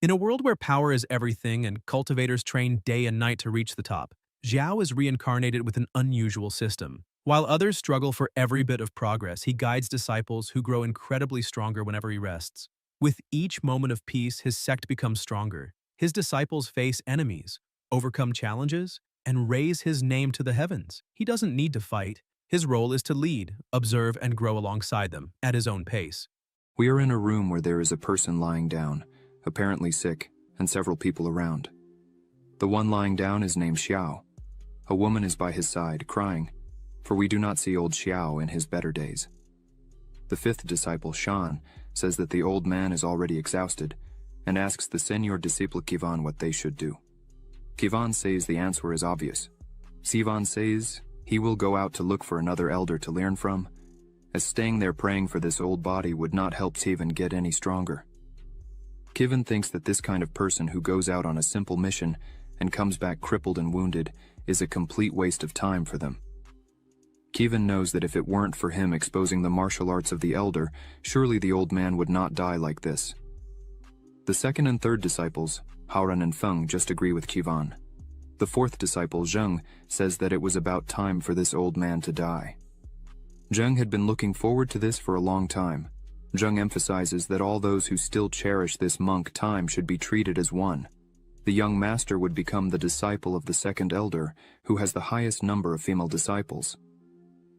In a world where power is everything and cultivators train day and night to reach the top, Xiao is reincarnated with an unusual system. While others struggle for every bit of progress, he guides disciples who grow incredibly stronger whenever he rests. With each moment of peace, his sect becomes stronger. His disciples face enemies, overcome challenges, and raise his name to the heavens. He doesn't need to fight. His role is to lead, observe, and grow alongside them at his own pace. We are in a room where there is a person lying down, apparently sick, and several people around. The one lying down is named Xiao. A woman is by his side, crying, for we do not see old Xiao in his better days. The fifth disciple, Shan, says that the old man is already exhausted, and asks the senior disciple Kivan what they should do. Kivan says the answer is obvious. Sivan says he will go out to look for another elder to learn from, as staying there praying for this old body would not help Sivan get any stronger. Kivan thinks that this kind of person who goes out on a simple mission and comes back crippled and wounded is a complete waste of time for them. Kivan knows that if it weren't for him exposing the martial arts of the elder, surely the old man would not die like this. The second and third disciples, Haoran and Feng, just agree with Kivan. The fourth disciple, Zheng, says that it was about time for this old man to die. Zheng had been looking forward to this for a long time. Zheng emphasizes that all those who still cherish this monk time should be treated as one. The young master would become the disciple of the second elder, who has the highest number of female disciples.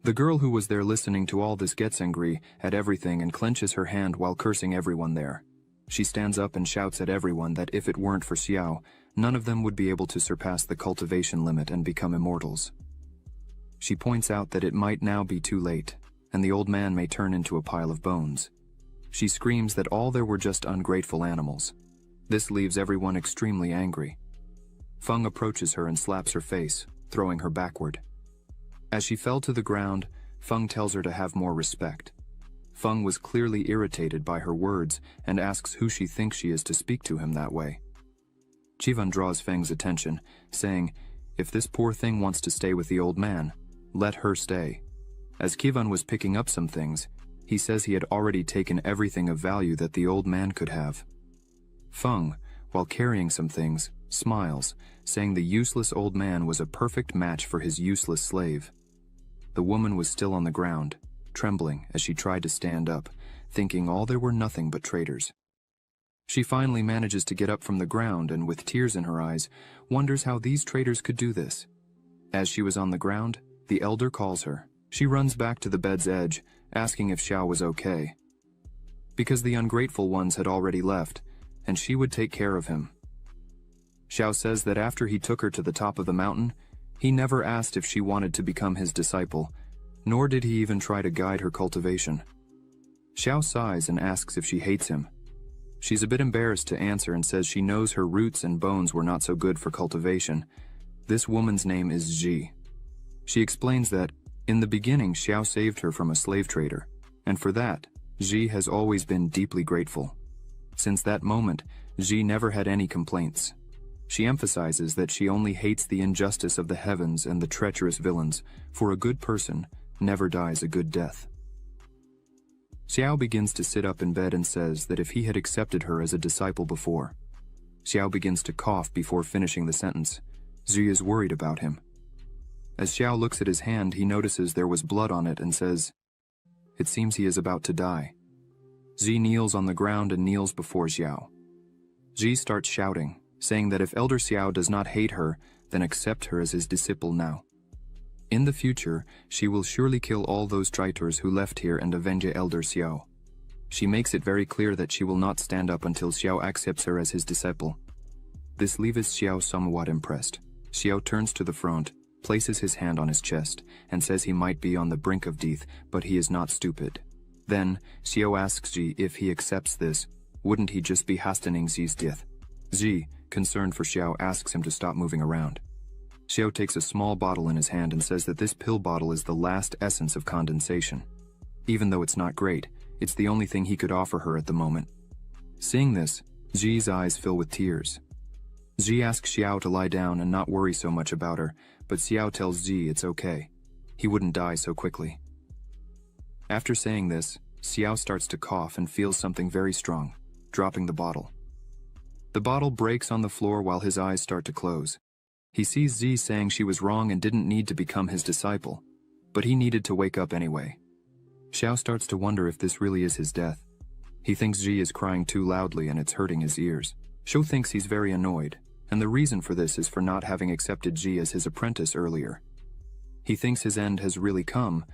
The girl who was there listening to all this gets angry at everything and clenches her hand while cursing everyone there. She stands up and shouts at everyone that if it weren't for Xiao, none of them would be able to surpass the cultivation limit and become immortals. She points out that it might now be too late, and the old man may turn into a pile of bones. She screams that all there were just ungrateful animals. This leaves everyone extremely angry. Feng approaches her and slaps her face, throwing her backward. As she fell to the ground, Feng tells her to have more respect. Feng was clearly irritated by her words and asks who she thinks she is to speak to him that way. Chivan draws Feng's attention, saying, if this poor thing wants to stay with the old man, let her stay. As Kivan was picking up some things, he says he had already taken everything of value that the old man could have. Feng, while carrying some things, smiles, saying the useless old man was a perfect match for his useless slave. The woman was still on the ground, trembling as she tried to stand up, thinking all there were nothing but traitors. She finally manages to get up from the ground and, with tears in her eyes, wonders how these traitors could do this. As she was on the ground, the elder calls her. She runs back to the bed's edge, asking if Xiao was okay. Because the ungrateful ones had already left, and she would take care of him. Xiao says that after he took her to the top of the mountain, he never asked if she wanted to become his disciple, nor did he even try to guide her cultivation. Xiao sighs and asks if she hates him. She's a bit embarrassed to answer and says she knows her roots and bones were not so good for cultivation. This woman's name is Ji. She explains that, in the beginning, Xiao saved her from a slave trader, and for that, Ji has always been deeply grateful. Since that moment, Ji never had any complaints. She emphasizes that she only hates the injustice of the heavens and the treacherous villains, for a good person never dies a good death. Xiao begins to sit up in bed and says that if he had accepted her as a disciple before. Xiao begins to cough before finishing the sentence. Ji is worried about him. As Xiao looks at his hand, he notices there was blood on it and says, it seems he is about to die. Ji kneels on the ground and kneels before Xiao. Ji starts shouting, saying that if Elder Xiao does not hate her, then accept her as his disciple now. In the future, she will surely kill all those traitors who left here and avenge Elder Xiao. She makes it very clear that she will not stand up until Xiao accepts her as his disciple. This leaves Xiao somewhat impressed. Xiao turns to the front, places his hand on his chest, and says he might be on the brink of death, but he is not stupid. Then, Xiao asks Ji if he accepts this, wouldn't he just be hastening Zi's death? Ji, concerned for Xiao, asks him to stop moving around. Xiao takes a small bottle in his hand and says that this pill bottle is the last essence of condensation. Even though it's not great, it's the only thing he could offer her at the moment. Seeing this, Ji's eyes fill with tears. Ji asks Xiao to lie down and not worry so much about her, but Xiao tells Ji it's okay. He wouldn't die so quickly. After saying this, Xiao starts to cough and feels something very strong, dropping the bottle. The bottle breaks on the floor while his eyes start to close. He sees Zi saying she was wrong and didn't need to become his disciple, but he needed to wake up anyway. Xiao starts to wonder if this really is his death. He thinks Zi is crying too loudly and it's hurting his ears. Xiao thinks he's very annoyed, and the reason for this is for not having accepted Zi as his apprentice earlier. He thinks his end has really come,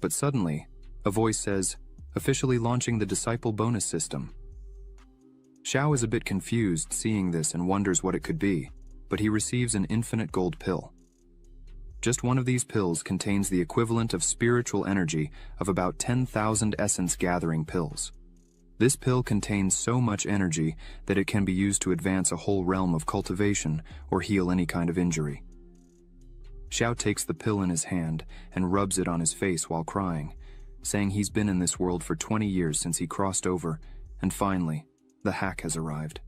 but suddenly, a voice says, officially launching the disciple bonus system. Xiao is a bit confused seeing this and wonders what it could be, but he receives an infinite gold pill. Just one of these pills contains the equivalent of spiritual energy of about 10,000 essence gathering pills. This pill contains so much energy that it can be used to advance a whole realm of cultivation or heal any kind of injury. Xiao takes the pill in his hand and rubs it on his face while crying, saying he's been in this world for 20 years since he crossed over, and finally, the hack has arrived.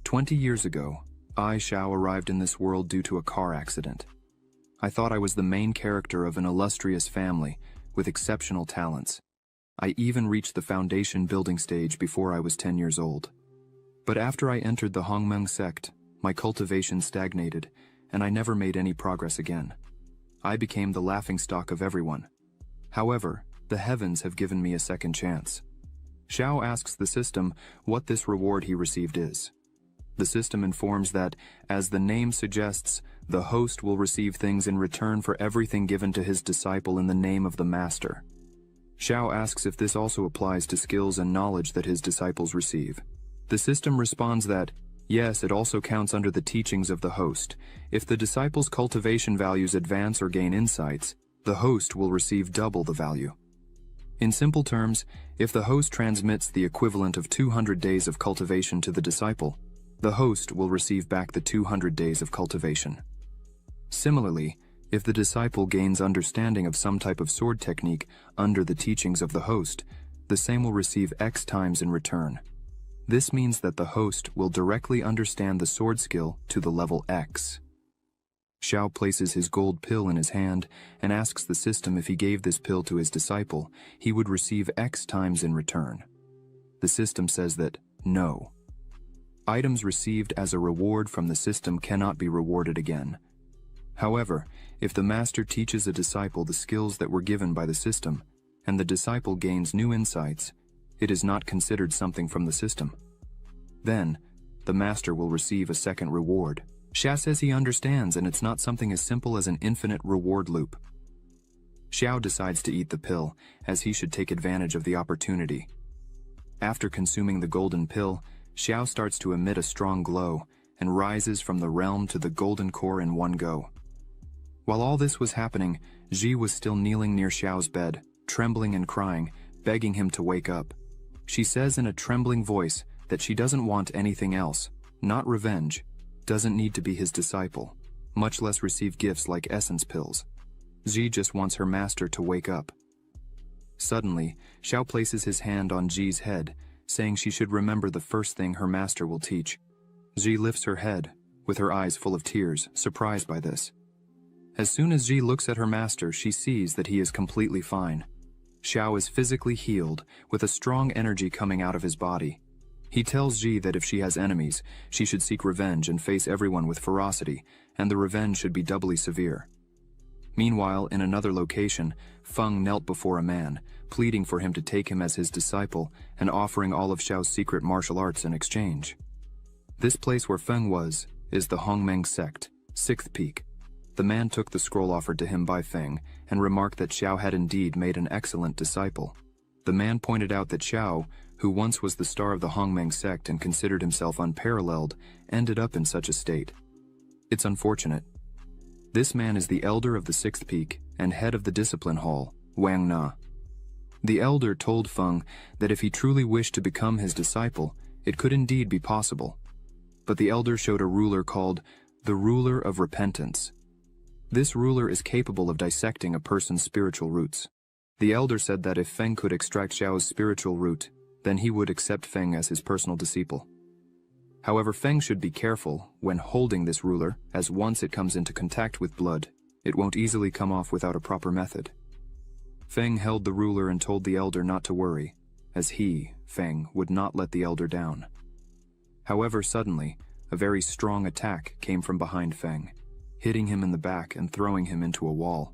20 years ago, I, Xiao, arrived in this world due to a car accident. I thought I was the main character of an illustrious family with exceptional talents. I even reached the foundation building stage before I was 10 years old. But after I entered the Hongmeng Sect, my cultivation stagnated, and I never made any progress again. I became the laughingstock of everyone. However, the heavens have given me a second chance. Xiao asks the system what this reward he received is. The system informs that, as the name suggests, the host will receive things in return for everything given to his disciple in the name of the master. Xiao asks if this also applies to skills and knowledge that his disciples receive. The system responds that, yes, it also counts under the teachings of the host. If the disciple's cultivation values advance or gain insights, the host will receive double the value. In simple terms, if the host transmits the equivalent of 200 days of cultivation to the disciple, the host will receive back the 200 days of cultivation. Similarly, if the disciple gains understanding of some type of sword technique under the teachings of the host, the same will receive X times in return. This means that the host will directly understand the sword skill to the level X. Xiao places his gold pill in his hand and asks the system if he gave this pill to his disciple, he would receive X times in return. The system says that, no. Items received as a reward from the system cannot be rewarded again. However, if the master teaches a disciple the skills that were given by the system, and the disciple gains new insights, it is not considered something from the system. Then, the master will receive a second reward. Xiao says he understands and it's not something as simple as an infinite reward loop. Xiao decides to eat the pill, as he should take advantage of the opportunity. After consuming the golden pill, Xiao starts to emit a strong glow and rises from the realm to the golden core in one go. While all this was happening, Ji was still kneeling near Xiao's bed, trembling and crying, begging him to wake up. She says in a trembling voice that she doesn't want anything else, not revenge, doesn't need to be his disciple, much less receive gifts like essence pills. Ji just wants her master to wake up. Suddenly, Xiao places his hand on Ji's head, saying she should remember the first thing her master will teach. Ji lifts her head, with her eyes full of tears, surprised by this. As soon as Ji looks at her master, she sees that he is completely fine. Xiao is physically healed, with a strong energy coming out of his body. He tells Ji that if she has enemies, she should seek revenge and face everyone with ferocity, and the revenge should be doubly severe. Meanwhile, in another location, Feng knelt before a man, pleading for him to take him as his disciple and offering all of Xiao's secret martial arts in exchange. This place where Feng was is the Hongmeng Sect, 6th peak. The man took the scroll offered to him by Feng and remarked that Xiao had indeed made an excellent disciple. The man pointed out that Xiao, who once was the star of the Hongmeng Sect and considered himself unparalleled, ended up in such a state. It's unfortunate. This man is the elder of the 6th peak and head of the discipline hall, Wang Na. The elder told Feng that if he truly wished to become his disciple, it could indeed be possible. But the elder showed a ruler called the Ruler of Repentance. This ruler is capable of dissecting a person's spiritual roots. The elder said that if Feng could extract Xiao's spiritual root, then he would accept Feng as his personal disciple. However, Feng should be careful when holding this ruler, as once it comes into contact with blood, it won't easily come off without a proper method. Feng held the ruler and told the elder not to worry, as he, Feng, would not let the elder down. However, suddenly, a very strong attack came from behind Feng, hitting him in the back and throwing him into a wall.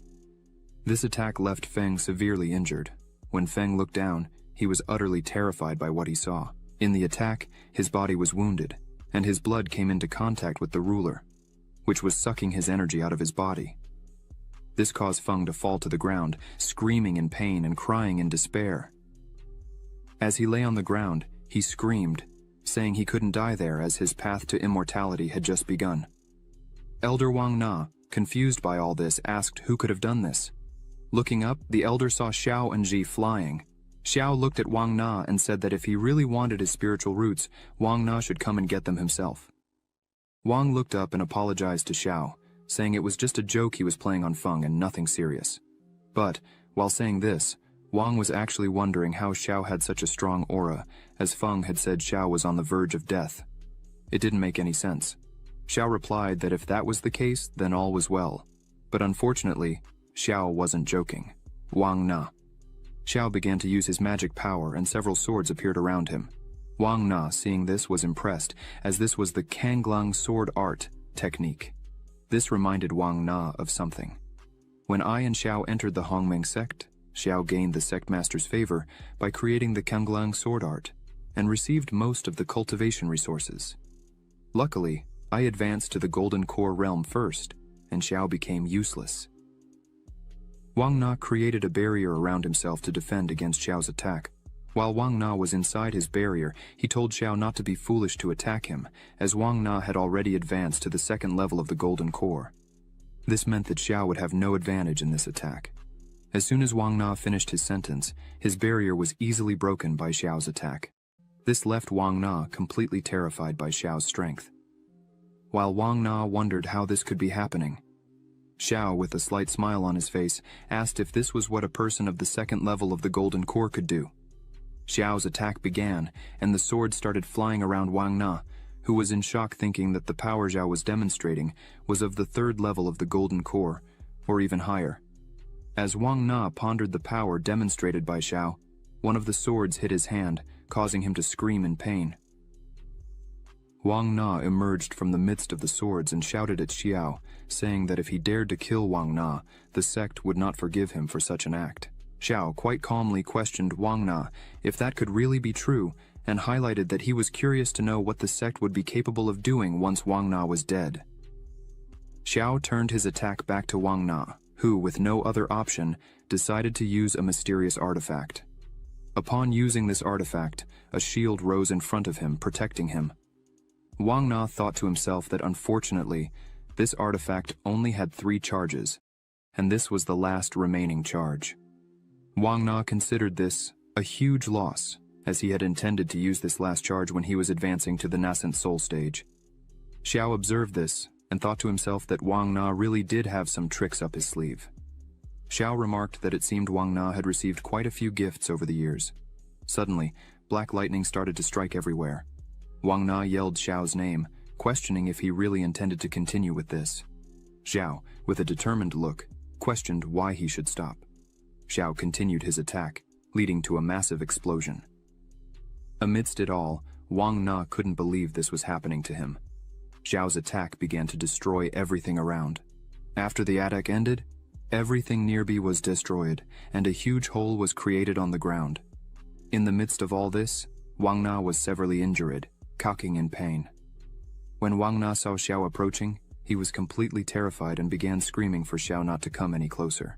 This attack left Feng severely injured. When Feng looked down, he was utterly terrified by what he saw. In the attack, his body was wounded, and his blood came into contact with the ruler, which was sucking his energy out of his body. This caused Feng to fall to the ground, screaming in pain and crying in despair. As he lay on the ground, he screamed, saying he couldn't die there as his path to immortality had just begun. Elder Wang Na, confused by all this, asked who could have done this. Looking up, the elder saw Xiao and Ji flying. Xiao looked at Wang Na and said that if he really wanted his spiritual roots, Wang Na should come and get them himself. Wang looked up and apologized to Xiao, saying it was just a joke he was playing on Feng and nothing serious. But, while saying this, Wang was actually wondering how Xiao had such a strong aura, as Feng had said Xiao was on the verge of death. It didn't make any sense. Xiao replied that if that was the case, then all was well. But unfortunately, Xiao wasn't joking. Wang Na. Xiao began to use his magic power and several swords appeared around him. Wang Na, seeing this, was impressed, as this was the Kanglang sword art technique. This reminded Wang Na of something. When I and Xiao entered the Hongmeng sect, Xiao gained the sect master's favor by creating the Kanglang sword art, and received most of the cultivation resources. Luckily, I advanced to the Golden Core realm first, and Xiao became useless. Wang Na created a barrier around himself to defend against Xiao's attack. While Wang Na was inside his barrier, he told Xiao not to be foolish to attack him, as Wang Na had already advanced to the second level of the Golden Core. This meant that Xiao would have no advantage in this attack. As soon as Wang Na finished his sentence, his barrier was easily broken by Xiao's attack. This left Wang Na completely terrified by Xiao's strength. While Wang Na wondered how this could be happening, Xiao, with a slight smile on his face, asked if this was what a person of the second level of the Golden Core could do. Xiao's attack began, and the sword started flying around Wang Na, who was in shock thinking that the power Xiao was demonstrating was of the third level of the Golden Core, or even higher. As Wang Na pondered the power demonstrated by Xiao, one of the swords hit his hand, causing him to scream in pain. Wang Na emerged from the midst of the swords and shouted at Xiao, saying that if he dared to kill Wang Na, the sect would not forgive him for such an act. Xiao quite calmly questioned Wang Na if that could really be true, and highlighted that he was curious to know what the sect would be capable of doing once Wang Na was dead. Xiao turned his attack back to Wang Na, who, with no other option, decided to use a mysterious artifact. Upon using this artifact, a shield rose in front of him, protecting him. Wang Na thought to himself that unfortunately, this artifact only had 3 charges, and this was the last remaining charge. Wang Na considered this a huge loss, as he had intended to use this last charge when he was advancing to the nascent soul stage. Xiao observed this, and thought to himself that Wang Na really did have some tricks up his sleeve. Xiao remarked that it seemed Wang Na had received quite a few gifts over the years. Suddenly, black lightning started to strike everywhere. Wang Na yelled Xiao's name, questioning if he really intended to continue with this. Xiao, with a determined look, questioned why he should stop. Xiao continued his attack, leading to a massive explosion. Amidst it all, Wang Na couldn't believe this was happening to him. Xiao's attack began to destroy everything around. After the attack ended, everything nearby was destroyed, and a huge hole was created on the ground. In the midst of all this, Wang Na was severely injured, cocking in pain. When Wang Na saw Xiao approaching, he was completely terrified and began screaming for Xiao not to come any closer.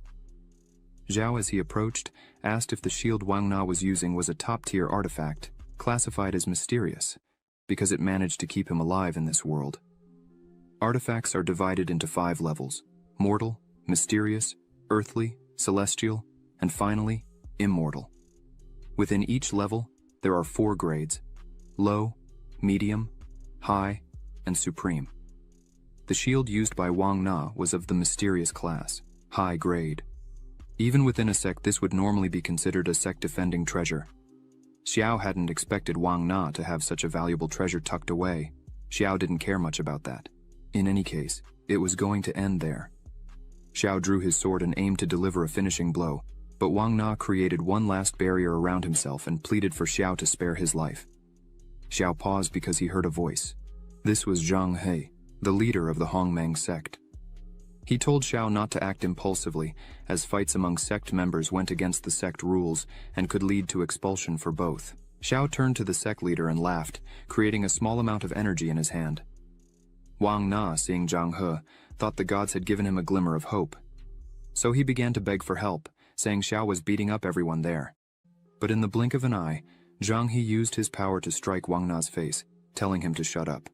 Xiao, as he approached, asked if the shield Wang Na was using was a top-tier artifact, classified as mysterious, because it managed to keep him alive in this world. Artifacts are divided into 5 levels: mortal, mysterious, earthly, celestial, and finally, immortal. Within each level, there are 4 grades: low, medium, high, and supreme. The shield used by Wang Na was of the mysterious class, high grade. Even within a sect, this would normally be considered a sect-defending treasure. Xiao hadn't expected Wang Na to have such a valuable treasure tucked away. Xiao didn't care much about that. In any case, it was going to end there. Xiao drew his sword and aimed to deliver a finishing blow, but Wang Na created one last barrier around himself and pleaded for Xiao to spare his life. Xiao paused because he heard a voice. This was Zhang He, the leader of the Hongmeng sect. He told Xiao not to act impulsively, as fights among sect members went against the sect rules and could lead to expulsion for both. Xiao turned to the sect leader and laughed, creating a small amount of energy in his hand. Wang Na, seeing Zhang He, thought the gods had given him a glimmer of hope. So he began to beg for help, saying Xiao was beating up everyone there. But in the blink of an eye, Zhang He used his power to strike Wang Na's face, telling him to shut up.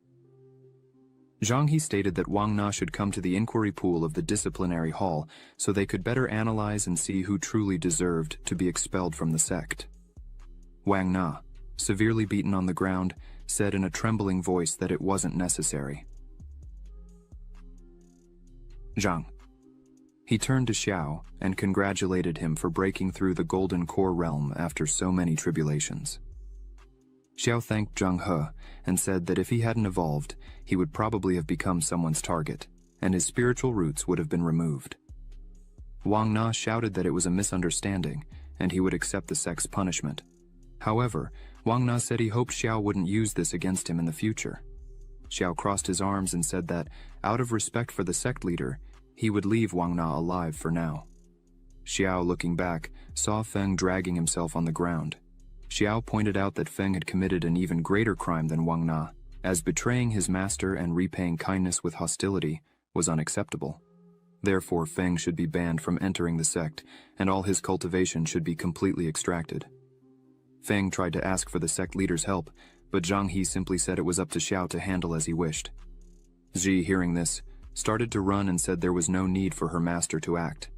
Zhang He stated that Wang Na should come to the inquiry pool of the disciplinary hall so they could better analyze and see who truly deserved to be expelled from the sect. Wang Na, severely beaten on the ground, said in a trembling voice that it wasn't necessary. Zhang. He turned to Xiao and congratulated him for breaking through the Golden Core realm after so many tribulations. Xiao thanked Zhang He and said that if he hadn't evolved, he would probably have become someone's target, and his spiritual roots would have been removed. Wang Na shouted that it was a misunderstanding, and he would accept the sect's punishment. However, Wang Na said he hoped Xiao wouldn't use this against him in the future. Xiao crossed his arms and said that, out of respect for the sect leader, he would leave Wang Na alive for now. Xiao, looking back, saw Feng dragging himself on the ground. Xiao pointed out that Feng had committed an even greater crime than Wang Na, as betraying his master and repaying kindness with hostility was unacceptable. Therefore, Feng should be banned from entering the sect, and all his cultivation should be completely extracted. Feng tried to ask for the sect leader's help, but Zhang He simply said it was up to Xiao to handle as he wished. Ji, hearing this, started to run and said there was no need for her master to act.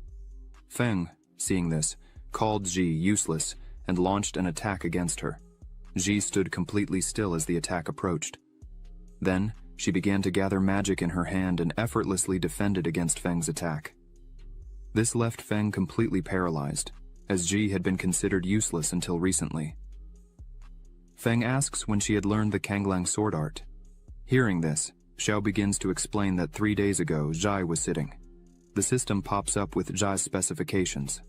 Feng, seeing this, called Ji useless and launched an attack against her. Ji stood completely still as the attack approached. Then, she began to gather magic in her hand and effortlessly defended against Feng's attack. This left Feng completely paralyzed, as Ji had been considered useless until recently. Feng asks when she had learned the Kanglang sword art. Hearing this, Xiao begins to explain that 3 days ago Zhai was sitting. The system pops up with Zhai's specifications.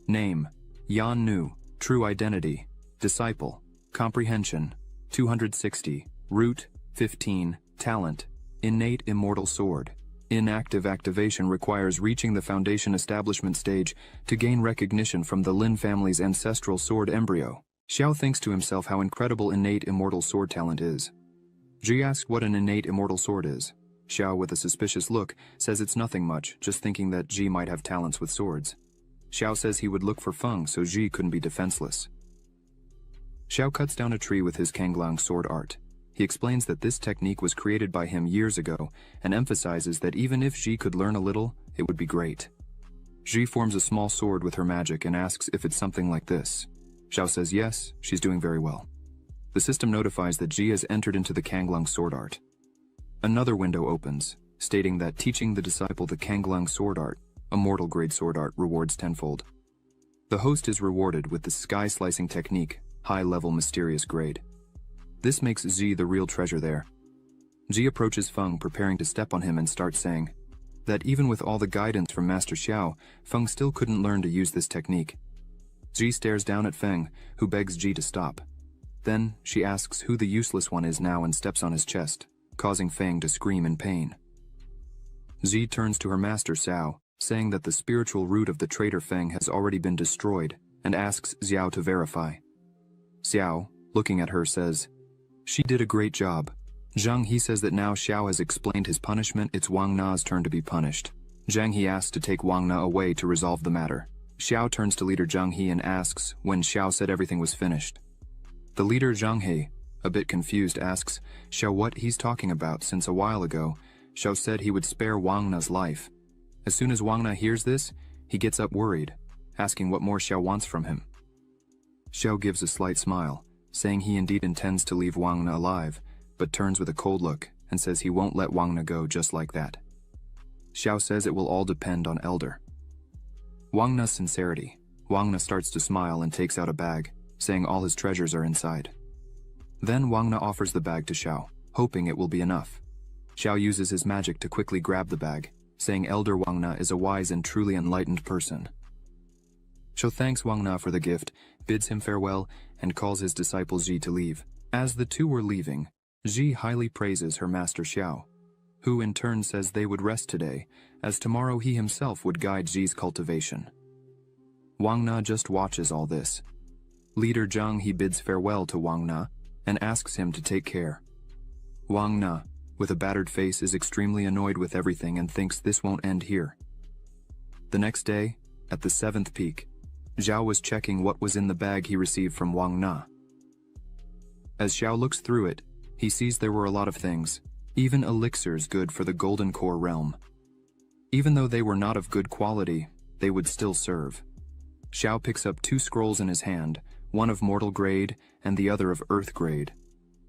Name, Yan Nu, true identity, disciple, comprehension, 260, root, 15, talent, innate immortal sword. Inactive activation requires reaching the foundation establishment stage to gain recognition from the Lin family's ancestral sword embryo. Xiao thinks to himself how incredible innate immortal sword talent is. Ji asks what an innate immortal sword is. Xiao, with a suspicious look, says it's nothing much, just thinking that Ji might have talents with swords. Xiao says he would look for Feng so Ji couldn't be defenseless. Xiao cuts down a tree with his Kanglang sword art. He explains that this technique was created by him years ago and emphasizes that even if Ji could learn a little, it would be great. Ji forms a small sword with her magic and asks if it's something like this. Xiao says yes, she's doing very well. The system notifies that Ji has entered into the Kanglang sword art. Another window opens, stating that teaching the disciple the Kanglang sword art, a mortal grade sword art, rewards tenfold. The host is rewarded with the sky-slicing technique, high-level mysterious grade. This makes Ji the real treasure there. Ji approaches Feng, preparing to step on him, and starts saying that even with all the guidance from Master Xiao, Feng still couldn't learn to use this technique. Ji stares down at Feng, who begs Ji to stop. Then, she asks who the useless one is now and steps on his chest, causing Feng to scream in pain. Ji turns to her master Xiao, saying that the spiritual root of the traitor Feng has already been destroyed, and asks Xiao to verify. Xiao, looking at her, says, "She did a great job." Zhang He says that now Xiao has explained his punishment, it's Wang Na's turn to be punished. Zhang He asks to take Wang Na away to resolve the matter. Xiao turns to leader Zhang He and asks when Xiao said everything was finished. The leader Zhang He, a bit confused, asks Xiao what he's talking about, since a while ago, Xiao said he would spare Wang Na's life. As soon as Wang Na hears this, he gets up worried, asking what more Xiao wants from him. Xiao gives a slight smile, saying he indeed intends to leave Wang Na alive, but turns with a cold look and says he won't let Wang Na go just like that. Xiao says it will all depend on Elder. Wang Na's sincerity. Wang Na starts to smile and takes out a bag, saying all his treasures are inside. Then Wang Na offers the bag to Xiao, hoping it will be enough. Xiao uses his magic to quickly grab the bag, saying Elder Wang Na is a wise and truly enlightened person. Xiao thanks Wang Na for the gift, bids him farewell, and calls his disciple Ji to leave. As the two were leaving, Ji highly praises her master Xiao, who in turn says they would rest today, as tomorrow he himself would guide Ji's cultivation. Wang Na just watches all this. Leader Zhang he bids farewell to Wang Na and asks him to take care. Wang Na, with a battered face, is extremely annoyed with everything and thinks this won't end here. The next day, at the 7th peak, Xiao was checking what was in the bag he received from Wang Na. As Xiao looks through it, he sees there were a lot of things, even elixirs good for the Golden Core realm. Even though they were not of good quality, they would still serve. Xiao picks up 2 scrolls in his hand, one of mortal grade and the other of earth grade.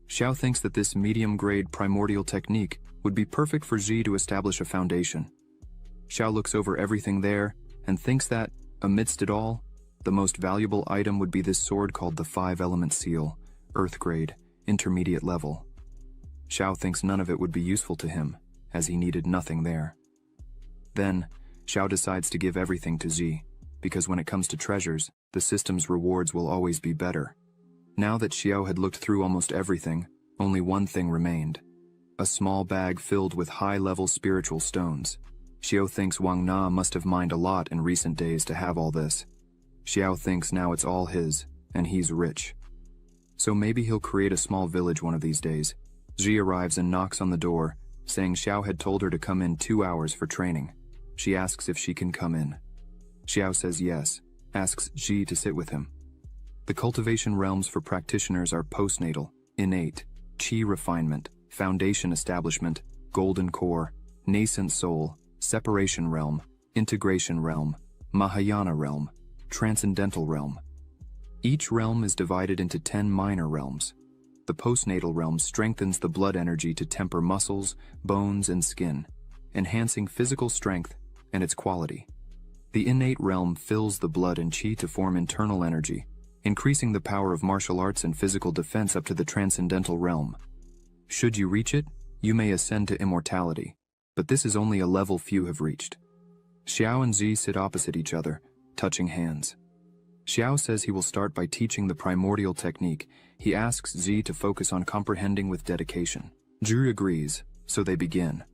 Xiao thinks that this medium grade primordial technique would be perfect for Ji to establish a foundation. Xiao looks over everything there and thinks that, amidst it all, the most valuable item would be this sword called the 5-element seal, earth grade, intermediate level. Xiao thinks none of it would be useful to him, as he needed nothing there. Then, Xiao decides to give everything to Ji, because when it comes to treasures, the system's rewards will always be better. Now that Xiao had looked through almost everything, only one thing remained: a small bag filled with high-level spiritual stones. Xiao thinks Wang Na must have mined a lot in recent days to have all this. Xiao thinks now it's all his, and he's rich. So maybe he'll create a small village one of these days. Ji arrives and knocks on the door, saying Xiao had told her to come in 2 hours for training. She asks if she can come in. Xiao says yes, asks Ji to sit with him. The cultivation realms for practitioners are postnatal, innate, qi refinement, foundation establishment, golden core, nascent soul, separation realm, integration realm, Mahayana realm, transcendental realm. Each realm is divided into 10 minor realms. The postnatal realm strengthens the blood energy to temper muscles, bones, and skin, enhancing physical strength and its quality. The innate realm fills the blood and qi to form internal energy, increasing the power of martial arts and physical defense up to the transcendental realm. Should you reach it, you may ascend to immortality, but this is only a level few have reached. Xiao and Ji sit opposite each other, touching hands. Xiao says he will start by teaching the primordial technique. He asks Ji to focus on comprehending with dedication. Ji agrees, so they begin.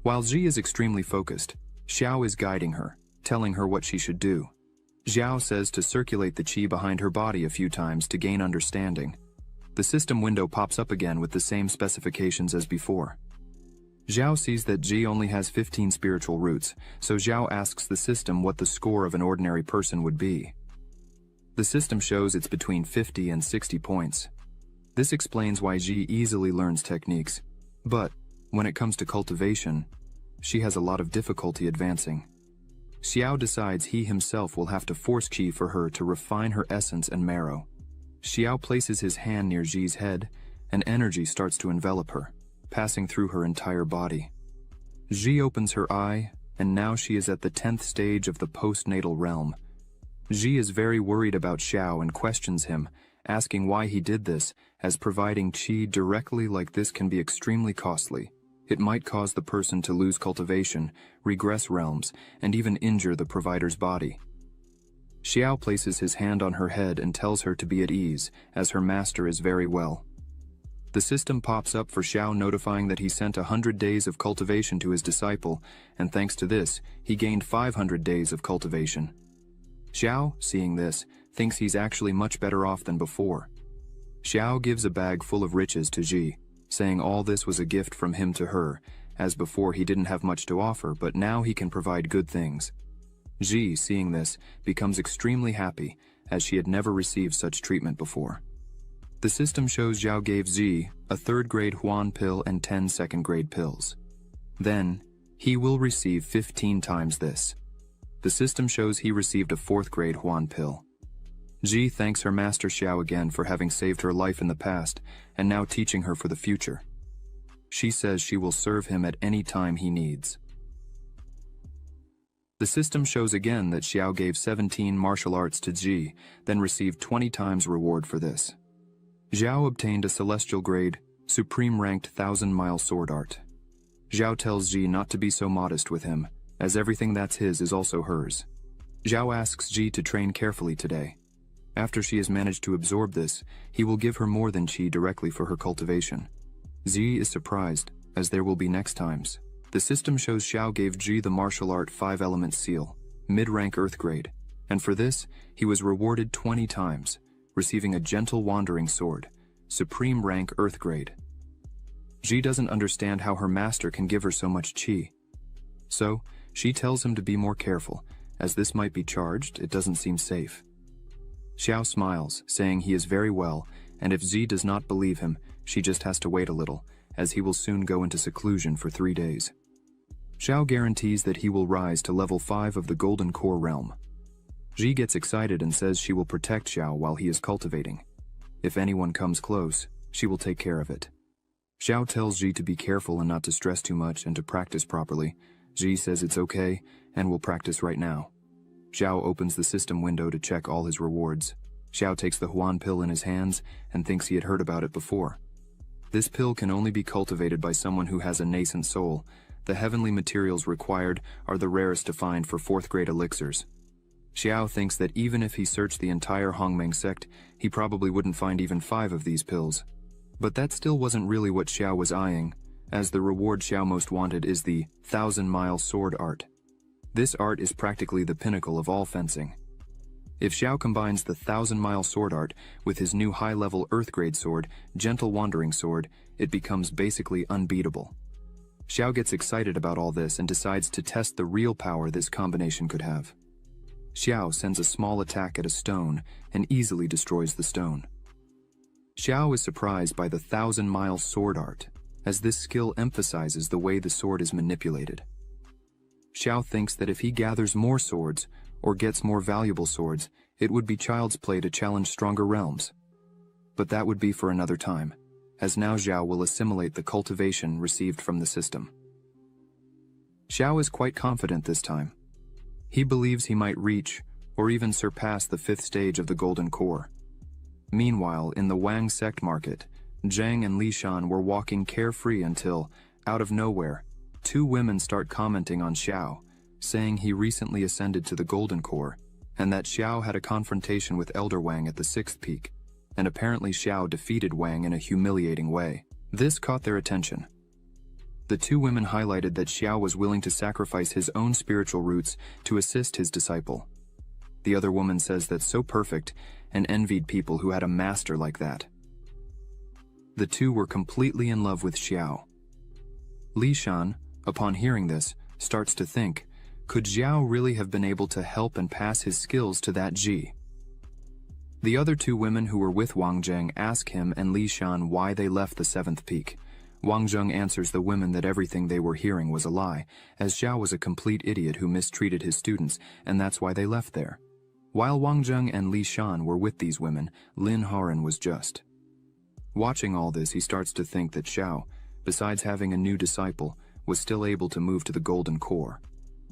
While Ji is extremely focused, Xiao is guiding her, telling her what she should do. Xiao says to circulate the qi behind her body a few times to gain understanding. The system window pops up again with the same specifications as before. Xiao sees that Ji only has 15 spiritual roots, so Xiao asks the system what the score of an ordinary person would be. The system shows it's between 50 and 60 points. This explains why Ji easily learns techniques, but when it comes to cultivation, she has a lot of difficulty advancing. Xiao decides he himself will have to force qi for her to refine her essence and marrow. Xiao places his hand near Ji's head, and energy starts to envelop her, passing through her entire body. Ji opens her eye, and now she is at the 10th stage of the postnatal realm. Ji is very worried about Xiao and questions him, asking why he did this, as providing qi directly like this can be extremely costly. It might cause the person to lose cultivation, regress realms, and even injure the provider's body. Xiao places his hand on her head and tells her to be at ease, as her master is very well. The system pops up for Xiao, notifying that he sent 100 days of cultivation to his disciple, and thanks to this, he gained 500 days of cultivation. Xiao, seeing this, thinks he's actually much better off than before. Xiao gives a bag full of riches to Ji, saying all this was a gift from him to her, as before he didn't have much to offer, but now he can provide good things. Ji, seeing this, becomes extremely happy, as she had never received such treatment before. The system shows Xiao gave Ji a 3rd-grade Huan pill and 10 2nd-grade pills. Then, he will receive 15 times this. The system shows he received a 4th-grade Huan pill. Ji thanks her master Xiao again for having saved her life in the past, and now teaching her for the future. She says she will serve him at any time he needs. The system shows again that Xiao gave 17 martial arts to Ji, then received 20 times reward for this. Xiao obtained a celestial grade, supreme-ranked 1,000-mile sword art. Xiao tells Ji not to be so modest with him, as everything that's his is also hers. Xiao asks Ji to train carefully today. After she has managed to absorb this, he will give her more than qi directly for her cultivation. Zi is surprised, as there will be next times. The system shows Xiao gave Ji the martial art 5-element seal, mid-rank earth grade, and for this, he was rewarded 20 times, receiving a gentle wandering sword, supreme rank earth grade. Ji doesn't understand how her master can give her so much qi. So, she tells him to be more careful, as this might be charged, it doesn't seem safe. Xiao smiles, saying he is very well, and if Zi does not believe him, she just has to wait a little, as he will soon go into seclusion for 3 days. Xiao guarantees that he will rise to level 5 of the Golden Core realm. Ji gets excited and says she will protect Xiao while he is cultivating. If anyone comes close, she will take care of it. Xiao tells Ji to be careful and not to stress too much and to practice properly. Ji says it's okay, and will practice right now. Xiao opens the system window to check all his rewards. Xiao takes the Huan pill in his hands and thinks he had heard about it before. This pill can only be cultivated by someone who has a nascent soul. The heavenly materials required are the rarest to find for 4th grade elixirs. Xiao thinks that even if he searched the entire Hongmeng sect, he probably wouldn't find even 5 of these pills. But that still wasn't really what Xiao was eyeing, as the reward Xiao most wanted is the 1,000-mile sword art. This art is practically the pinnacle of all fencing. If Xiao combines the 1,000-mile sword art with his new high-level earth-grade sword, Gentle Wandering Sword, it becomes basically unbeatable. Xiao gets excited about all this and decides to test the real power this combination could have. Xiao sends a small attack at a stone and easily destroys the stone. Xiao is surprised by the 1,000-mile sword art, as this skill emphasizes the way the sword is manipulated. Xiao thinks that if he gathers more swords, or gets more valuable swords, it would be child's play to challenge stronger realms. But that would be for another time, as now Xiao will assimilate the cultivation received from the system. Xiao is quite confident this time. He believes he might reach, or even surpass the 5th stage of the Golden Core. Meanwhile, in the Wang Sect market, Zhang and Li Shan were walking carefree until, out of nowhere, 2 women start commenting on Xiao, saying he recently ascended to the Golden Core, and that Xiao had a confrontation with Elder Wang at the 6th peak, and apparently Xiao defeated Wang in a humiliating way. This caught their attention. The 2 women highlighted that Xiao was willing to sacrifice his own spiritual roots to assist his disciple. The other woman says that's so perfect and envied people who had a master like that. The 2 were completely in love with Xiao. Li Shan, upon hearing this, starts to think, could Xiao really have been able to help and pass his skills to that Ji? The other 2 women who were with Wang Zheng ask him and Li Shan why they left the 7th peak. Wang Zheng answers the women that everything they were hearing was a lie, as Xiao was a complete idiot who mistreated his students, and that's why they left there. While Wang Zheng and Li Shan were with these women, Lin Haran was just. Watching all this, he starts to think that Xiao, besides having a new disciple, was still able to move to the Golden Core.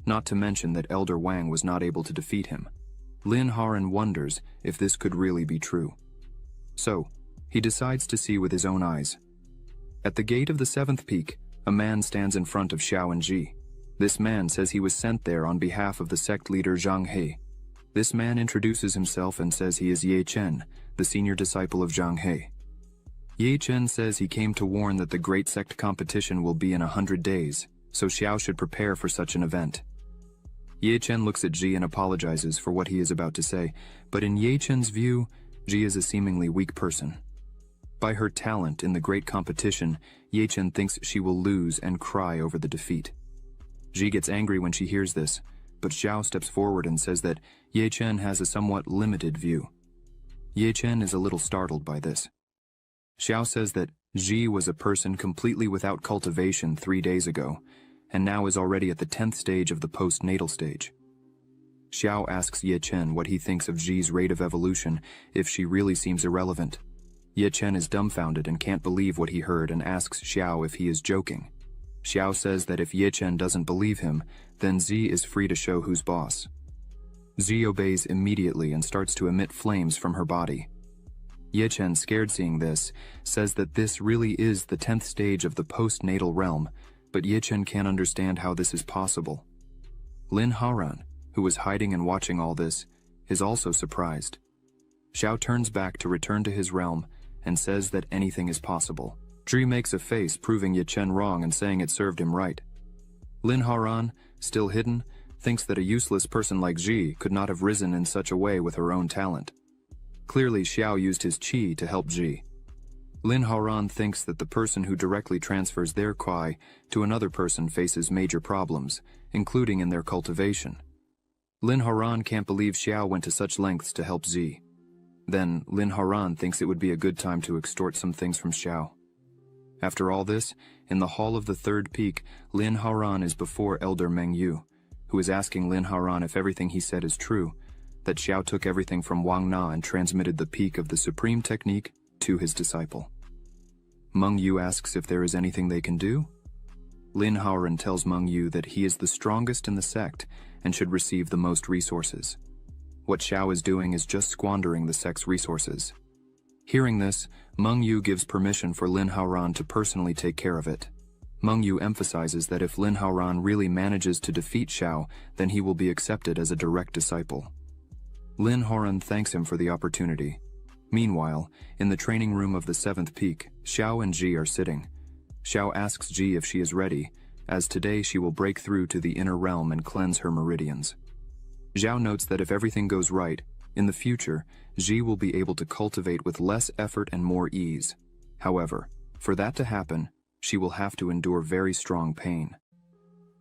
Not to mention that Elder Wang was not able to defeat him. Lin Haran wonders if this could really be true. So, he decides to see with his own eyes. At the gate of the 7th peak, a man stands in front of Xiao and Ji. This man says he was sent there on behalf of the sect leader Zhang He. This man introduces himself and says he is Ye Chen, the senior disciple of Zhang He. Ye Chen says he came to warn that the great sect competition will be in 100 days, so Xiao should prepare for such an event. Ye Chen looks at Ji and apologizes for what he is about to say, but in Ye Chen's view, Ji is a seemingly weak person. By her talent in the great competition, Ye Chen thinks she will lose and cry over the defeat. Ji gets angry when she hears this, but Xiao steps forward and says that Ye Chen has a somewhat limited view. Ye Chen is a little startled by this. Xiao says that Ji was a person completely without cultivation 3 days ago, and now is already at the 10th stage of the postnatal stage. Xiao asks Ye Chen what he thinks of Ji's rate of evolution, if she really seems irrelevant. Ye Chen is dumbfounded and can't believe what he heard and asks Xiao if he is joking. Xiao says that if Ye Chen doesn't believe him, then Zi is free to show who's boss. Zi obeys immediately and starts to emit flames from her body. Ye Chen, scared seeing this, says that this really is the 10th stage of the postnatal realm, but Ye Chen can't understand how this is possible. Lin Haran, who was hiding and watching all this, is also surprised. Xiao turns back to return to his realm and says that anything is possible. Zhi makes a face proving Ye Chen wrong and saying it served him right. Lin Haoran, still hidden, thinks that a useless person like Zhi could not have risen in such a way with her own talent. Clearly Xiao used his qi to help Zhi. Lin Haoran thinks that the person who directly transfers their qi to another person faces major problems, including in their cultivation. Lin Haoran can't believe Xiao went to such lengths to help Zhi. Then Lin Haoran thinks it would be a good time to extort some things from Xiao. After all this, in the hall of the third peak, Lin Haoran is before Elder Meng Yu, who is asking Lin Haoran if everything he said is true, that Xiao took everything from Wang Na and transmitted the peak of the supreme technique to his disciple. Meng Yu asks if there is anything they can do. Lin Haoran tells Meng Yu that he is the strongest in the sect and should receive the most resources. What Xiao is doing is just squandering the sect's resources. Hearing this, Meng Yu gives permission for Lin Haoran to personally take care of it. Meng Yu emphasizes that if Lin Haoran really manages to defeat Xiao, then he will be accepted as a direct disciple. Lin Haoran thanks him for the opportunity. Meanwhile, in the training room of the 7th peak, Xiao and Zhi are sitting. Xiao asks Zhi if she is ready, as today she will break through to the inner realm and cleanse her meridians. Xiao notes that if everything goes right, in the future, Zhi will be able to cultivate with less effort and more ease. However, for that to happen, she will have to endure very strong pain.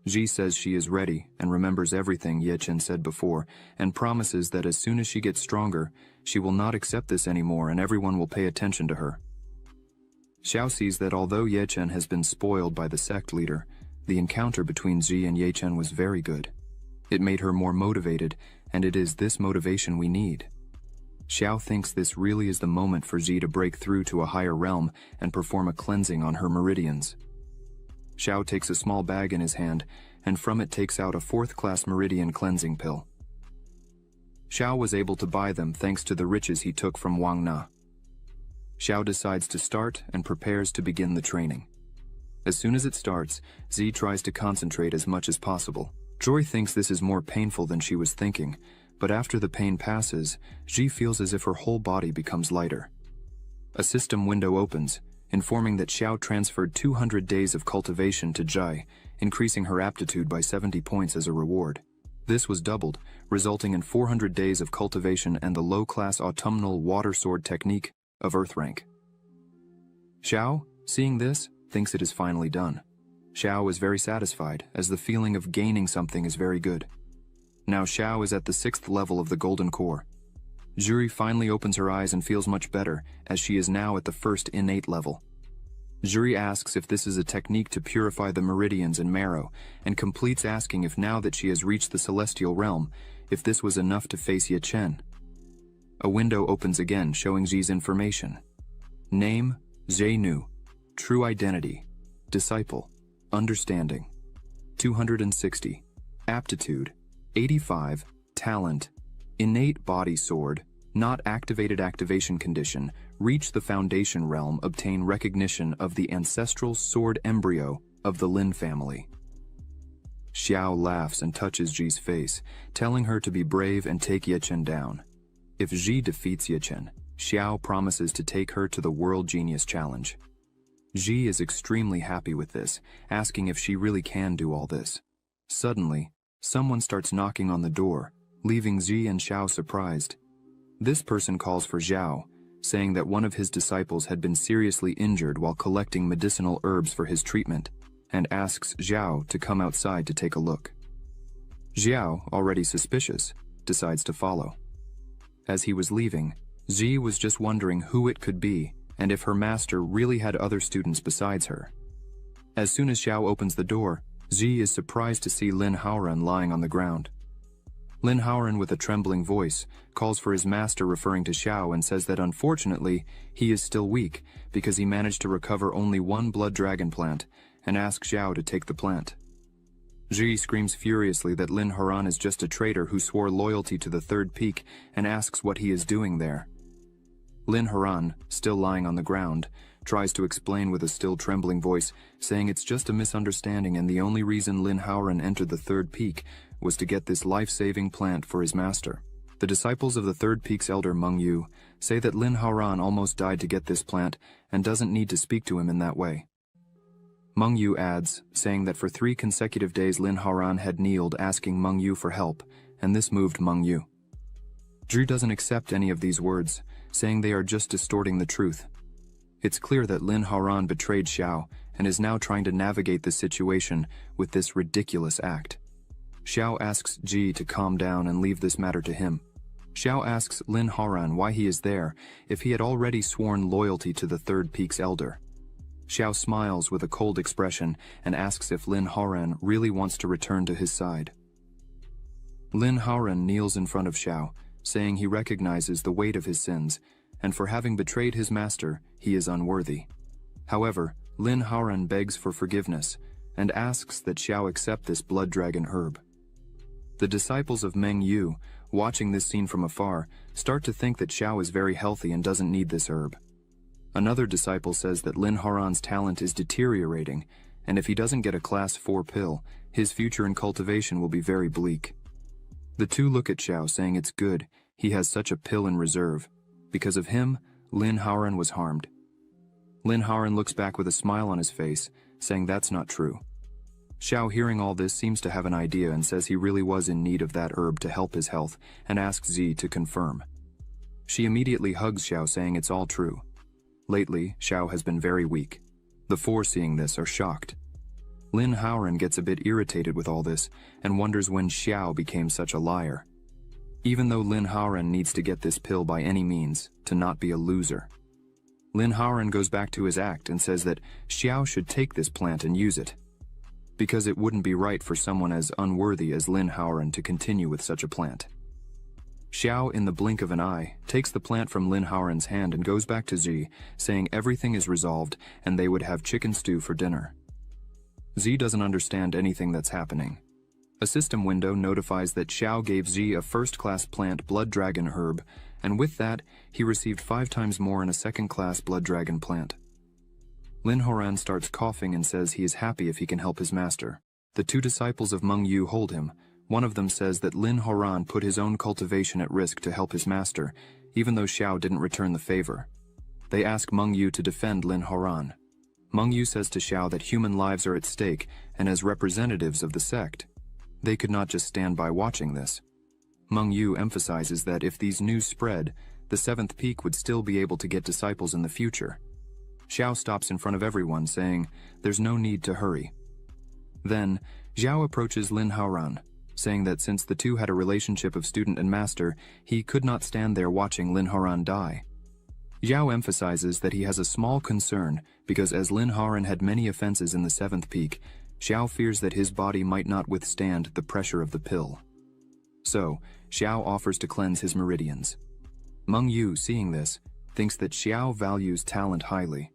Zhi says she is ready and remembers everything Ye Chen said before and promises that as soon as she gets stronger, she will not accept this anymore and everyone will pay attention to her. Xiao sees that although Ye Chen has been spoiled by the sect leader, the encounter between Zhi and Ye Chen was very good. It made her more motivated, and it is this motivation we need. Xiao thinks this really is the moment for Zhi to break through to a higher realm and perform a cleansing on her meridians. Xiao takes a small bag in his hand, and from it takes out a 4th-class meridian cleansing pill. Xiao was able to buy them thanks to the riches he took from Wang Na. Xiao decides to start and prepares to begin the training. As soon as it starts, Zhi tries to concentrate as much as possible. Joy thinks this is more painful than she was thinking, but after the pain passes, Zhi feels as if her whole body becomes lighter. A system window opens, informing that Xiao transferred 200 days of cultivation to Zhi, increasing her aptitude by 70 points as a reward. This was doubled, resulting in 400 days of cultivation and the low-class autumnal water sword technique of Earth rank. Xiao, seeing this, thinks it is finally done. Xiao is very satisfied, as the feeling of gaining something is very good. Now Xiao is at the 6th level of the Golden Core. Zhi finally opens her eyes and feels much better, as she is now at the 1st innate level. Zhi asks if this is a technique to purify the meridians and marrow, and completes asking if now that she has reached the celestial realm, if this was enough to face Ye Chen. A window opens again, showing Zhi's information. Name, Zhenu. True identity. Disciple. Understanding. 260. Aptitude. 85. Talent. Innate body sword. Not activated activation condition. Reach the foundation realm. Obtain recognition of the ancestral sword embryo of the Lin family. Xiao laughs and touches Zhi's face, telling her to be brave and take Ye Chen down. If Zhi defeats Ye Chen, Xiao promises to take her to the World Genius Challenge. Zhi is extremely happy with this, asking if she really can do all this. Suddenly, someone starts knocking on the door, leaving Zhi and Xiao surprised. This person calls for Xiao, saying that one of his disciples had been seriously injured while collecting medicinal herbs for his treatment, and asks Xiao to come outside to take a look. Xiao, already suspicious, decides to follow. As he was leaving, Zhi was just wondering who it could be, and if her master really had other students besides her. As soon as Xiao opens the door, Zhi is surprised to see Lin Haoran lying on the ground. Lin Haoran, with a trembling voice, calls for his master, referring to Xiao, and says that unfortunately, he is still weak because he managed to recover only 1 blood dragon plant, and asks Xiao to take the plant. Zhi screams furiously that Lin Haoran is just a traitor who swore loyalty to the 3rd peak and asks what he is doing there. Lin Haoran, still lying on the ground, tries to explain with a still trembling voice, saying it's just a misunderstanding and the only reason Lin Haoran entered the 3rd peak was to get this life-saving plant for his master. The disciples of the Third Peak's elder Meng Yu say that Lin Haoran almost died to get this plant and doesn't need to speak to him in that way. Meng Yu adds, saying that for 3 consecutive days Lin Haoran had kneeled asking Meng Yu for help, and this moved Meng Yu. Zhi doesn't accept any of these words, saying they are just distorting the truth. It's clear that Lin Haoran betrayed Xiao and is now trying to navigate the situation with this ridiculous act. Xiao asks Zhi to calm down and leave this matter to him. Xiao asks Lin Haoran why he is there if he had already sworn loyalty to the Third Peak's elder. Xiao smiles with a cold expression and asks if Lin Haoran really wants to return to his side. Lin Haoran kneels in front of Xiao, saying he recognizes the weight of his sins, and for having betrayed his master, he is unworthy. However, Lin Haoran begs for forgiveness and asks that Xiao accept this blood dragon herb. The disciples of Meng Yu, watching this scene from afar, start to think that Xiao is very healthy and doesn't need this herb. Another disciple says that Lin Haoran's talent is deteriorating, and if he doesn't get a Class 4 pill, his future in cultivation will be very bleak. The two look at Xiao, saying it's good, he has such a pill in reserve. Because of him, Lin Haoran was harmed. Lin Haoran looks back with a smile on his face, saying that's not true. Xiao, hearing all this, seems to have an idea and says he really was in need of that herb to help his health, and asks Zhi to confirm. She immediately hugs Xiao, saying it's all true. Lately, Xiao has been very weak. The 4 seeing this are shocked. Lin Haoran gets a bit irritated with all this and wonders when Xiao became such a liar. Even though Lin Haoran needs to get this pill by any means, to not be a loser. Lin Haoran goes back to his act and says that Xiao should take this plant and use it, because it wouldn't be right for someone as unworthy as Lin Haoran to continue with such a plant. Xiao, in the blink of an eye, takes the plant from Lin Haoran's hand and goes back to Zhi, saying everything is resolved and they would have chicken stew for dinner. Zhi doesn't understand anything that's happening. A system window notifies that Xiao gave Zhi a first-class plant blood dragon herb, and with that, he received 5 times more in a second-class blood dragon plant. Lin Haoran starts coughing and says he is happy if he can help his master. The 2 disciples of Meng Yu hold him. One of them says that Lin Haoran put his own cultivation at risk to help his master, even though Xiao didn't return the favor. They ask Meng Yu to defend Lin Haoran. Meng Yu says to Xiao that human lives are at stake, and as representatives of the sect, they could not just stand by watching this. Meng Yu emphasizes that if these news spread, the 7th Peak would still be able to get disciples in the future. Xiao stops in front of everyone, saying there's no need to hurry. Then, Xiao approaches Lin Haoran, saying that since the 2 had a relationship of student and master, he could not stand there watching Lin Haoran die. Xiao emphasizes that he has a small concern because as Lin Haoran had many offenses in the 7th Peak, Xiao fears that his body might not withstand the pressure of the pill. So, Xiao offers to cleanse his meridians. Meng Yu, seeing this, thinks that Xiao values talent highly.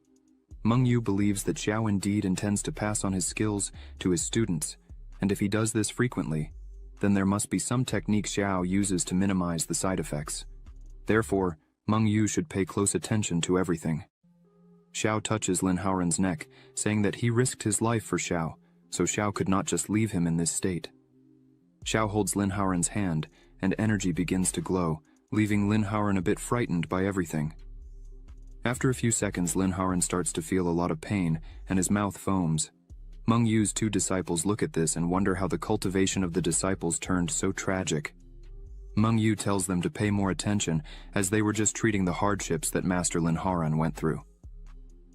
Meng Yu believes that Xiao indeed intends to pass on his skills to his students, and if he does this frequently, then there must be some technique Xiao uses to minimize the side effects. Therefore, Meng Yu should pay close attention to everything. Xiao touches Lin Haoran's neck, saying that he risked his life for Xiao, so Xiao could not just leave him in this state. Xiao holds Lin Haoran's hand, and energy begins to glow, leaving Lin Haoran a bit frightened by everything. After a few seconds, Lin Haoran starts to feel a lot of pain, and his mouth foams. Meng Yu's 2 disciples look at this and wonder how the cultivation of the disciples turned so tragic. Meng Yu tells them to pay more attention, as they were just treating the hardships that Master Lin Haoran went through.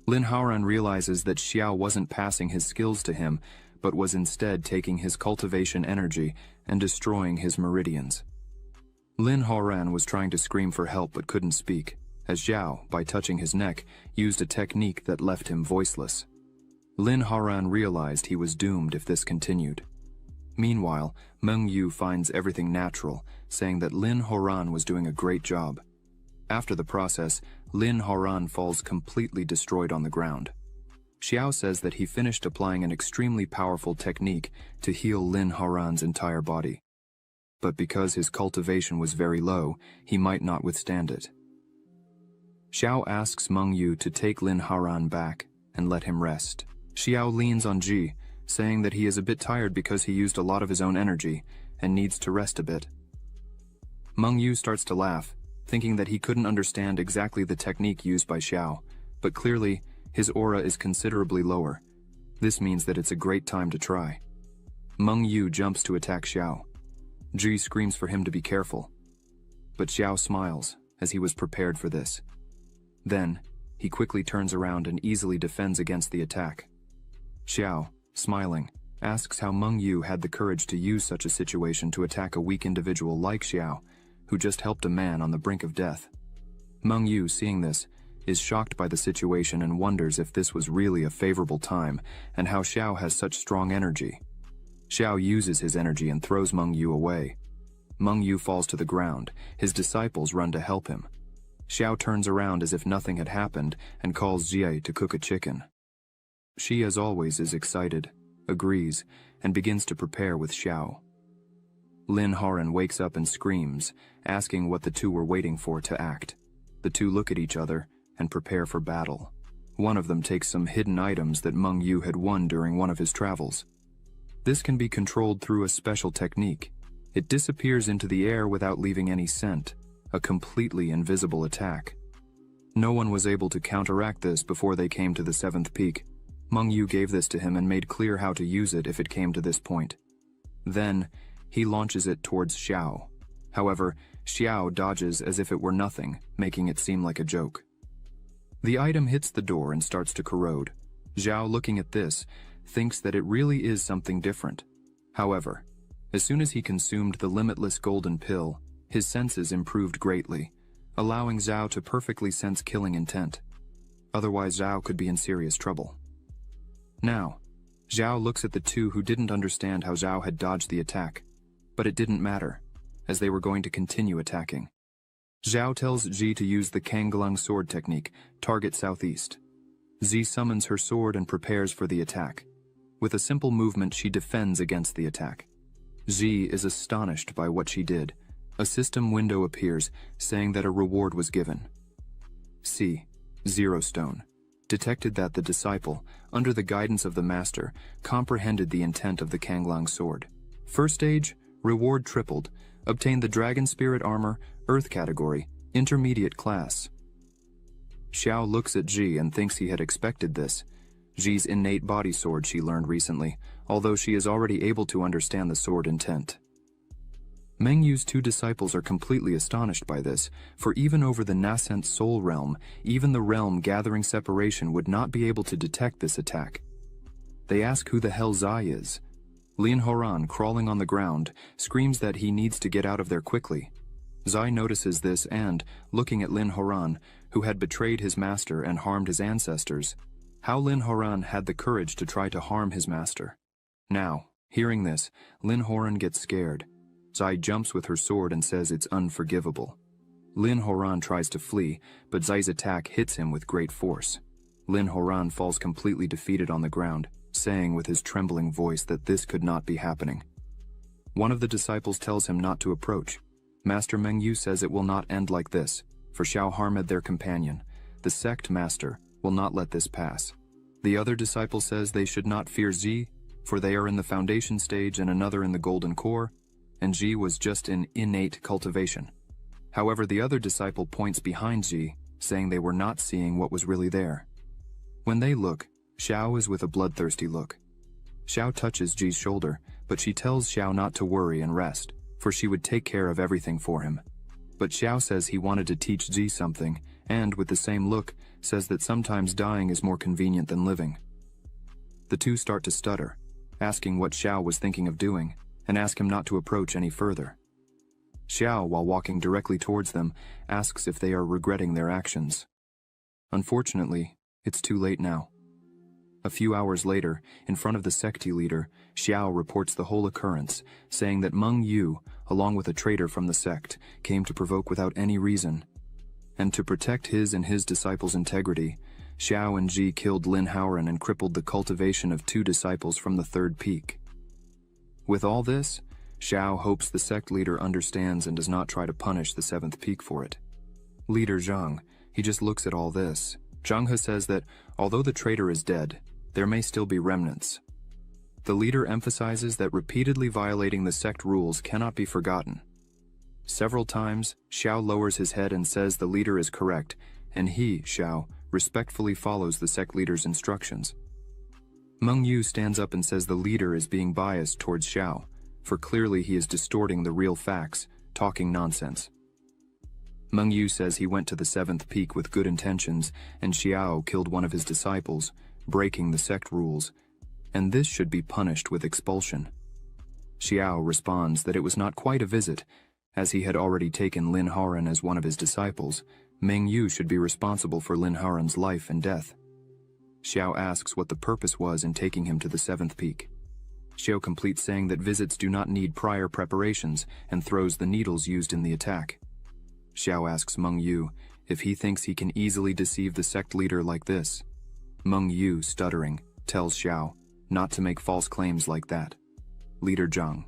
Lin Haoran realizes that Xiao wasn't passing his skills to him, but was instead taking his cultivation energy and destroying his meridians. Lin Haoran was trying to scream for help but couldn't speak, as Xiao, by touching his neck, used a technique that left him voiceless. Lin Haoran realized he was doomed if this continued. Meanwhile, Meng Yu finds everything natural, saying that Lin Haoran was doing a great job. After the process, Lin Haoran falls completely destroyed on the ground. Xiao says that he finished applying an extremely powerful technique to heal Lin Haoran's entire body. But because his cultivation was very low, he might not withstand it. Xiao asks Meng Yu to take Lin Haoran back and let him rest. Xiao leans on Zhi, saying that he is a bit tired because he used a lot of his own energy and needs to rest a bit. Meng Yu starts to laugh, thinking that he couldn't understand exactly the technique used by Xiao, but clearly, his aura is considerably lower. This means that it's a great time to try. Meng Yu jumps to attack Xiao. Ji screams for him to be careful. But Xiao smiles, as he was prepared for this. Then, he quickly turns around and easily defends against the attack. Xiao, smiling, asks how Meng Yu had the courage to use such a situation to attack a weak individual like Xiao, who just helped a man on the brink of death. Meng Yu, seeing this, is shocked by the situation and wonders if this was really a favorable time and how Xiao has such strong energy. Xiao uses his energy and throws Meng Yu away. Meng Yu falls to the ground. His disciples run to help him. Xiao turns around as if nothing had happened and calls Jie to cook a chicken. She, as always, is excited, agrees, and begins to prepare with Xiao. Lin Haran wakes up and screams, asking what the two were waiting for to act. The two look at each other and prepare for battle. One of them takes some hidden items that Meng Yu had won during one of his travels. This can be controlled through a special technique. It disappears into the air without leaving any scent, a completely invisible attack. No one was able to counteract this before they came to the 7th peak. Meng Yu gave this to him and made clear how to use it if it came to this point. Then, he launches it towards Xiao. However, Xiao dodges as if it were nothing, making it seem like a joke. The item hits the door and starts to corrode. Xiao, looking at this, thinks that it really is something different. However, as soon as he consumed the limitless golden pill, his senses improved greatly, allowing Xiao to perfectly sense killing intent. Otherwise, Xiao could be in serious trouble. Now, Xiao looks at the two who didn't understand how Xiao had dodged the attack, but it didn't matter, as they were going to continue attacking. Xiao tells Ji to use the Kanglang sword technique, target southeast. Ji summons her sword and prepares for the attack. With a simple movement, she defends against the attack. Ji is astonished by what she did. A system window appears, saying that a reward was given. C. 0 stone. Detected that the disciple, under the guidance of the master, comprehended the intent of the Kanglang sword. First stage, reward tripled. Obtained the Dragon Spirit Armor, Earth category, intermediate class. Xiao looks at Ji and thinks he had expected this. Ji's innate body sword she learned recently, although she is already able to understand the sword intent. Meng Yu's two disciples are completely astonished by this, for even over the nascent soul realm, even the realm gathering separation would not be able to detect this attack. They ask who the hell Zai is. Lin Horan, crawling on the ground, screams that he needs to get out of there quickly. Zai notices this and, looking at Lin Horan, who had betrayed his master and harmed his ancestors, how Lin Horan had the courage to try to harm his master. Now, hearing this, Lin Horan gets scared. Zai jumps with her sword and says it's unforgivable. Lin Horan tries to flee, but Zai's attack hits him with great force. Lin Horan falls completely defeated on the ground, saying with his trembling voice that this could not be happening. One of the disciples tells him not to approach. Master Meng Yu says it will not end like this, for Xiao harmed their companion. The Sect master will not let this pass. The other disciple says they should not fear Ji, for they are in the foundation stage and another in the golden core, and Ji was just in innate cultivation. However, the other disciple points behind Ji, saying they were not seeing what was really there. When they look, Xiao is with a bloodthirsty look. Xiao touches Ji's shoulder, but she tells Xiao not to worry and rest, for she would take care of everything for him. But Xiao says he wanted to teach Ji something, and, with the same look, says that sometimes dying is more convenient than living. The two start to stutter, asking what Xiao was thinking of doing, and ask him not to approach any further. Xiao, while walking directly towards them, asks if they are regretting their actions. Unfortunately, it's too late now. A few hours later, in front of the Sect leader, Xiao reports the whole occurrence, saying that Meng Yu, along with a traitor from the Sect, came to provoke without any reason. And to protect his and his disciples' integrity, Xiao and Ji killed Lin Haoran and crippled the cultivation of 2 disciples from the 3rd peak. With all this, Xiao hopes the Sect leader understands and does not try to punish the 7th peak for it. Leader Zhang, he just looks at all this. Zhang He says that, although the traitor is dead, there may still be remnants. The leader emphasizes that repeatedly violating the Sect rules cannot be forgotten. Several times, Xiao lowers his head and says the leader is correct, and he, Xiao, respectfully follows the sect leader's instructions. Meng Yu stands up and says the leader is being biased towards Xiao, for clearly he is distorting the real facts, talking nonsense. Meng Yu says he went to the 7th peak with good intentions, and Xiao killed one of his disciples, breaking the sect rules, and this should be punished with expulsion. Xiao responds that it was not quite a visit, as he had already taken Lin Haran as one of his disciples. Meng Yu should be responsible for Lin Haran's life and death. Xiao asks what the purpose was in taking him to the 7th peak. Xiao completes saying that visits do not need prior preparations and throws the needles used in the attack. Xiao asks Meng Yu if he thinks he can easily deceive the sect leader like this. Meng Yu, stuttering, tells Xiao not to make false claims like that. Leader Zhang.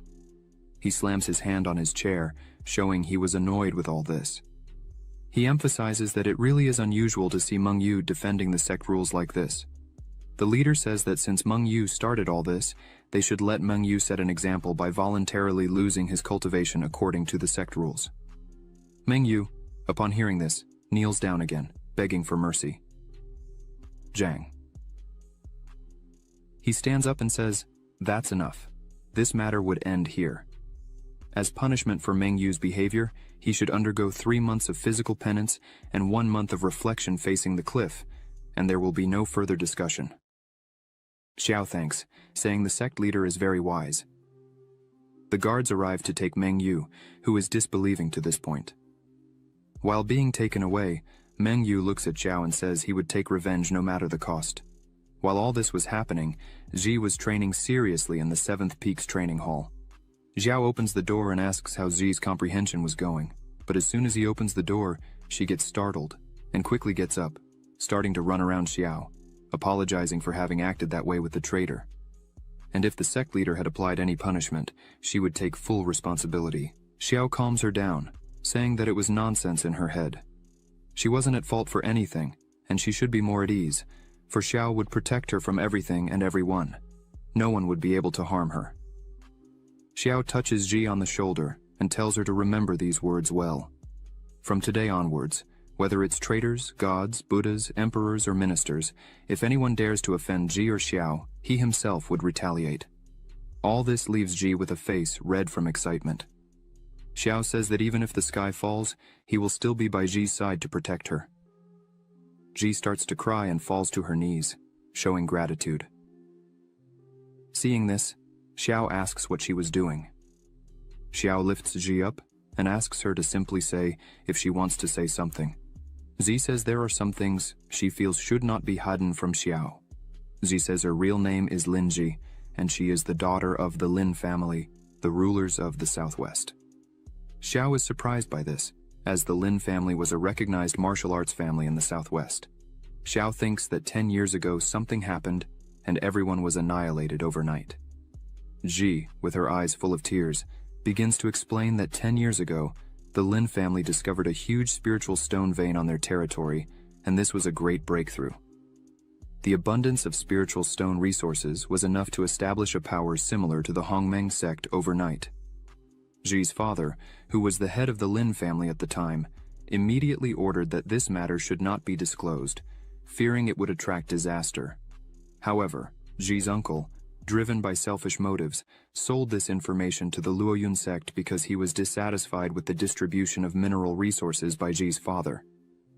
He slams his hand on his chair, showing he was annoyed with all this. He emphasizes that it really is unusual to see Meng Yu defending the sect rules like this. The leader says that since Meng Yu started all this, they should let Meng Yu set an example by voluntarily losing his cultivation according to the sect rules. Meng Yu, upon hearing this, kneels down again, begging for mercy. Zhang. He stands up and says, "That's enough. This matter would end here. As punishment for Meng Yu's behavior, he should undergo 3 months of physical penance and 1 month of reflection facing the cliff, and there will be no further discussion." Xiao thanks, saying the sect leader is very wise. The guards arrive to take Meng Yu, who is disbelieving to this point. While being taken away, Meng Yu looks at Xiao and says he would take revenge no matter the cost. While all this was happening, Ji was training seriously in the 7th Peak's training hall. Xiao opens the door and asks how Zi's comprehension was going, but as soon as he opens the door, she gets startled and quickly gets up, starting to run around Xiao, apologizing for having acted that way with the traitor. And if the sect leader had applied any punishment, she would take full responsibility. Xiao calms her down, saying that it was nonsense in her head. She wasn't at fault for anything, and she should be more at ease, for Xiao would protect her from everything and everyone. No one would be able to harm her. Xiao touches Ji on the shoulder and tells her to remember these words well. From today onwards, whether it's traitors, gods, Buddhas, emperors, or ministers, if anyone dares to offend Ji or Xiao, he himself would retaliate. All this leaves Ji with a face red from excitement. Xiao says that even if the sky falls, he will still be by Ji's side to protect her. Ji starts to cry and falls to her knees, showing gratitude. Seeing this, Xiao asks what she was doing. Xiao lifts Ji up and asks her to simply say if she wants to say something. Zi says there are some things she feels should not be hidden from Xiao. Zi says her real name is Lin Ji, and she is the daughter of the Lin family, the rulers of the Southwest. Xiao is surprised by this, as the Lin family was a recognized martial arts family in the Southwest. Xiao thinks that 10 years ago something happened, and everyone was annihilated overnight. Ji, with her eyes full of tears, begins to explain that 10 years ago, the Lin family discovered a huge spiritual stone vein on their territory, and this was a great breakthrough. The abundance of spiritual stone resources was enough to establish a power similar to the Hongmeng sect overnight. Ji's father, who was the head of the Lin family at the time, immediately ordered that this matter should not be disclosed, fearing it would attract disaster. However, Ji's uncle, driven by selfish motives, sold this information to the Lu Yun sect because he was dissatisfied with the distribution of mineral resources by Ji's father.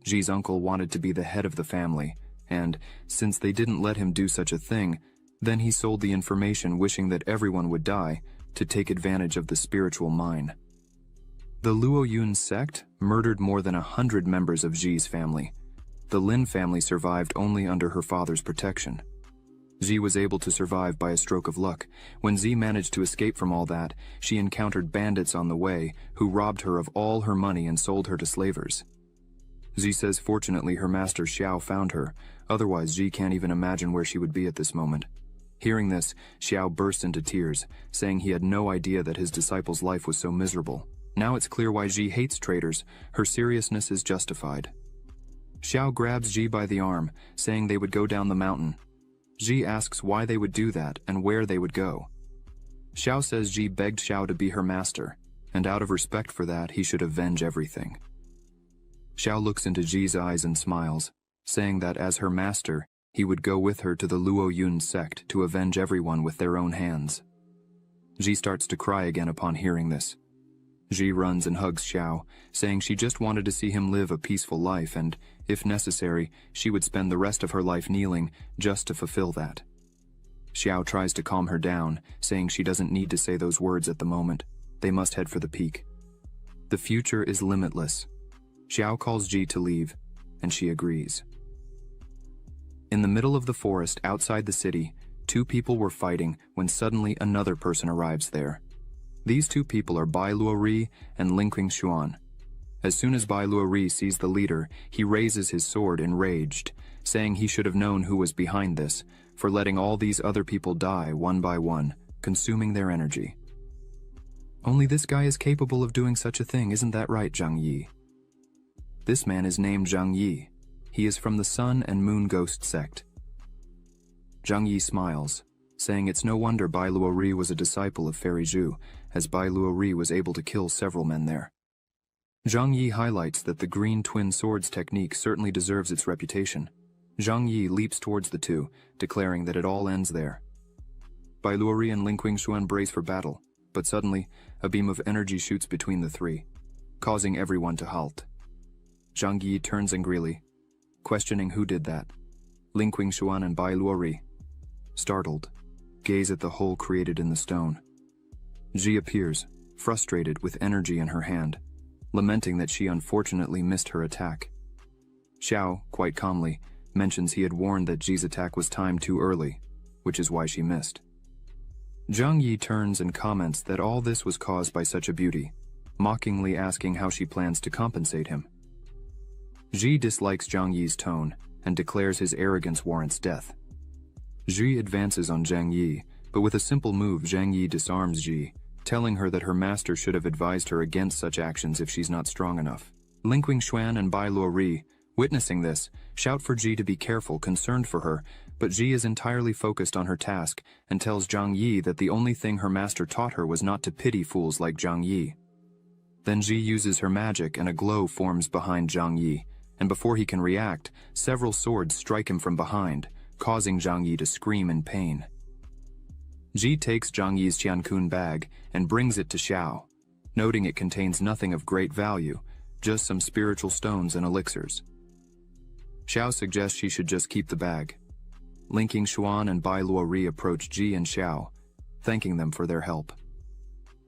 Ji's uncle wanted to be the head of the family, and, since they didn't let him do such a thing, then he sold the information wishing that everyone would die, to take advantage of the spiritual mine. The Lu Yun sect murdered more than 100 members of Ji's family. The Lin family survived only under her father's protection. Ji was able to survive by a stroke of luck. When Zi managed to escape from all that, she encountered bandits on the way who robbed her of all her money and sold her to slavers. Zi says fortunately her master Xiao found her, otherwise Ji can't even imagine where she would be at this moment. Hearing this, Xiao burst into tears, saying he had no idea that his disciple's life was so miserable. Now it's clear why Ji hates traitors. Her seriousness is justified. Xiao grabs Ji by the arm, saying they would go down the mountain. Ji asks why they would do that and where they would go. Xiao says Ji begged Xiao to be her master, and out of respect for that, he should avenge everything. Xiao looks into Ji's eyes and smiles, saying that as her master, he would go with her to the Lu Yun sect to avenge everyone with their own hands. Ji starts to cry again upon hearing this. Ji runs and hugs Xiao, saying she just wanted to see him live a peaceful life and, if necessary, she would spend the rest of her life kneeling just to fulfill that. Xiao tries to calm her down, saying she doesn't need to say those words at the moment. They must head for the peak. The future is limitless. Xiao calls Ji to leave, and she agrees. In the middle of the forest outside the city, two people were fighting when suddenly another person arrives there. These two people are Bai Luori and Linqing Xuan. As soon as Bai Luori sees the leader, he raises his sword enraged, saying he should have known who was behind this, for letting all these other people die one by one, consuming their energy. Only this guy is capable of doing such a thing, isn't that right, Zhang Yi? This man is named Zhang Yi. He is from the Sun and Moon Ghost sect. Zhang Yi smiles, saying it's no wonder Bai Luori was a disciple of Fairy Zhu, as Bai Luori was able to kill several men there. Zhang Yi highlights that the green twin swords technique certainly deserves its reputation. Zhang Yi leaps towards the two, declaring that it all ends there. Bai Luori and Linqing Xuan brace for battle, but suddenly, a beam of energy shoots between the three, causing everyone to halt. Zhang Yi turns angrily, questioning who did that. Linqing Xuan and Bai Luori, startled, gaze at the hole created in the stone. Ji appears, frustrated with energy in her hand, lamenting that she unfortunately missed her attack. Xiao, quite calmly, mentions he had warned that Ji's attack was timed too early, which is why she missed. Zhang Yi turns and comments that all this was caused by such a beauty, mockingly asking how she plans to compensate him. Ji dislikes Zhang Yi's tone and declares his arrogance warrants death. Ji advances on Zhang Yi, but with a simple move Zhang Yi disarms Ji, telling her that her master should have advised her against such actions if she's not strong enough. Linqing Xuan and Bai Luori, witnessing this, shout for Ji to be careful, concerned for her, but Ji is entirely focused on her task and tells Zhang Yi that the only thing her master taught her was not to pity fools like Zhang Yi. Then Ji uses her magic and a glow forms behind Zhang Yi, and before he can react, several swords strike him from behind, causing Zhang Yi to scream in pain. Ji takes Zhang Yi's Qiankun bag and brings it to Xiao, noting it contains nothing of great value, just some spiritual stones and elixirs. Xiao suggests she should just keep the bag. Linqing Xuan and Bai Luori approach Ji and Xiao, thanking them for their help.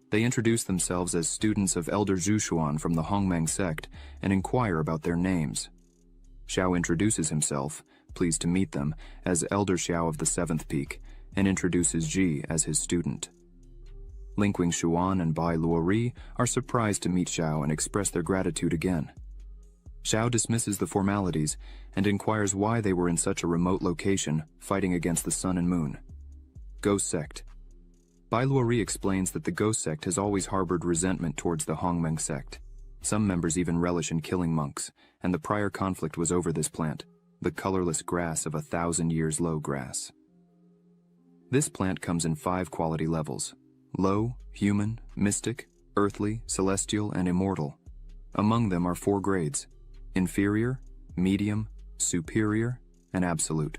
They introduce themselves as students of Elder Zhu Xuan from the Hongmeng sect and inquire about their names. Xiao introduces himself, pleased to meet them, as Elder Xiao of the 7th Peak, and introduces Ji as his student. Linqing Xuan and Bai Luori are surprised to meet Xiao and express their gratitude again. Xiao dismisses the formalities and inquires why they were in such a remote location fighting against the Sun and Moon. Ghost Sect. Bai Luori explains that the Ghost Sect has always harbored resentment towards the Hongmeng sect. Some members even relish in killing monks, and the prior conflict was over this plant, the colorless grass of 1,000 years low grass. This plant comes in 5 quality levels: low, human, mystic, earthly, celestial, and immortal. Among them are 4 grades: inferior, medium, superior, and absolute.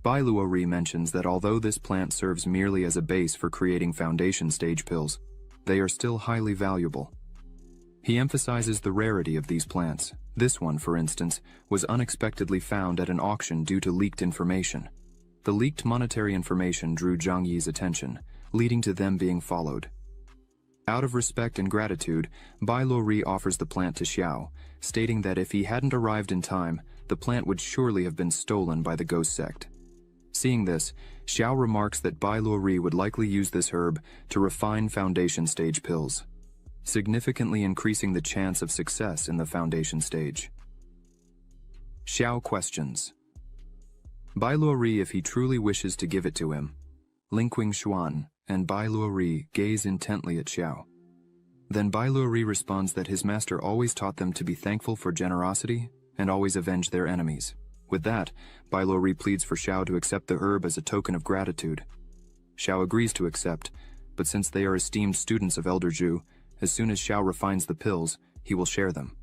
Bai Luori mentions that although this plant serves merely as a base for creating foundation stage pills, they are still highly valuable. He emphasizes the rarity of these plants. This one, for instance, was unexpectedly found at an auction due to leaked information. The leaked monetary information drew Zhang Yi's attention, leading to them being followed. Out of respect and gratitude, Bai Luori offers the plant to Xiao, stating that if he hadn't arrived in time, the plant would surely have been stolen by the Ghost Sect. Seeing this, Xiao remarks that Bai Luori would likely use this herb to refine foundation stage pills, significantly increasing the chance of success in the foundation stage. Xiao questions Bai Luori if he truly wishes to give it to him. Linqing Xuan and Bai Luori gaze intently at Xiao. Then Bai Luori responds that his master always taught them to be thankful for generosity and always avenge their enemies. With that, Bai Luori pleads for Xiao to accept the herb as a token of gratitude. Xiao agrees to accept, but since they are esteemed students of Elder Zhu, as soon as Xiao refines the pills, he will share them.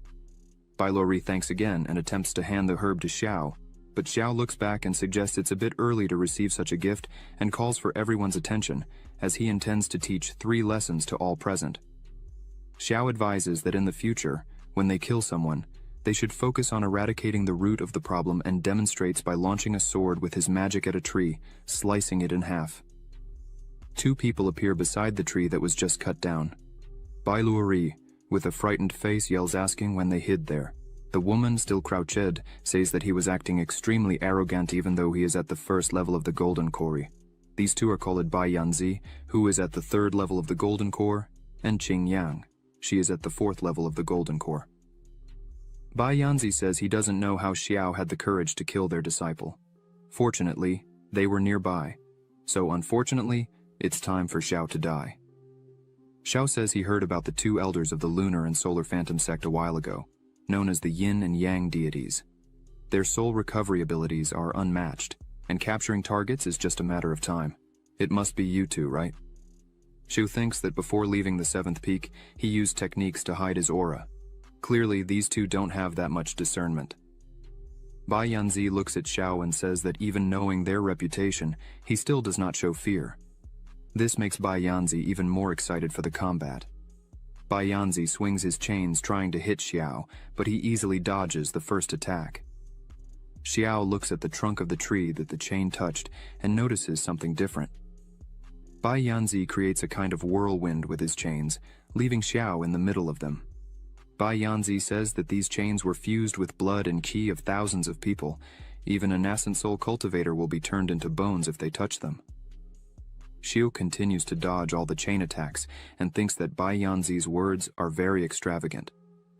Bai Luori thanks again and attempts to hand the herb to Xiao, but Xiao looks back and suggests it's a bit early to receive such a gift and calls for everyone's attention, as he intends to teach 3 lessons to all present. Xiao advises that in the future, when they kill someone, they should focus on eradicating the root of the problem and demonstrates by launching a sword with his magic at a tree, slicing it in half. 2 people appear beside the tree that was just cut down. Bai Luori, with a frightened face, yells asking when they hid there. The woman, still crouched, says that he was acting extremely arrogant even though he is at the 1st level of the Golden Core. These 2 are called Bai Yanzi, who is at the 3rd level of the Golden Core, and Qing Yang. She is at the 4th level of the Golden Core. Bai Yanzi says he doesn't know how Xiao had the courage to kill their disciple. Fortunately, they were nearby. So unfortunately, it's time for Xiao to die. Xiao says he heard about the 2 elders of the Lunar and Solar Phantom Sect a while ago, known as the Yin and Yang deities. Their soul recovery abilities are unmatched, and capturing targets is just a matter of time. It must be you 2, right? Xiu thinks that before leaving the 7th peak, he used techniques to hide his aura. Clearly, these 2 don't have that much discernment. Bai Yanzi looks at Xiao and says that even knowing their reputation, he still does not show fear. This makes Bai Yanzi even more excited for the combat. Bai Yanzi swings his chains trying to hit Xiao, but he easily dodges the first attack. Xiao looks at the trunk of the tree that the chain touched and notices something different. Bai Yanzi creates a kind of whirlwind with his chains, leaving Xiao in the middle of them. Bai Yanzi says that these chains were fused with blood and qi of thousands of people. Even a nascent soul cultivator will be turned into bones if they touch them. Xiu continues to dodge all the chain attacks and thinks that Bai Yanzi's words are very extravagant.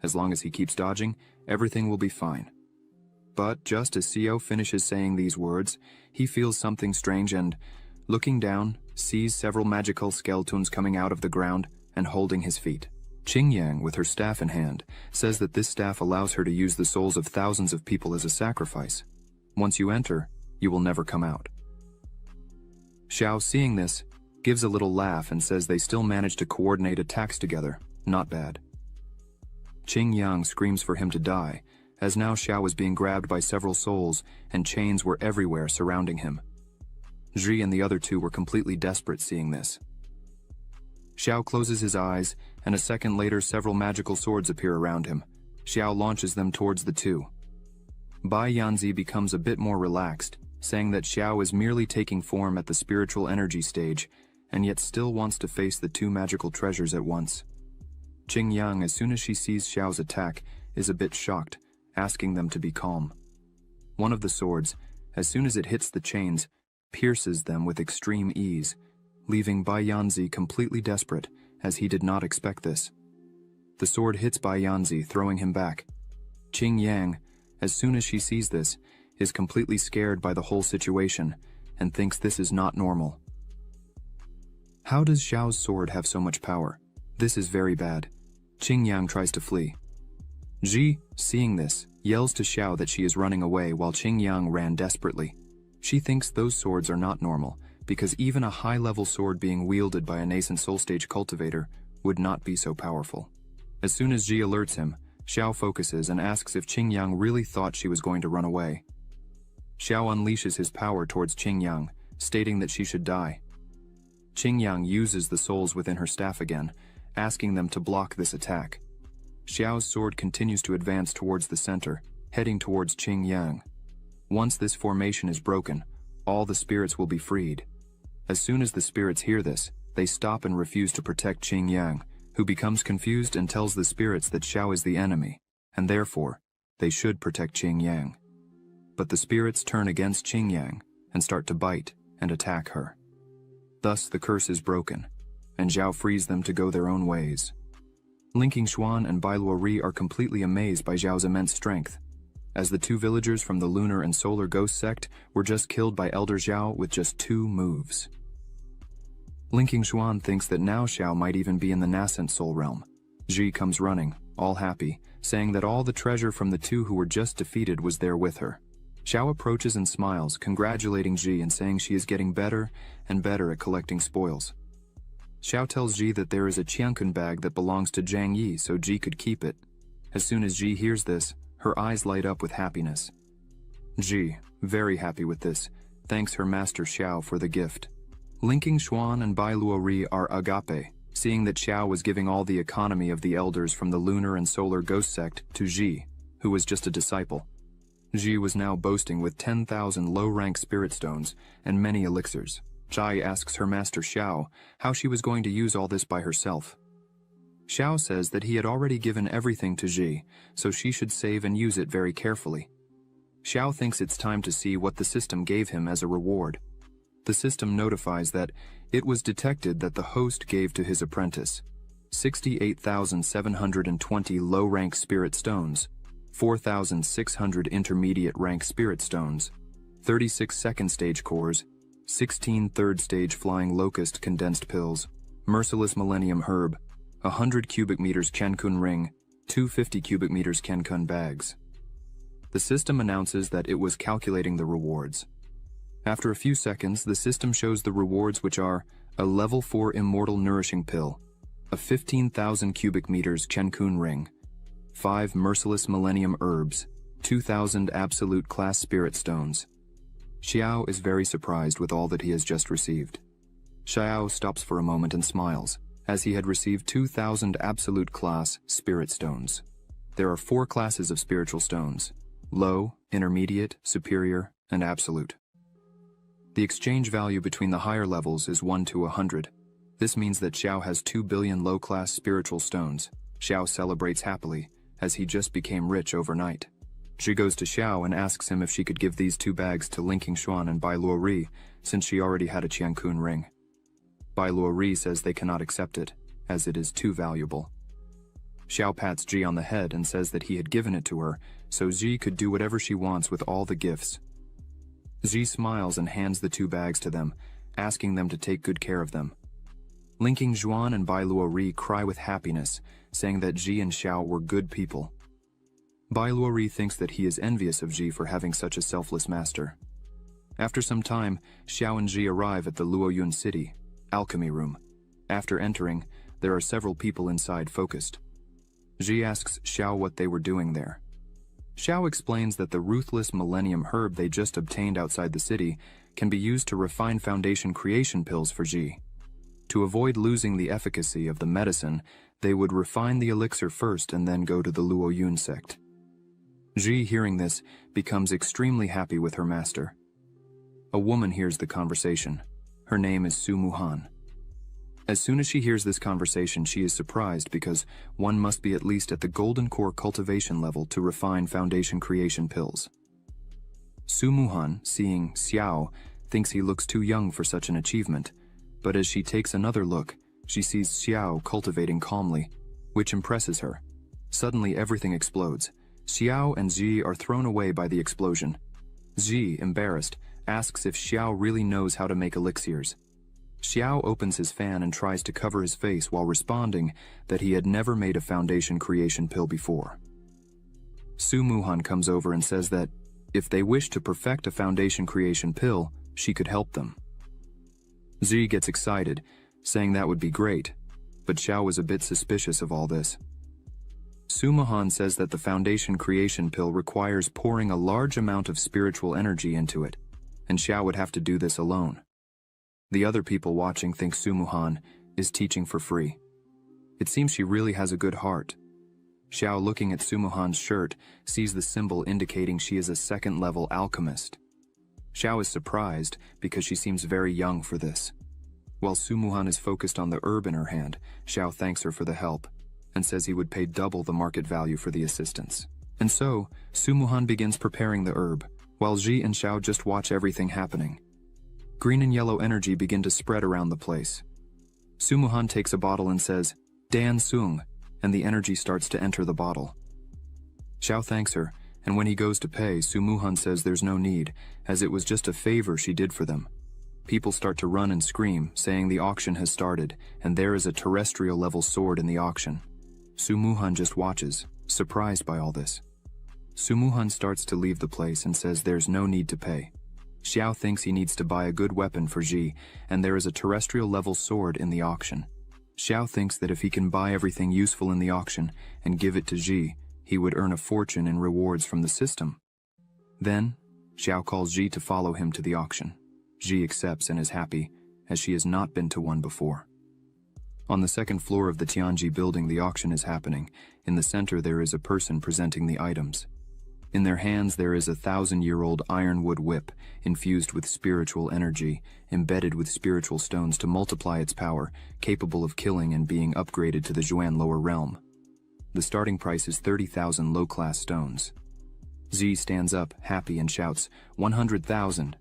As long as he keeps dodging, everything will be fine. But just as Xiao finishes saying these words, he feels something strange and, looking down, sees several magical skeletons coming out of the ground and holding his feet. Qing Yang, with her staff in hand, says that this staff allows her to use the souls of thousands of people as a sacrifice. Once you enter, you will never come out. Xiao, seeing this, gives a little laugh and says they still manage to coordinate attacks together. Not bad. Qing Yang screams for him to die, as now Xiao is being grabbed by several souls and chains were everywhere surrounding him. Zhi and the other 2 were completely desperate seeing this. Xiao closes his eyes, and a second later several magical swords appear around him. Xiao launches them towards the 2. Bai Yanzi becomes a bit more relaxed, saying that Xiao is merely taking form at the spiritual energy stage, and yet still wants to face the 2 magical treasures at once. Qing Yang, as soon as she sees Xiao's attack, is a bit shocked, asking them to be calm. One of the swords, as soon as it hits the chains, pierces them with extreme ease, leaving Bai Yanzi completely desperate, as he did not expect this. The sword hits Bai Yanzi, throwing him back. Qing Yang, as soon as she sees this, is completely scared by the whole situation, and thinks this is not normal. How does Xiao's sword have so much power? This is very bad. Qing Yang tries to flee. Zhi, seeing this, yells to Xiao that she is running away while Qing Yang ran desperately. She thinks those swords are not normal, because even a high-level sword being wielded by a nascent soul-stage cultivator would not be so powerful. As soon as Zhi alerts him, Xiao focuses and asks if Qing Yang really thought she was going to run away. Xiao unleashes his power towards Qing Yang, stating that she should die. Qing Yang uses the souls within her staff again, asking them to block this attack. Xiao's sword continues to advance towards the center, heading towards Qing Yang. Once this formation is broken, all the spirits will be freed. As soon as the spirits hear this, they stop and refuse to protect Qing Yang, who becomes confused and tells the spirits that Xiao is the enemy, and therefore, they should protect Qing Yang. But the spirits turn against Qing Yang and start to bite and attack her. Thus the curse is broken, and Xiao frees them to go their own ways. Linking Xuan and Bai Luori are completely amazed by Xiao's immense strength, as the 2 villagers from the Lunar and Solar Ghost Sect were just killed by Elder Xiao with just 2 moves. Linking Xuan thinks that now Xiao might even be in the nascent soul realm. Zhi comes running, all happy, saying that all the treasure from the 2 who were just defeated was there with her. Xiao approaches and smiles, congratulating Zhi and saying she is getting better and better at collecting spoils. Xiao tells Ji that there is a Qiankun bag that belongs to Zhang Yi so Ji could keep it. As soon as Ji hears this, her eyes light up with happiness. Ji, very happy with this, thanks her master Xiao for the gift. Linking Xuan and Bai Luori are agape, seeing that Xiao was giving all the economy of the elders from the lunar and solar ghost sect to Ji, who was just a disciple. Ji was now boasting with 10,000 low-rank spirit stones and many elixirs. Zhai asks her master Xiao how she was going to use all this by herself. Xiao says that he had already given everything to Ji, so she should save and use it very carefully. Xiao thinks it's time to see what the system gave him as a reward. The system notifies that it was detected that the host gave to his apprentice 68,720 low-rank spirit stones, 4,600 intermediate-rank spirit stones, 36 second-stage cores, 16 third-stage flying locust condensed pills, merciless millennium herb, 100 cubic meters Kenkun ring, 250 cubic meters Kenkun bags. The system announces that it was calculating the rewards. After a few seconds, the system shows the rewards, which are a level 4 immortal nourishing pill, a 15,000 cubic meters Kenkun ring, 5 merciless millennium herbs, 2,000 absolute class spirit stones. Xiao is very surprised with all that he has just received. Xiao stops for a moment and smiles, as he had received 2,000 absolute class spirit stones. There are 4 classes of spiritual stones: low, intermediate, superior, and absolute. The exchange value between the higher levels is 1 to 100. This means that Xiao has 2 billion low-class spiritual stones. Xiao celebrates happily, as he just became rich overnight. She goes to Xiao and asks him if she could give these 2 bags to Linking Xuan and Bai Luori, since she already had a Qiankun ring. Bai Luori says they cannot accept it, as it is too valuable. Xiao pats Ji on the head and says that he had given it to her, so Ji could do whatever she wants with all the gifts. Ji smiles and hands the 2 bags to them, asking them to take good care of them. Linking Xuan and Bai Luori cry with happiness, saying that Ji and Xiao were good people. Bai Luori thinks that he is envious of Ji for having such a selfless master. After some time, Xiao and Ji arrive at the Lu Yun city, alchemy room. After entering, there are several people inside focused. Ji asks Xiao what they were doing there. Xiao explains that the ruthless millennium herb they just obtained outside the city can be used to refine foundation creation pills for Ji. To avoid losing the efficacy of the medicine, they would refine the elixir first and then go to the Lu Yun sect. Ji, hearing this, becomes extremely happy with her master. A woman hears the conversation. Her name is Sumuhan. As soon as she hears this conversation, she is surprised because one must be at least at the golden core cultivation level to refine foundation creation pills. Sumuhan, seeing Xiao, thinks he looks too young for such an achievement, but as she takes another look, she sees Xiao cultivating calmly, which impresses her. Suddenly everything explodes. Xiao and Ji are thrown away by the explosion. Ji, embarrassed, asks if Xiao really knows how to make elixirs. Xiao opens his fan and tries to cover his face while responding that he had never made a foundation creation pill before. Sumuhan comes over and says that if they wish to perfect a foundation creation pill, she could help them. Ji gets excited, saying that would be great, but Xiao was a bit suspicious of all this. Sumuhan says that the foundation creation pill requires pouring a large amount of spiritual energy into it, and Xiao would have to do this alone. The other people watching think Sumuhan is teaching for free. It seems she really has a good heart. Xiao, looking at Sumuhan's shirt, sees the symbol indicating she is a second-level alchemist. Xiao is surprised because she seems very young for this. While Sumuhan is focused on the herb in her hand, Xiao thanks her for the help and says he would pay double the market value for the assistance. And so, Sumuhan begins preparing the herb, while Ji and Xiao just watch everything happening. Green and yellow energy begin to spread around the place. Sumuhan takes a bottle and says, "Dan Sung," and the energy starts to enter the bottle. Xiao thanks her, and when he goes to pay, Sumuhan says there's no need, as it was just a favor she did for them. People start to run and scream, saying the auction has started, and there is a terrestrial-level sword in the auction. Sumuhan just watches, surprised by all this. Sumuhan starts to leave the place and says there's no need to pay. Xiao thinks he needs to buy a good weapon for Ji, and there is a terrestrial-level sword in the auction. Xiao thinks that if he can buy everything useful in the auction and give it to Ji, he would earn a fortune in rewards from the system. Then, Xiao calls Ji to follow him to the auction. Ji accepts and is happy, as she has not been to one before. On the second floor of the Tianji building, the auction is happening. In the center there is a person presenting the items. In their hands there is a 1,000-year-old ironwood whip, infused with spiritual energy, embedded with spiritual stones to multiply its power, capable of killing and being upgraded to the Zhuan lower realm. The starting price is 30,000 low-class stones. Z stands up, happy, and shouts, 100,000.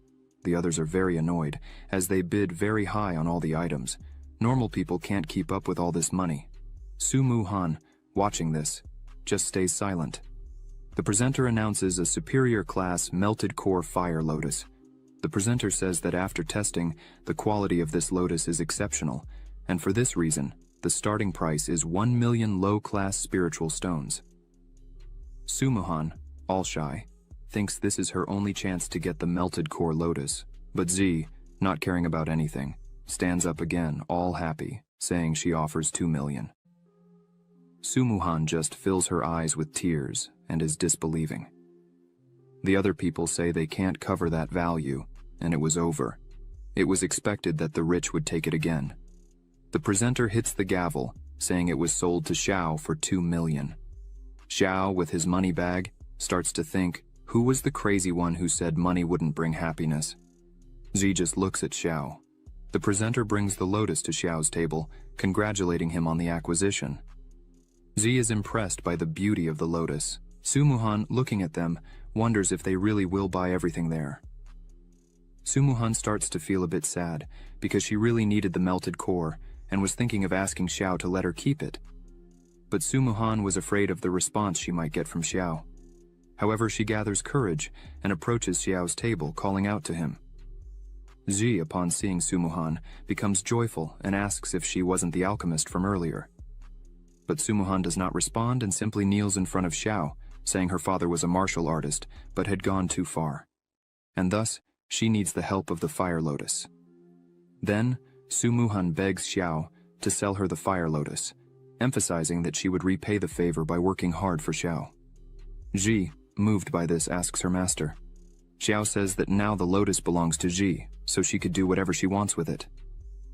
The others are very annoyed, as they bid very high on all the items. Normal people can't keep up with all this money. Sumuhan, watching this, just stays silent. The presenter announces a superior class melted core fire lotus. The presenter says that after testing, the quality of this lotus is exceptional, and for this reason, the starting price is 1 million low-class spiritual stones. Sumuhan, all shy, thinks this is her only chance to get the melted core lotus, but Z, not caring about anything, stands up again, all happy, saying she offers 2 million. Sumuhan just fills her eyes with tears and is disbelieving. The other people say they can't cover that value, and it was over. It was expected that the rich would take it again. The presenter hits the gavel, saying it was sold to Xiao for 2 million. Xiao, with his money bag, starts to think, who was the crazy one who said money wouldn't bring happiness? Z just looks at Xiao. The presenter brings the lotus to Xiao's table, congratulating him on the acquisition. Z is impressed by the beauty of the lotus. Sumuhan, looking at them, wonders if they really will buy everything there. Sumuhan starts to feel a bit sad, because she really needed the melted core, and was thinking of asking Xiao to let her keep it. But Sumuhan was afraid of the response she might get from Xiao. However, she gathers courage and approaches Xiao's table, calling out to him. Ji, upon seeing Sumuhan, becomes joyful and asks if she wasn't the alchemist from earlier. But Sumuhan does not respond and simply kneels in front of Xiao, saying her father was a martial artist, but had gone too far. And thus, she needs the help of the fire lotus. Then, Sumuhan begs Xiao to sell her the fire lotus, emphasizing that she would repay the favor by working hard for Xiao. Ji, moved by this, asks her master. Xiao says that now the lotus belongs to Ji, so she could do whatever she wants with it.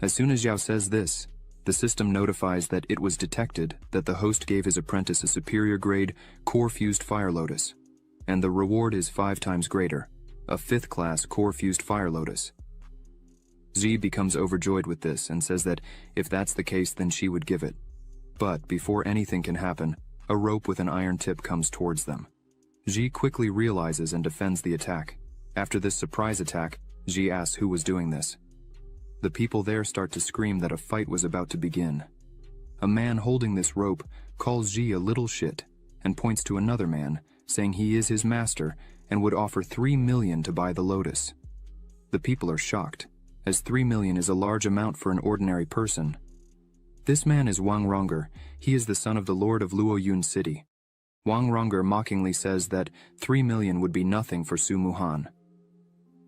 As soon as Xiao says this, the system notifies that it was detected that the host gave his apprentice a superior grade core-fused fire lotus, and the reward is 5 times greater, a 5th class core-fused fire lotus. Z becomes overjoyed with this and says that if that's the case, then she would give it. But before anything can happen, a rope with an iron tip comes towards them. Ji quickly realizes and defends the attack. After this surprise attack, Ji asks who was doing this. The people there start to scream that a fight was about to begin. A man holding this rope calls Ji a little shit and points to another man, saying he is his master and would offer 3 million to buy the lotus. The people are shocked, as 3 million is a large amount for an ordinary person. This man is Wang Ronger. He is the son of the lord of Lu Yun city. Wang Ronger mockingly says that 3 million would be nothing for Sumuhan.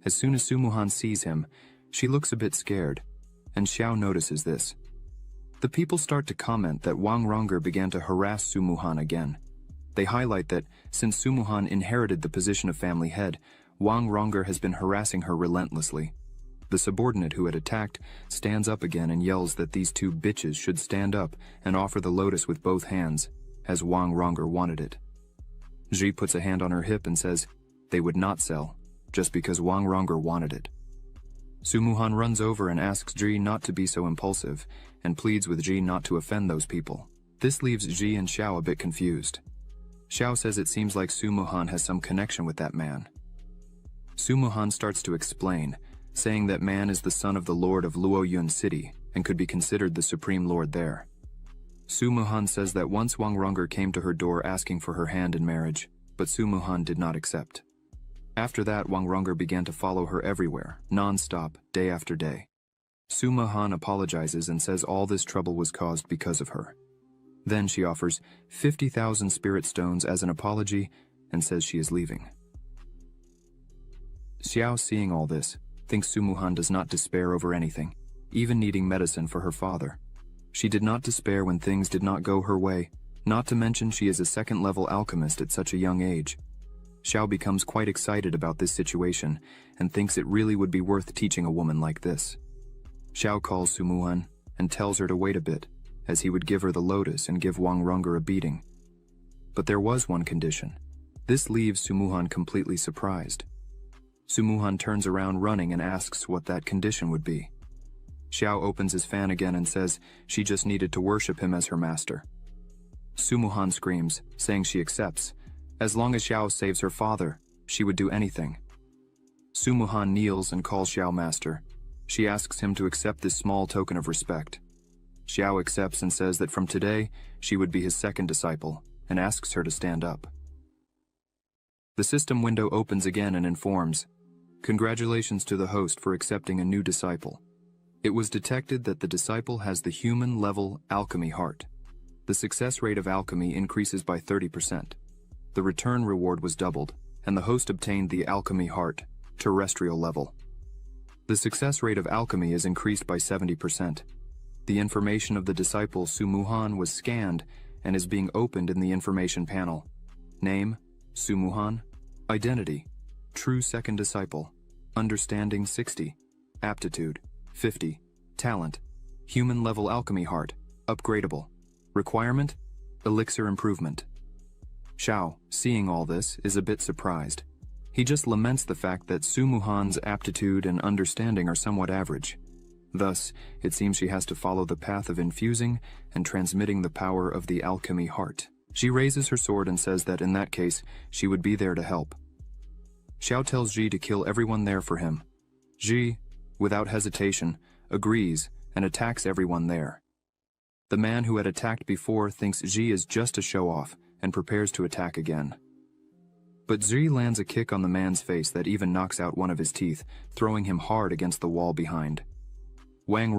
As soon as Sumuhan sees him, she looks a bit scared, and Xiao notices this. The people start to comment that Wang Ronger began to harass Sumuhan again. They highlight that since Sumuhan inherited the position of family head, Wang Ronger has been harassing her relentlessly. The subordinate who had attacked stands up again and yells that these 2 bitches should stand up and offer the lotus with both hands, as Wang Ronger wanted it. Ji puts a hand on her hip and says they would not sell, just because Wang Ronger wanted it. Sumuhan runs over and asks Ji not to be so impulsive, and pleads with Ji not to offend those people. This leaves Ji and Xiao a bit confused. Xiao says it seems like Sumuhan has some connection with that man. Sumuhan starts to explain, saying that man is the son of the lord of Lu Yun city, and could be considered the supreme lord there. Sumuhan says that once Wang Ronger came to her door asking for her hand in marriage, but Sumuhan did not accept. After that, Wang Ronger began to follow her everywhere, non-stop, day after day. Sumuhan apologizes and says all this trouble was caused because of her. Then she offers 50,000 spirit stones as an apology and says she is leaving. Xiao, seeing all this, thinks Sumuhan does not despair over anything, even needing medicine for her father. She did not despair when things did not go her way, not to mention she is a second-level alchemist at such a young age. Xiao becomes quite excited about this situation and thinks it really would be worth teaching a woman like this. Xiao calls Sumuhan and tells her to wait a bit, as he would give her the lotus and give Wang a beating. But there was one condition. This leaves Sumuhan completely surprised. Sumuhan turns around running and asks what that condition would be. Xiao opens his fan again and says she just needed to worship him as her master. Sumuhan screams, saying she accepts. As long as Xiao saves her father, she would do anything. Sumuhan kneels and calls Xiao master. She asks him to accept this small token of respect. Xiao accepts and says that from today, she would be his second disciple, and asks her to stand up. The system window opens again and informs, "Congratulations to the host for accepting a new disciple. It was detected that the disciple has the human-level alchemy heart. The success rate of alchemy increases by 30%. The return reward was doubled, and the host obtained the alchemy heart, terrestrial level. The success rate of alchemy is increased by 70%. The information of the disciple Sumuhan was scanned and is being opened in the information panel. Name, Sumuhan. Identity, true second disciple. Understanding 60. Aptitude, 50. Talent, human-level alchemy heart, upgradable. Requirement, elixir improvement." Xiao, seeing all this, is a bit surprised. He just laments the fact that Sumuhan's aptitude and understanding are somewhat average. Thus, it seems she has to follow the path of infusing and transmitting the power of the alchemy heart. She raises her sword and says that in that case, she would be there to help. Xiao tells Ji to kill everyone there for him. Ji, without hesitation, agrees and attacks everyone there. The man who had attacked before thinks Ji is just a show-off and prepares to attack again. But Ji lands a kick on the man's face that even knocks out one of his teeth, throwing him hard against the wall behind. Wang,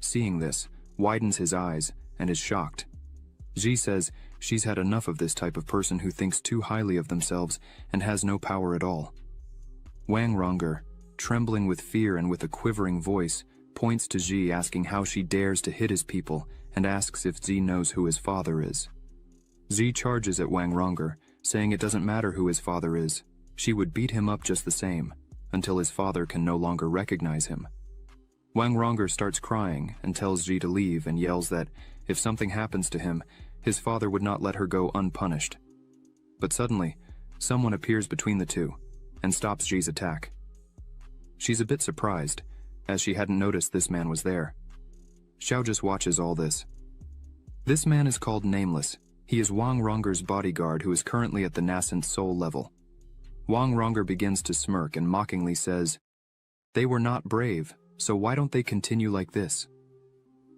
seeing this, widens his eyes and is shocked. Ji says she's had enough of this type of person who thinks too highly of themselves and has no power at all. Wang, trembling with fear and with a quivering voice, points to Ji asking how she dares to hit his people and asks if Ji knows who his father is. Ji charges at Wang, saying it doesn't matter who his father is, she would beat him up just the same, until his father can no longer recognize him. Wang starts crying and tells Ji to leave and yells that if something happens to him, his father would not let her go unpunished. But suddenly, someone appears between the two and stops Ji's attack. She's a bit surprised, as she hadn't noticed this man was there. Xiao just watches all this. This man is called Nameless. He is Wang bodyguard who is currently at the nascent soul level. Wang begins to smirk and mockingly says, "They were not brave, so why don't they continue like this?"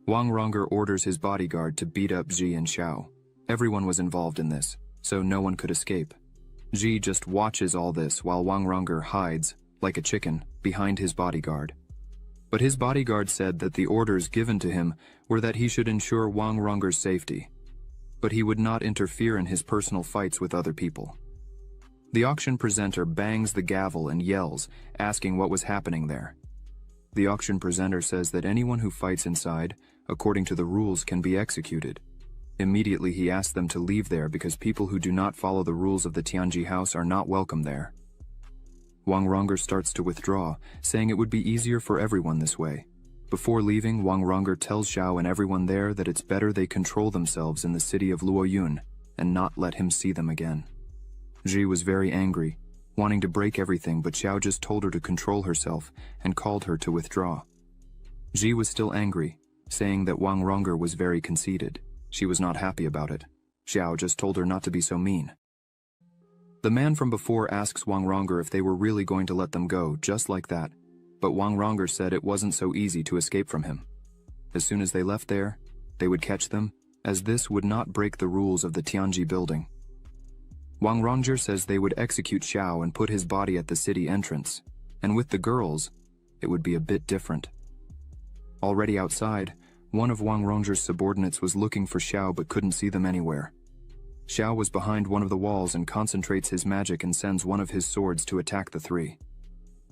Wang orders his bodyguard to beat up Ji and Xiao. Everyone was involved in this, so no one could escape. Ji just watches all this while Wang hides, like a chicken, behind his bodyguard. But his bodyguard said that the orders given to him were that he should ensure Wang safety, but he would not interfere in his personal fights with other people. The auction presenter bangs the gavel and yells, asking what was happening there. The auction presenter says that anyone who fights inside, according to the rules, can be executed. Immediately he asks them to leave there because people who do not follow the rules of the Tianji house are not welcome there. Wang starts to withdraw, saying it would be easier for everyone this way. Before leaving, Wang tells Xiao and everyone there that it's better they control themselves in the city of Lu Yun and not let him see them again. Ji was very angry, wanting to break everything, but Xiao just told her to control herself and called her to withdraw. Ji was still angry, saying that Wang was very conceited. She was not happy about it. Xiao just told her not to be so mean. The man from before asks Wang if they were really going to let them go, just like that, but Wang said it wasn't so easy to escape from him. As soon as they left there, they would catch them, as this would not break the rules of the Tianji building. Wang says they would execute Xiao and put his body at the city entrance, and with the girls, it would be a bit different. Already outside, one of Wang subordinates was looking for Xiao but couldn't see them anywhere. Xiao was behind one of the walls and concentrates his magic and sends one of his swords to attack the three.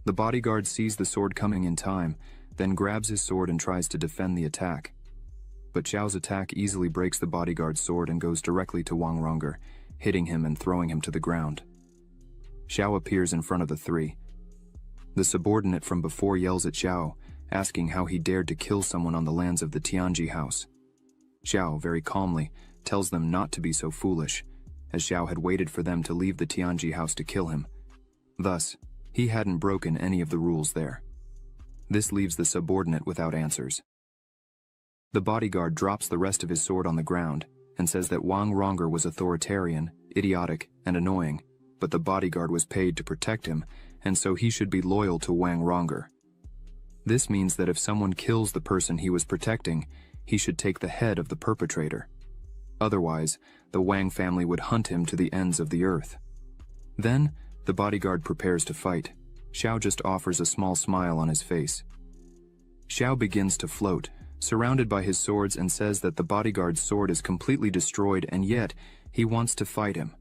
The bodyguard sees the sword coming in time, then grabs his sword and tries to defend the attack. But Xiao's attack easily breaks the bodyguard's sword and goes directly to Wang, hitting him and throwing him to the ground. Xiao appears in front of the three. The subordinate from before yells at Xiao, asking how he dared to kill someone on the lands of the Tianji house. Xiao, very calmly, tells them not to be so foolish, as Xiao had waited for them to leave the Tianji house to kill him. Thus, he hadn't broken any of the rules there. This leaves the subordinate without answers. The bodyguard drops the rest of his sword on the ground and says that Wang was authoritarian, idiotic, and annoying, but the bodyguard was paid to protect him, and so he should be loyal to Wang. This means that if someone kills the person he was protecting, he should take the head of the perpetrator. Otherwise, the Wang family would hunt him to the ends of the earth. Then, the bodyguard prepares to fight. Xiao just offers a small smile on his face. Xiao begins to float, surrounded by his swords, and says that the bodyguard's sword is completely destroyed, and yet he wants to fight him.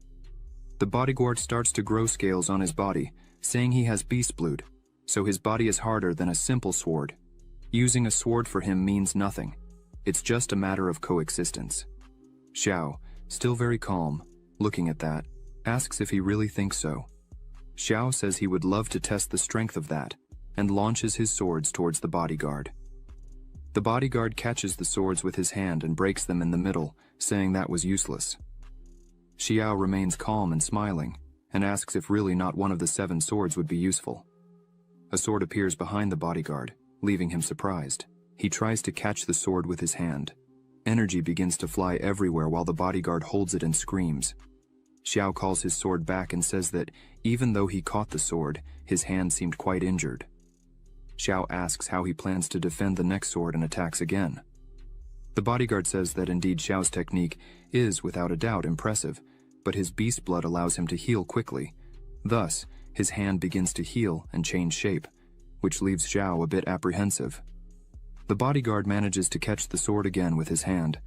The bodyguard starts to grow scales on his body, saying he has beast blood, so his body is harder than a simple sword. Using a sword for him means nothing. It's just a matter of coexistence. Xiao, still very calm, looking at that, asks if he really thinks so. Xiao says he would love to test the strength of that, and launches his swords towards the bodyguard. The bodyguard catches the swords with his hand and breaks them in the middle, saying that was useless. Xiao remains calm and smiling, and asks if really not one of the 7 swords would be useful. A sword appears behind the bodyguard, leaving him surprised. He tries to catch the sword with his hand. Energy begins to fly everywhere while the bodyguard holds it and screams. Xiao calls his sword back and says that even though he caught the sword, his hand seemed quite injured. Xiao asks how he plans to defend the next sword and attacks again. The bodyguard says that indeed Xiao's technique is without a doubt impressive, but his beast blood allows him to heal quickly. Thus, his hand begins to heal and change shape, which leaves Xiao a bit apprehensive. The bodyguard manages to catch the sword again with his hand.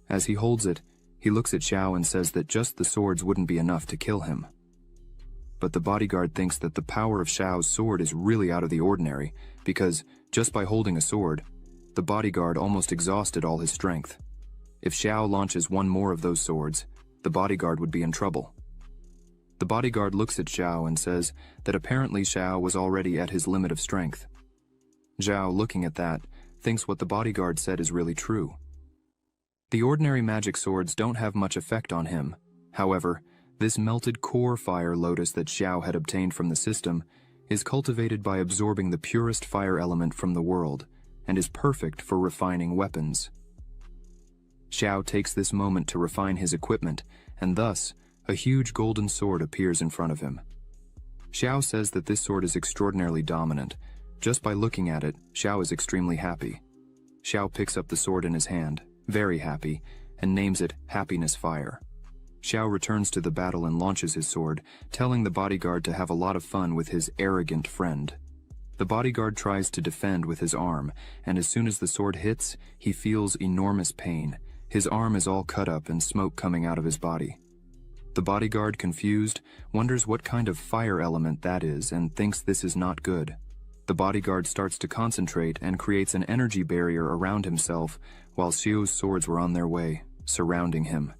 As he holds it, he looks at Xiao and says that just the swords wouldn't be enough to kill him. But the bodyguard thinks that the power of Xiao's sword is really out of the ordinary, because, just by holding a sword, the bodyguard almost exhausted all his strength. If Xiao launches one more of those swords, the bodyguard would be in trouble. The bodyguard looks at Xiao and says that apparently Xiao was already at his limit of strength. Xiao, looking at that, thinks what the bodyguard said is really true. The ordinary magic swords don't have much effect on him. However, this melted core fire lotus that Xiao had obtained from the system is cultivated by absorbing the purest fire element from the world, and is perfect for refining weapons. Xiao takes this moment to refine his equipment, and thus, a huge golden sword appears in front of him. Xiao says that this sword is extraordinarily dominant. Just by looking at it, Xiao is extremely happy. Xiao picks up the sword in his hand, very happy, and names it Happiness Fire. Xiao returns to the battle and launches his sword, telling the bodyguard to have a lot of fun with his arrogant friend. The bodyguard tries to defend with his arm, and as soon as the sword hits, he feels enormous pain. His arm is all cut up and smoke coming out of his body. The bodyguard, confused, wonders what kind of fire element that is and thinks this is not good. The bodyguard starts to concentrate and creates an energy barrier around himself while Xiao's swords were on their way, surrounding him.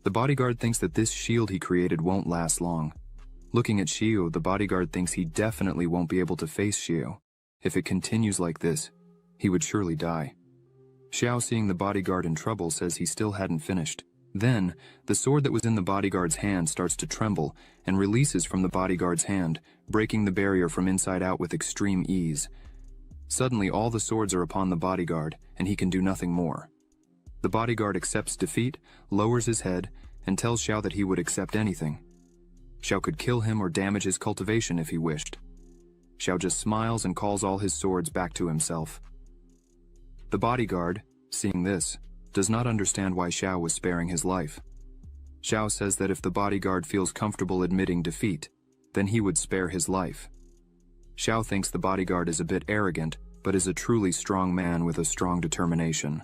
The bodyguard thinks that this shield he created won't last long. Looking at Xiao, the bodyguard thinks he definitely won't be able to face Xiao. If it continues like this, he would surely die. Xiao, seeing the bodyguard in trouble, says he still hadn't finished. Then, the sword that was in the bodyguard's hand starts to tremble and releases from the bodyguard's hand, breaking the barrier from inside out with extreme ease. Suddenly, all the swords are upon the bodyguard, and he can do nothing more. The bodyguard accepts defeat, lowers his head, and tells Xiao that he would accept anything. Xiao could kill him or damage his cultivation if he wished. Xiao just smiles and calls all his swords back to himself. The bodyguard, seeing this, does not understand why Xiao was sparing his life. Xiao says that if the bodyguard feels comfortable admitting defeat, then he would spare his life. Xiao thinks the bodyguard is a bit arrogant, but is a truly strong man with a strong determination.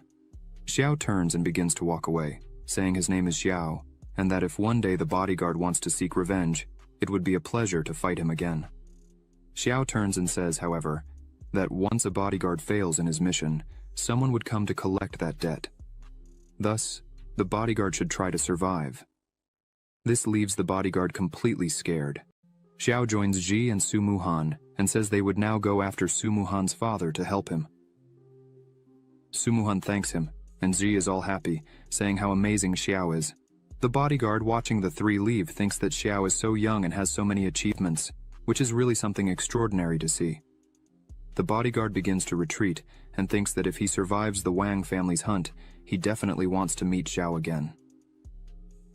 Xiao turns and begins to walk away, saying his name is Xiao, and that if one day the bodyguard wants to seek revenge, it would be a pleasure to fight him again. Xiao turns and says, however, that once a bodyguard fails in his mission, someone would come to collect that debt. Thus, the bodyguard should try to survive. This leaves the bodyguard completely scared. Xiao joins Ji and Sumuhan and says they would now go after Sumuhan's father to help him. Sumuhan thanks him, and Ji is all happy, saying how amazing Xiao is. The bodyguard watching the three leave thinks that Xiao is so young and has so many achievements, which is really something extraordinary to see. The bodyguard begins to retreat and thinks that if he survives the Wang family's hunt, he definitely wants to meet Xiao again.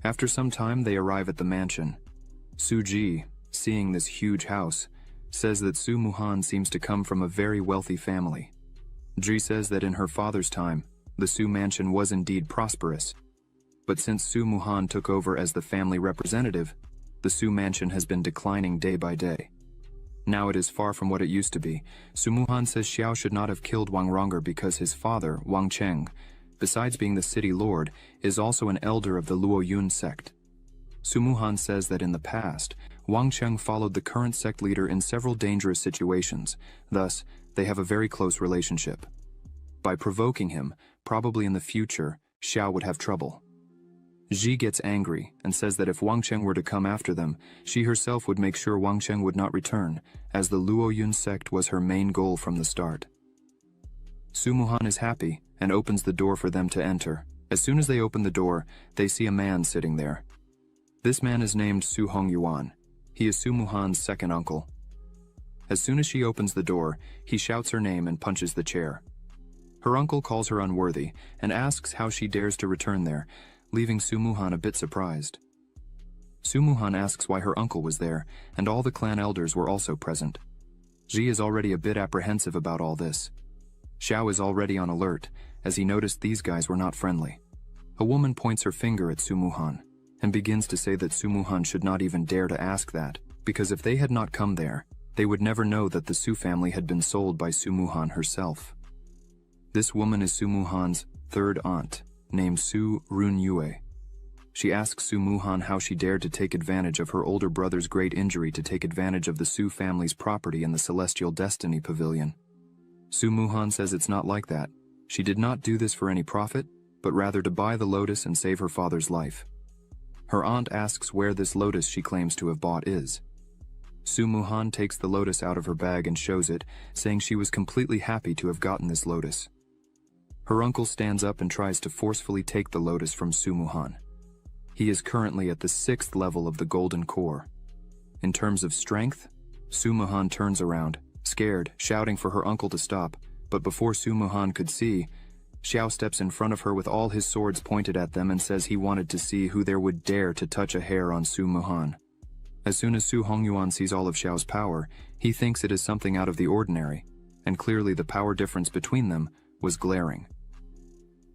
After some time, they arrive at the mansion. Su Ji, seeing this huge house, says that Sumuhan seems to come from a very wealthy family. Ji says that in her father's time, the Su mansion was indeed prosperous. But since Sumuhan took over as the family representative, the Su mansion has been declining day by day. Now it is far from what it used to be. Sumuhan says Xiao should not have killed Wang Ronger because his father, Wang Cheng, besides being the city lord, is also an elder of the Lu Yun sect. Sumuhan says that in the past, Wang Cheng followed the current sect leader in several dangerous situations, thus, they have a very close relationship. By provoking him, probably in the future, Xiao would have trouble. Ji gets angry and says that if Wang Cheng were to come after them, she herself would make sure Wang Cheng would not return, as the Lu Yun sect was her main goal from the start. Sumuhan is happy and opens the door for them to enter. As soon as they open the door, they see a man sitting there. This man is named Su Yuan. He is Sumuhan's second uncle. As soon as she opens the door, he shouts her name and punches the chair. Her uncle calls her unworthy and asks how she dares to return there, leaving Sumuhan a bit surprised. Sumuhan asks why her uncle was there, and all the clan elders were also present. Ji is already a bit apprehensive about all this. Xiao is already on alert, as he noticed these guys were not friendly. A woman points her finger at Sumuhan, and begins to say that Sumuhan should not even dare to ask that, because if they had not come there, they would never know that the Su family had been sold by Sumuhan herself. This woman is Sumuhan's third aunt, named Su Yuan. She asks Sumuhan how she dared to take advantage of her older brother's great injury to take advantage of the Su family's property in the Celestial Destiny Pavilion. Sumuhan says it's not like that. She did not do this for any profit, but rather to buy the lotus and save her father's life. Her aunt asks where this lotus she claims to have bought is. Sumuhan takes the lotus out of her bag and shows it, saying she was completely happy to have gotten this lotus. Her uncle stands up and tries to forcefully take the lotus from Sumuhan. He is currently at the 6th level of the golden core. In terms of strength, Sumuhan turns around, scared, shouting for her uncle to stop, but before Sumuhan could see, Xiao steps in front of her with all his swords pointed at them and says he wanted to see who there would dare to touch a hair on Sumuhan. As soon as Su Yuan sees all of Xiao's power, he thinks it is something out of the ordinary, and clearly the power difference between them was glaring.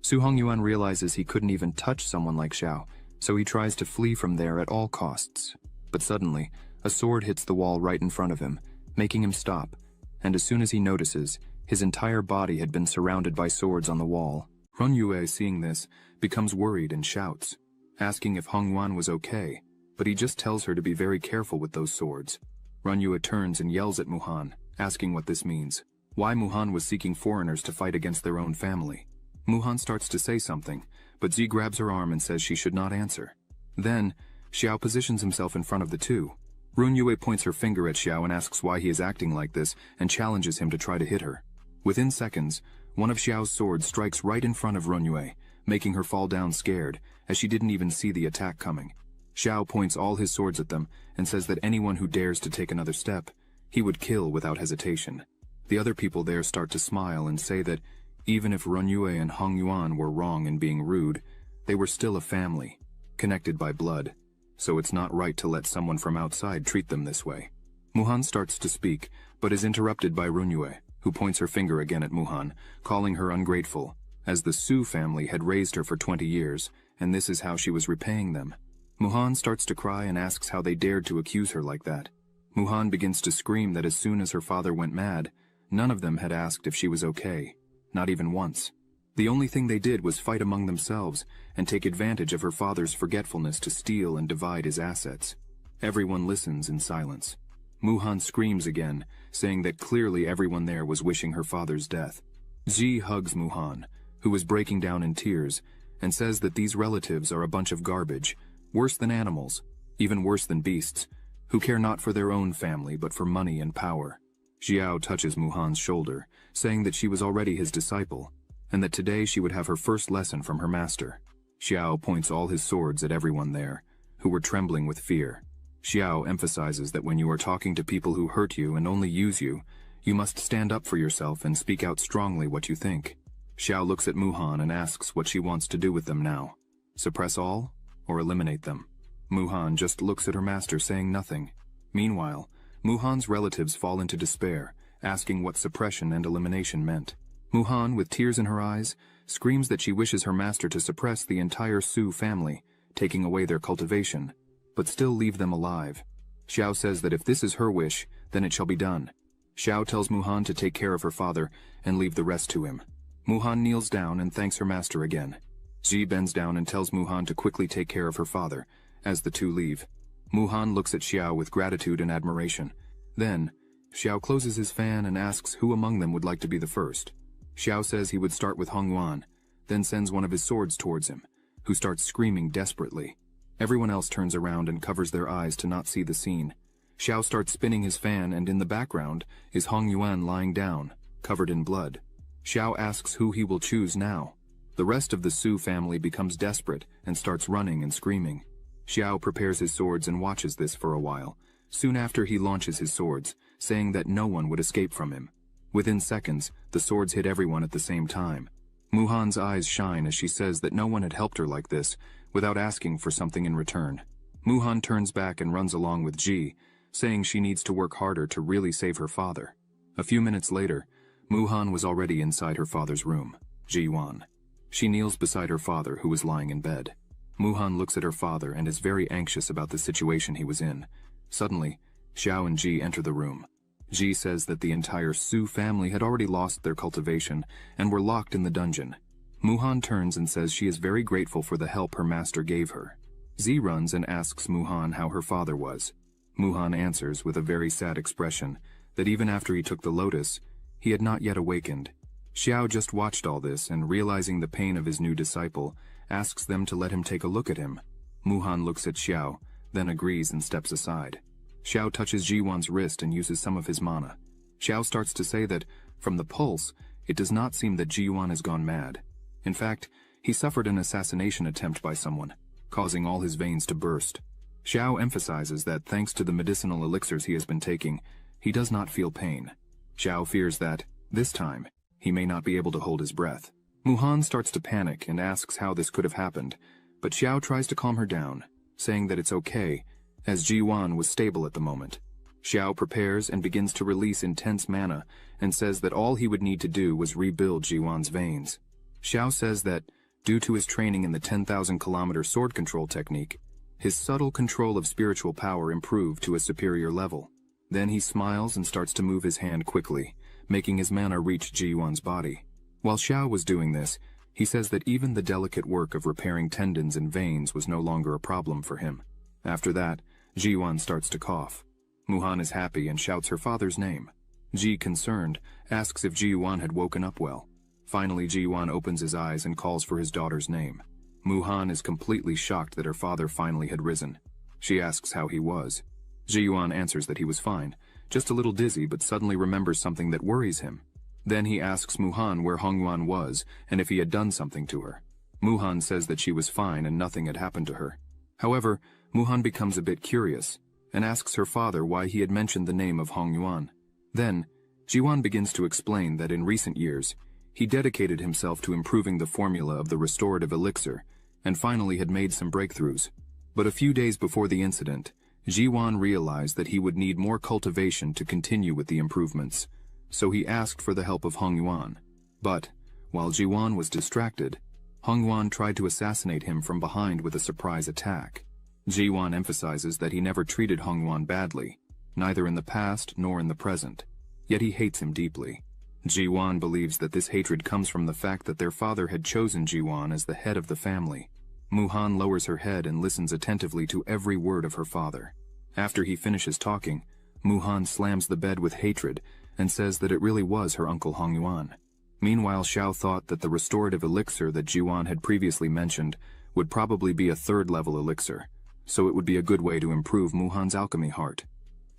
Su Yuan realizes he couldn't even touch someone like Xiao, so he tries to flee from there at all costs. But suddenly, a sword hits the wall right in front of him, making him stop, and as soon as he notices, his entire body had been surrounded by swords on the wall. Yue, seeing this, becomes worried and shouts, asking if Yuan was okay, but he just tells her to be very careful with those swords. Yue turns and yells at Muhan, asking what this means. Why Muhan was seeking foreigners to fight against their own family. Muhan starts to say something, but Zi grabs her arm and says she should not answer. Then, Xiao positions himself in front of the two. Yue points her finger at Xiao and asks why he is acting like this and challenges him to try to hit her. Within seconds, one of Xiao's swords strikes right in front of Yue, making her fall down scared, as she didn't even see the attack coming. Xiao points all his swords at them and says that anyone who dares to take another step, he would kill without hesitation. The other people there start to smile and say that even if Yue and Yuan were wrong in being rude, they were still a family, connected by blood, so it's not right to let someone from outside treat them this way. Muhan starts to speak, but is interrupted by Yue, who points her finger again at Muhan, calling her ungrateful, as the Su family had raised her for 20 years, and this is how she was repaying them. Muhan starts to cry and asks how they dared to accuse her like that. Muhan begins to scream that as soon as her father went mad, none of them had asked if she was okay, not even once. The only thing they did was fight among themselves and take advantage of her father's forgetfulness to steal and divide his assets. Everyone listens in silence. Muhan screams again, saying that clearly everyone there was wishing her father's death. Ji hugs Muhan, who is breaking down in tears, and says that these relatives are a bunch of garbage, worse than animals, even worse than beasts, who care not for their own family but for money and power. Xiao touches Muhan's shoulder, saying that she was already his disciple, and that today she would have her first lesson from her master. Xiao points all his swords at everyone there, who were trembling with fear. Xiao emphasizes that when you are talking to people who hurt you and only use you, you must stand up for yourself and speak out strongly what you think. Xiao looks at Muhan and asks what she wants to do with them now. Suppress all, or eliminate them? Muhan just looks at her master, saying nothing. Meanwhile, Muhan's relatives fall into despair, asking what suppression and elimination meant. Muhan, with tears in her eyes, screams that she wishes her master to suppress the entire Su family, taking away their cultivation, but still leave them alive. Xiao says that if this is her wish, then it shall be done. Xiao tells Muhan to take care of her father and leave the rest to him. Muhan kneels down and thanks her master again. Ji bends down and tells Muhan to quickly take care of her father, as the two leave. Muhan looks at Xiao with gratitude and admiration. Then, Xiao closes his fan and asks who among them would like to be the first. Xiao says he would start with Hong Yuan, then sends one of his swords towards him, who starts screaming desperately. Everyone else turns around and covers their eyes to not see the scene. Xiao starts spinning his fan, and in the background is Hong Yuan lying down, covered in blood. Xiao asks who he will choose now. The rest of the Su family becomes desperate and starts running and screaming. Xiao prepares his swords and watches this for a while. Soon after, he launches his swords, saying that no one would escape from him. Within seconds, the swords hit everyone at the same time. Muhan's eyes shine as she says that no one had helped her like this, without asking for something in return. Muhan turns back and runs along with Ji, saying she needs to work harder to really save her father. A few minutes later, Muhan was already inside her father's room, Ji Yuan. She kneels beside her father, who was lying in bed. Muhan looks at her father and is very anxious about the situation he was in. Suddenly, Xiao and Ji enter the room. Ji says that the entire Su family had already lost their cultivation and were locked in the dungeon. Muhan turns and says she is very grateful for the help her master gave her. Ji runs and asks Muhan how her father was. Muhan answers with a very sad expression that even after he took the lotus, he had not yet awakened. Xiao just watched all this and, realizing the pain of his new disciple, asks them to let him take a look at him. Muhan looks at Xiao, then agrees and steps aside. Xiao touches Ji Yuan's wrist and uses some of his mana. Xiao starts to say that, from the pulse, it does not seem that Ji Yuan has gone mad. In fact, he suffered an assassination attempt by someone, causing all his veins to burst. Xiao emphasizes that thanks to the medicinal elixirs he has been taking, he does not feel pain. Xiao fears that, this time, he may not be able to hold his breath. Muhan starts to panic and asks how this could have happened, but Xiao tries to calm her down, saying that it's okay, as Ji Yuan was stable at the moment. Xiao prepares and begins to release intense mana and says that all he would need to do was rebuild Ji Yuan's veins. Xiao says that, due to his training in the 10,000-kilometer sword control technique, his subtle control of spiritual power improved to a superior level. Then he smiles and starts to move his hand quickly, making his mana reach Ji Yuan's body. While Xiao was doing this, he says that even the delicate work of repairing tendons and veins was no longer a problem for him. After that, Ji Yuan starts to cough. Muhan is happy and shouts her father's name. Ji, concerned, asks if Ji Yuan had woken up well. Finally, Ji Yuan opens his eyes and calls for his daughter's name. Muhan is completely shocked that her father finally had risen. She asks how he was. Ji Yuan answers that he was fine, just a little dizzy, but suddenly remembers something that worries him. Then he asks Muhan where Hong Yuan was and if he had done something to her. Muhan says that she was fine and nothing had happened to her. However, Muhan becomes a bit curious and asks her father why he had mentioned the name of Hong Yuan. Then, Ji Yuan begins to explain that in recent years, he dedicated himself to improving the formula of the restorative elixir and finally had made some breakthroughs. But a few days before the incident, Ji Yuan realized that he would need more cultivation to continue with the improvements, so he asked for the help of Hong Yuan. But, while Ji Yuan was distracted, Hong Yuan tried to assassinate him from behind with a surprise attack. Ji Yuan emphasizes that he never treated Hong Yuan badly, neither in the past nor in the present, yet he hates him deeply. Ji Yuan believes that this hatred comes from the fact that their father had chosen Ji Yuan as the head of the family. Muhan lowers her head and listens attentively to every word of her father. After he finishes talking, Muhan slams the bed with hatred and says that it really was her uncle Hong Yuan. Meanwhile, Xiao thought that the restorative elixir that Su Yuan had previously mentioned would probably be a 3rd level elixir, so it would be a good way to improve Muhan's alchemy heart.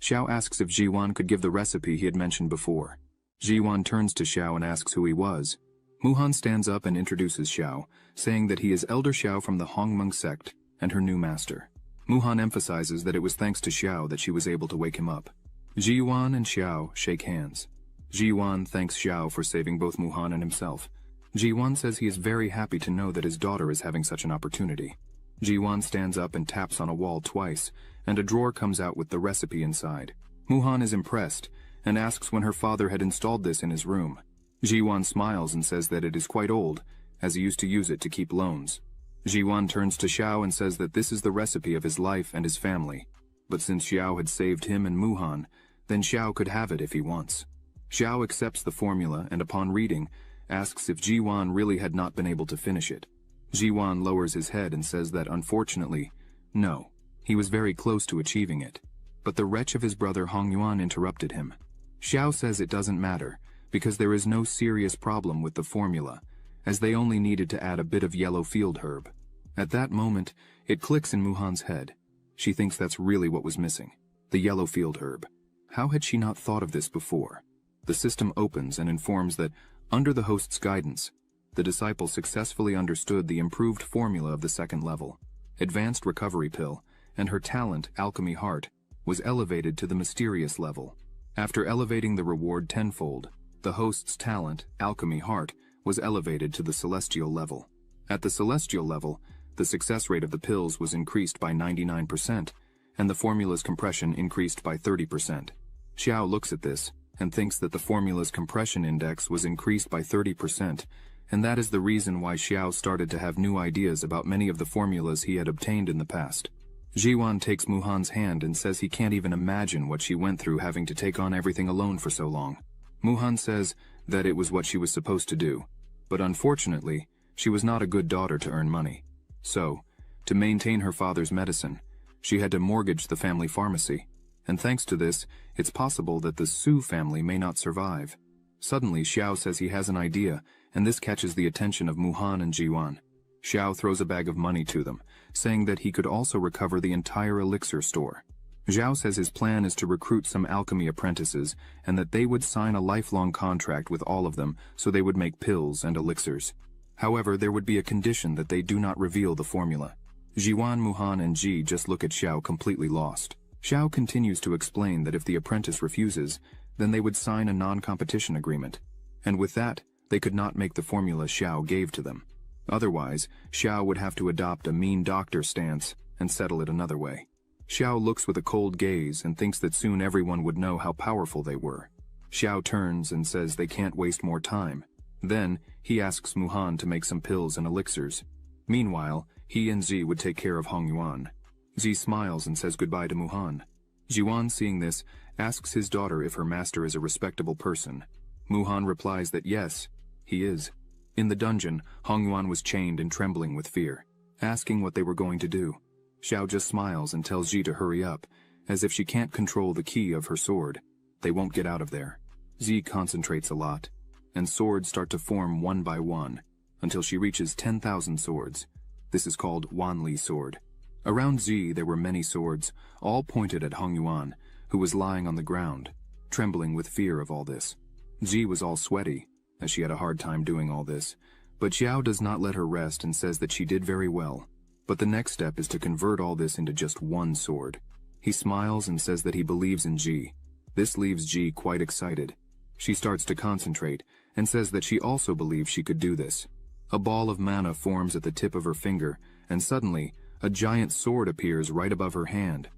Xiao asks if Su Yuan could give the recipe he had mentioned before. Su Yuan turns to Xiao and asks who he was. Muhan stands up and introduces Xiao, saying that he is Elder Xiao from the Hongmeng Sect and her new master. Muhan emphasizes that it was thanks to Xiao that she was able to wake him up. Su Yuan and Xiao shake hands. Su Yuan thanks Xiao for saving both Muhan and himself. Su Yuan says he is very happy to know that his daughter is having such an opportunity. Su Yuan stands up and taps on a wall twice, and a drawer comes out with the recipe inside. Muhan is impressed and asks when her father had installed this in his room. Su Yuan smiles and says that it is quite old, as he used to use it to keep loans. Su Yuan turns to Xiao and says that this is the recipe of his life and his family, but since Xiao had saved him and Muhan, then Xiao could have it if he wants. Xiao accepts the formula and upon reading, asks if Su Yuan really had not been able to finish it. Su Yuan lowers his head and says that unfortunately, no, he was very close to achieving it. But the wretch of his brother Hong Yuan interrupted him. Xiao says it doesn't matter, because there is no serious problem with the formula, as they only needed to add a bit of yellow field herb. At that moment, it clicks in Muhan's head. She thinks that's really what was missing, the yellow field herb. How had she not thought of this before? The system opens and informs that, under the host's guidance, the disciple successfully understood the improved formula of the 2nd level. Advanced recovery pill, and her talent, alchemy heart, was elevated to the mysterious level. After elevating the reward tenfold, the host's talent, alchemy heart, was elevated to the celestial level. At the celestial level, the success rate of the pills was increased by 99%, and the formula's compression increased by 30%. Xiao looks at this, and thinks that the formula's compression index was increased by 30%, and that is the reason why Xiao started to have new ideas about many of the formulas he had obtained in the past. Su Yuan takes Muhan's hand and says he can't even imagine what she went through having to take on everything alone for so long. Muhan says that it was what she was supposed to do, but unfortunately, she was not a good daughter to earn money. So, to maintain her father's medicine, she had to mortgage the family pharmacy, and thanks to this, it's possible that the Su family may not survive. Suddenly, Xiao says he has an idea, and this catches the attention of Muhan and Su Yuan. Xiao throws a bag of money to them, saying that he could also recover the entire elixir store. Xiao says his plan is to recruit some alchemy apprentices, and that they would sign a lifelong contract with all of them so they would make pills and elixirs. However, there would be a condition that they do not reveal the formula. Su Yuan, Muhan, and Ji just look at Xiao completely lost. Xiao continues to explain that if the apprentice refuses, then they would sign a non-competition agreement, and with that, they could not make the formula Xiao gave to them. Otherwise, Xiao would have to adopt a mean doctor stance and settle it another way. Xiao looks with a cold gaze and thinks that soon everyone would know how powerful they were. Xiao turns and says they can't waste more time. Then, he asks Muhan to make some pills and elixirs. Meanwhile, he and Zi would take care of Hong Yuan. Zi smiles and says goodbye to Muhan. Su Yuan, seeing this, asks his daughter if her master is a respectable person. Muhan replies that yes, he is. In the dungeon, Hong Yuan was chained and trembling with fear, asking what they were going to do. Xiao just smiles and tells Zi to hurry up, as if she can't control the key of her sword. They won't get out of there. Zi concentrates a lot, and swords start to form one by one, until she reaches 10,000 swords. This is called Wanli sword. Around Zi there were many swords, all pointed at Hong Yuan, who was lying on the ground, trembling with fear of all this. Zi was all sweaty, as she had a hard time doing all this, but Xiao does not let her rest and says that she did very well. But the next step is to convert all this into just one sword. He smiles and says that he believes in Ji. This leaves Ji quite excited. She starts to concentrate, and says that she also believes she could do this. A ball of mana forms at the tip of her finger, and suddenly, a giant sword appears right above her hand.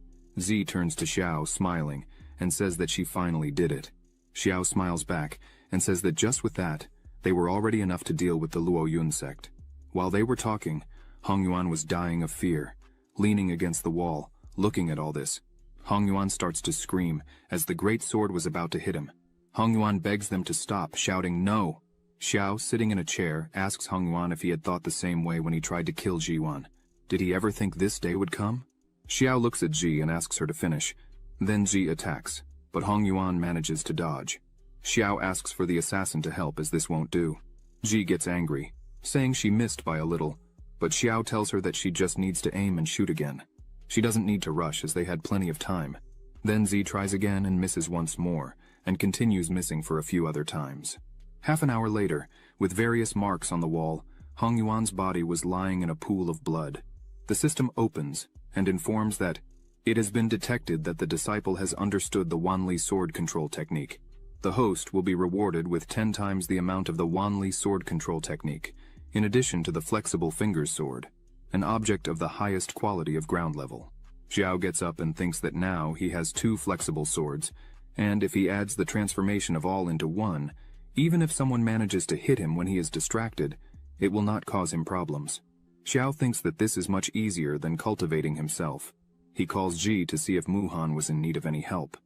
Zi turns to Xiao, smiling, and says that she finally did it. Xiao smiles back, and says that just with that, they were already enough to deal with the Lu Yun sect. While they were talking, Hong Yuan was dying of fear, leaning against the wall, looking at all this. Hong Yuan starts to scream, as the great sword was about to hit him. Hong Yuan begs them to stop, shouting no. Xiao, sitting in a chair, asks Hong Yuan if he had thought the same way when he tried to kill Ji Yuan. Did he ever think this day would come? Xiao looks at Ji and asks her to finish. Then Ji attacks, but Hong Yuan manages to dodge. Xiao asks for the assassin to help as this won't do. Ji gets angry, saying she missed by a little, but Xiao tells her that she just needs to aim and shoot again. She doesn't need to rush as they had plenty of time. Then Zi tries again and misses once more, and continues missing for a few other times. Half an hour later, with various marks on the wall, Hong Yuan's body was lying in a pool of blood. The system opens and informs that it has been detected that the disciple has understood the Wanli sword control technique. The host will be rewarded with 10 times the amount of the Wanli sword control technique, in addition to the flexible fingers sword, an object of the highest quality of ground level. Xiao gets up and thinks that now he has 2 flexible swords, and if he adds the transformation of all into one, even if someone manages to hit him when he is distracted, it will not cause him problems. Xiao thinks that this is much easier than cultivating himself. He calls Ji to see if Sumuhan was in need of any help.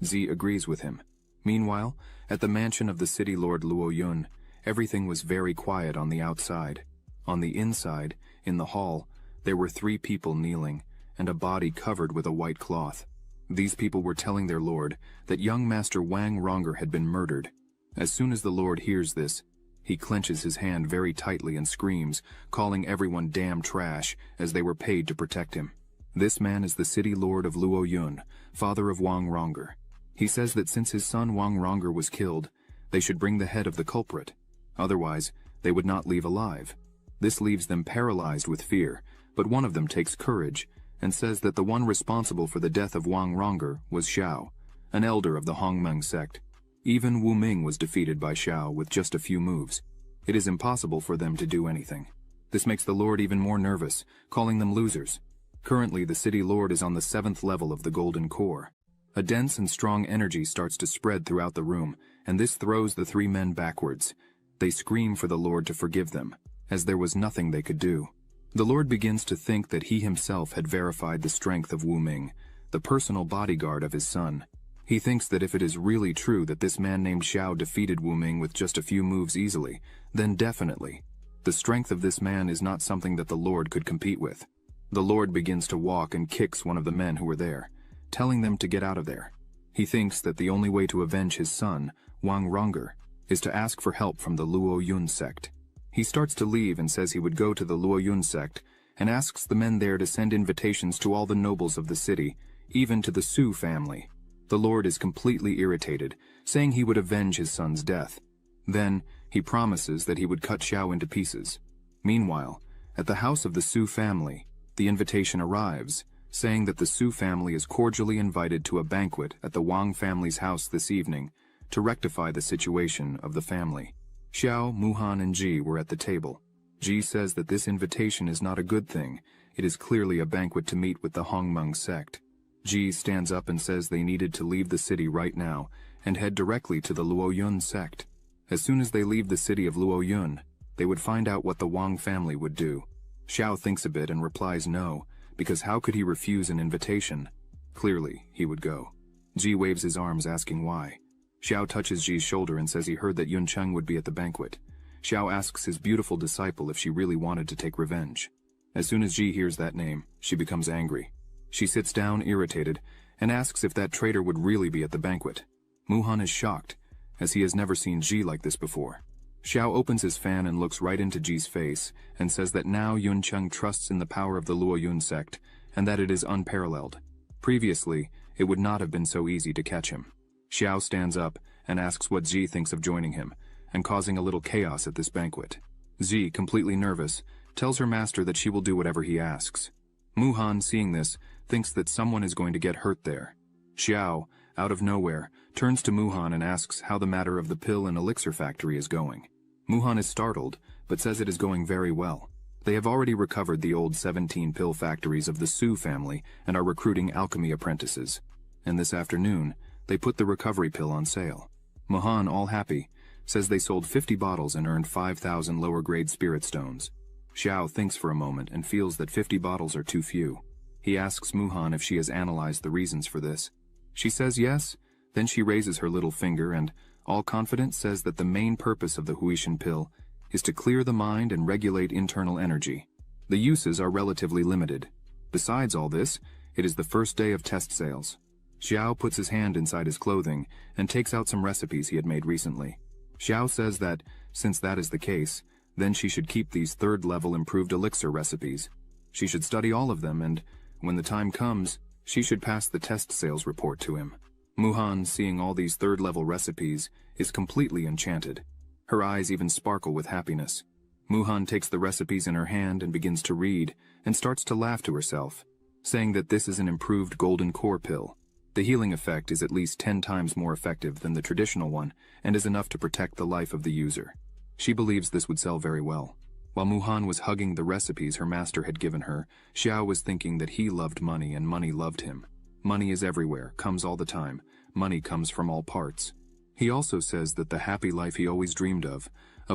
Zi agrees with him. Meanwhile, at the mansion of the city lord Lu Yun, everything was very quiet on the outside. On the inside, in the hall, there were 3 people kneeling, and a body covered with a white cloth. These people were telling their lord that young master Wang had been murdered. As soon as the lord hears this, he clenches his hand very tightly and screams, calling everyone damn trash, as they were paid to protect him. This man is the city lord of Lu Yun, father of Wang. He says that since his son Wang was killed, they should bring the head of the culprit. Otherwise, they would not leave alive. This leaves them paralyzed with fear, but one of them takes courage and says that the one responsible for the death of Wang was Xiao, an elder of the Hongmeng sect. Even Wu Ming was defeated by Xiao with just a few moves. It is impossible for them to do anything. This makes the lord even more nervous, calling them losers. Currently, the city lord is on the 7th level of the golden core. A dense and strong energy starts to spread throughout the room, and this throws the 3 men backwards. They scream for the lord to forgive them, as there was nothing they could do. The lord begins to think that he himself had verified the strength of Wu Ming, the personal bodyguard of his son. He thinks that if it is really true that this man named Xiao defeated Wu Ming with just a few moves easily, then definitely, the strength of this man is not something that the lord could compete with. The lord begins to walk and kicks one of the men who were there, telling them to get out of there. He thinks that the only way to avenge his son, Wang is to ask for help from the Lu Yun sect. He starts to leave and says he would go to the Lu Yun sect and asks the men there to send invitations to all the nobles of the city, even to the Su family. The lord is completely irritated, saying he would avenge his son's death. Then, he promises that he would cut Xiao into pieces. Meanwhile, at the house of the Su family, the invitation arrives, saying that the Su family is cordially invited to a banquet at the Wang family's house this evening to rectify the situation of the family. Xiao, Sumuhan, and Ji were at the table. Ji says that this invitation is not a good thing. It is clearly a banquet to meet with the Hongmeng sect. Ji stands up and says they needed to leave the city right now and head directly to the Lu Yun sect. As soon as they leave the city of Lu Yun, they would find out what the Wang family would do. Xiao thinks a bit and replies no, because how could he refuse an invitation? Clearly, he would go. Ji waves his arms asking why. Xiao touches Ji's shoulder and says he heard that Yun Cheng would be at the banquet. Xiao asks his beautiful disciple if she really wanted to take revenge. As soon as Ji hears that name, she becomes angry. She sits down irritated and asks if that traitor would really be at the banquet. Sumuhan is shocked, as he has never seen Ji like this before. Xiao opens his fan and looks right into Ji's face and says that now Yun Cheng trusts in the power of the Lu Yun sect and that it is unparalleled. Previously, it would not have been so easy to catch him. Xiao stands up and asks what Ji thinks of joining him and causing a little chaos at this banquet. Ji, completely nervous, tells her master that she will do whatever he asks. Sumuhan, seeing this, thinks that someone is going to get hurt there. Xiao, out of nowhere, turns to Sumuhan and asks how the matter of the pill and elixir factory is going. Sumuhan is startled, but says it is going very well. They have already recovered the old 17 pill factories of the Su family and are recruiting alchemy apprentices. And this afternoon, they put the recovery pill on sale. Sumuhan, all happy, says they sold 50 bottles and earned 5,000 lower-grade spirit stones. Xiao thinks for a moment and feels that 50 bottles are too few. He asks Sumuhan if she has analyzed the reasons for this. She says yes, then she raises her little finger and, all confident, says that the main purpose of the Huishan pill is to clear the mind and regulate internal energy. The uses are relatively limited. Besides all this, it is the first day of test sales. Xiao puts his hand inside his clothing and takes out some recipes he had made recently. Xiao says that, since that is the case, then she should keep these third-level improved elixir recipes. She should study all of them and, when the time comes, she should pass the test sales report to him. Sumuhan, seeing all these third-level recipes, is completely enchanted. Her eyes even sparkle with happiness. Sumuhan takes the recipes in her hand and begins to read, and starts to laugh to herself, saying that this is an improved golden core pill. The healing effect is at least 10 times more effective than the traditional one, and is enough to protect the life of the user. She believes this would sell very well. While Sumuhan was hugging the recipes her master had given her, Xiao was thinking that he loved money and money loved him. Money is everywhere, comes all the time. Money comes from all parts. He also says that the happy life he always dreamed of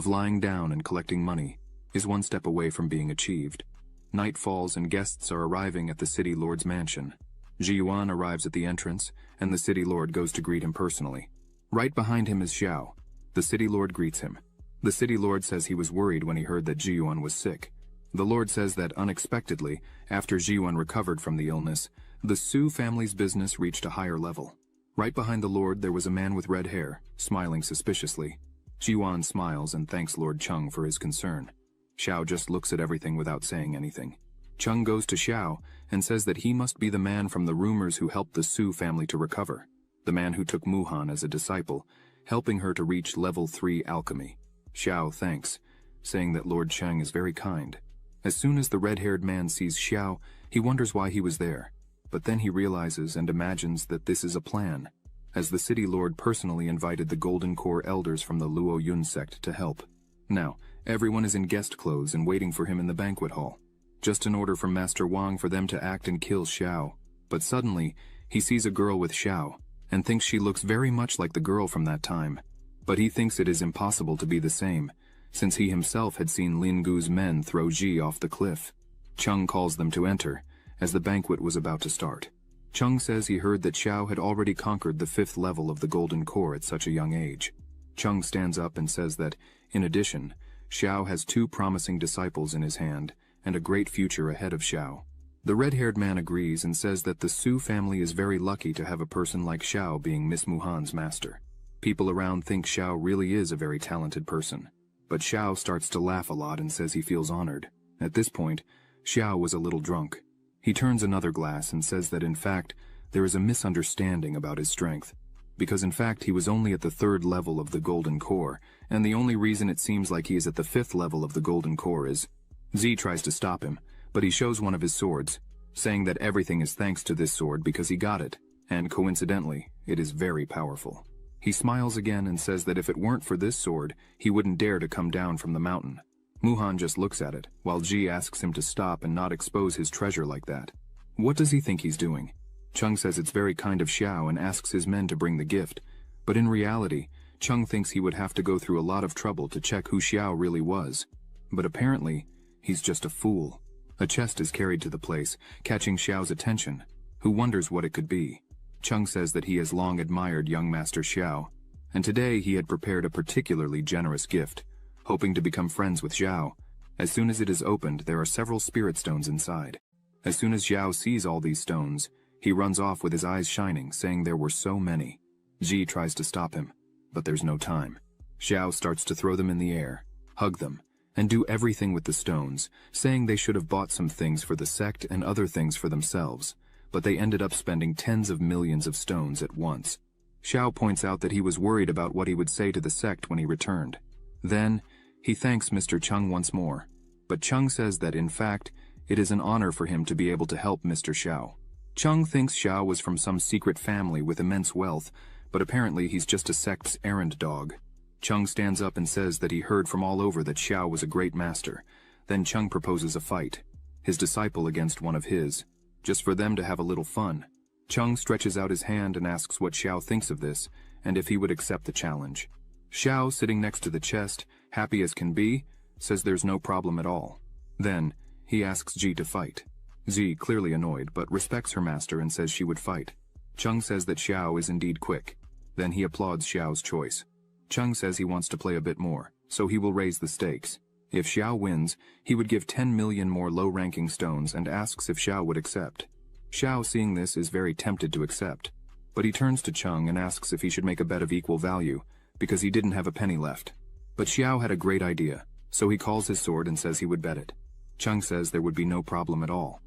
lying down and collecting money, is one step away from being achieved. Night falls and guests are arriving at the city lord's mansion. Su Yuan arrives at the entrance, and the city lord goes to greet him personally. Right behind him is Xiao. The city lord greets him. The city lord says he was worried when he heard that Su Yuan was sick. The lord says that unexpectedly, after Su Yuan recovered from the illness, the Su family's business reached a higher level. Right behind the lord there was a man with red hair, smiling suspiciously. Su Yuan smiles and thanks Lord Chung for his concern. Xiao just looks at everything without saying anything. Chung goes to Xiao and says that he must be the man from the rumors who helped the Su family to recover. The man who took Sumuhan as a disciple, helping her to reach level 3 alchemy. Xiao thanks, saying that Lord Cheng is very kind. As soon as the red-haired man sees Xiao, he wonders why he was there. But then he realizes and imagines that this is a plan, as the city lord personally invited the Golden Core elders from the Lu Yun sect to help. Now, everyone is in guest clothes and waiting for him in the banquet hall, just in order for Master Wang for them to act and kill Xiao. But suddenly, he sees a girl with Xiao, and thinks she looks very much like the girl from that time. But he thinks it is impossible to be the same, since he himself had seen Lin Gu's men throw Ji off the cliff. Chung calls them to enter, as the banquet was about to start. Chung says he heard that Xiao had already conquered the 5th level of the Golden Core at such a young age. Chung stands up and says that, in addition, Xiao has 2 promising disciples in his hand, and a great future ahead of Xiao. The red-haired man agrees and says that the Su family is very lucky to have a person like Xiao being Miss Sumuhan's master. People around think Xiao really is a very talented person. But Xiao starts to laugh a lot and says he feels honored. At this point, Xiao was a little drunk. He turns another glass and says that in fact, there is a misunderstanding about his strength. Because in fact he was only at the 3rd level of the Golden Core, and the only reason it seems like he is at the 5th level of the Golden Core is... Z tries to stop him, but he shows one of his swords, saying that everything is thanks to this sword because he got it, and coincidentally, it is very powerful. He smiles again and says that if it weren't for this sword, he wouldn't dare to come down from the mountain. Sumuhan just looks at it, while Ji asks him to stop and not expose his treasure like that. What does he think he's doing? Chung says it's very kind of Xiao and asks his men to bring the gift, but in reality, Chung thinks he would have to go through a lot of trouble to check who Xiao really was. But apparently, he's just a fool. A chest is carried to the place, catching Xiao's attention, who wonders what it could be. Chung says that he has long admired young Master Xiao, and today he had prepared a particularly generous gift, hoping to become friends with Xiao. As soon as it is opened, there are several spirit stones inside. As soon as Xiao sees all these stones, he runs off with his eyes shining, saying there were so many. Ji tries to stop him, but there's no time. Xiao starts to throw them in the air, hug them, and do everything with the stones, saying they should have bought some things for the sect and other things for themselves, but they ended up spending tens of millions of stones at once. Xiao points out that he was worried about what he would say to the sect when he returned. Then, he thanks Mr. Chung once more, but Chung says that in fact, it is an honor for him to be able to help Mr. Xiao. Chung thinks Xiao was from some secret family with immense wealth, but apparently he's just a sect's errand dog. Chung stands up and says that he heard from all over that Xiao was a great master. Then Chung proposes a fight, his disciple against one of his, just for them to have a little fun. Chung stretches out his hand and asks what Xiao thinks of this, and if he would accept the challenge. Xiao, sitting next to the chest, happy as can be, says there's no problem at all. Then, he asks Ji to fight. Ji, clearly annoyed, but respects her master and says she would fight. Chung says that Xiao is indeed quick. Then he applauds Xiao's choice. Chung says he wants to play a bit more, so he will raise the stakes. If Xiao wins, he would give 10 million more low-ranking stones and asks if Xiao would accept. Xiao, seeing this, is very tempted to accept. But he turns to Chung and asks if he should make a bet of equal value, because he didn't have a penny left. But Xiao had a great idea, so he calls his sword and says he would bet it. Chung says there would be no problem at all.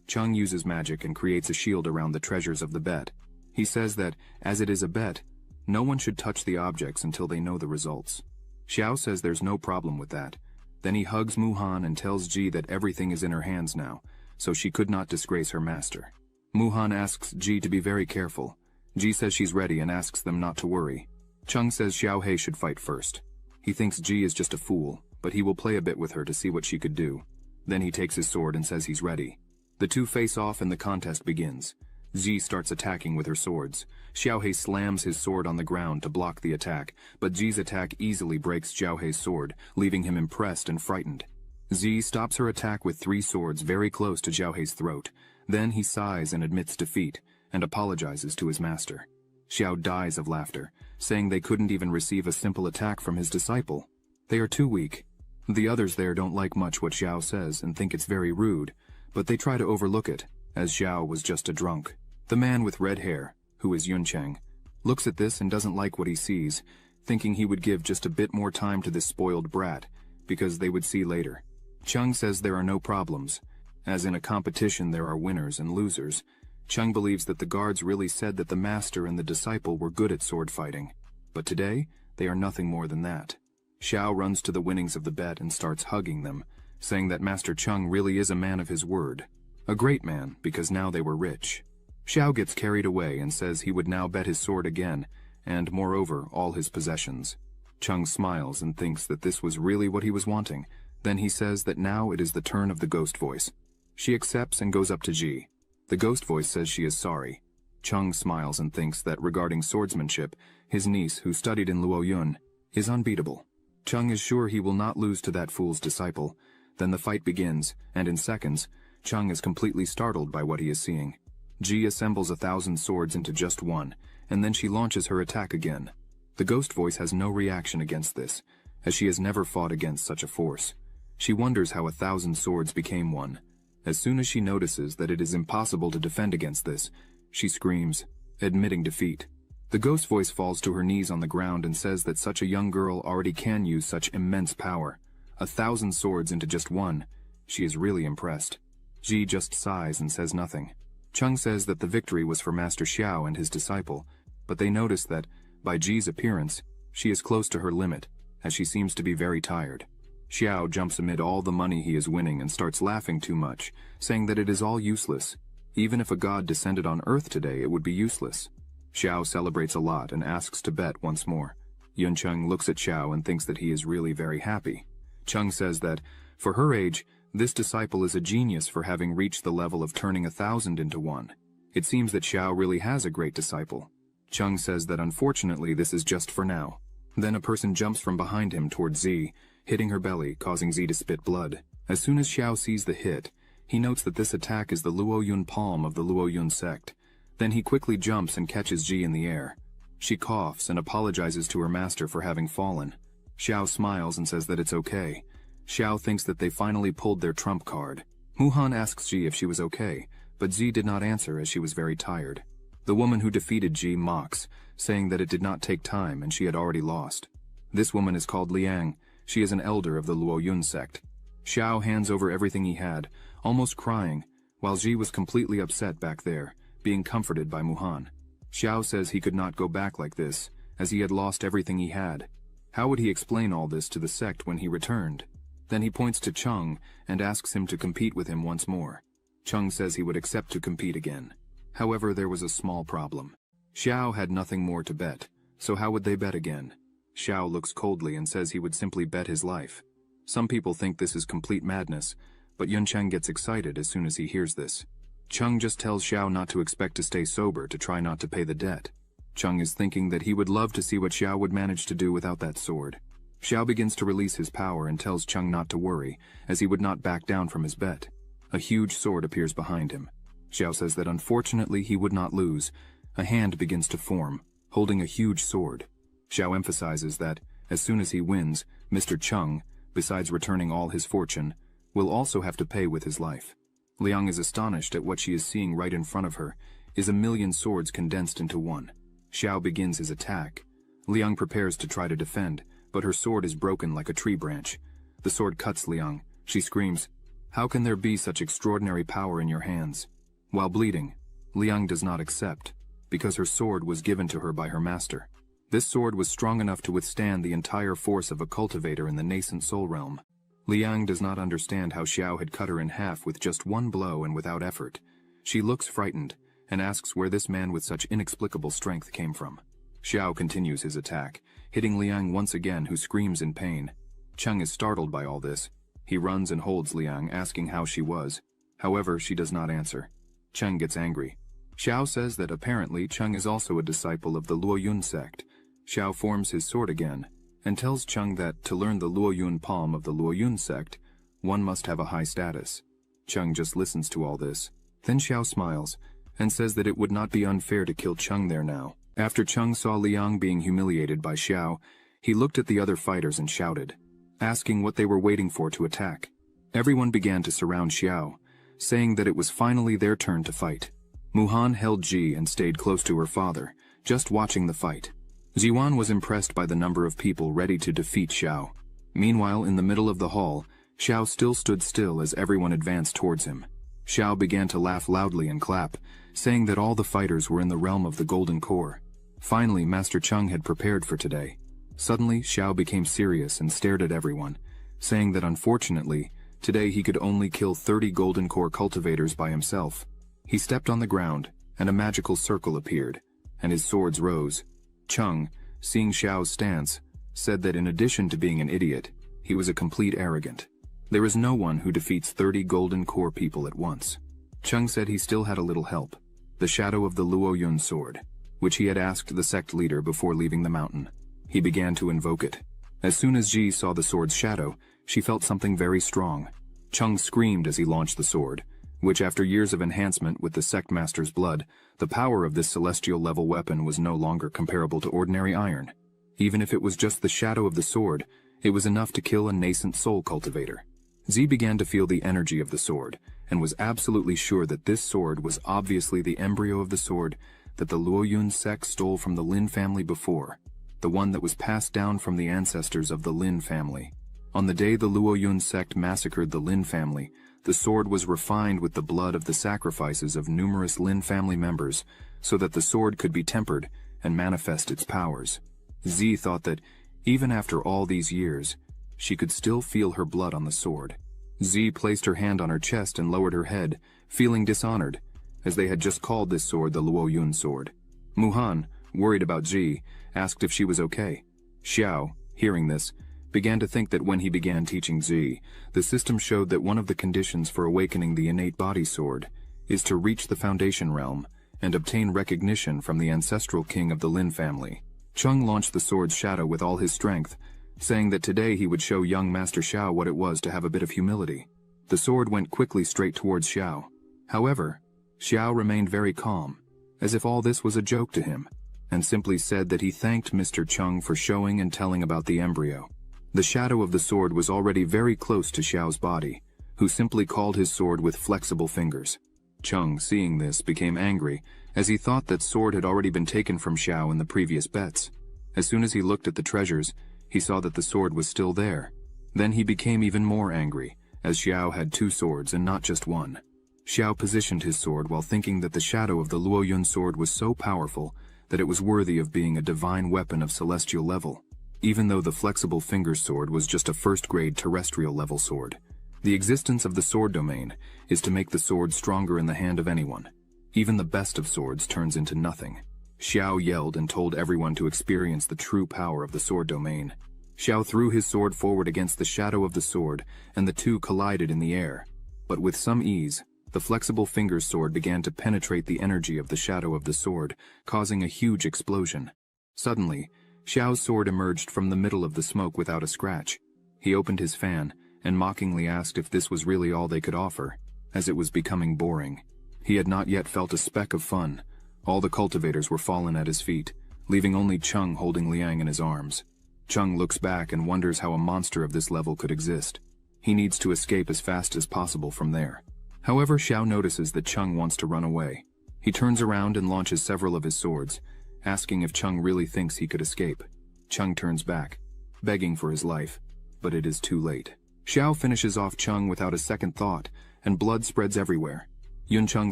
Chung uses magic and creates a shield around the treasures of the bet. He says that, as it is a bet, no one should touch the objects until they know the results. Xiao says there's no problem with that. Then he hugs Sumuhan and tells Ji that everything is in her hands now, so she could not disgrace her master. Sumuhan asks Ji to be very careful. Ji says she's ready and asks them not to worry. Chung says Xiao He should fight first. He thinks Ji is just a fool, but he will play a bit with her to see what she could do. Then he takes his sword and says he's ready. The two face off and the contest begins. Ji starts attacking with her swords. Xiao He slams his sword on the ground to block the attack, but Ji's attack easily breaks Xiao He's sword, leaving him impressed and frightened. Ji stops her attack with 3 swords very close to Xiao He's throat. Then he sighs and admits defeat, and apologizes to his master. Xiao dies of laughter, saying they couldn't even receive a simple attack from his disciple. They are too weak. The others there don't like much what Xiao says and think it's very rude, but they try to overlook it, as Xiao was just a drunk. The man with red hair, who is Yuncheng, looks at this and doesn't like what he sees, thinking he would give just a bit more time to this spoiled brat, because they would see later. Chung says there are no problems. As in a competition there are winners and losers. Chung believes that the guards really said that the master and the disciple were good at sword fighting, but today they are nothing more than that. Xiao runs to the winnings of the bet and starts hugging them, saying that Master Chung really is a man of his word. A great man, because now they were rich. Xiao gets carried away and says he would now bet his sword again, and moreover all his possessions. Chung smiles and thinks that this was really what he was wanting. Then he says that now it is the turn of the ghost voice. She accepts and goes up to Ji. The ghost voice says she is sorry. Chung smiles and thinks that regarding swordsmanship, his niece, who studied in Lu Yun, is unbeatable. Chung is sure he will not lose to that fool's disciple. Then the fight begins, and in seconds, Chung is completely startled by what he is seeing. Ji assembles 1,000 swords into just one, and then she launches her attack again. The ghost voice has no reaction against this, as she has never fought against such a force. She wonders how 1,000 swords became one. As soon as she notices that it is impossible to defend against this, she screams, admitting defeat. The ghost voice falls to her knees on the ground and says that such a young girl already can use such immense power. 1,000 swords into just one. She is really impressed. Ji just sighs and says nothing. Chung says that the victory was for Master Xiao and his disciple, but they notice that, by Ji's appearance, she is close to her limit, as she seems to be very tired. Xiao jumps amid all the money he is winning and starts laughing too much, saying that it is all useless. Even if a god descended on Earth today, it would be useless. Xiao celebrates a lot and asks to bet once more. Yuncheng looks at Xiao and thinks that he is really very happy. Chung says that, for her age, this disciple is a genius for having reached the level of turning 1,000 into one. It seems that Xiao really has a great disciple. Chung says that unfortunately this is just for now. Then a person jumps from behind him towards Zi, hitting her belly, causing Zi to spit blood. As soon as Xiao sees the hit, he notes that this attack is the Lu Yun palm of the Lu Yun sect. Then he quickly jumps and catches Ji in the air. She coughs and apologizes to her master for having fallen. Xiao smiles and says that it's okay. Xiao thinks that they finally pulled their trump card. Sumuhan asks Ji if she was okay, but Zi did not answer as she was very tired. The woman who defeated Ji mocks, saying that it did not take time and she had already lost. This woman is called Liang. She is an elder of the Lu Yun sect. Xiao hands over everything he had, almost crying, while Ji was completely upset back there, being comforted by Sumuhan. Xiao says he could not go back like this, as he had lost everything he had. How would he explain all this to the sect when he returned? Then he points to Chung and asks him to compete with him once more. Chung says he would accept to compete again. However, there was a small problem. Xiao had nothing more to bet, so how would they bet again? Xiao looks coldly and says he would simply bet his life. Some people think this is complete madness, but Yuncheng gets excited as soon as he hears this. Chung just tells Xiao not to expect to stay sober to try not to pay the debt. Chung is thinking that he would love to see what Xiao would manage to do without that sword. Xiao begins to release his power and tells Chung not to worry, as he would not back down from his bet. A huge sword appears behind him. Xiao says that unfortunately he would not lose. A hand begins to form, holding a huge sword. Xiao emphasizes that, as soon as he wins, Mr. Chung, besides returning all his fortune, will also have to pay with his life. Liang is astonished at what she is seeing right in front of her. is a million swords condensed into one. Xiao begins his attack. Liang prepares to try to defend, but her sword is broken like a tree branch. The sword cuts Liang. She screams, "How can there be such extraordinary power in your hands?" While bleeding, Liang does not accept, because her sword was given to her by her master. This sword was strong enough to withstand the entire force of a cultivator in the nascent soul realm. Liang does not understand how Xiao had cut her in half with just one blow and without effort. She looks frightened, and asks where this man with such inexplicable strength came from. Xiao continues his attack, hitting Liang once again, who screams in pain. Cheng is startled by all this. He runs and holds Liang, asking how she was. However, she does not answer. Cheng gets angry. Xiao says that apparently Cheng is also a disciple of the Lu Yun sect. Xiao forms his sword again, and tells Cheng that to learn the Lu Yun palm of the Lu Yun sect, one must have a high status. Cheng just listens to all this. Then Xiao smiles, and says that it would not be unfair to kill Cheng there now. After Cheng saw Liang being humiliated by Xiao, he looked at the other fighters and shouted, asking what they were waiting for to attack. Everyone began to surround Xiao, saying that it was finally their turn to fight. Sumuhan held Ji and stayed close to her father, just watching the fight. Su Yuan was impressed by the number of people ready to defeat Xiao. Meanwhile, in the middle of the hall, Xiao still stood still as everyone advanced towards him. Xiao began to laugh loudly and clap, saying that all the fighters were in the realm of the Golden Core. Finally, Master Cheng had prepared for today. Suddenly, Xiao became serious and stared at everyone, saying that unfortunately, today he could only kill 30 Golden Core cultivators by himself. He stepped on the ground, and a magical circle appeared, and his swords rose. Cheng, seeing Xiao's stance, said that in addition to being an idiot, he was a complete arrogant. There is no one who defeats 30 Golden Core people at once. Cheng said he still had a little help, the shadow of the Lu Yun sword, which he had asked the sect leader before leaving the mountain. He began to invoke it. As soon as Ji saw the sword's shadow, she felt something very strong. Cheng screamed as he launched the sword, which after years of enhancement with the sect master's blood, the power of this celestial level weapon was no longer comparable to ordinary iron. Even if it was just the shadow of the sword, it was enough to kill a nascent soul cultivator. Ji began to feel the energy of the sword, and was absolutely sure that this sword was obviously the embryo of the sword that the Lu Yun sect stole from the Lin family before, the one that was passed down from the ancestors of the Lin family. On the day the Lu Yun sect massacred the Lin family, the sword was refined with the blood of the sacrifices of numerous Lin family members, so that the sword could be tempered and manifest its powers. Z thought that, even after all these years, she could still feel her blood on the sword. Z placed her hand on her chest and lowered her head, feeling dishonored, as they had just called this sword the Lu Yun sword. Sumuhan, worried about Z, asked if she was okay. Xiao, hearing this, began to think that when he began teaching Z, the system showed that one of the conditions for awakening the innate body sword is to reach the foundation realm and obtain recognition from the ancestral king of the Lin family. Cheng launched the sword's shadow with all his strength, saying that today he would show young Master Xiao what it was to have a bit of humility. The sword went quickly straight towards Xiao. However, Xiao remained very calm, as if all this was a joke to him, and simply said that he thanked Mr. Cheng for showing and telling about the embryo. The shadow of the sword was already very close to Xiao's body, who simply called his sword with flexible fingers. Cheng, seeing this, became angry, as he thought that sword had already been taken from Xiao in the previous bets. As soon as he looked at the treasures, he saw that the sword was still there. Then he became even more angry, as Xiao had 2 swords and not just one. Xiao positioned his sword while thinking that the shadow of the Lu Yun sword was so powerful that it was worthy of being a divine weapon of celestial level, even though the flexible fingers sword was just a first-grade terrestrial level sword. The existence of the sword domain is to make the sword stronger in the hand of anyone. Even the best of swords turns into nothing. Xiao yelled and told everyone to experience the true power of the sword domain. Xiao threw his sword forward against the shadow of the sword, and the two collided in the air. But with some ease, the flexible fingers sword began to penetrate the energy of the shadow of the sword, causing a huge explosion. Suddenly, Xiao's sword emerged from the middle of the smoke without a scratch. He opened his fan, and mockingly asked if this was really all they could offer, as it was becoming boring. He had not yet felt a speck of fun. All the cultivators were fallen at his feet, leaving only Cheng holding Liang in his arms. Cheng looks back and wonders how a monster of this level could exist. He needs to escape as fast as possible from there. However, Xiao notices that Cheng wants to run away. He turns around and launches several of his swords, asking if Chung really thinks he could escape. Chung turns back, begging for his life, but it is too late. Xiao finishes off Chung without a second thought, and blood spreads everywhere. Yun Chung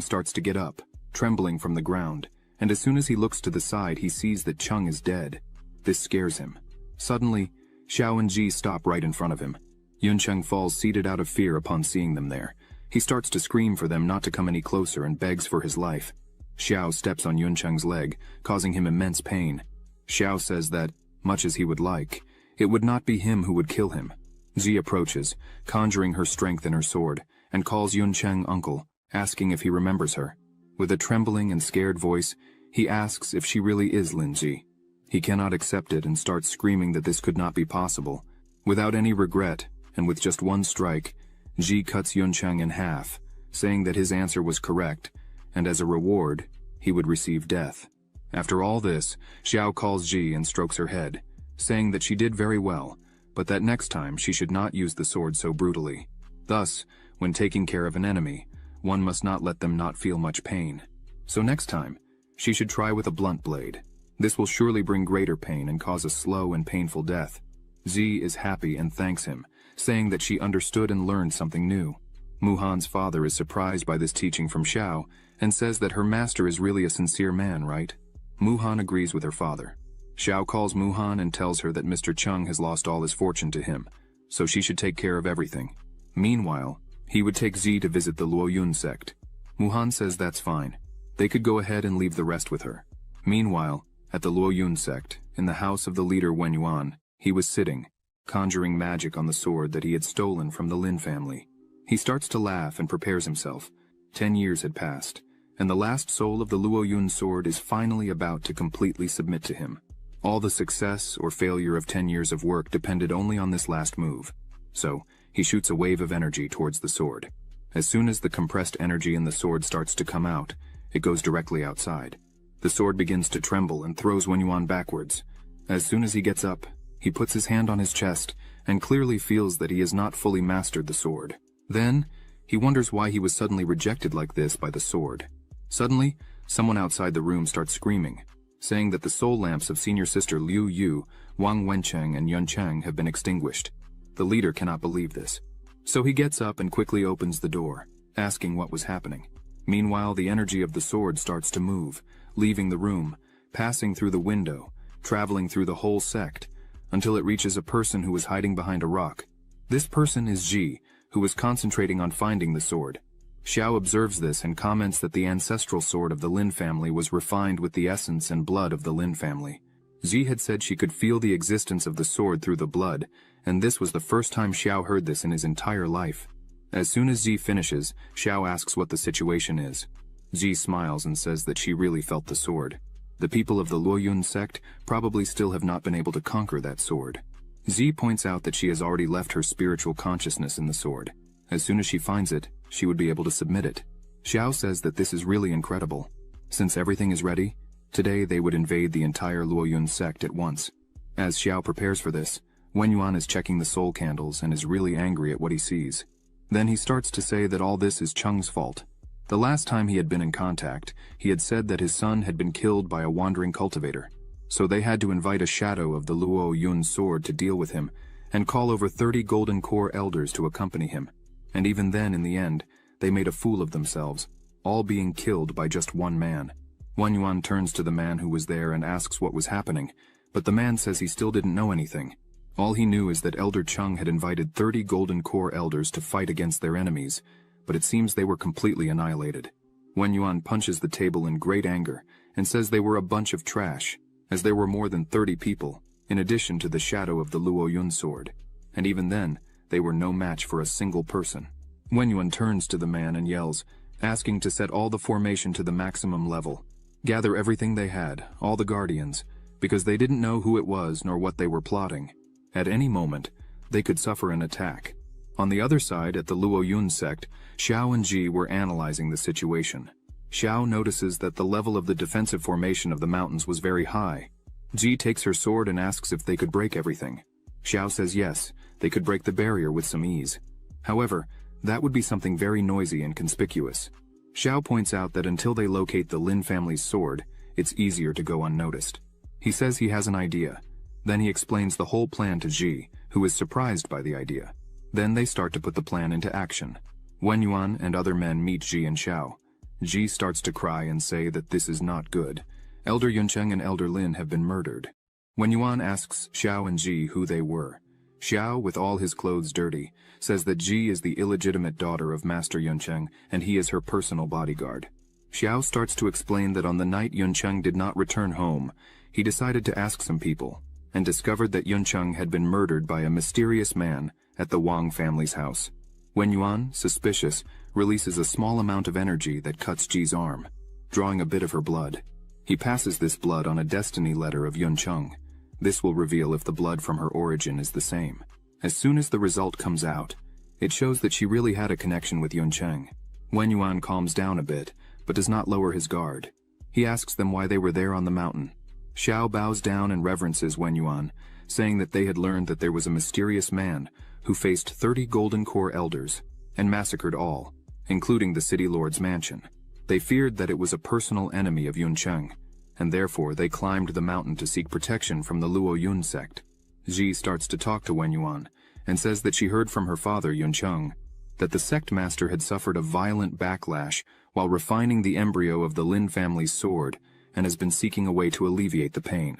starts to get up, trembling from the ground, and as soon as he looks to the side he sees that Chung is dead. This scares him. Suddenly, Xiao and Ji stop right in front of him. Yun Chung falls seated out of fear upon seeing them there. He starts to scream for them not to come any closer and begs for his life. Xiao steps on Yun Chung's leg, causing him immense pain. Xiao says that, much as he would like, it would not be him who would kill him. Ji approaches, conjuring her strength in her sword, and calls Yun Chung uncle, asking if he remembers her. With a trembling and scared voice, he asks if she really is Lin Ji. He cannot accept it and starts screaming that this could not be possible. Without any regret, and with just one strike, Ji cuts Yun Chung in half, saying that his answer was correct, and as a reward, he would receive death. After all this, Xiao calls Ji and strokes her head, saying that she did very well, but that next time she should not use the sword so brutally. Thus, when taking care of an enemy, one must not let them not feel much pain. So next time, she should try with a blunt blade. This will surely bring greater pain and cause a slow and painful death. Z is happy and thanks him, saying that she understood and learned something new. Muhan's father is surprised by this teaching from Xiao and says that her master is really a sincere man, right? Muhan agrees with her father. Xiao calls Muhan and tells her that Mr. Chung has lost all his fortune to him, so she should take care of everything. Meanwhile, he would take Z to visit the Lu Yun sect. Muhan says that's fine. They could go ahead and leave the rest with her. Meanwhile, at the Lu Yun sect, in the house of the leader Wen Yuan, he was sitting, conjuring magic on the sword that he had stolen from the Lin family. He starts to laugh and prepares himself. 10 years had passed, and the last soul of the Lu Yun sword is finally about to completely submit to him. All the success or failure of 10 years of work depended only on this last move. So, he shoots a wave of energy towards the sword. As soon as the compressed energy in the sword starts to come out, it goes directly outside. The sword begins to tremble and throws Wen Yuan backwards. As soon as he gets up, he puts his hand on his chest and clearly feels that he has not fully mastered the sword. Then, he wonders why he was suddenly rejected like this by the sword. Suddenly, someone outside the room starts screaming, saying that the soul lamps of senior sister Liu Yu, Wang Wencheng and Yun Cheng have been extinguished. The leader cannot believe this. So he gets up and quickly opens the door, asking what was happening. Meanwhile, the energy of the sword starts to move, leaving the room, passing through the window, traveling through the whole sect, until it reaches a person who was hiding behind a rock. This person is Ji, who was concentrating on finding the sword. Xiao observes this and comments that the ancestral sword of the Lin family was refined with the essence and blood of the Lin family. Ji had said she could feel the existence of the sword through the blood, and this was the first time Xiao heard this in his entire life. As soon as Ji finishes, Xiao asks what the situation is. Ji smiles and says that she really felt the sword. The people of the Lu Yun sect probably still have not been able to conquer that sword. Ji points out that she has already left her spiritual consciousness in the sword. As soon as she finds it, she would be able to submit it. Xiao says that this is really incredible. Since everything is ready, today they would invade the entire Lu Yun sect at once. As Xiao prepares for this, Wen Yuan is checking the soul candles and is really angry at what he sees. Then he starts to say that all this is Chung's fault. The last time he had been in contact, he had said that his son had been killed by a wandering cultivator. So they had to invite a shadow of the Lu Yun sword to deal with him, and call over 30 golden core elders to accompany him. And even then, in the end, they made a fool of themselves, all being killed by just one man. Wen Yuan turns to the man who was there and asks what was happening, but the man says he still didn't know anything. All he knew is that Elder Chung had invited 30 golden core elders to fight against their enemies, but it seems they were completely annihilated. Wen Yuan punches the table in great anger and says they were a bunch of trash, as there were more than 30 people, in addition to the shadow of the Lu Yun sword, and even then, they were no match for a single person. Wen Yuan turns to the man and yells, asking to set all the formation to the maximum level, gather everything they had, all the guardians, because they didn't know who it was nor what they were plotting. At any moment, they could suffer an attack. On the other side, at the Lu Yun sect, Xiao and Ji were analyzing the situation. Xiao notices that the level of the defensive formation of the mountains was very high. Ji takes her sword and asks if they could break everything. Xiao says yes, they could break the barrier with some ease. However, that would be something very noisy and conspicuous. Xiao points out that until they locate the Lin family's sword, it's easier to go unnoticed. He says he has an idea. Then he explains the whole plan to Ji, who is surprised by the idea. Then they start to put the plan into action. Wen Yuan and other men meet Ji and Xiao. Ji starts to cry and say that this is not good. Elder Yuncheng and Elder Lin have been murdered. Wen Yuan asks Xiao and Ji who they were. Xiao, with all his clothes dirty, says that Ji is the illegitimate daughter of Master Yuncheng and he is her personal bodyguard. Xiao starts to explain that on the night Yuncheng did not return home, he decided to ask some people, and discovered that Yuncheng had been murdered by a mysterious man at the Wang family's house. Wen Yuan, suspicious, releases a small amount of energy that cuts Ji's arm, drawing a bit of her blood. He passes this blood on a destiny letter of Yuncheng. This will reveal if the blood from her origin is the same. As soon as the result comes out, it shows that she really had a connection with Yuncheng. Wen Yuan calms down a bit, but does not lower his guard. He asks them why they were there on the mountain. Xiao bows down and reverences Wen Yuan, saying that they had learned that there was a mysterious man who faced 30 Golden Core elders and massacred all, including the city lord's mansion. They feared that it was a personal enemy of Yuncheng, and therefore they climbed the mountain to seek protection from the Lu Yun sect. Ji starts to talk to Wen Yuan and says that she heard from her father Yuncheng that the sect master had suffered a violent backlash while refining the embryo of the Lin family's sword and has been seeking a way to alleviate the pain.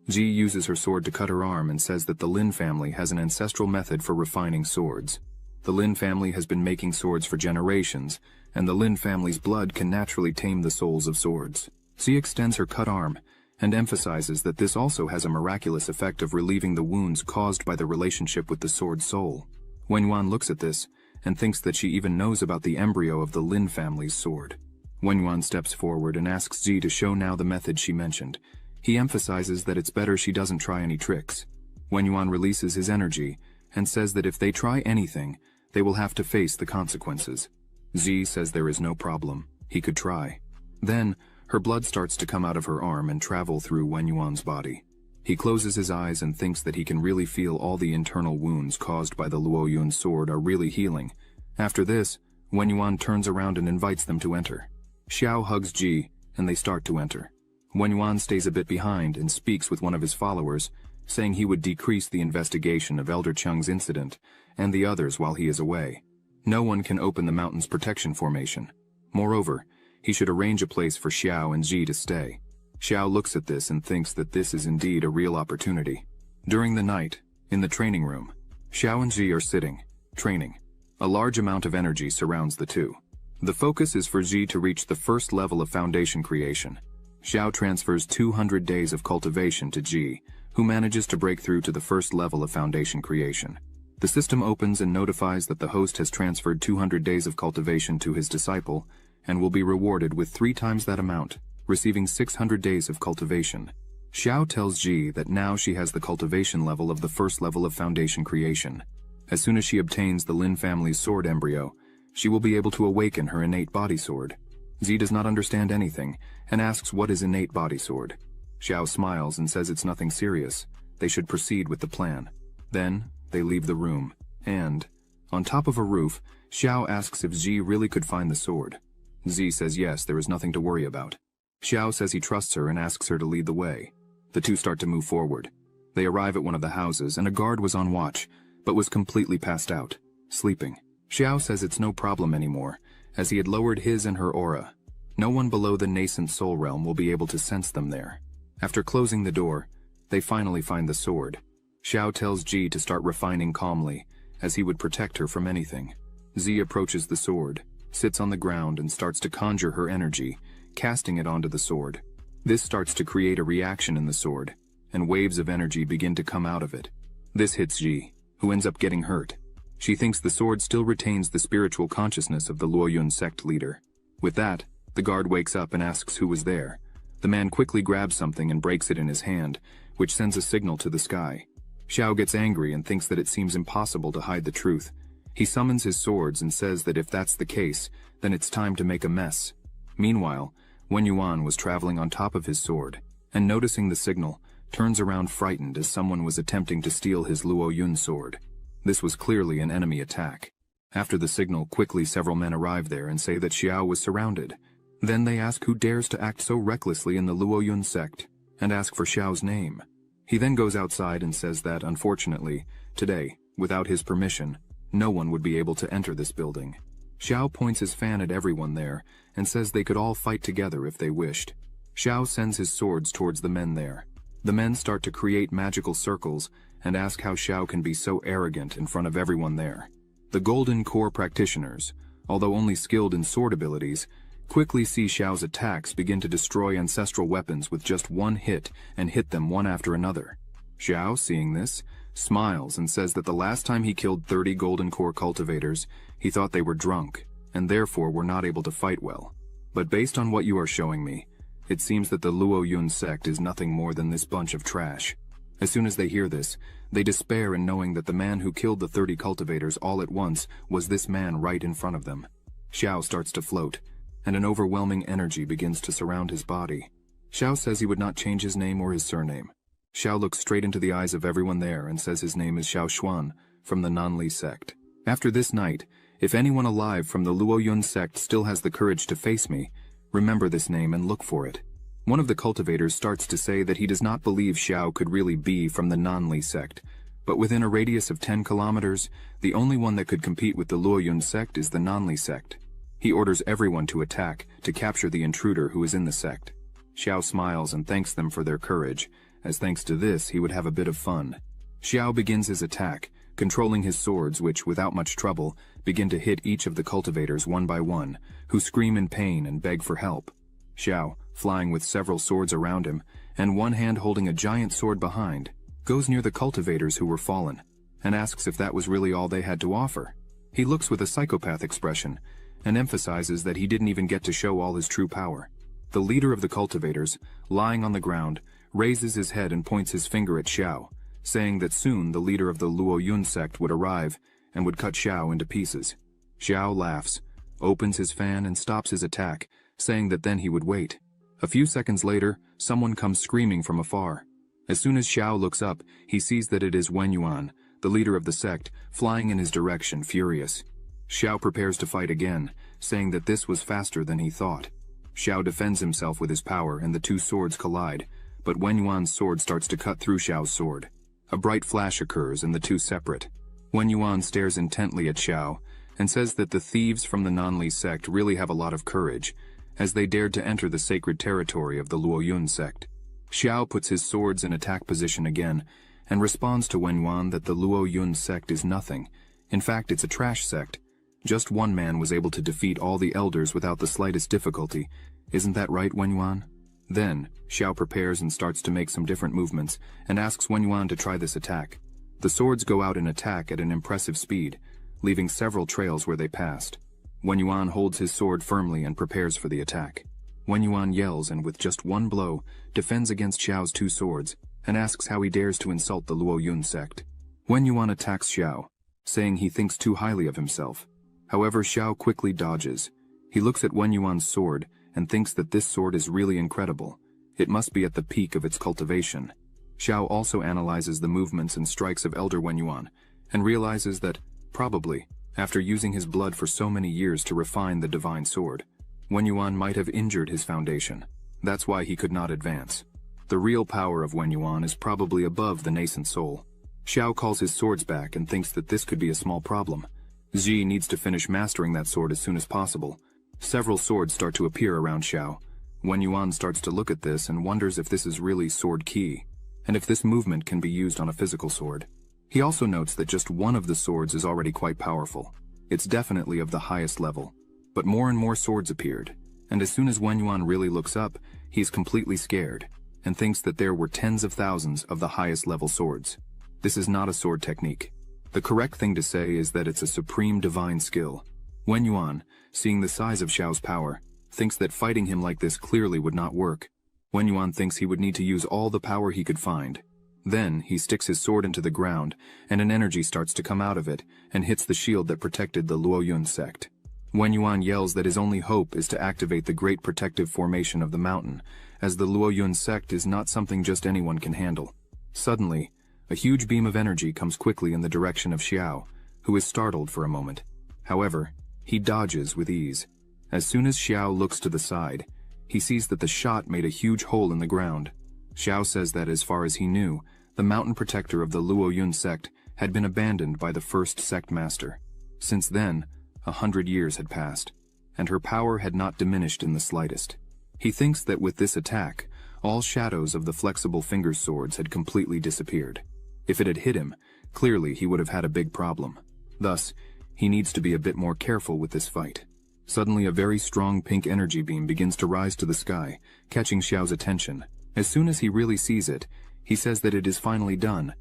Ji uses her sword to cut her arm and says that the Lin family has an ancestral method for refining swords. The Lin family has been making swords for generations, and the Lin family's blood can naturally tame the souls of swords. She extends her cut arm and emphasizes that this also has a miraculous effect of relieving the wounds caused by the relationship with the sword's soul. Wen Yuan looks at this and thinks that she even knows about the embryo of the Lin family's sword. Wen Yuan steps forward and asks Ji to show now the method she mentioned. He emphasizes that it's better she doesn't try any tricks. Wen Yuan releases his energy and says that if they try anything, they will have to face the consequences. Ji says there is no problem. He could try. Then, her blood starts to come out of her arm and travel through Wen Yuan's body. He closes his eyes and thinks that he can really feel all the internal wounds caused by the Luo Yun sword are really healing. After this, Wen Yuan turns around and invites them to enter. Xiao hugs Ji, and they start to enter. Wen Yuan stays a bit behind and speaks with one of his followers, saying he would decrease the investigation of Elder Cheng's incident and the others while he is away. No one can open the mountain's protection formation. Moreover, he should arrange a place for Xiao and Ji to stay. Xiao looks at this and thinks that this is indeed a real opportunity. During the night, in the training room, Xiao and Ji are sitting, training. A large amount of energy surrounds the two. The focus is for Ji to reach the first level of foundation creation. Xiao transfers 200 days of cultivation to Ji, who manages to break through to the first level of foundation creation. The system opens and notifies that the host has transferred 200 days of cultivation to his disciple, and will be rewarded with 3 times that amount, receiving 600 days of cultivation. Xiao tells Ji that now she has the cultivation level of the first level of foundation creation. As soon as she obtains the Lin family's sword embryo, she will be able to awaken her innate body sword. Ji does not understand anything, and asks what is innate body sword. Xiao smiles and says it's nothing serious. They should proceed with the plan. Then, they leave the room, and, on top of a roof, Xiao asks if Ji really could find the sword. Ji says yes, there is nothing to worry about. Xiao says he trusts her and asks her to lead the way. The two start to move forward. They arrive at one of the houses, and a guard was on watch, but was completely passed out, sleeping. Xiao says it's no problem anymore, as he had lowered his and her aura. No one below the nascent soul realm will be able to sense them there. After closing the door, they finally find the sword. Xiao tells Ji to start refining calmly, as he would protect her from anything. Ji approaches the sword, sits on the ground and starts to conjure her energy, casting it onto the sword. This starts to create a reaction in the sword, and waves of energy begin to come out of it. This hits Ji, who ends up getting hurt. She thinks the sword still retains the spiritual consciousness of the Luo Yun sect leader. With that, the guard wakes up and asks who was there. The man quickly grabs something and breaks it in his hand, which sends a signal to the sky. Xiao gets angry and thinks that it seems impossible to hide the truth. He summons his swords and says that if that's the case, then it's time to make a mess. Meanwhile, Wen Yuan was traveling on top of his sword, and noticing the signal, turns around frightened as someone was attempting to steal his Luo Yun sword. This was clearly an enemy attack. After the signal, quickly several men arrive there and say that Xiao was surrounded. Then they ask who dares to act so recklessly in the Lu Yun sect, and ask for Xiao's name. He then goes outside and says that, unfortunately, today, without his permission, no one would be able to enter this building. Xiao points his fan at everyone there and says they could all fight together if they wished. Xiao sends his swords towards the men there. The men start to create magical circles and ask how Xiao can be so arrogant in front of everyone there. The Golden Core practitioners, although only skilled in sword abilities, quickly see Xiao's attacks begin to destroy ancestral weapons with just one hit and hit them one after another. Xiao, seeing this, smiles and says that the last time he killed 30 Golden Core cultivators, he thought they were drunk, and therefore were not able to fight well. But based on what you are showing me, it seems that the Lu Yun sect is nothing more than this bunch of trash. As soon as they hear this, they despair in knowing that the man who killed the 30 cultivators all at once was this man right in front of them. Xiao starts to float, and an overwhelming energy begins to surround his body. Xiao says he would not change his name or his surname. Xiao looks straight into the eyes of everyone there and says his name is Xiao Xuan from the Nanli sect. After this night, if anyone alive from the Lu Yun sect still has the courage to face me, remember this name and look for it. One of the cultivators starts to say that he does not believe Xiao could really be from the Nanli sect, but within a radius of 10 kilometers, the only one that could compete with the Lu Yun sect is the Nanli sect. He orders everyone to attack to capture the intruder who is in the sect. Xiao smiles and thanks them for their courage, as thanks to this he would have a bit of fun. Xiao begins his attack, controlling his swords which, without much trouble, begin to hit each of the cultivators one by one, who scream in pain and beg for help. Xiao, flying with several swords around him, and one hand holding a giant sword behind, goes near the cultivators who were fallen, and asks if that was really all they had to offer. He looks with a psychopath expression, and emphasizes that he didn't even get to show all his true power. The leader of the cultivators, lying on the ground, raises his head and points his finger at Xiao, saying that soon the leader of the Lu Yun sect would arrive and would cut Xiao into pieces. Xiao laughs, opens his fan and stops his attack, saying that then he would wait. A few seconds later, someone comes screaming from afar. As soon as Xiao looks up, he sees that it is Wen Yuan, the leader of the sect, flying in his direction, furious. Xiao prepares to fight again, saying that this was faster than he thought. Xiao defends himself with his power and the two swords collide, but Wen Yuan's sword starts to cut through Xiao's sword. A bright flash occurs and the two separate. Wen Yuan stares intently at Xiao and says that the thieves from the Nanli sect really have a lot of courage, as they dared to enter the sacred territory of the Lu Yun sect. Xiao puts his swords in attack position again, and responds to Wen Yuan that the Lu Yun sect is nothing. In fact, it's a trash sect. Just one man was able to defeat all the elders without the slightest difficulty. Isn't that right, Wen Yuan? Then, Xiao prepares and starts to make some different movements, and asks Wen Yuan to try this attack. The swords go out in attack at an impressive speed, leaving several trails where they passed. Wen Yuan holds his sword firmly and prepares for the attack. Wen Yuan yells and with just one blow, defends against Xiao's two swords, and asks how he dares to insult the Lu Yun sect. Wen Yuan attacks Xiao, saying he thinks too highly of himself. However, Xiao quickly dodges. He looks at Wen Yuan's sword and thinks that this sword is really incredible. It must be at the peak of its cultivation. Xiao also analyzes the movements and strikes of Elder Wen Yuan, and realizes that, probably, after using his blood for so many years to refine the divine sword, Wen Yuan might have injured his foundation. That's why he could not advance. The real power of Wen Yuan is probably above the nascent soul. Xiao calls his swords back and thinks that this could be a small problem. Xi needs to finish mastering that sword as soon as possible. Several swords start to appear around Xiao. Wen Yuan starts to look at this and wonders if this is really sword ki, and if this movement can be used on a physical sword. He also notes that just one of the swords is already quite powerful. It's definitely of the highest level. But more and more swords appeared, and as soon as Wen Yuan really looks up, he's completely scared, and thinks that there were tens of thousands of the highest level swords. This is not a sword technique. The correct thing to say is that it's a supreme divine skill. Wen Yuan, seeing the size of Xiao's power, thinks that fighting him like this clearly would not work. Wen Yuan thinks he would need to use all the power he could find. Then, he sticks his sword into the ground, and an energy starts to come out of it, and hits the shield that protected the Lu Yun sect. Wen Yuan yells that his only hope is to activate the great protective formation of the mountain, as the Lu Yun sect is not something just anyone can handle. Suddenly, a huge beam of energy comes quickly in the direction of Xiao, who is startled for a moment. However, he dodges with ease. As soon as Xiao looks to the side, he sees that the shot made a huge hole in the ground. Xiao says that as far as he knew, the mountain protector of the Lu Yun sect had been abandoned by the first sect master. Since then, 100 years had passed, and her power had not diminished in the slightest. He thinks that with this attack, all shadows of the flexible finger swords had completely disappeared. If it had hit him, clearly he would have had a big problem. Thus, he needs to be a bit more careful with this fight. Suddenly a very strong pink energy beam begins to rise to the sky, catching Xiao's attention. As soon as he really sees it, he says that it is finally done.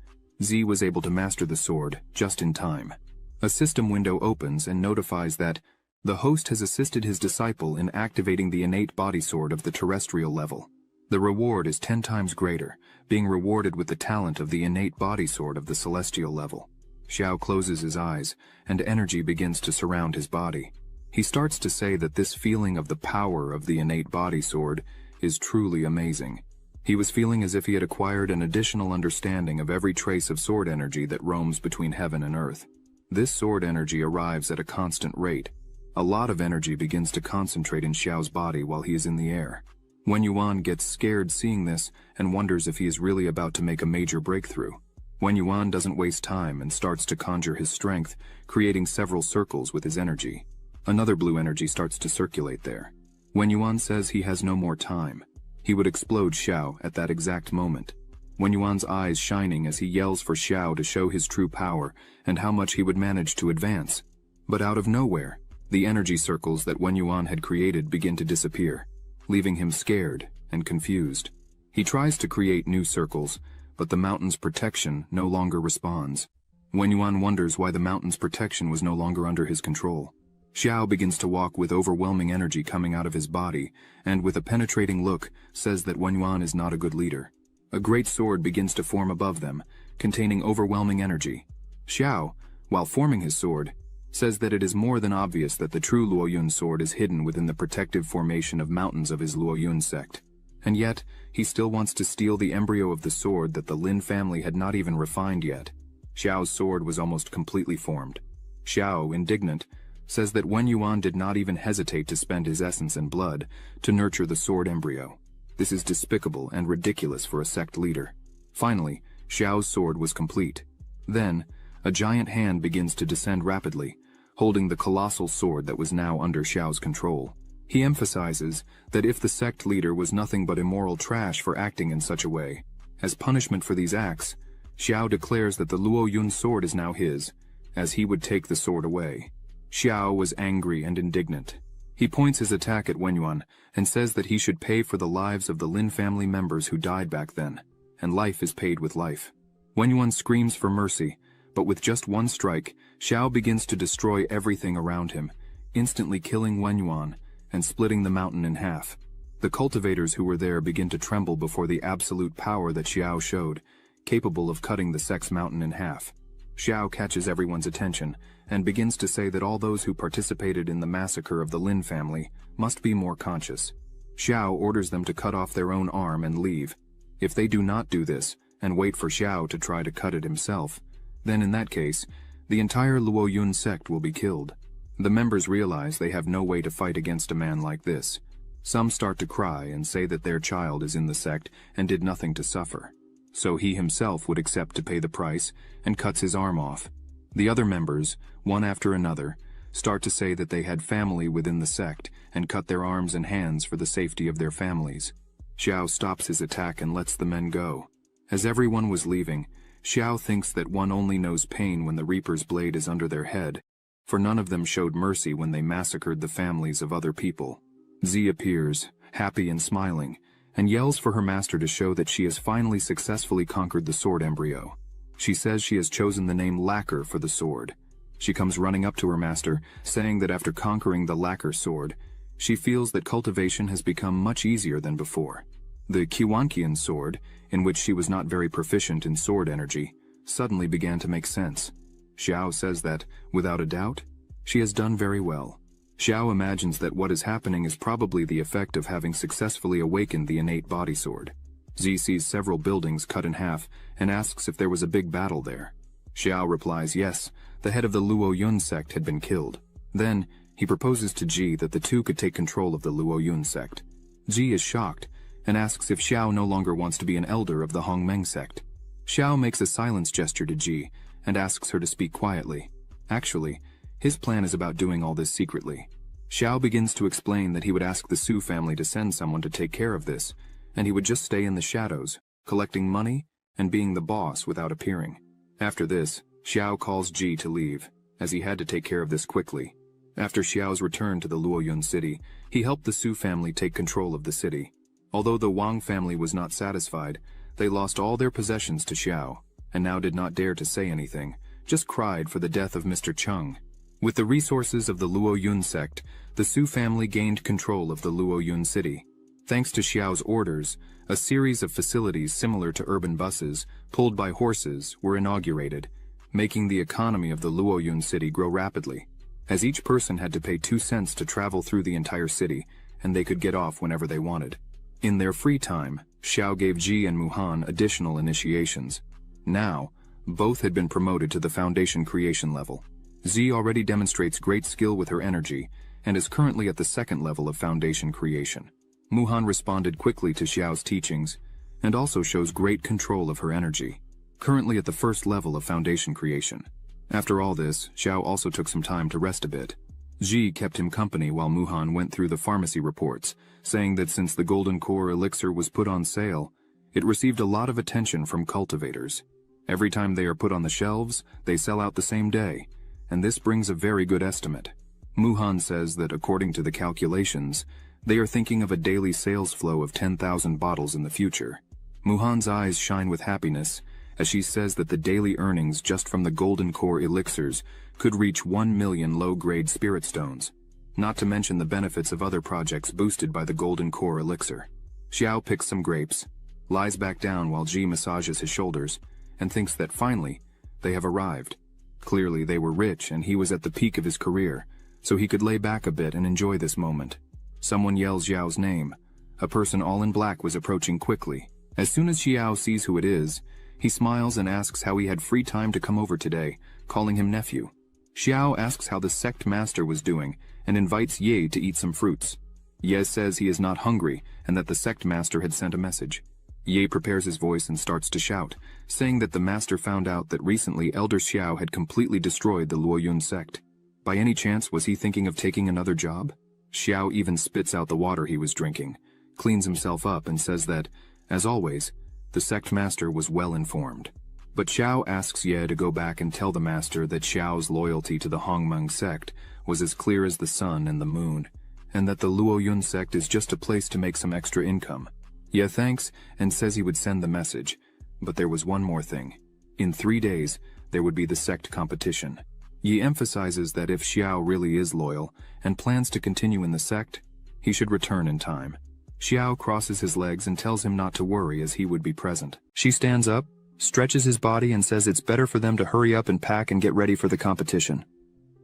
Z was able to master the sword just in time. A system window opens and notifies that the host has assisted his disciple in activating the innate body sword of the terrestrial level. The reward is 10 times greater, being rewarded with the talent of the innate body sword of the celestial level. Xiao closes his eyes, and energy begins to surround his body. He starts to say that this feeling of the power of the innate body sword is truly amazing. He was feeling as if he had acquired an additional understanding of every trace of sword energy that roams between heaven and earth. This sword energy arrives at a constant rate. A lot of energy begins to concentrate in Xiao's body while he is in the air. Wen Yuan gets scared seeing this and wonders if he is really about to make a major breakthrough. Wen Yuan doesn't waste time and starts to conjure his strength, creating several circles with his energy. Another blue energy starts to circulate there. Wen Yuan says he has no more time. He would explode Xiao at that exact moment. Wen Yuan's eyes shining as he yells for Xiao to show his true power and how much he would manage to advance. But out of nowhere, the energy circles that Wen Yuan had created begin to disappear, leaving him scared and confused. He tries to create new circles, but the mountain's protection no longer responds. Wen Yuan wonders why the mountain's protection was no longer under his control. Xiao begins to walk with overwhelming energy coming out of his body, and with a penetrating look, says that Wen Yuan is not a good leader. A great sword begins to form above them, containing overwhelming energy. Xiao, while forming his sword, says that it is more than obvious that the true Lu Yun sword is hidden within the protective formation of mountains of his Lu Yun sect. And yet, he still wants to steal the embryo of the sword that the Lin family had not even refined yet. Xiao's sword was almost completely formed. Xiao, indignant, says that Wen Yuan did not even hesitate to spend his essence and blood to nurture the sword embryo. This is despicable and ridiculous for a sect leader. Finally, Xiao's sword was complete. Then, a giant hand begins to descend rapidly, holding the colossal sword that was now under Xiao's control. He emphasizes that if the sect leader was nothing but immoral trash for acting in such a way, as punishment for these acts, Xiao declares that the Lu Yun sword is now his, as he would take the sword away. Xiao was angry and indignant. He points his attack at Wen Yuan and says that he should pay for the lives of the Lin family members who died back then, and life is paid with life. Wen Yuan screams for mercy, but with just one strike, Xiao begins to destroy everything around him, instantly killing Wen Yuan and splitting the mountain in half. The cultivators who were there begin to tremble before the absolute power that Xiao showed, capable of cutting the Sect's mountain in half. Xiao catches everyone's attention and begins to say that all those who participated in the massacre of the Lin family must be more conscious. Xiao orders them to cut off their own arm and leave. If they do not do this and wait for Xiao to try to cut it himself, then in that case, the entire Lu Yun sect will be killed. The members realize they have no way to fight against a man like this. Some start to cry and say that their child is in the sect and did nothing to suffer. So he himself would accept to pay the price and cuts his arm off. The other members, one after another, start to say that they had family within the sect and cut their arms and hands for the safety of their families. Xiao stops his attack and lets the men go. As everyone was leaving, Xiao thinks that one only knows pain when the Reaper's blade is under their head, for none of them showed mercy when they massacred the families of other people. Z appears, happy and smiling, and yells for her master to show that she has finally successfully conquered the sword embryo. She says she has chosen the name Lacquer for the sword. She comes running up to her master, saying that after conquering the Lacquer sword, she feels that cultivation has become much easier than before. The Qiwanqian sword, in which she was not very proficient in sword energy, suddenly began to make sense. Xiao says that, without a doubt, she has done very well. Xiao imagines that what is happening is probably the effect of having successfully awakened the innate body sword. Z sees several buildings cut in half and asks if there was a big battle there. Xiao replies yes, the head of the Lu Yun sect had been killed. Then, he proposes to Ji that the two could take control of the Lu Yun sect. Ji is shocked and asks if Xiao no longer wants to be an elder of the Hongmeng sect. Xiao makes a silence gesture to Ji and asks her to speak quietly. Actually, his plan is about doing all this secretly. Xiao begins to explain that he would ask the Su family to send someone to take care of this, and he would just stay in the shadows, collecting money and being the boss without appearing. After this, Xiao calls Ji to leave, as he had to take care of this quickly. After Xiao's return to the Lu Yun city, he helped the Su family take control of the city. Although the Wang family was not satisfied, they lost all their possessions to Xiao, and now did not dare to say anything, just cried for the death of Mr. Cheng. With the resources of the Lu Yun sect, the Su family gained control of the Lu Yun city. Thanks to Xiao's orders, a series of facilities similar to urban buses, pulled by horses, were inaugurated, making the economy of the Lu Yun city grow rapidly, as each person had to pay 2 cents to travel through the entire city, and they could get off whenever they wanted. In their free time, Xiao gave Ji and Muhan additional initiations. Now, both had been promoted to the foundation creation level. Ji already demonstrates great skill with her energy, and is currently at the 2nd level of foundation creation. Muhan responded quickly to Xiao's teachings, and also shows great control of her energy, currently at the 1st level of foundation creation. After all this, Xiao also took some time to rest a bit. Ji kept him company while Muhan went through the pharmacy reports, saying that since the Golden Core elixir was put on sale, it received a lot of attention from cultivators. Every time they are put on the shelves, they sell out the same day, and this brings a very good estimate. Muhan says that according to the calculations, they are thinking of a daily sales flow of 10,000 bottles in the future. Muhan's eyes shine with happiness, as she says that the daily earnings just from the Golden Core elixirs could reach 1 million low-grade spirit stones, not to mention the benefits of other projects boosted by the Golden Core elixir. Xiao picks some grapes, lies back down while Ji massages his shoulders, and thinks that finally, they have arrived. Clearly they were rich and he was at the peak of his career, so he could lay back a bit and enjoy this moment. Someone yells Xiao's name. A person all in black was approaching quickly. As soon as Xiao sees who it is, he smiles and asks how he had free time to come over today, calling him nephew. Xiao asks how the sect master was doing and invites Ye to eat some fruits. Ye says he is not hungry and that the sect master had sent a message. Ye prepares his voice and starts to shout, saying that the master found out that recently Elder Xiao had completely destroyed the Lu Yun sect. By any chance was he thinking of taking another job? Xiao even spits out the water he was drinking, cleans himself up and says that, as always, the sect master was well informed. But Xiao asks Ye to go back and tell the master that Xiao's loyalty to the Hongmeng sect was as clear as the sun and the moon, and that the Lu Yun sect is just a place to make some extra income. Ye thanks and says he would send the message, but there was one more thing. In 3 days, there would be the sect competition. Ye emphasizes that if Xiao really is loyal and plans to continue in the sect, he should return in time. Xiao crosses his legs and tells him not to worry as he would be present. She stands up, stretches his body and says it's better for them to hurry up and pack and get ready for the competition.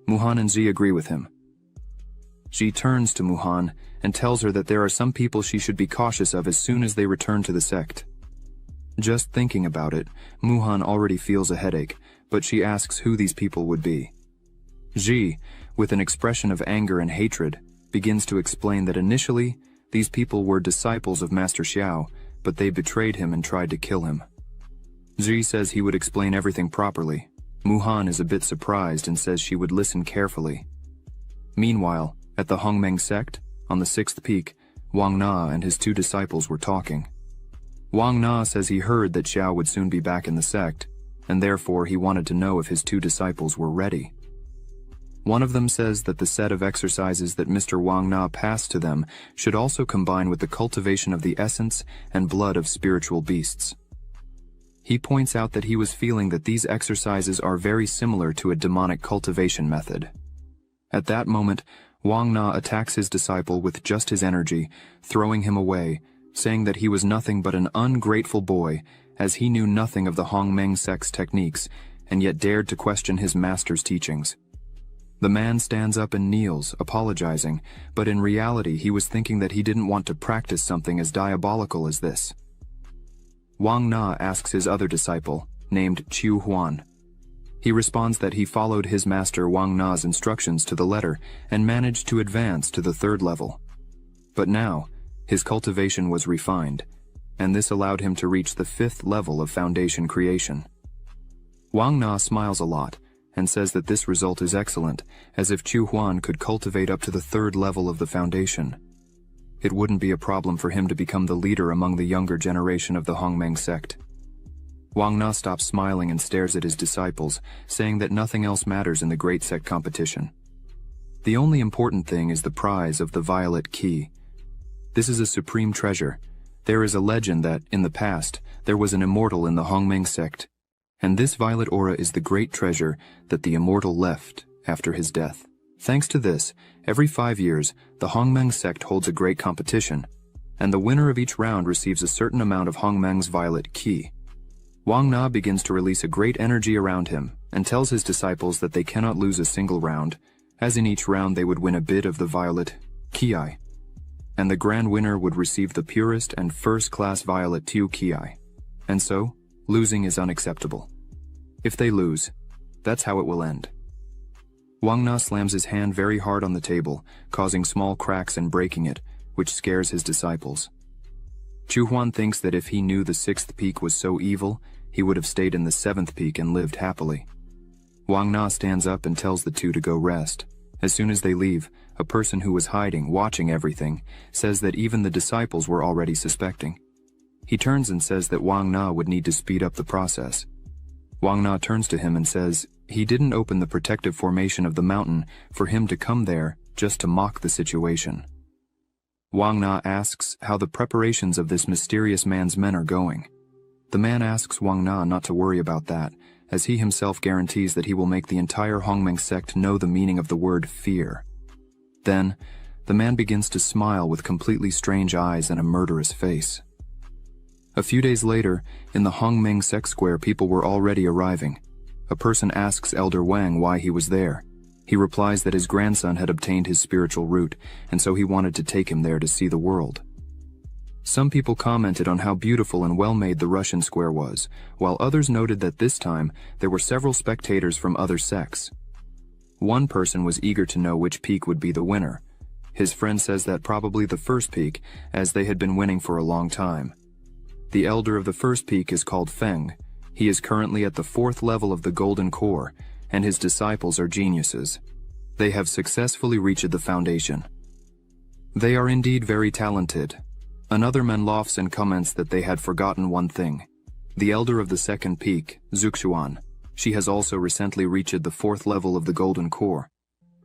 Muhan and Ji agree with him. She turns to Muhan and tells her that there are some people she should be cautious of as soon as they return to the sect. Just thinking about it, Muhan already feels a headache, but she asks who these people would be. Ji, with an expression of anger and hatred, begins to explain that initially, these people were disciples of Master Xiao, but they betrayed him and tried to kill him. Ji says he would explain everything properly. Muhan is a bit surprised and says she would listen carefully. Meanwhile, at the Hongmeng sect, on the 6th peak, Wang Na and his 2 disciples were talking. Wang Na says he heard that Xiao would soon be back in the sect, and therefore he wanted to know if his 2 disciples were ready. One of them says that the set of exercises that Mr. Wang Na passed to them should also combine with the cultivation of the essence and blood of spiritual beasts. He points out that he was feeling that these exercises are very similar to a demonic cultivation method. At that moment, Wang Na attacks his disciple with just his energy, throwing him away, saying that he was nothing but an ungrateful boy, as he knew nothing of the Hongmeng sect's techniques, and yet dared to question his master's teachings. The man stands up and kneels, apologizing, but in reality he was thinking that he didn't want to practice something as diabolical as this. Wang Na asks his other disciple, named Chu Huan. He responds that he followed his master Wang Na's instructions to the letter and managed to advance to the 3rd level. But now, his cultivation was refined, and this allowed him to reach the 5th level of foundation creation. Wang Na smiles a lot and says that this result is excellent, as if Su Yuan could cultivate up to the 3rd level of the foundation. It wouldn't be a problem for him to become the leader among the younger generation of the Hongmeng sect. Wang Na stops smiling and stares at his disciples, saying that nothing else matters in the great sect competition. The only important thing is the prize of the violet key. This is a supreme treasure. There is a legend that, in the past, there was an immortal in the Hongmeng sect, and this violet aura is the great treasure that the immortal left after his death. Thanks to this, every 5 years, the Hongmeng sect holds a great competition, and the winner of each round receives a certain amount of Hongmeng's violet key. Wang Na begins to release a great energy around him and tells his disciples that they cannot lose a single round, as in each round they would win a bit of the violet ki, and the grand winner would receive the purest and first-class violet Tiu ki. And so, losing is unacceptable. If they lose, that's how it will end. Wang Na slams his hand very hard on the table, causing small cracks and breaking it, which scares his disciples. Su Yuan thinks that if he knew the 6th peak was so evil, he would have stayed in the 7th peak and lived happily. Wang Na stands up and tells the two to go rest. As soon as they leave, a person who was hiding, watching everything, says that even the disciples were already suspecting. He turns and says that Wang Na would need to speed up the process. Wang Na turns to him and says he didn't open the protective formation of the mountain for him to come there just to mock the situation. Wang Na asks how the preparations of this mysterious man's men are going. The man asks Wang Na not to worry about that, as he himself guarantees that he will make the entire Hongmeng sect know the meaning of the word fear. Then, the man begins to smile with completely strange eyes and a murderous face. A few days later, in the Hongmeng sect square, people were already arriving. A person asks Elder Wang why he was there. He replies that his grandson had obtained his spiritual root, and so he wanted to take him there to see the world. Some people commented on how beautiful and well-made the Russian square was, while others noted that this time there were several spectators from other sects. One person was eager to know which peak would be the winner. His friend says that probably the 1st peak, as they had been winning for a long time. The elder of the 1st peak is called Feng. He is currently at the 4th level of the Golden Core, and his disciples are geniuses. They have successfully reached the foundation. They are indeed very talented. Another man laughs and comments that they had forgotten one thing. The elder of the 2nd peak, Su Yuan, she has also recently reached the 4th level of the Golden Core.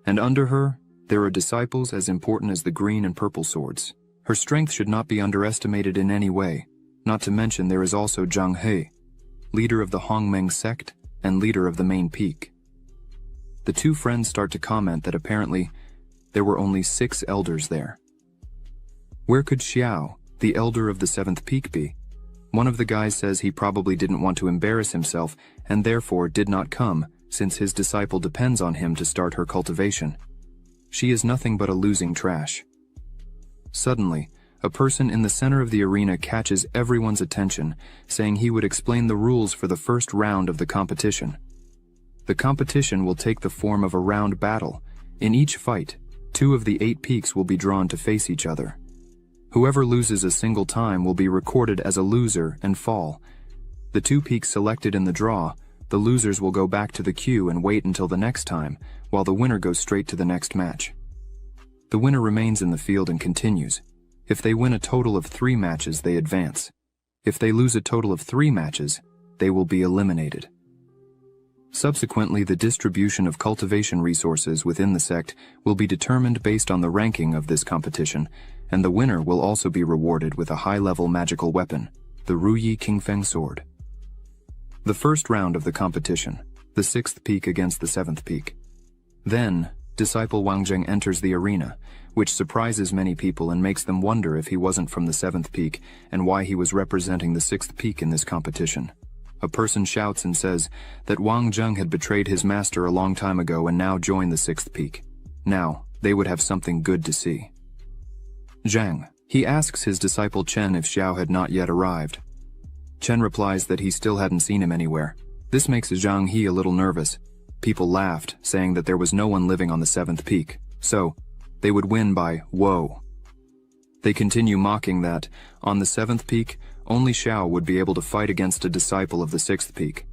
And under her, there are disciples as important as the green and purple swords. Her strength should not be underestimated in any way, not to mention there is also Zhang He, leader of the Hongmeng sect and leader of the main peak. The two friends start to comment that apparently there were only 6 elders there. Where could Xiao, the elder of the 7th peak, be? One of the guys says he probably didn't want to embarrass himself and therefore did not come, since his disciple depends on him to start her cultivation. She is nothing but a losing trash. Suddenly, a person in the center of the arena catches everyone's attention, saying he would explain the rules for the 1st round of the competition. The competition will take the form of a round battle. In each fight, 2 of the 8 peaks will be drawn to face each other. Whoever loses a single time will be recorded as a loser and fall. The 2 peaks selected in the draw, the losers will go back to the queue and wait until the next time, while the winner goes straight to the next match. The winner remains in the field and continues. If they win a total of 3 matches, they advance. If they lose a total of 3 matches, they will be eliminated. Subsequently, the distribution of cultivation resources within the sect will be determined based on the ranking of this competition, and the winner will also be rewarded with a high-level magical weapon, the Ruyi Qingfeng sword. The 1st round of the competition, the 6th peak against the 7th peak. Then, disciple Wang Zheng enters the arena, which surprises many people and makes them wonder if he wasn't from the 7th peak and why he was representing the 6th peak in this competition. A person shouts and says that Wang Zheng had betrayed his master a long time ago and now joined the 6th peak. Now, they would have something good to see. Zhang. He asks his disciple Chen if Xiao had not yet arrived. Chen replies that he still hadn't seen him anywhere. This makes Zhang He a little nervous. People laughed, saying that there was no one living on the 7th peak, so they would win by whoa. They continue mocking that, on the 7th peak, only Xiao would be able to fight against a disciple of the 6th peak.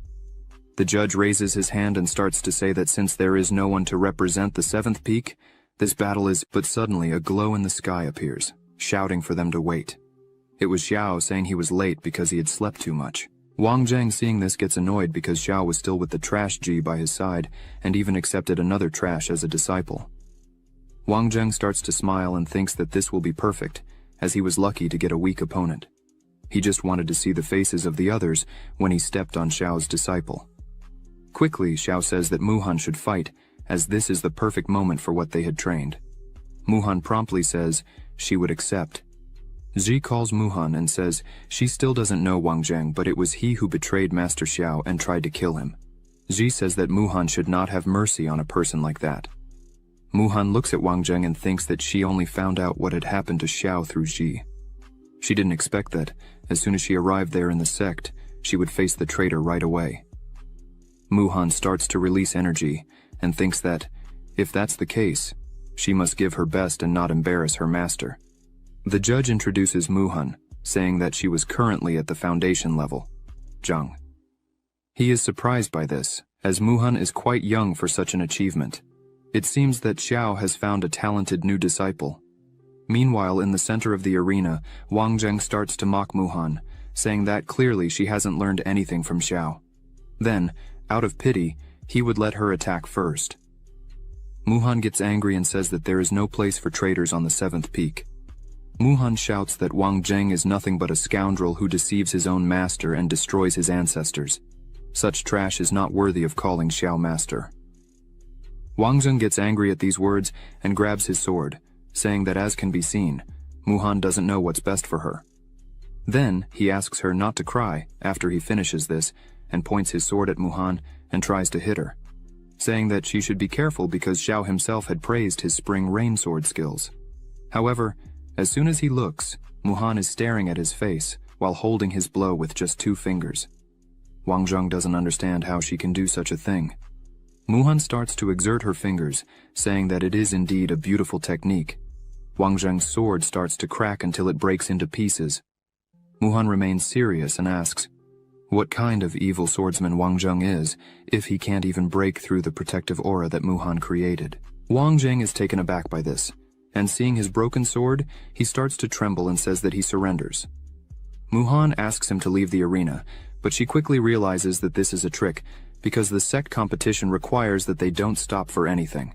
The judge raises his hand and starts to say that since there is no one to represent the 7th peak, this battle is, but suddenly a glow in the sky appears, shouting for them to wait. It was Xiao saying he was late because he had slept too much. Wang Zheng seeing this gets annoyed because Xiao was still with the trash G by his side and even accepted another trash as a disciple. Wang Zheng starts to smile and thinks that this will be perfect, as he was lucky to get a weak opponent. He just wanted to see the faces of the others when he stepped on Xiao's disciple. Quickly, Xiao says that Sumuhan should fight, as this is the perfect moment for what they had trained. Sumuhan promptly says she would accept. Ji calls Sumuhan and says she still doesn't know Wang Zheng, but it was he who betrayed Master Xiao and tried to kill him. Ji says that Sumuhan should not have mercy on a person like that. Sumuhan looks at Wang Zheng and thinks that she only found out what had happened to Xiao through Ji. She didn't expect that, as soon as she arrived there in the sect, she would face the traitor right away. Sumuhan starts to release energy and thinks that, if that's the case, she must give her best and not embarrass her master. The judge introduces Sumuhan, saying that she was currently at the foundation level, Zhang. He is surprised by this, as Sumuhan is quite young for such an achievement. It seems that Xiao has found a talented new disciple. Meanwhile, in the center of the arena, Wang Zheng starts to mock Sumuhan, saying that clearly she hasn't learned anything from Xiao. Then, out of pity, he would let her attack first. Sumuhan gets angry and says that there is no place for traitors on the 7th peak. Sumuhan shouts that Wang Zheng is nothing but a scoundrel who deceives his own master and destroys his ancestors. Such trash is not worthy of calling Xiao master. Wang Zheng gets angry at these words and grabs his sword, saying that as can be seen, Sumuhan doesn't know what's best for her. Then, he asks her not to cry after he finishes this and points his sword at Sumuhan and tries to hit her, saying that she should be careful because Xiao himself had praised his spring rain sword skills. However, as soon as he looks, Sumuhan is staring at his face while holding his blow with just 2 fingers. Wang Zheng doesn't understand how she can do such a thing. Sumuhan starts to exert her fingers, saying that it is indeed a beautiful technique. Wang Zheng's sword starts to crack until it breaks into pieces. Sumuhan remains serious and asks, what kind of evil swordsman Wang Zheng is, if he can't even break through the protective aura that Sumuhan created. Wang Zheng is taken aback by this, and seeing his broken sword, he starts to tremble and says that he surrenders. Sumuhan asks him to leave the arena, but she quickly realizes that this is a trick, because the Sect competition requires that they don't stop for anything.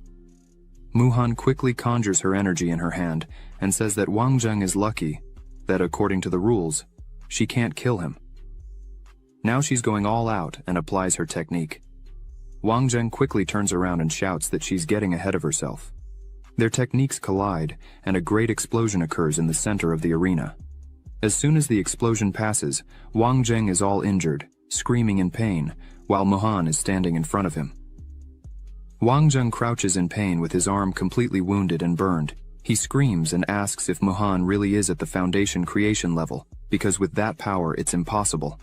Sumuhan quickly conjures her energy in her hand, and says that Wang Zheng is lucky, that according to the rules, she can't kill him. Now she's going all out and applies her technique. Wang Zheng quickly turns around and shouts that she's getting ahead of herself. Their techniques collide, and a great explosion occurs in the center of the arena. As soon as the explosion passes, Wang Zheng is all injured, screaming in pain, while Sumuhan is standing in front of him. Wang Zheng crouches in pain with his arm completely wounded and burned. He screams and asks if Sumuhan really is at the foundation creation level, because with that power it's impossible.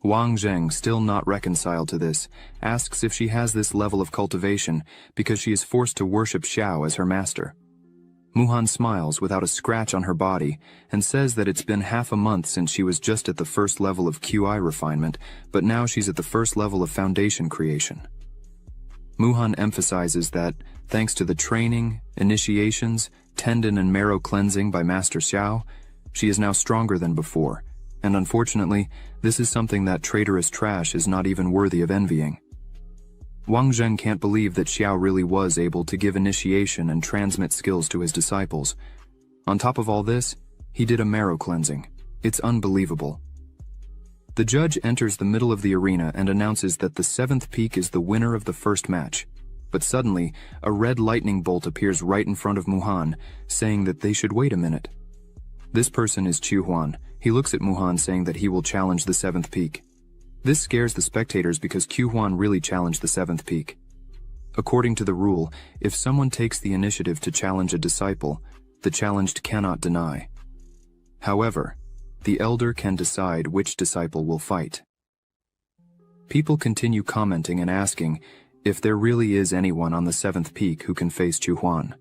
Wang Zheng, still not reconciled to this, asks if she has this level of cultivation because she is forced to worship Xiao as her master. Sumuhan smiles without a scratch on her body and says that it's been half a month since she was just at the first level of QI refinement, but now she's at the first level of foundation creation. Sumuhan emphasizes that, thanks to the training, initiations, tendon and marrow cleansing by Master Xiao, she is now stronger than before, and unfortunately, this is something that traitorous trash is not even worthy of envying. Wang Zheng can't believe that Xiao really was able to give initiation and transmit skills to his disciples. On top of all this, he did a marrow cleansing. It's unbelievable. The judge enters the middle of the arena and announces that the 7th peak is the winner of the first match. But suddenly, a red lightning bolt appears right in front of Sumuhan, saying that they should wait a minute. This person is Su Yuan. He looks at Sumuhan saying that he will challenge the 7th peak. This scares the spectators because Su Yuan really challenged the 7th peak. According to the rule, if someone takes the initiative to challenge a disciple, the challenged cannot deny. However, the elder can decide which disciple will fight. People continue commenting and asking if there really is anyone on the 7th peak who can face Su Yuan.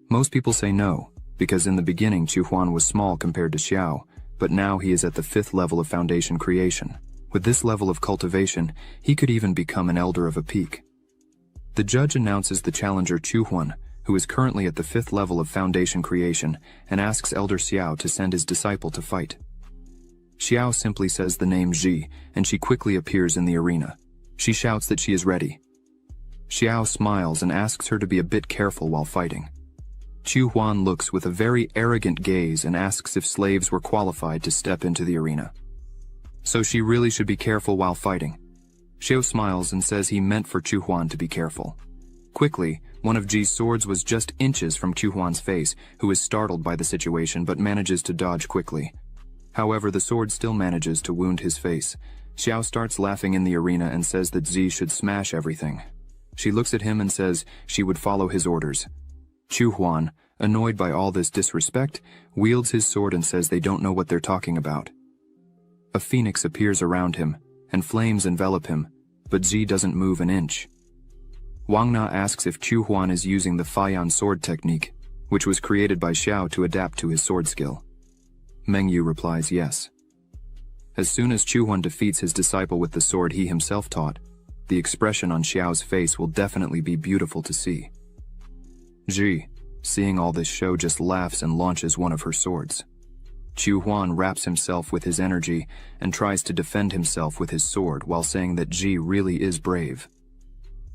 Most people say no, because in the beginning Su Yuan was small compared to Xiao, but now he is at the 5th level of foundation creation. With this level of cultivation, he could even become an elder of a peak. The judge announces the challenger Su Yuan, who is currently at the 5th level of foundation creation, and asks Elder Xiao to send his disciple to fight. Xiao simply says the name Ji, and she quickly appears in the arena. She shouts that she is ready. Xiao smiles and asks her to be a bit careful while fighting. Su Yuan looks with a very arrogant gaze and asks if slaves were qualified to step into the arena. So she really should be careful while fighting. Xiao smiles and says he meant for Su Yuan to be careful. Quickly, one of Ji's swords was just inches from Su Yuan's face, who is startled by the situation but manages to dodge quickly. However, the sword still manages to wound his face. Xiao starts laughing in the arena and says that Ji should smash everything. She looks at him and says she would follow his orders. Su Yuan, annoyed by all this disrespect, wields his sword and says they don't know what they're talking about. A phoenix appears around him, and flames envelop him, but Ji doesn't move an inch. Wang asks if Su Yuan is using the Faiyan sword technique, which was created by Xiao to adapt to his sword skill. Mengyu replies yes. As soon as Su Yuan defeats his disciple with the sword he himself taught, the expression on Xiao's face will definitely be beautiful to see. Ji, seeing all this show, just laughs and launches one of her swords. Su Yuan wraps himself with his energy and tries to defend himself with his sword while saying that Ji really is brave.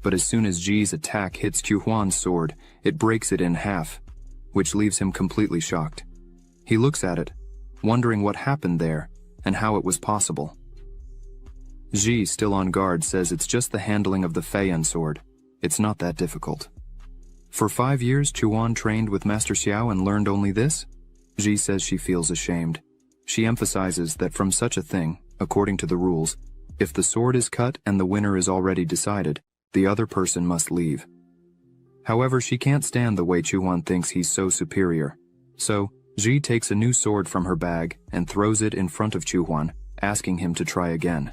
But as soon as Ji's attack hits Su Yuan's sword, it breaks it in half, which leaves him completely shocked. He looks at it, wondering what happened there and how it was possible. Ji, still on guard, says it's just the handling of the Feiyan sword. It's not that difficult. For 5 years, Su Yuan trained with Master Xiao and learned only this? Ji says she feels ashamed. She emphasizes that from such a thing, according to the rules, if the sword is cut and the winner is already decided, the other person must leave. However, she can't stand the way Su Yuan thinks he's so superior. So, Ji takes a new sword from her bag and throws it in front of Su Yuan, asking him to try again.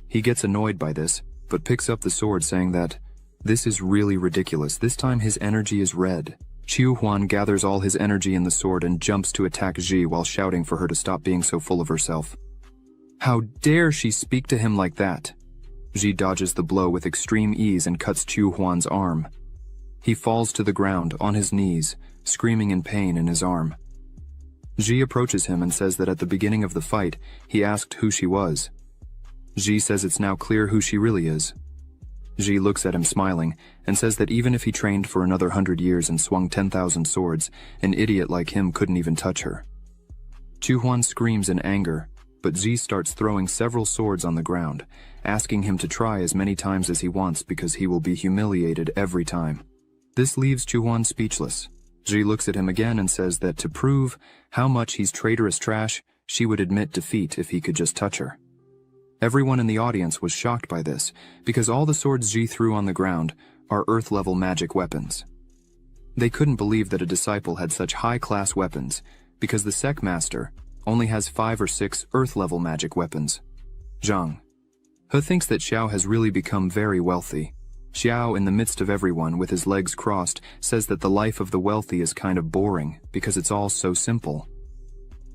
He gets annoyed by this, but picks up the sword saying that, "This is really ridiculous. This time his energy is red." Su Yuan gathers all his energy in the sword and jumps to attack Ji while shouting for her to stop being so full of herself. How dare she speak to him like that? Ji dodges the blow with extreme ease and cuts Su Yuan's arm. He falls to the ground on his knees, screaming in pain in his arm. Ji approaches him and says that at the beginning of the fight, he asked who she was. Ji says it's now clear who she really is. Ji looks at him smiling and says that even if he trained for another 100 years and swung 10,000 swords, an idiot like him couldn't even touch her. Su Yuan screams in anger, but Ji starts throwing several swords on the ground, asking him to try as many times as he wants because he will be humiliated every time. This leaves Su Yuan speechless. Ji looks at him again and says that to prove how much he's traitorous trash, she would admit defeat if he could just touch her. Everyone in the audience was shocked by this, because all the swords Ji threw on the ground are Earth-level magic weapons. They couldn't believe that a disciple had such high-class weapons, because the Sect master only has 5 or 6 Earth-level magic weapons. Zhang. He thinks that Xiao has really become very wealthy. Xiao, in the midst of everyone with his legs crossed, says that the life of the wealthy is kind of boring, because it's all so simple.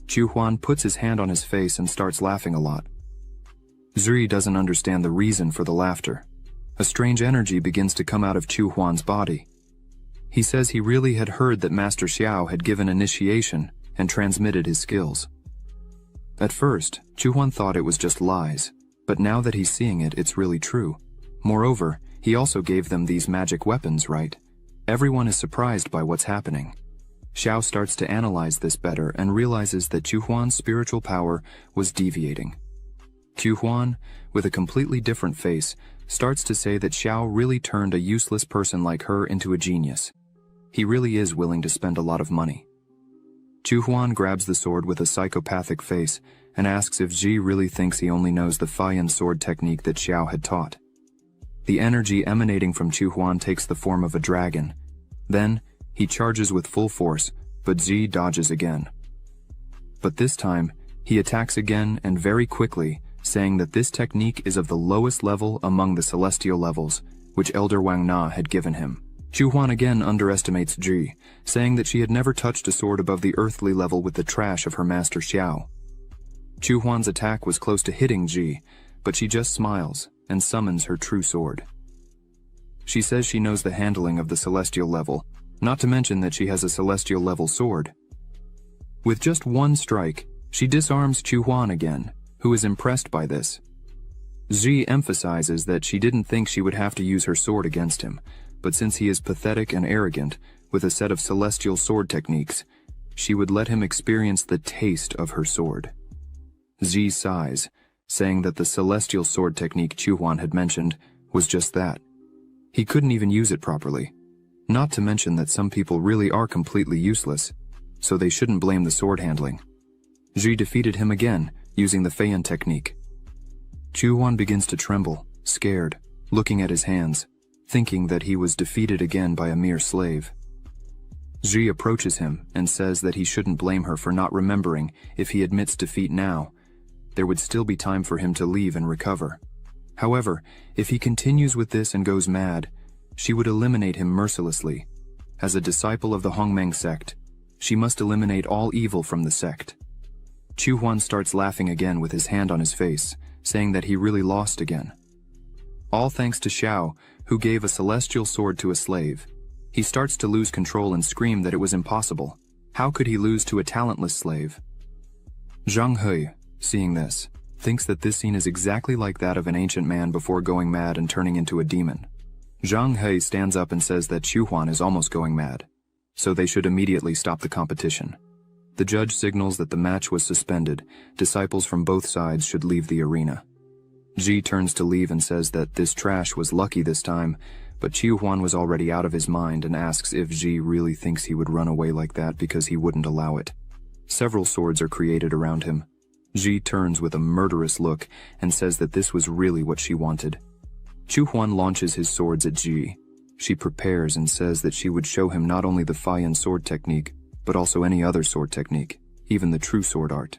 Su Yuan puts his hand on his face and starts laughing a lot. Zuri doesn't understand the reason for the laughter. A strange energy begins to come out of Su Yuan's body. He says he really had heard that Master Xiao had given initiation and transmitted his skills. At first, Su Yuan thought it was just lies, but now that he's seeing it, it's really true. Moreover, he also gave them these magic weapons, right? Everyone is surprised by what's happening. Xiao starts to analyze this better and realizes that Su Yuan's spiritual power was deviating. Su Yuan, with a completely different face, starts to say that Xiao really turned a useless person like her into a genius. He really is willing to spend a lot of money. Su Yuan grabs the sword with a psychopathic face and asks if Ji really thinks he only knows the Faiyan sword technique that Xiao had taught. The energy emanating from Su Yuan takes the form of a dragon. Then, he charges with full force, but Ji dodges again. But this time, he attacks again and very quickly, saying that this technique is of the lowest level among the celestial levels, which Elder Wang Na had given him. Su Yuan again underestimates Ji, saying that she had never touched a sword above the earthly level with the trash of her master Xiao. Su Yuan's attack was close to hitting Ji, but she just smiles and summons her true sword. She says she knows the handling of the celestial level, not to mention that she has a celestial level sword. With just one strike, she disarms Su Yuan again, who is impressed by this. Ji emphasizes that she didn't think she would have to use her sword against him, but since he is pathetic and arrogant, with a set of celestial sword techniques, she would let him experience the taste of her sword. Ji sighs, saying that the celestial sword technique Su Yuan had mentioned was just that. He couldn't even use it properly. Not to mention that some people really are completely useless, so they shouldn't blame the sword handling. Ji defeated him again, using the Feiyan technique. Su Yuan begins to tremble, scared, looking at his hands, thinking that he was defeated again by a mere slave. Ji approaches him and says that he shouldn't blame her for not remembering. If he admits defeat now, there would still be time for him to leave and recover. However, if he continues with this and goes mad, she would eliminate him mercilessly. As a disciple of the Hongmeng sect, she must eliminate all evil from the sect. Su Yuan starts laughing again with his hand on his face, saying that he really lost again. All thanks to Xiao, who gave a celestial sword to a slave. He starts to lose control and scream that it was impossible. How could he lose to a talentless slave? Zhang He, seeing this, thinks that this scene is exactly like that of an ancient man before going mad and turning into a demon. Zhang He stands up and says that Su Yuan is almost going mad, so they should immediately stop the competition. The judge signals that the match was suspended. Disciples from both sides should leave the arena. Ji turns to leave and says that this trash was lucky this time, but Su Yuan was already out of his mind and asks if Ji really thinks he would run away like that because he wouldn't allow it. Several swords are created around him. Ji turns with a murderous look and says that this was really what she wanted. Su Yuan launches his swords at Ji. She prepares and says that she would show him not only the Feiyan sword technique, but also any other sword technique, even the true sword art.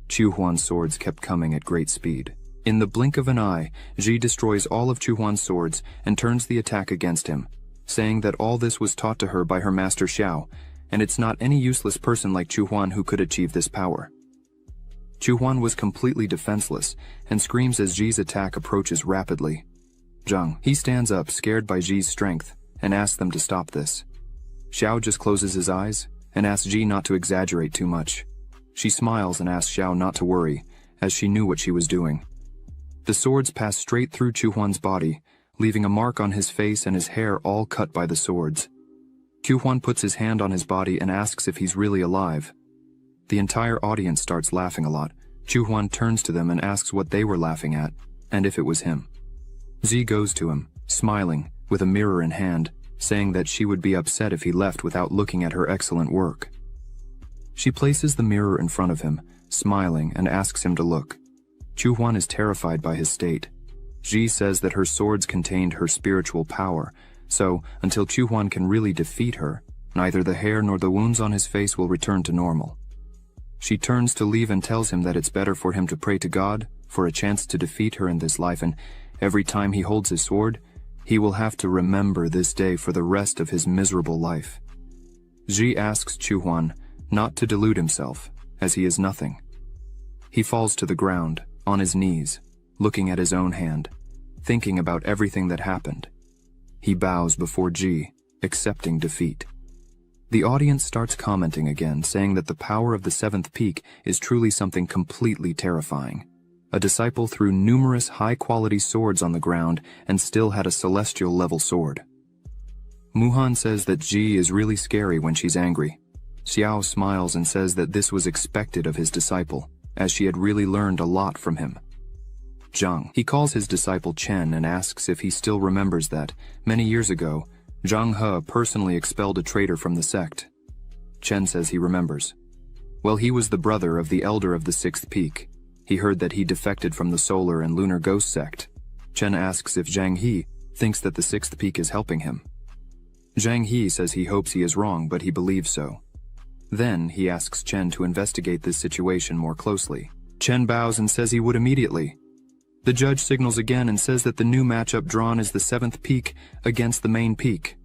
Su Yuan's swords kept coming at great speed. In the blink of an eye, Ji destroys all of Su Yuan's swords and turns the attack against him, saying that all this was taught to her by her master Xiao, and it's not any useless person like Su Yuan who could achieve this power. Su Yuan was completely defenseless and screams as Ji's attack approaches rapidly. Zhang, he stands up, scared by Ji's strength, and asks them to stop this. Xiao just closes his eyes and asks Ji not to exaggerate too much. She smiles and asks Xiao not to worry, as she knew what she was doing. The swords pass straight through Su Yuan's body, leaving a mark on his face and his hair all cut by the swords. Su Yuan puts his hand on his body and asks if he's really alive. The entire audience starts laughing a lot. Su Yuan turns to them and asks what they were laughing at, and if it was him. Ji goes to him, smiling, with a mirror in hand, saying that she would be upset if he left without looking at her excellent work. She places the mirror in front of him, smiling, and asks him to look. Su Yuan is terrified by his state. Ji says that her swords contained her spiritual power, so until Su Yuan can really defeat her, neither the hair nor the wounds on his face will return to normal. She turns to leave and tells him that it's better for him to pray to God for a chance to defeat her in this life, and every time he holds his sword, he will have to remember this day for the rest of his miserable life. Ji asks Su Yuan not to delude himself, as he is nothing. He falls to the ground, on his knees, looking at his own hand, thinking about everything that happened. He bows before Ji, accepting defeat. The audience starts commenting again, saying that the power of the seventh peak is truly something completely terrifying. A disciple threw numerous high-quality swords on the ground and still had a celestial-level sword. Sumuhan says that Ji is really scary when she's angry. Xiao smiles and says that this was expected of his disciple, as she had really learned a lot from him. Zhang, he calls his disciple Chen and asks if he still remembers that, many years ago, Zhang He personally expelled a traitor from the sect. Chen says he remembers. Well, he was the brother of the elder of the sixth peak. He heard that he defected from the solar and lunar ghost sect. Chen asks if Zhang He thinks that the sixth peak is helping him. Zhang He says he hopes he is wrong, but he believes so. Then he asks Chen to investigate this situation more closely. Chen bows and says he would immediately. The judge signals again and says that the new matchup drawn is the 7th peak against the main peak.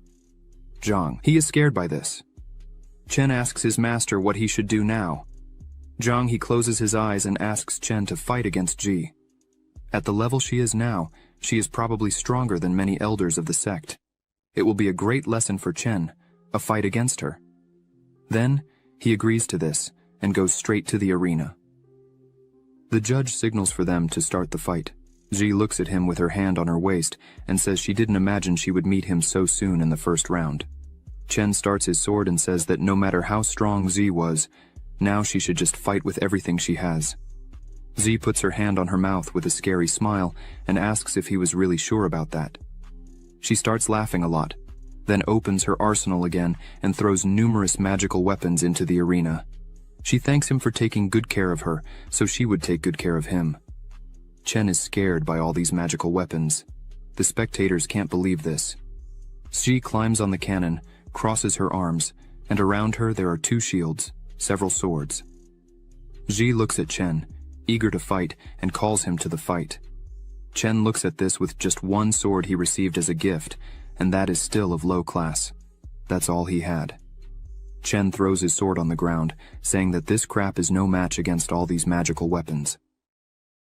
Zhang. He is scared by this. Chen asks his master what he should do now. Zhang he closes his eyes and asks Chen to fight against Ji. At the level she is now, she is probably stronger than many elders of the sect. It will be a great lesson for Chen, a fight against her. Then, he agrees to this and goes straight to the arena. The judge signals for them to start the fight. Ji looks at him with her hand on her waist and says she didn't imagine she would meet him so soon in the first round. Chen starts his sword and says that no matter how strong Ji was, now she should just fight with everything she has. Ji puts her hand on her mouth with a scary smile and asks if he was really sure about that. She starts laughing a lot, then opens her arsenal again and throws numerous magical weapons into the arena. She thanks him for taking good care of her, so she would take good care of him. Chen is scared by all these magical weapons. The spectators can't believe this. Ji climbs on the cannon, crosses her arms, and around her there are 2 shields, several swords. Ji looks at Chen, eager to fight, and calls him to the fight. Chen looks at this with just 1 sword he received as a gift, and that is still of low class. That's all he had. Chen throws his sword on the ground, saying that this crap is no match against all these magical weapons.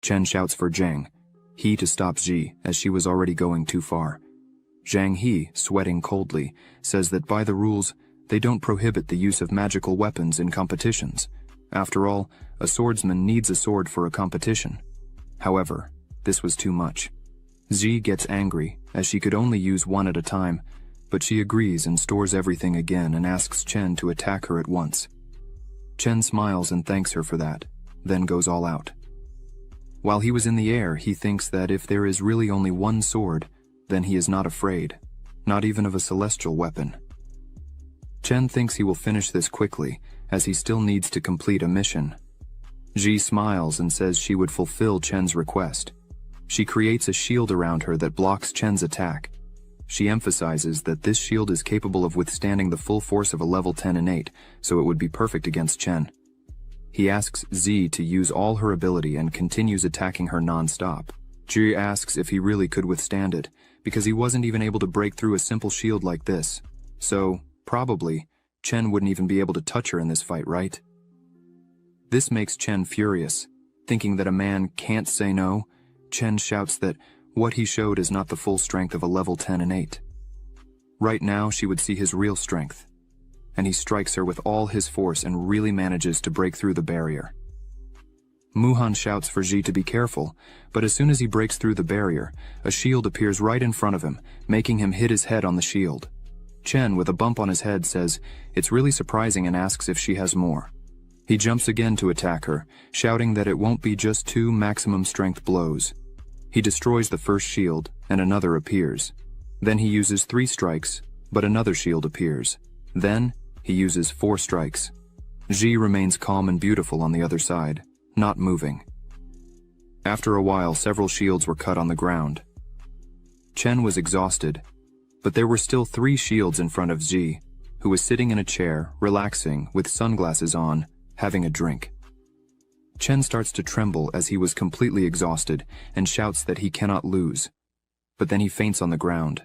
Chen shouts for Zhang, he to stop Ji, as she was already going too far. Zhang He, sweating coldly, says that by the rules, they don't prohibit the use of magical weapons in competitions. After all, a swordsman needs a sword for a competition. However, this was too much. Ji gets angry, as she could only use 1 at a time, but she agrees and stores everything again and asks Chen to attack her at once. Chen smiles and thanks her for that, then goes all out. While he was in the air, he thinks that if there is really only 1 sword, then he is not afraid, not even of a celestial weapon. Chen thinks he will finish this quickly, as he still needs to complete a mission. Ji smiles and says she would fulfill Chen's request. She creates a shield around her that blocks Chen's attack. She emphasizes that this shield is capable of withstanding the full force of a level 10 innate, so it would be perfect against Chen. He asks Ji to use all her ability and continues attacking her non-stop. Ji asks if he really could withstand it, because he wasn't even able to break through a simple shield like this. So, probably, Chen wouldn't even be able to touch her in this fight, right? This makes Chen furious. Thinking that a man can't say no, Chen shouts that what he showed is not the full strength of a level 10 innate. Right now, she would see his real strength. And he strikes her with all his force and really manages to break through the barrier. Sumuhan shouts for Ji to be careful, but as soon as he breaks through the barrier, a shield appears right in front of him, making him hit his head on the shield. Chen, with a bump on his head, says it's really surprising and asks if she has more. He jumps again to attack her, shouting that it won't be just 2 maximum strength blows. He destroys the first shield, and another appears. Then he uses 3 strikes, but another shield appears. Then, he uses 4 strikes. Ji remains calm and beautiful on the other side, not moving. After a while, several shields were cut on the ground. Chen was exhausted, but there were still 3 shields in front of Ji, who was sitting in a chair, relaxing, with sunglasses on, having a drink. Chen starts to tremble as he was completely exhausted and shouts that he cannot lose. But then he faints on the ground.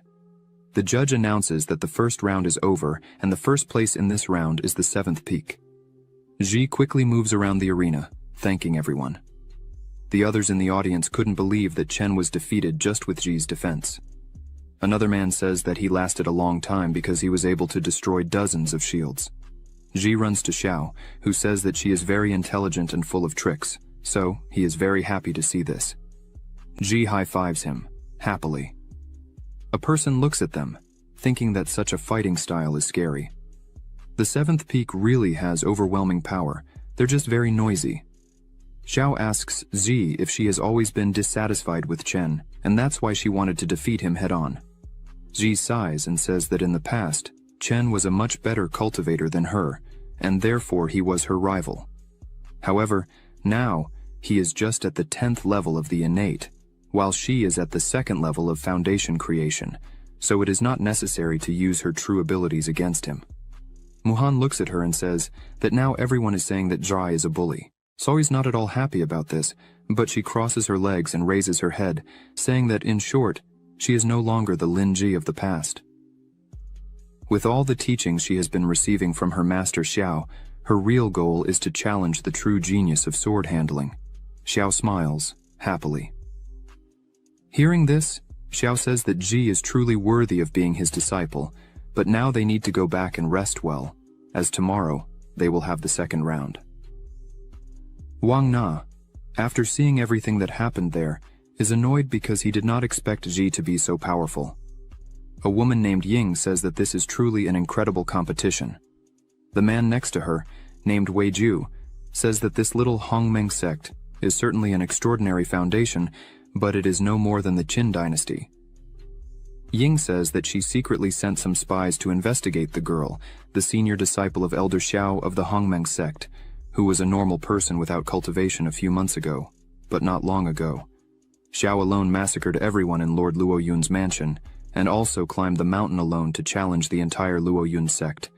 The judge announces that the first round is over and the first place in this round is the 7th peak. Ji quickly moves around the arena, thanking everyone. The others in the audience couldn't believe that Chen was defeated just with Ji's defense. Another man says that he lasted a long time because he was able to destroy dozens of shields. Ji runs to Xiao, who says that she is very intelligent and full of tricks, so he is very happy to see this. Ji high-fives him, happily. A person looks at them, thinking that such a fighting style is scary. The 7th peak really has overwhelming power, they're just very noisy. Xiao asks Ji if she has always been dissatisfied with Chen, and that's why she wanted to defeat him head-on. Ji sighs and says that in the past, Chen was a much better cultivator than her, and therefore he was her rival. However, now, he is just at the 10th level of the innate, while she is at the 2nd level of foundation creation, so it is not necessary to use her true abilities against him. Sumuhan looks at her and says that now everyone is saying that Zhai is a bully. Soi's not at all happy about this, but she crosses her legs and raises her head, saying that, in short, she is no longer the Lin Ji of the past. With all the teachings she has been receiving from her master Xiao, her real goal is to challenge the true genius of sword handling. Xiao smiles, happily. Hearing this, Xiao says that Ji is truly worthy of being his disciple, but now they need to go back and rest well, as tomorrow they will have the second round. Wang Na, after seeing everything that happened there, is annoyed because he did not expect Ji to be so powerful. A woman named Ying says that this is truly an incredible competition. The man next to her, named Wei Ju, says that this little Hongmeng sect is certainly an extraordinary foundation, but it is no more than the Qin dynasty. Ying says that she secretly sent some spies to investigate the girl, the senior disciple of Elder Xiao of the Hongmeng sect, who was a normal person without cultivation a few months ago, but not long ago. Xiao alone massacred everyone in Lord Luo Yun's mansion, and also climbed the mountain alone to challenge the entire Luo Yun sect,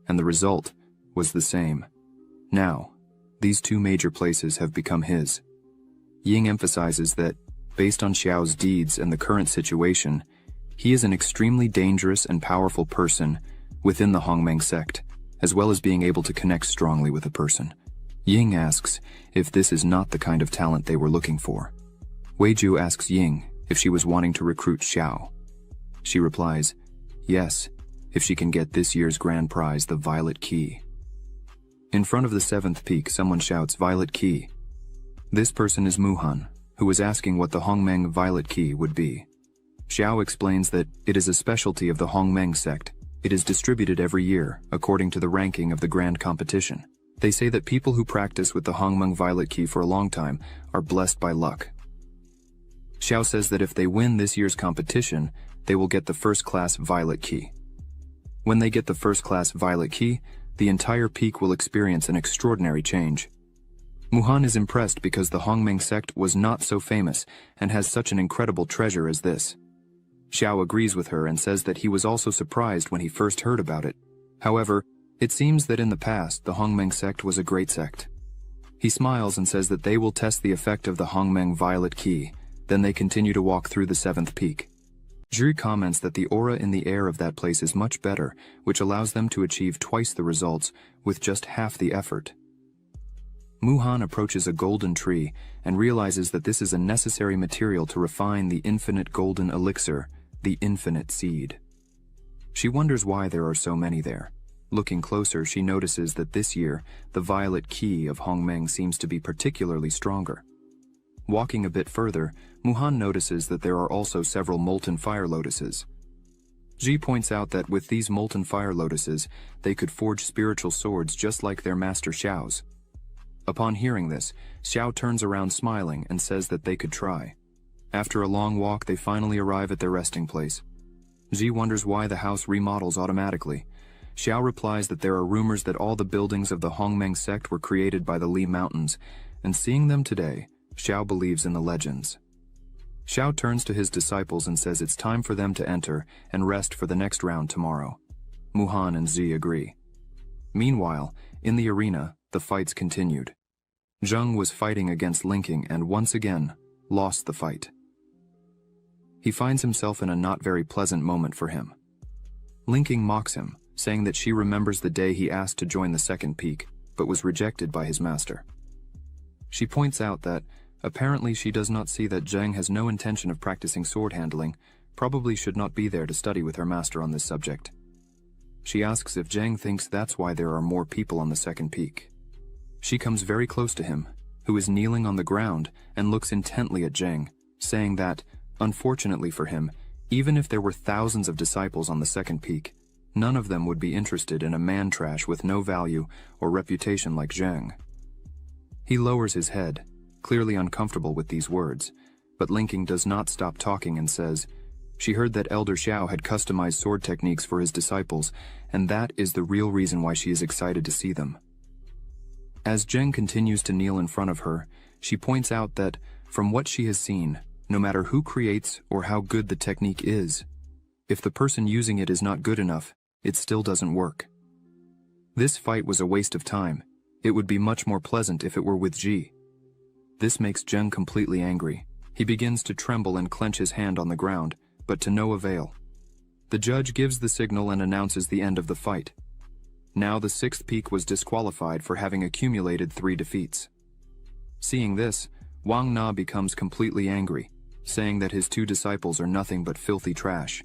and the result was the same. Now, these two major places have become his. Ying emphasizes that, based on Xiao's deeds and the current situation, he is an extremely dangerous and powerful person within the Hongmeng sect, as well as being able to connect strongly with a person. Ying asks if this is not the kind of talent they were looking for. Weiju asks Ying if she was wanting to recruit Xiao. She replies, yes, if she can get this year's grand prize, the Violet Key. In front of the 7th peak, someone shouts, Violet Key. This person is Sumuhan, who is asking what the Hongmeng Violet Key would be. Xiao explains that it is a specialty of the Hongmeng sect. It is distributed every year, according to the ranking of the grand competition. They say that people who practice with the Hongmeng Violet Key for a long time are blessed by luck. Xiao says that if they win this year's competition, they will get the first-class Violet Key. When they get the first-class Violet Key, the entire peak will experience an extraordinary change. Sumuhan is impressed because the Hongmeng sect was not so famous and has such an incredible treasure as this. Xiao agrees with her and says that he was also surprised when he first heard about it. However, it seems that in the past the Hongmeng sect was a great sect. He smiles and says that they will test the effect of the Hongmeng Violet Key, then they continue to walk through the 7th peak. Zhi comments that the aura in the air of that place is much better, which allows them to achieve twice the results with just half the effort. Sumuhan approaches a golden tree and realizes that this is a necessary material to refine the infinite golden elixir, the infinite seed. She wonders why there are so many there. Looking closer, she notices that this year, the Violet Key of Hongmeng seems to be particularly stronger. Walking a bit further, Sumuhan notices that there are also several molten fire lotuses. Zhi points out that with these molten fire lotuses, they could forge spiritual swords just like their master Xiao's. Upon hearing this, Xiao turns around smiling and says that they could try. After a long walk, they finally arrive at their resting place. Zhi wonders why the house remodels automatically. Xiao replies that there are rumors that all the buildings of the Hongmeng sect were created by the Li Mountains, and seeing them today, Xiao believes in the legends. Xiao turns to his disciples and says it's time for them to enter and rest for the next round tomorrow. Sumuhan and Zhi agree. Meanwhile, in the arena, the fights continued. Zheng was fighting against Linking and once again lost the fight. He finds himself in a not very pleasant moment for him. Linking mocks him, saying that she remembers the day he asked to join the 2nd peak, but was rejected by his master. She points out that apparently she does not see that Zheng has no intention of practicing sword handling, probably should not be there to study with her master on this subject. She asks if Zheng thinks that's why there are more people on the 2nd peak. She comes very close to him, who is kneeling on the ground and looks intently at Zheng, saying that, unfortunately for him, even if there were thousands of disciples on the 2nd peak, none of them would be interested in a man-trash with no value or reputation like Zheng. He lowers his head, clearly uncomfortable with these words, but Linking does not stop talking and says, she heard that Elder Xiao had customized sword techniques for his disciples, and that is the real reason why she is excited to see them. As Zheng continues to kneel in front of her, she points out that, from what she has seen, no matter who creates or how good the technique is, if the person using it is not good enough, it still doesn't work. This fight was a waste of time. It would be much more pleasant if it were with Ji. This makes Zheng completely angry. He begins to tremble and clench his hand on the ground, but to no avail. The judge gives the signal and announces the end of the fight. Now the sixth peak was disqualified for having accumulated 3 defeats. Seeing this, Wang Na becomes completely angry, saying that his 2 disciples are nothing but filthy trash.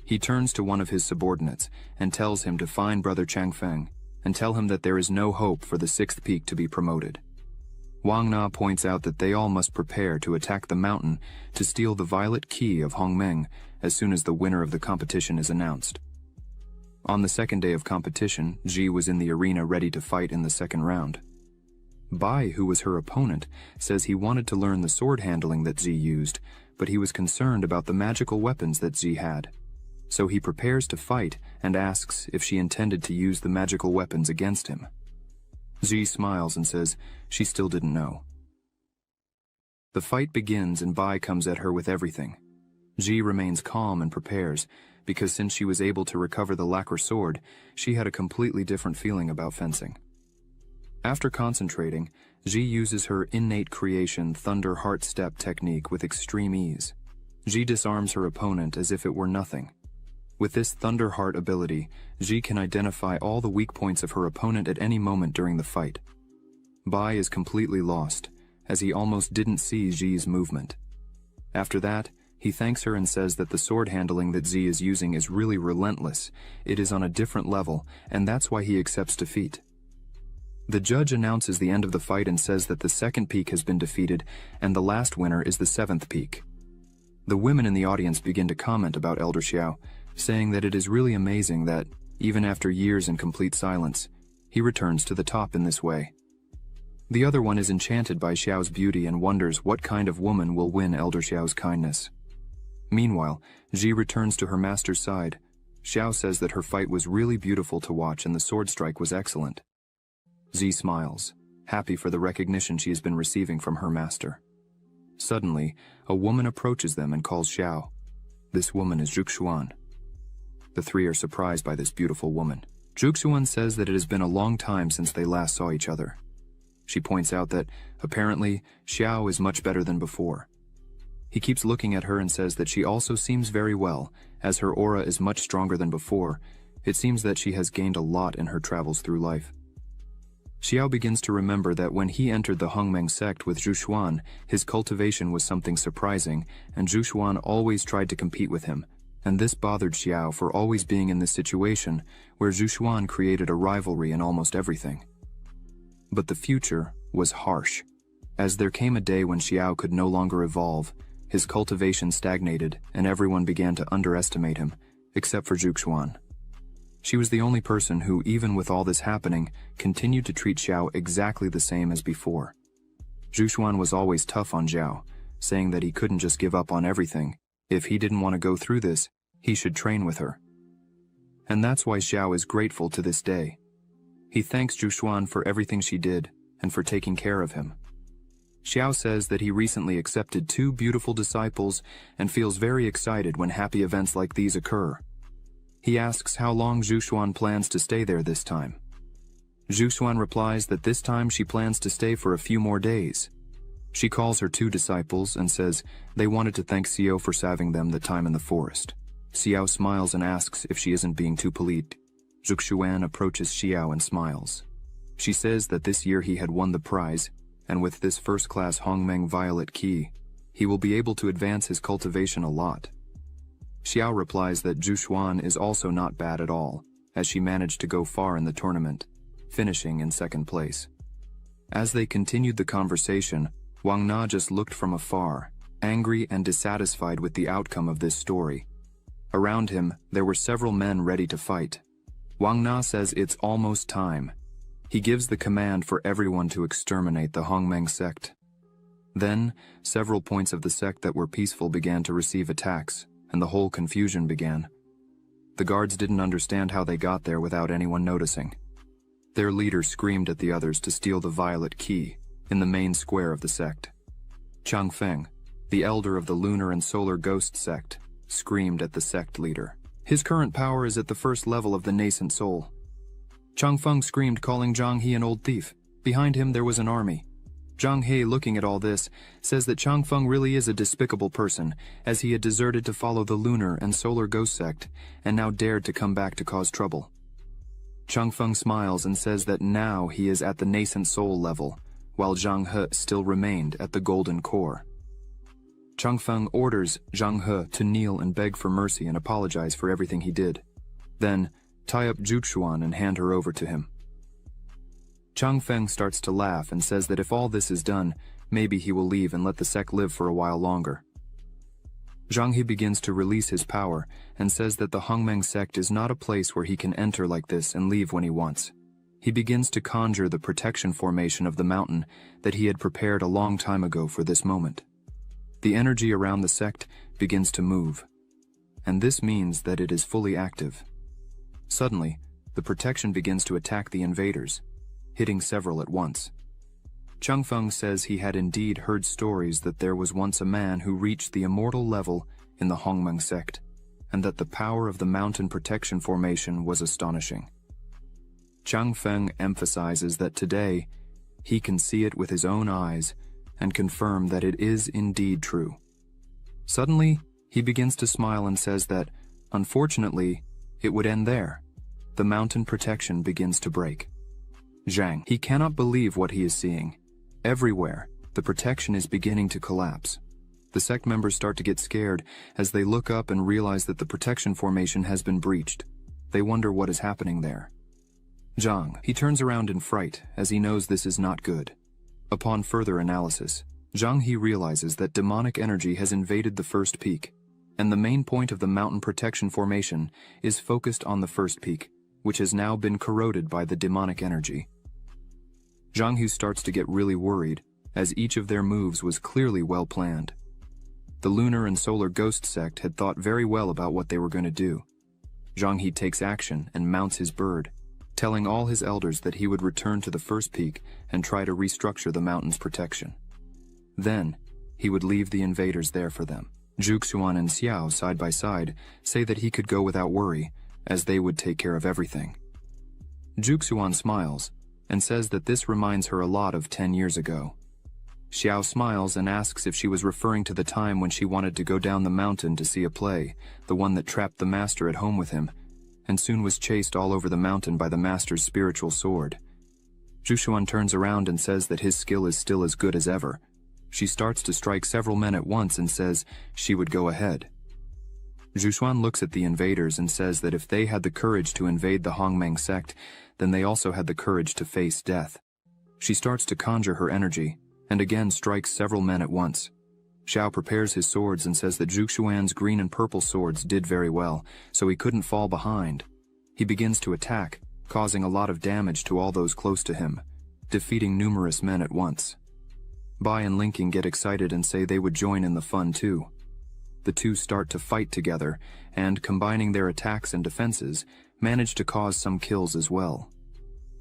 He turns to one of his subordinates and tells him to find Brother Changfeng and tell him that there is no hope for the 6th peak to be promoted. Wang Na points out that they all must prepare to attack the mountain to steal the violet key of Hongmeng as soon as the winner of the competition is announced. On the 2nd day of competition, Ji was in the arena ready to fight in the 2nd round. Bai, who was her opponent, says he wanted to learn the sword handling that Ji used, but he was concerned about the magical weapons that Ji had. So he prepares to fight and asks if she intended to use the magical weapons against him. Ji smiles and says she still didn't know. The fight begins and Bai comes at her with everything. Ji remains calm and prepares, because since she was able to recover the lacquer sword, she had a completely different feeling about fencing. After concentrating, Ji uses her innate creation Thunder Heart Step technique with extreme ease. Ji disarms her opponent as if it were nothing. With this Thunder Heart ability, Ji can identify all the weak points of her opponent at any moment during the fight. Bai is completely lost, as he almost didn't see Ji's movement. After that, he thanks her and says that the sword handling that Ji is using is really relentless, it is on a different level, and that's why he accepts defeat. The judge announces the end of the fight and says that the 2nd peak has been defeated, and the last winner is the 7th peak. The women in the audience begin to comment about Elder Xiao, saying that it is really amazing that, even after years in complete silence, he returns to the top in this way. The other one is enchanted by Xiao's beauty and wonders what kind of woman will win Elder Xiao's kindness. Meanwhile, Ji returns to her master's side. Xiao says that her fight was really beautiful to watch and the sword strike was excellent. Ji smiles, happy for the recognition she has been receiving from her master. Suddenly, a woman approaches them and calls Xiao. This woman is Zhuxuan. The 3 are surprised by this beautiful woman. Zhuxuan says that it has been a long time since they last saw each other. She points out that, apparently, Xiao is much better than before. He keeps looking at her and says that she also seems very well, as her aura is much stronger than before. It seems that she has gained a lot in her travels through life. Xiao begins to remember that when he entered the Hongmeng sect with Zhuxuan, his cultivation was something surprising, and Zhuxuan always tried to compete with him, and this bothered Xiao for always being in this situation where Zhuxuan created a rivalry in almost everything. But the future was harsh, as there came a day when Xiao could no longer evolve, his cultivation stagnated, and everyone began to underestimate him, except for Zhuxuan. She was the only person who, even with all this happening, continued to treat Xiao exactly the same as before. Zhuxuan was always tough on Xiao, saying that he couldn't just give up on everything. If he didn't want to go through this, he should train with her. And that's why Xiao is grateful to this day. He thanks Zhuxuan for everything she did, and for taking care of him. Xiao says that he recently accepted 2 beautiful disciples and feels very excited when happy events like these occur. He asks how long Zhuxuan plans to stay there this time. Zhuxuan replies that this time she plans to stay for a few more days. She calls her 2 disciples and says they wanted to thank Xiao for saving them the time in the forest. Xiao smiles and asks if she isn't being too polite. Zhuxuan approaches Xiao and smiles. She says that this year he had won the prize, and with this first-class Hongmeng violet key, he will be able to advance his cultivation a lot. Xiao replies that Zhuxuan is also not bad at all, as she managed to go far in the tournament, finishing in 2nd place. As they continued the conversation, Wang Na just looked from afar, angry and dissatisfied with the outcome of this story. Around him, there were several men ready to fight. Wang Na says it's almost time. He gives the command for everyone to exterminate the Hongmeng sect. Then, several points of the sect that were peaceful began to receive attacks, and the whole confusion began. The guards didn't understand how they got there without anyone noticing. Their leader screamed at the others to steal the violet key in the main square of the sect. Changfeng, the elder of the lunar and solar ghost sect, screamed at the sect leader. His current power is at the 1st level of the nascent soul. Changfeng screamed, calling Zhang He an old thief. Behind him there was an army. Zhang He, looking at all this, says that Changfeng really is a despicable person, as he had deserted to follow the lunar and solar ghost sect, and now dared to come back to cause trouble. Changfeng smiles and says that now he is at the nascent soul level, while Zhang He still remained at the golden core. Changfeng orders Zhang He to kneel and beg for mercy and apologize for everything he did. Then, tie up Su Yuan and hand her over to him. Changfeng starts to laugh and says that if all this is done, maybe he will leave and let the sect live for a while longer. Zhang He begins to release his power and says that the Hongmeng sect is not a place where he can enter like this and leave when he wants. He begins to conjure the protection formation of the mountain that he had prepared a long time ago for this moment. The energy around the sect begins to move, and this means that it is fully active. Suddenly, the protection begins to attack the invaders, hitting several at once. Changfeng says he had indeed heard stories that there was once a man who reached the immortal level in the Hongmeng sect, and that the power of the mountain protection formation was astonishing. Changfeng emphasizes that today, he can see it with his own eyes and confirm that it is indeed true. Suddenly, he begins to smile and says that, unfortunately, it would end there. The mountain protection begins to break. Zhang, he cannot believe what he is seeing. Everywhere, the protection is beginning to collapse. The sect members start to get scared as they look up and realize that the protection formation has been breached. They wonder what is happening there. Zhang, he turns around in fright as he knows this is not good. Upon further analysis, Zhang He realizes that demonic energy has invaded the first peak, and the main point of the mountain protection formation is focused on the first peak, which has now been corroded by the demonic energy. Zhang He starts to get really worried, as each of their moves was clearly well planned. The lunar and solar ghost sect had thought very well about what they were going to do. Zhang He takes action and mounts his bird, telling all his elders that he would return to the first peak and try to restructure the mountain's protection. Then, he would leave the invaders there for them. Su Yuan and Xiao, side by side, say that he could go without worry, as they would take care of everything. Su Yuan smiles, and says that this reminds her a lot of 10 years ago. Xiao smiles and asks if she was referring to the time when she wanted to go down the mountain to see a play, the one that trapped the master at home with him, and soon was chased all over the mountain by the master's spiritual sword. Su Yuan turns around and says that his skill is still as good as ever. She starts to strike several men at once and says she would go ahead. Su Yuan looks at the invaders and says that if they had the courage to invade the Hongmeng sect, then they also had the courage to face death. She starts to conjure her energy, and again strikes several men at once. Xiao prepares his swords and says that Su Yuan's green and purple swords did very well, so he couldn't fall behind. He begins to attack, causing a lot of damage to all those close to him, defeating numerous men at once. Bai and Linking get excited and say they would join in the fun too. The two start to fight together, and combining their attacks and defenses, manage to cause some kills as well.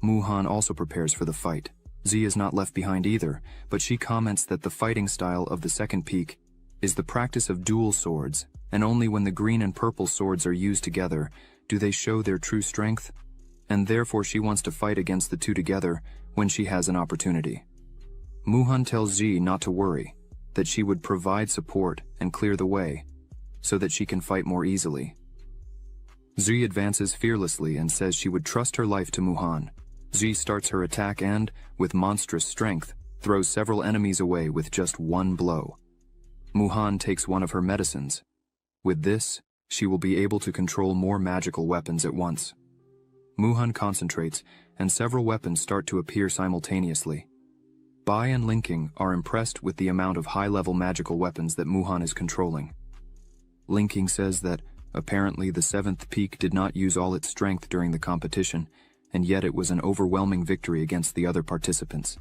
Sumuhan also prepares for the fight. Z is not left behind either, but she comments that the fighting style of the second peak is the practice of dual swords, and only when the green and purple swords are used together do they show their true strength, and therefore she wants to fight against the two together when she has an opportunity. Sumuhan tells Z not to worry, that she would provide support and clear the way, so that she can fight more easily. Z advances fearlessly and says she would trust her life to Sumuhan. Z starts her attack and, with monstrous strength, throws several enemies away with just one blow. Sumuhan takes one of her medicines. With this, she will be able to control more magical weapons at once. Sumuhan concentrates, and several weapons start to appear simultaneously. Bai and Linking are impressed with the amount of high-level magical weapons that Sumuhan is controlling. Linking says that, apparently the seventh peak did not use all its strength during the competition, and yet it was an overwhelming victory against the other participants.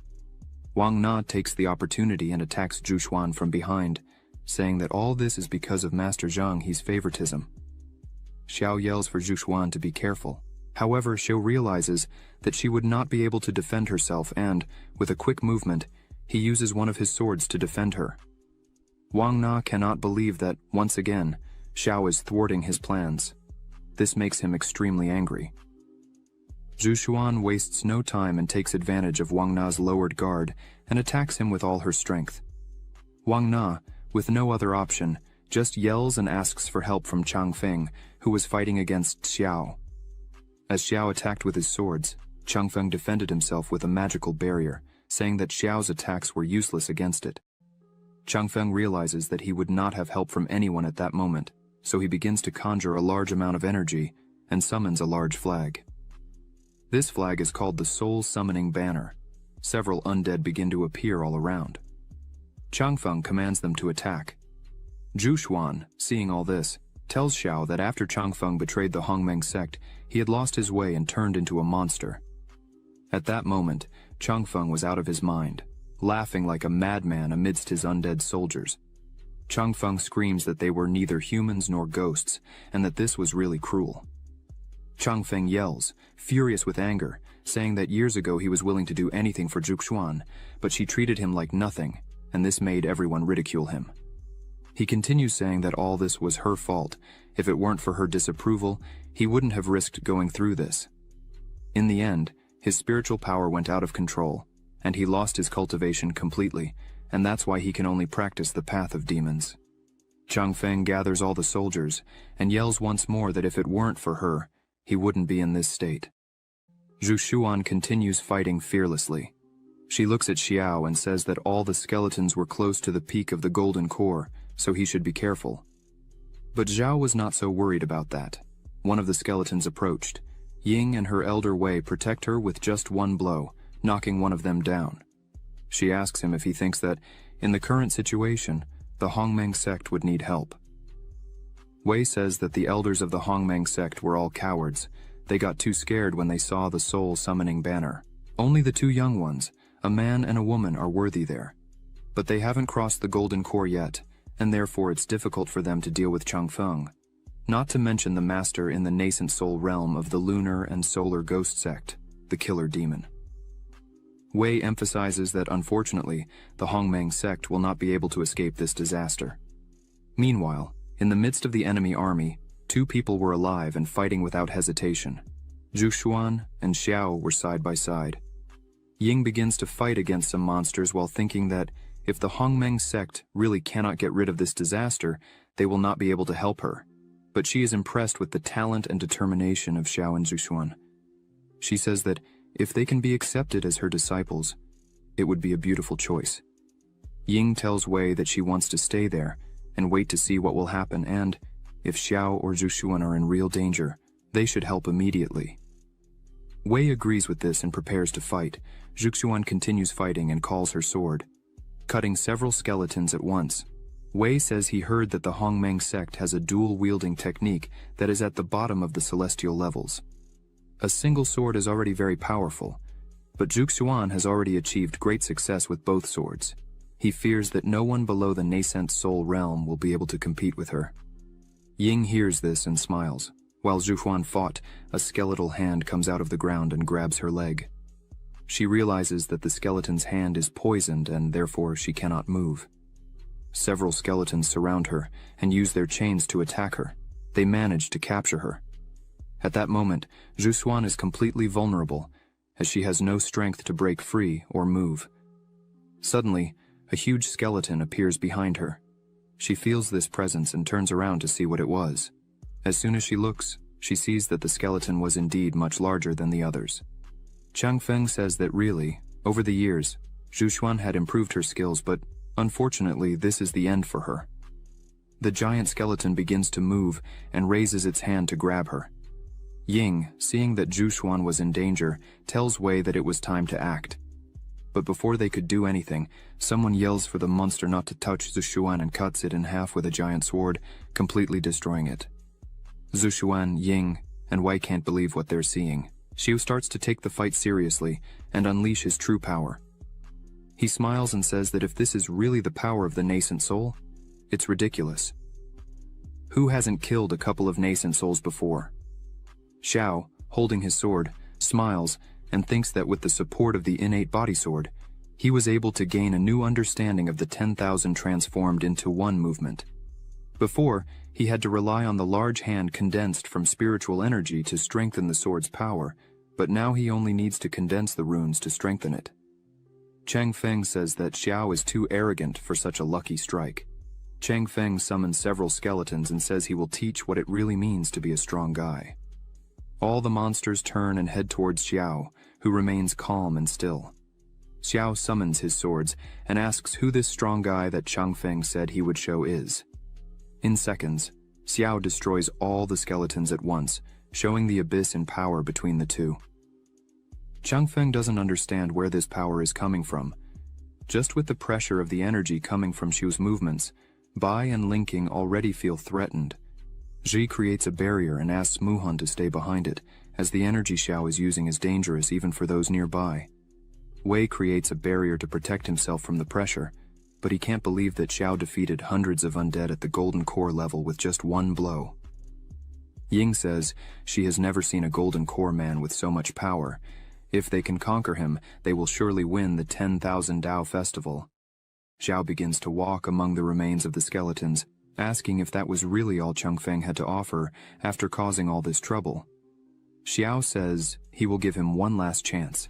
Wang takes the opportunity and attacks Su Yuan from behind, saying that all this is because of Master Zhang He's favoritism. Xiao yells for Su Yuan to be careful. However, Xiao realizes that she would not be able to defend herself and, with a quick movement, he uses one of his swords to defend her. Wang cannot believe that, once again, Xiao is thwarting his plans. This makes him extremely angry. Su Yuan wastes no time and takes advantage of Wang Na's lowered guard and attacks him with all her strength. Wang Na, with no other option, just yells and asks for help from Chang Feng, who was fighting against Xiao. As Xiao attacked with his swords, Chang Feng defended himself with a magical barrier, saying that Xiao's attacks were useless against it. Chang Feng realizes that he would not have help from anyone at that moment, so he begins to conjure a large amount of energy and summons a large flag. This flag is called the Soul Summoning Banner. Several undead begin to appear all around. Chang Feng commands them to attack. Zhu Xuan, seeing all this, tells Xiao that after Chang Feng betrayed the Hongmeng sect, he had lost his way and turned into a monster. At that moment, Chang Feng was out of his mind, laughing like a madman amidst his undead soldiers. Chang Feng screams that they were neither humans nor ghosts, and that this was really cruel. Chang Feng yells, furious with anger, saying that years ago he was willing to do anything for Zhu Xuan, but she treated him like nothing, and this made everyone ridicule him. He continues saying that all this was her fault. If it weren't for her disapproval, he wouldn't have risked going through this. In the end, his spiritual power went out of control, and he lost his cultivation completely, and that's why he can only practice the path of demons. Chang Feng gathers all the soldiers, and yells once more that if it weren't for her, he wouldn't be in this state. Zhu Xuan continues fighting fearlessly. She looks at Xiao and says that all the skeletons were close to the peak of the golden core, so he should be careful. But Xiao was not so worried about that. One of the skeletons approached. Ying and her elder Wei protect her with just one blow, knocking one of them down. She asks him if he thinks that, in the current situation, the Hongmeng sect would need help. Wei says that the elders of the Hongmeng sect were all cowards. They got too scared when they saw the soul summoning banner. Only the two young ones, a man and a woman, are worthy there. But they haven't crossed the golden core yet, and therefore it's difficult for them to deal with Chang Feng. Not to mention the master in the nascent soul realm of the lunar and solar ghost sect, the killer demon. Wei emphasizes that unfortunately, the Hongmeng sect will not be able to escape this disaster. Meanwhile, in the midst of the enemy army, two people were alive and fighting without hesitation. Zhu Xuan and Xiao were side by side. Ying begins to fight against some monsters while thinking that if the Hongmeng sect really cannot get rid of this disaster, they will not be able to help her. But she is impressed with the talent and determination of Xiao and Zhu Xuan. She says that if they can be accepted as her disciples, it would be a beautiful choice. Ying tells Wei that she wants to stay there and wait to see what will happen, and if Xiao or Zhu Xuan are in real danger, they should help immediately. Wei agrees with this and prepares to fight. Zhu Xuan continues fighting and calls her sword, cutting several skeletons at once. Wei says he heard that the Hongmeng sect has a dual-wielding technique that is at the bottom of the celestial levels. A single sword is already very powerful, but Zhu Xuan has already achieved great success with both swords. He fears that no one below the nascent soul realm will be able to compete with her. Ying hears this and smiles. While Zhu Xuan fought, a skeletal hand comes out of the ground and grabs her leg. She realizes that the skeleton's hand is poisoned and therefore she cannot move. Several skeletons surround her and use their chains to attack her. They manage to capture her. At that moment, Zhu Xuan is completely vulnerable, as she has no strength to break free or move. Suddenly, a huge skeleton appears behind her. She feels this presence and turns around to see what it was. As soon as she looks, she sees that the skeleton was indeed much larger than the others. Chang Feng says that really, over the years, Zhu Xuan had improved her skills, but unfortunately this is the end for her. The giant skeleton begins to move and raises its hand to grab her. Ying, seeing that Zhu Xuan was in danger, tells Wei that it was time to act. But before they could do anything, someone yells for the monster not to touch Zhu Xuan and cuts it in half with a giant sword, completely destroying it. Zhu Xuan, Ying, and Wei can't believe what they're seeing. Xiao starts to take the fight seriously and unleash his true power. He smiles and says that if this is really the power of the nascent soul, it's ridiculous. Who hasn't killed a couple of nascent souls before? Xiao, holding his sword, smiles and thinks that with the support of the innate body sword, he was able to gain a new understanding of the 10,000 transformed into one movement. Before, he had to rely on the large hand condensed from spiritual energy to strengthen the sword's power, but now he only needs to condense the runes to strengthen it. Chang Feng says that Xiao is too arrogant for such a lucky strike. Chang Feng summons several skeletons and says he will teach what it really means to be a strong guy. All the monsters turn and head towards Xiao, who remains calm and still. Xiao summons his swords and asks who this strong guy that Chang Feng said he would show is. In seconds, Xiao destroys all the skeletons at once, showing the abyss in power between the two. Chang Feng doesn't understand where this power is coming from. Just with the pressure of the energy coming from Xiu's movements, Bai and Linking already feel threatened. Ji creates a barrier and asks Sumuhan to stay behind it, as the energy Xiao is using is dangerous even for those nearby. Wei creates a barrier to protect himself from the pressure, but he can't believe that Xiao defeated hundreds of undead at the golden core level with just one blow. Ying says she has never seen a golden core man with so much power. If they can conquer him, they will surely win the 10,000 Dao Festival. Xiao begins to walk among the remains of the skeletons, asking if that was really all Chang Feng had to offer after causing all this trouble. Xiao says he will give him one last chance.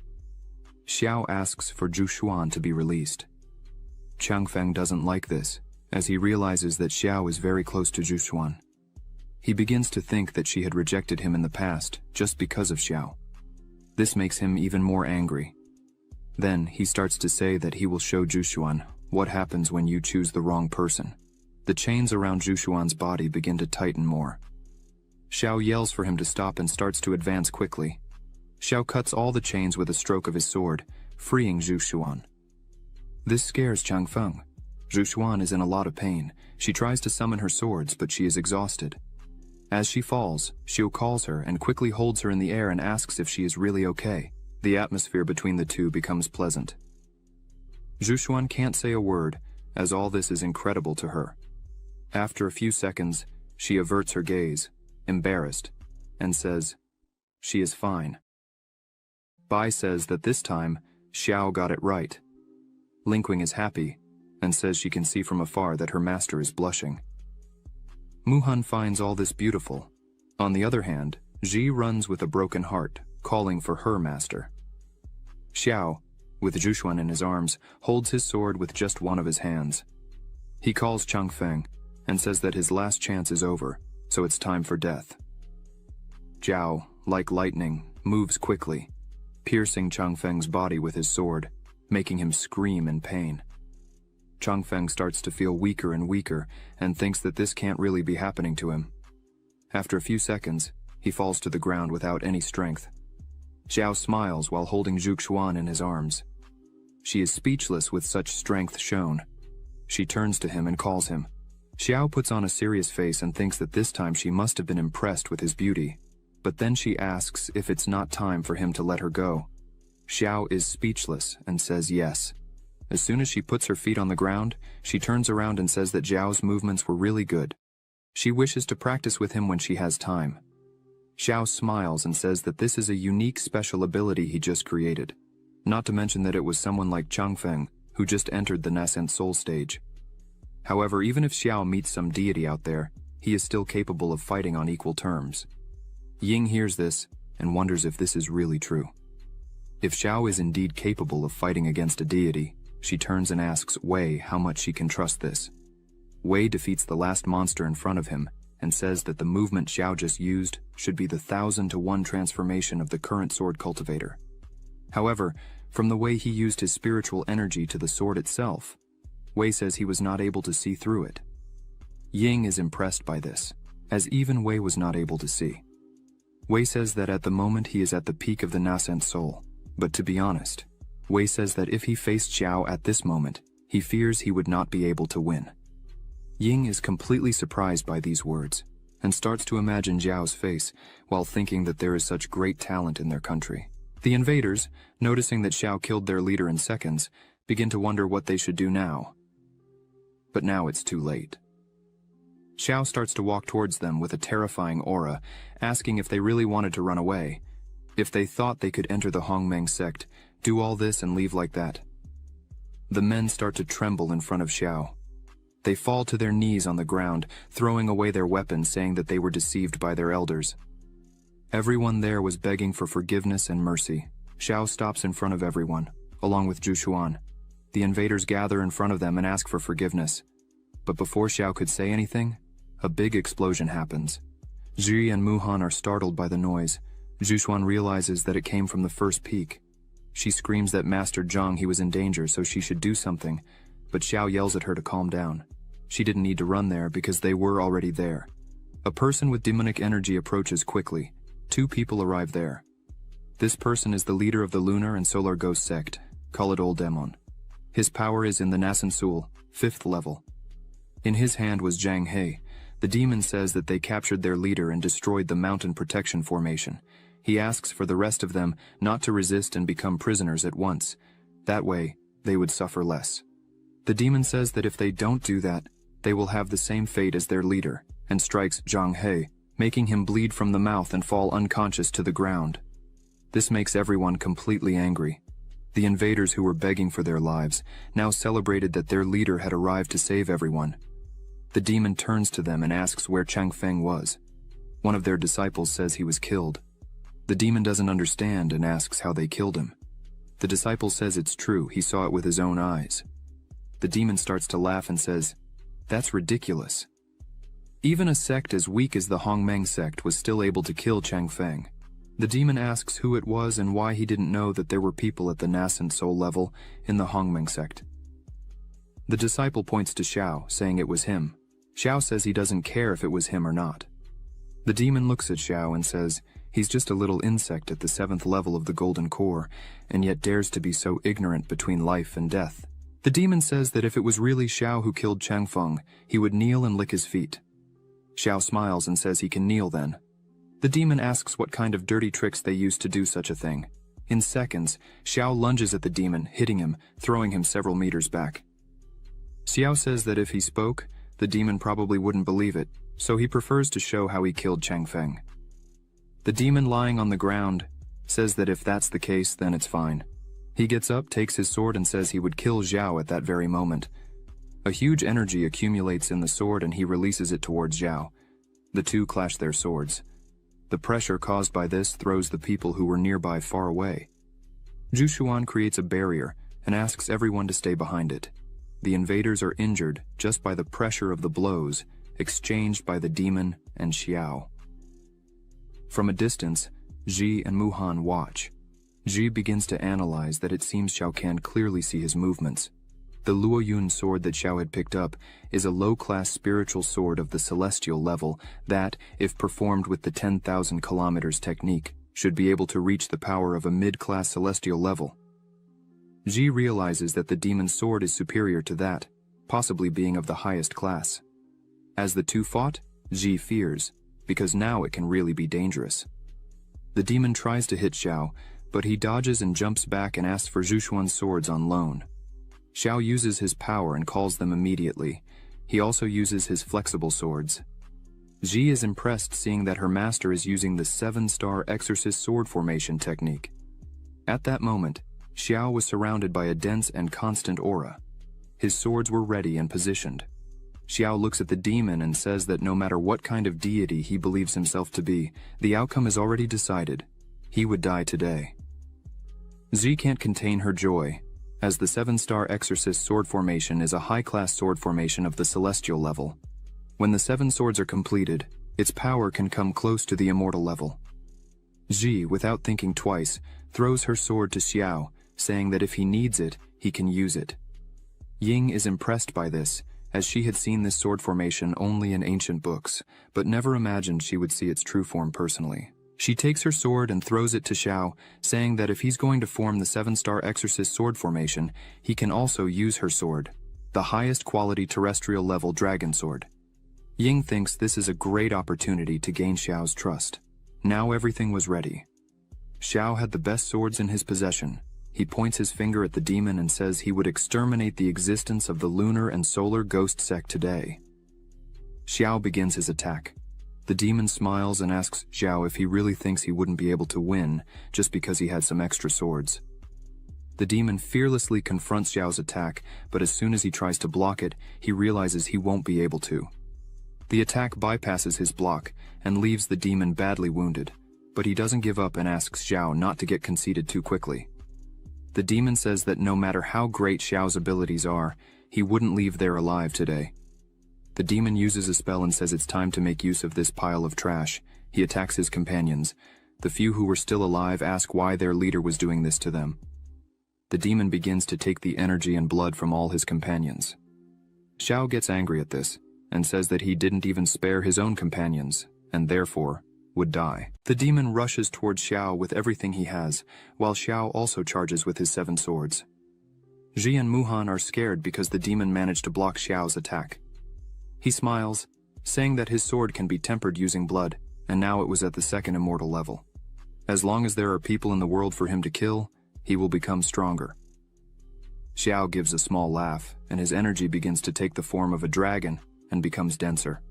Xiao asks for Su Yuan to be released. Chang Feng doesn't like this, as he realizes that Xiao is very close to Su Yuan. He begins to think that she had rejected him in the past just because of Xiao. This makes him even more angry. Then he starts to say that he will show Su Yuan what happens when you choose the wrong person. The chains around Su Yuan's body begin to tighten more. Xiao yells for him to stop and starts to advance quickly. Xiao cuts all the chains with a stroke of his sword, freeing Su Yuan. This scares Chang Feng. Su Yuan is in a lot of pain. She tries to summon her swords, but she is exhausted. As she falls, Xiao calls her and quickly holds her in the air and asks if she is really okay. The atmosphere between the two becomes pleasant. Su Yuan can't say a word, as all this is incredible to her. After a few seconds, she averts her gaze, embarrassed, and says, "She is fine." Bai says that this time, Xiao got it right. Linkwing is happy, and says she can see from afar that her master is blushing. Sumuhan finds all this beautiful. On the other hand, Ji runs with a broken heart, calling for her master. Xiao, with Su Yuan in his arms, holds his sword with just one of his hands. He calls Chang Feng, and says that his last chance is over, so it's time for death. Zhao, like lightning, moves quickly, piercing Chang Feng's body with his sword, making him scream in pain. Chang Feng starts to feel weaker and weaker and thinks that this can't really be happening to him. After a few seconds, he falls to the ground without any strength. Xiao smiles while holding Su Yuan in his arms. She is speechless with such strength shown. She turns to him and calls him. Xiao puts on a serious face and thinks that this time she must have been impressed with his beauty, but then she asks if it's not time for him to let her go. Xiao is speechless and says yes. As soon as she puts her feet on the ground, she turns around and says that Zhao's movements were really good. She wishes to practice with him when she has time. Xiao smiles and says that this is a unique special ability he just created. Not to mention that it was someone like Chang Feng, who just entered the nascent soul stage. However, even if Xiao meets some deity out there, he is still capable of fighting on equal terms. Ying hears this and wonders if this is really true. If Xiao is indeed capable of fighting against a deity, she turns and asks Wei how much she can trust this. Wei defeats the last monster in front of him and says that the movement Xiao just used should be the 1,000-to-1 transformation of the current sword cultivator. However, from the way he used his spiritual energy to the sword itself, Wei says he was not able to see through it. Ying is impressed by this, as even Wei was not able to see. Wei says that at the moment he is at the peak of the nascent soul, but to be honest, Wei says that if he faced Xiao at this moment, he fears he would not be able to win. Ying is completely surprised by these words, and starts to imagine Xiao's face while thinking that there is such great talent in their country. The invaders, noticing that Xiao killed their leader in seconds, begin to wonder what they should do now. But now it's too late. Xiao starts to walk towards them with a terrifying aura, asking if they really wanted to run away, if they thought they could enter the Hongmeng sect, do all this and leave like that. The men start to tremble in front of Xiao. They fall to their knees on the ground, throwing away their weapons, saying that they were deceived by their elders. Everyone there was begging for forgiveness and mercy. Xiao stops in front of everyone, along with Su Yuan. The invaders gather in front of them and ask for forgiveness. But before Xiao could say anything, a big explosion happens. Ji and Sumuhan are startled by the noise. Su Yuan realizes that it came from the first peak. She screams that Master Zhang he was in danger, so she should do something, but Xiao yells at her to calm down. She didn't need to run there because they were already there. A person with demonic energy approaches quickly. 2 people arrive there. This person is the leader of the Lunar and Solar Ghost Sect. Call it Old Demon. His power is in the Nasan Sul, 5th level. In his hand was Zhang He. The demon says that they captured their leader and destroyed the mountain protection formation. He asks for the rest of them not to resist and become prisoners at once. That way, they would suffer less. The demon says that if they don't do that, they will have the same fate as their leader, and strikes Zhang He, making him bleed from the mouth and fall unconscious to the ground. This makes everyone completely angry. The invaders who were begging for their lives now celebrated that their leader had arrived to save everyone. The demon turns to them and asks where Changfeng was. One of their disciples says he was killed. The demon doesn't understand and asks how they killed him. The disciple says it's true, he saw it with his own eyes. The demon starts to laugh and says, "That's ridiculous." Even a sect as weak as the Hongmeng sect was still able to kill Changfeng. The demon asks who it was and why he didn't know that there were people at the nascent soul level in the Hongmeng sect. The disciple points to Xiao, saying it was him. Xiao says he doesn't care if it was him or not. The demon looks at Xiao and says he's just a little insect at the 7th level of the Golden Core, and yet dares to be so ignorant between life and death. The demon says that if it was really Xiao who killed Changfeng, he would kneel and lick his feet. Xiao smiles and says he can kneel then. The demon asks what kind of dirty tricks they used to do such a thing. In seconds, Xiao lunges at the demon, hitting him, throwing him several meters back. Xiao says that if he spoke, the demon probably wouldn't believe it, so he prefers to show how he killed Changfeng. The demon lying on the ground says that if that's the case, then it's fine. He gets up, takes his sword, and says he would kill Xiao at that very moment. A huge energy accumulates in the sword and he releases it towards Xiao. The two clash their swords. The pressure caused by this throws the people who were nearby far away. Su Yuan creates a barrier and asks everyone to stay behind it. The invaders are injured just by the pressure of the blows exchanged by the demon and Xiao. From a distance, Ji and Sumuhan watch. Ji begins to analyze that it seems Xiao can clearly see his movements. The Lu Yun sword that Xiao had picked up is a low-class spiritual sword of the celestial level that, if performed with the 10,000 kilometers technique, should be able to reach the power of a mid-class celestial level. Ji realizes that the demon's sword is superior to that, possibly being of the highest class. As the two fought, Ji fears, because now it can really be dangerous. The demon tries to hit Xiao, but he dodges and jumps back and asks for Su Yuan's swords on loan. Xiao uses his power and calls them immediately. He also uses his flexible swords. Ji is impressed seeing that her master is using the 7-star exorcist sword formation technique. At that moment, Xiao was surrounded by a dense and constant aura. His swords were ready and positioned. Xiao looks at the demon and says that no matter what kind of deity he believes himself to be, the outcome is already decided. He would die today. Ji can't contain her joy, as the 7-star exorcist sword formation is a high-class sword formation of the celestial level. When the 7 swords are completed, its power can come close to the immortal level. Ji, without thinking twice, throws her sword to Xiao, saying that if he needs it, he can use it. Ying is impressed by this, as she had seen this sword formation only in ancient books, but never imagined she would see its true form personally. She takes her sword and throws it to Xiao, saying that if he's going to form the 7-star exorcist sword formation, he can also use her sword, the highest quality terrestrial level dragon sword. Ying thinks this is a great opportunity to gain Xiao's trust. Now everything was ready. Xiao had the best swords in his possession. He points his finger at the demon and says he would exterminate the existence of the lunar and solar ghost sect today. Xiao begins his attack. The demon smiles and asks Xiao if he really thinks he wouldn't be able to win just because he had some extra swords. The demon fearlessly confronts Xiao's attack, but as soon as he tries to block it, he realizes he won't be able to. The attack bypasses his block and leaves the demon badly wounded. But he doesn't give up and asks Xiao not to get conceited too quickly. The demon says that no matter how great Xiao's abilities are, he wouldn't leave there alive today. The demon uses a spell and says it's time to make use of this pile of trash. He attacks his companions. The few who were still alive ask why their leader was doing this to them. The demon begins to take the energy and blood from all his companions. Xiao gets angry at this and says that he didn't even spare his own companions, and therefore would die. The demon rushes towards Xiao with everything he has, while Xiao also charges with his 7 swords. Ji and Sumuhan are scared because the demon managed to block Xiao's attack. He smiles, saying that his sword can be tempered using blood, and now it was at the 2nd immortal level. As long as there are people in the world for him to kill, he will become stronger. Xiao gives a small laugh, and his energy begins to take the form of a dragon and becomes denser.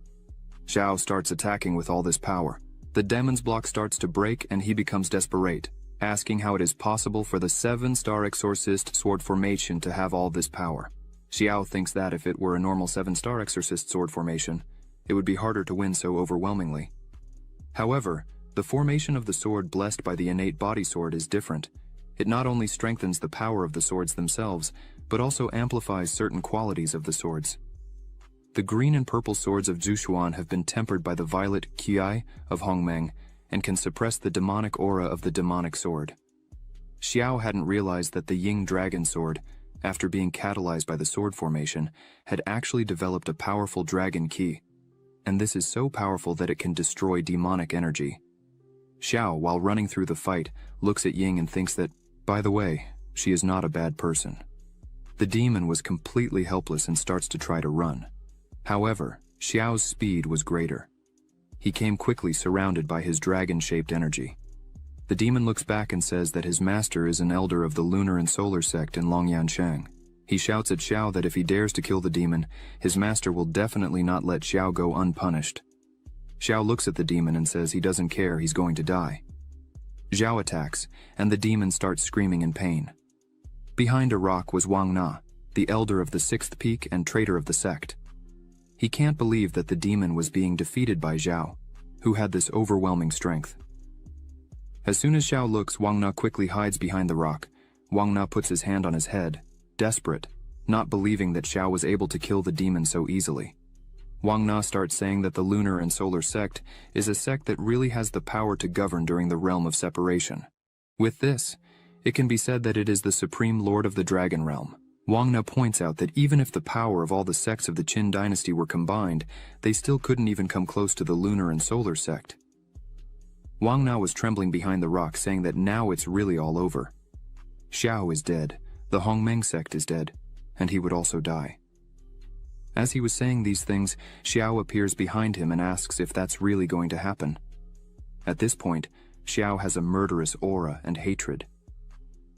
Xiao starts attacking with all this power. The demon's block starts to break and he becomes desperate, asking how it is possible for the 7-star exorcist sword formation to have all this power. Xiao thinks that if it were a normal 7-star exorcist sword formation, it would be harder to win so overwhelmingly. However, the formation of the sword blessed by the innate body sword is different. It not only strengthens the power of the swords themselves, but also amplifies certain qualities of the swords. The green and purple swords of Su Yuan have been tempered by the violet qi of Hongmeng and can suppress the demonic aura of the demonic sword. Xiao hadn't realized that the Ying dragon sword, after being catalyzed by the sword formation, had actually developed a powerful dragon ki, and this is so powerful that it can destroy demonic energy. Xiao, while running through the fight, looks at Ying and thinks that, by the way, she is not a bad person. The demon was completely helpless and starts to try to run. However, Xiao's speed was greater. He came quickly surrounded by his dragon-shaped energy. The demon looks back and says that his master is an elder of the Lunar and Solar Sect in Longyanshang. He shouts at Xiao that if he dares to kill the demon, his master will definitely not let Xiao go unpunished. Xiao looks at the demon and says he doesn't care, he's going to die. Xiao attacks, and the demon starts screaming in pain. Behind a rock was Wang, the elder of the 6th peak and traitor of the sect. He can't believe that the demon was being defeated by Xiao, who had this overwhelming strength. As soon as Xiao looks, Wang quickly hides behind the rock. Wang puts his hand on his head, desperate, not believing that Xiao was able to kill the demon so easily. Wang starts saying that the Lunar and Solar Sect is a sect that really has the power to govern during the realm of separation. With this, it can be said that it is the supreme lord of the dragon realm. Wang points out that even if the power of all the sects of the Qin dynasty were combined, they still couldn't even come close to the Lunar and Solar Sect. Wang was trembling behind the rock, saying that now it's really all over. Xiao is dead, the Hongmeng sect is dead, and he would also die. As he was saying these things, Xiao appears behind him and asks if that's really going to happen. At this point, Xiao has a murderous aura and hatred.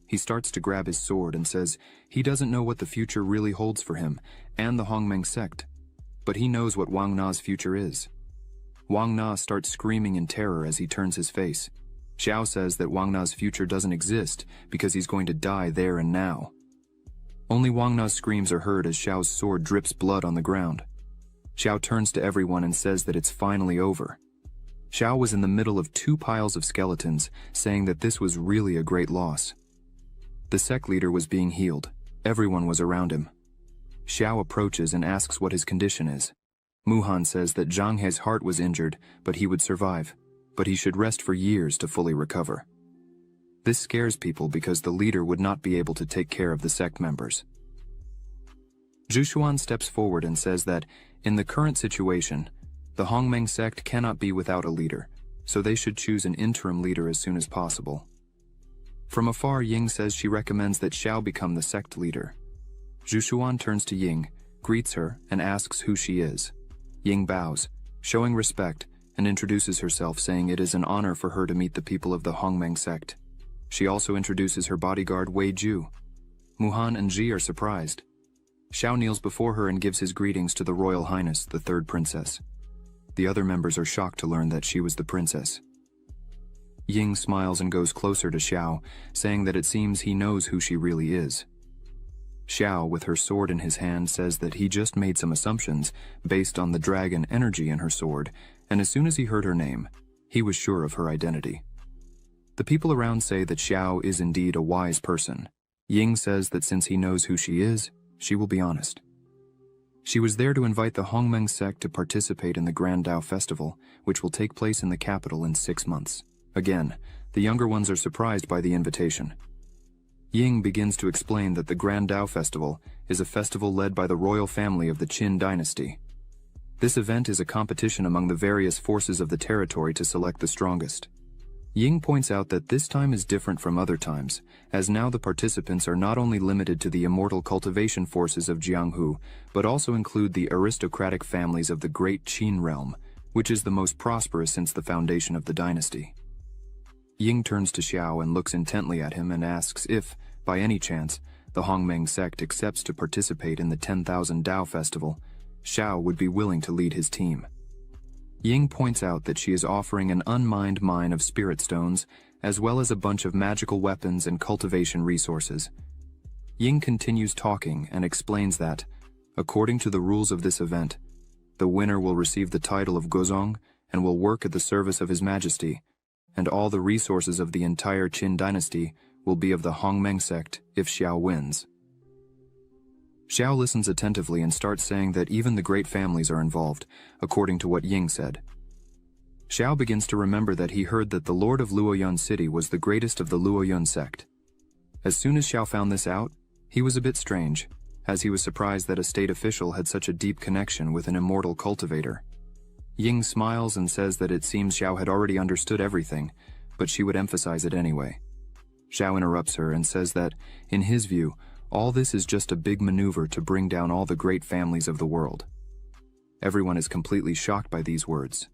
He starts to grab his sword and says he doesn't know what the future really holds for him and the Hongmeng sect, but he knows what Wang Na's future is. Wang Na starts screaming in terror as he turns his face. Xiao says that Wang Na's future doesn't exist because he's going to die there and now. Only Wang Na's screams are heard as Xiao's sword drips blood on the ground. Xiao turns to everyone and says that it's finally over. Xiao was in the middle of 2 piles of skeletons, saying that this was really a great loss. The sect leader was being healed. Everyone was around him. Xiao approaches and asks what his condition is. Sumuhan says that Zhang He's heart was injured, but he would survive, but he should rest for years to fully recover. This scares people because the leader would not be able to take care of the sect members. Su Yuan steps forward and says that, in the current situation, the Hongmeng sect cannot be without a leader, so they should choose an interim leader as soon as possible. From afar, Ying says she recommends that Xiao become the sect leader. Su Yuan turns to Ying, greets her, and asks who she is. Ying bows, showing respect, and introduces herself, saying it is an honor for her to meet the people of the Hongmeng sect. She also introduces her bodyguard Wei Ju. Sumuhan and Ji are surprised. Xiao kneels before her and gives his greetings to the Royal Highness, the 3rd princess. The other members are shocked to learn that she was the princess. Ying smiles and goes closer to Xiao, saying that it seems he knows who she really is. Xiao, with her sword in his hand, says that he just made some assumptions based on the dragon energy in her sword, and as soon as he heard her name, he was sure of her identity. The people around say that Xiao is indeed a wise person. Ying says that since he knows who she is, she will be honest. She was there to invite the Hongmeng sect to participate in the Grand Dao Festival, which will take place in the capital in 6 months. Again, the younger ones are surprised by the invitation. Ying begins to explain that the Grand Dao Festival is a festival led by the royal family of the Qin dynasty. This event is a competition among the various forces of the territory to select the strongest. Ying points out that this time is different from other times, as now the participants are not only limited to the immortal cultivation forces of Jianghu, but also include the aristocratic families of the Great Qin realm, which is the most prosperous since the foundation of the dynasty. Ying turns to Xiao and looks intently at him and asks if, by any chance, the Hongmeng sect accepts to participate in the 10,000 Dao Festival, Xiao would be willing to lead his team. Ying points out that she is offering an unmined mine of spirit stones, as well as a bunch of magical weapons and cultivation resources. Ying continues talking and explains that, according to the rules of this event, the winner will receive the title of Gozong and will work at the service of His Majesty, and all the resources of the entire Qin dynasty will be of the Hongmeng sect if Xiao wins. Xiao listens attentively and starts saying that even the great families are involved, according to what Ying said. Xiao begins to remember that he heard that the Lord of Lu Yun city was the greatest of the Lu Yun sect. As soon as Xiao found this out, he was a bit strange, as he was surprised that a state official had such a deep connection with an immortal cultivator. Ying smiles and says that it seems Xiao had already understood everything, but she would emphasize it anyway. Xiao interrupts her and says that, in his view, all this is just a big maneuver to bring down all the great families of the world. Everyone is completely shocked by these words.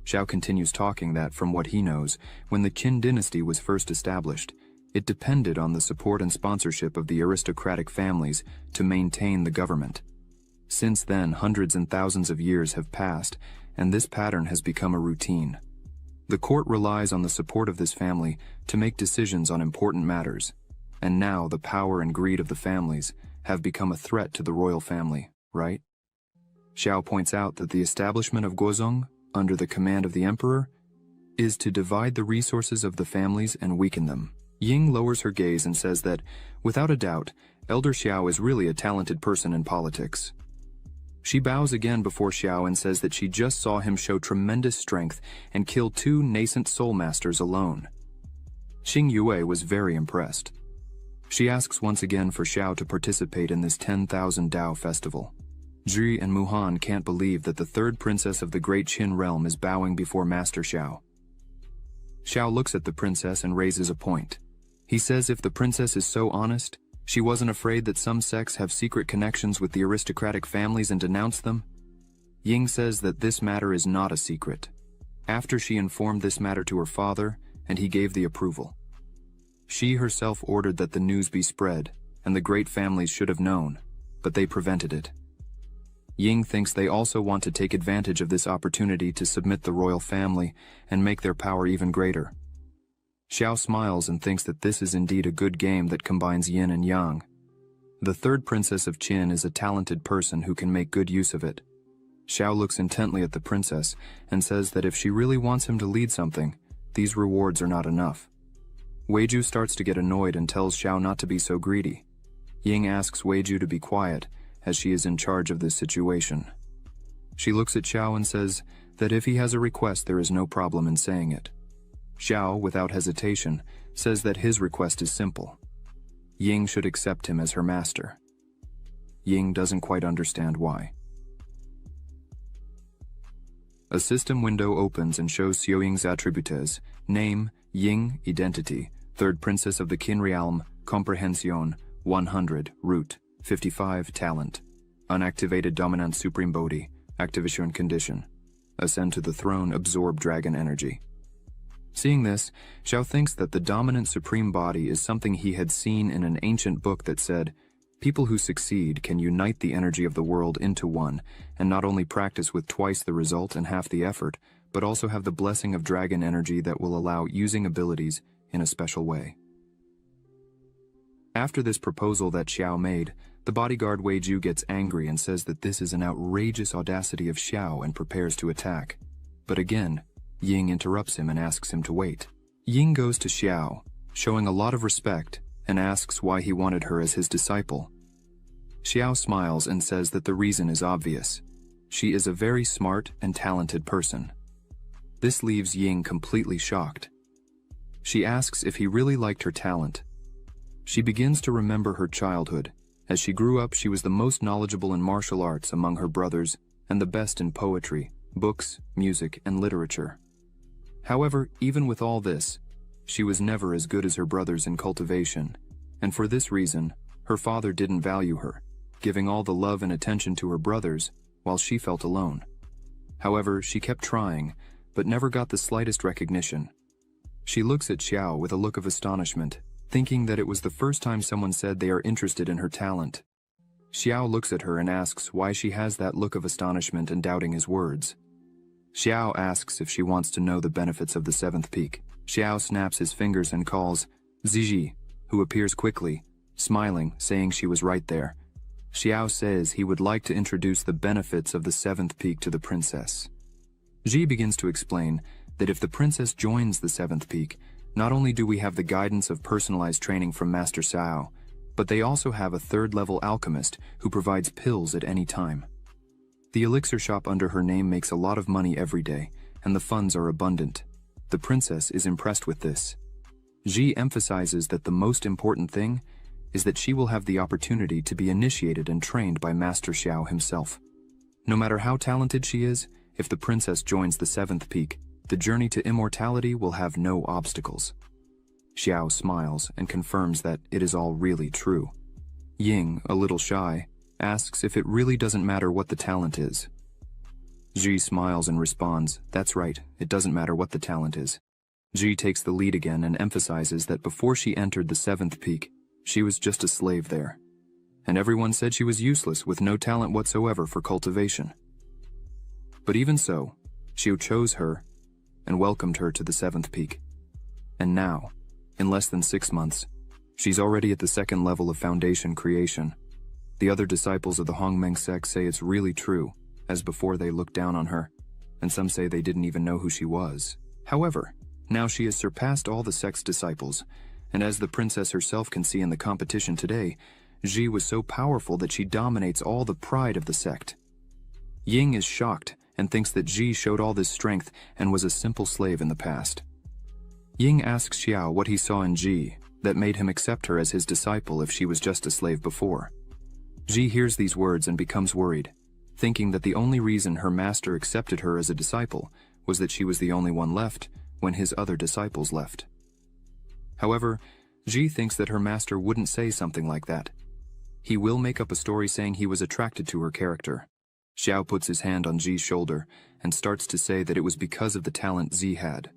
Xiao continues talking that, from what he knows, when the Qin dynasty was first established, it depended on the support and sponsorship of the aristocratic families to maintain the government. Since then, hundreds and thousands of years have passed, and this pattern has become a routine. The court relies on the support of this family to make decisions on important matters, and now the power and greed of the families have become a threat to the royal family, right? Xiao points out that the establishment of Gozong, under the command of the emperor, is to divide the resources of the families and weaken them. Ying lowers her gaze and says that, without a doubt, Elder Xiao is really a talented person in politics. She bows again before Xiao and says that she just saw him show tremendous strength and kill 2 nascent soul masters alone. Xing Yue was very impressed. She asks once again for Xiao to participate in this 10,000 Dao Festival. Zhi and Sumuhan can't believe that the 3rd princess of the Great Qin realm is bowing before Master Xiao. Xiao looks at the princess and raises a point. He says if the princess is so honest, she wasn't afraid that some sects have secret connections with the aristocratic families and denounce them. Ying says that this matter is not a secret. After she informed this matter to her father, and he gave the approval. She herself ordered that the news be spread, and the great families should have known, but they prevented it. Ying thinks they also want to take advantage of this opportunity to submit the royal family and make their power even greater. Xiao smiles and thinks that this is indeed a good game that combines yin and yang. The 3rd princess of Qin is a talented person who can make good use of it. Xiao looks intently at the princess and says that if she really wants him to lead something, these rewards are not enough. Weiju starts to get annoyed and tells Xiao not to be so greedy. Ying asks Weiju to be quiet, as she is in charge of this situation. She looks at Xiao and says that if he has a request, there is no problem in saying it. Xiao, without hesitation, says that his request is simple. Ying should accept him as her master. Ying doesn't quite understand why. A system window opens and shows Xiaoying's attributes: name, Ying, identity, 3rd princess of the Qin realm, comprehension, 100, root, 55, talent, unactivated dominant supreme body, activation condition, ascend to the throne, absorb dragon energy. Seeing this, Xiao thinks that the dominant supreme body is something he had seen in an ancient book that said, people who succeed can unite the energy of the world into one, and not only practice with twice the result and half the effort, but also have the blessing of dragon energy that will allow using abilities in a special way. After this proposal that Xiao made, the bodyguard Weiju gets angry and says that this is an outrageous audacity of Xiao and prepares to attack. But again, Ying interrupts him and asks him to wait. Ying goes to Xiao, showing a lot of respect, and asks why he wanted her as his disciple. Xiao smiles and says that the reason is obvious. She is a very smart and talented person. This leaves Ying completely shocked. She asks if he really liked her talent. She begins to remember her childhood. As she grew up, she was the most knowledgeable in martial arts among her brothers and the best in poetry, books, music, and literature. However, even with all this, she was never as good as her brothers in cultivation, and for this reason, her father didn't value her, giving all the love and attention to her brothers while she felt alone. However, she kept trying, but never got the slightest recognition. She looks at Xiao with a look of astonishment, thinking that it was the first time someone said they are interested in her talent. Xiao looks at her and asks why she has that look of astonishment and doubting his words. Xiao asks if she wants to know the benefits of the seventh peak. Xiao snaps his fingers and calls Ziji, who appears quickly, smiling, saying she was right there. Xiao says he would like to introduce the benefits of the seventh peak to the princess. Ji begins to explain that if the princess joins the seventh peak, not only do we have the guidance of personalized training from Master Xiao, but they also have a third-level alchemist who provides pills at any time. The elixir shop under her name makes a lot of money every day, and the funds are abundant. The princess is impressed with this. Ji emphasizes that the most important thing is that she will have the opportunity to be initiated and trained by Master Xiao himself. No matter how talented she is, if the princess joins the seventh peak, the journey to immortality will have no obstacles. Xiao smiles and confirms that it is all really true. Ying, a little shy, asks if it really doesn't matter what the talent is. Ji smiles and responds, "That's right, it doesn't matter what the talent is." Ji takes the lead again and emphasizes that before she entered the seventh peak, she was just a slave there. And everyone said she was useless with no talent whatsoever for cultivation. But even so, Xiao chose her and welcomed her to the seventh peak. And now, in less than 6 months, she's already at the second level of foundation creation. The other disciples of the Hongmeng sect say it's really true, as before they looked down on her, and some say they didn't even know who she was. However, now she has surpassed all the sect's disciples, and as the princess herself can see in the competition today, Ji was so powerful that she dominates all the pride of the sect. Ying is shocked and thinks that Ji showed all this strength and was a simple slave in the past. Ying asks Xiao what he saw in Ji that made him accept her as his disciple if she was just a slave before. Ji hears these words and becomes worried, thinking that the only reason her master accepted her as a disciple was that she was the only one left when his other disciples left. However, Ji thinks that her master wouldn't say something like that. He will make up a story saying he was attracted to her character. Xiao puts his hand on Ji's shoulder and starts to say that it was because of the talent Ji had.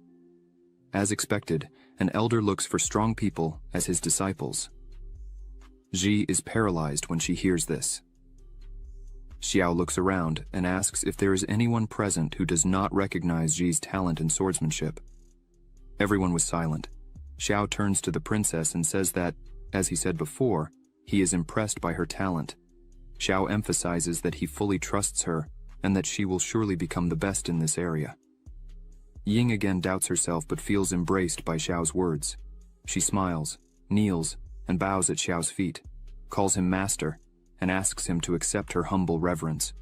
As expected, an elder looks for strong people as his disciples. Ji is paralyzed when she hears this. Xiao looks around and asks if there is anyone present who does not recognize Ji's talent in swordsmanship. Everyone was silent. Xiao turns to the princess and says that, as he said before, he is impressed by her talent. Xiao emphasizes that he fully trusts her and that she will surely become the best in this area. Ying again doubts herself but feels embraced by Xiao's words. She smiles, kneels, and bows at Xiao's feet, calls him master, and asks him to accept her humble reverence.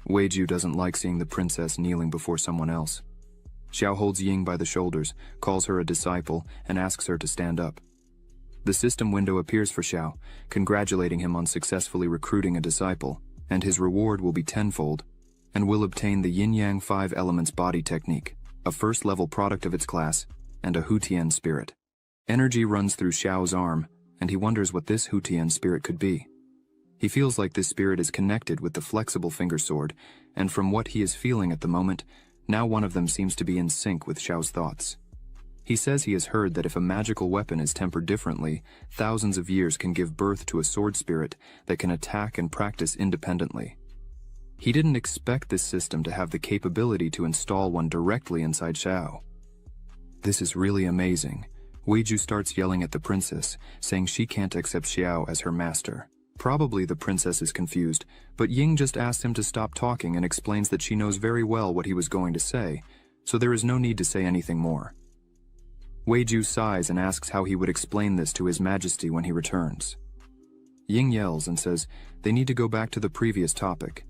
Weiju doesn't like seeing the princess kneeling before someone else. Xiao holds Ying by the shoulders, calls her a disciple, and asks her to stand up. The system window appears for Xiao, congratulating him on successfully recruiting a disciple, and his reward will be tenfold, and will obtain the Yin-Yang 5 Elements Body Technique, a first-level product of its class, and a Hutian spirit. Energy runs through Xiao's arm, and he wonders what this Hutian spirit could be. He feels like this spirit is connected with the flexible finger sword, and from what he is feeling at the moment, now one of them seems to be in sync with Xiao's thoughts. He says he has heard that if a magical weapon is tempered differently, thousands of years can give birth to a sword spirit that can attack and practice independently. He didn't expect this system to have the capability to install one directly inside Xiao. This is really amazing. Weiju starts yelling at the princess, saying she can't accept Xiao as her master. Probably the princess is confused, but Ying just asks him to stop talking and explains that she knows very well what he was going to say, so there is no need to say anything more. Weiju sighs and asks how he would explain this to His Majesty when he returns. Ying yells and says they need to go back to the previous topic.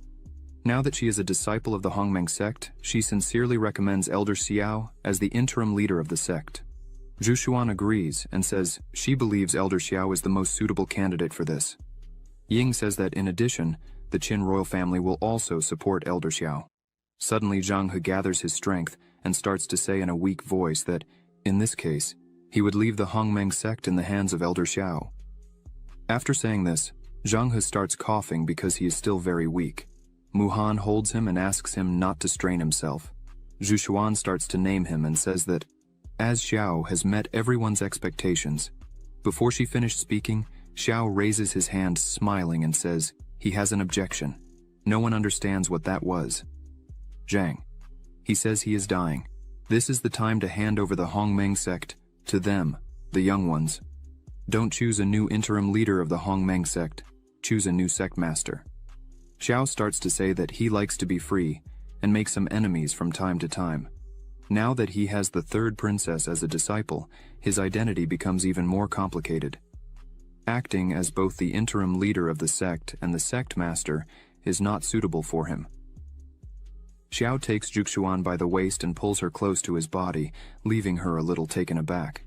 Now that she is a disciple of the Hongmeng sect, she sincerely recommends Elder Xiao as the interim leader of the sect. Su Yuan agrees and says she believes Elder Xiao is the most suitable candidate for this. Ying says that in addition, the Qin royal family will also support Elder Xiao. Suddenly Zhang He gathers his strength and starts to say in a weak voice that, in this case, he would leave the Hongmeng sect in the hands of Elder Xiao. After saying this, Zhang He starts coughing because he is still very weak. Muhan holds him and asks him not to strain himself. Su Yuan starts to name him and says that, as Xiao has met everyone's expectations. Before she finished speaking, Xiao raises his hand smiling and says he has an objection. No one understands what that was. Zhang. He says he is dying. This is the time to hand over the Hongmeng sect to them, the young ones. Don't choose a new interim leader of the Hongmeng sect. Choose a new sect master. Xiao starts to say that he likes to be free and make some enemies from time to time. Now that he has the third princess as a disciple, his identity becomes even more complicated. Acting as both the interim leader of the sect and the sect master is not suitable for him. Xiao takes Su Yuan by the waist and pulls her close to his body, leaving her a little taken aback.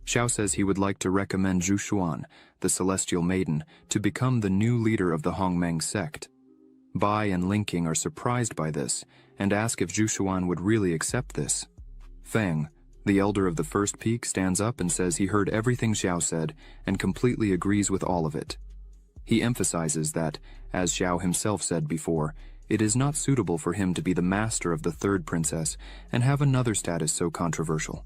Xiao says he would like to recommend Su Yuan, the celestial maiden, to become the new leader of the Hongmeng sect. Bai and Linking are surprised by this and ask if Su Yuan would really accept this. Feng, the elder of the first peak, stands up and says he heard everything Xiao said and completely agrees with all of it. He emphasizes that, as Xiao himself said before, it is not suitable for him to be the master of the third princess and have another status so controversial.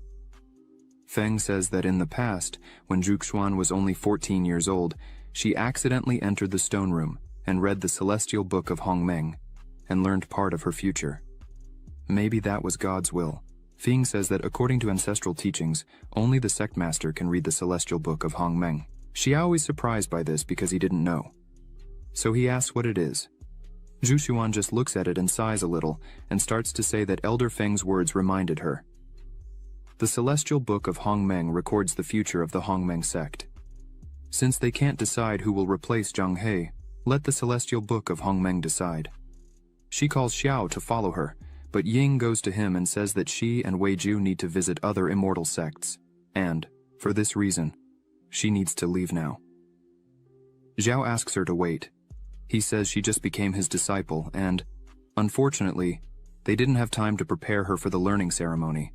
Feng says that in the past, when Su Yuan was only 14 years old, she accidentally entered the stone room and read the celestial book of Hongmeng and learned part of her future. Maybe that was God's will. Feng says that according to ancestral teachings, only the sect master can read the celestial book of Hongmeng. Xiao is surprised by this because he didn't know. So he asks what it is. Su Yuan just looks at it and sighs a little and starts to say that Elder Feng's words reminded her. The celestial book of Hongmeng records the future of the Hongmeng sect. Since they can't decide who will replace Zhang He, let the celestial book of Hongmeng decide. She calls Xiao to follow her, but Ying goes to him and says that she and Weiju need to visit other immortal sects, and, for this reason, she needs to leave now. Xiao asks her to wait. He says she just became his disciple and, unfortunately, they didn't have time to prepare her for the learning ceremony.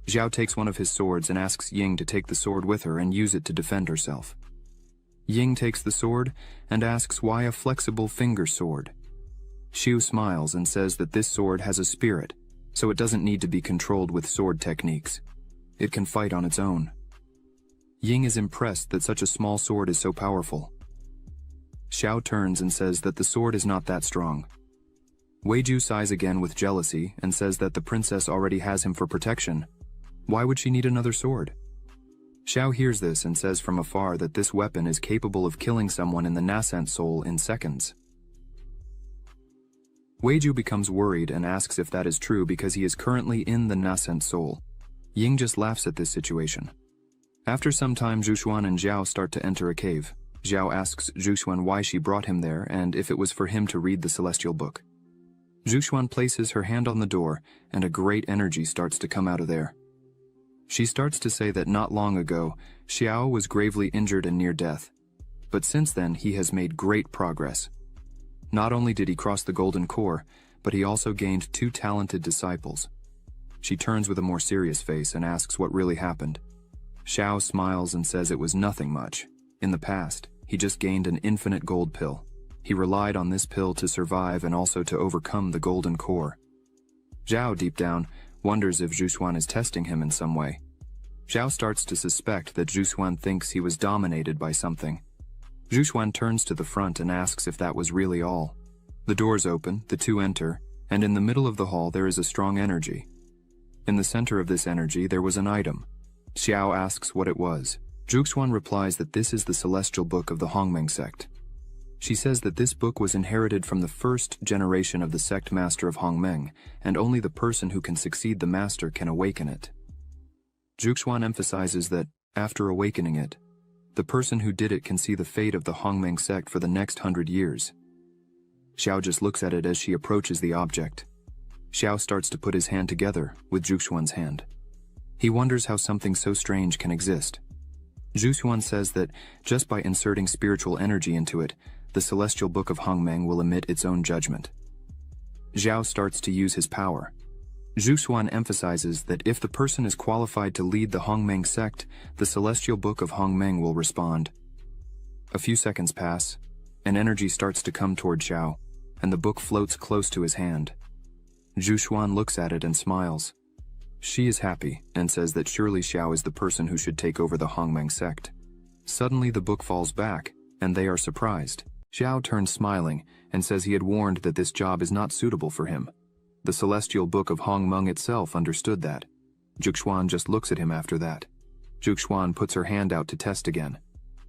Xiao takes one of his swords and asks Ying to take the sword with her and use it to defend herself. Ying takes the sword and asks why a flexible finger sword. Xiu smiles and says that this sword has a spirit, so it doesn't need to be controlled with sword techniques. It can fight on its own. Ying is impressed that such a small sword is so powerful. Xiao turns and says that the sword is not that strong. Weiju sighs again with jealousy and says that the princess already has him for protection. Why would she need another sword? Xiao hears this and says from afar that this weapon is capable of killing someone in the nascent soul in seconds. Weiju becomes worried and asks if that is true because he is currently in the nascent soul. Ying just laughs at this situation. After some time, Su Yuan and Xiao start to enter a cave. Xiao asks Su Yuan why she brought him there and if it was for him to read the celestial book. Su Yuan places her hand on the door and a great energy starts to come out of there. She starts to say that not long ago, Xiao was gravely injured and near death. But since then, he has made great progress. Not only did he cross the golden core, but he also gained 2 talented disciples. She turns with a more serious face and asks what really happened. Xiao smiles and says it was nothing much. In the past, he just gained an infinite gold pill. He relied on this pill to survive and also to overcome the golden core. Xiao, deep down, wonders if Su Yuan is testing him in some way. Xiao starts to suspect that Su Yuan thinks he was dominated by something. Su Yuan turns to the front and asks if that was really all. The doors open, the two enter, and in the middle of the hall there is a strong energy. In the center of this energy there was an item. Xiao asks what it was. Su Yuan replies that this is the celestial book of the Hongmeng sect. She says that this book was inherited from the first generation of the sect master of Hongmeng, and only the person who can succeed the master can awaken it. Xuan emphasizes that, after awakening it, the person who did it can see the fate of the Hongmeng sect for the next 100 years. Xiao just looks at it as she approaches the object. Xiao starts to put his hand together with Xuan's hand. He wonders how something so strange can exist. Xuan says that just by inserting spiritual energy into it, the celestial book of Hongmeng will emit its own judgment. Xiao starts to use his power. Xuan emphasizes that if the person is qualified to lead the Hongmeng sect, the celestial book of Hongmeng will respond. A few seconds pass, and energy starts to come toward Xiao, and the book floats close to his hand. Xuan looks at it and smiles. She is happy and says that surely Xiao is the person who should take over the Hongmeng sect. Suddenly the book falls back, and they are surprised. Xiao turns smiling and says he had warned that this job is not suitable for him. The celestial book of Hongmeng itself understood that. Xuan just looks at him after that. Xuan puts her hand out to test again.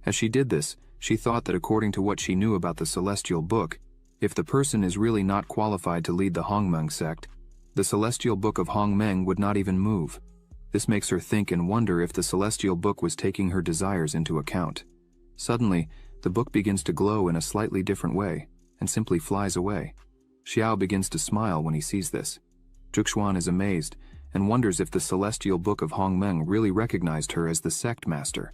As she did this, she thought that according to what she knew about the celestial book, if the person is really not qualified to lead the Hongmeng sect, the celestial book of Hongmeng would not even move. This makes her think and wonder if the celestial book was taking her desires into account. Suddenly, the book begins to glow in a slightly different way, and simply flies away. Xiao begins to smile when he sees this. Xuan is amazed, and wonders if the celestial book of Hongmeng really recognized her as the sect master.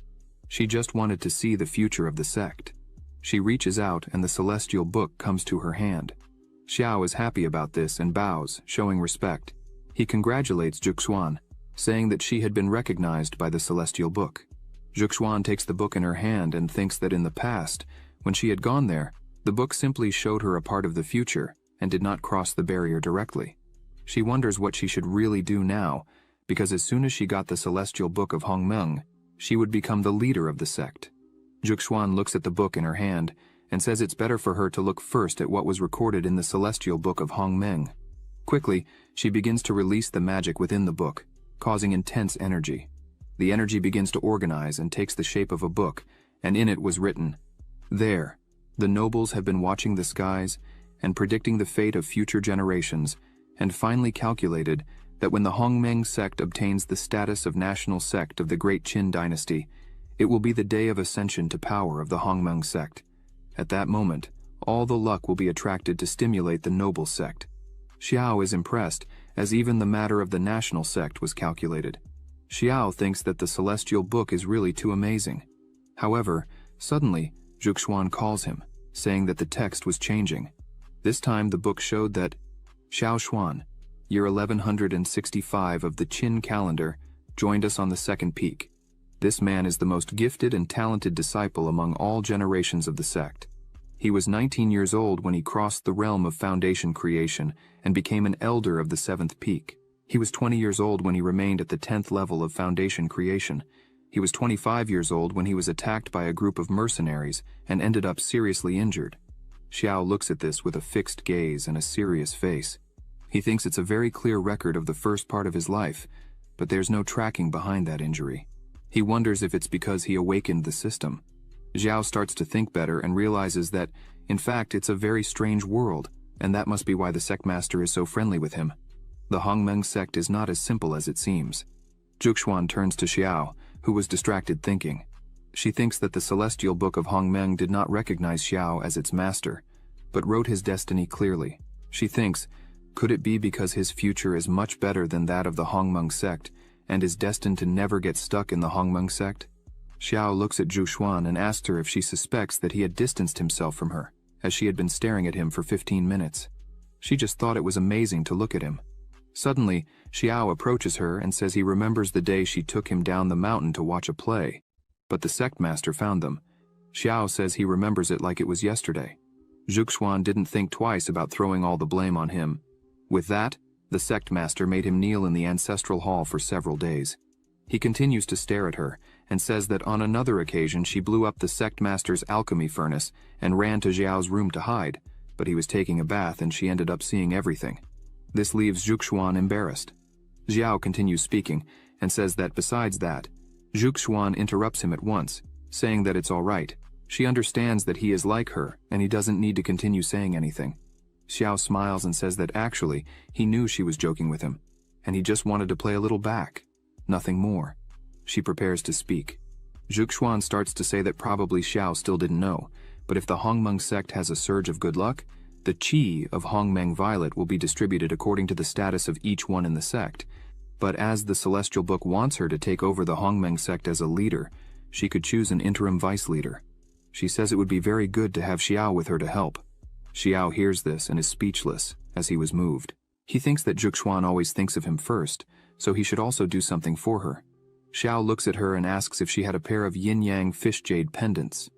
She just wanted to see the future of the sect. She reaches out and the celestial book comes to her hand. Xiao is happy about this and bows, showing respect. He congratulates Xuan, saying that she had been recognized by the celestial book. Xuan takes the book in her hand and thinks that in the past, when she had gone there, the book simply showed her a part of the future and did not cross the barrier directly. She wonders what she should really do now, because as soon as she got the celestial book of Hongmeng, she would become the leader of the sect. Xuan looks at the book in her hand and says it's better for her to look first at what was recorded in the celestial book of Hongmeng. Quickly, she begins to release the magic within the book, causing intense energy. The energy begins to organize and takes the shape of a book, and in it was written, "There, the nobles have been watching the skies and predicting the fate of future generations, and finally calculated that when the Hongmeng sect obtains the status of national sect of the Great Qin dynasty, it will be the day of ascension to power of the Hongmeng sect. At that moment, all the luck will be attracted to stimulate the noble sect." Xiao is impressed, as even the matter of the national sect was calculated. Xiao thinks that the celestial book is really too amazing. However, suddenly, Xuan calls him, saying that the text was changing. This time the book showed that Xiao Xuan, year 1165 of the Qin calendar, joined us on the second peak. This man is the most gifted and talented disciple among all generations of the sect. He was 19 years old when he crossed the realm of foundation creation and became an elder of the seventh peak. He was 20 years old when he remained at the 10th level of foundation creation. He was 25 years old when he was attacked by a group of mercenaries and ended up seriously injured. Xiao looks at this with a fixed gaze and a serious face. He thinks it's a very clear record of the first part of his life, but there's no tracking behind that injury. He wonders if it's because he awakened the system. Xiao starts to think better and realizes that, in fact, it's a very strange world, and that must be why the sect master is so friendly with him. The Hongmeng sect is not as simple as it seems. Xuan turns to Xiao, who was distracted thinking. She thinks that the celestial book of Hongmeng did not recognize Xiao as its master, but wrote his destiny clearly. She thinks, could it be because his future is much better than that of the Hongmeng sect, and is destined to never get stuck in the Hongmeng sect? Xiao looks at Xuan and asks her if she suspects that he had distanced himself from her, as she had been staring at him for 15 minutes. She just thought it was amazing to look at him. Suddenly, Xiao approaches her and says he remembers the day she took him down the mountain to watch a play, but the sect master found them. Xiao says he remembers it like it was yesterday. Xuan didn't think twice about throwing all the blame on him. With that, the sect master made him kneel in the ancestral hall for several days. He continues to stare at her and says that on another occasion she blew up the sect master's alchemy furnace and ran to Xiao's room to hide, but he was taking a bath and she ended up seeing everything. This leaves Xuan embarrassed. Xiao continues speaking and says that besides that, Xuan interrupts him at once, saying that it's all right. She understands that he is like her and he doesn't need to continue saying anything. Xiao smiles and says that actually he knew she was joking with him, and he just wanted to play a little back, nothing more. She prepares to speak. Xuan starts to say that probably Xiao still didn't know, but if the Hongmeng sect has a surge of good luck, the qi of Hongmeng Violet will be distributed according to the status of each one in the sect. But as the Celestial Book wants her to take over the Hongmeng sect as a leader, she could choose an interim vice leader. She says it would be very good to have Xiao with her to help. Xiao hears this and is speechless, as he was moved. He thinks that Xuan always thinks of him first, so he should also do something for her. Xiao looks at her and asks if she had a pair of yin-yang fish jade pendants.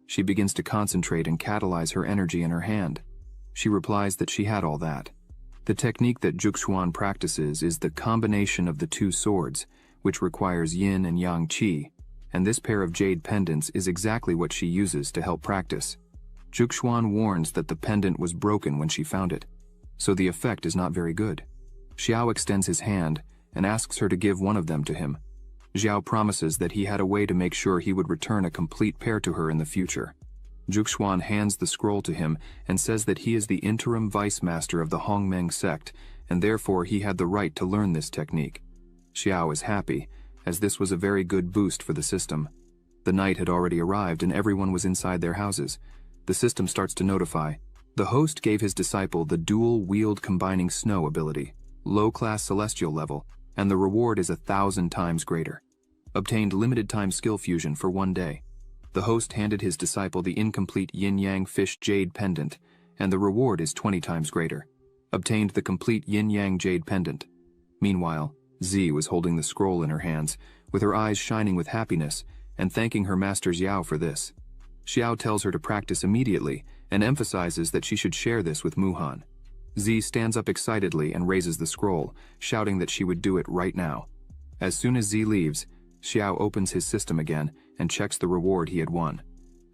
She begins to concentrate and catalyze her energy in her hand. She replies that she had all that. The technique that Xuan practices is the combination of the two swords, which requires yin and yang qi, and this pair of jade pendants is exactly what she uses to help practice. Xuan warns that the pendant was broken when she found it, so the effect is not very good. Xiao extends his hand and asks her to give one of them to him. Xiao promises that he had a way to make sure he would return a complete pair to her in the future. Xuan hands the scroll to him and says that he is the interim vice master of the Hongmeng sect, and therefore he had the right to learn this technique. Xiao is happy, as this was a very good boost for the system. The night had already arrived and everyone was inside their houses. The system starts to notify. The host gave his disciple the dual-wield combining snow ability, low-class celestial level, and the reward is 1,000 times greater. Obtained limited-time skill fusion for 1 day. The host handed his disciple the incomplete yin-yang fish jade pendant, and the reward is 20 times greater. Obtained the complete yin-yang jade pendant. Meanwhile, Z was holding the scroll in her hands, with her eyes shining with happiness, and thanking her master Xiao for this. Xiao tells her to practice immediately, and emphasizes that she should share this with Sumuhan. Z stands up excitedly and raises the scroll, shouting that she would do it right now. As soon as Z leaves, Xiao opens his system again and checks the reward he had won.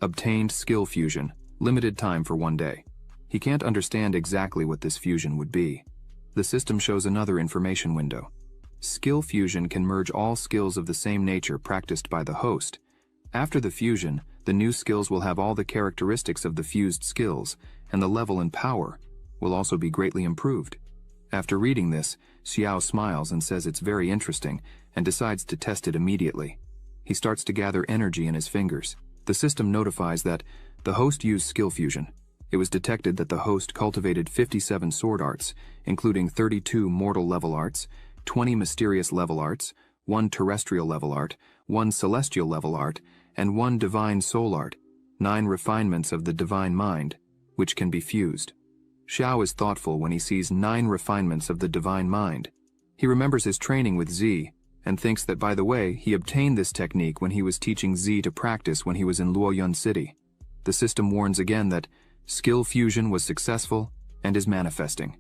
Obtained skill fusion, limited time for 1 day. He can't understand exactly what this fusion would be. The system shows another information window. Skill fusion can merge all skills of the same nature practiced by the host. After the fusion, the new skills will have all the characteristics of the fused skills, and the level and power will also be greatly improved. After reading this, Xiao smiles and says it's very interesting, and decides to test it immediately. He starts to gather energy in his fingers. The system notifies that the host used skill fusion. It was detected that the host cultivated 57 sword arts, including 32 mortal level arts, 20 mysterious level arts, 1 terrestrial level art, 1 celestial level art, and 1 divine soul art, 9 refinements of the divine mind, which can be fused. Xiao is thoughtful when he sees 9 refinements of the divine mind. He remembers his training with Z, and thinks that, by the way, he obtained this technique when he was teaching Z to practice when he was in Lu Yun City. The system warns again that skill fusion was successful and is manifesting.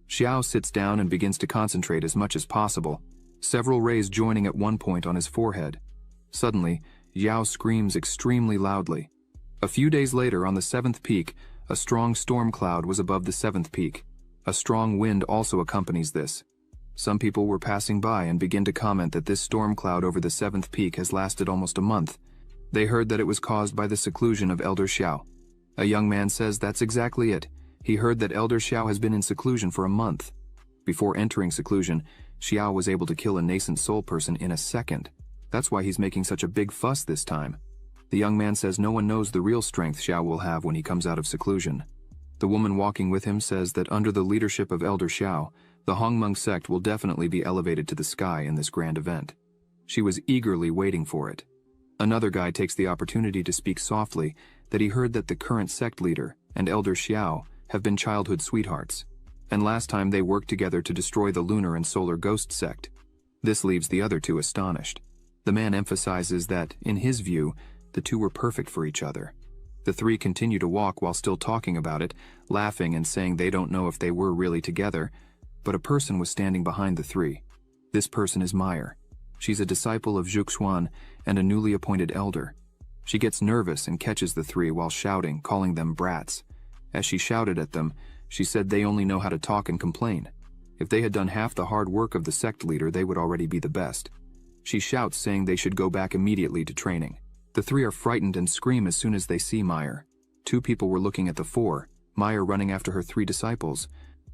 Xiao sits down and begins to concentrate as much as possible, several rays joining at one point on his forehead. Suddenly, Xiao screams extremely loudly. A few days later, on the 7th peak, a strong storm cloud was above the 7th peak. A strong wind also accompanies this. Some people were passing by and begin to comment that this storm cloud over the 7th peak has lasted almost a month. They heard that it was caused by the seclusion of Elder Xiao. A young man says that's exactly it. He heard that Elder Xiao has been in seclusion for a month. Before entering seclusion, Xiao was able to kill a nascent soul person in a second. That's why he's making such a big fuss this time. The young man says no one knows the real strength Xiao will have when he comes out of seclusion. The woman walking with him says that under the leadership of Elder Xiao, the Hongmeng sect will definitely be elevated to the sky in this grand event. She was eagerly waiting for it. Another guy takes the opportunity to speak softly that he heard that the current sect leader and Elder Xiao have been childhood sweethearts, and last time they worked together to destroy the lunar and solar ghost sect. This leaves the other two astonished. The man emphasizes that, in his view, the two were perfect for each other. The three continue to walk while still talking about it, laughing and saying they don't know if they were really together, but a person was standing behind the three. This person is Meyer. She's a disciple of Xuan and a newly appointed elder. She gets nervous and catches the three while shouting, calling them brats. As she shouted at them, she said they only know how to talk and complain. If they had done half the hard work of the sect leader, they would already be the best. She shouts, saying they should go back immediately to training. The three are frightened and scream as soon as they see Meyer. 2 people were looking at the 4, Meyer running after her 3 disciples.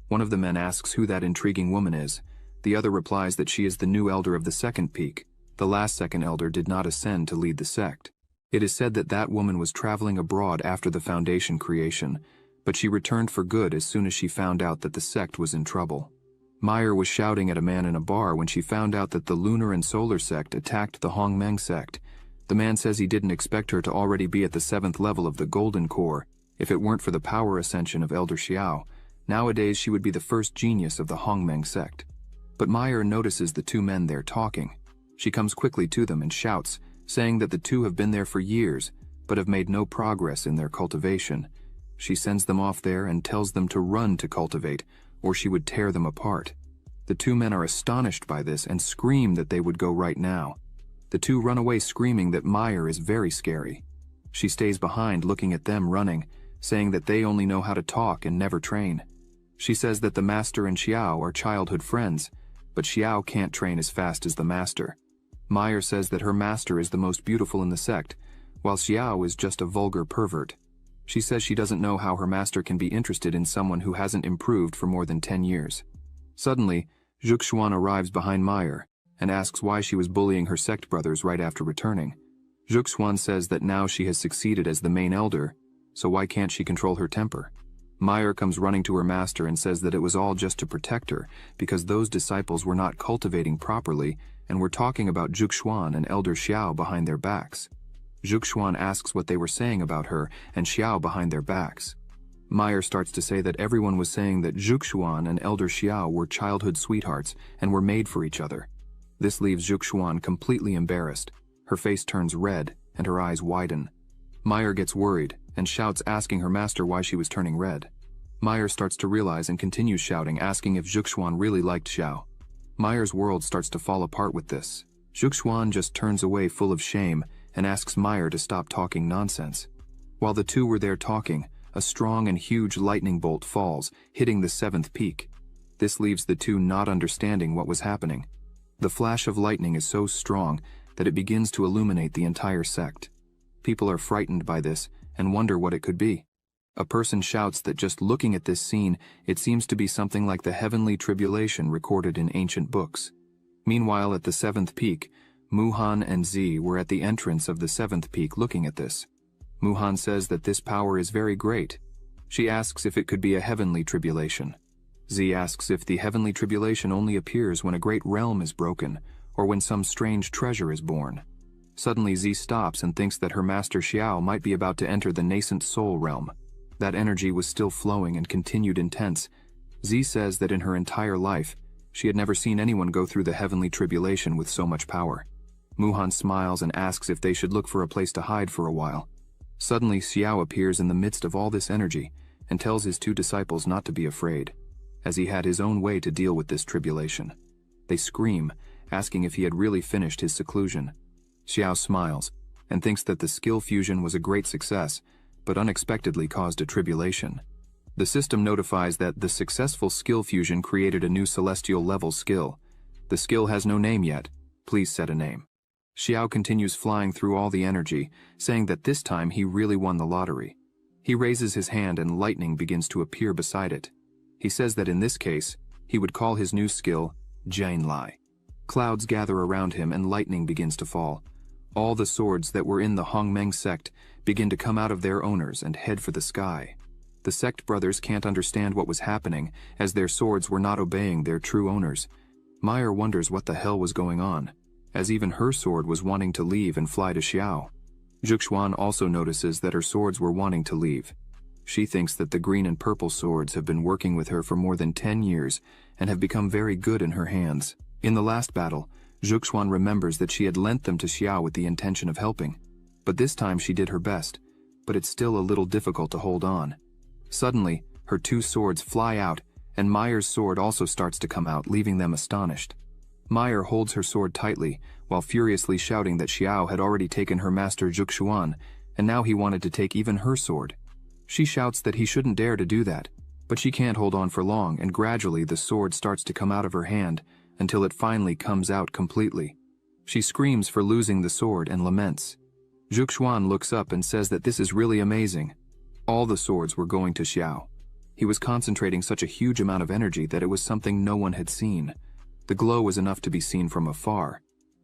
One of the men asks who that intriguing woman is. The other replies that she is the new elder of the 2nd peak. The last second elder did not ascend to lead the sect. It is said that that woman was traveling abroad after the foundation creation, but she returned for good as soon as she found out that the sect was in trouble. Meyer was shouting at a man in a bar when she found out that the lunar and solar sect attacked the Hongmeng sect. The man says he didn't expect her to already be at the 7th level of the Golden Core if it weren't for the power ascension of Elder Xiao. Nowadays she would be the first genius of the Hongmeng sect. But Meyer notices the two men there talking. She comes quickly to them and shouts, saying that the two have been there for years, but have made no progress in their cultivation. She sends them off there and tells them to run to cultivate, or she would tear them apart. The two men are astonished by this and scream that they would go right now. The two run away screaming that Meyer is very scary. She stays behind looking at them running, saying that they only know how to talk and never train. She says that the master and Xiao are childhood friends, but Xiao can't train as fast as the master. Meyer says that her master is the most beautiful in the sect, while Xiao is just a vulgar pervert. She says she doesn't know how her master can be interested in someone who hasn't improved for more than 10 years. Suddenly, Xuan arrives behind Meyer and asks why she was bullying her sect brothers right after returning. Xuan says that now she has succeeded as the main elder, so why can't she control her temper? Meyer comes running to her master and says that it was all just to protect her because those disciples were not cultivating properly and were talking about Xuan and Elder Xiao behind their backs. Xuan asks what they were saying about her and Xiao behind their backs. Meyer starts to say that everyone was saying that Xuan and Elder Xiao were childhood sweethearts and were made for each other. This leaves Xuan completely embarrassed. Her face turns red and her eyes widen. Meyer gets worried and shouts asking her master why she was turning red. Meyer starts to realize and continues shouting asking if Xuan really liked Xiao. Meyer's world starts to fall apart with this. Xuan just turns away full of shame and asks Meyer to stop talking nonsense. While the two were there talking, a strong and huge lightning bolt falls, hitting the 7th peak. This leaves the two not understanding what was happening. The flash of lightning is so strong that it begins to illuminate the entire sect. People are frightened by this and wonder what it could be. A person shouts that just looking at this scene, it seems to be something like the heavenly tribulation recorded in ancient books. Meanwhile, at the 7th peak, Sumuhan and Z were at the entrance of the 7th peak looking at this. Sumuhan says that this power is very great. She asks if it could be a heavenly tribulation. Z asks if the heavenly tribulation only appears when a great realm is broken, or when some strange treasure is born. Suddenly Z stops and thinks that her master Xiao might be about to enter the nascent soul realm. That energy was still flowing and continued intense. Z says that in her entire life, she had never seen anyone go through the heavenly tribulation with so much power. Sumuhan smiles and asks if they should look for a place to hide for a while. Suddenly, Xiao appears in the midst of all this energy and tells his two disciples not to be afraid, as he had his own way to deal with this tribulation. They scream, asking if he had really finished his seclusion. Xiao smiles and thinks that the skill fusion was a great success, but unexpectedly caused a tribulation. The system notifies that the successful skill fusion created a new celestial level skill. The skill has no name yet. Please set a name. Xiao continues flying through all the energy, saying that this time he really won the lottery. He raises his hand and lightning begins to appear beside it. He says that in this case, he would call his new skill Jain Lai. Clouds gather around him and lightning begins to fall. All the swords that were in the Hongmeng sect begin to come out of their owners and head for the sky. The sect brothers can't understand what was happening, as their swords were not obeying their true owners. Meyer wonders what the hell was going on, as even her sword was wanting to leave and fly to Xiao. Xuan also notices that her swords were wanting to leave. She thinks that the green and purple swords have been working with her for more than 10 years and have become very good in her hands. In the last battle, Xuan remembers that she had lent them to Xiao with the intention of helping. But this time she did her best, but it's still a little difficult to hold on. Suddenly, her two swords fly out, and Meyer's sword also starts to come out, leaving them astonished. Meyer holds her sword tightly, while furiously shouting that Xiao had already taken her master Xuan, and now he wanted to take even her sword. She shouts that he shouldn't dare to do that, but she can't hold on for long, and gradually the sword starts to come out of her hand, until it finally comes out completely. She screams for losing the sword and laments. Xuan looks up and says that this is really amazing. All the swords were going to Xiao. He was concentrating such a huge amount of energy that it was something no one had seen. The glow was enough to be seen from afar.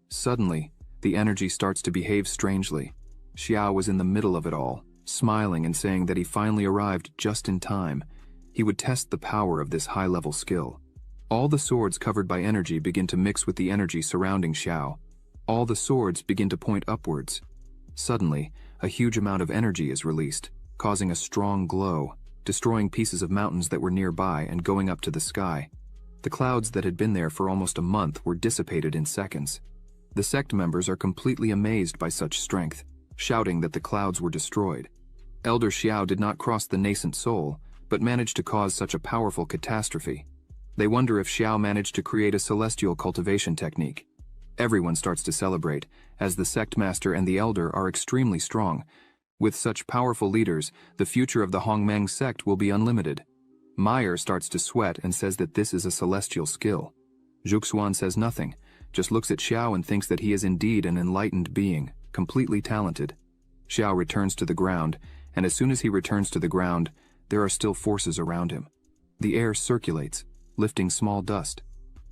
Suddenly, the energy starts to behave strangely. Xiao was in the middle of it all, smiling and saying that he finally arrived just in time. He would test the power of this high-level skill. All the swords covered by energy begin to mix with the energy surrounding Xiao. All the swords begin to point upwards. Suddenly, a huge amount of energy is released, causing a strong glow, destroying pieces of mountains that were nearby and going up to the sky. The clouds that had been there for almost a month were dissipated in seconds. The sect members are completely amazed by such strength, shouting that the clouds were destroyed. Elder Xiao did not cross the nascent soul, but managed to cause such a powerful catastrophe. They wonder if Xiao managed to create a celestial cultivation technique. Everyone starts to celebrate, as the sect master and the elder are extremely strong. With such powerful leaders, the future of the Hongmeng sect will be unlimited. Meyer starts to sweat and says that this is a celestial skill. Zhuxuan says nothing, just looks at Xiao and thinks that he is indeed an enlightened being, completely talented. Xiao returns to the ground, and as soon as he returns to the ground, there are still forces around him. The air circulates, lifting small dust.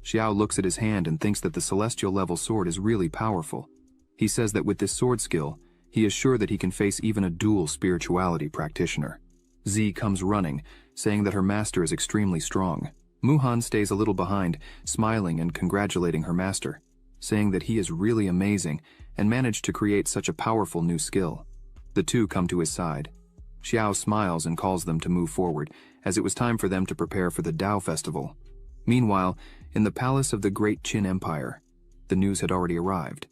Xiao looks at his hand and thinks that the celestial level sword is really powerful. He says that with this sword skill, he is sure that he can face even a dual spirituality practitioner. Z comes running, saying that her master is extremely strong. Sumuhan stays a little behind, smiling and congratulating her master, saying that he is really amazing and managed to create such a powerful new skill. The two come to his side. Xiao smiles and calls them to move forward, as it was time for them to prepare for the Dao Festival. Meanwhile, in the palace of the Great Qin Empire, the news had already arrived.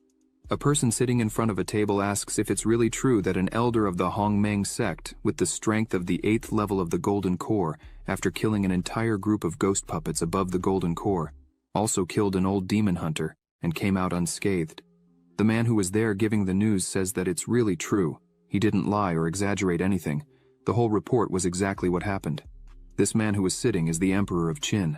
A person sitting in front of a table asks if it's really true that an elder of the Hongmeng sect, with the strength of the 8th level of the Golden Core, after killing an entire group of ghost puppets above the Golden Core, also killed an old demon hunter and came out unscathed. The man who was there giving the news says that it's really true. He didn't lie or exaggerate anything. The whole report was exactly what happened. This man who was sitting is the Emperor of Qin.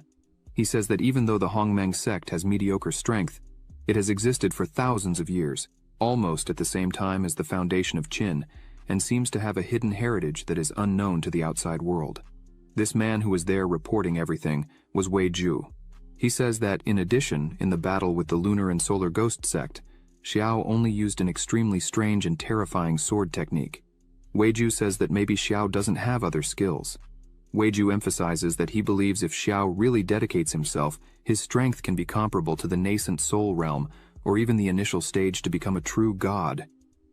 He says that even though the Hongmeng sect has mediocre strength, it has existed for thousands of years, almost at the same time as the foundation of Qin, and seems to have a hidden heritage that is unknown to the outside world. This man who was there reporting everything was Wei Ju. He says that, in addition, in the battle with the Lunar and Solar Ghost sect, Xiao only used an extremely strange and terrifying sword technique. Wei Ju says that maybe Xiao doesn't have other skills. Wei Ju emphasizes that he believes if Xiao really dedicates himself, his strength can be comparable to the nascent soul realm, or even the initial stage to become a true god.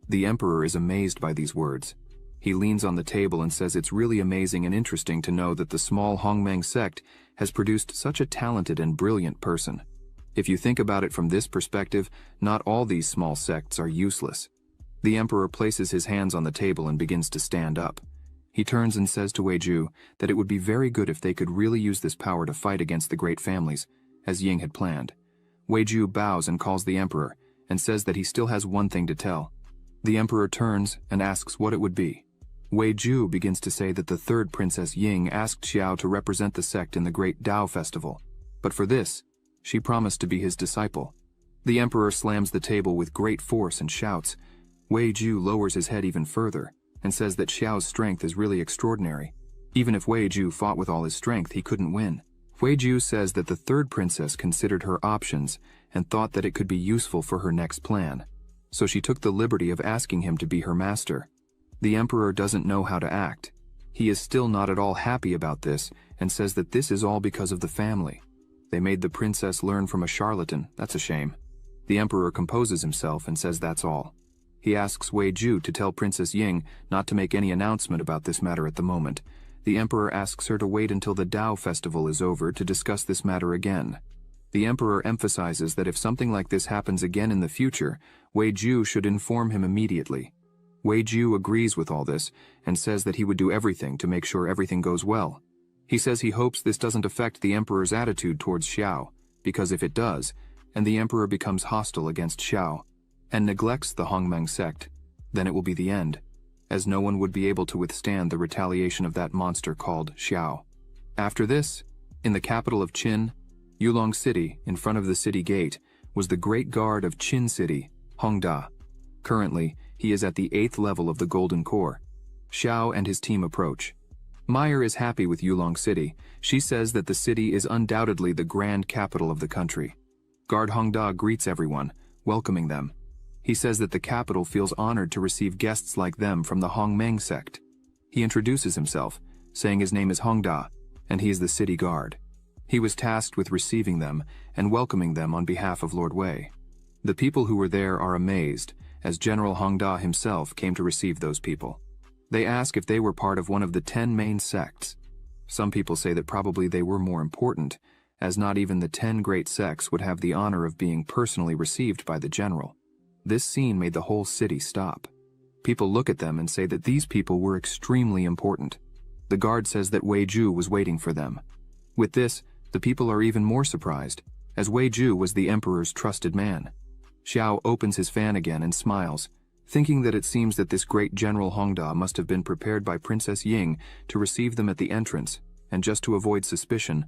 The Emperor is amazed by these words. He leans on the table and says it's really amazing and interesting to know that the small Hongmeng sect has produced such a talented and brilliant person. If you think about it from this perspective, not all these small sects are useless. The Emperor places his hands on the table and begins to stand up. He turns and says to Wei Ju that it would be very good if they could really use this power to fight against the great families, as Ying had planned. Wei Ju bows and calls the Emperor, and says that he still has one thing to tell. The Emperor turns and asks what it would be. Wei Ju begins to say that the third Princess Ying asked Xiao to represent the sect in the Great Dao Festival, but for this, she promised to be his disciple. The Emperor slams the table with great force and shouts. Wei Ju lowers his head even further, and says that Xiao's strength is really extraordinary. Even if Wei Ju fought with all his strength, he couldn't win. Wei Ju says that the third princess considered her options and thought that it could be useful for her next plan, so she took the liberty of asking him to be her master. The Emperor doesn't know how to act. He is still not at all happy about this and says that this is all because of the family. They made the princess learn from a charlatan, that's a shame. The Emperor composes himself and says that's all. He asks Wei Ju to tell Princess Ying not to make any announcement about this matter at the moment. The Emperor asks her to wait until the Dao Festival is over to discuss this matter again. The Emperor emphasizes that if something like this happens again in the future, Wei Ju should inform him immediately. Wei Ju agrees with all this and says that he would do everything to make sure everything goes well. He says he hopes this doesn't affect the Emperor's attitude towards Xiao, because if it does, and the Emperor becomes hostile against Xiao, and neglects the Hongmeng sect, then it will be the end, as no one would be able to withstand the retaliation of that monster called Xiao. After this, in the capital of Qin, Yulong City, in front of the city gate, was the great guard of Qin City, Hongda. Currently, he is at the 8th level of the Golden Core. Xiao and his team approach. Meyer is happy with Yulong City. She says that the city is undoubtedly the grand capital of the country. Guard Hongda greets everyone, welcoming them. He says that the capital feels honored to receive guests like them from the Hongmeng sect. He introduces himself, saying his name is Hongda, and he is the city guard. He was tasked with receiving them and welcoming them on behalf of Lord Wei. The people who were there are amazed, as General Hongda himself came to receive those people. They ask if they were part of one of the 10 main sects. Some people say that probably they were more important, as not even the 10 great sects would have the honor of being personally received by the general. This scene made the whole city stop. People look at them and say that these people were extremely important. The guard says that Wei Ju was waiting for them. With this, the people are even more surprised, as Wei Ju was the emperor's trusted man. Xiao opens his fan again and smiles, thinking that it seems that this great General Hongda must have been prepared by Princess Ying to receive them at the entrance, and just to avoid suspicion,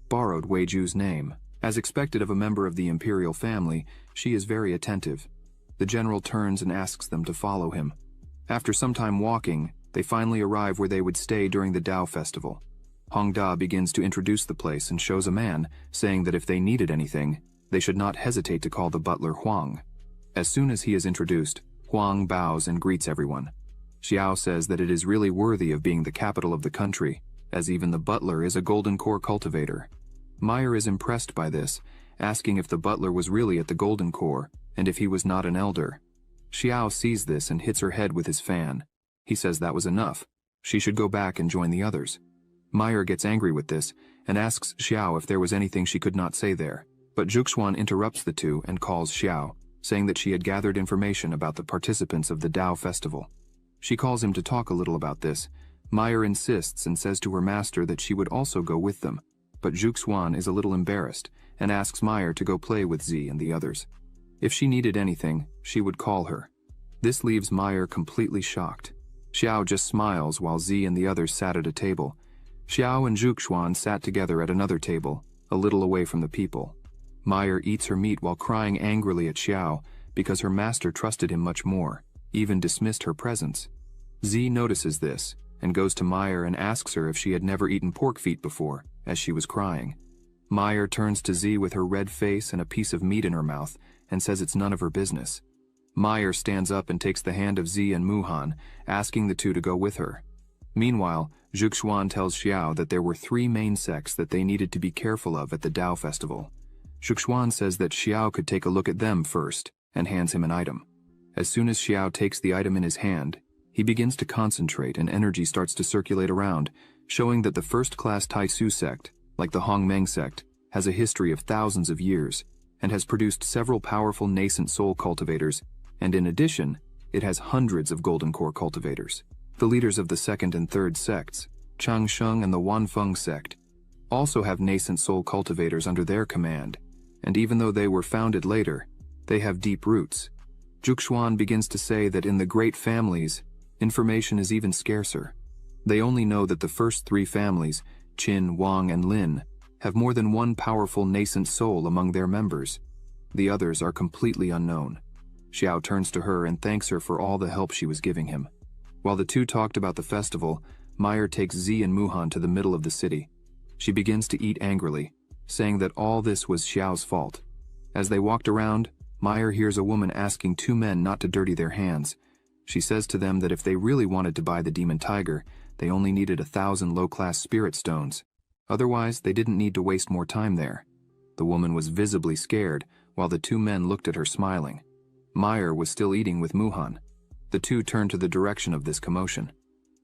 borrowed Wei Ju's name. As expected of a member of the imperial family, she is very attentive. The general turns and asks them to follow him. After some time walking, they finally arrive where they would stay during the Dao Festival. Hongda begins to introduce the place and shows a man, saying that if they needed anything, they should not hesitate to call the butler Wang. As soon as he is introduced, Wang bows and greets everyone. Xiao says that it is really worthy of being the capital of the country, as even the butler is a golden core cultivator. Meyer is impressed by this, asking if the butler was really at the golden core, and if he was not an elder. Xiao sees this and hits her head with his fan. He says that was enough. She should go back and join the others. Meyer gets angry with this and asks Xiao if there was anything she could not say there, but Zhuxuan interrupts the two and calls Xiao, saying that she had gathered information about the participants of the Dao Festival. She calls him to talk a little about this. Meyer insists and says to her master that she would also go with them, but Zhuxuan is a little embarrassed and asks Meyer to go play with Z and the others. If she needed anything, she would call her. This leaves Meyer completely shocked. Xiao just smiles while Z and the others sat at a table. Xiao and Zhuxuan sat together at another table, a little away from the people. Meyer eats her meat while crying angrily at Xiao because her master trusted him much more, even dismissed her presence. Z notices this and goes to Meyer and asks her if she had never eaten pork feet before, as she was crying. Meyer turns to Z with her red face and a piece of meat in her mouth and says it's none of her business. Meyer stands up and takes the hand of Z and Sumuhan, asking the two to go with her. Meanwhile, Zhuxuan tells Xiao that there were 3 main sects that they needed to be careful of at the Dao Festival. Zhuxuan says that Xiao could take a look at them first, and hands him an item. As soon as Xiao takes the item in his hand, he begins to concentrate and energy starts to circulate around, showing that the first-class Taisu sect, like the Hongmeng sect, has a history of thousands of years, and has produced several powerful nascent soul cultivators, and in addition, it has hundreds of golden core cultivators. The leaders of the second and third sects, Changsheng and the Wanfeng sect, also have nascent soul cultivators under their command, and even though they were founded later, they have deep roots. Zhuxuan begins to say that in the great families, information is even scarcer. They only know that the first 3 families, Qin, Wang, and Lin, have more than one powerful nascent soul among their members. The others are completely unknown. Xiao turns to her and thanks her for all the help she was giving him. While the two talked about the festival, Meyer takes Z and Sumuhan to the middle of the city. She begins to eat angrily, saying that all this was Xiao's fault. As they walked around, Meyer hears a woman asking 2 men not to dirty their hands. She says to them that if they really wanted to buy the demon tiger, they only needed 1,000 low-class spirit stones. Otherwise, they didn't need to waste more time there. The woman was visibly scared, while the 2 men looked at her smiling. Meyer was still eating with Sumuhan. The two turned to the direction of this commotion.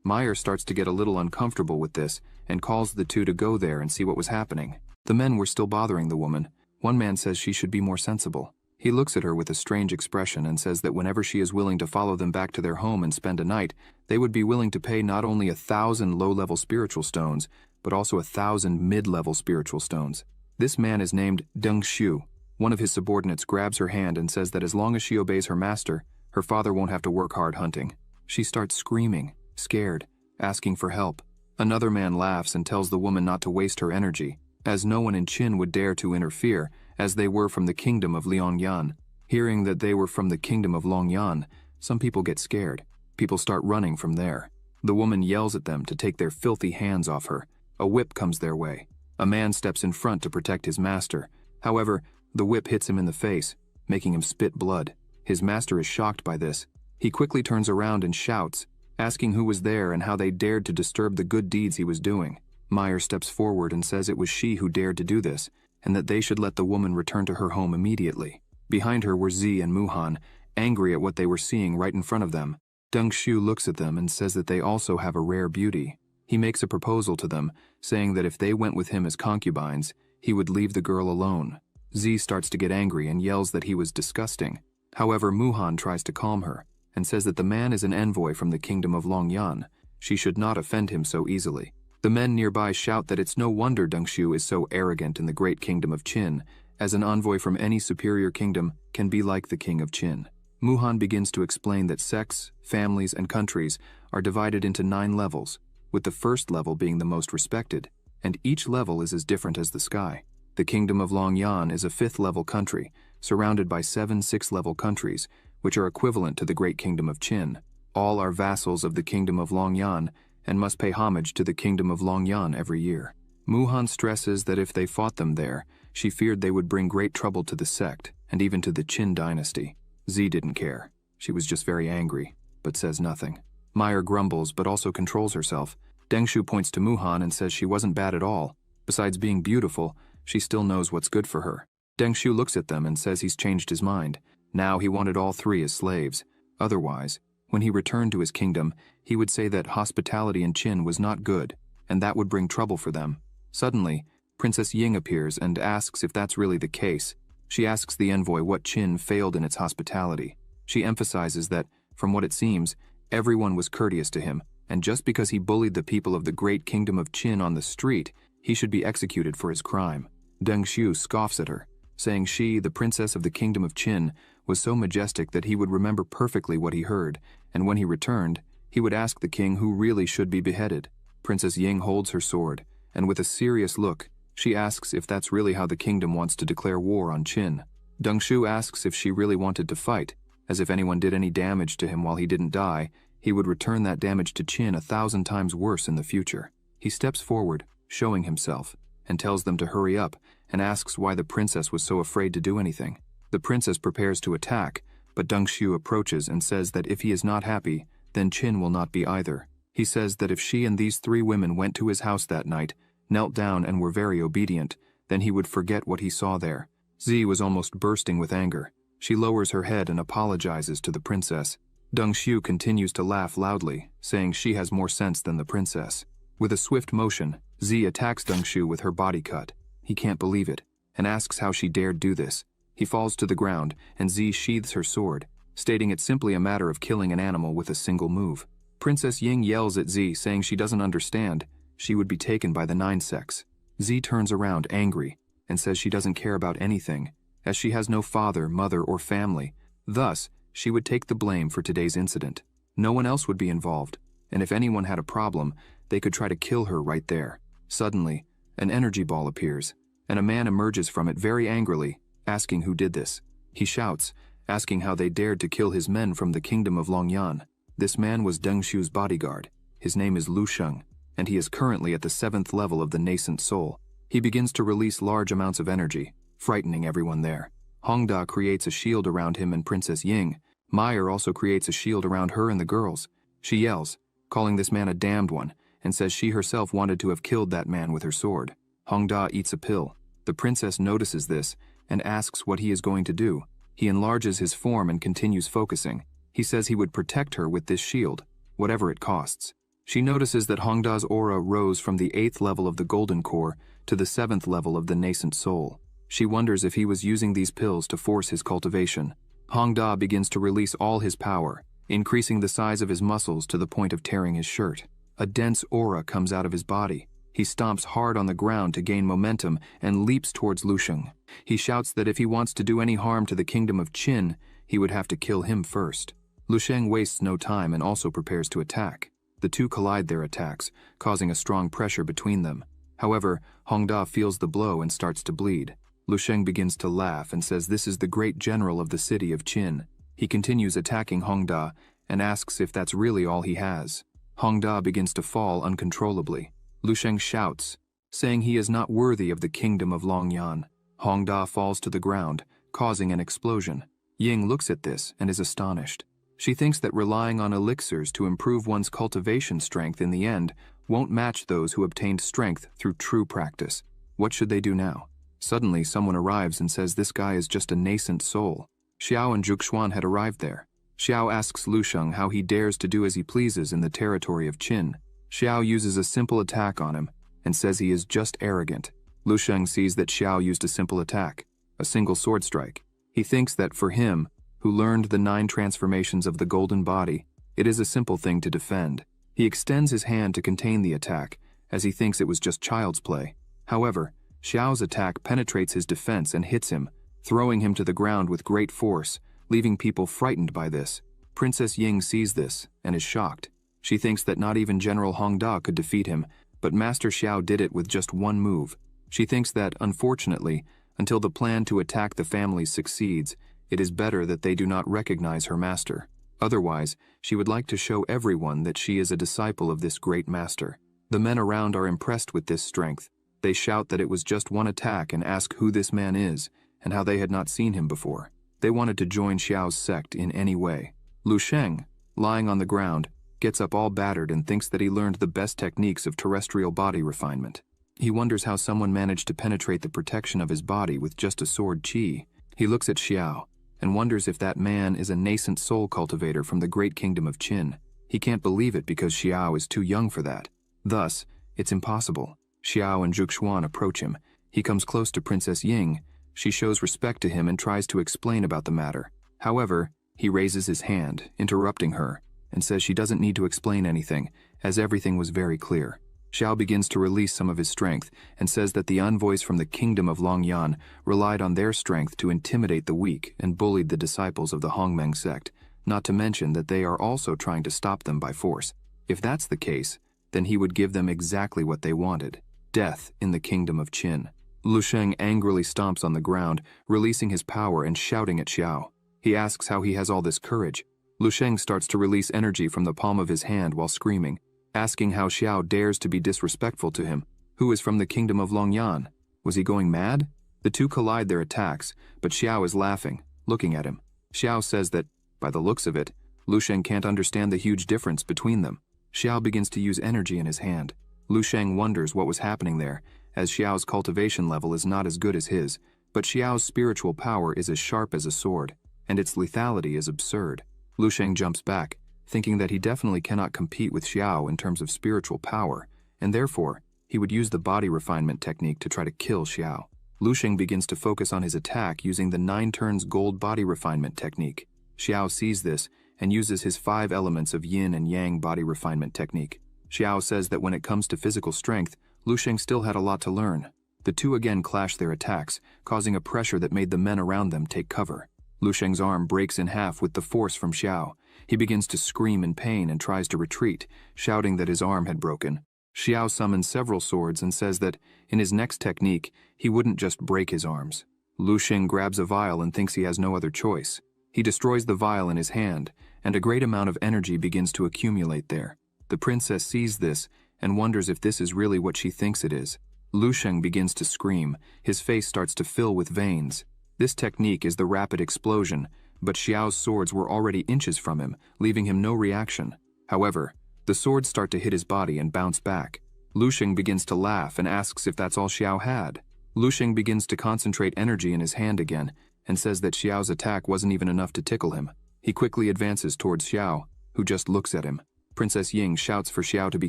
Meyer starts to get a little uncomfortable with this and calls the 2 to go there and see what was happening. The men were still bothering the woman. One man says she should be more sensible. He looks at her with a strange expression and says that whenever she is willing to follow them back to their home and spend a night, they would be willing to pay not only 1,000 low-level spiritual stones, but also 1,000 mid-level spiritual stones. This man is named Deng Xiu. One of his subordinates grabs her hand and says that as long as she obeys her master, her father won't have to work hard hunting. She starts screaming, scared, asking for help. Another man laughs and tells the woman not to waste her energy, as no one in Qin would dare to interfere, as they were from the kingdom of Liangyan. Hearing that they were from the kingdom of Longyan, some people get scared. People start running from there. The woman yells at them to take their filthy hands off her. A whip comes their way. A man steps in front to protect his master. However, the whip hits him in the face, making him spit blood. His master is shocked by this. He quickly turns around and shouts, asking who was there and how they dared to disturb the good deeds he was doing. Meyer steps forward and says it was she who dared to do this, and that they should let the woman return to her home immediately. Behind her were Zi and Muhan, angry at what they were seeing right in front of them. Deng Shu looks at them and says that they also have a rare beauty. He makes a proposal to them, saying that if they went with him as concubines, he would leave the girl alone. Zi starts to get angry and yells that he was disgusting. However, Muhan tries to calm her, and says that the man is an envoy from the kingdom of Longyan. She should not offend him so easily. The men nearby shout that it's no wonder Deng Shu is so arrogant in the great kingdom of Qin, as an envoy from any superior kingdom can be like the king of Qin. Muhan begins to explain that sects, families, and countries are divided into 9 levels, with the first level being the most respected, and each level is as different as the sky. The kingdom of Longyan is a 5th-level country, surrounded by 7 6th-level countries, which are equivalent to the great kingdom of Qin. All are vassals of the kingdom of Longyan and must pay homage to the kingdom of Longyan every year. Muhan stresses that if they fought them there, she feared they would bring great trouble to the sect and even to the Qin dynasty. Zi didn't care. She was just very angry, but says nothing. Meyer grumbles but also controls herself. Deng Shu points to Muhan and says she wasn't bad at all. Besides being beautiful, she still knows what's good for her. Deng Shu looks at them and says he's changed his mind. Now he wanted all 3 as slaves. Otherwise, when he returned to his kingdom, he would say that hospitality in Qin was not good, and that would bring trouble for them. Suddenly, Princess Ying appears and asks if that's really the case. She asks the envoy what Qin failed in its hospitality. She emphasizes that, from what it seems, everyone was courteous to him, and just because he bullied the people of the great kingdom of Qin on the street, he should be executed for his crime. Deng Shu scoffs at her, saying she, the princess of the kingdom of Qin, was so majestic that he would remember perfectly what he heard, and when he returned, he would ask the king who really should be beheaded. Princess Ying holds her sword, and with a serious look, she asks if that's really how the kingdom wants to declare war on Qin. Deng Shu asks if she really wanted to fight, as if anyone did any damage to him while he didn't die, he would return that damage to Qin 1,000 times worse in the future. He steps forward, showing himself, and tells them to hurry up, and asks why the princess was so afraid to do anything. The princess prepares to attack, but Deng Shu approaches and says that if he is not happy, then Qin will not be either. He says that if she and these 3 women went to his house that night, knelt down and were very obedient, then he would forget what he saw there. Zi was almost bursting with anger. She lowers her head and apologizes to the princess. Deng Shu continues to laugh loudly, saying she has more sense than the princess. With a swift motion, Zi attacks Deng Shu with her body cut. He can't believe it, and asks how she dared do this. He falls to the ground, and Zi sheathes her sword, stating it's simply a matter of killing an animal with a single move. Princess Ying yells at Zi, saying she doesn't understand. She would be taken by the 9 sects. Zi turns around angry, and says she doesn't care about anything, as she has no father, mother, or family. Thus, she would take the blame for today's incident. No one else would be involved, and if anyone had a problem, they could try to kill her right there. Suddenly, an energy ball appears, and a man emerges from it very angrily, asking who did this. He shouts, asking how they dared to kill his men from the kingdom of Longyan. This man was Deng Shu's bodyguard. His name is Lu Sheng, and he is currently at the 7th level of the nascent soul. He begins to release large amounts of energy, frightening everyone there. Hongda creates a shield around him and Princess Ying. Meyer also creates a shield around her and the girls. She yells, calling this man a damned one, and says she herself wanted to have killed that man with her sword. Hongda eats a pill. The princess notices this and asks what he is going to do. He enlarges his form and continues focusing. He says he would protect her with this shield, whatever it costs. She notices that Hongda's aura rose from the 8th level of the golden core to the 7th level of the nascent soul. She wonders if he was using these pills to force his cultivation. Hongda begins to release all his power, increasing the size of his muscles to the point of tearing his shirt. A dense aura comes out of his body. He stomps hard on the ground to gain momentum and leaps towards Lu Sheng. He shouts that if he wants to do any harm to the kingdom of Qin, he would have to kill him first. Lu Sheng wastes no time and also prepares to attack. The two collide their attacks, causing a strong pressure between them. However, Hongda feels the blow and starts to bleed. Lu Sheng begins to laugh and says this is the great general of the city of Qin. He continues attacking Hongda and asks if that's really all he has. Hongda begins to fall uncontrollably. Lu Sheng shouts, saying he is not worthy of the kingdom of Longyan. Hongda falls to the ground, causing an explosion. Ying looks at this and is astonished. She thinks that relying on elixirs to improve one's cultivation strength in the end won't match those who obtained strength through true practice. What should they do now? Suddenly, someone arrives and says this guy is just a nascent soul. Xiao and Zhuxuan had arrived there. Xiao asks Lu Sheng how he dares to do as he pleases in the territory of Qin. Xiao uses a simple attack on him and says he is just arrogant. Lu Sheng sees that Xiao used a simple attack, a single sword strike. He thinks that for him, who learned the 9 transformations of the golden body, it is a simple thing to defend. He extends his hand to contain the attack, as he thinks it was just child's play. However, Xiao's attack penetrates his defense and hits him, throwing him to the ground with great force, leaving people frightened by this. Princess Ying sees this and is shocked. She thinks that not even General Hong Da could defeat him, but Master Xiao did it with just one move. She thinks that, unfortunately, until the plan to attack the family succeeds, it is better that they do not recognize her master. Otherwise, she would like to show everyone that she is a disciple of this great master. The men around are impressed with this strength. They shout that it was just one attack and ask who this man is and how they had not seen him before. They wanted to join Xiao's sect in any way. Lu Sheng, lying on the ground, gets up all battered and thinks that he learned the best techniques of terrestrial body refinement. He wonders how someone managed to penetrate the protection of his body with just a sword qi. He looks at Xiao and wonders if that man is a nascent soul cultivator from the great kingdom of Qin. He can't believe it because Xiao is too young for that. Thus, it's impossible. Xiao and Zhuxuan approach him. He comes close to Princess Ying. She shows respect to him and tries to explain about the matter. However, he raises his hand, interrupting her, and says she doesn't need to explain anything, as everything was very clear. Xiao begins to release some of his strength and says that the envoys from the kingdom of Longyan relied on their strength to intimidate the weak and bullied the disciples of the Hongmeng sect, not to mention that they are also trying to stop them by force. If that's the case, then he would give them exactly what they wanted: death in the kingdom of Qin. Lu Sheng angrily stomps on the ground, releasing his power and shouting at Xiao. He asks how he has all this courage. Lu Sheng starts to release energy from the palm of his hand while screaming, asking how Xiao dares to be disrespectful to him, who is from the kingdom of Longyan. Was he going mad? The two collide their attacks, but Xiao is laughing, looking at him. Xiao says that, by the looks of it, Lu Sheng can't understand the huge difference between them. Xiao begins to use energy in his hand. Lu Sheng wonders what was happening there, as Xiao's cultivation level is not as good as his, but Xiao's spiritual power is as sharp as a sword, and its lethality is absurd. Lu Sheng jumps back, thinking that he definitely cannot compete with Xiao in terms of spiritual power, and therefore, he would use the body refinement technique to try to kill Xiao. Lu Sheng begins to focus on his attack using the 9 turns gold body refinement technique. Xiao sees this and uses his 5 elements of yin and yang body refinement technique. Xiao says that when it comes to physical strength, Lu Sheng still had a lot to learn. The two again clash their attacks, causing a pressure that made the men around them take cover. Lu Sheng's arm breaks in half with the force from Xiao. He begins to scream in pain and tries to retreat, shouting that his arm had broken. Xiao summons several swords and says that, in his next technique, he wouldn't just break his arms. Lu Sheng grabs a vial and thinks he has no other choice. He destroys the vial in his hand, and a great amount of energy begins to accumulate there. The princess sees this and wonders if this is really what she thinks it is. Lu Sheng begins to scream. His face starts to fill with veins. This technique is the rapid explosion, but Xiao's swords were already inches from him, leaving him no reaction. However, the swords start to hit his body and bounce back. Lu Sheng begins to laugh and asks if that's all Xiao had. Lu Sheng begins to concentrate energy in his hand again and says that Xiao's attack wasn't even enough to tickle him. He quickly advances towards Xiao, who just looks at him. Princess Ying shouts for Xiao to be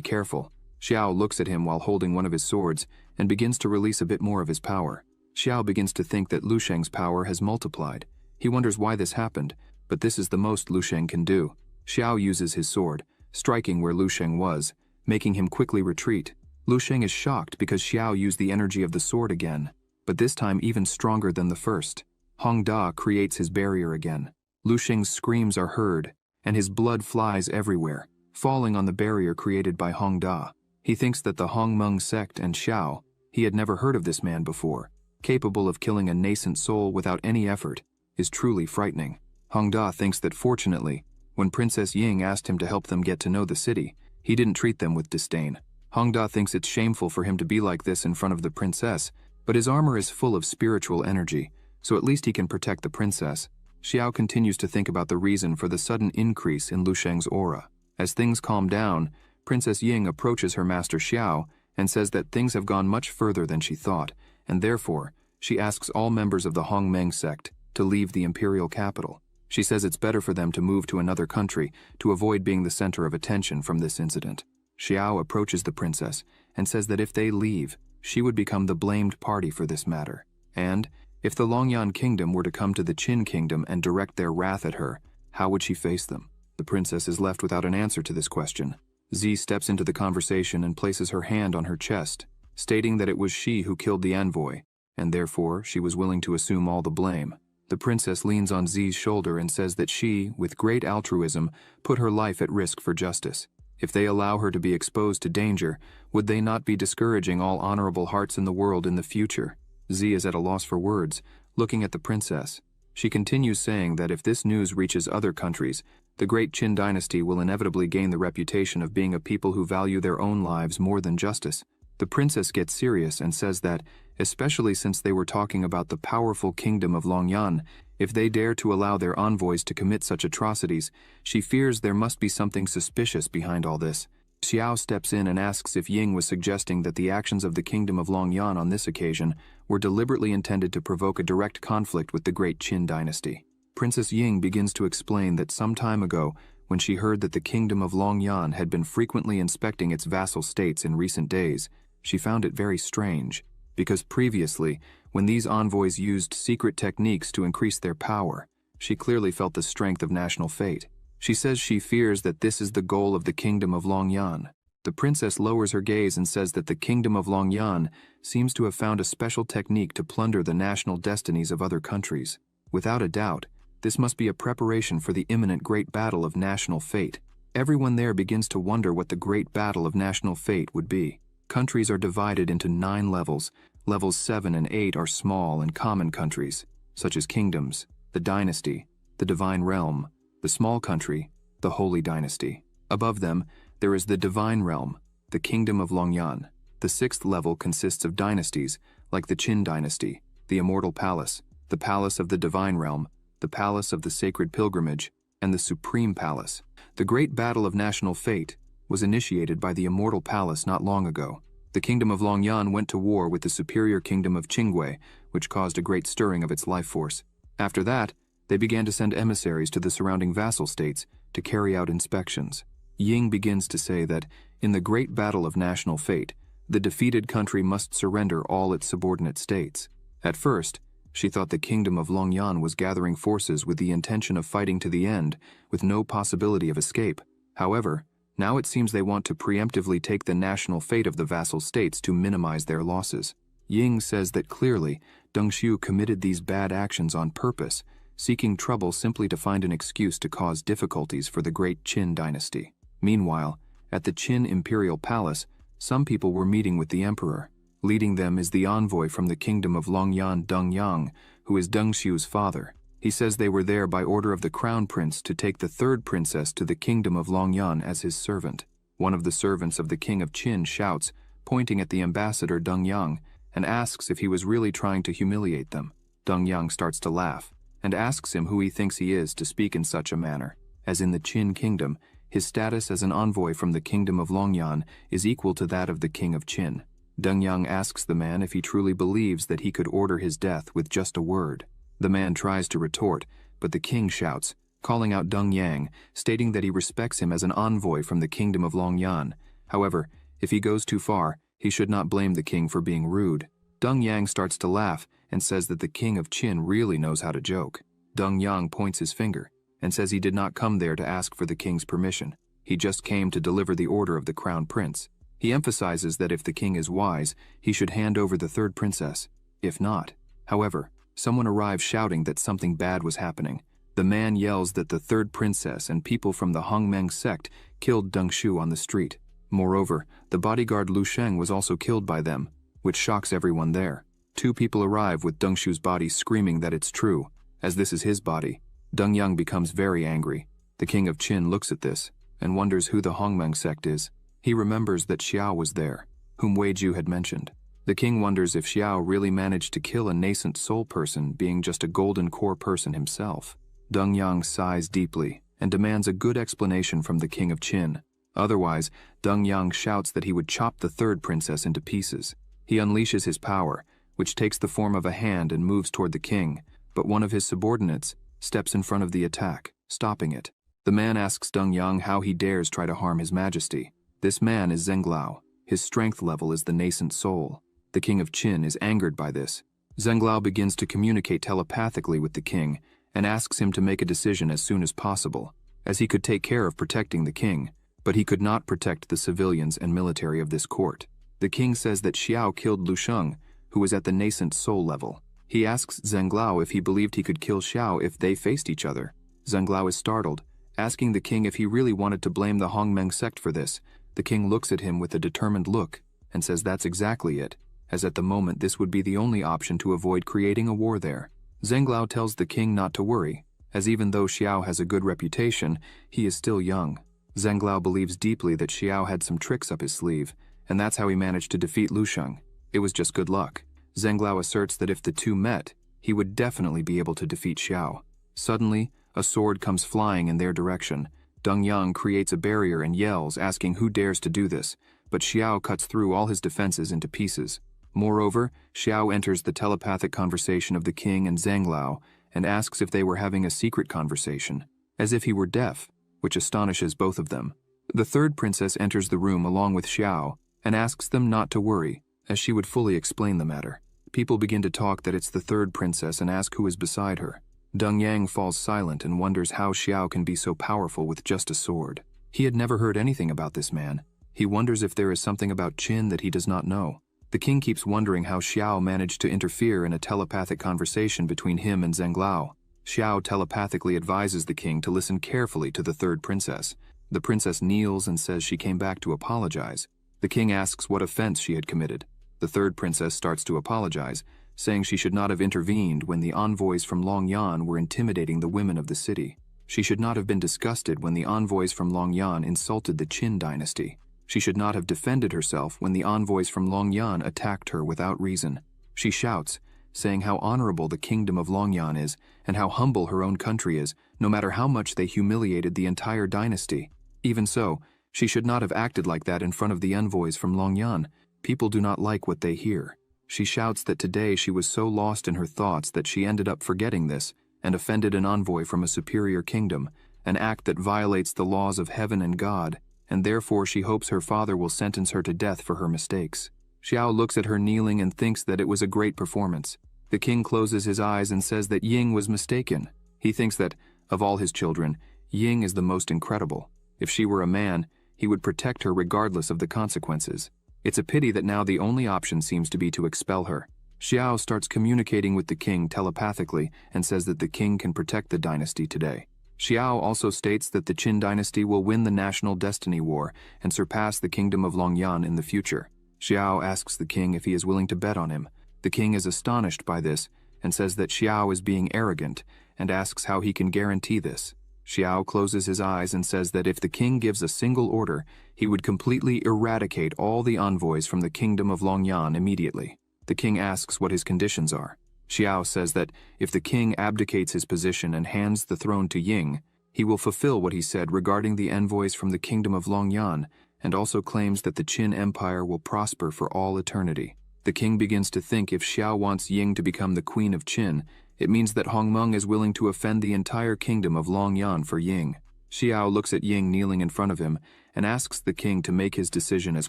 careful. Xiao looks at him while holding one of his swords and begins to release a bit more of his power. Xiao begins to think that Lu Sheng's power has multiplied. He wonders why this happened, but this is the most Lu Sheng can do. Xiao uses his sword, striking where Lu Sheng was, making him quickly retreat. Lu Sheng is shocked because Xiao used the energy of the sword again, but this time even stronger than the first. Hong Da creates his barrier again. Lu Sheng's screams are heard, and his blood flies everywhere, falling on the barrier created by Hong Da. He thinks that the Hongmeng sect and Xiao, he had never heard of this man before, capable of killing a nascent soul without any effort, is truly frightening. Hong Da thinks that fortunately, when Princess Ying asked him to help them get to know the city, he didn't treat them with disdain. Hong Da thinks it's shameful for him to be like this in front of the princess, but his armor is full of spiritual energy, so at least he can protect the princess. Xiao continues to think about the reason for the sudden increase in Lu Sheng's aura. As things calm down, Princess Ying approaches her master Xiao and says that things have gone much further than she thought, and therefore, she asks all members of the Hongmeng sect to leave the imperial capital. She says it's better for them to move to another country to avoid being the center of attention from this incident. Xiao approaches the princess and says that if they leave, she would become the blamed party for this matter. And, if the Longyan kingdom were to come to the Qin kingdom and direct their wrath at her, how would she face them? The princess is left without an answer to this question. Z steps into the conversation and places her hand on her chest, stating that it was she who killed the envoy, and therefore she was willing to assume all the blame. The princess leans on Z's shoulder and says that she, with great altruism, put her life at risk for justice. If they allow her to be exposed to danger, would they not be discouraging all honorable hearts in the world in the future? Z is at a loss for words, looking at the princess. She continues saying that if this news reaches other countries, the great Qin dynasty will inevitably gain the reputation of being a people who value their own lives more than justice. The princess gets serious and says that, especially since they were talking about the powerful kingdom of Longyan, if they dare to allow their envoys to commit such atrocities, she fears there must be something suspicious behind all this. Xiao steps in and asks if Ying was suggesting that the actions of the kingdom of Longyan on this occasion were deliberately intended to provoke a direct conflict with the great Qin dynasty. Princess Ying begins to explain that some time ago, when she heard that the kingdom of Longyan had been frequently inspecting its vassal states in recent days, she found it very strange, because previously, when these envoys used secret techniques to increase their power, she clearly felt the strength of national fate. She says she fears that this is the goal of the kingdom of Longyan. The princess lowers her gaze and says that the kingdom of Longyan seems to have found a special technique to plunder the national destinies of other countries. Without a doubt, this must be a preparation for the imminent great battle of national fate. Everyone there begins to wonder what the great battle of national fate would be. Countries are divided into 9 levels. Levels 7 and 8 are small and common countries, such as kingdoms, the dynasty, the divine realm, the small country, the holy dynasty. Above them, there is the divine realm, the kingdom of Longyan. The 6th level consists of dynasties, like the Qin dynasty, the immortal palace, the palace of the divine realm, the palace of the sacred pilgrimage, and the supreme palace. The great battle of national fate was initiated by the immortal palace not long ago. The kingdom of Longyan went to war with the superior kingdom of Qingwei, which caused a great stirring of its life force. After that, they began to send emissaries to the surrounding vassal states to carry out inspections. Ying begins to say that, in the great battle of national fate, the defeated country must surrender all its subordinate states. At first, she thought the kingdom of Longyan was gathering forces with the intention of fighting to the end, with no possibility of escape. However, now it seems they want to preemptively take the national fate of the vassal states to minimize their losses. Ying says that clearly, Dengxiu committed these bad actions on purpose, seeking trouble simply to find an excuse to cause difficulties for the great Qin dynasty. Meanwhile, at the Qin imperial palace, some people were meeting with the emperor. Leading them is the envoy from the kingdom of Longyan, Deng Yang, who is Dengxiu's father. He says they were there by order of the crown prince to take the 3rd princess to the kingdom of Longyan as his servant. One of the servants of the king of Qin shouts, pointing at the ambassador Deng Yang, and asks if he was really trying to humiliate them. Deng Yang starts to laugh, and asks him who he thinks he is to speak in such a manner. As in the Qin kingdom, his status as an envoy from the kingdom of Longyan is equal to that of the king of Qin. Deng Yang asks the man if he truly believes that he could order his death with just a word. The man tries to retort, but the king shouts, calling out Deng Yang, stating that he respects him as an envoy from the kingdom of Longyan. However, if he goes too far, he should not blame the king for being rude. Deng Yang starts to laugh and says that the king of Qin really knows how to joke. Deng Yang points his finger and says he did not come there to ask for the king's permission. He just came to deliver the order of the crown prince. He emphasizes that if the king is wise, he should hand over the 3rd princess. If not, however, someone arrives shouting that something bad was happening. The man yells that the 3rd princess and people from the Hongmeng sect killed Dengxiu on the street. Moreover, the bodyguard Lu Sheng was also killed by them, which shocks everyone there. 2 people arrive with Dengxiu's body screaming that it's true, as this is his body. Deng Yang becomes very angry. The king of Qin looks at this and wonders who the Hongmeng sect is. He remembers that Xiao was there, whom Wei Ju had mentioned. The king wonders if Xiao really managed to kill a nascent soul person, being just a golden core person himself. Deng Yang sighs deeply and demands a good explanation from the king of Qin. Otherwise, Deng Yang shouts that he would chop the third princess into pieces. He unleashes his power, which takes the form of a hand and moves toward the king, but one of his subordinates steps in front of the attack, stopping it. The man asks Deng Yang how he dares try to harm his majesty. This man is Zhenglao. His strength level is the nascent soul. The king of Qin is angered by this. Zhenglao begins to communicate telepathically with the king and asks him to make a decision as soon as possible, as he could take care of protecting the king, but he could not protect the civilians and military of this court. The king says that Xiao killed Lu Sheng, who was at the nascent soul level. He asks Zhenglao if he believed he could kill Xiao if they faced each other. Zhenglao is startled, asking the king if he really wanted to blame the Hongmeng sect for this. The king looks at him with a determined look and says that's exactly it, as at the moment this would be the only option to avoid creating a war there. Zhenglao tells the king not to worry, as even though Xiao has a good reputation, he is still young. Zhenglao believes deeply that Xiao had some tricks up his sleeve, and that's how he managed to defeat Lu Sheng. It was just good luck. Zhenglao asserts that if the two met, he would definitely be able to defeat Xiao. Suddenly, a sword comes flying in their direction. Deng Yang creates a barrier and yells, asking who dares to do this, but Xiao cuts through all his defenses into pieces. Moreover, Xiao enters the telepathic conversation of the king and Zhenglao and asks if they were having a secret conversation, as if he were deaf, which astonishes both of them. The third princess enters the room along with Xiao and asks them not to worry, as she would fully explain the matter. People begin to talk that it's the third princess and ask who is beside her. Deng Yang falls silent and wonders how Xiao can be so powerful with just a sword. He had never heard anything about this man. He wonders if there is something about Qin that he does not know. The king keeps wondering how Xiao managed to interfere in a telepathic conversation between him and Zhenglao. Xiao telepathically advises the king to listen carefully to the third princess. The princess kneels and says she came back to apologize. The king asks what offense she had committed. The third princess starts to apologize, saying she should not have intervened when the envoys from Longyan were intimidating the women of the city. She should not have been disgusted when the envoys from Longyan insulted the Qin dynasty. She should not have defended herself when the envoys from Longyan attacked her without reason. She shouts, saying how honorable the kingdom of Longyan is and how humble her own country is, no matter how much they humiliated the entire dynasty. Even so, she should not have acted like that in front of the envoys from Longyan. People do not like what they hear. She shouts that today she was so lost in her thoughts that she ended up forgetting this and offended an envoy from a superior kingdom, an act that violates the laws of heaven and God, and therefore she hopes her father will sentence her to death for her mistakes. Xiao looks at her kneeling and thinks that it was a great performance. The king closes his eyes and says that Ying was mistaken. He thinks that, of all his children, Ying is the most incredible. If she were a man, he would protect her regardless of the consequences. It's a pity that now the only option seems to be to expel her. Xiao starts communicating with the king telepathically and says that the king can protect the dynasty today. Xiao also states that the Qin dynasty will win the national destiny war and surpass the kingdom of Longyan in the future. Xiao asks the king if he is willing to bet on him. The king is astonished by this and says that Xiao is being arrogant and asks how he can guarantee this. Xiao closes his eyes and says that if the king gives a single order, he would completely eradicate all the envoys from the kingdom of Longyan immediately. The king asks what his conditions are. Xiao says that if the king abdicates his position and hands the throne to Ying, he will fulfill what he said regarding the envoys from the kingdom of Longyan, and also claims that the Qin Empire will prosper for all eternity. The king begins to think if Xiao wants Ying to become the queen of Qin, it means that Hongmeng is willing to offend the entire kingdom of Longyan for Ying. Xiao looks at Ying kneeling in front of him and asks the king to make his decision as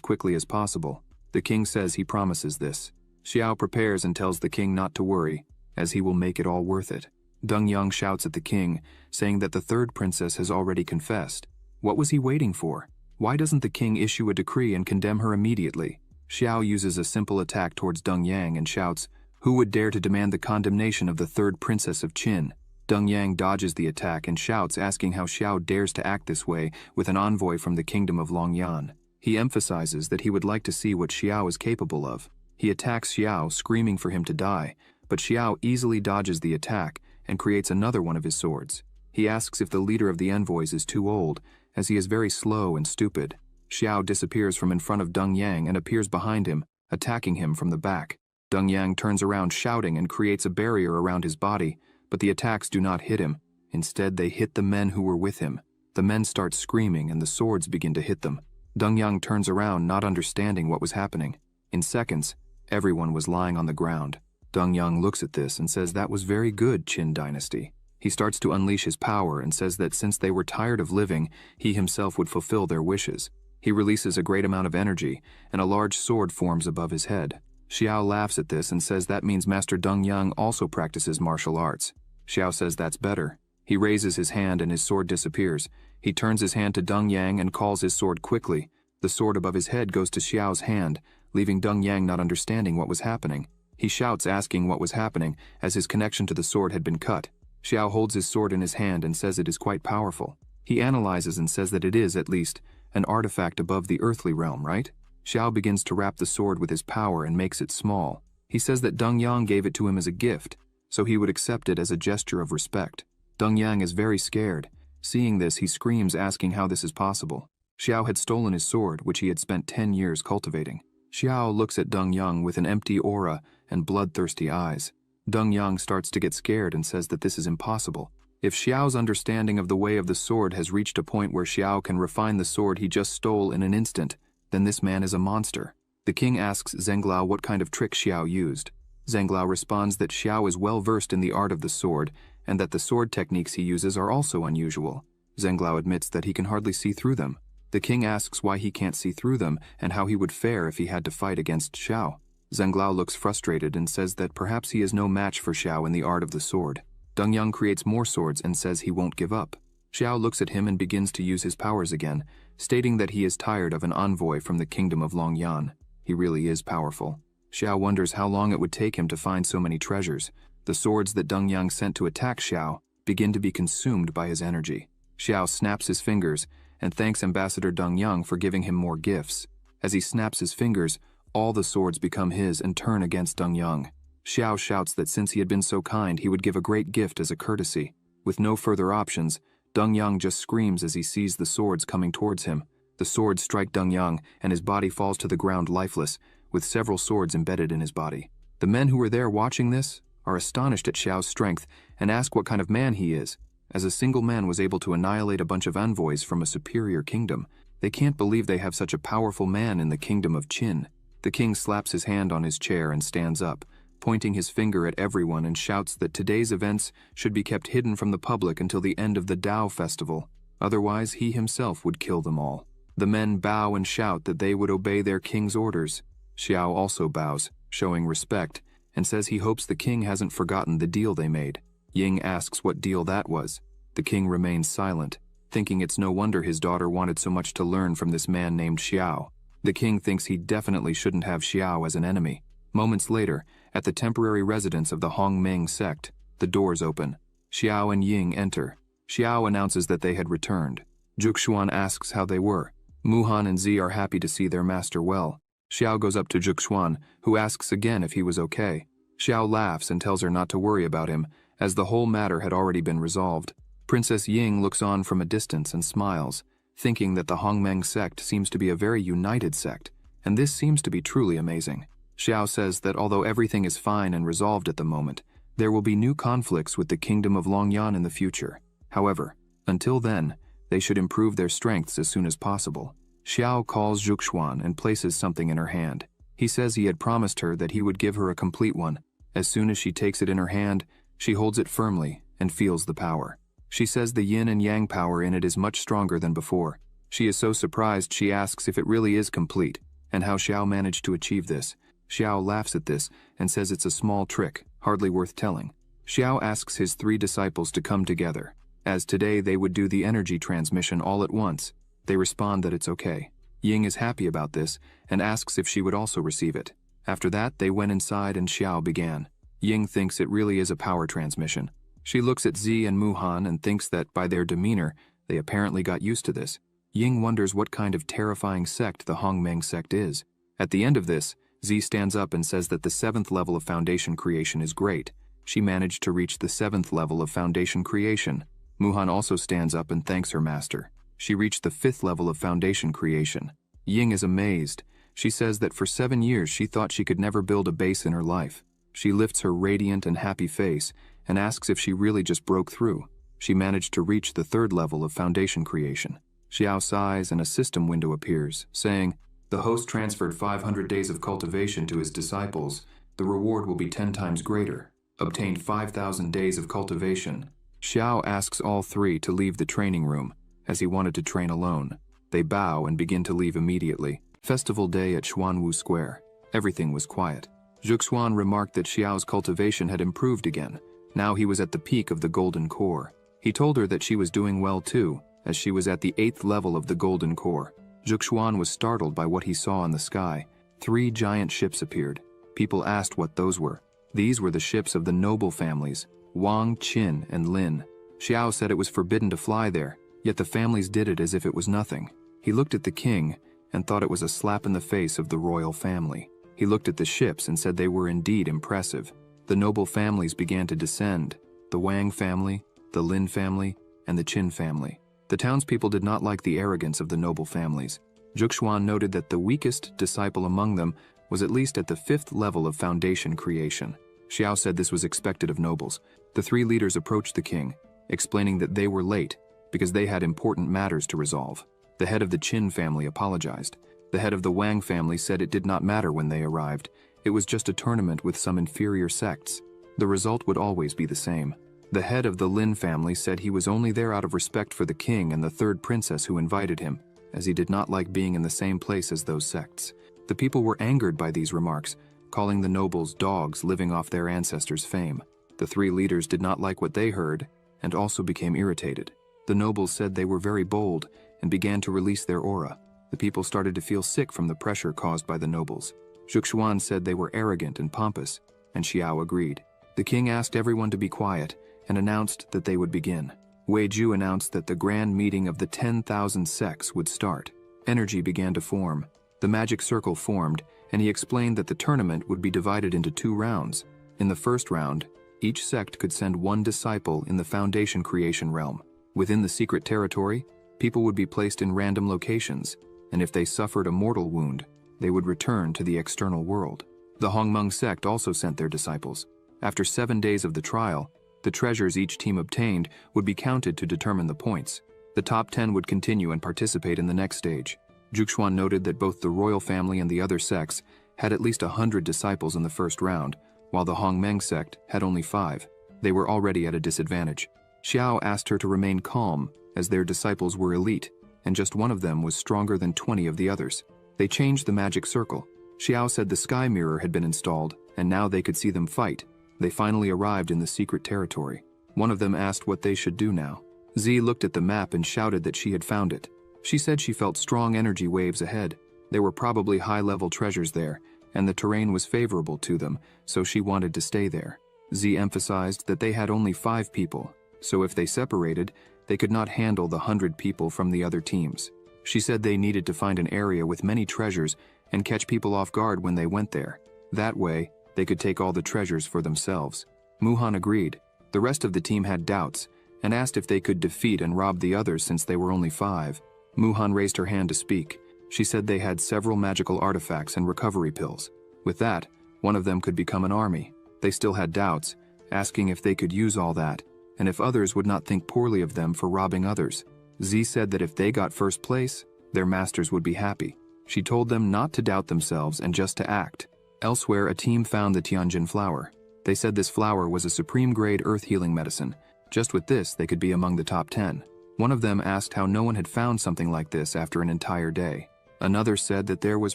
quickly as possible. The king says he promises this. Xiao prepares and tells the king not to worry, as he will make it all worth it. Deng Yang shouts at the king, saying that the third princess has already confessed. What was he waiting for? Why doesn't the king issue a decree and condemn her immediately? Xiao uses a simple attack towards Deng Yang and shouts, "Who would dare to demand the condemnation of the third princess of Qin?" Deng Yang dodges the attack and shouts, asking how Xiao dares to act this way with an envoy from the kingdom of Longyan. He emphasizes that he would like to see what Xiao is capable of. He attacks Xiao, screaming for him to die, but Xiao easily dodges the attack and creates another one of his swords. He asks if the leader of the envoys is too old, as he is very slow and stupid. Xiao disappears from in front of Deng Yang and appears behind him, attacking him from the back. Deng Yang turns around shouting and creates a barrier around his body, but the attacks do not hit him. Instead, they hit the men who were with him. The men start screaming and the swords begin to hit them. Deng Yang turns around, not understanding what was happening. In seconds, everyone was lying on the ground. Deng Yang looks at this and says that was very good, Qin dynasty. He starts to unleash his power and says that since they were tired of living, he himself would fulfill their wishes. He releases a great amount of energy, and a large sword forms above his head. Xiao laughs at this and says that means Master Deng Yang also practices martial arts. Xiao says that's better. He raises his hand and his sword disappears. He turns his hand to Deng Yang and calls his sword quickly. The sword above his head goes to Xiao's hand, leaving Deng Yang not understanding what was happening. He shouts asking what was happening, as his connection to the sword had been cut. Xiao holds his sword in his hand and says it is quite powerful. He analyzes and says that it is, at least, an artifact above the earthly realm, right? Xiao begins to wrap the sword with his power and makes it small. He says that Deng Yang gave it to him as a gift, so he would accept it as a gesture of respect. Deng Yang is very scared. Seeing this, he screams asking how this is possible. Xiao had stolen his sword, which he had spent 10 years cultivating. Xiao looks at Deng Yang with an empty aura and bloodthirsty eyes. Deng Yang starts to get scared and says that this is impossible. If Xiao's understanding of the way of the sword has reached a point where Xiao can refine the sword he just stole in an instant, then this man is a monster. The king asks Zhenglao what kind of trick Xiao used. Zhenglao responds that Xiao is well versed in the art of the sword, and that the sword techniques he uses are also unusual. Zhenglao admits that he can hardly see through them. The king asks why he can't see through them and how he would fare if he had to fight against Xiao. Zhenglao looks frustrated and says that perhaps he is no match for Xiao in the art of the sword. Deng Yang creates more swords and says he won't give up. Xiao looks at him and begins to use his powers again, stating that he is tired of an envoy from the kingdom of Longyan. He really is powerful. Xiao wonders how long it would take him to find so many treasures. The swords that Deng Yang sent to attack Xiao begin to be consumed by his energy. Xiao snaps his fingers and thanks Ambassador Deng Yang for giving him more gifts. As he snaps his fingers, all the swords become his and turn against Deng Yang. Xiao shouts that since he had been so kind, he would give a great gift as a courtesy. With no further options, Deng Yang just screams as he sees the swords coming towards him. The swords strike Deng Yang, and his body falls to the ground lifeless, with several swords embedded in his body. The men who were there watching this are astonished at Xiao's strength and ask what kind of man he is. As a single man was able to annihilate a bunch of envoys from a superior kingdom, they can't believe they have such a powerful man in the kingdom of Qin. The king slaps his hand on his chair and stands up, pointing his finger at everyone, and shouts that today's events should be kept hidden from the public until the end of the Dao Festival. Otherwise, he himself would kill them all. The men bow and shout that they would obey their king's orders. Xiao also bows, showing respect, and says he hopes the king hasn't forgotten the deal they made. Ying asks what deal that was. The king remains silent, thinking it's no wonder his daughter wanted so much to learn from this man named Xiao. The king thinks he definitely shouldn't have Xiao as an enemy. Moments later, at the temporary residence of the Hongmeng sect, the doors open. Xiao and Ying enter. Xiao announces that they had returned. Juxuan asks how they were. Sumuhan and Zi are happy to see their master well. Xiao goes up to Juxuan, who asks again if he was okay. Xiao laughs and tells her not to worry about him, as the whole matter had already been resolved. Princess Ying looks on from a distance and smiles, thinking that the Hongmeng sect seems to be a very united sect, and this seems to be truly amazing. Xiao says that although everything is fine and resolved at the moment, there will be new conflicts with the kingdom of Longyan in the future. However, until then, they should improve their strengths as soon as possible. Xiao calls Juxuan and places something in her hand. He says he had promised her that he would give her a complete one. As soon as she takes it in her hand, she holds it firmly and feels the power. She says the yin and yang power in it is much stronger than before. She is so surprised she asks if it really is complete, and how Xiao managed to achieve this. Xiao laughs at this and says it's a small trick, hardly worth telling. Xiao asks his 3 disciples to come together, as today they would do the energy transmission all at once. They respond that it's okay. Ying is happy about this and asks if she would also receive it. After that, they went inside and Xiao began. Ying thinks it really is a power transmission. She looks at Zi and Sumuhan and thinks that by their demeanor, they apparently got used to this. Ying wonders what kind of terrifying sect the Hongmeng sect is. At the end of this, Zi stands up and says that the 7th level of foundation creation is great. She managed to reach the 7th level of foundation creation. Sumuhan also stands up and thanks her master. She reached the 5th level of foundation creation. Ying is amazed. She says that for 7 years she thought she could never build a base in her life. She lifts her radiant and happy face and asks if she really just broke through. She managed to reach the 3rd level of foundation creation. Xiao sighs and a system window appears, saying, "The host transferred 500 days of cultivation to his disciples. The reward will be 10 times greater. Obtained 5,000 days of cultivation." Xiao asks all 3 to leave the training room, as he wanted to train alone. They bow and begin to leave immediately. Festival day at Xuanwu Square. Everything was quiet. Zhuxuan remarked that Xiao's cultivation had improved again. Now he was at the peak of the golden core. He told her that she was doing well too, as she was at the 8th level of the golden core. Zhuxuan was startled by what he saw in the sky. 3 giant ships appeared. People asked what those were. These were the ships of the noble families, Wang, Qin, and Lin. Xiao said it was forbidden to fly there, yet the families did it as if it was nothing. He looked at the king and thought it was a slap in the face of the royal family. He looked at the ships and said they were indeed impressive. The noble families began to descend, the Wang family, the Lin family, and the Qin family. The townspeople did not like the arrogance of the noble families. Zhuxuan noted that the weakest disciple among them was at least at the 5th level of foundation creation. Xiao said this was expected of nobles. The 3 leaders approached the king, explaining that they were late because they had important matters to resolve. The head of the Qin family apologized. The head of the Wang family said it did not matter when they arrived. It was just a tournament with some inferior sects. The result would always be the same. The head of the Lin family said he was only there out of respect for the king and the 3rd princess who invited him, as he did not like being in the same place as those sects. The people were angered by these remarks, calling the nobles dogs living off their ancestors' fame. The 3 leaders did not like what they heard and also became irritated. The nobles said they were very bold and began to release their aura. The people started to feel sick from the pressure caused by the nobles. Zhuxuan said they were arrogant and pompous, and Xiao agreed. The king asked everyone to be quiet and announced that they would begin. Wei Ju announced that the grand meeting of the 10,000 sects would start. Energy began to form. The magic circle formed, and he explained that the tournament would be divided into 2 rounds. In the first round, each sect could send 1 disciple in the foundation creation realm. Within the secret territory, people would be placed in random locations, and if they suffered a mortal wound, they would return to the external world. The Hongmeng sect also sent their disciples. After 7 days of the trial, the treasures each team obtained would be counted to determine the points. The top 10 would continue and participate in the next stage. Zhuxuan noted that both the royal family and the other sects had at least 100 disciples in the first round, while the Hongmeng sect had only 5. They were already at a disadvantage. Xiao asked her to remain calm, as their disciples were elite, and just one of them was stronger than 20 of the others. They changed the magic circle. Xiao said the sky mirror had been installed, and now they could see them fight. They finally arrived in the secret territory. One of them asked what they should do now. Z looked at the map and shouted that she had found it. She said she felt strong energy waves ahead. There were probably high-level treasures there, and the terrain was favorable to them, so she wanted to stay there. Z emphasized that they had only 5 people, so if they separated, they could not handle the 100 people from the other teams. She said they needed to find an area with many treasures and catch people off guard when they went there. That way, they could take all the treasures for themselves. Sumuhan agreed. The rest of the team had doubts and asked if they could defeat and rob the others since they were only 5. Sumuhan raised her hand to speak. She said they had several magical artifacts and recovery pills. With that, one of them could become an army. They still had doubts, asking if they could use all that, and if others would not think poorly of them for robbing others. Z said that if they got first place, their masters would be happy. She told them not to doubt themselves and just to act. Elsewhere, a team found the Tianjin flower. They said this flower was a supreme-grade earth-healing medicine. Just with this, they could be among the top 10. One of them asked how no one had found something like this after an entire day. Another said that there was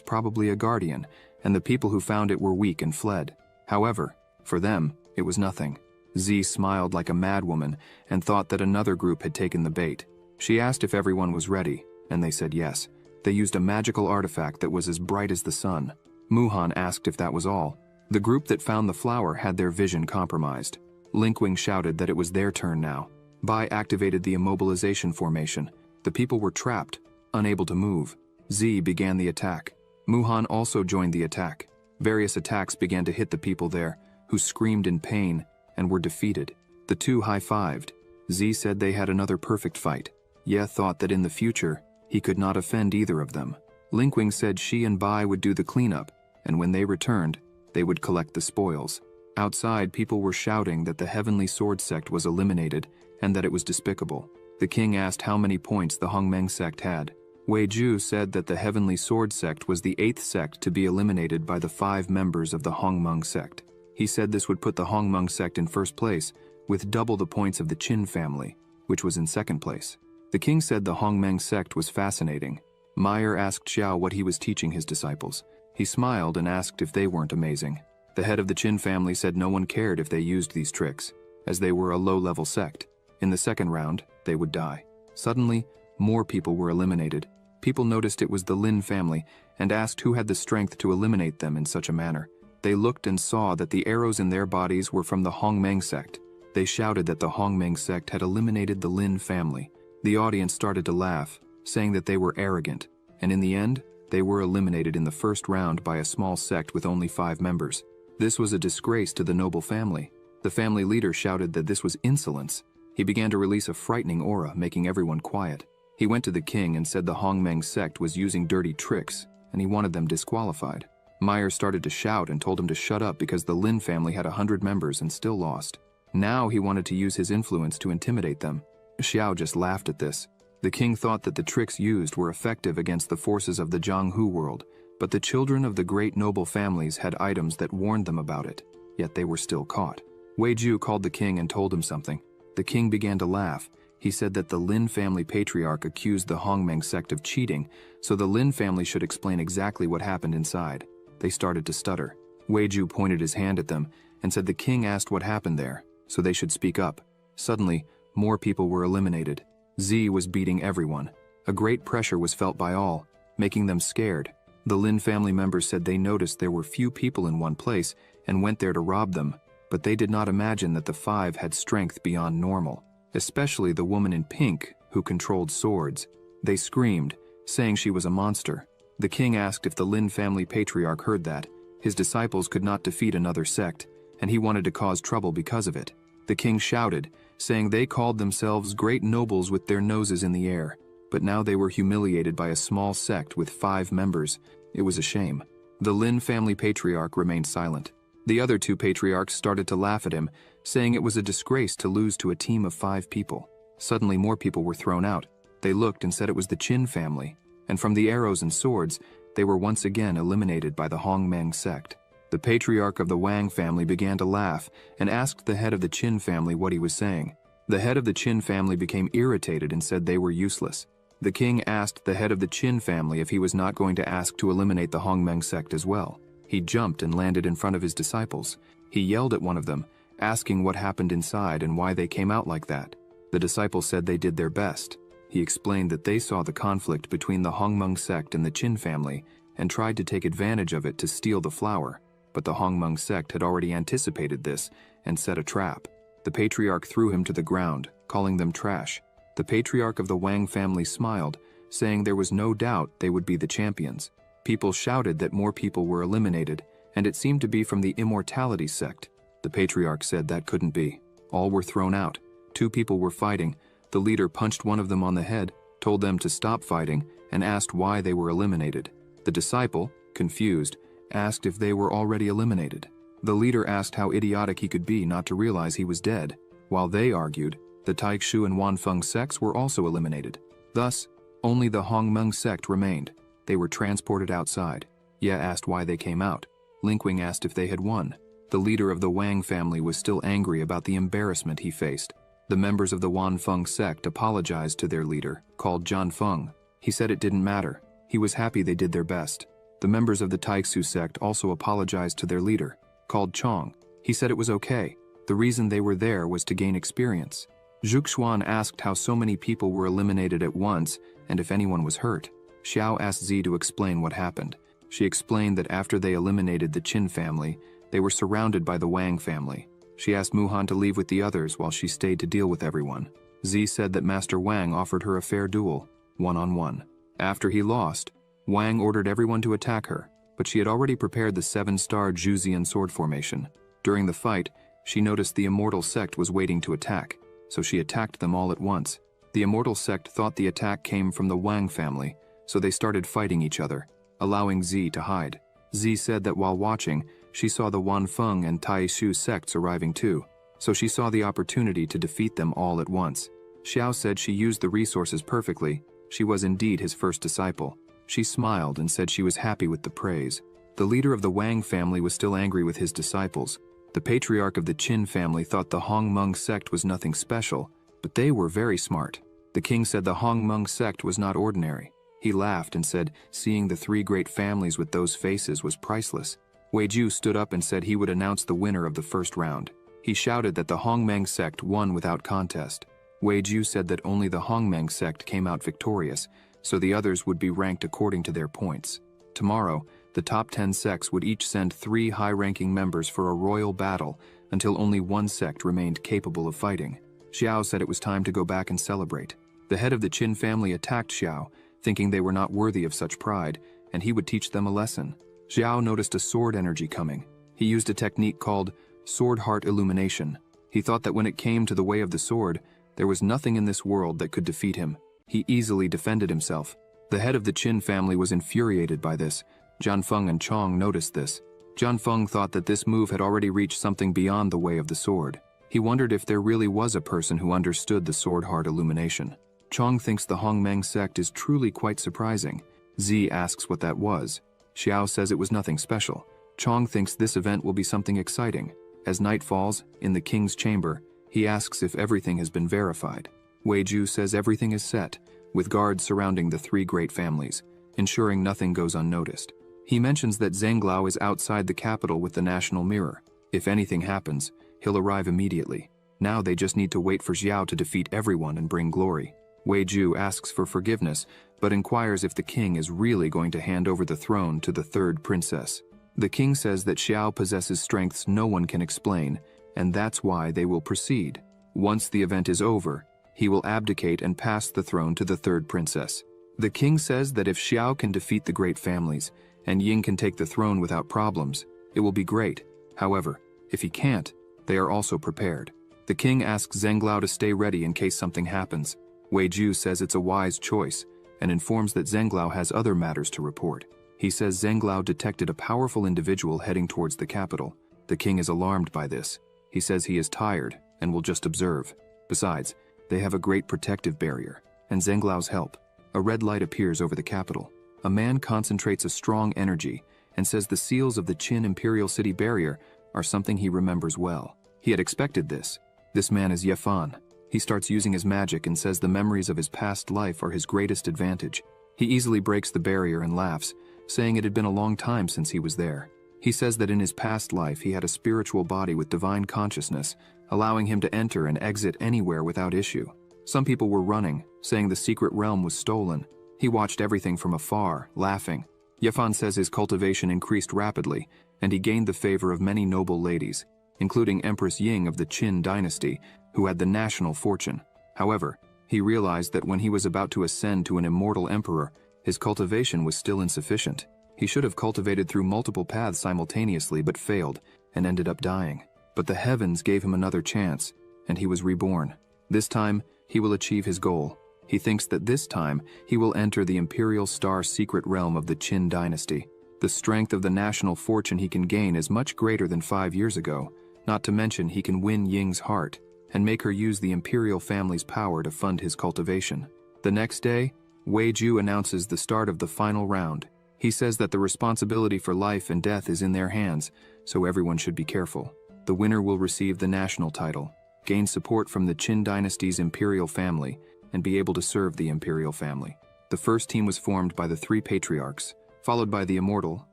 probably a guardian, and the people who found it were weak and fled. However, for them, it was nothing. Z smiled like a madwoman and thought that another group had taken the bait. She asked if everyone was ready, and they said yes. They used a magical artifact that was as bright as the sun. Sumuhan asked if that was all. The group that found the flower had their vision compromised. Linkwing shouted that it was their turn now. Bai activated the immobilization formation. The people were trapped, unable to move. Z began the attack. Sumuhan also joined the attack. Various attacks began to hit the people there, who screamed in pain and were defeated. The two high-fived. Z said they had another perfect fight. Ye thought that in the future, he could not offend either of them. Linkwing said she and Bai would do the cleanup, and when they returned, they would collect the spoils. Outside, people were shouting that the Heavenly Sword Sect was eliminated and that it was despicable. The king asked how many points the Hongmeng sect had. Wei Ju said that the Heavenly Sword Sect was the 8th sect to be eliminated by the 5 members of the Hongmeng sect. He said this would put the Hongmeng sect in first place, with double the points of the Qin family, which was in second place. The king said the Hongmeng sect was fascinating. Meyer asked Xiao what he was teaching his disciples. He smiled and asked if they weren't amazing. The head of the Qin family said no one cared if they used these tricks, as they were a low-level sect. In the second round, they would die. Suddenly, more people were eliminated. People noticed it was the Lin family and asked who had the strength to eliminate them in such a manner. They looked and saw that the arrows in their bodies were from the Hongmeng sect. They shouted that the Hongmeng sect had eliminated the Lin family. The audience started to laugh, saying that they were arrogant, and in the end, they were eliminated in the first round by a small sect with only 5 members. This was a disgrace to the noble family. The family leader shouted that this was insolence. He began to release a frightening aura, making everyone quiet. He went to the king and said the Hongmeng sect was using dirty tricks, and he wanted them disqualified. Meyer started to shout and told him to shut up because the Lin family had 100 members and still lost. Now he wanted to use his influence to intimidate them. Xiao just laughed at this. The king thought that the tricks used were effective against the forces of the Jianghu world, but the children of the great noble families had items that warned them about it, yet they were still caught. Wei Ju called the king and told him something. The king began to laugh. He said that the Lin family patriarch accused the Hongmeng sect of cheating, so the Lin family should explain exactly what happened inside. They started to stutter. Wei Ju pointed his hand at them and said the king asked what happened there, so they should speak up. Suddenly, more people were eliminated. Z was beating everyone. A great pressure was felt by all, making them scared. The Lin family members said they noticed there were few people in one place and went there to rob them, but they did not imagine that the 5 had strength beyond normal, especially the woman in pink who controlled swords. They screamed, saying she was a monster. The king asked if the Lin family patriarch heard that. His disciples could not defeat another sect, and he wanted to cause trouble because of it. The king shouted, saying they called themselves great nobles with their noses in the air, but now they were humiliated by a small sect with 5 members. It was a shame. The Lin family patriarch remained silent. The other 2 patriarchs started to laugh at him, saying it was a disgrace to lose to a team of 5 people. Suddenly more people were thrown out. They looked and said it was the Qin family, and from the arrows and swords, they were once again eliminated by the Hongmeng sect. The patriarch of the Wang family began to laugh and asked the head of the Qin family what he was saying. The head of the Qin family became irritated and said they were useless. The king asked the head of the Qin family if he was not going to ask to eliminate the Hongmeng sect as well. He jumped and landed in front of his disciples. He yelled at one of them, asking what happened inside and why they came out like that. The disciples said they did their best. He explained that they saw the conflict between the Hongmeng sect and the Qin family and tried to take advantage of it to steal the flower. But the Hongmeng sect had already anticipated this and set a trap. The patriarch threw him to the ground, calling them trash. The patriarch of the Wang family smiled, saying there was no doubt they would be the champions. People shouted that more people were eliminated, and it seemed to be from the Immortality sect. The patriarch said that couldn't be. All were thrown out. 2 people were fighting. The leader punched one of them on the head, told them to stop fighting, and asked why they were eliminated. The disciple, confused, asked if they were already eliminated. The leader asked how idiotic he could be not to realize he was dead. While they argued, the Taikshu and Wanfeng sects were also eliminated. Thus, only the Hongmeng sect remained. They were transported outside. Ye asked why they came out. Linkwing asked if they had won. The leader of the Wang family was still angry about the embarrassment he faced. The members of the Wanfeng sect apologized to their leader, called John Feng. He said it didn't matter. He was happy they did their best. The members of the Taikshu sect also apologized to their leader, called Chong. He said it was okay. The reason they were there was to gain experience. Zhuxuan asked how so many people were eliminated at once and if anyone was hurt. Xiao asked Zi to explain what happened. She explained that after they eliminated the Qin family, they were surrounded by the Wang family. She asked Sumuhan to leave with the others while she stayed to deal with everyone. Zi said that Master Wang offered her a fair duel, one-on-one. After he lost, Wang ordered everyone to attack her, but she had already prepared the 7-star Juzian sword formation. During the fight, she noticed the Immortal Sect was waiting to attack, so she attacked them all at once. The Immortal Sect thought the attack came from the Wang family, so they started fighting each other, allowing Z to hide. Z said that while watching, she saw the Wanfeng and Taishu sects arriving too, so she saw the opportunity to defeat them all at once. Xiao said she used the resources perfectly. She was indeed his first disciple. She smiled and said she was happy with the praise. The leader of the Wang family was still angry with his disciples. The patriarch of the Qin family thought the Hongmeng sect was nothing special, but they were very smart. The king said the Hongmeng sect was not ordinary. He laughed and said seeing the three great families with those faces was priceless. Weiju stood up and said he would announce the winner of the first round. He shouted that the Hongmeng sect won without contest. Weiju said that only the Hongmeng sect came out victorious, so the others would be ranked according to their points. Tomorrow, the top 10 sects would each send 3 high-ranking members for a royal battle until only one sect remained capable of fighting. Xiao said it was time to go back and celebrate. The head of the Qin family attacked Xiao, thinking they were not worthy of such pride, and he would teach them a lesson. Xiao noticed a sword energy coming. He used a technique called sword heart illumination. He thought that when it came to the way of the sword, there was nothing in this world that could defeat him. He easily defended himself. The head of the Qin family was infuriated by this. Jianfeng and Chong noticed this. Jianfeng thought that this move had already reached something beyond the way of the sword. He wondered if there really was a person who understood the sword heart illumination. Chong thinks the Hongmeng sect is truly quite surprising. Z asks what that was. Xiao says it was nothing special. Chong thinks this event will be something exciting. As night falls, in the king's chamber, he asks if everything has been verified. Weiju says everything is set, with guards surrounding the 3 great families, ensuring nothing goes unnoticed. He mentions that Zhenglao is outside the capital with the national mirror. If anything happens, he'll arrive immediately. Now they just need to wait for Xiao to defeat everyone and bring glory. Weiju asks for forgiveness, but inquires if the king is really going to hand over the throne to the 3rd princess. The king says that Xiao possesses strengths no one can explain, and that's why they will proceed. Once the event is over, he will abdicate and pass the throne to the 3rd princess. The king says that if Xiao can defeat the great families, and Ying can take the throne without problems, it will be great. However, if he can't, they are also prepared. The king asks Zhenglao to stay ready in case something happens. Weiju says it's a wise choice, and informs that Zhenglao has other matters to report. He says Zhenglao detected a powerful individual heading towards the capital. The king is alarmed by this. He says he is tired, and will just observe. Besides, they have a great protective barrier, and Zhenglao's help. A red light appears over the capital. A man concentrates a strong energy, and says the seals of the Qin Imperial City barrier are something he remembers well. He had expected this. This man is Yafan. He starts using his magic and says the memories of his past life are his greatest advantage. He easily breaks the barrier and laughs, saying it had been a long time since he was there. He says that in his past life he had a spiritual body with divine consciousness, allowing him to enter and exit anywhere without issue. Some people were running, saying the secret realm was stolen. He watched everything from afar, laughing. Yafan says his cultivation increased rapidly, and he gained the favor of many noble ladies, including Empress Ying of the Qin dynasty, who had the national fortune. However, he realized that when he was about to ascend to an immortal emperor, his cultivation was still insufficient. He should have cultivated through multiple paths simultaneously but failed, and ended up dying. But the heavens gave him another chance, and he was reborn. This time, he will achieve his goal. He thinks that this time, he will enter the Imperial Star secret realm of the Qin dynasty. The strength of the national fortune he can gain is much greater than 5 years ago, not to mention he can win Ying's heart, and make her use the imperial family's power to fund his cultivation. The next day, Weiju announces the start of the final round. He says that the responsibility for life and death is in their hands, so everyone should be careful. The winner will receive the national title, gain support from the Qin dynasty's imperial family, and be able to serve the imperial family. The first team was formed by the 3 patriarchs, followed by the immortal,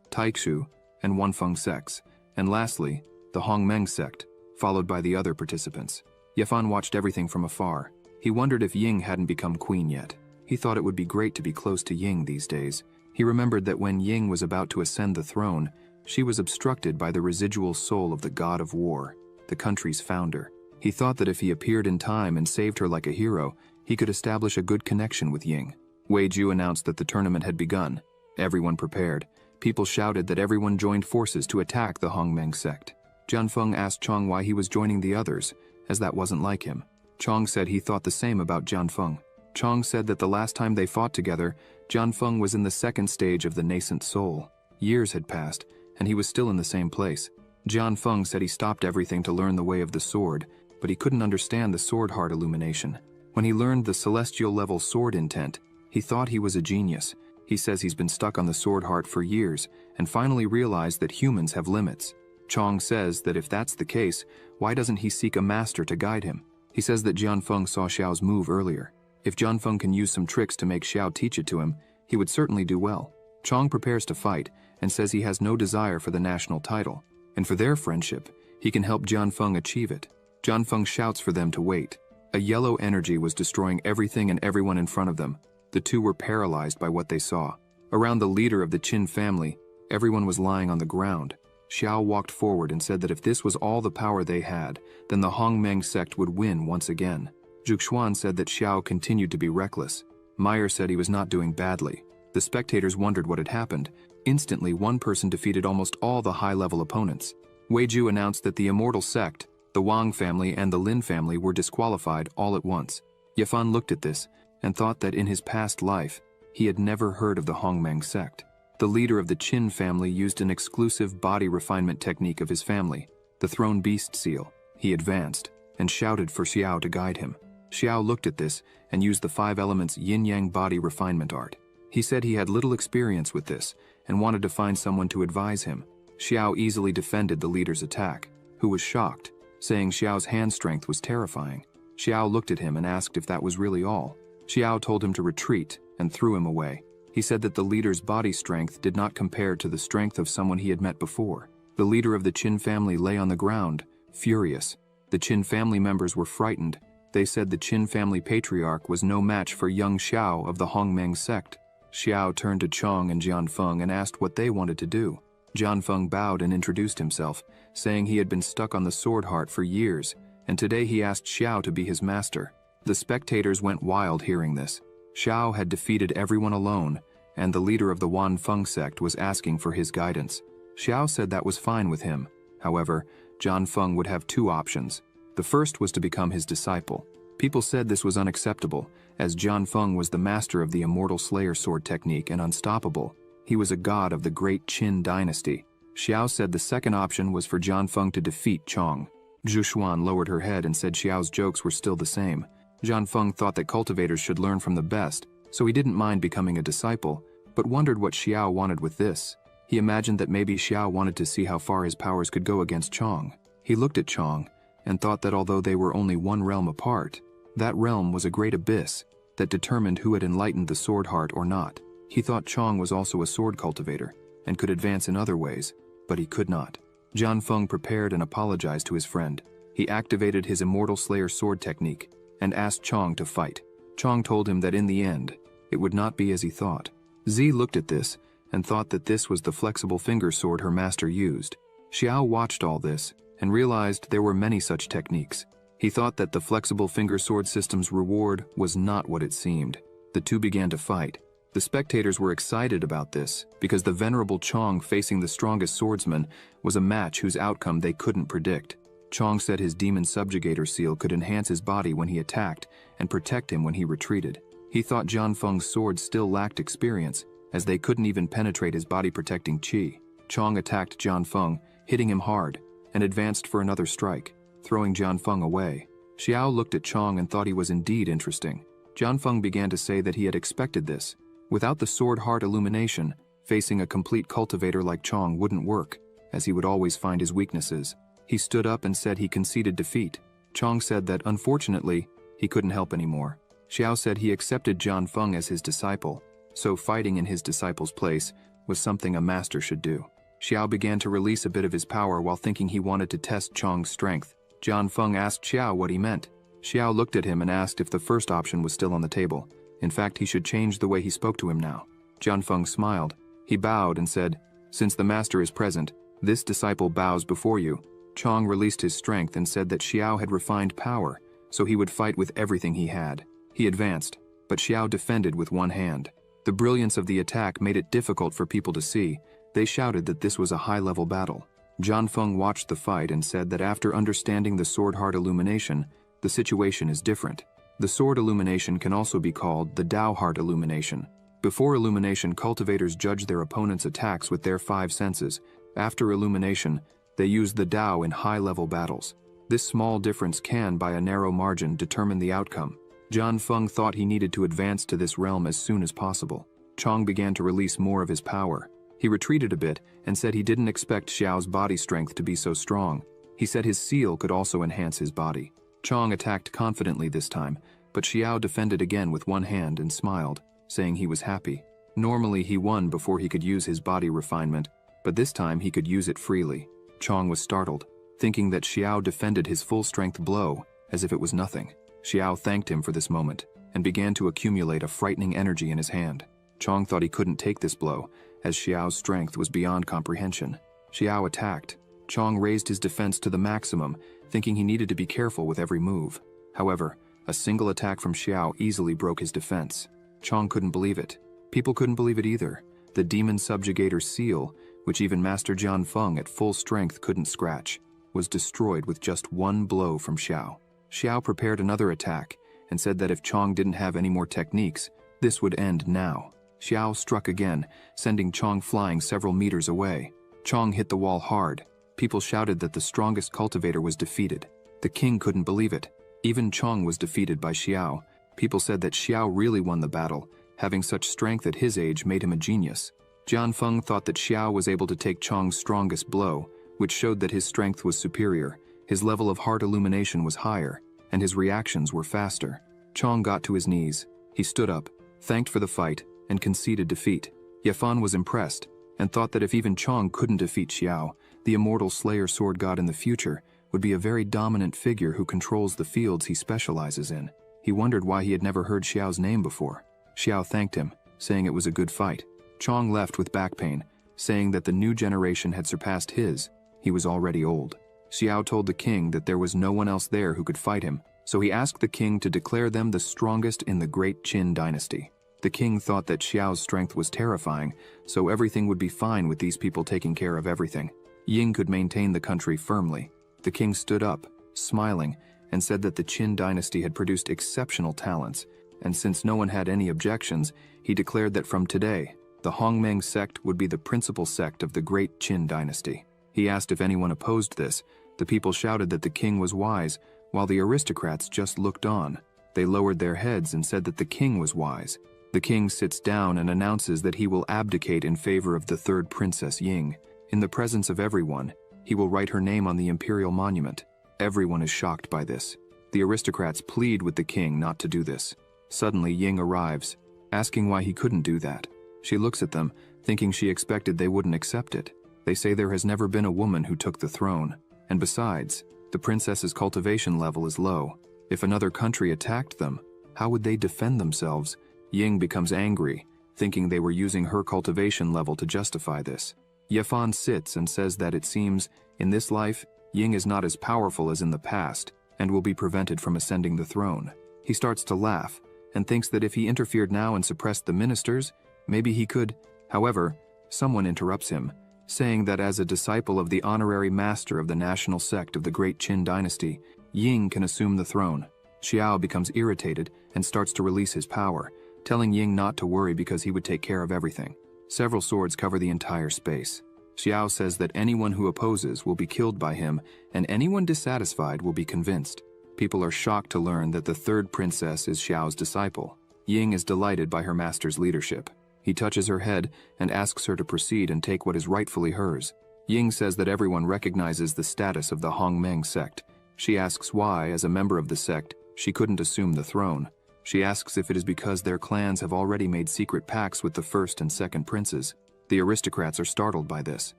Taishu, and Wanfeng sects, and lastly, the Hongmeng sect, followed by the other participants. Yafan watched everything from afar. He wondered if Ying hadn't become queen yet. He thought it would be great to be close to Ying these days. He remembered that when Ying was about to ascend the throne, she was obstructed by the residual soul of the god of war, the country's founder. He thought that if he appeared in time and saved her like a hero, he could establish a good connection with Ying. Weiju announced that the tournament had begun. Everyone prepared. People shouted that everyone joined forces to attack the Hongmeng sect. Jianfeng asked Chong why he was joining the others, as that wasn't like him. Chong said he thought the same about Jianfeng. Chong said that the last time they fought together, Jianfeng was in the second stage of the nascent soul. Years had passed, and he was still in the same place. Jianfeng said he stopped everything to learn the way of the sword, but he couldn't understand the sword heart illumination. When he learned the celestial level sword intent, he thought he was a genius. He says he's been stuck on the sword heart for years, and finally realized that humans have limits. Chong says that if that's the case, why doesn't he seek a master to guide him? He says that Jianfeng saw Xiao's move earlier. If Jianfeng can use some tricks to make Xiao teach it to him, he would certainly do well. Chong prepares to fight, and says he has no desire for the national title, and for their friendship, he can help Jianfeng achieve it. Jianfeng shouts for them to wait. A yellow energy was destroying everything and everyone in front of them. The two were paralyzed by what they saw. Around the leader of the Qin family, everyone was lying on the ground. Xiao walked forward and said that if this was all the power they had, then the Hongmeng sect would win once again. Zhuxuan said that Xiao continued to be reckless. Meyer said he was not doing badly. The spectators wondered what had happened. Instantly, one person defeated almost all the high-level opponents. Weiju announced that the immortal sect, the Wang family and the Lin family were disqualified all at once. Yafan looked at this and thought that in his past life, he had never heard of the Hongmeng sect. The leader of the Qin family used an exclusive body refinement technique of his family, the Throne Beast seal. He advanced and shouted for Xiao to guide him. Xiao looked at this and used the 5 elements yin-yang body refinement art. He said he had little experience with this and wanted to find someone to advise him. Xiao easily defended the leader's attack, who was shocked, saying Xiao's hand strength was terrifying. Xiao looked at him and asked if that was really all. Xiao told him to retreat and threw him away. He said that the leader's body strength did not compare to the strength of someone he had met before. The leader of the Qin family lay on the ground, furious. The Qin family members were frightened. They said the Qin family patriarch was no match for young Xiao of the Hongmeng sect. Xiao turned to Chong and Jianfeng and asked what they wanted to do. Jianfeng bowed and introduced himself, saying he had been stuck on the sword heart for years, and today he asked Xiao to be his master. The spectators went wild hearing this. Xiao had defeated everyone alone, and the leader of the Wanfeng sect was asking for his guidance. Xiao said that was fine with him. However, Jianfeng would have 2 options. The first was to become his disciple. People said this was unacceptable, as Jianfeng was the master of the Immortal Slayer sword technique and unstoppable. He was a god of the great Qin dynasty. Xiao said the second option was for Jianfeng to defeat Chong. Zhuxuan lowered her head and said Xiao's jokes were still the same. Jianfeng thought that cultivators should learn from the best, so he didn't mind becoming a disciple, but wondered what Xiao wanted with this. He imagined that maybe Xiao wanted to see how far his powers could go against Chong. He looked at Chong and thought that although they were only one realm apart, that realm was a great abyss that determined who had enlightened the sword heart or not. He thought Chong was also a sword cultivator and could advance in other ways, but he could not. Jianfeng prepared and apologized to his friend. He activated his Immortal Slayer sword technique and asked Chong to fight. Chong told him that in the end, it would not be as he thought. Z looked at this and thought that this was the flexible finger sword her master used. Xiao watched all this and realized there were many such techniques. He thought that the flexible finger sword system's reward was not what it seemed. The two began to fight. The spectators were excited about this because the venerable Chong facing the strongest swordsman was a match whose outcome they couldn't predict. Chong said his demon subjugator seal could enhance his body when he attacked and protect him when he retreated. He thought Jianfeng's sword still lacked experience, as they couldn't even penetrate his body-protecting qi. Chong attacked Jianfeng, hitting him hard, and advanced for another strike, throwing Jianfeng away. Xiao looked at Chong and thought he was indeed interesting. Jianfeng began to say that he had expected this. Without the sword heart illumination, facing a complete cultivator like Chong wouldn't work, as he would always find his weaknesses. He stood up and said he conceded defeat. Chong said that, unfortunately, he couldn't help anymore. Xiao said he accepted Jianfeng as his disciple, so fighting in his disciple's place was something a master should do. Xiao began to release a bit of his power while thinking he wanted to test Chong's strength. Jianfeng asked Xiao what he meant. Xiao looked at him and asked if the first option was still on the table. In fact, he should change the way he spoke to him now. Jianfeng smiled. He bowed and said, "Since the master is present, this disciple bows before you." Chong released his strength and said that Xiao had refined power, so he would fight with everything he had. He advanced, but Xiao defended with one hand. The brilliance of the attack made it difficult for people to see. They shouted that this was a high-level battle. Jianfeng watched the fight and said that after understanding the sword heart illumination, the situation is different. The sword illumination can also be called the Dao heart illumination. Before illumination, cultivators judge their opponent's attacks with their 5 senses. After illumination, they use the Dao in high-level battles. This small difference can, by a narrow margin, determine the outcome. Jian Feng thought he needed to advance to this realm as soon as possible. Chong began to release more of his power. He retreated a bit and said he didn't expect Xiao's body strength to be so strong. He said his seal could also enhance his body. Chong attacked confidently this time, but Xiao defended again with one hand and smiled, saying he was happy. Normally he won before he could use his body refinement, but this time he could use it freely. Chong was startled, thinking that Xiao defended his full-strength blow as if it was nothing. Xiao thanked him for this moment and began to accumulate a frightening energy in his hand. Chong thought he couldn't take this blow, as Xiao's strength was beyond comprehension. Xiao attacked. Chong raised his defense to the maximum, thinking he needed to be careful with every move. However, a single attack from Xiao easily broke his defense. Chong couldn't believe it. People couldn't believe it either. The demon subjugator seal, which even Master Jian Feng at full strength couldn't scratch, was destroyed with just one blow from Xiao. Xiao prepared another attack and said that if Chong didn't have any more techniques, this would end now. Xiao struck again, sending Chong flying several meters away. Chong hit the wall hard. People shouted that the strongest cultivator was defeated. The king couldn't believe it. Even Chong was defeated by Xiao. People said that Xiao really won the battle. Having such strength at his age made him a genius. Jian Feng thought that Xiao was able to take Chong's strongest blow, which showed that his strength was superior. His level of heart illumination was higher, and his reactions were faster. Chong got to his knees. He stood up, thanked for the fight, and conceded defeat. Yafan was impressed, and thought that if even Chong couldn't defeat Xiao, the immortal Slayer sword god in the future would be a very dominant figure who controls the fields he specializes in. He wondered why he had never heard Xiao's name before. Xiao thanked him, saying it was a good fight. Chong left with back pain, saying that the new generation had surpassed his. He was already old. Xiao told the king that there was no one else there who could fight him, so he asked the king to declare them the strongest in the great Qin dynasty. The king thought that Xiao's strength was terrifying, so everything would be fine with these people taking care of everything. Ying could maintain the country firmly. The king stood up, smiling, and said that the Qin dynasty had produced exceptional talents, and since no one had any objections, he declared that from today, the Hongmeng sect would be the principal sect of the great Qin dynasty. He asked if anyone opposed this. The people shouted that the king was wise, while the aristocrats just looked on. They lowered their heads and said that the king was wise. The king sits down and announces that he will abdicate in favor of the third princess Ying. In the presence of everyone, he will write her name on the imperial monument. Everyone is shocked by this. The aristocrats plead with the king not to do this. Suddenly Ying arrives, asking why he couldn't do that. She looks at them, thinking she expected they wouldn't accept it. They say there has never been a woman who took the throne. And besides, the princess's cultivation level is low. If another country attacked them, how would they defend themselves? Ying becomes angry, thinking they were using her cultivation level to justify this. Yafan sits and says that it seems, in this life, Ying is not as powerful as in the past, and will be prevented from ascending the throne. He starts to laugh, and thinks that if he interfered now and suppressed the ministers, maybe he could. However, someone interrupts him, saying that as a disciple of the honorary master of the national sect of the great Qin dynasty, Ying can assume the throne. Xiao becomes irritated and starts to release his power, telling Ying not to worry because he would take care of everything. Several swords cover the entire space. Xiao says that anyone who opposes will be killed by him, and anyone dissatisfied will be convinced. People are shocked to learn that the third princess is Xiao's disciple. Ying is delighted by her master's leadership. He touches her head and asks her to proceed and take what is rightfully hers. Ying says that everyone recognizes the status of the Hongmeng sect. She asks why, as a member of the sect, she couldn't assume the throne. She asks if it is because their clans have already made secret pacts with the first and second princes. The aristocrats are startled by this.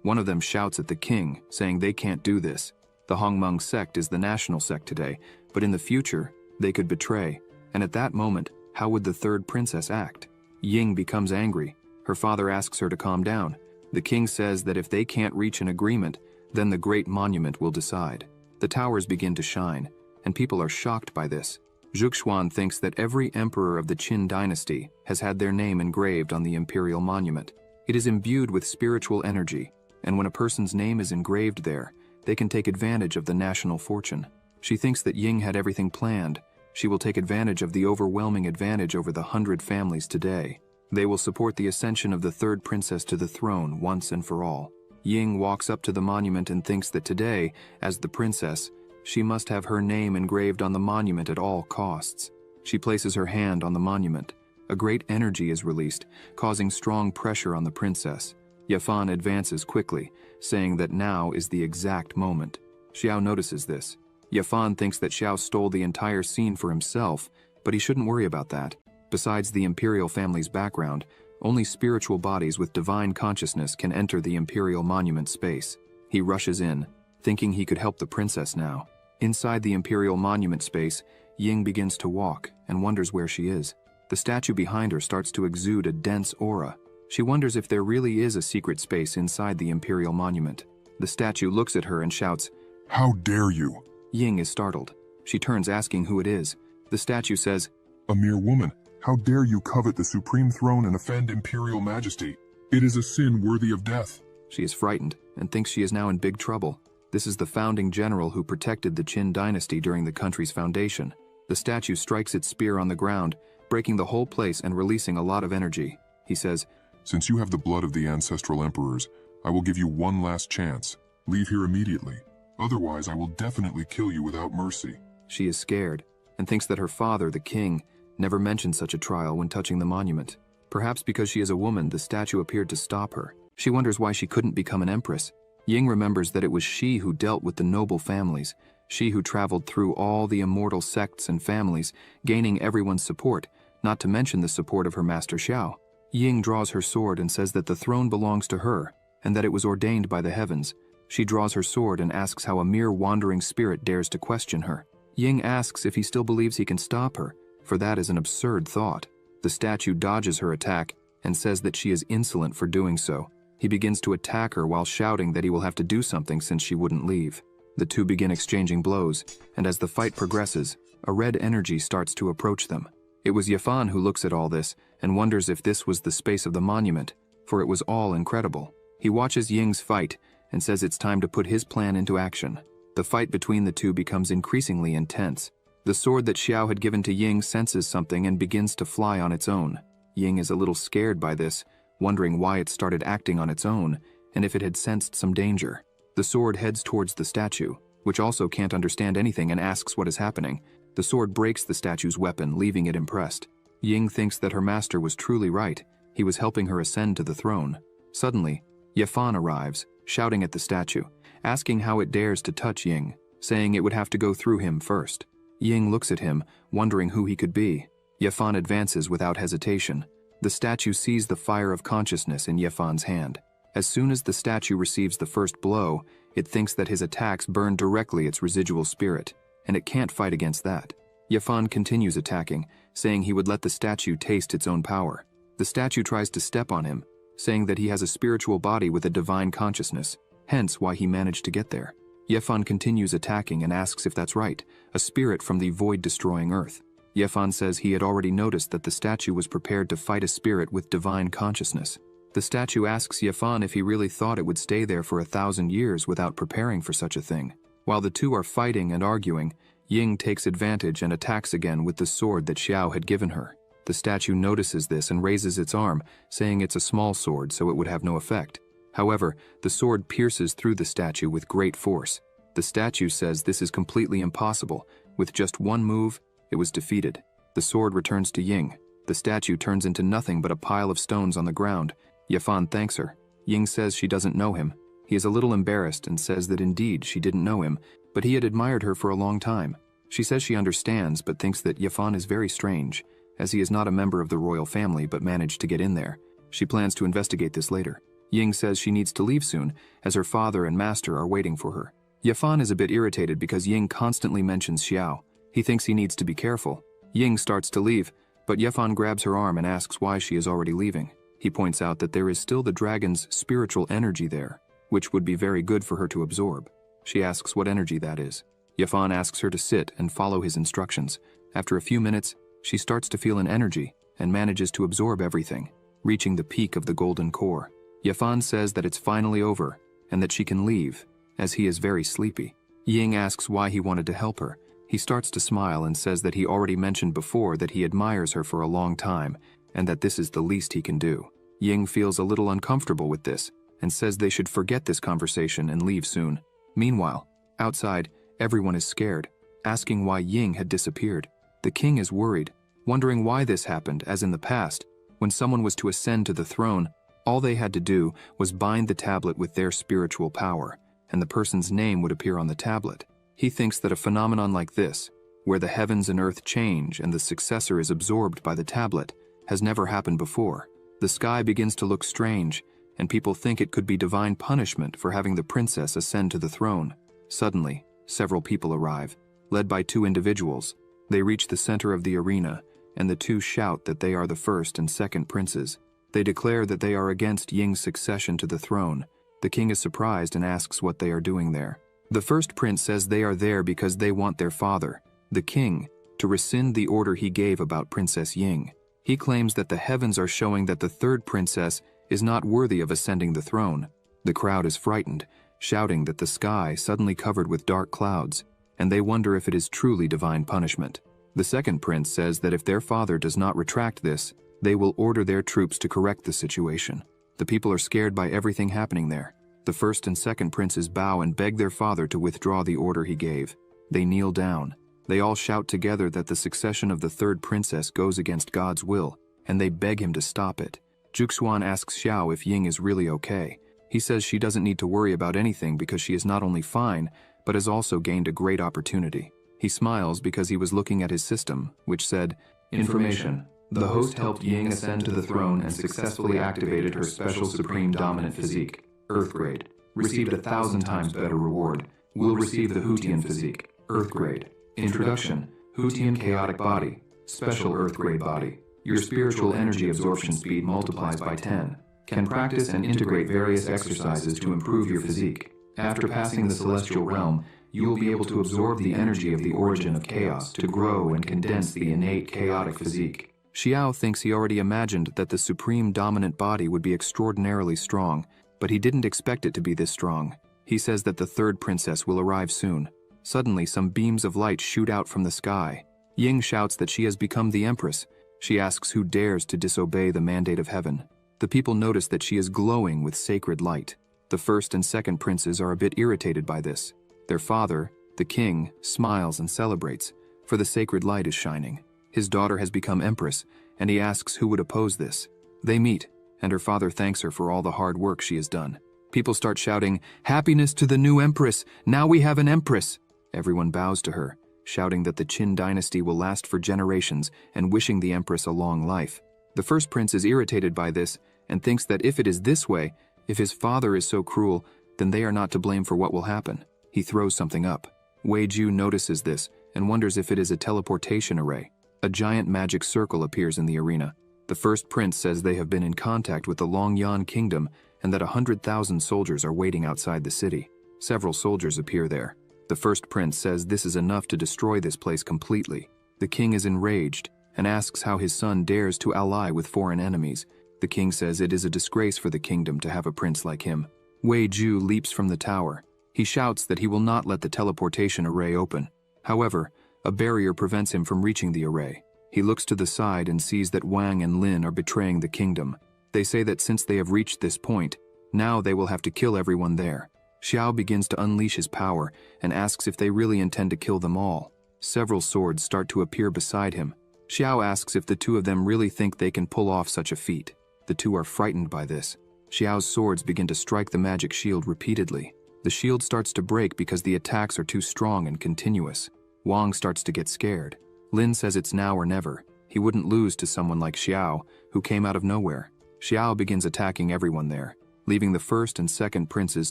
One of them shouts at the king, saying they can't do this. The Hongmeng sect is the national sect today, but in the future, they could betray. And at that moment, how would the third princess act? Ying becomes angry. Her father asks her to calm down. The king says that if they can't reach an agreement, then the great monument will decide. The towers begin to shine, and people are shocked by this. Zhuxuan thinks that every emperor of the Qin dynasty has had their name engraved on the imperial monument. It is imbued with spiritual energy, and when a person's name is engraved there, they can take advantage of the national fortune. She thinks that Ying had everything planned. She will take advantage of the overwhelming advantage over the 100 families today. They will support the ascension of the third princess to the throne once and for all. Ying walks up to the monument and thinks that today, as the princess, she must have her name engraved on the monument at all costs. She places her hand on the monument. A great energy is released, causing strong pressure on the princess. Yafan advances quickly, saying that now is the exact moment. Xiao notices this. Yafan thinks that Xiao stole the entire scene for himself, but he shouldn't worry about that. Besides the imperial family's background, only spiritual bodies with divine consciousness can enter the imperial monument space. He rushes in, thinking he could help the princess now. Inside the imperial monument space, Ying begins to walk and wonders where she is. The statue behind her starts to exude a dense aura. She wonders if there really is a secret space inside the imperial monument. The statue looks at her and shouts, "How dare you?" Ying is startled. She turns asking who it is. The statue says, "A mere woman. How dare you covet the supreme throne and offend imperial majesty? It is a sin worthy of death." She is frightened and thinks she is now in big trouble. This is the founding general who protected the Qin dynasty during the country's foundation. The statue strikes its spear on the ground, breaking the whole place and releasing a lot of energy. He says, "Since you have the blood of the ancestral emperors, I will give you one last chance. Leave here immediately. Otherwise, I will definitely kill you without mercy." She is scared and thinks that her father, the king, never mentioned such a trial when touching the monument. Perhaps because she is a woman, the statue appeared to stop her. She wonders why she couldn't become an empress. Ying remembers that it was she who dealt with the noble families, she who traveled through all the immortal sects and families, gaining everyone's support, not to mention the support of her master Xiao. Ying draws her sword and says that the throne belongs to her, and that it was ordained by the heavens. She draws her sword and asks how a mere wandering spirit dares to question her. Ying asks if he still believes he can stop her, for that is an absurd thought. The statue dodges her attack and says that she is insolent for doing so. He begins to attack her while shouting that he will have to do something since she wouldn't leave. The two begin exchanging blows, and as the fight progresses, a red energy starts to approach them. It was Yafan who looks at all this and wonders if this was the space of the monument, for it was all incredible. He watches Ying's fight and says it's time to put his plan into action. The fight between the two becomes increasingly intense. The sword that Xiao had given to Ying senses something and begins to fly on its own. Ying is a little scared by this, wondering why it started acting on its own, and if it had sensed some danger. The sword heads towards the statue, which also can't understand anything and asks what is happening. The sword breaks the statue's weapon, leaving it impressed. Ying thinks that her master was truly right. He was helping her ascend to the throne. Suddenly, Yafan arrives, shouting at the statue, asking how it dares to touch Ying, saying it would have to go through him first. Ying looks at him, wondering who he could be. Yafan advances without hesitation. The statue sees the fire of consciousness in Yafan's hand. As soon as the statue receives the first blow, it thinks that his attacks burn directly its residual spirit, and it can't fight against that. Yafan continues attacking, saying he would let the statue taste its own power. The statue tries to step on him, saying that he has a spiritual body with a divine consciousness, hence why he managed to get there. Yafan continues attacking and asks if that's right, a spirit from the void-destroying earth. Yafan says he had already noticed that the statue was prepared to fight a spirit with divine consciousness. The statue asks Yafan if he really thought it would stay there for 1,000 years without preparing for such a thing. While the two are fighting and arguing, Ying takes advantage and attacks again with the sword that Xiao had given her. The statue notices this and raises its arm, saying it's a small sword so it would have no effect. However, the sword pierces through the statue with great force. The statue says this is completely impossible. With just one move, it was defeated. The sword returns to Ying. The statue turns into nothing but a pile of stones on the ground. Yafan thanks her. Ying says she doesn't know him. He is a little embarrassed and says that indeed she didn't know him, but he had admired her for a long time. She says she understands but thinks that Yafan is very strange, as he is not a member of the royal family but managed to get in there. She plans to investigate this later. Ying says she needs to leave soon, as her father and master are waiting for her. Yafan is a bit irritated because Ying constantly mentions Xiao. He thinks he needs to be careful. Ying starts to leave, but Yafan grabs her arm and asks why she is already leaving. He points out that there is still the dragon's spiritual energy there, which would be very good for her to absorb. She asks what energy that is. Yafan asks her to sit and follow his instructions. After a few minutes, she starts to feel an energy and manages to absorb everything, reaching the peak of the golden core. Yafan says that it's finally over and that she can leave, as he is very sleepy. Ying asks why he wanted to help her, He starts to smile and says that he already mentioned before that he admires her for a long time and that this is the least he can do. Ying feels a little uncomfortable with this and says they should forget this conversation and leave soon. Meanwhile, outside, everyone is scared, asking why Ying had disappeared. The king is worried, wondering why this happened, as in the past, when someone was to ascend to the throne, all they had to do was bind the tablet with their spiritual power, and the person's name would appear on the tablet. He thinks that a phenomenon like this, where the heavens and earth change and the successor is absorbed by the tablet, has never happened before. The sky begins to look strange, and people think it could be divine punishment for having the princess ascend to the throne. Suddenly, several people arrive, led by two individuals. They reach the center of the arena, and the two shout that they are the first and second princes. They declare that they are against Ying's succession to the throne. The king is surprised and asks what they are doing there. The first prince says they are there because they want their father, the king, to rescind the order he gave about Princess Ying. He claims that the heavens are showing that the third princess is not worthy of ascending the throne. The crowd is frightened, shouting that the sky suddenly covered with dark clouds, and they wonder if it is truly divine punishment. The second prince says that if their father does not retract this, they will order their troops to correct the situation. The people are scared by everything happening there. The first and second princes bow and beg their father to withdraw the order he gave. They kneel down. They all shout together that the succession of the third princess goes against God's will, and they beg him to stop it. Juxuan asks Xiao if Ying is really okay. He says she doesn't need to worry about anything because she is not only fine, but has also gained a great opportunity. He smiles because he was looking at his system, which said, "Information. The host helped Ying ascend to the throne and successfully activated her special supreme dominant physique, Earth grade. Received 1,000 times better reward. Will receive the Hutian physique, Earth grade. Introduction, Hutian chaotic body, special Earth grade body. Your spiritual energy absorption speed multiplies by 10. Can practice and integrate various exercises to improve your physique. After passing the celestial realm, you will be able to absorb the energy of the origin of chaos to grow and condense the innate chaotic physique." Xiao thinks he already imagined that the supreme dominant body would be extraordinarily strong, but he didn't expect it to be this strong. He says that the third princess will arrive soon. Suddenly, some beams of light shoot out from the sky. Ying shouts that she has become the empress. She asks who dares to disobey the mandate of heaven. The people notice that she is glowing with sacred light. The first and second princes are a bit irritated by this. Their father, the king, smiles and celebrates, for the sacred light is shining. His daughter has become empress, and he asks who would oppose this. They meet, and her father thanks her for all the hard work she has done. People start shouting, "Happiness to the new empress! Now we have an empress!" Everyone bows to her, shouting that the Qin dynasty will last for generations and wishing the empress a long life. The first prince is irritated by this and thinks that if it is this way, if his father is so cruel, then they are not to blame for what will happen. He throws something up. Wei Ju notices this and wonders if it is a teleportation array. A giant magic circle appears in the arena. The first prince says they have been in contact with the Longyan kingdom and that 100,000 soldiers are waiting outside the city. Several soldiers appear there. The first prince says this is enough to destroy this place completely. The king is enraged and asks how his son dares to ally with foreign enemies. The king says it is a disgrace for the kingdom to have a prince like him. Wei Ju leaps from the tower. He shouts that he will not let the teleportation array open. However, a barrier prevents him from reaching the array. He looks to the side and sees that Wang and Lin are betraying the kingdom. They say that since they have reached this point, now they will have to kill everyone there. Xiao begins to unleash his power and asks if they really intend to kill them all. Several swords start to appear beside him. Xiao asks if the two of them really think they can pull off such a feat. The two are frightened by this. Xiao's swords begin to strike the magic shield repeatedly. The shield starts to break because the attacks are too strong and continuous. Wang starts to get scared. Lin says it's now or never. He wouldn't lose to someone like Xiao, who came out of nowhere. Xiao begins attacking everyone there, leaving the first and second princes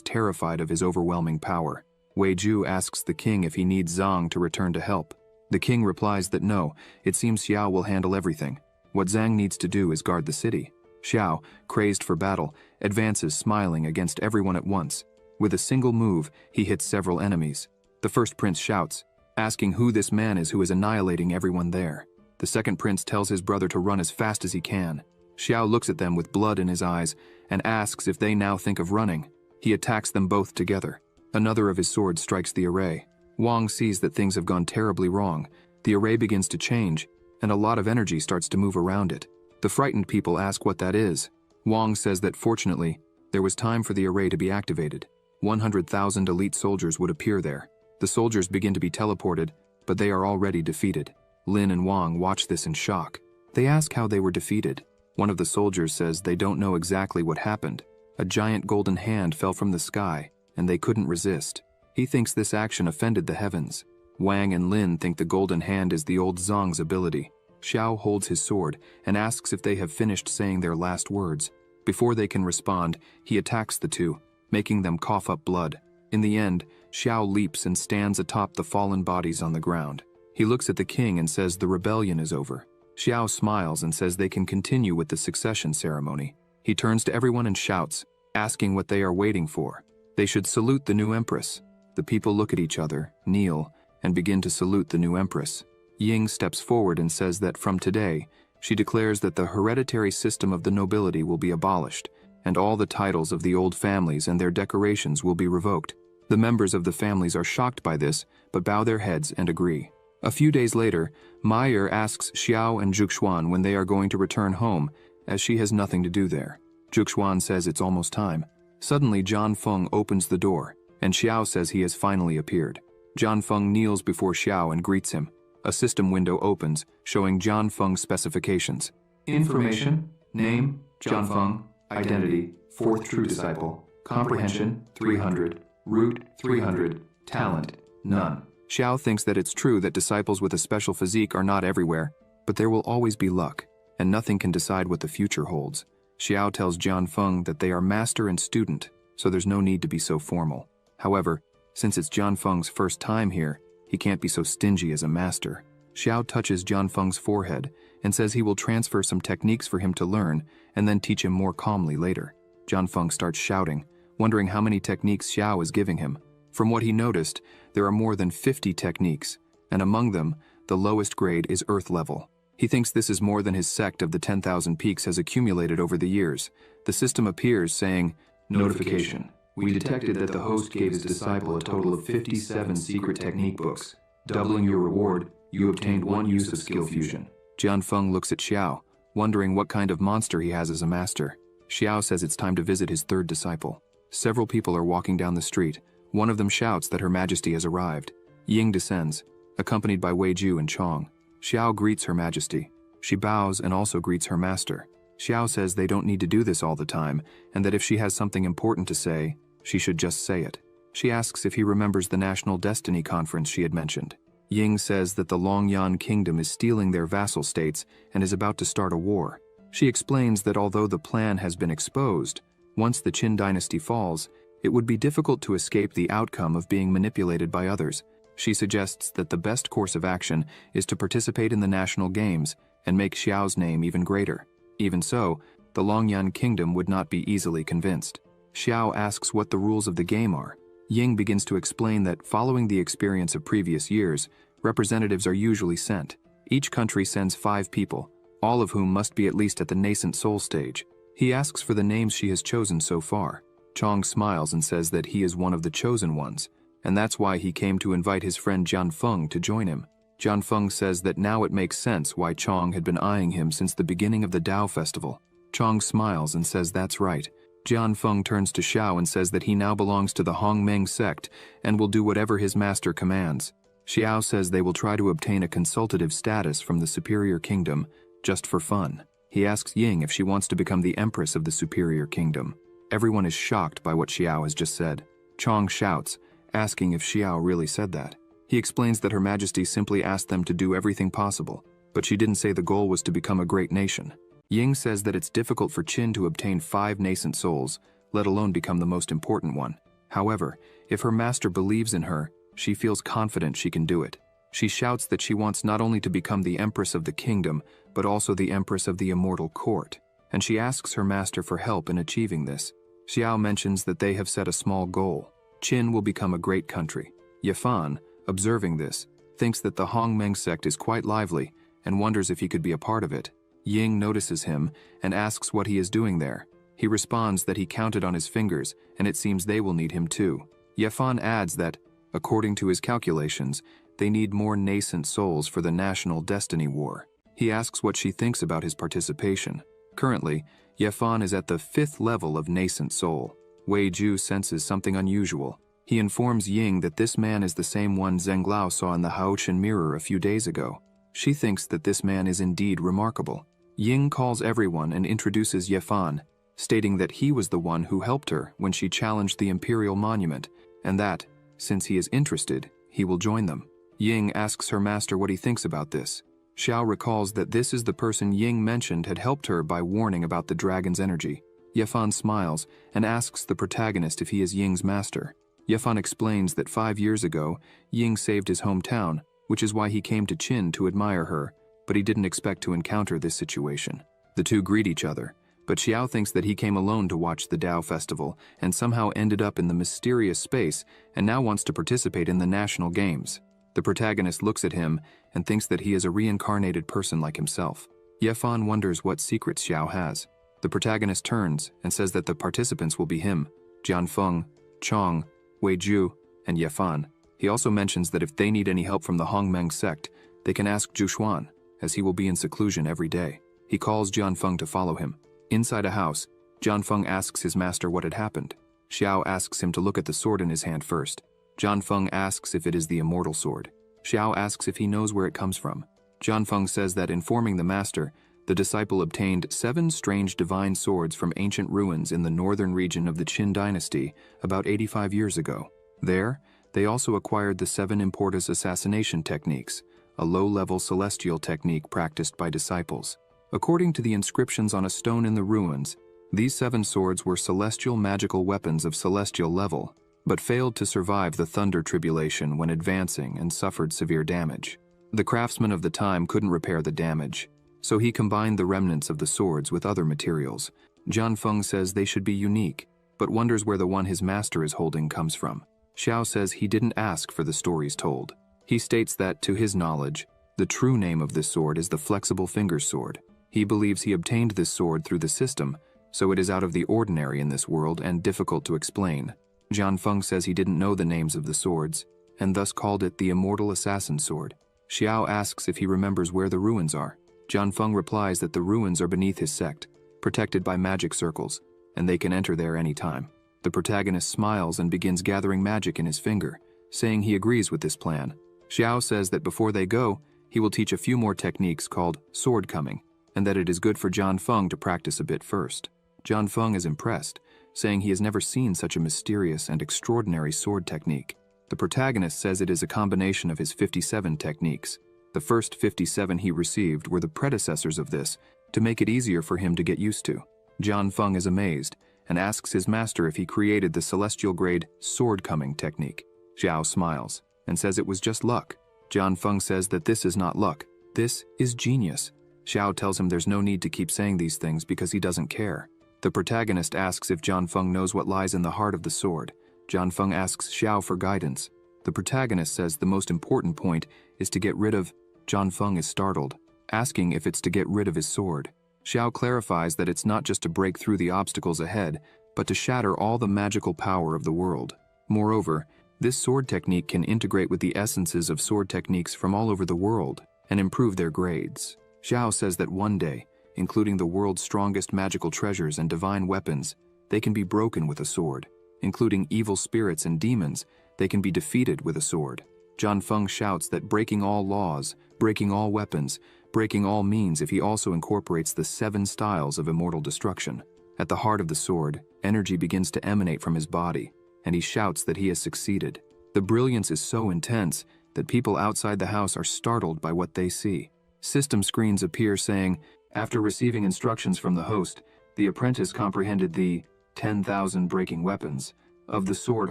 terrified of his overwhelming power. Wei Ju asks the king if he needs Zhang to return to help. The king replies that no, it seems Xiao will handle everything. What Zhang needs to do is guard the city. Xiao, crazed for battle, advances smiling against everyone at once. With a single move, he hits several enemies. The first prince shouts, asking who this man is who is annihilating everyone there. The second prince tells his brother to run as fast as he can. Xiao looks at them with blood in his eyes and asks if they now think of running. He attacks them both together. Another of his swords strikes the array. Wang sees that things have gone terribly wrong. The array begins to change, and a lot of energy starts to move around it. The frightened people ask what that is. Wang says that fortunately, there was time for the array to be activated. 100,000 elite soldiers would appear there. The soldiers begin to be teleported, but they are already defeated. Lin and Wang watch this in shock. They ask how they were defeated. One of the soldiers says they don't know exactly what happened. A giant golden hand fell from the sky, and they couldn't resist. He thinks this action offended the heavens. Wang and Lin think the golden hand is the old Zong's ability. Xiao holds his sword and asks if they have finished saying their last words. Before they can respond, he attacks the two, making them cough up blood. In the end, Xiao leaps and stands atop the fallen bodies on the ground. He looks at the king and says the rebellion is over. Xiao smiles and says they can continue with the succession ceremony. He turns to everyone and shouts, asking what they are waiting for. They should salute the new empress. The people look at each other, kneel, and begin to salute the new empress. Ying steps forward and says that from today, she declares that the hereditary system of the nobility will be abolished, and all the titles of the old families and their decorations will be revoked. The members of the families are shocked by this, but bow their heads and agree. A few days later, Meier asks Xiao and Zhuxuan when they are going to return home, as she has nothing to do there. Zhuxuan says it's almost time. Suddenly, John Feng opens the door, and Xiao says he has finally appeared. John Feng kneels before Xiao and greets him. A system window opens, showing John Feng's specifications. Information, name, John Feng, identity, 4th true disciple, comprehension, 300, root, 300, talent, none. Xiao thinks that it's true that disciples with a special physique are not everywhere, but there will always be luck, and nothing can decide what the future holds. Xiao tells John Feng that they are master and student, so there's no need to be so formal. However, since it's John Feng's first time here, he can't be so stingy as a master. Xiao touches John Feng's forehead and says he will transfer some techniques for him to learn and then teach him more calmly later. John Feng starts shouting, wondering how many techniques Xiao is giving him. From what he noticed, there are more than 50 techniques, and among them, the lowest grade is Earth level. He thinks this is more than his sect of the 10,000 peaks has accumulated over the years. The system appears saying, Notification. We detected that the host gave his disciple a total of 57 secret technique books. Doubling your reward, you obtained 1 use of skill fusion. John Feng looks at Xiao, wondering what kind of monster he has as a master. Xiao says it's time to visit his 3rd disciple. Several people are walking down the street. One of them shouts that Her Majesty has arrived. Ying descends, accompanied by Wei Ju and Chong. Xiao greets Her Majesty. She bows and also greets her master. Xiao says they don't need to do this all the time, and that if she has something important to say, she should just say it. She asks if he remembers the National Destiny Conference she had mentioned. Ying says that the Longyan Kingdom is stealing their vassal states and is about to start a war. She explains that although the plan has been exposed, once the Qin dynasty falls, it would be difficult to escape the outcome of being manipulated by others. She suggests that the best course of action is to participate in the national games and make Xiao's name even greater. Even so, the Longyan Kingdom would not be easily convinced. Xiao asks what the rules of the game are. Ying begins to explain that following the experience of previous years, representatives are usually sent. Each country sends 5 people, all of whom must be at least at the nascent soul stage. He asks for the names she has chosen so far. Chong smiles and says that he is one of the chosen ones, and that's why he came to invite his friend Jian Feng to join him. Jian Feng says that now it makes sense why Chong had been eyeing him since the beginning of the Dao Festival. Chong smiles and says that's right. Jian Feng turns to Xiao and says that he now belongs to the Hongmeng sect and will do whatever his master commands. Xiao says they will try to obtain a consultative status from the Superior Kingdom, just for fun. He asks Ying if she wants to become the Empress of the Superior Kingdom. Everyone is shocked by what Xiao has just said. Chong shouts, asking if Xiao really said that. He explains that Her Majesty simply asked them to do everything possible, but she didn't say the goal was to become a great nation. Ying says that it's difficult for Qin to obtain 5 nascent souls, let alone become the most important one. However, if her master believes in her, she feels confident she can do it. She shouts that she wants not only to become the Empress of the Kingdom, but also the Empress of the Immortal Court, and she asks her master for help in achieving this. Xiao mentions that they have set a small goal. Qin will become a great country. Yafan, observing this, thinks that the Hongmeng sect is quite lively and wonders if he could be a part of it. Ying notices him and asks what he is doing there. He responds that he counted on his fingers and it seems they will need him too. Yafan adds that, According to his calculations, they need more nascent souls for the national destiny war. He asks what she thinks about his participation. Currently, Yafan is at the 5th level of nascent soul. Wei Ju senses something unusual. He informs Ying that this man is the same one Zhenglao saw in the Haochen mirror a few days ago. She thinks that this man is indeed remarkable. Ying calls everyone and introduces Yafan, stating that he was the one who helped her when she challenged the imperial monument, and that, since he is interested, he will join them. Ying asks her master what he thinks about this. Xiao recalls that this is the person Ying mentioned had helped her by warning about the dragon's energy. Yafan smiles and asks the protagonist if he is Ying's master. Yafan explains that 5 years ago, Ying saved his hometown, which is why he came to Qin to admire her, but he didn't expect to encounter this situation. The two greet each other, but Xiao thinks that he came alone to watch the Dao Festival and somehow ended up in the mysterious space and now wants to participate in the national games. The protagonist looks at him and thinks that he is a reincarnated person like himself. Yafan wonders what secrets Xiao has. The protagonist turns and says that the participants will be him, Jianfeng, Chong, Wei Ju, and Yafan. He also mentions that if they need any help from the Hongmeng sect, they can ask Jushuan, as he will be in seclusion every day. He calls Jianfeng to follow him. Inside a house, Jianfeng asks his master what had happened. Xiao asks him to look at the sword in his hand first. Jianfeng asks if it is the immortal sword. Xiao asks if he knows where it comes from. Jianfeng says that informing the master, the disciple obtained 7 strange divine swords from ancient ruins in the northern region of the Qin dynasty about 85 years ago. There, they also acquired the 7 Importus assassination techniques, a low-level celestial technique practiced by disciples. According to the inscriptions on a stone in the ruins, these 7 swords were celestial magical weapons of celestial level, but failed to survive the thunder tribulation when advancing and suffered severe damage. The craftsman of the time couldn't repair the damage, so he combined the remnants of the swords with other materials. Jianfeng says they should be unique, but wonders where the one his master is holding comes from. Xiao says he didn't ask for the stories told. He states that, to his knowledge, the true name of this sword is the Flexible Fingers Sword. He believes he obtained this sword through the system, so it is out of the ordinary in this world and difficult to explain. Jianfeng says he didn't know the names of the swords, and thus called it the Immortal Assassin Sword. Xiao asks if he remembers where the ruins are. Jianfeng replies that the ruins are beneath his sect, protected by magic circles, and they can enter there any time. The protagonist smiles and begins gathering magic in his finger, saying he agrees with this plan. Xiao says that before they go, he will teach a few more techniques called sword coming, and that it is good for Jianfeng to practice a bit first. Jianfeng is impressed, saying he has never seen such a mysterious and extraordinary sword technique. The protagonist says it is a combination of his 57 techniques. The first 57 he received were the predecessors of this, to make it easier for him to get used to. Jianfeng is amazed, and asks his master if he created the celestial-grade sword-coming technique. Xiao smiles, and says it was just luck. Jianfeng says that this is not luck, this is genius. Xiao tells him there's no need to keep saying these things because he doesn't care. The protagonist asks if Jianfeng knows what lies in the heart of the sword. Jianfeng asks Xiao for guidance. The protagonist says the most important point is to get rid of. Jianfeng is startled, asking if it's to get rid of his sword. Xiao clarifies that it's not just to break through the obstacles ahead, but to shatter all the magical power of the world. Moreover, this sword technique can integrate with the essences of sword techniques from all over the world and improve their grades. Xiao says that one day, including the world's strongest magical treasures and divine weapons, they can be broken with a sword. Including evil spirits and demons, they can be defeated with a sword. Jianfeng shouts that breaking all laws, breaking all weapons, breaking all means if he also incorporates the 7 styles of immortal destruction. At the heart of the sword, energy begins to emanate from his body, and he shouts that he has succeeded. The brilliance is so intense that people outside the house are startled by what they see. System screens appear saying, after receiving instructions from the host, the apprentice comprehended the 10,000 breaking weapons of the sword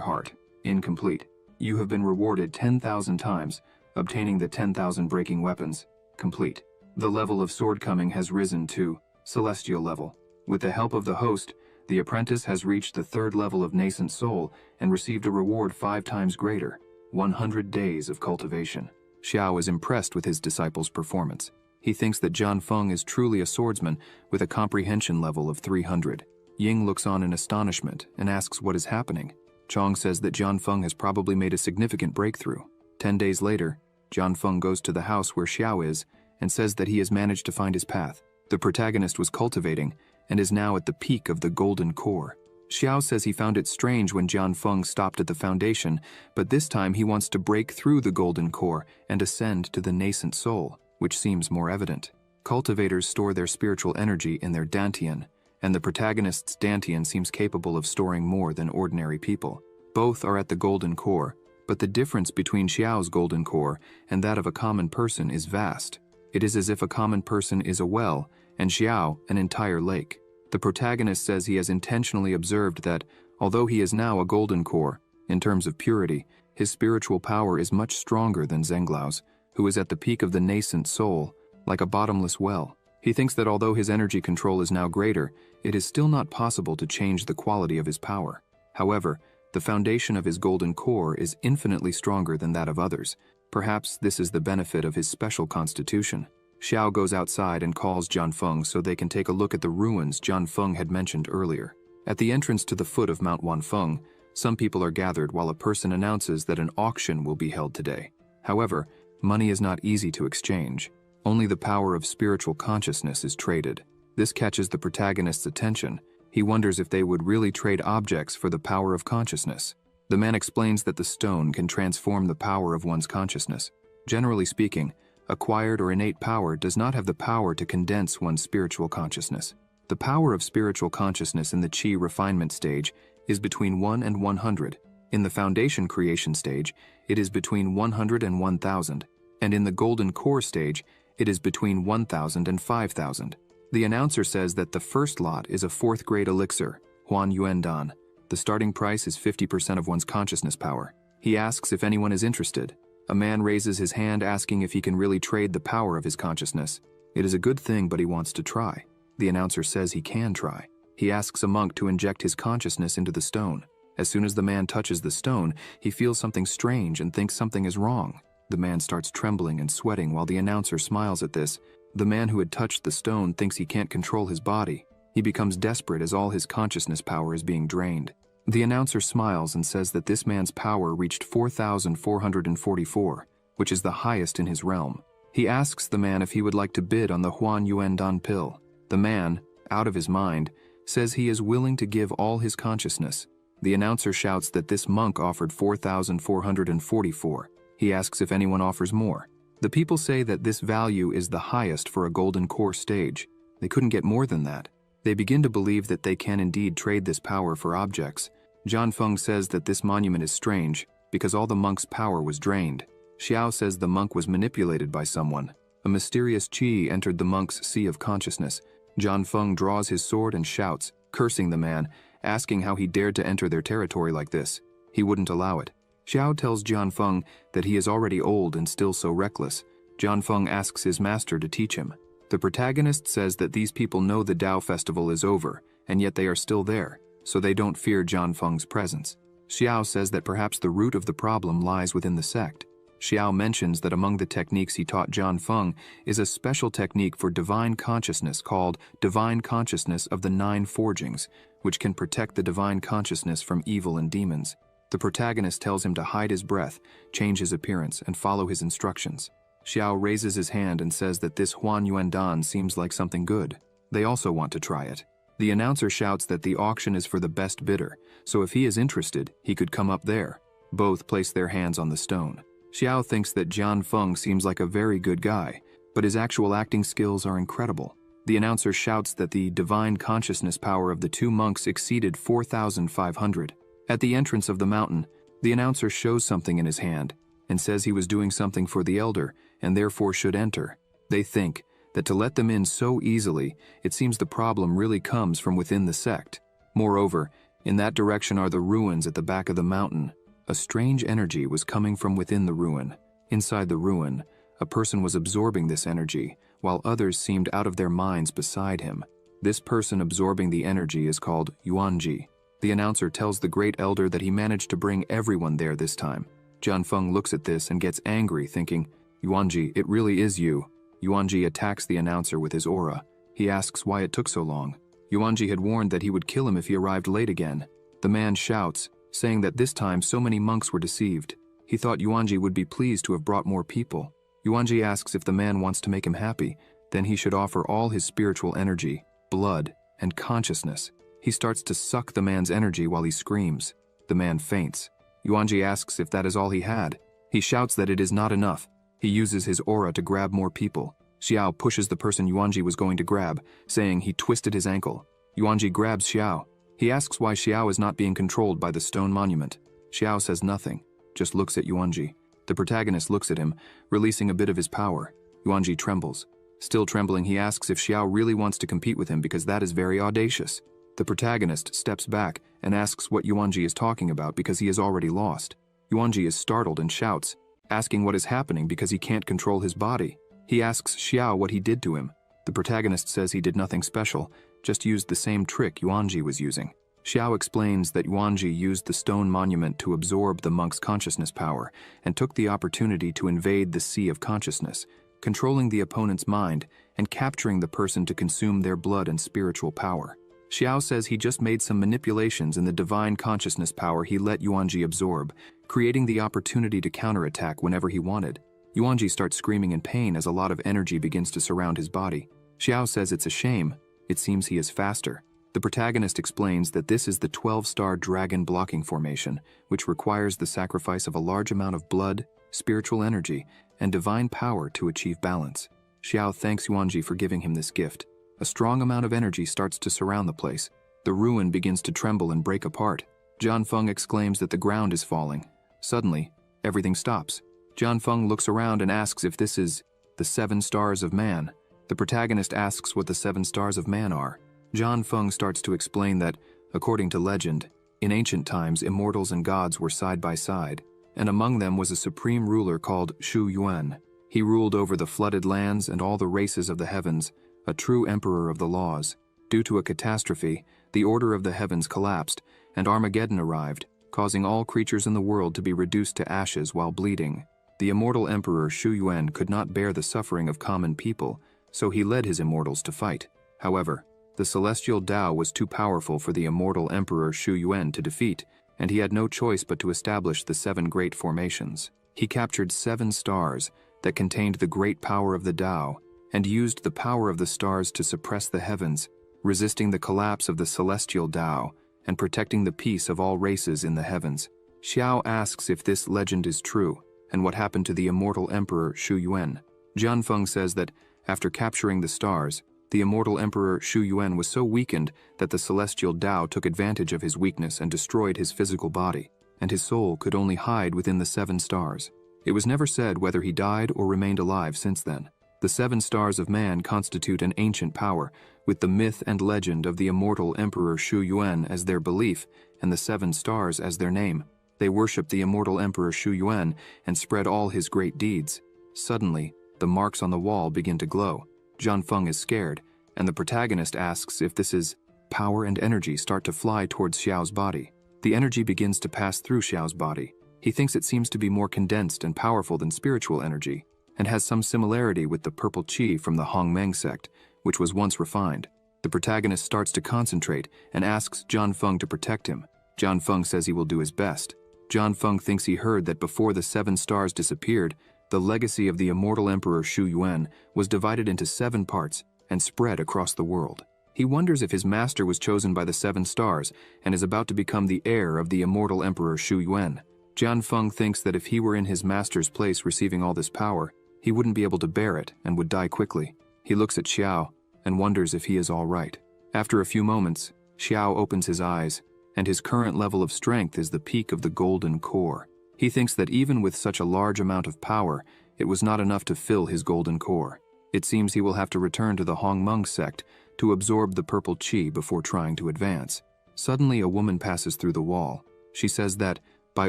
heart. Incomplete. You have been rewarded 10,000 times, obtaining the 10,000 breaking weapons. Complete. The level of sword coming has risen to celestial level. With the help of the host, the apprentice has reached the 3rd level of nascent soul and received a reward 5 times greater, 100 days of cultivation. Xiao is impressed with his disciple's performance. He thinks that Jianfeng is truly a swordsman with a comprehension level of 300. Ying looks on in astonishment and asks what is happening. Chong says that John Feng has probably made a significant breakthrough. 10 days later, John Feng goes to the house where Xiao is and says that he has managed to find his path. The protagonist was cultivating and is now at the peak of the golden core. Xiao says he found it strange when John Feng stopped at the foundation, but this time he wants to break through the golden core and ascend to the nascent soul, which seems more evident. Cultivators store their spiritual energy in their dantian, and the protagonist's dantian seems capable of storing more than ordinary people. Both are at the golden core, but the difference between Xiao's golden core and that of a common person is vast. It is as if a common person is a well, and Xiao an entire lake. The protagonist says he has intentionally observed that, although he is now a golden core, in terms of purity, his spiritual power is much stronger than Zhenglau's, who is at the peak of the nascent soul, like a bottomless well. He thinks that although his energy control is now greater, it is still not possible to change the quality of his power. However, the foundation of his golden core is infinitely stronger than that of others. Perhaps this is the benefit of his special constitution. Xiao goes outside and calls John Feng so they can take a look at the ruins John Feng had mentioned earlier. At the entrance to the foot of Mount Wanfeng, some people are gathered while a person announces that an auction will be held today. However, money is not easy to exchange. Only the power of spiritual consciousness is traded. This catches the protagonist's attention. He wonders if they would really trade objects for the power of consciousness. The man explains that the stone can transform the power of one's consciousness. Generally speaking, acquired or innate power does not have the power to condense one's spiritual consciousness. The power of spiritual consciousness in the Qi refinement stage is between 1 and 100. In the foundation creation stage, it is between 100 and 1000. And in the golden core stage, it is between 1000 and 5000. The announcer says that the first lot is a 4th grade elixir, Huan Yuan Dan. The starting price is 50% of one's consciousness power. He asks if anyone is interested. A man raises his hand asking if he can really trade the power of his consciousness. It is a good thing, but he wants to try. The announcer says he can try. He asks a monk to inject his consciousness into the stone. As soon as the man touches the stone, he feels something strange and thinks something is wrong. The man starts trembling and sweating while the announcer smiles at this. The man who had touched the stone thinks he can't control his body. He becomes desperate as all his consciousness power is being drained. The announcer smiles and says that this man's power reached 4,444, which is the highest in his realm. He asks the man if he would like to bid on the Huan Yuan Dan pill. The man, out of his mind, says he is willing to give all his consciousness. The announcer shouts that this monk offered 4,444. He asks if anyone offers more. The people say that this value is the highest for a golden core stage. They couldn't get more than that. They begin to believe that they can indeed trade this power for objects. John Feng says that this monument is strange because all the monk's power was drained. Xiao says the monk was manipulated by someone. A mysterious qi entered the monk's sea of consciousness. John Feng draws his sword and shouts, cursing the man, asking how he dared to enter their territory like this. He wouldn't allow it. Xiao tells John Feng that he is already old and still so reckless. John Feng asks his master to teach him. The protagonist says that these people know the Dao Festival is over, and yet they are still there, so they don't fear John Feng's presence. Xiao says that perhaps the root of the problem lies within the sect. Xiao mentions that among the techniques he taught John Feng is a special technique for divine consciousness called Divine Consciousness of the 9 Forgings, which can protect the divine consciousness from evil and demons. The protagonist tells him to hide his breath, change his appearance, and follow his instructions. Xiao raises his hand and says that this Huan Yuan Dan seems like something good. They also want to try it. The announcer shouts that the auction is for the best bidder, so if he is interested, he could come up there. Both place their hands on the stone. Xiao thinks that John Feng seems like a very good guy, but his actual acting skills are incredible. The announcer shouts that the divine consciousness power of the 2 monks exceeded 4,500. At the entrance of the mountain, the announcer shows something in his hand and says he was doing something for the elder and therefore should enter. They think that to let them in so easily, it seems the problem really comes from within the sect. Moreover, in that direction are the ruins at the back of the mountain. A strange energy was coming from within the ruin. Inside the ruin, a person was absorbing this energy, while others seemed out of their minds beside him. This person absorbing the energy is called Yuanji. The announcer tells the great elder that he managed to bring everyone there this time. John Feng looks at this and gets angry, thinking, Yuanji, it really is you. Yuanji attacks the announcer with his aura. He asks why it took so long. Yuanji had warned that he would kill him if he arrived late again. The man shouts, saying that this time so many monks were deceived. He thought Yuanji would be pleased to have brought more people. Yuanji asks if the man wants to make him happy, then he should offer all his spiritual energy, blood, and consciousness. He starts to suck the man's energy while he screams. The man faints. Yuanji asks if that is all he had. He shouts that it is not enough. He uses his aura to grab more people. Xiao pushes the person Yuanji was going to grab, saying he twisted his ankle. Yuanji grabs Xiao. He asks why Xiao is not being controlled by the stone monument. Xiao says nothing, just looks at Yuanji. The protagonist looks at him, releasing a bit of his power. Yuanji trembles. Still trembling, he asks if Xiao really wants to compete with him because that is very audacious. The protagonist steps back and asks what Yuanji is talking about because he has already lost. Yuanji is startled and shouts, asking what is happening because he can't control his body. He asks Xiao what he did to him. The protagonist says he did nothing special, just used the same trick Yuanji was using. Xiao explains that Yuanji used the stone monument to absorb the monk's consciousness power and took the opportunity to invade the sea of consciousness, controlling the opponent's mind and capturing the person to consume their blood and spiritual power. Xiao says he just made some manipulations in the divine consciousness power he let Yuanji absorb, creating the opportunity to counterattack whenever he wanted. Yuanji starts screaming in pain as a lot of energy begins to surround his body. Xiao says it's a shame. It seems he is faster. The protagonist explains that this is the 12-star dragon blocking formation, which requires the sacrifice of a large amount of blood, spiritual energy, and divine power to achieve balance. Xiao thanks Yuanji for giving him this gift. A strong amount of energy starts to surround the place. The ruin begins to tremble and break apart. John Feng exclaims that the ground is falling. Suddenly, everything stops. John Feng looks around and asks if this is the 7 stars of man. The protagonist asks what the 7 stars of man are. John Feng starts to explain that, according to legend, in ancient times immortals and gods were side by side, and among them was a supreme ruler called Su Yuan. He ruled over the flooded lands and all the races of the heavens, a true emperor of the laws. Due to a catastrophe, the order of the heavens collapsed, and Armageddon arrived, causing all creatures in the world to be reduced to ashes while bleeding. The immortal emperor Su Yuan could not bear the suffering of common people, so he led his immortals to fight. However, the celestial Dao was too powerful for the immortal emperor Su Yuan to defeat, and he had no choice but to establish the 7 great formations. He captured 7 stars that contained the great power of the Dao, and used the power of the stars to suppress the heavens, resisting the collapse of the celestial Dao and protecting the peace of all races in the heavens. Xiao asks if this legend is true, and what happened to the immortal emperor Su Yuan. Jian Feng says that, after capturing the stars, the immortal emperor Su Yuan was so weakened that the celestial Dao took advantage of his weakness and destroyed his physical body, and his soul could only hide within the 7 stars. It was never said whether he died or remained alive since then. The 7 stars of man constitute an ancient power, with the myth and legend of the immortal emperor Su Yuan as their belief and the 7 stars as their name. They worship the immortal emperor Su Yuan and spread all his great deeds. Suddenly, the marks on the wall begin to glow. Jian Feng is scared, and the protagonist asks if this is power and energy start to fly towards Xiao's body. The energy begins to pass through Xiao's body. He thinks it seems to be more condensed and powerful than spiritual energy, and has some similarity with the purple qi from the Hongmeng sect, which was once refined. The protagonist starts to concentrate and asks Jian Feng to protect him. Jian Feng says he will do his best. Jian Feng thinks he heard that before the 7 stars disappeared, the legacy of the immortal emperor Su Yuan was divided into 7 parts and spread across the world. He wonders if his master was chosen by the 7 stars and is about to become the heir of the immortal emperor Su Yuan. Jian Feng thinks that if he were in his master's place receiving all this power, he wouldn't be able to bear it and would die quickly. He looks at Xiao and wonders if he is all right. After a few moments, Xiao opens his eyes, and his current level of strength is the peak of the golden core. He thinks that even with such a large amount of power, it was not enough to fill his golden core. It seems he will have to return to the Hongmeng sect to absorb the purple qi before trying to advance. Suddenly, a woman passes through the wall. She says that, by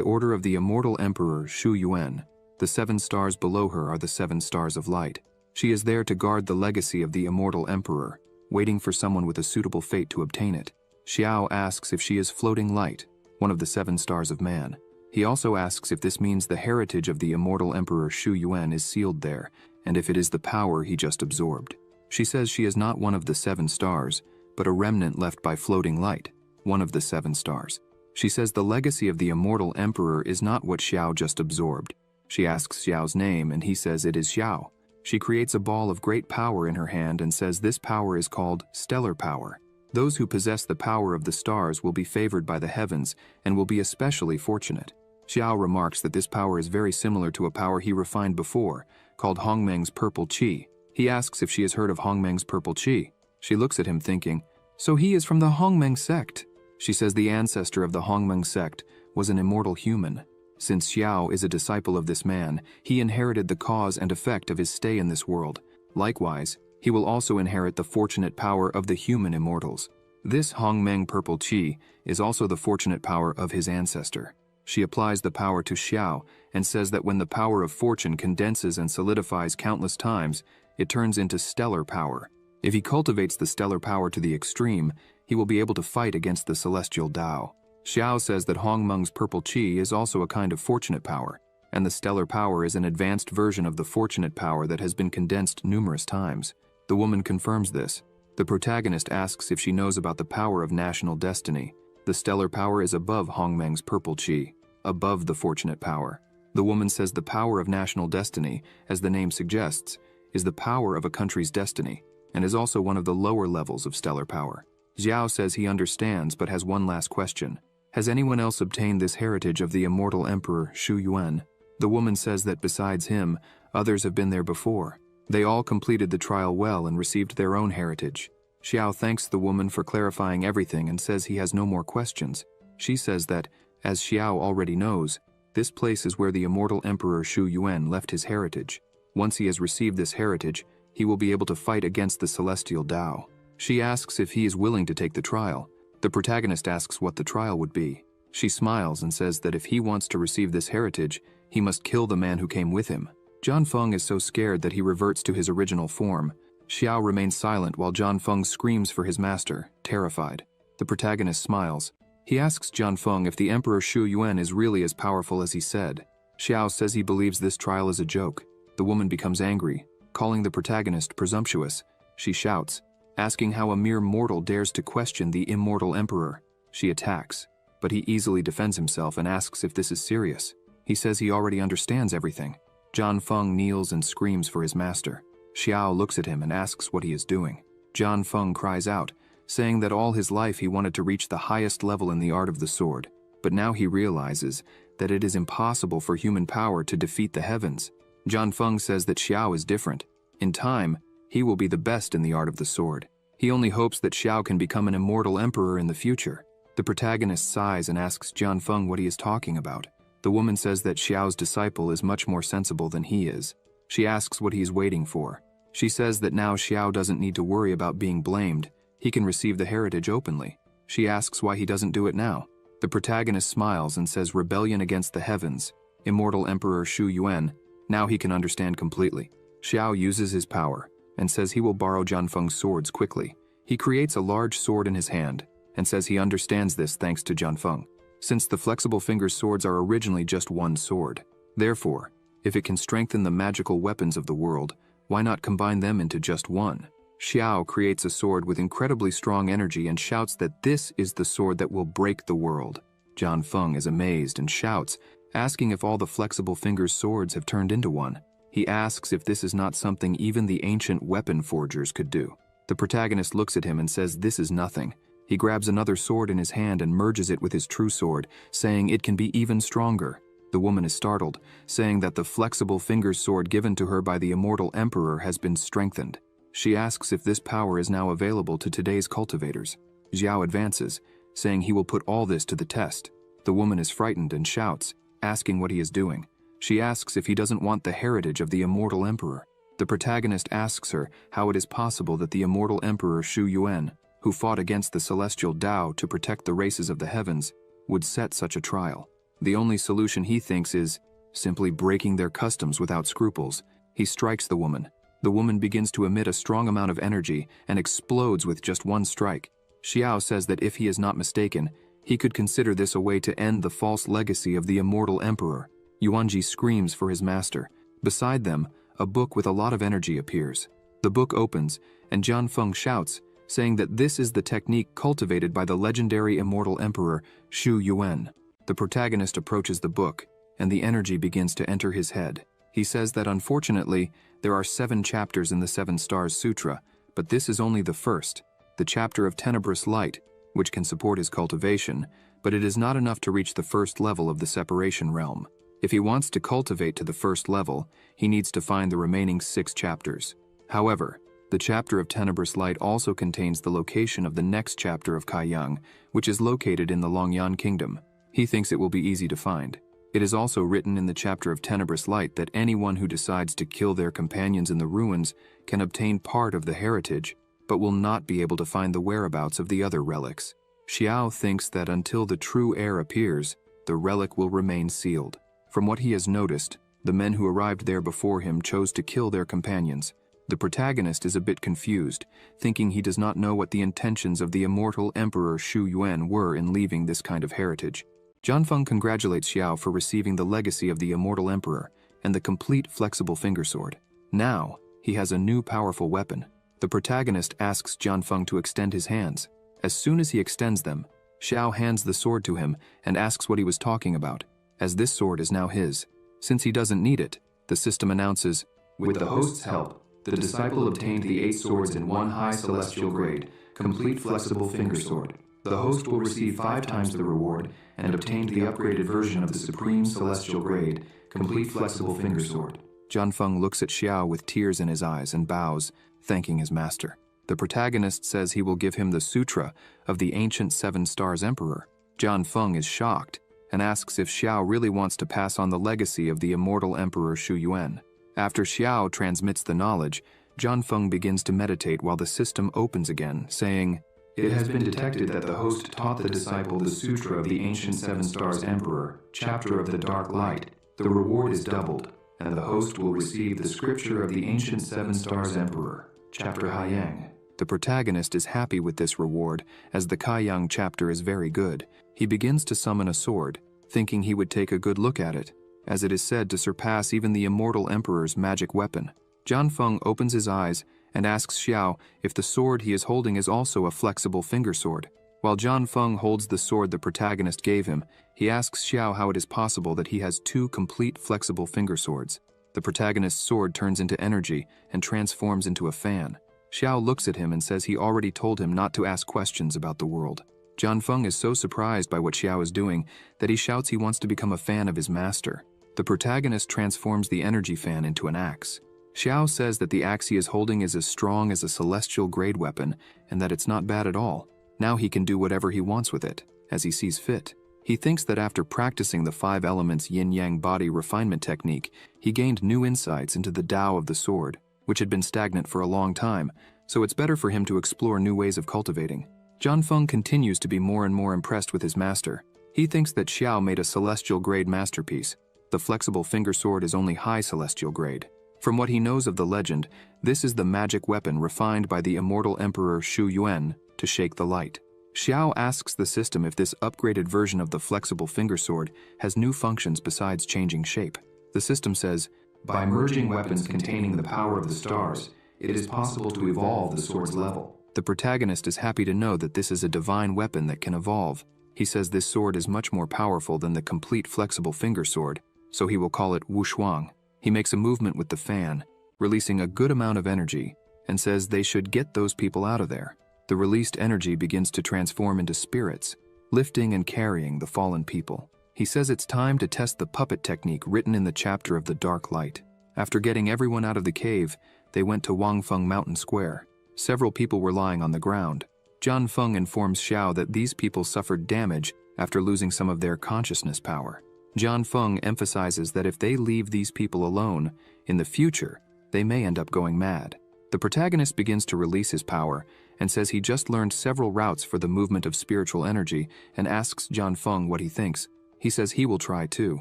order of the immortal emperor Su Yuan, the 7 stars below her are the 7 stars of light. She is there to guard the legacy of the immortal emperor, waiting for someone with a suitable fate to obtain it. Xiao asks if she is floating light, one of the 7 stars of man. He also asks if this means the heritage of the immortal emperor Su Yuan is sealed there, and if it is the power he just absorbed. She says she is not one of the 7 stars, but a remnant left by floating light, one of the 7 stars. She says the legacy of the immortal emperor is not what Xiao just absorbed. She asks Xiao's name and he says it is Xiao. She creates a ball of great power in her hand and says this power is called stellar power. Those who possess the power of the stars will be favored by the heavens and will be especially fortunate. Xiao remarks that this power is very similar to a power he refined before, called Hongmeng's purple qi. He asks if she has heard of Hongmeng's purple qi. She looks at him thinking, so he is from the Hongmeng sect. She says the ancestor of the Hongmeng sect was an immortal human. Since Xiao is a disciple of this man, he inherited the cause and effect of his stay in this world. Likewise, he will also inherit the fortunate power of the human immortals. This Hongmeng purple qi is also the fortunate power of his ancestor. She applies the power to Xiao and says that when the power of fortune condenses and solidifies countless times, it turns into stellar power. If he cultivates the stellar power to the extreme, he will be able to fight against the celestial Dao. Xiao says that Hongmeng's purple qi is also a kind of fortunate power, and the stellar power is an advanced version of the fortunate power that has been condensed numerous times. The woman confirms this. The protagonist asks if she knows about the power of national destiny. The stellar power is above Hongmeng's purple qi, above the fortunate power. The woman says the power of national destiny, as the name suggests, is the power of a country's destiny, and is also one of the lower levels of stellar power. Xiao says he understands but has one last question. Has anyone else obtained this heritage of the immortal emperor Su Yuan? The woman says that besides him, others have been there before. They all completed the trial well and received their own heritage. Xiao thanks the woman for clarifying everything and says he has no more questions. She says that, as Xiao already knows, this place is where the immortal emperor Su Yuan left his heritage. Once he has received this heritage, he will be able to fight against the celestial Dao. She asks if he is willing to take the trial. The protagonist asks what the trial would be. She smiles and says that if he wants to receive this heritage, he must kill the man who came with him. John Feng is so scared that he reverts to his original form. Xiao remains silent while John Feng screams for his master, terrified. The protagonist smiles. He asks John Feng if the Emperor Su Yuan is really as powerful as he said. Xiao says he believes this trial is a joke. The woman becomes angry, calling the protagonist presumptuous. She shouts, asking how a mere mortal dares to question the immortal emperor. She attacks, but he easily defends himself and asks if this is serious. He says he already understands everything. John Feng kneels and screams for his master. Xiao looks at him and asks what he is doing. John Feng cries out, saying that all his life he wanted to reach the highest level in the art of the sword, but now he realizes that it is impossible for human power to defeat the heavens. John Feng says that Xiao is different. In time, he will be the best in the art of the sword. He only hopes that Xiao can become an immortal emperor in the future. The protagonist sighs and asks John Feng what he is talking about. The woman says that Xiao's disciple is much more sensible than he is. She asks what he is waiting for. She says that now Xiao doesn't need to worry about being blamed. He can receive the heritage openly. She asks why he doesn't do it now. The protagonist smiles and says rebellion against the heavens. Immortal Emperor Su Yuan. Now he can understand completely. Xiao uses his power and says he will borrow John Feng's swords quickly. He creates a large sword in his hand and says he understands this thanks to John Feng, since the flexible fingers swords are originally just one sword. Therefore, if it can strengthen the magical weapons of the world, why not combine them into just one? Xiao creates a sword with incredibly strong energy and shouts that this is the sword that will break the world. John Feng is amazed and shouts, asking if all the flexible fingers swords have turned into one. He asks if this is not something even the ancient weapon forgers could do. The protagonist looks at him and says this is nothing. He grabs another sword in his hand and merges it with his true sword, saying it can be even stronger. The woman is startled, saying that the flexible fingers sword given to her by the immortal emperor has been strengthened. She asks if this power is now available to today's cultivators. Xiao advances, saying he will put all this to the test. The woman is frightened and shouts, asking what he is doing. She asks if he doesn't want the heritage of the immortal emperor. The protagonist asks her how it is possible that the immortal emperor Su Yuan, who fought against the celestial Dao to protect the races of the heavens, would set such a trial. The only solution he thinks is simply breaking their customs without scruples. He strikes the woman. The woman begins to emit a strong amount of energy and explodes with just one strike. Xiao says that if he is not mistaken, he could consider this a way to end the false legacy of the immortal emperor. Yuanji screams for his master. Beside them, a book with a lot of energy appears. The book opens, and John Feng shouts, saying that this is the technique cultivated by the legendary immortal emperor Su Yuan. The protagonist approaches the book, and the energy begins to enter his head. He says that unfortunately, there are 7 chapters in the 7 Stars Sutra, but this is only the first, the chapter of tenebrous light, which can support his cultivation, but it is not enough to reach the first level of the separation realm. If he wants to cultivate to the first level, he needs to find the remaining 6 chapters. However, the chapter of tenebrous light also contains the location of the next chapter of Kaiyang, which is located in the Longyan Kingdom. He thinks it will be easy to find. It is also written in the chapter of tenebrous light that anyone who decides to kill their companions in the ruins can obtain part of the heritage, but will not be able to find the whereabouts of the other relics. Xiao thinks that until the true heir appears, the relic will remain sealed. From what he has noticed, the men who arrived there before him chose to kill their companions. The protagonist is a bit confused, thinking he does not know what the intentions of the immortal Emperor Su Yuan were in leaving this kind of heritage. Jianfeng congratulates Xiao for receiving the legacy of the immortal emperor and the complete flexible fingersword. Now, he has a new powerful weapon. The protagonist asks Jianfeng to extend his hands. As soon as he extends them, Xiao hands the sword to him and asks what he was talking about, as this sword is now his. Since he doesn't need it, the system announces, With the host's help, the disciple obtained the 8 swords in 1 high celestial grade, complete flexible fingersword. The host will receive 5 times the reward and obtained the upgraded version of the supreme celestial grade, complete flexible fingersword. Jianfeng looks at Xiao with tears in his eyes and bows, thanking his master. The protagonist says he will give him the sutra of the ancient 7 Stars Emperor. Jianfeng is shocked and asks if Xiao really wants to pass on the legacy of the immortal Emperor Su Yuan. After Xiao transmits the knowledge, Jianfeng begins to meditate while the system opens again, saying, It has been detected that the host taught the disciple the Sutra of the Ancient 7 Stars Emperor, Chapter of the Dark Light. The reward is doubled, and the host will receive the Scripture of the Ancient 7 Stars Emperor, Chapter Haiyang. The protagonist is happy with this reward, as the Kaiyang chapter is very good. He begins to summon a sword, thinking he would take a good look at it, as it is said to surpass even the immortal emperor's magic weapon. Jianfeng opens his eyes and asks Xiao if the sword he is holding is also a flexible fingersword. While Jianfeng holds the sword the protagonist gave him, he asks Xiao how it is possible that he has 2 complete flexible fingerswords. The protagonist's sword turns into energy and transforms into a fan. Xiao looks at him and says he already told him not to ask questions about the world. Jianfeng is so surprised by what Xiao is doing that he shouts he wants to become a fan of his master. The protagonist transforms the energy fan into an axe. Xiao says that the axe he is holding is as strong as a celestial grade weapon and that it's not bad at all. Now he can do whatever he wants with it, as he sees fit. He thinks that after practicing the 5 elements yin-yang body refinement technique, he gained new insights into the Dao of the sword, which had been stagnant for a long time, so it's better for him to explore new ways of cultivating. Jianfeng continues to be more and more impressed with his master. He thinks that Xiao made a celestial grade masterpiece. The flexible fingersword is only high celestial grade. From what he knows of the legend, this is the magic weapon refined by the immortal Emperor Su Yuan to shake the light. Xiao asks the system if this upgraded version of the flexible fingersword has new functions besides changing shape. The system says, By merging weapons containing the power of the stars, it is possible to evolve the sword's level. The protagonist is happy to know that this is a divine weapon that can evolve. He says this sword is much more powerful than the complete flexible fingersword, so he will call it Wushuang. He makes a movement with the fan, releasing a good amount of energy, and says they should get those people out of there. The released energy begins to transform into spirits, lifting and carrying the fallen people. He says it's time to test the puppet technique written in the chapter of the Dark Light. After getting everyone out of the cave, they went to Wangfeng Mountain Square. Several people were lying on the ground. Jianfeng informs Xiao that these people suffered damage after losing some of their consciousness power. Jianfeng emphasizes that if they leave these people alone, in the future, they may end up going mad. The protagonist begins to release his power and says he just learned several routes for the movement of spiritual energy and asks Jianfeng what he thinks. He says he will try too.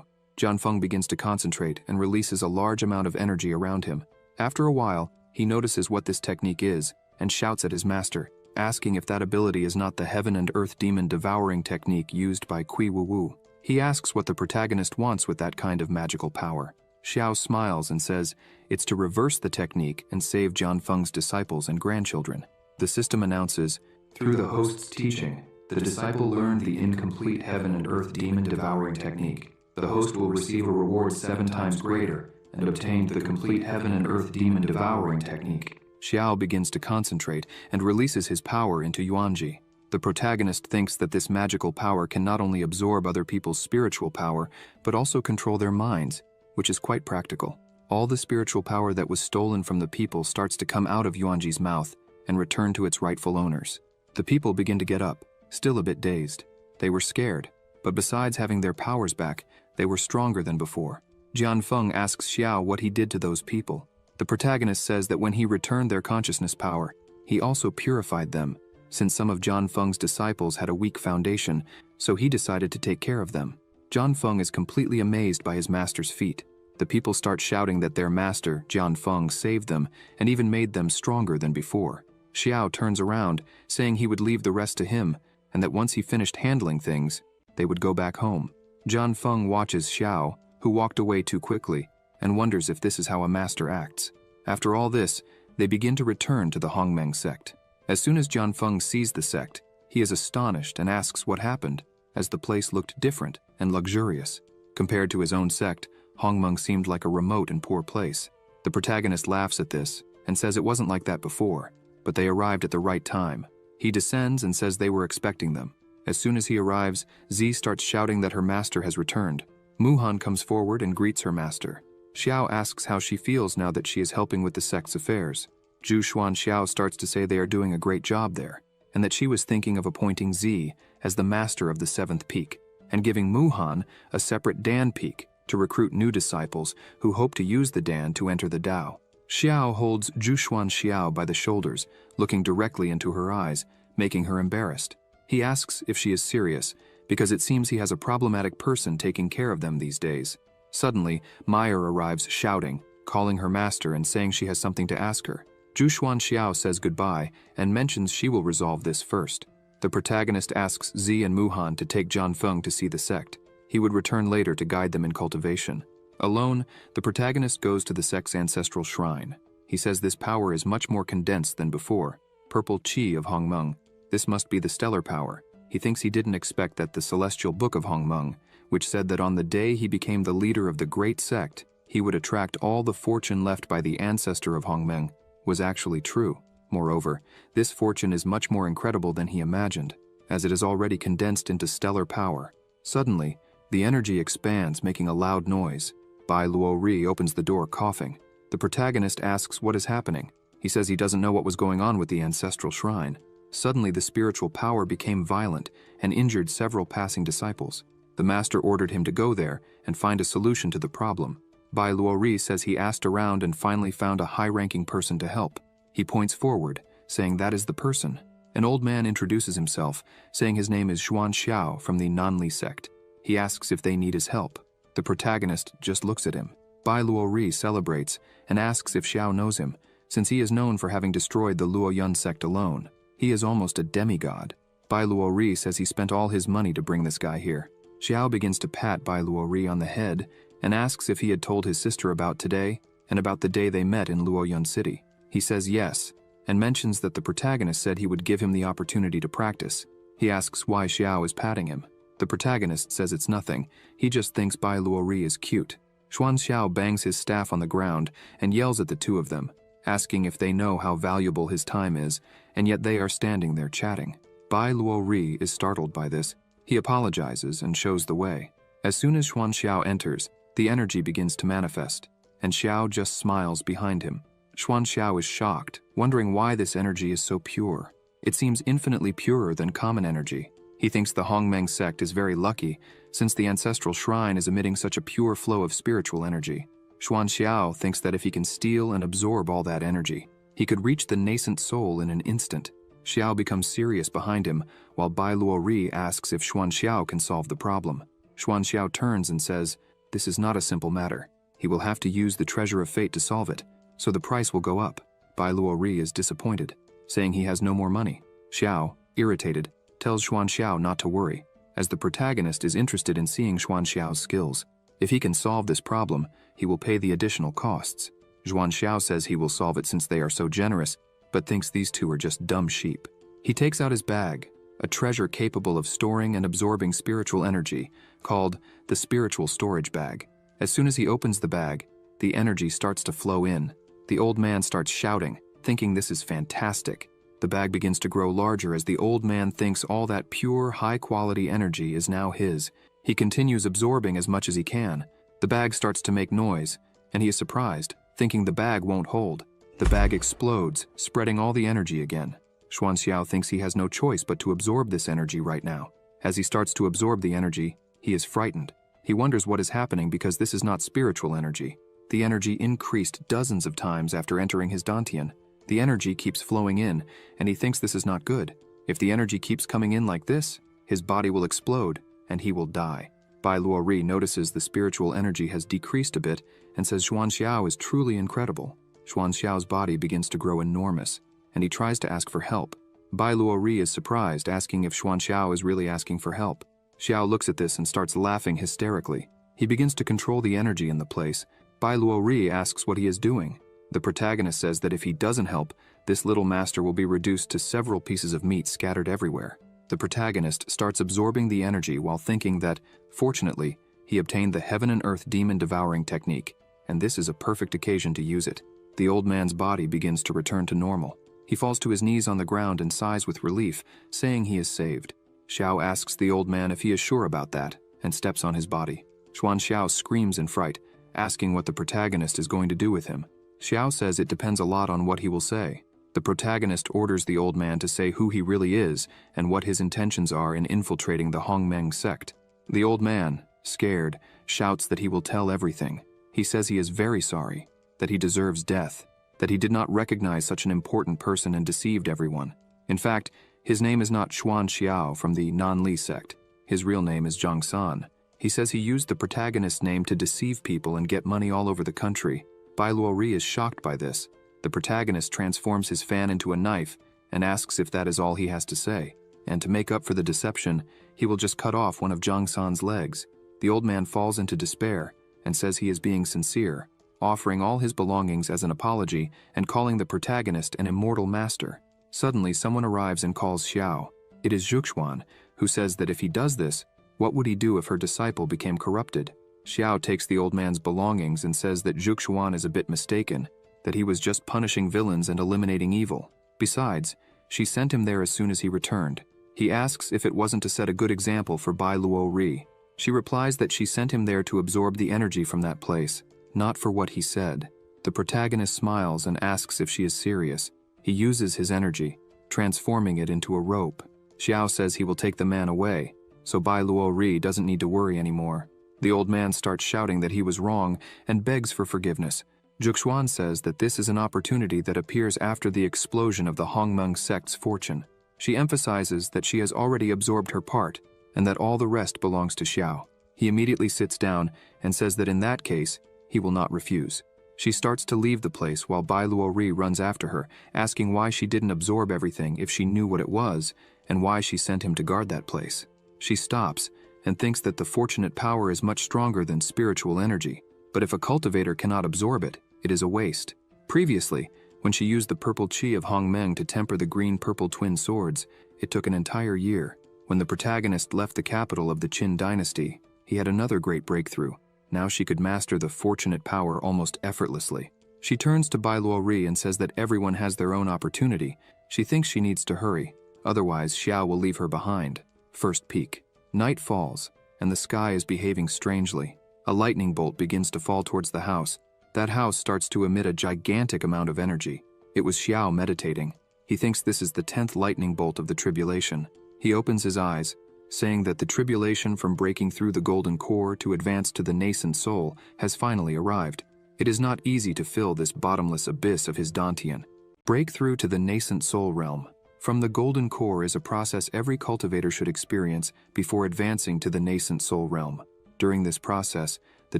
Jianfeng begins to concentrate and releases a large amount of energy around him. After a while, he notices what this technique is and shouts at his master, asking if that ability is not the heaven and earth demon devouring technique used by Kui Wu Wu. He asks what the protagonist wants with that kind of magical power. Xiao smiles and says it's to reverse the technique and save Jianfeng's disciples and grandchildren. The system announces, Through the host's teaching, the disciple learned the incomplete heaven and earth demon devouring technique. The host will receive a reward 7 times greater and obtained the complete heaven and earth demon devouring technique. Xiao begins to concentrate and releases his power into Yuanji. The protagonist thinks that this magical power can not only absorb other people's spiritual power, but also control their minds, which is quite practical. All the spiritual power that was stolen from the people starts to come out of Yuanji's mouth and return to its rightful owners. The people begin to get up, still a bit dazed. They were scared, but besides having their powers back, they were stronger than before. Jianfeng asks Xiao what he did to those people. The protagonist says that when he returned their consciousness power, he also purified them, since some of Jianfeng's disciples had a weak foundation, so he decided to take care of them. Jianfeng is completely amazed by his master's feat. The people start shouting that their master, Jianfeng, saved them and even made them stronger than before. Xiao turns around, saying he would leave the rest to him, and that once he finished handling things, they would go back home. Jianfeng watches Xiao, who walked away too quickly, and wonders if this is how a master acts. After all this, they begin to return to the Hongmeng sect. As soon as Jianfeng sees the sect, he is astonished and asks what happened, as the place looked different and luxurious. Compared to his own sect, Hongmeng seemed like a remote and poor place. The protagonist laughs at this and says it wasn't like that before, but they arrived at the right time. He descends and says they were expecting them. As soon as he arrives, Z starts shouting that her master has returned. Sumuhan comes forward and greets her master. Xiao asks how she feels now that she is helping with the sect's affairs. Zhu Xuan Xiao starts to say they are doing a great job there, and that she was thinking of appointing Z as the master of the 7th peak, and giving Sumuhan a separate Dan peak to recruit new disciples who hope to use the Dan to enter the Dao. Xiao holds Zhu Xuan Xiao by the shoulders, looking directly into her eyes, making her embarrassed. He asks if she is serious, because it seems he has a problematic person taking care of them these days. Suddenly, Meyer arrives shouting, calling her master and saying she has something to ask her. Zhu Xuan Xiao says goodbye and mentions she will resolve this first. The protagonist asks Z and Sumuhan to take Jianfeng to see the sect. He would return later to guide them in cultivation. Alone, the protagonist goes to the sect's ancestral shrine. He says this power is much more condensed than before. Purple Qi of Hongmeng. This must be the stellar power. He thinks he didn't expect that the celestial book of Hongmeng, which said that on the day he became the leader of the great sect, he would attract all the fortune left by the ancestor of Hongmeng, was actually true. Moreover, this fortune is much more incredible than he imagined, as it is already condensed into stellar power. Suddenly, the energy expands, making a loud noise. Bai Luo opens the door, coughing. The protagonist asks what is happening. He says he doesn't know what was going on with the ancestral shrine. Suddenly, the spiritual power became violent and injured several passing disciples. The master ordered him to go there and find a solution to the problem. Bai Luo says he asked around and finally found a high-ranking person to help. He points forward, saying that is the person. An old man introduces himself, saying his name is Xuan Xiao from the Nanli sect. He asks if they need his help. The protagonist just looks at him. Bai Luo celebrates and asks if Xiao knows him, since he is known for having destroyed the Luo Yun sect alone. He is almost a demigod. Bai Luo says he spent all his money to bring this guy here. Xiao begins to pat Bai Luo on the head and asks if he had told his sister about today and about the day they met in Luo Yun City. He says yes, and mentions that the protagonist said he would give him the opportunity to practice. He asks why Xiao is patting him. The protagonist says it's nothing, he just thinks Bai Luo is cute. Xuan Xiao bangs his staff on the ground and yells at the two of them, asking if they know how valuable his time is, and yet they are standing there chatting. Bai Luo is startled by this. He apologizes and shows the way. As soon as Xuan Xiao enters, the energy begins to manifest, and Xiao just smiles behind him. Xuan Xiao is shocked, wondering why this energy is so pure. It seems infinitely purer than common energy. He thinks the Hongmeng sect is very lucky, since the ancestral shrine is emitting such a pure flow of spiritual energy. Xuan Xiao thinks that if he can steal and absorb all that energy, he could reach the nascent soul in an instant. Xiao becomes serious behind him, while Bai Luo asks if Xuan Xiao can solve the problem. Xuan Xiao turns and says, this is not a simple matter. He will have to use the treasure of fate to solve it, so the price will go up. Bai Luo is disappointed, saying he has no more money. Xiao, irritated, tells Xuan Xiao not to worry, as the protagonist is interested in seeing Xuan Xiao's skills. If he can solve this problem, he will pay the additional costs. Xuan Xiao says he will solve it since they are so generous, but thinks these two are just dumb sheep. He takes out his bag, a treasure capable of storing and absorbing spiritual energy, called the spiritual storage bag. As soon as he opens the bag, the energy starts to flow in. The old man starts shouting, thinking this is fantastic. The bag begins to grow larger as the old man thinks all that pure, high-quality energy is now his. He continues absorbing as much as he can. The bag starts to make noise, and he is surprised, thinking the bag won't hold. The bag explodes, spreading all the energy again. Xiao thinks he has no choice but to absorb this energy right now. As he starts to absorb the energy, he is frightened. He wonders what is happening because this is not spiritual energy. The energy increased dozens of times after entering his dantian. The energy keeps flowing in, and he thinks this is not good. If the energy keeps coming in like this, his body will explode, and he will die. Bai Luori notices the spiritual energy has decreased a bit and says Xiao is truly incredible. Xiao's body begins to grow enormous, and he tries to ask for help. Bai Luori is surprised, asking if Xiao is really asking for help. Xiao looks at this and starts laughing hysterically. He begins to control the energy in the place. Bai Luori asks what he is doing. The protagonist says that if he doesn't help, this little master will be reduced to several pieces of meat scattered everywhere. The protagonist starts absorbing the energy while thinking that, fortunately, he obtained the heaven and earth demon devouring technique, and this is a perfect occasion to use it. The old man's body begins to return to normal. He falls to his knees on the ground and sighs with relief, saying he is saved. Xiao asks the old man if he is sure about that, and steps on his body. Xiao screams in fright, asking what the protagonist is going to do with him. Xiao says it depends a lot on what he will say. The protagonist orders the old man to say who he really is and what his intentions are in infiltrating the Hongmeng sect. The old man, scared, shouts that he will tell everything. He says he is very sorry, that he deserves death, that he did not recognize such an important person and deceived everyone. In fact, his name is not Xiao from the Nanli sect. His real name is Zhang San. He says he used the protagonist's name to deceive people and get money all over the country. Bai Luori is shocked by this. The protagonist transforms his fan into a knife and asks if that is all he has to say. And to make up for the deception, he will just cut off one of Zhang San's legs. The old man falls into despair and says he is being sincere, offering all his belongings as an apology and calling the protagonist an immortal master. Suddenly, someone arrives and calls Xiao. It is Xuan, who says that if he does this, what would he do if her disciple became corrupted? Xiao takes the old man's belongings and says that Xuan is a bit mistaken, that he was just punishing villains and eliminating evil. Besides, she sent him there as soon as he returned. He asks if it wasn't to set a good example for Bai Luori. She replies that she sent him there to absorb the energy from that place, not for what he said. The protagonist smiles and asks if she is serious. He uses his energy, transforming it into a rope. Xiao says he will take the man away, so Bai Luori doesn't need to worry anymore. The old man starts shouting that he was wrong and begs for forgiveness. Xuan says that this is an opportunity that appears after the explosion of the Hongmeng sect's fortune. She emphasizes that she has already absorbed her part and that all the rest belongs to Xiao. He immediately sits down and says that in that case, he will not refuse. She starts to leave the place while Bai Luori runs after her, asking why she didn't absorb everything if she knew what it was and why she sent him to guard that place. She stops and thinks that the fortunate power is much stronger than spiritual energy, but if a cultivator cannot absorb it, it is a waste. Previously, when she used the purple chi of Hongmeng to temper the green-purple twin swords, it took an entire year. When the protagonist left the capital of the Qin dynasty, he had another great breakthrough. Now she could master the fortunate power almost effortlessly. She turns to Bai Luori and says that everyone has their own opportunity. She thinks she needs to hurry, otherwise Xiao will leave her behind. First peek. Night falls, and the sky is behaving strangely. A lightning bolt begins to fall towards the house. That house starts to emit a gigantic amount of energy. It was Xiao meditating. He thinks this is the 10th lightning bolt of the tribulation. He opens his eyes, saying that the tribulation from breaking through the golden core to advance to the nascent soul has finally arrived. It is not easy to fill this bottomless abyss of his dantian. Break through to the nascent soul realm. From the golden core is a process every cultivator should experience before advancing to the nascent soul realm. During this process, the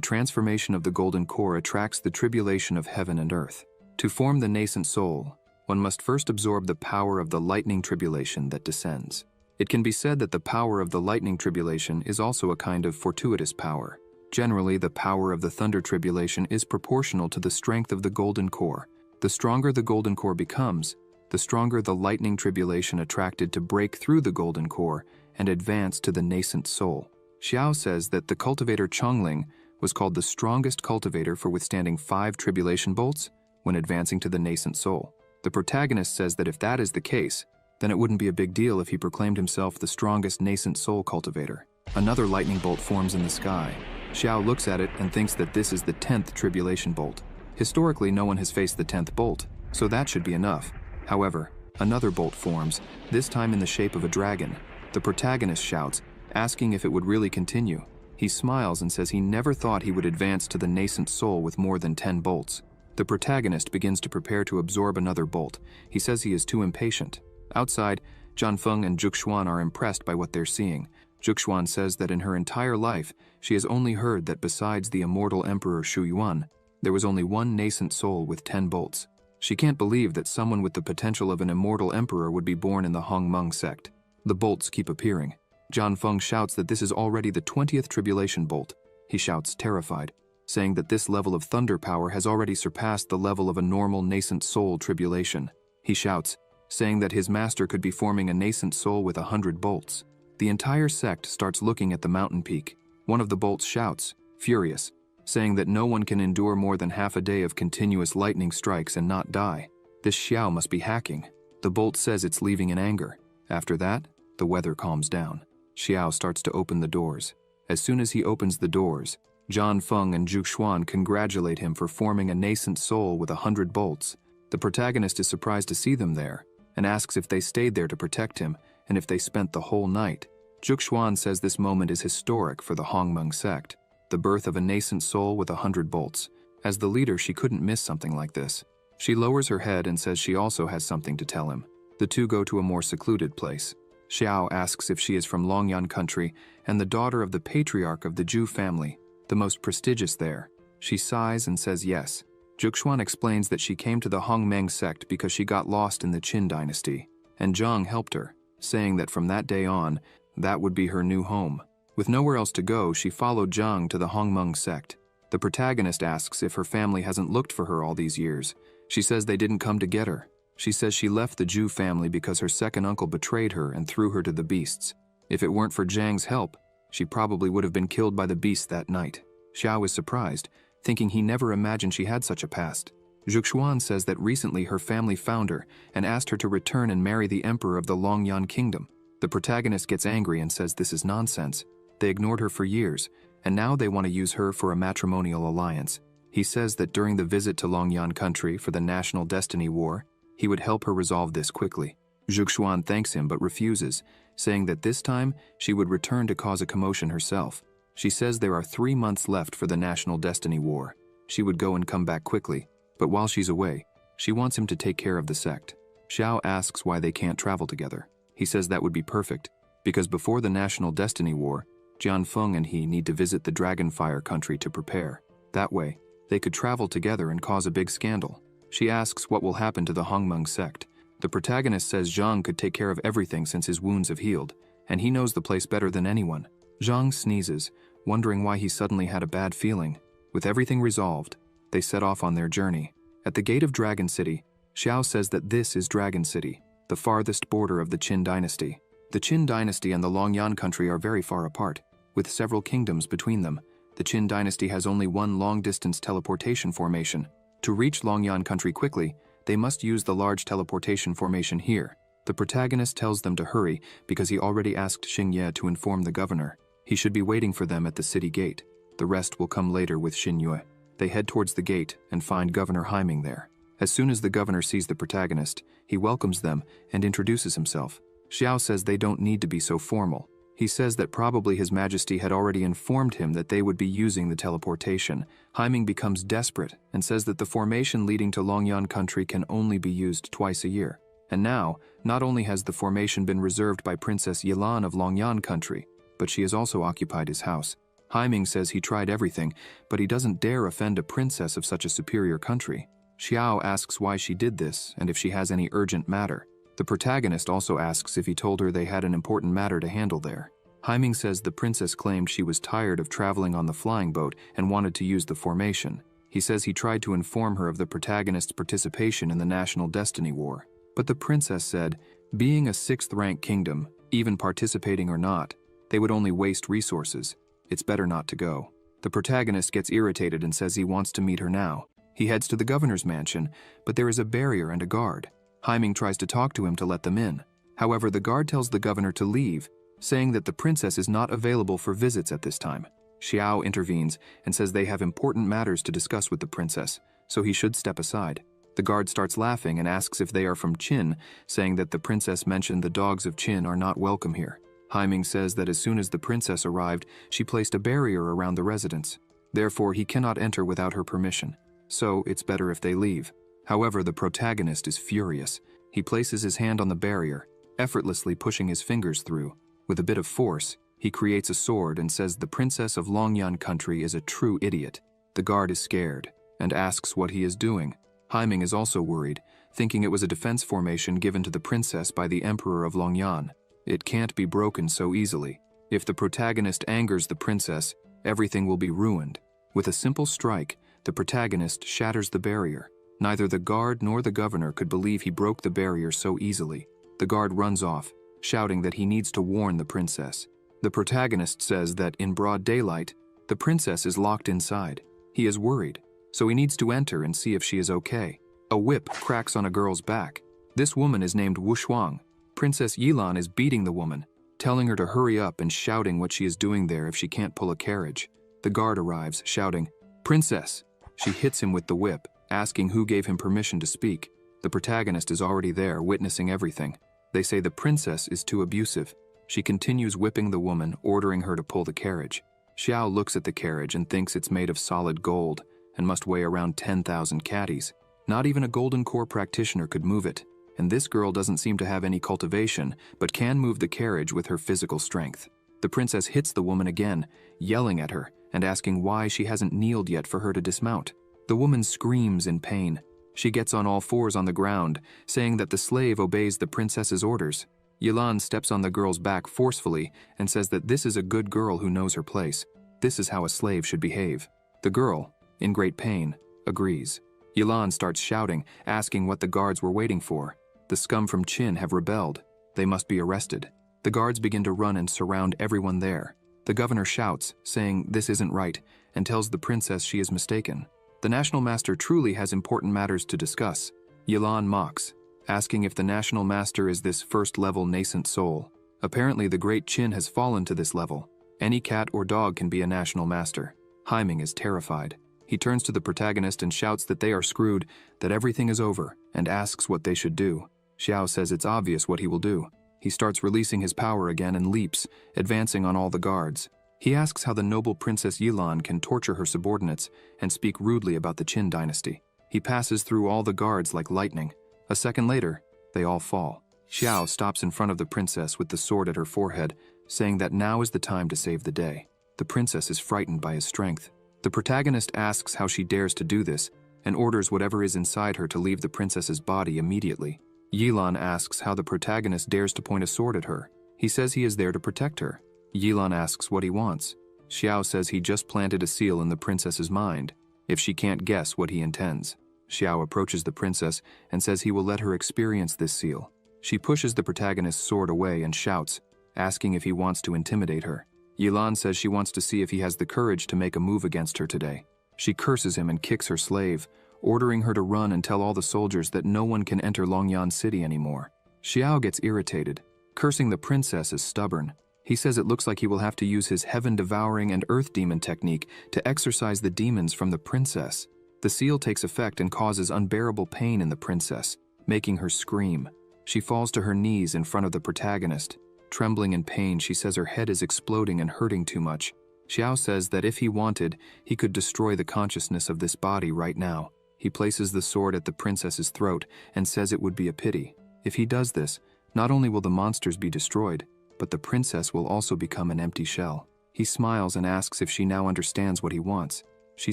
transformation of the golden core attracts the tribulation of heaven and earth. To form the nascent soul, one must first absorb the power of the lightning tribulation that descends. It can be said that the power of the lightning tribulation is also a kind of fortuitous power. Generally, the power of the thunder tribulation is proportional to the strength of the golden core. The stronger the golden core becomes, the stronger the lightning tribulation attracted to break through the golden core and advance to the nascent soul. Xiao says that the cultivator Chongling was called the strongest cultivator for withstanding 5 tribulation bolts when advancing to the nascent soul. The protagonist says that if that is the case, then it wouldn't be a big deal if he proclaimed himself the strongest nascent soul cultivator. Another lightning bolt forms in the sky. Xiao looks at it and thinks that this is the 10th tribulation bolt. Historically, no one has faced the 10th bolt, so that should be enough. However, another bolt forms, this time in the shape of a dragon. The protagonist shouts, asking if it would really continue. He smiles and says he never thought he would advance to the nascent soul with more than 10 bolts. The protagonist begins to prepare to absorb another bolt. He says he is too impatient. Outside, Jianfeng and Zhuxuan are impressed by what they're seeing. Zhuxuan says that in her entire life, she has only heard that besides the immortal Emperor Su Yuan, there was only one nascent soul with 10 bolts. She can't believe that someone with the potential of an immortal emperor would be born in the Hongmeng sect. The bolts keep appearing. Jianfeng shouts that this is already the 20th tribulation bolt. He shouts, terrified, saying that this level of thunder power has already surpassed the level of a normal nascent soul tribulation. He shouts, saying that his master could be forming a nascent soul with 100 bolts. The entire sect starts looking at the mountain peak. One of the bolts shouts, furious, saying that no one can endure more than half a day of continuous lightning strikes and not die. This Xiao must be hacking. The bolt says it's leaving in anger. After that, the weather calms down. Xiao starts to open the doors. As soon as he opens the doors, Jianfeng and Zhuxuan congratulate him for forming a nascent soul with 100 bolts. The protagonist is surprised to see them there, and asks if they stayed there to protect him, and if they spent the whole night. Zhuxuan says this moment is historic for the Hongmeng sect, the birth of a nascent soul with 100 bolts. As the leader, she couldn't miss something like this. She lowers her head and says she also has something to tell him. The two go to a more secluded place. Xiao asks if she is from Longyan country and the daughter of the patriarch of the Zhu family, the most prestigious there. She sighs and says yes. Zhuxuan explains that she came to the Hongmeng sect because she got lost in the Qin dynasty, and Zhang helped her, saying that from that day on, that would be her new home. With nowhere else to go, she followed Zhang to the Hongmeng sect. The protagonist asks if her family hasn't looked for her all these years. She says they didn't come to get her. She says she left the Zhu family because her second uncle betrayed her and threw her to the beasts. If it weren't for Zhang's help, she probably would have been killed by the beasts that night. Xiao is surprised, thinking he never imagined she had such a past. Zhuxuan says that recently her family found her and asked her to return and marry the emperor of the Longyan kingdom. The protagonist gets angry and says this is nonsense. They ignored her for years, and now they want to use her for a matrimonial alliance. He says that during the visit to Longyan country for the National Destiny War, he would help her resolve this quickly. Zhuxuan thanks him but refuses, saying that this time she would return to cause a commotion herself. She says there are 3 months left for the National Destiny War. She would go and come back quickly, but while she's away, she wants him to take care of the sect. Xiao asks why they can't travel together. He says that would be perfect, because before the National Destiny War, Jianfeng and he need to visit the Dragonfire country to prepare. That way, they could travel together and cause a big scandal. She asks what will happen to the Hongmeng sect. The protagonist says Zhang could take care of everything since his wounds have healed, and he knows the place better than anyone. Zhang sneezes, wondering why he suddenly had a bad feeling. With everything resolved, they set off on their journey. At the gate of Dragon City, Xiao says that this is Dragon City, the farthest border of the Qin dynasty. The Qin dynasty and the Longyan country are very far apart, with several kingdoms between them. The Qin dynasty has only one long-distance teleportation formation. To reach Longyan country quickly, they must use the large teleportation formation here. The protagonist tells them to hurry because he already asked Xingye to inform the governor. He should be waiting for them at the city gate. The rest will come later with Xinye. They head towards the gate and find Governor Haiming there. As soon as the governor sees the protagonist, he welcomes them and introduces himself. Xiao says they don't need to be so formal. He says that probably His Majesty had already informed him that they would be using the teleportation. Haiming becomes desperate and says that the formation leading to Longyan country can only be used twice a year. And now, not only has the formation been reserved by Princess Yilan of Longyan country, but she has also occupied his house. Haiming says he tried everything, but he doesn't dare offend a princess of such a superior country. Xiao asks why she did this and if she has any urgent matter. The protagonist also asks if he told her they had an important matter to handle there. Haiming says the princess claimed she was tired of traveling on the flying boat and wanted to use the formation. He says he tried to inform her of the protagonist's participation in the National Destiny War, But the princess said, being a 6th-rank kingdom, even participating or not, they would only waste resources. It's better not to go. The protagonist gets irritated and says he wants to meet her now. He heads to the governor's mansion, but there is a barrier and a guard. Ying tries to talk to him to let them in. However, the guard tells the governor to leave, saying that the princess is not available for visits at this time. Xiao intervenes and says they have important matters to discuss with the princess, so he should step aside. The guard starts laughing and asks if they are from Qin, saying that the princess mentioned the dogs of Qin are not welcome here. Ying says that as soon as the princess arrived, she placed a barrier around the residence. Therefore, he cannot enter without her permission. So, it's better if they leave. However, the protagonist is furious. He places his hand on the barrier, effortlessly pushing his fingers through. With a bit of force, he creates a sword and says the princess of Longyuan country is a true idiot. The guard is scared and asks what he is doing. Ying is also worried, thinking it was a defense formation given to the princess by the emperor of Longyuan. It can't be broken so easily. If the protagonist angers the princess, everything will be ruined. With a simple strike, the protagonist shatters the barrier. Neither the guard nor the governor could believe he broke the barrier so easily. The guard runs off, shouting that he needs to warn the princess. The protagonist says that in broad daylight, the princess is locked inside. He is worried, so he needs to enter and see if she is okay. A whip cracks on a girl's back. This woman is named Wang. Princess Yilan is beating the woman, telling her to hurry up and shouting what she is doing there if she can't pull a carriage. The guard arrives, shouting, "Princess!" She hits him with the whip, asking who gave him permission to speak. The protagonist is already there, witnessing everything. They say the princess is too abusive. She continues whipping the woman, ordering her to pull the carriage. Xiao looks at the carriage and thinks it's made of solid gold and must weigh around 10,000 catties. Not even a golden core practitioner could move it. And this girl doesn't seem to have any cultivation, but can move the carriage with her physical strength. The princess hits the woman again, yelling at her and asking why she hasn't kneeled yet for her to dismount. The woman screams in pain. She gets on all fours on the ground, saying that the slave obeys the princess's orders. Yilan steps on the girl's back forcefully and says that this is a good girl who knows her place. This is how a slave should behave. The girl, in great pain, agrees. Yilan starts shouting, asking what the guards were waiting for. The scum from Qin have rebelled. They must be arrested. The guards begin to run and surround everyone there. The governor shouts, saying this isn't right, and tells the princess she is mistaken. The national master truly has important matters to discuss. Yilan mocks, asking if the national master is this first-level nascent soul. Apparently the great Qin has fallen to this level. Any cat or dog can be a national master. Ying is terrified. He turns to the protagonist and shouts that they are screwed, that everything is over, and asks what they should do. Xiao says it's obvious what he will do. He starts releasing his power again and leaps, advancing on all the guards. He asks how the noble Princess Yilan can torture her subordinates and speak rudely about the Qin dynasty. He passes through all the guards like lightning. A second later, they all fall. Xiao stops in front of the princess with the sword at her forehead, saying that now is the time to save the day. The princess is frightened by his strength. The protagonist asks how she dares to do this, and orders whatever is inside her to leave the princess's body immediately. Yilan asks how the protagonist dares to point a sword at her. He says he is there to protect her. Yilan asks what he wants. Xiao says he just planted a seal in the princess's mind, if she can't guess what he intends. Xiao approaches the princess and says he will let her experience this seal. She pushes the protagonist's sword away and shouts, asking if he wants to intimidate her. Yilan says she wants to see if he has the courage to make a move against her today. She curses him and kicks her slave, ordering her to run and tell all the soldiers that no one can enter Longyuan City anymore. Xiao gets irritated, cursing the princess as stubborn. He says it looks like he will have to use his heaven-devouring and earth demon technique to exorcise the demons from the princess. The seal takes effect and causes unbearable pain in the princess, making her scream. She falls to her knees in front of the protagonist. Trembling in pain, she says her head is exploding and hurting too much. Xiao says that if he wanted, he could destroy the consciousness of this body right now. He places the sword at the princess's throat and says it would be a pity. If he does this, not only will the monsters be destroyed, but the princess will also become an empty shell. He smiles and asks if she now understands what he wants. She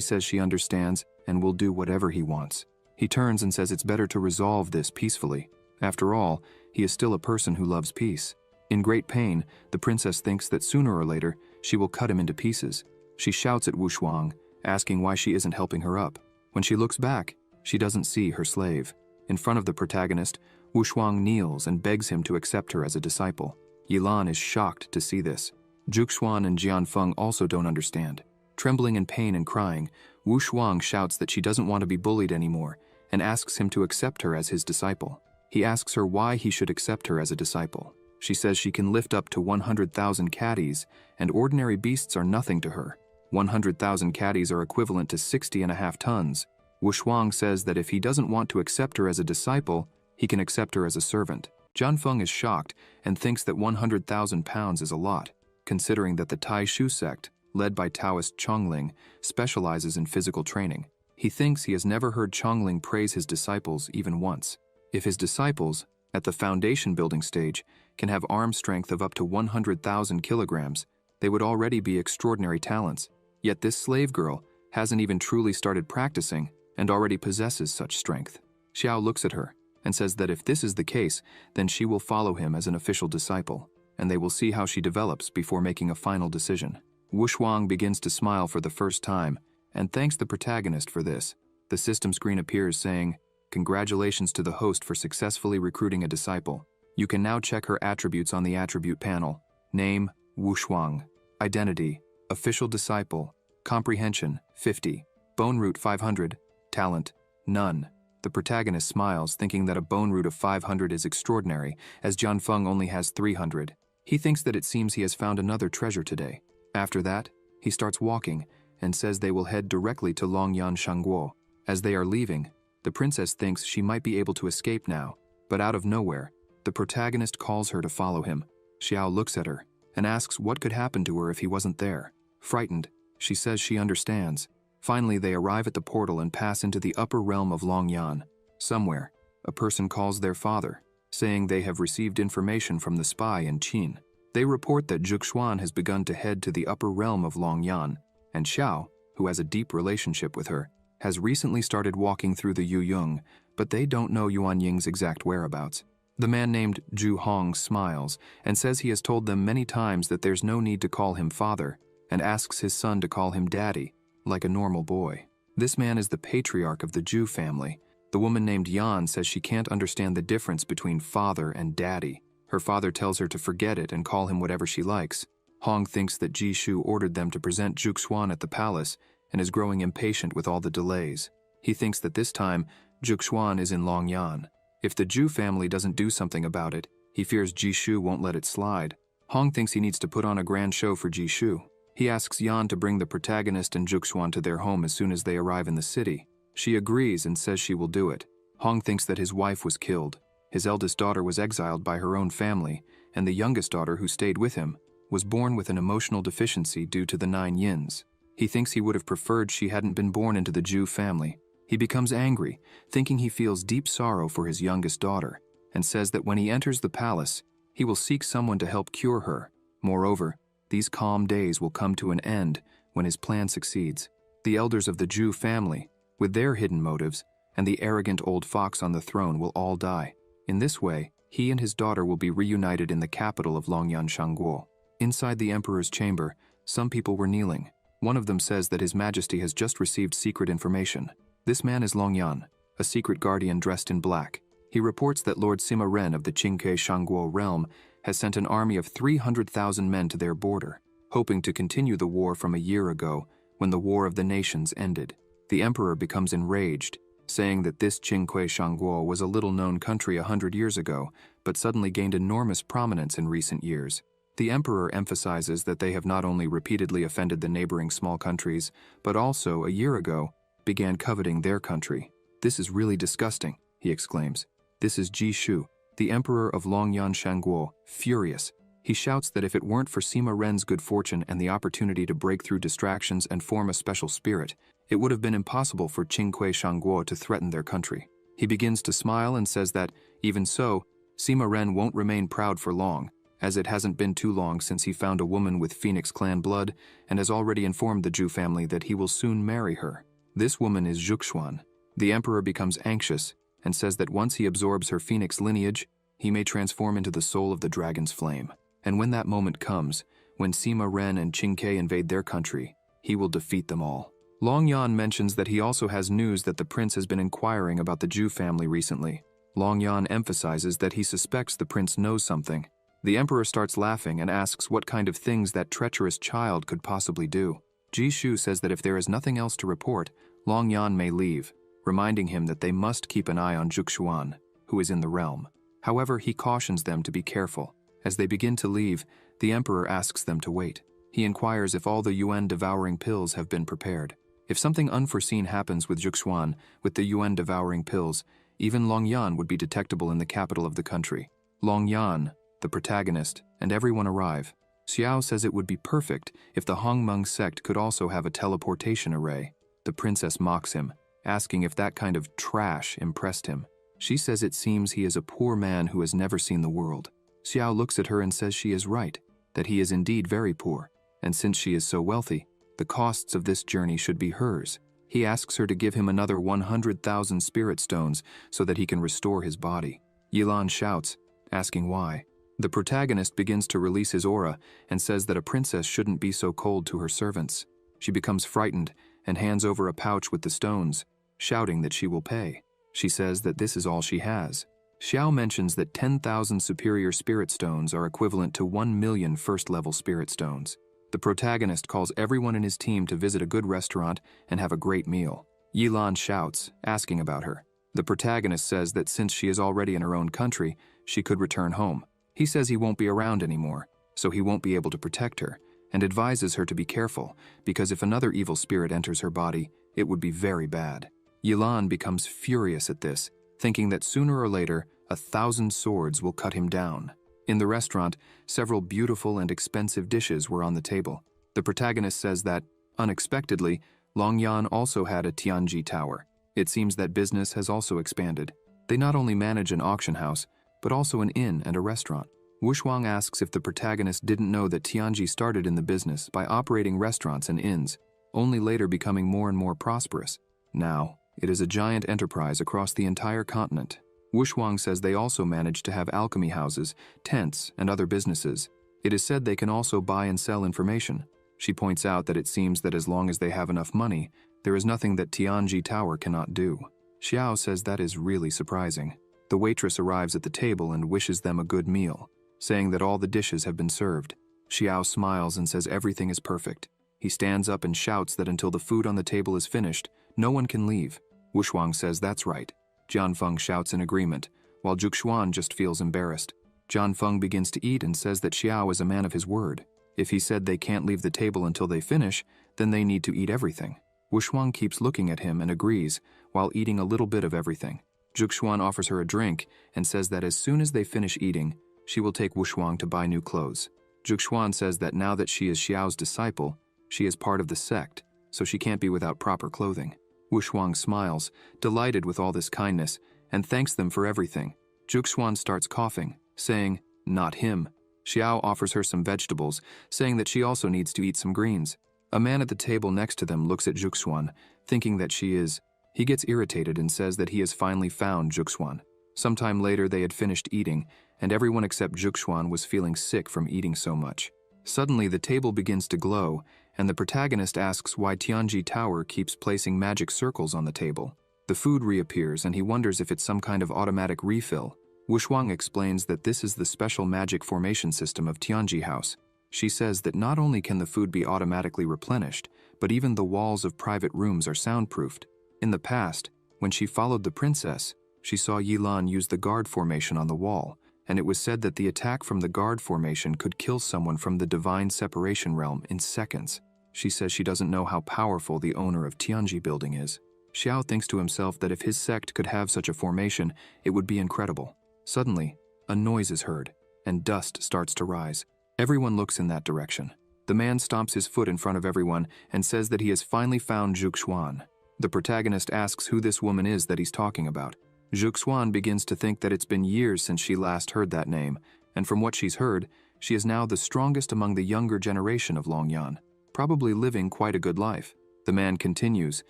says she understands and will do whatever he wants. He turns and says it's better to resolve this peacefully. After all, he is still a person who loves peace. In great pain, the princess thinks that sooner or later, she will cut him into pieces. She shouts at Wang, asking why she isn't helping her up. When she looks back, she doesn't see her slave. In front of the protagonist, Wushuang kneels and begs him to accept her as a disciple. Yilan is shocked to see this. Juxuan and Jianfeng also don't understand. Trembling in pain and crying, Wushuang shouts that she doesn't want to be bullied anymore and asks him to accept her as his disciple. He asks her why he should accept her as a disciple. She says she can lift up to 100,000 caddies, and ordinary beasts are nothing to her. 100,000 caddies are equivalent to 60.5 tons. Wushuang says that if he doesn't want to accept her as a disciple, he can accept her as a servant. Jianfeng is shocked and thinks that 100,000 pounds is a lot, considering that the Tai Shu sect, led by Taoist Chongling, specializes in physical training. He thinks he has never heard Chongling praise his disciples even once. If his disciples, at the foundation building stage, can have arm strength of up to 100,000 kilograms, they would already be extraordinary talents. Yet this slave girl hasn't even truly started practicing and already possesses such strength. Xiao looks at her and says that if this is the case, then she will follow him as an official disciple, and they will see how she develops before making a final decision. Wushuang begins to smile for the first time and thanks the protagonist for this. The system screen appears saying, "Congratulations to the host for successfully recruiting a disciple. You can now check her attributes on the attribute panel. Name, Wushuang. Identity, official disciple. Comprehension, 50. Bone root 500. Talent, none." The protagonist smiles, thinking that a bone root of 500 is extraordinary, as Jianfeng only has 300. He thinks that it seems he has found another treasure today. After that, he starts walking and says they will head directly to Longyan Shangguo. As they are leaving, the princess thinks she might be able to escape now, but out of nowhere, the protagonist calls her to follow him. Xiao looks at her and asks what could happen to her if he wasn't there. Frightened, she says she understands. Finally, they arrive at the portal and pass into the upper realm of Longyan. Somewhere, a person calls their father, saying they have received information from the spy in Qin. They report that Juxuan has begun to head to the upper realm of Longyan, and Xiao, who has a deep relationship with her, has recently started walking through the Yuyong, but they don't know Yuan Ying's exact whereabouts. The man named Zhu Hong smiles and says he has told them many times that there's no need to call him father, and asks his son to call him daddy, like a normal boy. This man is the patriarch of the Zhu family. The woman named Yan says she can't understand the difference between father and daddy. Her father tells her to forget it and call him whatever she likes. Hong thinks that Ji Shu ordered them to present Juxuan at the palace and is growing impatient with all the delays. He thinks that this time, Juxuan is in Longyan. If the Zhu family doesn't do something about it, he fears Ji Shu won't let it slide. Hong thinks he needs to put on a grand show for Ji Shu. He asks Yan to bring the protagonist and Juxuan to their home as soon as they arrive in the city. She agrees and says she will do it. Hong thinks that his wife was killed. His eldest daughter was exiled by her own family, and the youngest daughter, who stayed with him, was born with an emotional deficiency due to the 9 yins. He thinks he would have preferred she hadn't been born into the Zhu family. He becomes angry, thinking he feels deep sorrow for his youngest daughter, and says that when he enters the palace, he will seek someone to help cure her. Moreover, these calm days will come to an end when his plan succeeds. The elders of the Zhu family, with their hidden motives, and the arrogant old fox on the throne will all die. In this way, he and his daughter will be reunited in the capital of Longyan Shangguo. Inside the emperor's chamber, some people were kneeling. One of them says that His Majesty has just received secret information. This man is Longyan, a secret guardian dressed in black. He reports that Lord Sima Ren of the Qingke Shangguo realm has sent an army of 300,000 men to their border, hoping to continue the war from a year ago when the War of the Nations ended. The emperor becomes enraged, saying that this Qingque Shangguo was a little-known country 100 years ago, but suddenly gained enormous prominence in recent years. The emperor emphasizes that they have not only repeatedly offended the neighboring small countries, but also, a year ago, began coveting their country. "This is really disgusting," he exclaims. This is Ji Shu, the emperor of Longyan Shangguo, furious. He shouts that if it weren't for Sima Ren's good fortune and the opportunity to break through distractions and form a special spirit, it would have been impossible for Qingque Shangguo to threaten their country. He begins to smile and says that, even so, Sima Ren won't remain proud for long, as it hasn't been too long since he found a woman with Phoenix clan blood and has already informed the Zhu family that he will soon marry her. This woman is Juxuan. The emperor becomes anxious and says that once he absorbs her Phoenix lineage, he may transform into the soul of the dragon's flame. And when that moment comes, when Sima Ren and Qingque invade their country, he will defeat them all. Longyan mentions that he also has news that the prince has been inquiring about the Zhu family recently. Long Yan emphasizes that he suspects the prince knows something. The emperor starts laughing and asks what kind of things that treacherous child could possibly do. Ji Shu says that if there is nothing else to report, Long Yan may leave, reminding him that they must keep an eye on Xuan, who is in the realm. However, he cautions them to be careful. As they begin to leave, the emperor asks them to wait. He inquires if all the Yuan-devouring pills have been prepared. If something unforeseen happens with Xuan with the Yuan-devouring pills, even Long Yan would be detectable in the capital of the country. Long Yan, the protagonist, and everyone arrive. Xiao says it would be perfect if the Hongmeng sect could also have a teleportation array. The princess mocks him, asking if that kind of trash impressed him. She says it seems he is a poor man who has never seen the world. Xiao looks at her and says she is right, that he is indeed very poor, and since she is so wealthy, the costs of this journey should be hers. He asks her to give him another 100,000 spirit stones so that he can restore his body. Yilan shouts, asking why. The protagonist begins to release his aura and says that a princess shouldn't be so cold to her servants. She becomes frightened and hands over a pouch with the stones, shouting that she will pay. She says that this is all she has. Xiao mentions that 10,000 superior spirit stones are equivalent to 1 million first-level spirit stones. The protagonist calls everyone in his team to visit a good restaurant and have a great meal. Yilan shouts, asking about her. The protagonist says that since she is already in her own country, she could return home. He says he won't be around anymore, so he won't be able to protect her, and advises her to be careful, because if another evil spirit enters her body, it would be very bad. Yilan becomes furious at this, thinking that sooner or later, 1,000 swords will cut him down. In the restaurant, several beautiful and expensive dishes were on the table. The protagonist says that, unexpectedly, Long Yan also had a Tianji tower. It seems that business has also expanded. They not only manage an auction house, but also an inn and a restaurant. Wang asks if the protagonist didn't know that Tianji started in the business by operating restaurants and inns, only later becoming more and more prosperous. Now, it is a giant enterprise across the entire continent. Wang says they also manage to have alchemy houses, tents, and other businesses. It is said they can also buy and sell information. She points out that it seems that as long as they have enough money, there is nothing that Tianji Tower cannot do. Xiao says that is really surprising. The waitress arrives at the table and wishes them a good meal, saying that all the dishes have been served. Xiao smiles and says everything is perfect. He stands up and shouts that until the food on the table is finished, no one can leave. Wang says that's right. Jianfeng shouts in agreement, while Xuan just feels embarrassed. Jianfeng begins to eat and says that Xiao is a man of his word. If he said they can't leave the table until they finish, then they need to eat everything. Wang keeps looking at him and agrees, while eating a little bit of everything. Xuan offers her a drink and says that as soon as they finish eating, she will take Wang to buy new clothes. Xuan says that now that she is Xiao's disciple, she is part of the sect, so she can't be without proper clothing. Wang smiles, delighted with all this kindness, and thanks them for everything. Xuan starts coughing, saying, "Not him." Xiao offers her some vegetables, saying that she also needs to eat some greens. A man at the table next to them looks at Xuan, thinking that she is. He gets irritated and says that he has finally found Xuan. Sometime later they had finished eating, and everyone except Xuan was feeling sick from eating so much. Suddenly the table begins to glow, and the protagonist asks why Tianji Tower keeps placing magic circles on the table. The food reappears and he wonders if it's some kind of automatic refill. Wang explains that this is the special magic formation system of Tianji House. She says that not only can the food be automatically replenished, but even the walls of private rooms are soundproofed. In the past, when she followed the princess, she saw Yilan use the guard formation on the wall, and it was said that the attack from the guard formation could kill someone from the divine separation realm in seconds. She says she doesn't know how powerful the owner of Tianji building is. Xiao thinks to himself that if his sect could have such a formation, it would be incredible. Suddenly, a noise is heard, and dust starts to rise. Everyone looks in that direction. The man stomps his foot in front of everyone and says that he has finally found Xuan. The protagonist asks who this woman is that he's talking about. Xuan begins to think that it's been years since she last heard that name, and from what she's heard, she is now the strongest among the younger generation of Long Yan, probably living quite a good life. The man continues,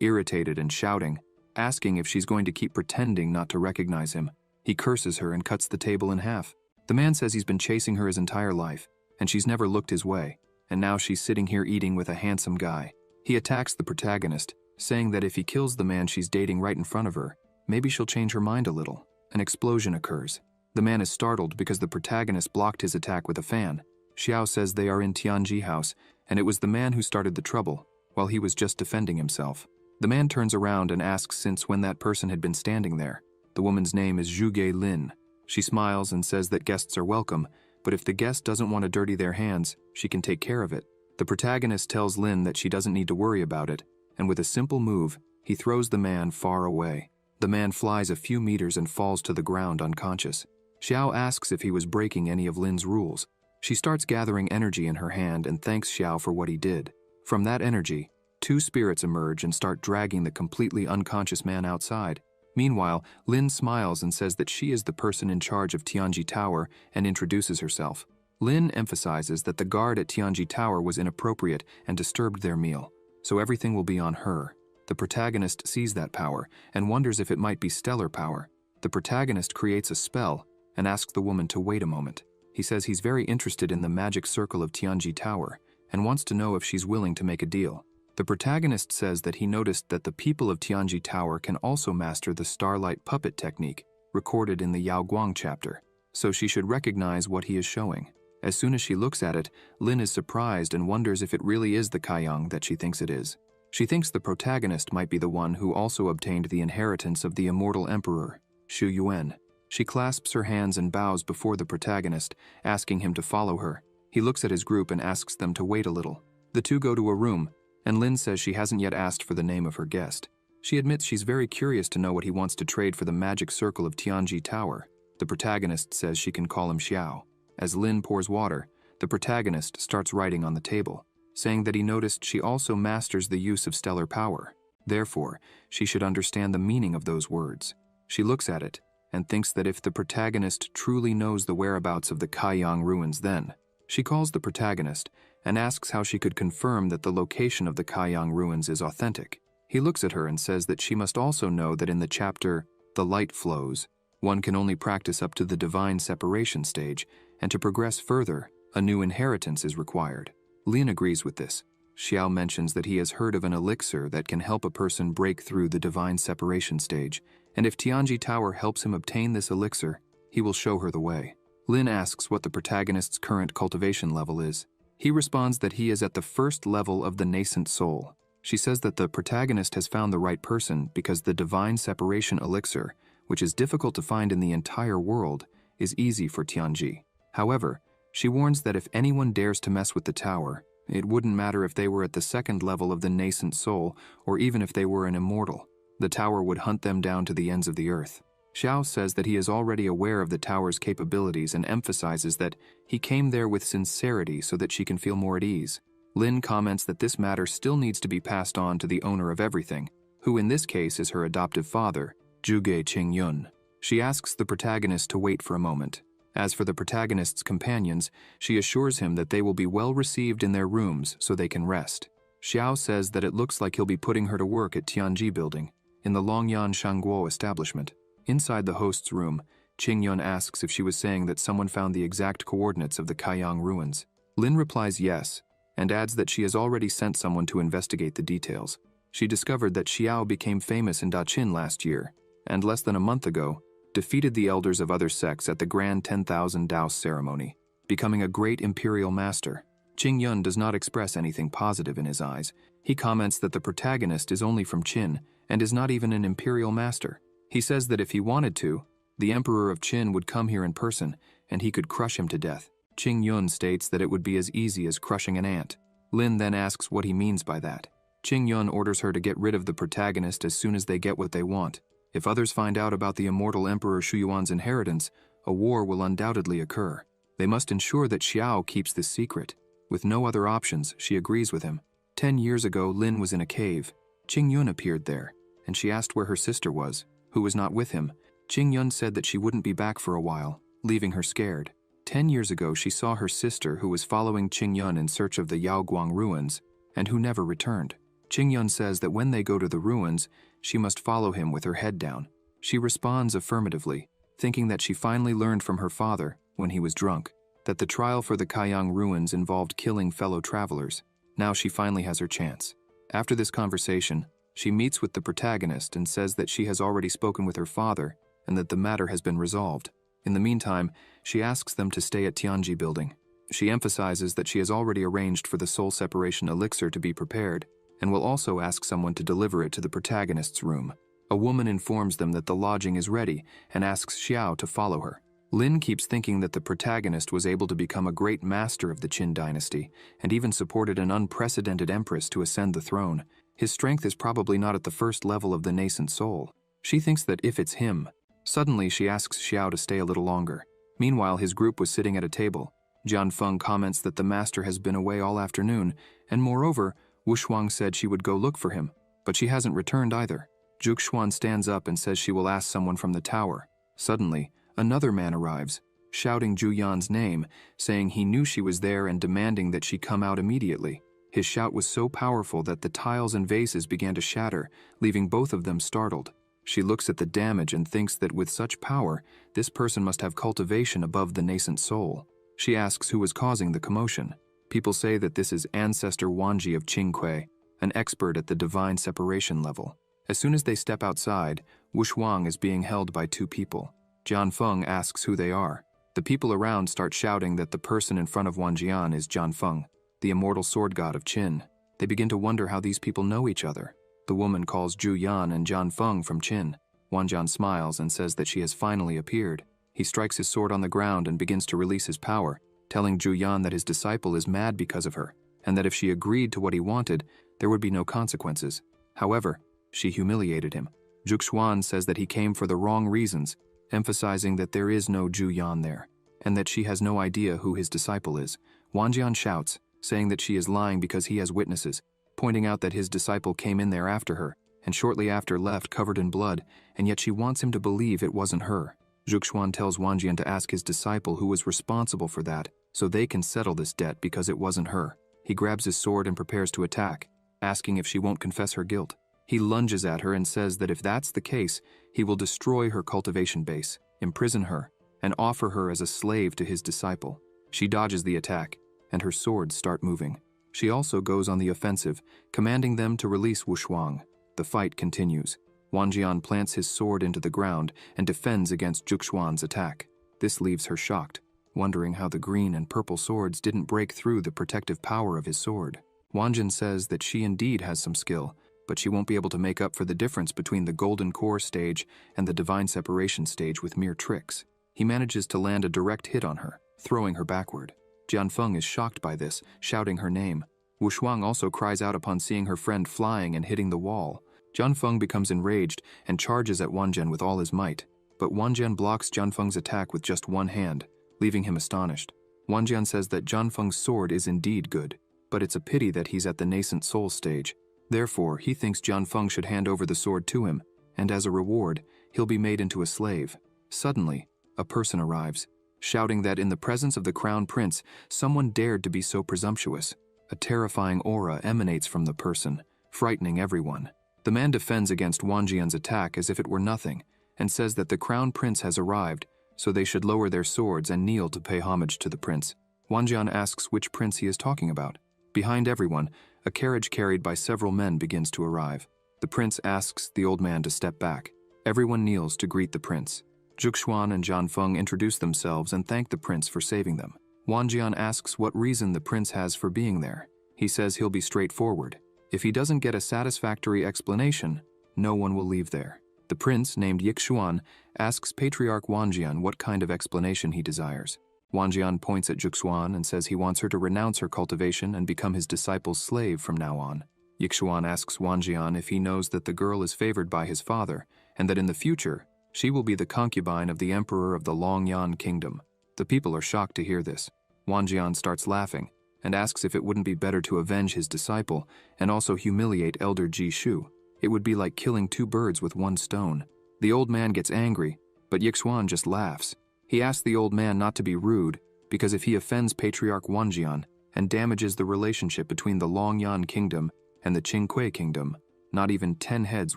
irritated and shouting, asking if she's going to keep pretending not to recognize him. He curses her and cuts the table in half. The man says he's been chasing her his entire life, and she's never looked his way, and now she's sitting here eating with a handsome guy. He attacks the protagonist, saying that if he kills the man she's dating right in front of her, maybe she'll change her mind a little. an explosion occurs. The man is startled because the protagonist blocked his attack with a fan. Xiao says they are in Tianji House, and it was the man who started the trouble, while he was just defending himself. The man turns around and asks since when that person had been standing there. The woman's name is Zhuge Lin. She smiles and says that guests are welcome, but if the guest doesn't want to dirty their hands, she can take care of it. The protagonist tells Lin that she doesn't need to worry about it, and with a simple move, he throws the man far away. The man flies a few meters and falls to the ground unconscious. Xiao asks if he was breaking any of Lin's rules. She starts gathering energy in her hand and thanks Xiao for what he did. From that energy, two spirits emerge and start dragging the completely unconscious man outside. Meanwhile, Lin smiles and says that she is the person in charge of Tianji Tower and introduces herself. Lin emphasizes that the guard at Tianji Tower was inappropriate and disturbed their meal, so everything will be on her. The protagonist sees that power and wonders if it might be stellar power. The protagonist creates a spell and asks the woman to wait a moment. He says he's very interested in the magic circle of Tianji Tower and wants to know if she's willing to make a deal. The protagonist says that he noticed that the people of Tianji Tower can also master the starlight puppet technique, recorded in the Yao Guang chapter, so she should recognize what he is showing. As soon as she looks at it, Lin is surprised and wonders if it really is the Kaiyang that she thinks it is. She thinks the protagonist might be the one who also obtained the inheritance of the immortal emperor, Su Yuan. She clasps her hands and bows before the protagonist, asking him to follow her. He looks at his group and asks them to wait a little. The two go to a room, and Lin says she hasn't yet asked for the name of her guest. She admits she's very curious to know what he wants to trade for the magic circle of Tianji Tower. The protagonist says she can call him Xiao. As Lin pours water, the protagonist starts writing on the table, saying that he noticed she also masters the use of stellar power. Therefore, she should understand the meaning of those words. She looks at it and thinks that if the protagonist truly knows the whereabouts of the Kaiyang ruins, then she calls the protagonist and asks how she could confirm that the location of the Kaiyang ruins is authentic. He looks at her and says that she must also know that in the chapter, The Light Flows, one can only practice up to the divine separation stage, and to progress further, a new inheritance is required. Lin agrees with this. Xiao mentions that he has heard of an elixir that can help a person break through the divine separation stage, and if Tianji Tower helps him obtain this elixir, he will show her the way. Lin asks what the protagonist's current cultivation level is. He responds that he is at the first level of the nascent soul. She says that the protagonist has found the right person because the divine separation elixir, which is difficult to find in the entire world, is easy for Tianji. However, she warns that if anyone dares to mess with the tower, it wouldn't matter if they were at the second level of the nascent soul or even if they were an immortal. The tower would hunt them down to the ends of the earth. Xiao says that he is already aware of the tower's capabilities and emphasizes that he came there with sincerity so that she can feel more at ease. Lin comments that this matter still needs to be passed on to the owner of everything, who in this case is her adoptive father, Zhuge Qingyun. She asks the protagonist to wait for a moment. As for the protagonist's companions, she assures him that they will be well received in their rooms so they can rest. Xiao says that it looks like he'll be putting her to work at Tianji Building, in the Longyan Shangguo establishment. Inside the host's room, Qingyun asks if she was saying that someone found the exact coordinates of the Kaiyang ruins. Lin replies yes, and adds that she has already sent someone to investigate the details. She discovered that Xiao became famous in Daqin last year, and less than a month ago, defeated the elders of other sects at the Grand 10,000 Daos ceremony, becoming a great imperial master. Qingyun does not express anything positive in his eyes. He comments that the protagonist is only from Qin and is not even an imperial master. He says that if he wanted to, the emperor of Qin would come here in person and he could crush him to death. Qingyun states that it would be as easy as crushing an ant. Lin then asks what he means by that. Qingyun orders her to get rid of the protagonist as soon as they get what they want. If others find out about the immortal Emperor Su Yuan's inheritance, a war will undoubtedly occur. They must ensure that Xiao keeps this secret. With no other options, she agrees with him. 10 years ago, Lin was in a cave. Qingyun appeared there, and she asked where her sister was, who was not with him. Qingyun said that she wouldn't be back for a while, leaving her scared. 10 years ago, she saw her sister who was following Qingyun in search of the Yaoguang ruins, and who never returned. Qingyun says that when they go to the ruins, she must follow him with her head down. She responds affirmatively, thinking that she finally learned from her father, when he was drunk, that the trial for the Kaiyang ruins involved killing fellow travelers. Now she finally has her chance. After this conversation, she meets with the protagonist and says that she has already spoken with her father, and that the matter has been resolved. In the meantime, she asks them to stay at Tianji building. She emphasizes that she has already arranged for the soul separation elixir to be prepared, and will also ask someone to deliver it to the protagonist's room. A woman informs them that the lodging is ready and asks Xiao to follow her. Lin keeps thinking that the protagonist was able to become a great master of the Qin dynasty and even supported an unprecedented empress to ascend the throne. His strength is probably not at the first level of the nascent soul. She thinks that if it's him. Suddenly, she asks Xiao to stay a little longer. Meanwhile, his group was sitting at a table. Jianfeng comments that the master has been away all afternoon, and moreover, Wang said she would go look for him, but she hasn't returned either. Xuan stands up and says she will ask someone from the tower. Suddenly, another man arrives, shouting Zhu Yan's name, saying he knew she was there and demanding that she come out immediately. His shout was so powerful that the tiles and vases began to shatter, leaving both of them startled. She looks at the damage and thinks that with such power, this person must have cultivation above the nascent soul. She asks who was causing the commotion. People say that this is Ancestor Wanji of Qingque, an expert at the divine separation level. As soon as they step outside, Wang is being held by two people. Jianfeng asks who they are. The people around start shouting that the person in front of Wanjian is Jianfeng, the immortal sword god of Qin. They begin to wonder how these people know each other. The woman calls Zhu Yan and Jianfeng from Qin. Wanjian smiles and says that she has finally appeared. He strikes his sword on the ground and begins to release his power, telling Zhu Yan that his disciple is mad because of her, and that if she agreed to what he wanted, there would be no consequences. However, she humiliated him. Xuan says that he came for the wrong reasons, emphasizing that there is no Zhu Yan there, and that she has no idea who his disciple is. Wanjian shouts, saying that she is lying because he has witnesses, pointing out that his disciple came in there after her, and shortly after left covered in blood, and yet she wants him to believe it wasn't her. Xuan tells Wanjian to ask his disciple who was responsible for that, so they can settle this debt because it wasn't her. He grabs his sword and prepares to attack, asking if she won't confess her guilt. He lunges at her and says that if that's the case, he will destroy her cultivation base, imprison her, and offer her as a slave to his disciple. She dodges the attack, and her swords start moving. She also goes on the offensive, commanding them to release Wang. The fight continues. Wanjian plants his sword into the ground and defends against Xuan's attack. This leaves her shocked, wondering how the green and purple swords didn't break through the protective power of his sword. Wanjian says that she indeed has some skill, but she won't be able to make up for the difference between the Golden Core stage and the Divine Separation stage with mere tricks. He manages to land a direct hit on her, throwing her backward. Jianfeng is shocked by this, shouting her name. Wang also cries out upon seeing her friend flying and hitting the wall. Jianfeng becomes enraged and charges at Wanjian with all his might, but Wanjian blocks Jianfeng's attack with just one hand, leaving him astonished. Wanjian says that Jianfeng's sword is indeed good, but it's a pity that he's at the nascent soul stage. Therefore, he thinks Jianfeng should hand over the sword to him, and as a reward, he'll be made into a slave. Suddenly, a person arrives, shouting that in the presence of the crown prince, someone dared to be so presumptuous. A terrifying aura emanates from the person, frightening everyone. The man defends against Wanjian's attack as if it were nothing, and says that the crown prince has arrived, so they should lower their swords and kneel to pay homage to the prince. Wanjian asks which prince he is talking about. Behind everyone, a carriage carried by several men begins to arrive. The prince asks the old man to step back. Everyone kneels to greet the prince. Xuan and Jianfeng introduce themselves and thank the prince for saving them. Wanjian asks what reason the prince has for being there. He says he'll be straightforward. If he doesn't get a satisfactory explanation, no one will leave there. The prince, named Yixuan, asks Patriarch Wanjian what kind of explanation he desires. Wanjian points at Xuan and says he wants her to renounce her cultivation and become his disciple's slave from now on. Yixuan asks Wanjian if he knows that the girl is favored by his father, and that in the future, she will be the concubine of the emperor of the Longyan kingdom. The people are shocked to hear this. Wanjian starts laughing, and asks if it wouldn't be better to avenge his disciple and also humiliate Elder Ji Shu. It would be like killing two birds with one stone. The old man gets angry, but Yixuan just laughs. He asks the old man not to be rude, because if he offends Patriarch Wanjian and damages the relationship between the Longyan kingdom and the Qingque kingdom, not even 10 heads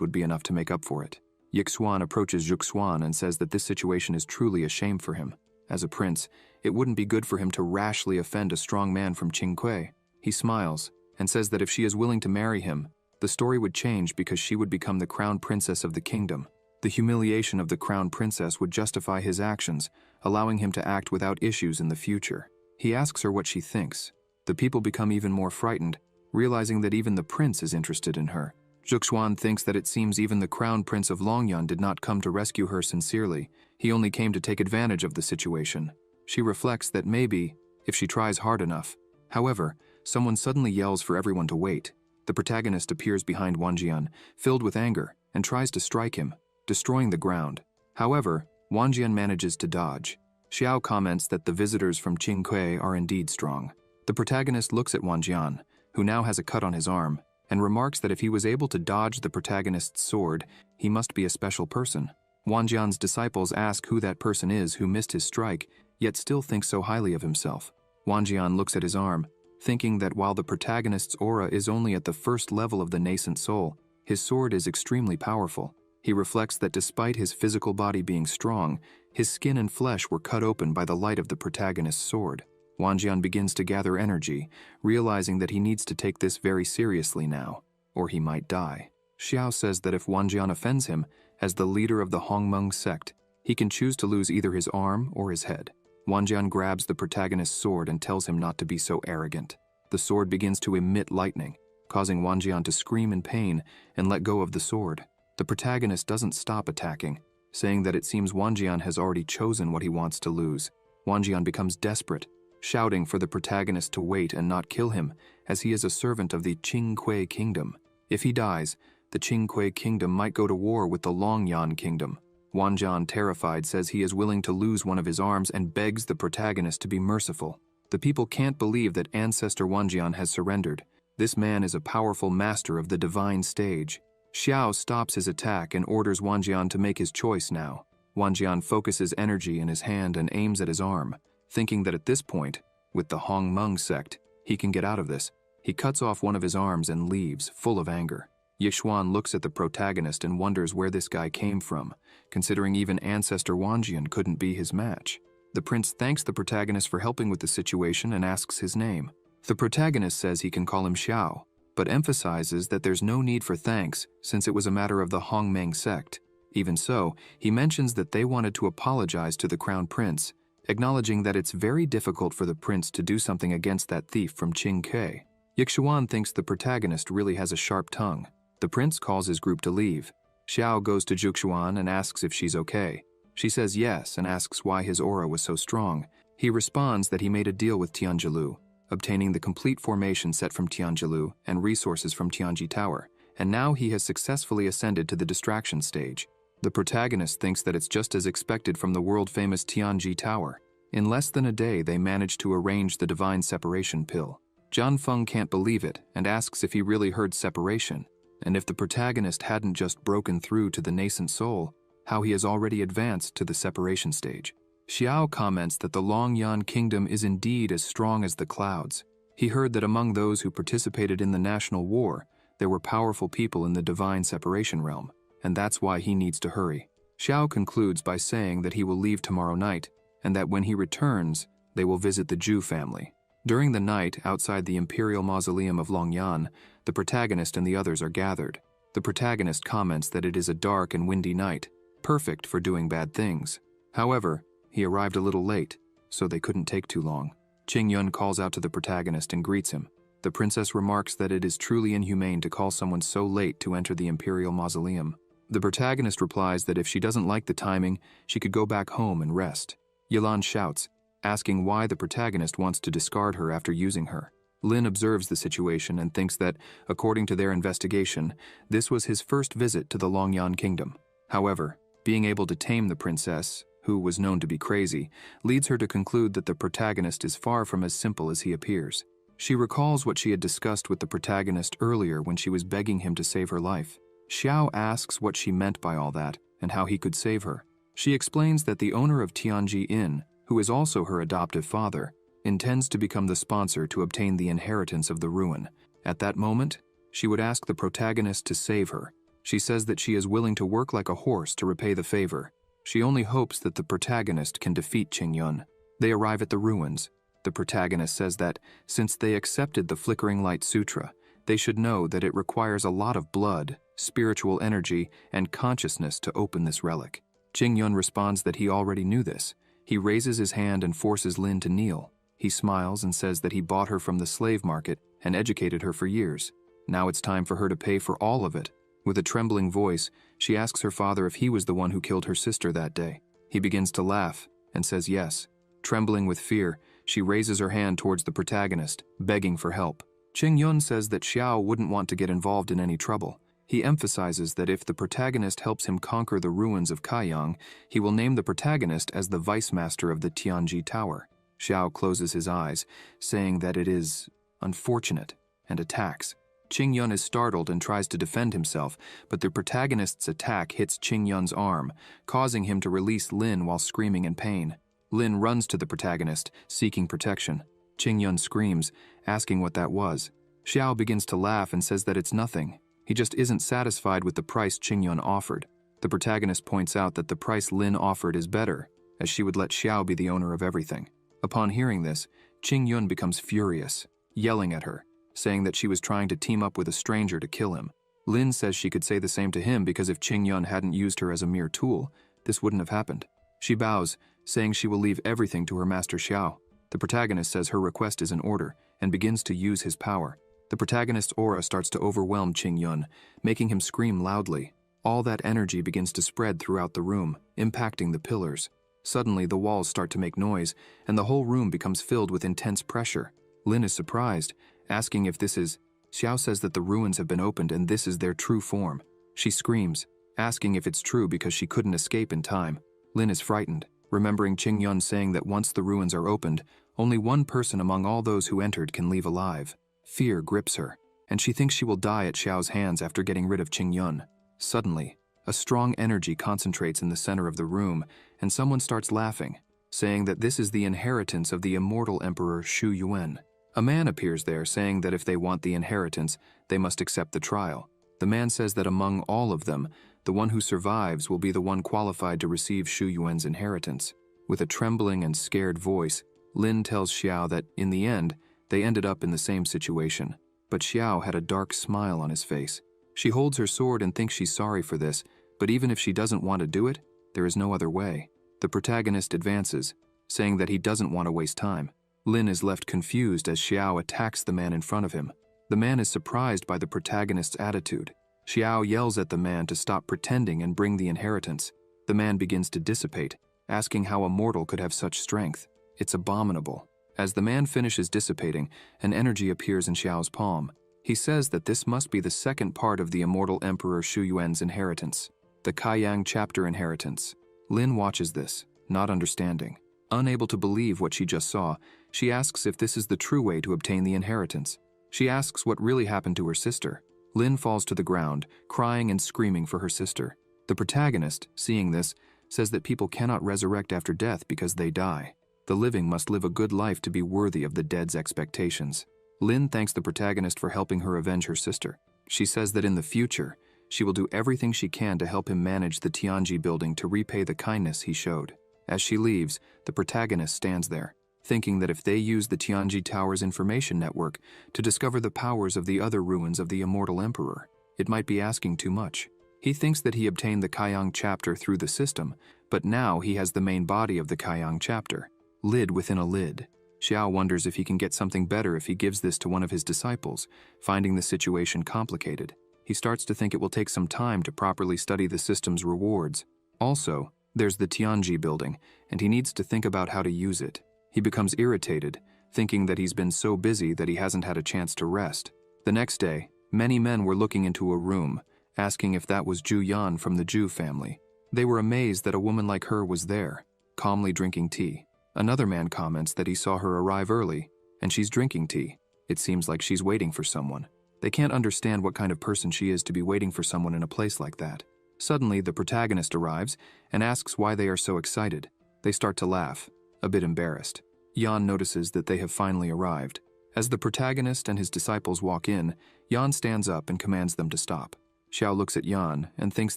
would be enough to make up for it. Yixuan approaches Xuan and says that this situation is truly a shame for him. As a prince, it wouldn't be good for him to rashly offend a strong man from Qingque. He smiles and says that if she is willing to marry him, the story would change because she would become the crown princess of the kingdom. The humiliation of the crown princess would justify his actions, allowing him to act without issues in the future. He asks her what she thinks. The people become even more frightened, realizing that even the prince is interested in her. Su Yuan thinks that it seems even the crown prince of Longyuan did not come to rescue her sincerely. He only came to take advantage of the situation. She reflects that maybe, if she tries hard enough. However, someone suddenly yells for everyone to wait. The protagonist appears behind Wanjian, filled with anger, and tries to strike him, destroying the ground. However, Wanjian manages to dodge. Xiao comments that the visitors from Qingque are indeed strong. The protagonist looks at Wanjian, who now has a cut on his arm, and remarks that if he was able to dodge the protagonist's sword, he must be a special person. Wanjian's disciples ask who that person is who missed his strike, yet still thinks so highly of himself. Wanjian looks at his arm, thinking that while the protagonist's aura is only at the first level of the nascent soul, his sword is extremely powerful. He reflects that despite his physical body being strong, his skin and flesh were cut open by the light of the protagonist's sword. Wanjian begins to gather energy, realizing that he needs to take this very seriously now, or he might die. Xiao says that if Wanjian offends him, as the leader of the Hongmeng sect, he can choose to lose either his arm or his head. Wanjian grabs the protagonist's sword and tells him not to be so arrogant. The sword begins to emit lightning, causing Wanjian to scream in pain and let go of the sword. The protagonist doesn't stop attacking, saying that it seems Wanjian has already chosen what he wants to lose. Wanjian becomes desperate, shouting for the protagonist to wait and not kill him, as he is a servant of the Qingque kingdom. If he dies, the Qingque kingdom might go to war with the Longyuan kingdom. Wanjian, terrified, says he is willing to lose one of his arms and begs the protagonist to be merciful. The people can't believe that Ancestor Wanjian has surrendered. This man is a powerful master of the divine stage. Xiao stops his attack and orders Wanjian to make his choice now. Wanjian focuses energy in his hand and aims at his arm, thinking that at this point, with the Hongmeng sect, he can get out of this. He cuts off one of his arms and leaves, full of anger. Yixuan looks at the protagonist and wonders where this guy came from, considering even Ancestor Wanjian couldn't be his match. The prince thanks the protagonist for helping with the situation and asks his name. The protagonist says he can call him Xiao, but emphasizes that there's no need for thanks since it was a matter of the Hongmeng sect. Even so, he mentions that they wanted to apologize to the crown prince, acknowledging that it's very difficult for the prince to do something against that thief from Qingque. Yixuan thinks the protagonist really has a sharp tongue. The prince calls his group to leave. Xiao goes to Zhuxuan and asks if she's okay. She says yes and asks why his aura was so strong. He responds that he made a deal with Tianjilu, obtaining the complete formation set from Tianjilu and resources from Tianji Tower, and now he has successfully ascended to the distraction stage. The protagonist thinks that it's just as expected from the world-famous Tianji Tower. In less than a day, they managed to arrange the divine separation pill. Zhan Feng can't believe it and asks if he really heard separation, and if the protagonist hadn't just broken through to the nascent soul, how he has already advanced to the separation stage. Xiao comments that the Longyuan kingdom is indeed as strong as the clouds. He heard that among those who participated in the national war, there were powerful people in the divine separation realm, and that's why he needs to hurry. Xiao concludes by saying that he will leave tomorrow night, and that when he returns, they will visit the Zhu family. During the night, outside the imperial mausoleum of Longyuan, the protagonist and the others are gathered. The protagonist comments that it is a dark and windy night, perfect for doing bad things. However, he arrived a little late, so they couldn't take too long. Qingyun calls out to the protagonist and greets him. The princess remarks that it is truly inhumane to call someone so late to enter the imperial mausoleum. The protagonist replies that if she doesn't like the timing, she could go back home and rest. Yilan shouts, asking why the protagonist wants to discard her after using her. Lin observes the situation and thinks that, according to their investigation, this was his first visit to the Longyuan kingdom. However, being able to tame the princess, who was known to be crazy, leads her to conclude that the protagonist is far from as simple as he appears. She recalls what she had discussed with the protagonist earlier when she was begging him to save her life. Xiao asks what she meant by all that and how he could save her. She explains that the owner of Tianji Inn, who is also her adoptive father, intends to become the sponsor to obtain the inheritance of the ruin. At that moment, she would ask the protagonist to save her. She says that she is willing to work like a horse to repay the favor. She only hopes that the protagonist can defeat Qingyun. They arrive at the ruins. The protagonist says that, since they accepted the Flickering Light Sutra, They should know that it requires a lot of blood, spiritual energy, and consciousness to open this relic. Qing Yun responds that he already knew this. He raises his hand and forces Lin to kneel. He smiles and says that he bought her from the slave market and educated her for years. Now it's time for her to pay for all of it. With a trembling voice, she asks her father if he was the one who killed her sister that day. He begins to laugh and says yes. Trembling with fear, she raises her hand towards the protagonist, begging for help. Qing Yun says that Xiao wouldn't want to get involved in any trouble. He emphasizes that if the protagonist helps him conquer the ruins of Kaiyang, he will name the protagonist as the vice master of the Tianji Tower. Xiao closes his eyes, saying that it is unfortunate, and attacks. Qing Yun is startled and tries to defend himself, but the protagonist's attack hits Qing Yun's arm, causing him to release Lin while screaming in pain. Lin runs to the protagonist, seeking protection. Qing Yun screams, asking what that was. Xiao begins to laugh and says that it's nothing. He just isn't satisfied with the price Qing Yun offered. The protagonist points out that the price Lin offered is better, as she would let Xiao be the owner of everything. Upon hearing this, Qing Yun becomes furious, yelling at her, saying that she was trying to team up with a stranger to kill him. Lin says she could say the same to him because if Qing Yun hadn't used her as a mere tool, this wouldn't have happened. She bows, saying she will leave everything to her master Xiao. The protagonist says her request is in order and begins to use his power. The protagonist's aura starts to overwhelm Qing Yun, making him scream loudly. All that energy begins to spread throughout the room, impacting the pillars. Suddenly, the walls start to make noise, and the whole room becomes filled with intense pressure. Lin is surprised, asking if this is... Xiao says that the ruins have been opened and this is their true form. She screams, asking if it's true because she couldn't escape in time. Lin is frightened, remembering Qing Yun saying that once the ruins are opened, only one person among all those who entered can leave alive. Fear grips her, and she thinks she will die at Xiao's hands after getting rid of Qing Yun. Suddenly, a strong energy concentrates in the center of the room, and someone starts laughing, saying that this is the inheritance of the immortal Emperor Su Yuan. A man appears there saying that if they want the inheritance, they must accept the trial. The man says that among all of them, the one who survives will be the one qualified to receive Su Yuan's inheritance. With a trembling and scared voice, Lin tells Xiao that, in the end, they ended up in the same situation. But Xiao had a dark smile on his face. She holds her sword and thinks she's sorry for this, but even if she doesn't want to do it, there is no other way. The protagonist advances, saying that he doesn't want to waste time. Lin is left confused as Xiao attacks the man in front of him. The man is surprised by the protagonist's attitude. Xiao yells at the man to stop pretending and bring the inheritance. The man begins to dissipate, asking how a mortal could have such strength. It's abominable. As the man finishes dissipating, an energy appears in Xiao's palm. He says that this must be the second part of the immortal Emperor Su Yuan's inheritance, the Kaiyang chapter inheritance. Lin watches this, not understanding. Unable to believe what she just saw, she asks if this is the true way to obtain the inheritance. She asks what really happened to her sister. Lin falls to the ground, crying and screaming for her sister. The protagonist, seeing this, says that people cannot resurrect after death because they die. The living must live a good life to be worthy of the dead's expectations. Lin thanks the protagonist for helping her avenge her sister. She says that in the future, she will do everything she can to help him manage the Tianji building to repay the kindness he showed. As she leaves, the protagonist stands there, thinking that if they use the Tianji Tower's information network to discover the powers of the other ruins of the immortal emperor, it might be asking too much. He thinks that he obtained the Kaiyang chapter through the system, but now he has the main body of the Kaiyang chapter, lid within a lid. Xiao wonders if he can get something better if he gives this to one of his disciples, finding the situation complicated. He starts to think it will take some time to properly study the system's rewards. Also, there's the Tianji building, and he needs to think about how to use it. He becomes irritated, thinking that he's been so busy that he hasn't had a chance to rest. The next day, many men were looking into a room, asking if that was Ju Yan from the Ju family. They were amazed that a woman like her was there, calmly drinking tea. Another man comments that he saw her arrive early, and she's drinking tea. It seems like she's waiting for someone. They can't understand what kind of person she is to be waiting for someone in a place like that. Suddenly, the protagonist arrives and asks why they are so excited. They start to laugh, a bit embarrassed. Yan notices that they have finally arrived. As the protagonist and his disciples walk in, Yan stands up and commands them to stop. Xiao looks at Yan and thinks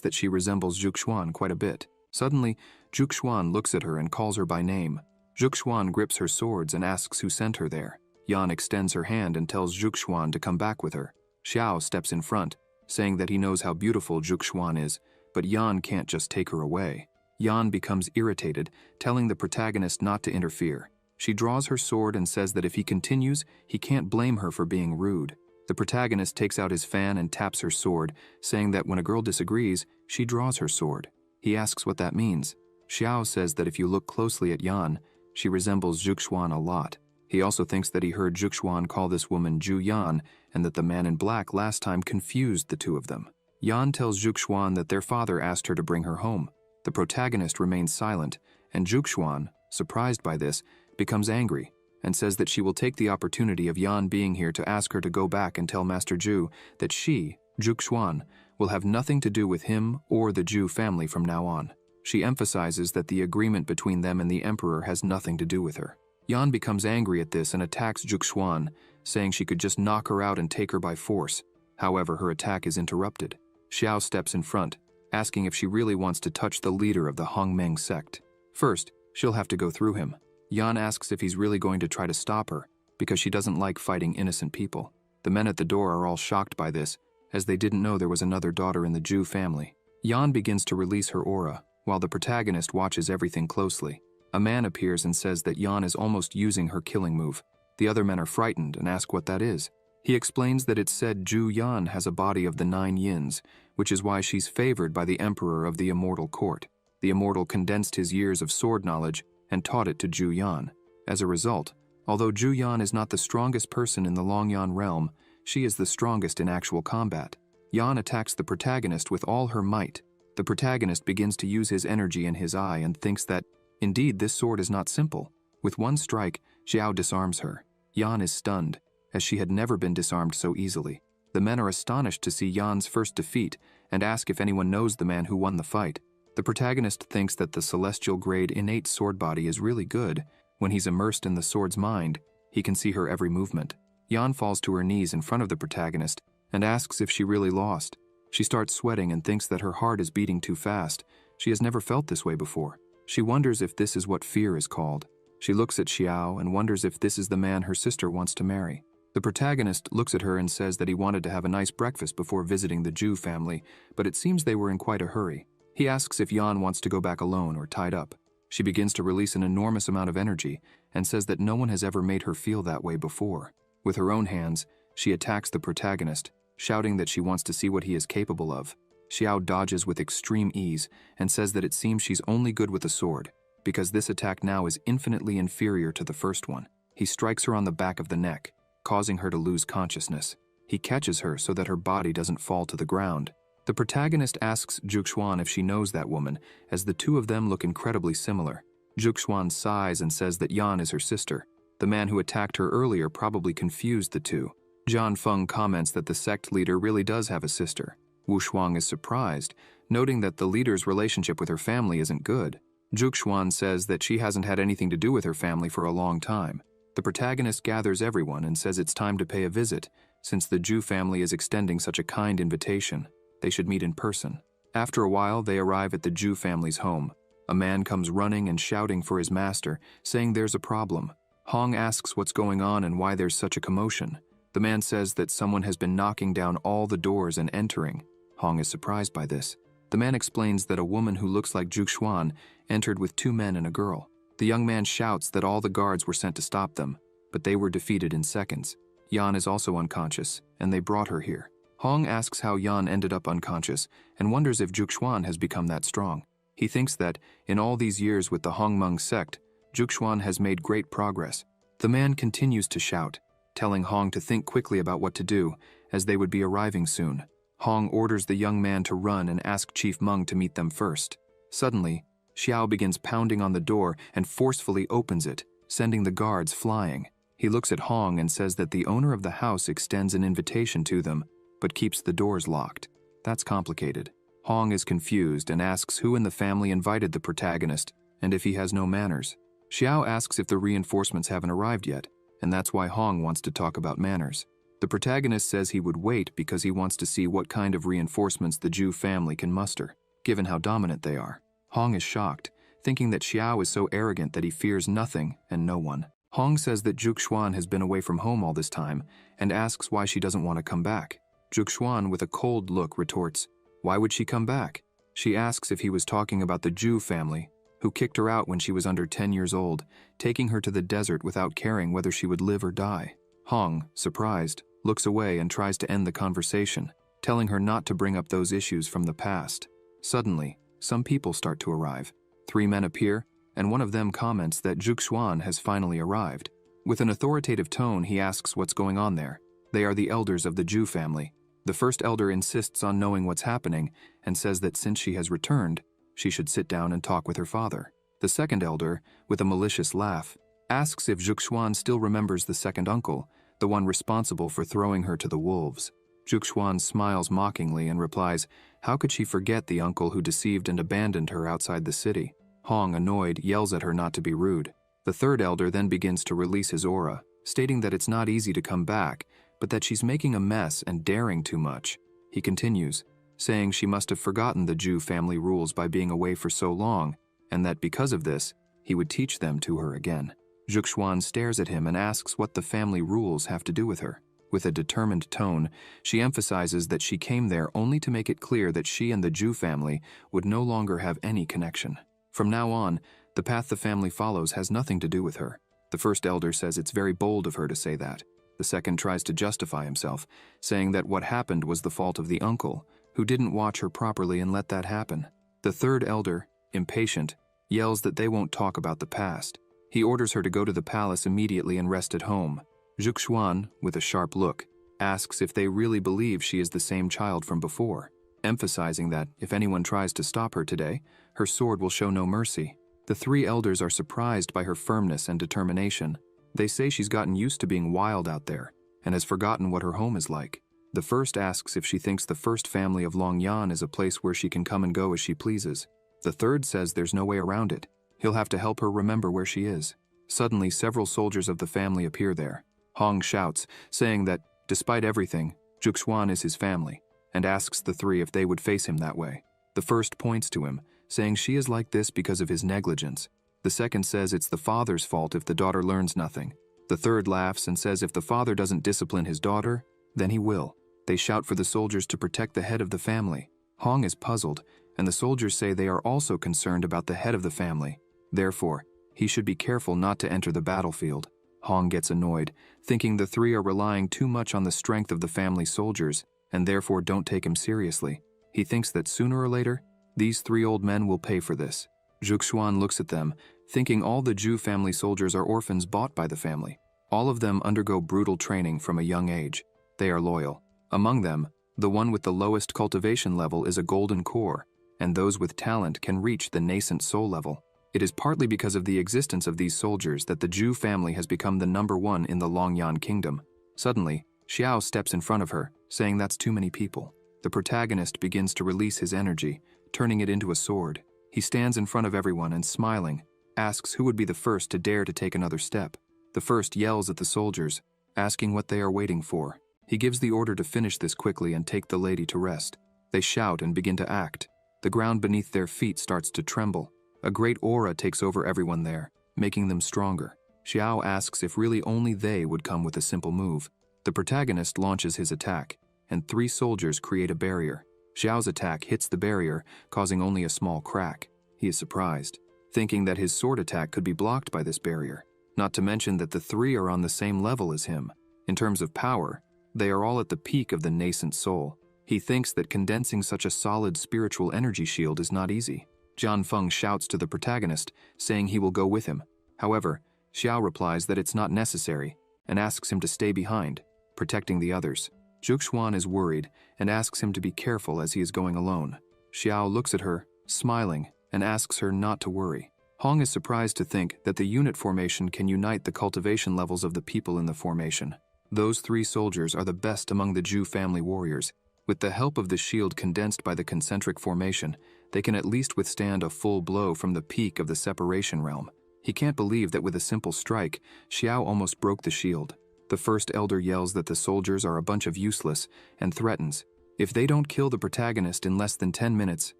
that she resembles Zhuxuan quite a bit. Suddenly, Zhuxuan looks at her and calls her by name. Zhuxuan grips her swords and asks who sent her there. Yan extends her hand and tells Zhuxuan to come back with her. Xiao steps in front, saying that he knows how beautiful Zhuxuan is, but Yan can't just take her away. Yan becomes irritated, telling the protagonist not to interfere. She draws her sword and says that if he continues, he can't blame her for being rude. The protagonist takes out his fan and taps her sword, saying that when a girl disagrees, she draws her sword. He asks what that means. Xiao says that if you look closely at Yan, she resembles Zhuxuan a lot. He also thinks that he heard Zhuxuan call this woman Zhu Yan, and that the man in black last time confused the two of them. Yan tells Zhuxuan that their father asked her to bring her home. The protagonist remains silent, and Zhuxuan, surprised by this, becomes angry and says that she will take the opportunity of Yan being here to ask her to go back and tell Master Zhu that she, Zhuxuan, will have nothing to do with him or the Zhu family from now on. She emphasizes that the agreement between them and the emperor has nothing to do with her. Yan becomes angry at this and attacks Zhuxuan, saying she could just knock her out and take her by force. However, her attack is interrupted. Xiao steps in front, asking if she really wants to touch the leader of the Hongmeng sect. First, she'll have to go through him. Yan asks if he's really going to try to stop her, because she doesn't like fighting innocent people. The men at the door are all shocked by this, as they didn't know there was another daughter in the Zhu family. Yan begins to release her aura, while the protagonist watches everything closely. A man appears and says that Yan is almost using her killing move. The other men are frightened and ask what that is. He explains that it's said Zhu Yan has a body of the 9 yins, which is why she's favored by the emperor of the immortal court. The immortal condensed his years of sword knowledge and taught it to Zhu Yan. As a result, although Zhu Yan is not the strongest person in the Longyan realm, she is the strongest in actual combat. Yan attacks the protagonist with all her might. The protagonist begins to use his energy in his eye and thinks that, indeed, this sword is not simple. With one strike, Xiao disarms her. Yan is stunned, as she had never been disarmed so easily. The men are astonished to see Yan's first defeat and ask if anyone knows the man who won the fight. The protagonist thinks that the celestial grade innate sword body is really good. When he's immersed in the sword's mind, he can see her every movement. Yan falls to her knees in front of the protagonist and asks if she really lost. She starts sweating and thinks that her heart is beating too fast. She has never felt this way before. She wonders if this is what fear is called. She looks at Xiao and wonders if this is the man her sister wants to marry. The protagonist looks at her and says that he wanted to have a nice breakfast before visiting the Zhu family, but it seems they were in quite a hurry. He asks if Yan wants to go back alone or tied up. She begins to release an enormous amount of energy and says that no one has ever made her feel that way before. With her own hands, she attacks the protagonist, shouting that she wants to see what he is capable of. Xiao dodges with extreme ease and says that it seems she's only good with a sword, because this attack now is infinitely inferior to the first one. He strikes her on the back of the neck, causing her to lose consciousness. He catches her so that her body doesn't fall to the ground. The protagonist asks Zhuxuan if she knows that woman, as the two of them look incredibly similar. Zhuxuan sighs and says that Yan is her sister. The man who attacked her earlier probably confused the two. Zhan Feng comments that the sect leader really does have a sister. Wu Shuang is surprised, noting that the leader's relationship with her family isn't good. Zhuxuan says that she hasn't had anything to do with her family for a long time. The protagonist gathers everyone and says it's time to pay a visit, since the Zhu family is extending such a kind invitation. They should meet in person. After a while, they arrive at the Zhu family's home. A man comes running and shouting for his master, saying there's a problem. Hong asks what's going on and why there's such a commotion. The man says that someone has been knocking down all the doors and entering. Hong is surprised by this. The man explains that a woman who looks like Zhuxuan entered with 2 men and a girl. The young man shouts that all the guards were sent to stop them, but they were defeated in seconds. Yan is also unconscious, and they brought her here. Hong asks how Yan ended up unconscious and wonders if Zhuxuan has become that strong. He thinks that, in all these years with the Hongmeng sect, Zhuxuan has made great progress. The man continues to shout, telling Hong to think quickly about what to do, as they would be arriving soon. Hong orders the young man to run and ask Chief Meng to meet them first. Suddenly, Xiao begins pounding on the door and forcefully opens it, sending the guards flying. He looks at Hong and says that the owner of the house extends an invitation to them, but keeps the doors locked. That's complicated. Hong is confused and asks who in the family invited the protagonist and if he has no manners. Xiao asks if the reinforcements haven't arrived yet, and that's why Hong wants to talk about manners. The protagonist says he would wait because he wants to see what kind of reinforcements the Zhu family can muster, given how dominant they are. Hong is shocked, thinking that Xiao is so arrogant that he fears nothing and no one. Hong says that Zhuxuan has been away from home all this time and asks why she doesn't want to come back. Juxuan, with a cold look, retorts, "Why would she come back?" She asks if he was talking about the Zhu family, who kicked her out when she was under 10 years old, taking her to the desert without caring whether she would live or die. Hong, surprised, looks away and tries to end the conversation, telling her not to bring up those issues from the past. Suddenly, some people start to arrive. 3 men appear, and one of them comments that Juxuan has finally arrived. With an authoritative tone, he asks what's going on there. They are the elders of the Zhu family. The first elder insists on knowing what's happening and says that since she has returned, she should sit down and talk with her father. The second elder, with a malicious laugh, asks if Juxuan still remembers the second uncle, the one responsible for throwing her to the wolves. Juxuan smiles mockingly and replies, how could she forget the uncle who deceived and abandoned her outside the city? Hong, annoyed, yells at her not to be rude. The third elder then begins to release his aura, stating that it's not easy to come back, but that she's making a mess and daring too much. He continues, saying she must have forgotten the Zhu family rules by being away for so long, and that because of this, he would teach them to her again. Juxuan stares at him and asks what the family rules have to do with her. With a determined tone, she emphasizes that she came there only to make it clear that she and the Zhu family would no longer have any connection. From now on, the path the family follows has nothing to do with her. The first elder says it's very bold of her to say that. The second tries to justify himself, saying that what happened was the fault of the uncle, who didn't watch her properly and let that happen. The third elder, impatient, yells that they won't talk about the past. He orders her to go to the palace immediately and rest at home. Juxuan, with a sharp look, asks if they really believe she is the same child from before, emphasizing that if anyone tries to stop her today, her sword will show no mercy. The 3 elders are surprised by her firmness and determination. They say she's gotten used to being wild out there and has forgotten what her home is like. The first asks if she thinks the first family of Longyan is a place where she can come and go as she pleases. The third says there's no way around it. He'll have to help her remember where she is. Suddenly, several soldiers of the family appear there. Hong shouts, saying that, despite everything, Juxuan is his family, and asks the 3 if they would face him that way. The first points to him, saying she is like this because of his negligence. The second says it's the father's fault if the daughter learns nothing. The third laughs and says if the father doesn't discipline his daughter, then he will. They shout for the soldiers to protect the head of the family. Hong is puzzled, and the soldiers say they are also concerned about the head of the family. Therefore, he should be careful not to enter the battlefield. Hong gets annoyed, thinking the 3 are relying too much on the strength of the family soldiers, and therefore don't take him seriously. He thinks that sooner or later, these 3 old men will pay for this. Juxuan looks at them, thinking all the Zhu family soldiers are orphans bought by the family. All of them undergo brutal training from a young age. They are loyal. Among them, the one with the lowest cultivation level is a golden core, and those with talent can reach the nascent soul level. It is partly because of the existence of these soldiers that the Zhu family has become the #1 in the Longyan kingdom. Suddenly, Xiao steps in front of her, saying that's too many people. The protagonist begins to release his energy, turning it into a sword. He stands in front of everyone and, smiling, asks who would be the first to dare to take another step. The first yells at the soldiers, asking what they are waiting for. He gives the order to finish this quickly and take the lady to rest. They shout and begin to act. The ground beneath their feet starts to tremble. A great aura takes over everyone there, making them stronger. Xiao asks if really only they would come with a simple move. The protagonist launches his attack, and 3 soldiers create a barrier. Xiao's attack hits the barrier, causing only a small crack. He is surprised, thinking that his sword attack could be blocked by this barrier. Not to mention that the 3 are on the same level as him. In terms of power, they are all at the peak of the nascent soul. He thinks that condensing such a solid spiritual energy shield is not easy. Jian Feng shouts to the protagonist, saying he will go with him. However, Xiao replies that it's not necessary, and asks him to stay behind, protecting the others. Juxuan is worried, and asks him to be careful as he is going alone. Xiao looks at her, smiling, and asks her not to worry. Hong is surprised to think that the unit formation can unite the cultivation levels of the people in the formation. Those 3 soldiers are the best among the Zhu family warriors. With the help of the shield condensed by the concentric formation, they can at least withstand a full blow from the peak of the separation realm. He can't believe that with a simple strike, Xiao almost broke the shield. The first elder yells that the soldiers are a bunch of useless and threatens, if they don't kill the protagonist in less than 10 minutes,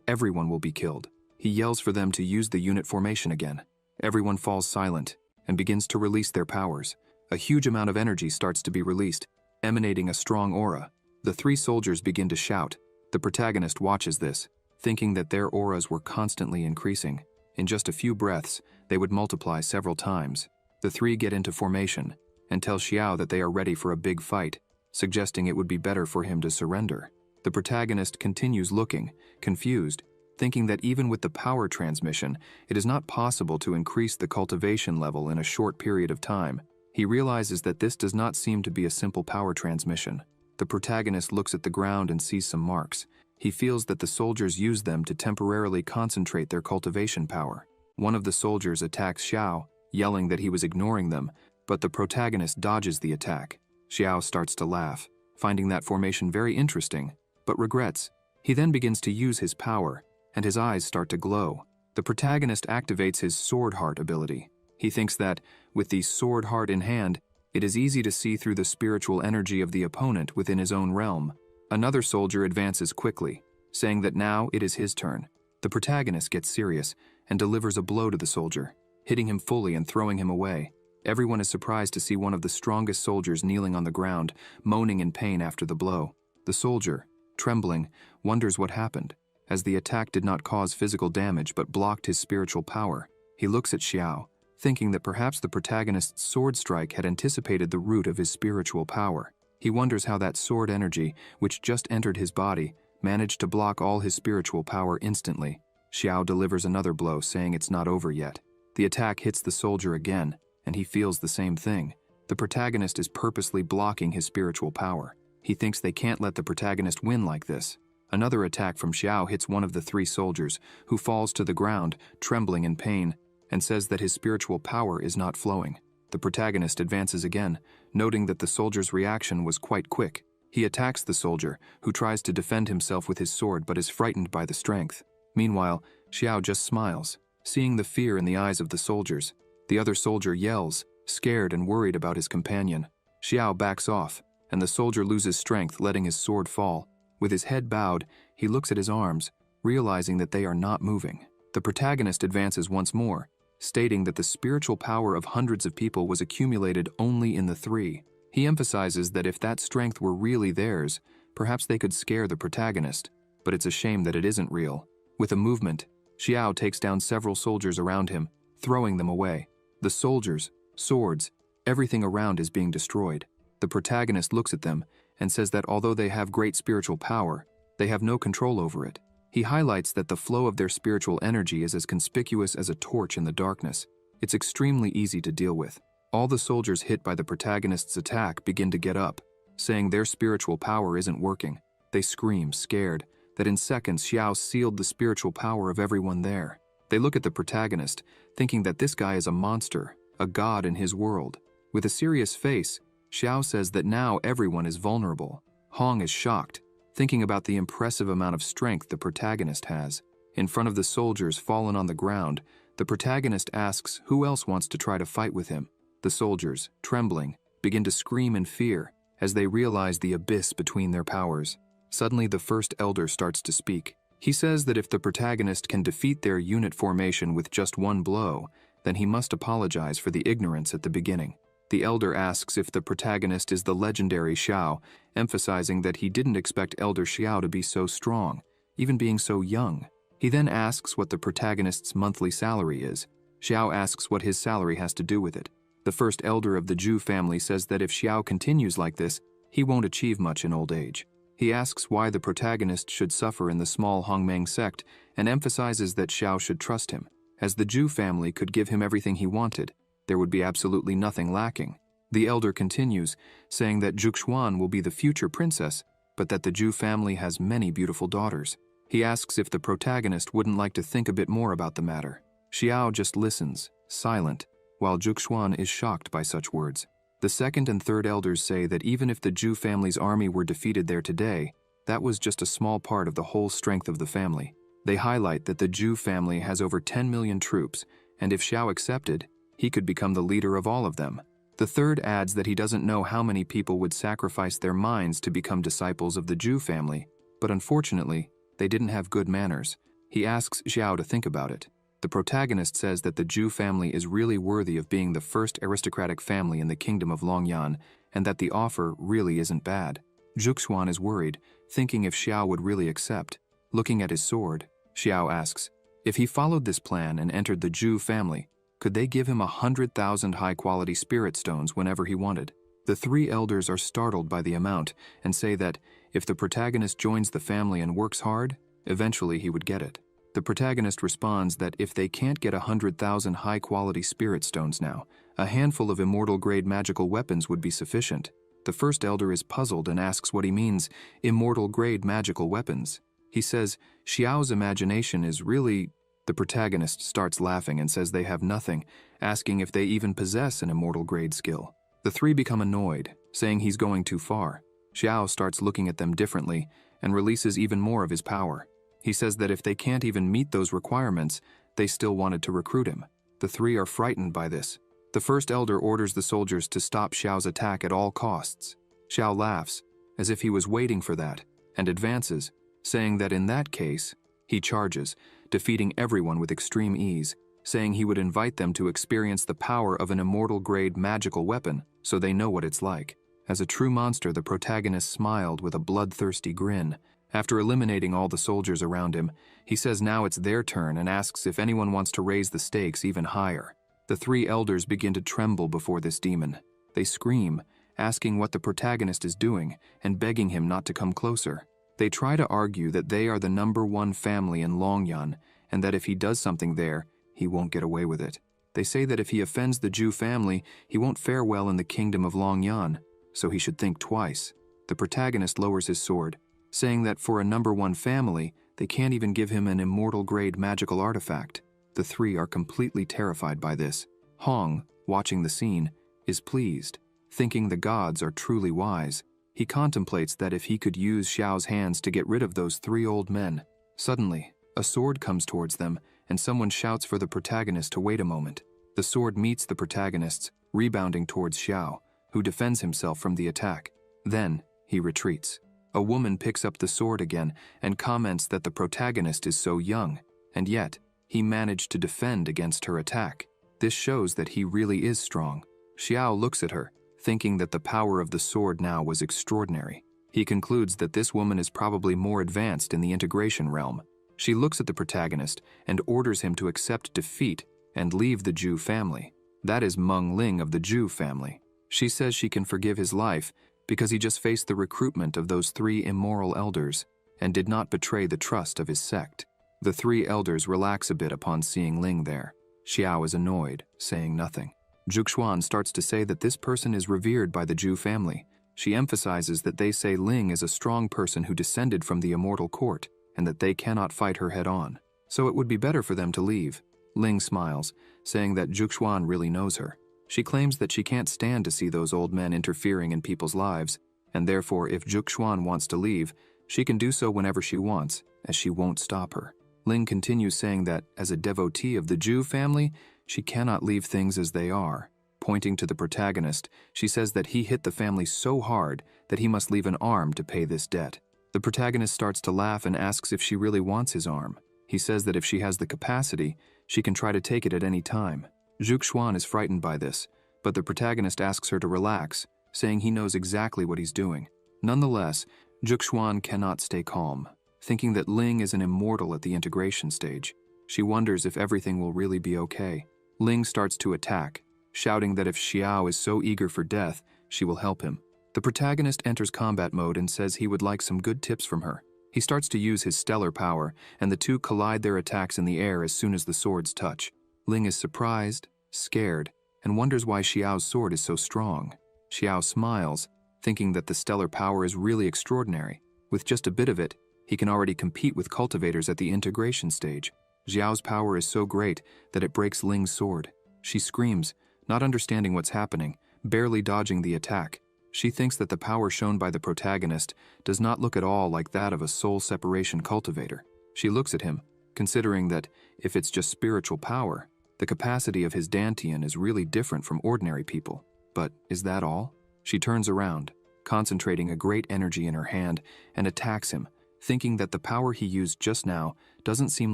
everyone will be killed. He yells for them to use the unit formation again. Everyone falls silent and begins to release their powers. A huge amount of energy starts to be released, emanating a strong aura. The three soldiers begin to shout. The protagonist watches this, thinking that their auras were constantly increasing. In just a few breaths, they would multiply several times. The three get into formation and tell Xiao that they are ready for a big fight, suggesting it would be better for him to surrender. The protagonist continues looking, confused, thinking that even with the power transmission, it is not possible to increase the cultivation level in a short period of time. He realizes that this does not seem to be a simple power transmission. The protagonist looks at the ground and sees some marks. He feels that the soldiers use them to temporarily concentrate their cultivation power. One of the soldiers attacks Xiao, yelling that he was ignoring them, but the protagonist dodges the attack. Xiao starts to laugh, finding that formation very interesting, but regrets. He then begins to use his power, and his eyes start to glow. The protagonist activates his sword heart ability. He thinks that, with the sword heart in hand, it is easy to see through the spiritual energy of the opponent within his own realm. Another soldier advances quickly, saying that now it is his turn. The protagonist gets serious and delivers a blow to the soldier, hitting him fully and throwing him away. Everyone is surprised to see one of the strongest soldiers kneeling on the ground, moaning in pain after the blow. The soldier, trembling, wonders what happened, as the attack did not cause physical damage but blocked his spiritual power. He looks at Xiao, thinking that perhaps the protagonist's sword strike had anticipated the root of his spiritual power. He wonders how that sword energy, which just entered his body, managed to block all his spiritual power instantly. Xiao delivers another blow, saying it's not over yet. The attack hits the soldier again, and he feels the same thing. The protagonist is purposely blocking his spiritual power. He thinks they can't let the protagonist win like this. Another attack from Xiao hits one of the three soldiers, who falls to the ground, trembling in pain, and says that his spiritual power is not flowing. The protagonist advances again, noting that the soldier's reaction was quite quick. He attacks the soldier, who tries to defend himself with his sword but is frightened by the strength. Meanwhile, Xiao just smiles, seeing the fear in the eyes of the soldiers. The other soldier yells, scared and worried about his companion. Xiao backs off, and the soldier loses strength, letting his sword fall. With his head bowed, he looks at his arms, realizing that they are not moving. The protagonist advances once more, stating that the spiritual power of hundreds of people was accumulated only in the three. He emphasizes that if that strength were really theirs, perhaps they could scare the protagonist, but it's a shame that it isn't real. With a movement, Xiao takes down several soldiers around him, throwing them away. The soldiers, swords, everything around is being destroyed. The protagonist looks at them and says that although they have great spiritual power, they have no control over it. He highlights that the flow of their spiritual energy is as conspicuous as a torch in the darkness. It's extremely easy to deal with. All the soldiers hit by the protagonist's attack begin to get up, saying their spiritual power isn't working. They scream, scared, that in seconds Xiao sealed the spiritual power of everyone there. They look at the protagonist, thinking that this guy is a monster, a god in his world. With a serious face, Xiao says that now everyone is vulnerable. Hong is shocked, thinking about the impressive amount of strength the protagonist has. In front of the soldiers fallen on the ground, the protagonist asks who else wants to try to fight with him. The soldiers, trembling, begin to scream in fear as they realize the abyss between their powers. Suddenly, the first elder starts to speak. He says that if the protagonist can defeat their unit formation with just one blow, then he must apologize for the ignorance at the beginning. The elder asks if the protagonist is the legendary Xiao, emphasizing that he didn't expect Elder Xiao to be so strong, even being so young. He then asks what the protagonist's monthly salary is. Xiao asks what his salary has to do with it. The first elder of the Zhu family says that if Xiao continues like this, he won't achieve much in old age. He asks why the protagonist should suffer in the small Hongmeng sect and emphasizes that Xiao should trust him, as the Zhu family could give him everything he wanted. There would be absolutely nothing lacking. The elder continues, saying that Juxuan will be the future princess, but that the Zhu family has many beautiful daughters. He asks if the protagonist wouldn't like to think a bit more about the matter. Xiao just listens, silent, while Juxuan is shocked by such words. The second and third elders say that even if the Zhu family's army were defeated there today, that was just a small part of the whole strength of the family. They highlight that the Zhu family has over 10 million troops, and if Xiao accepted, he could become the leader of all of them. The third adds that he doesn't know how many people would sacrifice their minds to become disciples of the Zhu family, but unfortunately, they didn't have good manners. He asks Xiao to think about it. The protagonist says that the Zhu family is really worthy of being the first aristocratic family in the kingdom of Longyan, and that the offer really isn't bad. Juxuan is worried, thinking if Xiao would really accept. Looking at his sword, Xiao asks, if he followed this plan and entered the Zhu family, could they give him 100,000 high-quality spirit stones whenever he wanted? The three elders are startled by the amount and say that if the protagonist joins the family and works hard, eventually he would get it. The protagonist responds that if they can't get 100,000 high-quality spirit stones now, a handful of immortal-grade magical weapons would be sufficient. The first elder is puzzled and asks what he means, immortal-grade magical weapons. He says Xiao's imagination is really... The protagonist starts laughing and says they have nothing, asking if they even possess an immortal-grade skill. The three become annoyed, saying he's going too far. Xiao starts looking at them differently and releases even more of his power. He says that if they can't even meet those requirements, they still wanted to recruit him. The three are frightened by this. The first elder orders the soldiers to stop Xiao's attack at all costs. Xiao laughs, as if he was waiting for that, and advances, saying that in that case, he charges, defeating everyone with extreme ease, saying he would invite them to experience the power of an immortal-grade magical weapon so they know what it's like. As a true monster, the protagonist smiled with a bloodthirsty grin. After eliminating all the soldiers around him, he says now it's their turn and asks if anyone wants to raise the stakes even higher. The three elders begin to tremble before this demon. They scream, asking what the protagonist is doing and begging him not to come closer. They try to argue that they are the #1 family in Longyuan and that if he does something there, he won't get away with it. They say that if he offends the Zhu family, he won't fare well in the kingdom of Longyuan, so he should think twice. The protagonist lowers his sword, saying that for a #1 family, they can't even give him an immortal-grade magical artifact. The three are completely terrified by this. Hong, watching the scene, is pleased, thinking the gods are truly wise. He contemplates that if he could use Xiao's hands to get rid of those three old men. Suddenly, a sword comes towards them, and someone shouts for the protagonist to wait a moment. The sword meets the protagonists, rebounding towards Xiao, who defends himself from the attack. Then, he retreats. A woman picks up the sword again and comments that the protagonist is so young, and yet, he managed to defend against her attack. This shows that he really is strong. Xiao looks at her, thinking that the power of the sword now was extraordinary. He concludes that this woman is probably more advanced in the integration realm. She looks at the protagonist and orders him to accept defeat and leave the Zhu family. That is Meng Ling of the Zhu family. She says she can forgive his life because he just faced the recruitment of those three immoral elders and did not betray the trust of his sect. The three elders relax a bit upon seeing Ling there. Xiao is annoyed, saying nothing. Juxuan starts to say that this person is revered by the Zhu family. She emphasizes that they say Ling is a strong person who descended from the immortal court, and that they cannot fight her head-on. So it would be better for them to leave. Ling smiles, saying that Juxuan really knows her. She claims that she can't stand to see those old men interfering in people's lives, and therefore if Juxuan wants to leave, she can do so whenever she wants, as she won't stop her. Ling continues saying that, as a devotee of the Zhu family, she cannot leave things as they are. Pointing to the protagonist, she says that he hit the family so hard that he must leave an arm to pay this debt. The protagonist starts to laugh and asks if she really wants his arm. He says that if she has the capacity, she can try to take it at any time. Juxuan is frightened by this, but the protagonist asks her to relax, saying he knows exactly what he's doing. Nonetheless, Juxuan cannot stay calm, thinking that Ling is an immortal at the integration stage. She wonders if everything will really be okay. Ling starts to attack, shouting that if Xiao is so eager for death, she will help him. The protagonist enters combat mode and says he would like some good tips from her. He starts to use his stellar power, and the two collide their attacks in the air as soon as the swords touch. Ling is surprised, scared, and wonders why Xiao's sword is so strong. Xiao smiles, thinking that the stellar power is really extraordinary. With just a bit of it, he can already compete with cultivators at the integration stage. Xiao's power is so great that it breaks Ling's sword. She screams, not understanding what's happening, barely dodging the attack. She thinks that the power shown by the protagonist does not look at all like that of a soul separation cultivator. She looks at him, considering that if it's just spiritual power, the capacity of his Dantian is really different from ordinary people. But is that all? She turns around, concentrating a great energy in her hand, and attacks him, thinking that the power he used just now doesn't seem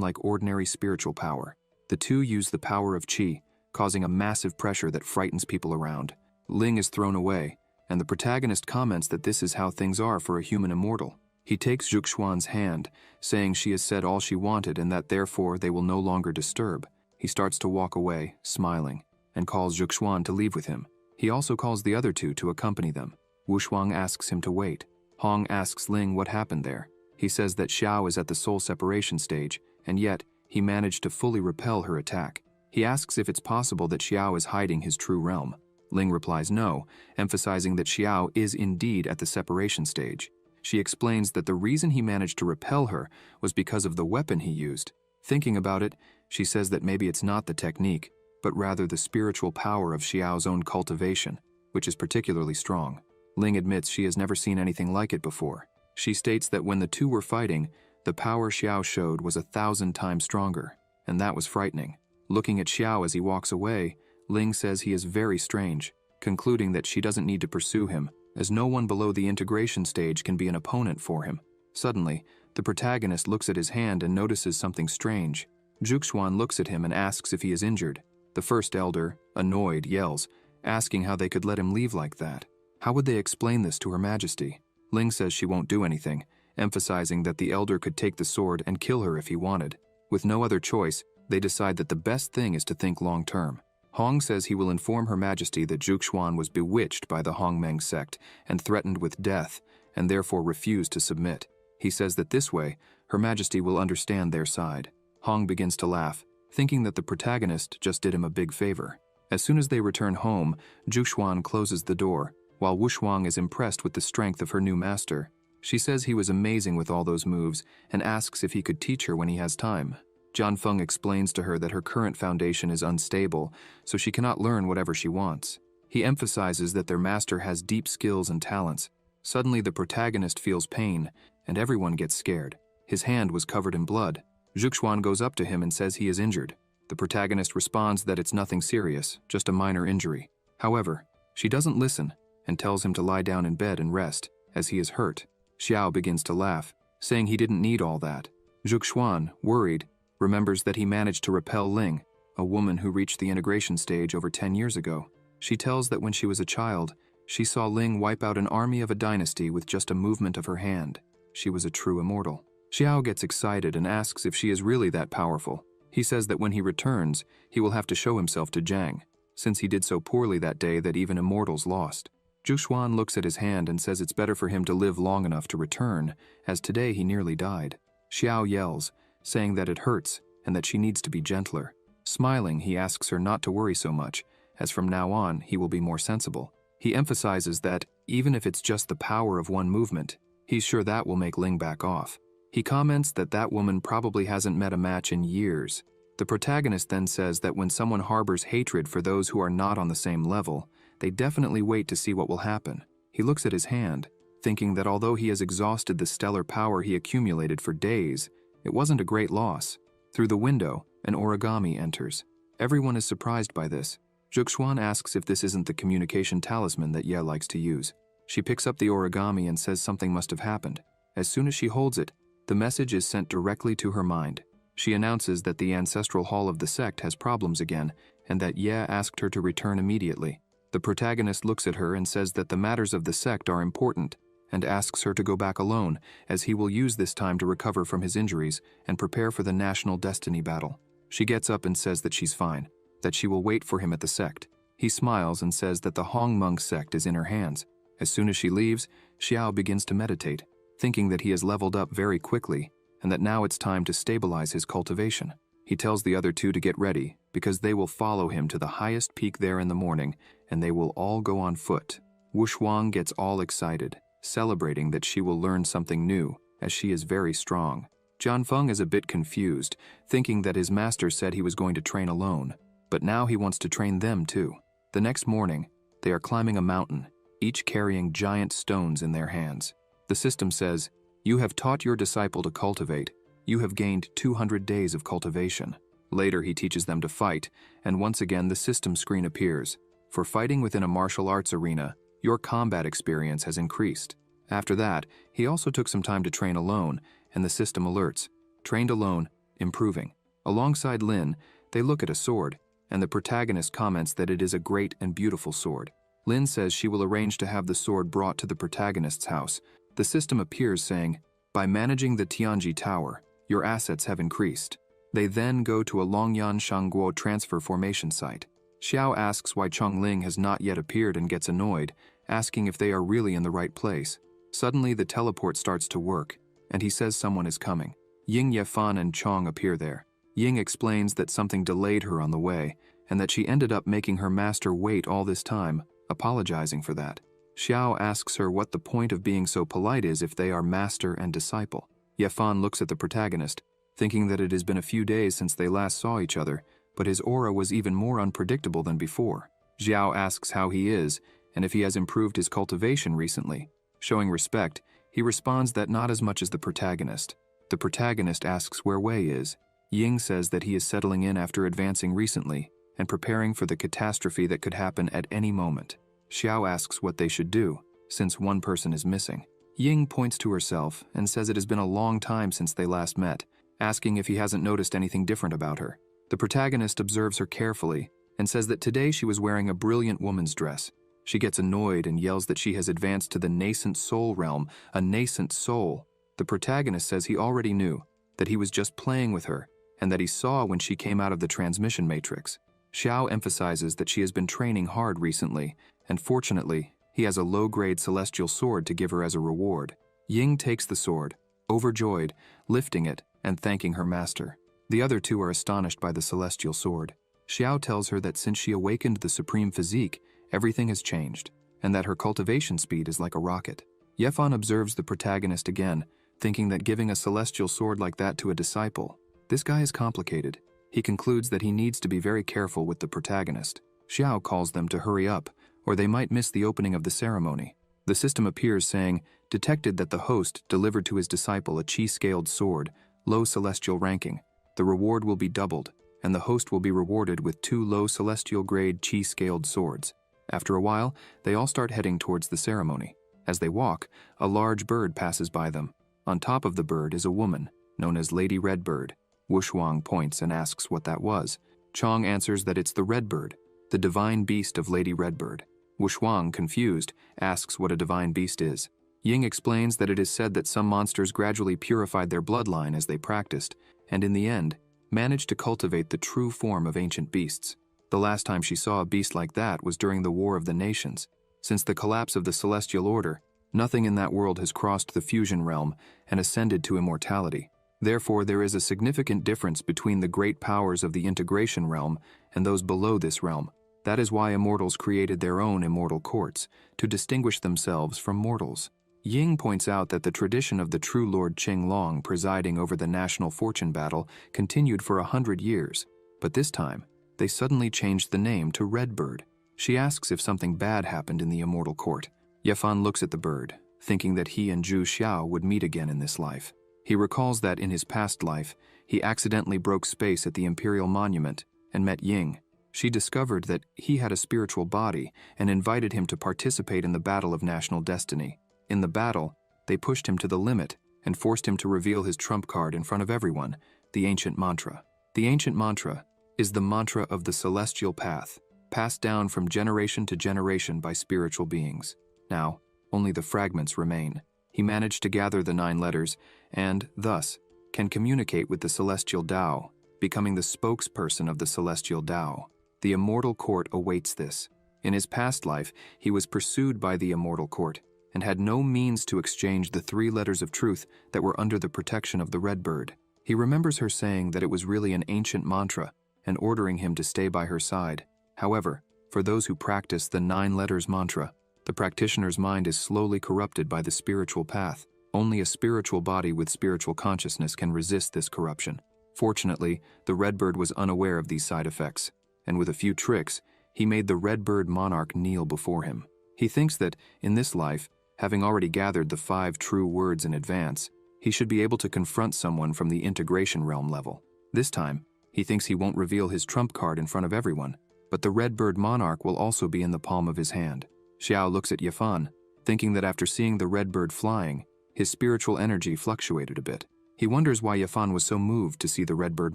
like ordinary spiritual power. The two use the power of qi, causing a massive pressure that frightens people around. Ling is thrown away, and the protagonist comments that this is how things are for a human immortal. He takes Zhuxuan's hand, saying she has said all she wanted and that therefore they will no longer disturb. He starts to walk away, smiling, and calls Zhuxuan to leave with him. He also calls the other two to accompany them. Wushuang asks him to wait. Hong asks Ling what happened there. He says that Xiao is at the soul separation stage, and yet he managed to fully repel her attack. He asks if it's possible that Xiao is hiding his true realm. Ling replies no, emphasizing that Xiao is indeed at the separation stage. She explains that the reason he managed to repel her was because of the weapon he used. Thinking about it, she says that maybe it's not the technique, but rather the spiritual power of Xiao's own cultivation, which is particularly strong. Ling admits she has never seen anything like it before. She states that when the two were fighting, the power Xiao showed was 1,000 times stronger, and that was frightening. Looking at Xiao as he walks away, Ling says he is very strange, concluding that she doesn't need to pursue him, as no one below the integration stage can be an opponent for him. Suddenly, the protagonist looks at his hand and notices something strange. Zhuxuan looks at him and asks if he is injured. The first elder, annoyed, yells, asking how they could let him leave like that. How would they explain this to Her Majesty? Ling says she won't do anything, emphasizing that the elder could take the sword and kill her if he wanted. With no other choice, they decide that the best thing is to think long-term. Hong says he will inform Her Majesty that Zhuxuan was bewitched by the Hongmeng sect and threatened with death, and therefore refused to submit. He says that this way, Her Majesty will understand their side. Hong begins to laugh, thinking that the protagonist just did him a big favor. As soon as they return home, Zhuxuan closes the door, while Wushuang is impressed with the strength of her new master. She says he was amazing with all those moves and asks if he could teach her when he has time. Jianfeng explains to her that her current foundation is unstable, so she cannot learn whatever she wants. He emphasizes that their master has deep skills and talents. Suddenly the protagonist feels pain, and everyone gets scared. His hand was covered in blood. Zhuxuan goes up to him and says he is injured. The protagonist responds that it's nothing serious, just a minor injury. However, she doesn't listen and tells him to lie down in bed and rest, as he is hurt. Xiao begins to laugh, saying he didn't need all that. Zhuxuan, worried, remembers that he managed to repel Ling, a woman who reached the integration stage over 10 years ago. She tells that when she was a child, she saw Ling wipe out an army of a dynasty with just a movement of her hand. She was a true immortal. Xiao gets excited and asks if she is really that powerful. He says that when he returns, he will have to show himself to Zhang, since he did so poorly that day that even immortals lost. Zhuxuan looks at his hand and says it's better for him to live long enough to return, as today he nearly died. Xiao yells, saying that it hurts and that she needs to be gentler. Smiling, he asks her not to worry so much, as from now on he will be more sensible. He emphasizes that, even if it's just the power of one movement, he's sure that will make Ling back off. He comments that that woman probably hasn't met a match in years. The protagonist then says that when someone harbors hatred for those who are not on the same level, they definitely wait to see what will happen. He looks at his hand, thinking that although he has exhausted the stellar power he accumulated for days, it wasn't a great loss. Through the window, an origami enters. Everyone is surprised by this. Zhuxuan asks if this isn't the communication talisman that Ye likes to use. She picks up the origami and says something must have happened. As soon as she holds it, the message is sent directly to her mind. She announces that the ancestral hall of the sect has problems again, and that Ye asked her to return immediately. The protagonist looks at her and says that the matters of the sect are important, and asks her to go back alone, as he will use this time to recover from his injuries and prepare for the national destiny battle. She gets up and says that she's fine, that she will wait for him at the sect. He smiles and says that the Hongmeng sect is in her hands. As soon as she leaves, Xiao begins to meditate, thinking that he has leveled up very quickly, and that now it's time to stabilize his cultivation. He tells the other two to get ready, because they will follow him to the highest peak there in the morning, and they will all go on foot. Wushuang gets all excited, celebrating that she will learn something new, as she is very strong. Jianfeng is a bit confused, thinking that his master said he was going to train alone, but now he wants to train them too. The next morning, they are climbing a mountain, each carrying giant stones in their hands. The system says, "You have taught your disciple to cultivate. You have gained 200 days of cultivation." Later he teaches them to fight, and once again the system screen appears. For fighting within a martial arts arena, your combat experience has increased. After that, he also took some time to train alone, and the system alerts. Trained alone, improving. Alongside Lin, they look at a sword, and the protagonist comments that it is a great and beautiful sword. Lin says she will arrange to have the sword brought to the protagonist's house. The system appears saying, by managing the Tianji Tower, your assets have increased. They then go to a Longyan Shangguo transfer formation site. Xiao asks why Chongling has not yet appeared and gets annoyed, asking if they are really in the right place. Suddenly the teleport starts to work, and he says someone is coming. Ying, Yafan, and Chong appear there. Ying explains that something delayed her on the way, and that she ended up making her master wait all this time, apologizing for that. Xiao asks her what the point of being so polite is if they are master and disciple. Yafan looks at the protagonist, thinking that it has been a few days since they last saw each other, but his aura was even more unpredictable than before. Xiao asks how he is, and if he has improved his cultivation recently. Showing respect, he responds that not as much as the protagonist. The protagonist asks where Wei is. Ying says that he is settling in after advancing recently, and preparing for the catastrophe that could happen at any moment. Xiao asks what they should do, since one person is missing. Ying points to herself and says it has been a long time since they last met, asking if he hasn't noticed anything different about her. The protagonist observes her carefully and says that today she was wearing a brilliant woman's dress. She gets annoyed and yells that she has advanced to the nascent soul realm, a nascent soul. The protagonist says he already knew, that he was just playing with her, and that he saw when she came out of the transmission matrix. Xiao emphasizes that she has been training hard recently, and fortunately, he has a low-grade celestial sword to give her as a reward. Ying takes the sword, overjoyed, lifting it and thanking her master. The other two are astonished by the celestial sword. Xiao tells her that since she awakened the supreme physique, everything has changed, and that her cultivation speed is like a rocket. Yafan observes the protagonist again, thinking that giving a celestial sword like that to a disciple, this guy is complicated. He concludes that he needs to be very careful with the protagonist. Xiao calls them to hurry up, or they might miss the opening of the ceremony. The system appears saying, detected that the host delivered to his disciple a chi-scaled sword, low celestial ranking. The reward will be doubled, and the host will be rewarded with 2 low celestial grade chi-scaled swords. After a while, they all start heading towards the ceremony. As they walk, a large bird passes by them. On top of the bird is a woman, known as Lady Redbird. Wang points and asks what that was. Chong answers that it's the Redbird, the divine beast of Lady Redbird. Wang, confused, asks what a divine beast is. Ying explains that it is said that some monsters gradually purified their bloodline as they practiced, and in the end, managed to cultivate the true form of ancient beasts. The last time she saw a beast like that was during the War of the Nations. Since the collapse of the Celestial Order, nothing in that world has crossed the fusion realm and ascended to immortality. Therefore, there is a significant difference between the great powers of the integration realm and those below this realm. That is why immortals created their own immortal courts, to distinguish themselves from mortals. Ying points out that the tradition of the true Lord Qinglong presiding over the national fortune battle continued for 100 years, but this time, they suddenly changed the name to Redbird. She asks if something bad happened in the immortal court. Yafan looks at the bird, thinking that he and Zhu Xiao would meet again in this life. He recalls that in his past life, he accidentally broke space at the Imperial Monument and met Ying. She discovered that he had a spiritual body and invited him to participate in the battle of national destiny. In the battle, they pushed him to the limit and forced him to reveal his trump card in front of everyone, the ancient mantra. The ancient mantra is the mantra of the celestial path, passed down from generation to generation by spiritual beings. Now, only the fragments remain. He managed to gather the 9 letters and, thus, can communicate with the celestial Dao, becoming the spokesperson of the celestial Dao. The immortal court awaits this. In his past life, he was pursued by the immortal court and had no means to exchange the 3 letters of truth that were under the protection of the Redbird. He remembers her saying that it was really an ancient mantra and ordering him to stay by her side. However, for those who practice the 9 letters mantra, the practitioner's mind is slowly corrupted by the spiritual path. Only a spiritual body with spiritual consciousness can resist this corruption. Fortunately, the Redbird was unaware of these side effects, and with a few tricks, he made the Redbird monarch kneel before him. He thinks that, in this life, having already gathered the 5 true words in advance, he should be able to confront someone from the integration realm level. This time, he thinks he won't reveal his trump card in front of everyone, but the Redbird monarch will also be in the palm of his hand. Xiao looks at Yafan, thinking that after seeing the Redbird flying, his spiritual energy fluctuated a bit. He wonders why Yafan was so moved to see the Redbird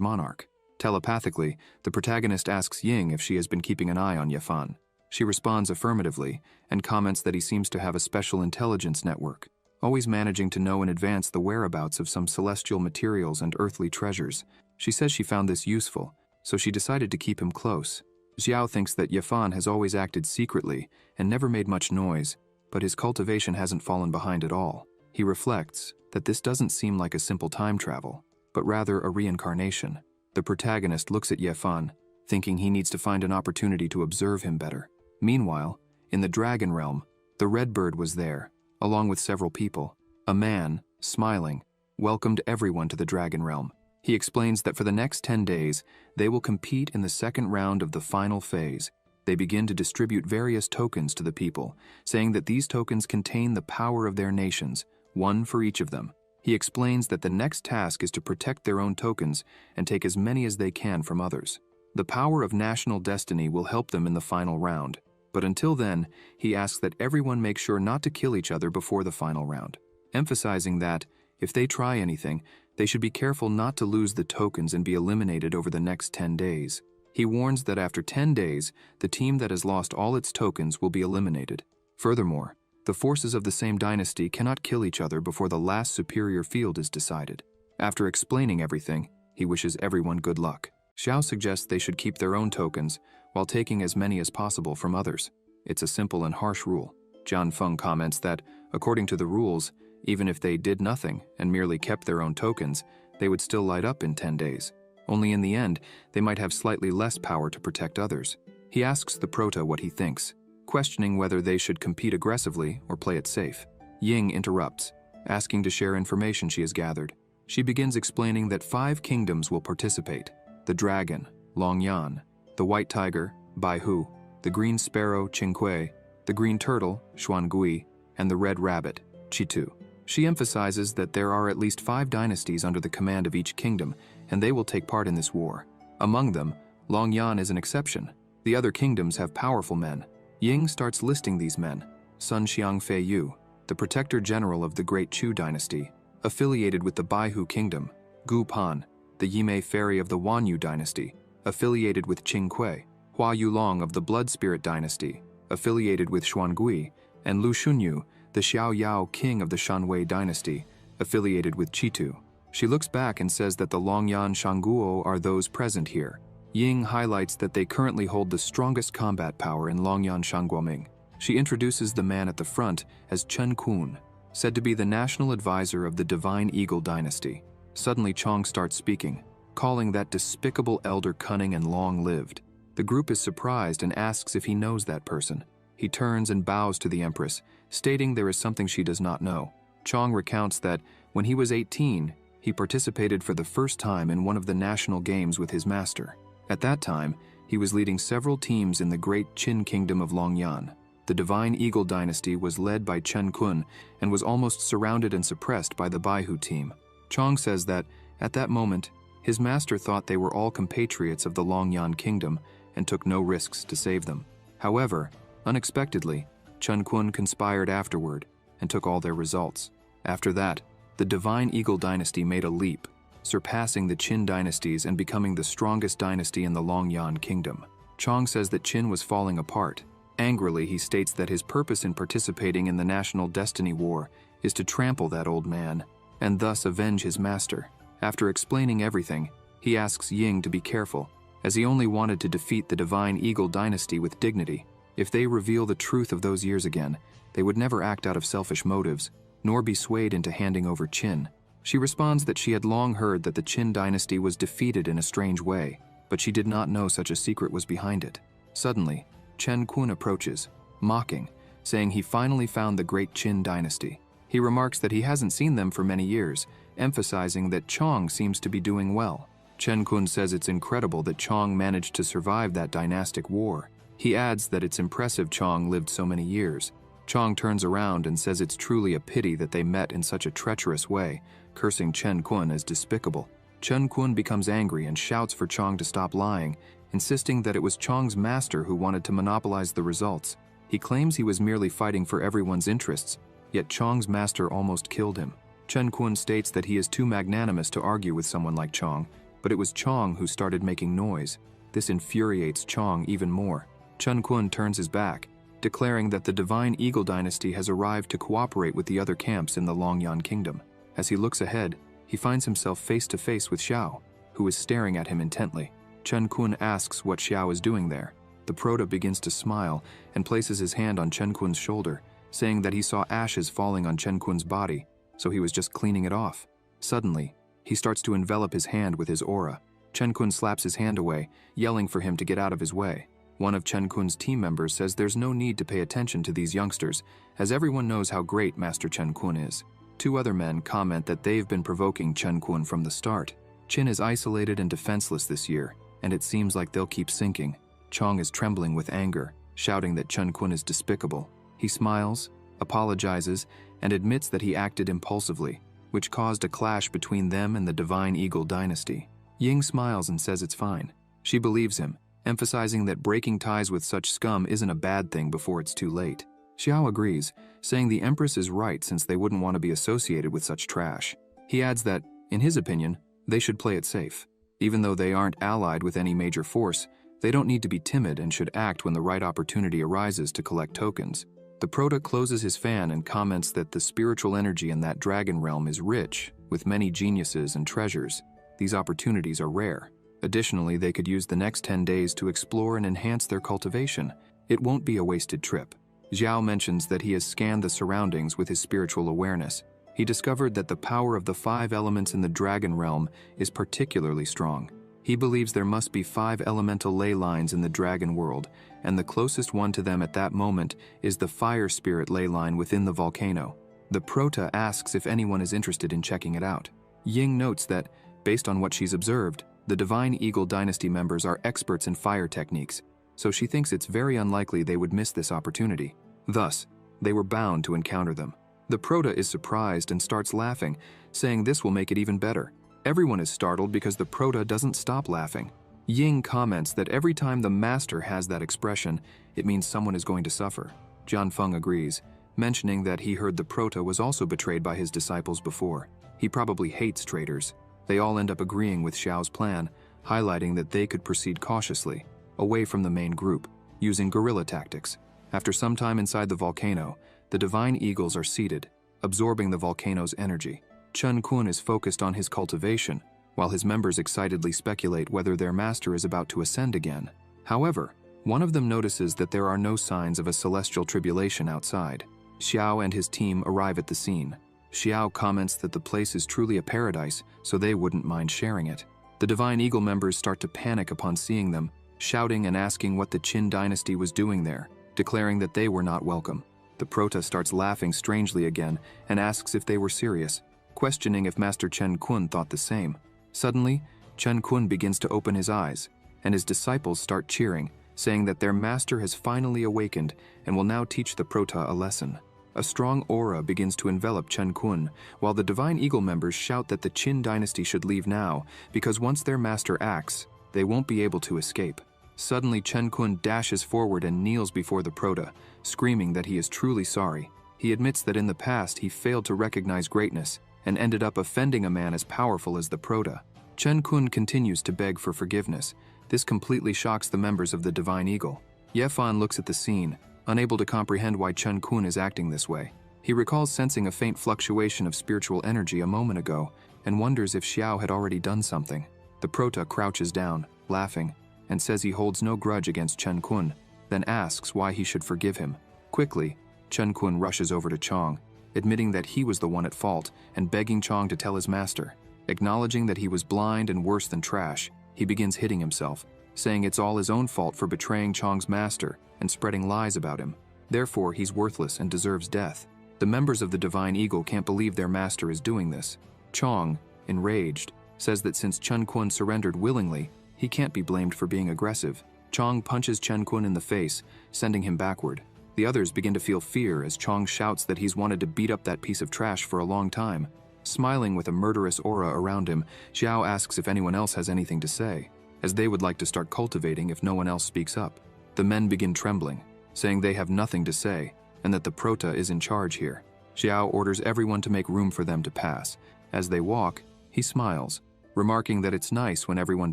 monarch. Telepathically, the protagonist asks Ying if she has been keeping an eye on Yafan. She responds affirmatively and comments that he seems to have a special intelligence network, always managing to know in advance the whereabouts of some celestial materials and earthly treasures. She says she found this useful, so she decided to keep him close. Xiao thinks that Yafan has always acted secretly and never made much noise, but his cultivation hasn't fallen behind at all. He reflects that this doesn't seem like a simple time travel, but rather a reincarnation. The protagonist looks at Yafan, thinking he needs to find an opportunity to observe him better. Meanwhile, in the Dragon Realm, the Red Bird was there, along with several people. A man, smiling, welcomed everyone to the Dragon Realm. He explains that for the next 10 days, they will compete in the second round of the final phase. They begin to distribute various tokens to the people, saying that these tokens contain the power of their nations, one for each of them. He explains that the next task is to protect their own tokens and take as many as they can from others. The power of national destiny will help them in the final round, but until then, he asks that everyone make sure not to kill each other before the final round, emphasizing that, if they try anything, they should be careful not to lose the tokens and be eliminated over the next 10 days. He warns that after 10 days, the team that has lost all its tokens will be eliminated. Furthermore, the forces of the same dynasty cannot kill each other before the last superior field is decided. After explaining everything, he wishes everyone good luck. Xiao suggests they should keep their own tokens, while taking as many as possible from others. It's a simple and harsh rule. Jian Feng comments that, according to the rules, even if they did nothing and merely kept their own tokens, they would still light up in 10 days. Only in the end, they might have slightly less power to protect others. He asks the Prota what he thinks, questioning whether they should compete aggressively or play it safe. Ying interrupts, asking to share information she has gathered. She begins explaining that 5 kingdoms will participate: the dragon, Long Yan, the white tiger, Bai Hu, the green sparrow, Qingque, the green turtle, Xuangui, and the red rabbit, Chitu. She emphasizes that there are at least 5 dynasties under the command of each kingdom, and they will take part in this war. Among them, Long Yan is an exception. The other kingdoms have powerful men. Ying starts listing these men: Sun Xiang Fei Yu, the protector general of the Great Chu dynasty, affiliated with the Baihu kingdom; Gu Pan, the Yimei fairy of the Wanyu dynasty, affiliated with Qingque; Hua Yulong of the Blood Spirit dynasty, affiliated with Xuangui; and Lu Shunyu, the Xiao Yao king of the Shanwei dynasty, affiliated with Chitu. She looks back and says that the Longyan Shangguo are those present here. Ying highlights that they currently hold the strongest combat power in Longyan Shangguoming. She introduces the man at the front as Chen Kun, said to be the national advisor of the Divine Eagle dynasty. Suddenly Chong starts speaking, calling that despicable elder cunning and long-lived. The group is surprised and asks if he knows that person. He turns and bows to the empress, stating there is something she does not know. Chong recounts that when he was 18, he participated for the first time in one of the national games with his master. At that time, he was leading several teams in the great Qin kingdom of Longyan. The Divine Eagle dynasty was led by Chen Kun and was almost surrounded and suppressed by the Baihu team. Chong says that, at that moment, his master thought they were all compatriots of the Longyan kingdom and took no risks to save them. However, unexpectedly, Chen Kun conspired afterward and took all their results. After that, the Divine Eagle dynasty made a leap, surpassing the Qin dynasties and becoming the strongest dynasty in the Longyan kingdom. Chong says that Qin was falling apart. Angrily, he states that his purpose in participating in the National Destiny War is to trample that old man, and thus avenge his master. After explaining everything, he asks Ying to be careful, as he only wanted to defeat the Divine Eagle dynasty with dignity. If they reveal the truth of those years again, they would never act out of selfish motives, nor be swayed into handing over Qin. She responds that she had long heard that the Qin dynasty was defeated in a strange way, but she did not know such a secret was behind it. Suddenly, Chen Kun approaches, mocking, saying he finally found the great Qin dynasty. He remarks that he hasn't seen them for many years, emphasizing that Chong seems to be doing well. Chen Kun says it's incredible that Chong managed to survive that dynastic war. He adds that it's impressive Chong lived so many years. Chong turns around and says it's truly a pity that they met in such a treacherous way, cursing Chen Kun as despicable. Chen Kun becomes angry and shouts for Chong to stop lying, insisting that it was Chong's master who wanted to monopolize the results. He claims he was merely fighting for everyone's interests, yet Chong's master almost killed him. Chen Kun states that he is too magnanimous to argue with someone like Chong, but it was Chong who started making noise. This infuriates Chong even more. Chen Kun turns his back, declaring that the Divine Eagle dynasty has arrived to cooperate with the other camps in the Longyan Kingdom. As he looks ahead, he finds himself face to face with Xiao, who is staring at him intently. Chen Kun asks what Xiao is doing there. The Prota begins to smile and places his hand on Chen Kun's shoulder, saying that he saw ashes falling on Chen Kun's body, so he was just cleaning it off. Suddenly, he starts to envelop his hand with his aura. Chen Kun slaps his hand away, yelling for him to get out of his way. One of Chen Kun's team members says there's no need to pay attention to these youngsters, as everyone knows how great Master Chen Kun is. Two other men comment that they've been provoking Chen Kun from the start. Qin is isolated and defenseless this year, and it seems like they'll keep sinking. Chong is trembling with anger, shouting that Chen Kun is despicable. He smiles, apologizes, and admits that he acted impulsively, which caused a clash between them and the Divine Eagle dynasty. Ying smiles and says it's fine. She believes him, emphasizing that breaking ties with such scum isn't a bad thing before it's too late. Xiao agrees, saying the empress is right since they wouldn't want to be associated with such trash. He adds that, in his opinion, they should play it safe. Even though they aren't allied with any major force, they don't need to be timid and should act when the right opportunity arises to collect tokens. The Prota closes his fan and comments that the spiritual energy in that dragon realm is rich, with many geniuses and treasures. These opportunities are rare. Additionally, they could use the next 10 days to explore and enhance their cultivation. It won't be a wasted trip. Xiao mentions that he has scanned the surroundings with his spiritual awareness. He discovered that the power of the 5 elements in the dragon realm is particularly strong. He believes there must be 5 elemental ley lines in the dragon world, and the closest one to them at that moment is the fire spirit ley line within the volcano. The Prota asks if anyone is interested in checking it out. Ying notes that, based on what she's observed, the Divine Eagle dynasty members are experts in fire techniques, so she thinks it's very unlikely they would miss this opportunity. Thus, they were bound to encounter them. The Prota is surprised and starts laughing, saying this will make it even better. Everyone is startled because the Prota doesn't stop laughing. Ying comments that every time the master has that expression, it means someone is going to suffer. Jianfeng agrees, mentioning that he heard the Prota was also betrayed by his disciples before. He probably hates traitors. They all end up agreeing with Xiao's plan, highlighting that they could proceed cautiously, away from the main group, using guerrilla tactics. After some time inside the volcano, the Divine Eagles are seated, absorbing the volcano's energy. Chen Kun is focused on his cultivation, while his members excitedly speculate whether their master is about to ascend again. However, one of them notices that there are no signs of a celestial tribulation outside. Xiao and his team arrive at the scene. Xiao comments that the place is truly a paradise, so they wouldn't mind sharing it. The Divine Eagle members start to panic upon seeing them, shouting and asking what the Qin dynasty was doing there, declaring that they were not welcome. The Prota starts laughing strangely again and asks if they were serious, questioning if Master Chen Kun thought the same. Suddenly, Chen Kun begins to open his eyes, and his disciples start cheering, saying that their master has finally awakened and will now teach the Prota a lesson. A strong aura begins to envelop Chen Kun, while the Divine Eagle members shout that the Qin dynasty should leave now, because once their master acts, they won't be able to escape. Suddenly, Chen Kun dashes forward and kneels before the Prota, screaming that he is truly sorry. He admits that in the past he failed to recognize greatness and ended up offending a man as powerful as the Prota. Chen Kun continues to beg for forgiveness. This completely shocks the members of the Divine Eagle. Yafan looks at the scene, unable to comprehend why Chen Kun is acting this way. He recalls sensing a faint fluctuation of spiritual energy a moment ago and wonders if Xiao had already done something. The Prota crouches down, laughing, and says he holds no grudge against Chen Kun, then asks why he should forgive him. Quickly, Chen Kun rushes over to Chong, admitting that he was the one at fault and begging Chong to tell his master. Acknowledging that he was blind and worse than trash, he begins hitting himself, saying it's all his own fault for betraying Chong's master and spreading lies about him. Therefore, he's worthless and deserves death. The members of the Divine Eagle can't believe their master is doing this. Chong, enraged, says that since Chen Kun surrendered willingly, he can't be blamed for being aggressive. Chong punches Chen Kun in the face, sending him backward. The others begin to feel fear as Chong shouts that he's wanted to beat up that piece of trash for a long time. Smiling with a murderous aura around him, Xiao asks if anyone else has anything to say, as they would like to start cultivating if no one else speaks up. The men begin trembling, saying they have nothing to say, and that the Prota is in charge here. Xiao orders everyone to make room for them to pass. As they walk, he smiles, remarking that it's nice when everyone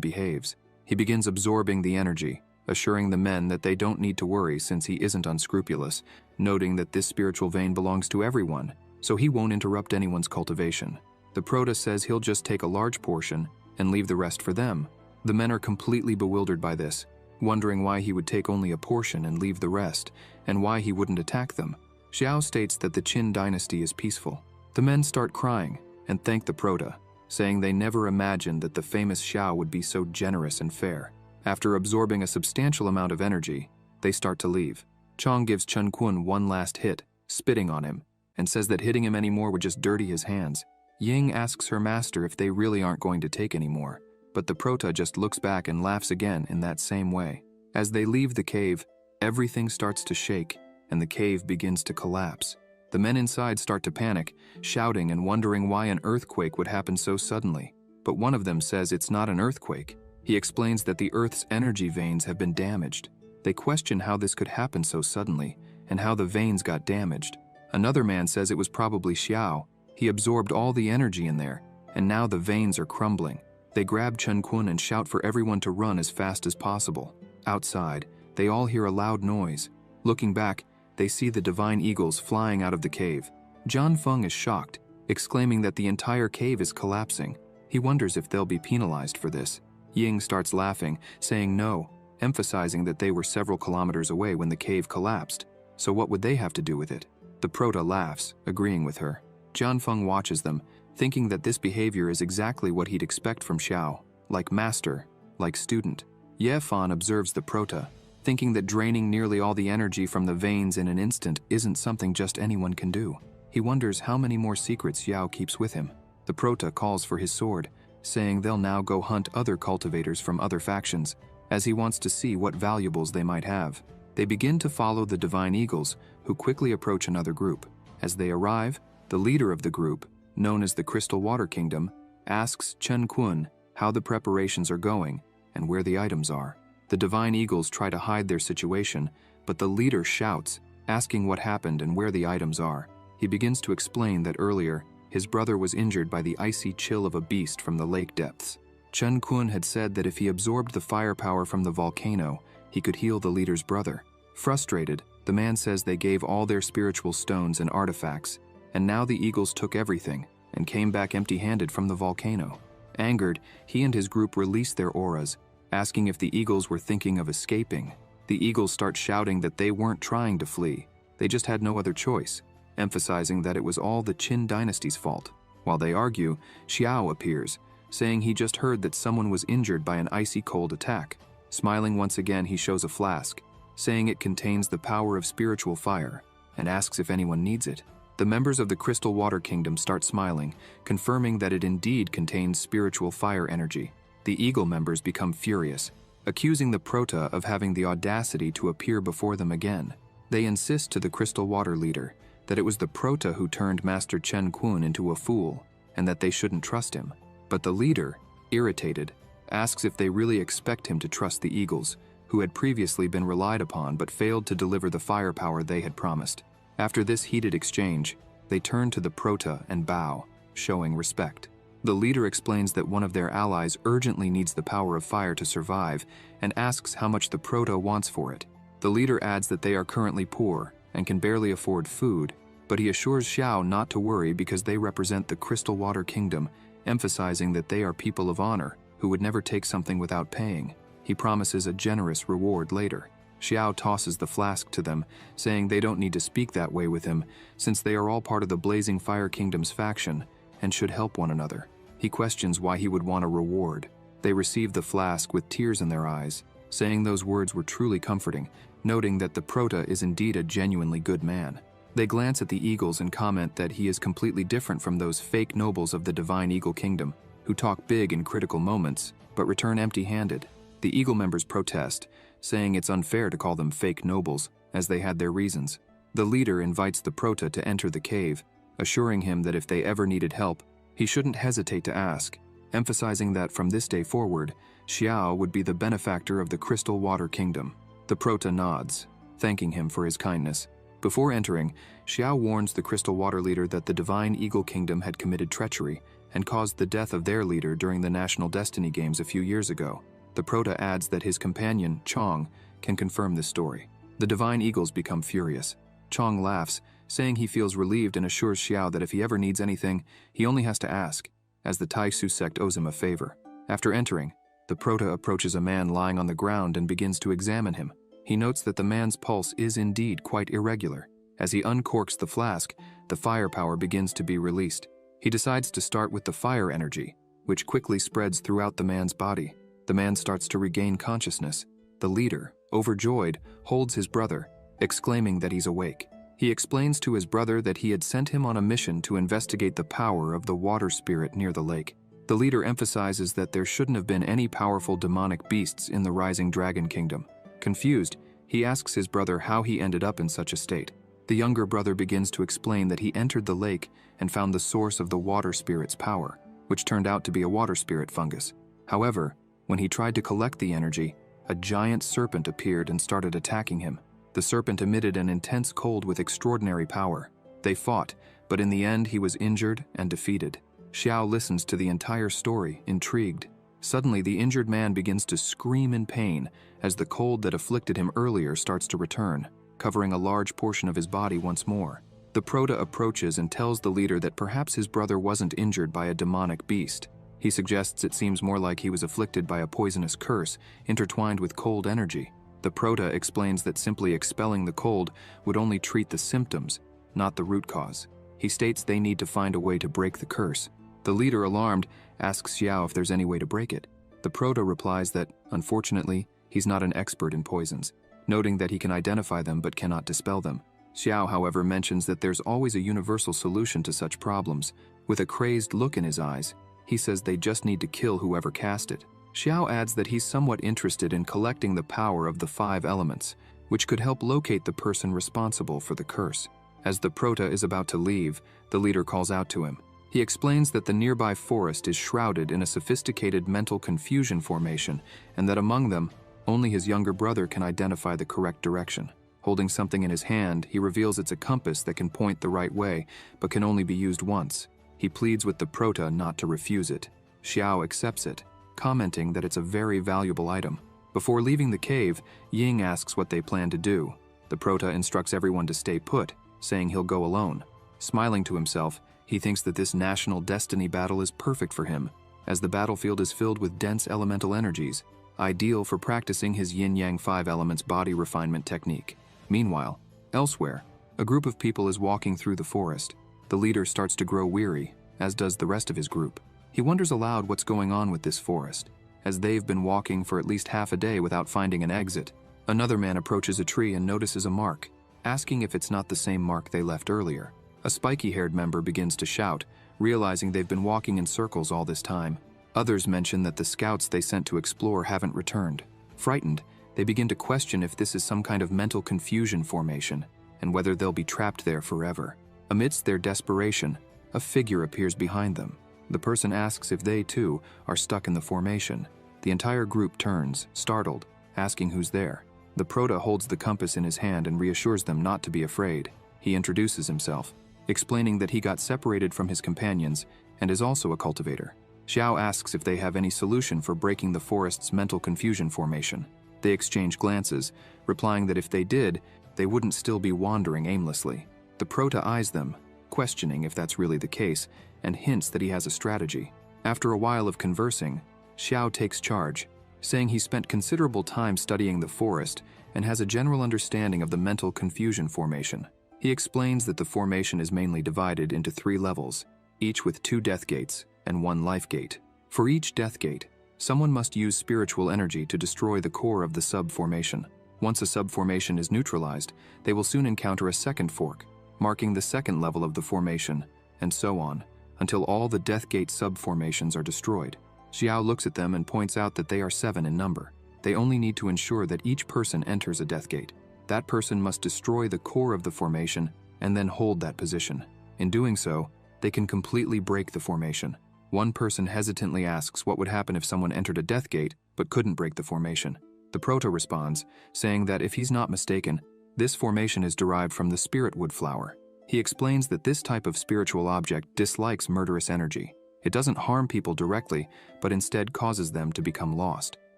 behaves. He begins absorbing the energy, assuring the men that they don't need to worry since he isn't unscrupulous, noting that this spiritual vein belongs to everyone, so he won't interrupt anyone's cultivation. The Prota says he'll just take a large portion and leave the rest for them. The men are completely bewildered by this, wondering why he would take only a portion and leave the rest, and why he wouldn't attack them. Xiao states that the Qin dynasty is peaceful. The men start crying and thank the Prota, saying they never imagined that the famous Xiao would be so generous and fair. After absorbing a substantial amount of energy, they start to leave. Chong gives Chen Kun one last hit, spitting on him, and says that hitting him anymore would just dirty his hands. Ying asks her master if they really aren't going to take any more, but the Prota just looks back and laughs again in that same way. As they leave the cave, everything starts to shake, and the cave begins to collapse. The men inside start to panic, shouting and wondering why an earthquake would happen so suddenly. But one of them says it's not an earthquake. He explains that the Earth's energy veins have been damaged. They question how this could happen so suddenly, and how the veins got damaged. Another man says it was probably Xiao. He absorbed all the energy in there, and now the veins are crumbling. They grab Chen Kun and shout for everyone to run as fast as possible. Outside, they all hear a loud noise. Looking back, they see the divine eagles flying out of the cave. Zhan Feng is shocked, exclaiming that the entire cave is collapsing. He wonders if they'll be penalized for this. Ying starts laughing, saying no, emphasizing that they were several kilometers away when the cave collapsed, so what would they have to do with it? The Prota laughs, agreeing with her. Zhan Feng watches them, thinking that this behavior is exactly what he'd expect from Xiao, like master, like student. Yafan observes the Prota, thinking that draining nearly all the energy from the veins in an instant isn't something just anyone can do. He wonders how many more secrets Xiao keeps with him. The Prota calls for his sword, saying they'll now go hunt other cultivators from other factions, as he wants to see what valuables they might have. They begin to follow the divine eagles, who quickly approach another group. As they arrive, the leader of the group, known as the Crystal Water Kingdom, asks Chen Kun how the preparations are going and where the items are. The divine eagles try to hide their situation, but the leader shouts, asking what happened and where the items are. He begins to explain that earlier, his brother was injured by the icy chill of a beast from the lake depths. Chen Kun had said that if he absorbed the firepower from the volcano, he could heal the leader's brother. Frustrated, the man says they gave all their spiritual stones and artifacts, and now the eagles took everything and came back empty-handed from the volcano. Angered, he and his group released their auras, asking if the eagles were thinking of escaping. The eagles start shouting that they weren't trying to flee, they just had no other choice, emphasizing that it was all the Qin dynasty's fault. While they argue, Xiao appears, saying he just heard that someone was injured by an icy cold attack. Smiling once again, he shows a flask, saying it contains the power of spiritual fire, and asks if anyone needs it. The members of the Crystal Water Kingdom start smiling, confirming that it indeed contains spiritual fire energy. The Eagle members become furious, accusing the Prota of having the audacity to appear before them again. They insist to the Crystal Water leader that it was the Prota who turned Master Chen Kun into a fool, and that they shouldn't trust him. But the leader, irritated, asks if they really expect him to trust the Eagles, who had previously been relied upon but failed to deliver the firepower they had promised. After this heated exchange, they turn to the Prota and bow, showing respect. The leader explains that one of their allies urgently needs the power of fire to survive and asks how much the Prota wants for it. The leader adds that they are currently poor and can barely afford food, but he assures Xiao not to worry because they represent the Crystal Water Kingdom, emphasizing that they are people of honor who would never take something without paying. He promises a generous reward later. Xiao tosses the flask to them, saying they don't need to speak that way with him since they are all part of the Blazing Fire Kingdom's faction and should help one another. He questions why he would want a reward. They receive the flask with tears in their eyes, saying those words were truly comforting, noting that the Prota is indeed a genuinely good man. They glance at the eagles and comment that he is completely different from those fake nobles of the Divine Eagle Kingdom, who talk big in critical moments, but return empty-handed. The eagle members protest, saying it's unfair to call them fake nobles, as they had their reasons. The leader invites the Prota to enter the cave, assuring him that if they ever needed help, he shouldn't hesitate to ask, emphasizing that from this day forward, Xiao would be the benefactor of the Crystal Water Kingdom. The Prota nods, thanking him for his kindness. Before entering, Xiao warns the Crystal Water leader that the Divine Eagle Kingdom had committed treachery and caused the death of their leader during the National Destiny Games a few years ago. The Prota adds that his companion, Chong, can confirm this story. The Divine Eagles become furious. Chong laughs, saying he feels relieved and assures Xiao that if he ever needs anything, he only has to ask, as the Taisu sect owes him a favor. After entering, the Prota approaches a man lying on the ground and begins to examine him. He notes that the man's pulse is indeed quite irregular. As he uncorks the flask, the firepower begins to be released. He decides to start with the fire energy, which quickly spreads throughout the man's body. The man starts to regain consciousness. The leader, overjoyed, holds his brother, exclaiming that he's awake. He explains to his brother that he had sent him on a mission to investigate the power of the water spirit near the lake. The leader emphasizes that there shouldn't have been any powerful demonic beasts in the rising dragon kingdom. Confused, he asks his brother how he ended up in such a state. The younger brother begins to explain that he entered the lake and found the source of the water spirit's power, which turned out to be a water spirit fungus. However, when he tried to collect the energy, a giant serpent appeared and started attacking him. The serpent emitted an intense cold with extraordinary power. They fought, but in the end he was injured and defeated. Xiao listens to the entire story, intrigued. Suddenly, the injured man begins to scream in pain as the cold that afflicted him earlier starts to return, covering a large portion of his body once more. The Prota approaches and tells the leader that perhaps his brother wasn't injured by a demonic beast. He suggests it seems more like he was afflicted by a poisonous curse intertwined with cold energy. The Prota explains that simply expelling the cold would only treat the symptoms, not the root cause. He states they need to find a way to break the curse. The leader, alarmed, asks Xiao if there's any way to break it. The Prota replies that, unfortunately, he's not an expert in poisons, noting that he can identify them but cannot dispel them. Xiao, however, mentions that there's always a universal solution to such problems. With a crazed look in his eyes, he says they just need to kill whoever cast it. Xiao adds that he's somewhat interested in collecting the power of the 5 elements, which could help locate the person responsible for the curse. As the Prota is about to leave, the leader calls out to him. He explains that the nearby forest is shrouded in a sophisticated mental confusion formation, and that among them, only his younger brother can identify the correct direction. Holding something in his hand, he reveals it's a compass that can point the right way, but can only be used once. He pleads with the Prota not to refuse it. Xiao accepts it, commenting that it's a very valuable item. Before leaving the cave, Ying asks what they plan to do. The Prota instructs everyone to stay put, saying he'll go alone. Smiling to himself, he thinks that this national destiny battle is perfect for him, as the battlefield is filled with dense elemental energies, ideal for practicing his yin-yang 5 elements body refinement technique. Meanwhile, elsewhere, a group of people is walking through the forest. The leader starts to grow weary, as does the rest of his group. He wonders aloud what's going on with this forest, as they've been walking for at least half a day without finding an exit. Another man approaches a tree and notices a mark, asking if it's not the same mark they left earlier. A spiky-haired member begins to shout, realizing they've been walking in circles all this time. Others mention that the scouts they sent to explore haven't returned. Frightened, they begin to question if this is some kind of mental confusion formation, and whether they'll be trapped there forever. Amidst their desperation, a figure appears behind them. The person asks if they, too, are stuck in the formation. The entire group turns, startled, asking who's there. The Prota holds the compass in his hand and reassures them not to be afraid. He introduces himself, explaining that he got separated from his companions and is also a cultivator. Xiao asks if they have any solution for breaking the forest's mental confusion formation. They exchange glances, replying that if they did, they wouldn't still be wandering aimlessly. The Prota eyes them, questioning if that's really the case, and hints that he has a strategy. After a while of conversing, Xiao takes charge, saying he spent considerable time studying the forest and has a general understanding of the mental confusion formation. He explains that the formation is mainly divided into 3 levels, each with 2 death gates and 1 life gate. For each death gate, someone must use spiritual energy to destroy the core of the sub-formation. Once a sub-formation is neutralized, they will soon encounter a second fork, marking the 2nd level of the formation, and so on, until all the death gate sub-formations are destroyed. Xiao looks at them and points out that they are 7 in number. They only need to ensure that each person enters a death gate. That person must destroy the core of the formation and then hold that position. In doing so, they can completely break the formation. One person hesitantly asks what would happen if someone entered a death gate but couldn't break the formation. The Prota responds, saying that if he's not mistaken, this formation is derived from the spirit wood flower. He explains that this type of spiritual object dislikes murderous energy. It doesn't harm people directly, but instead causes them to become lost.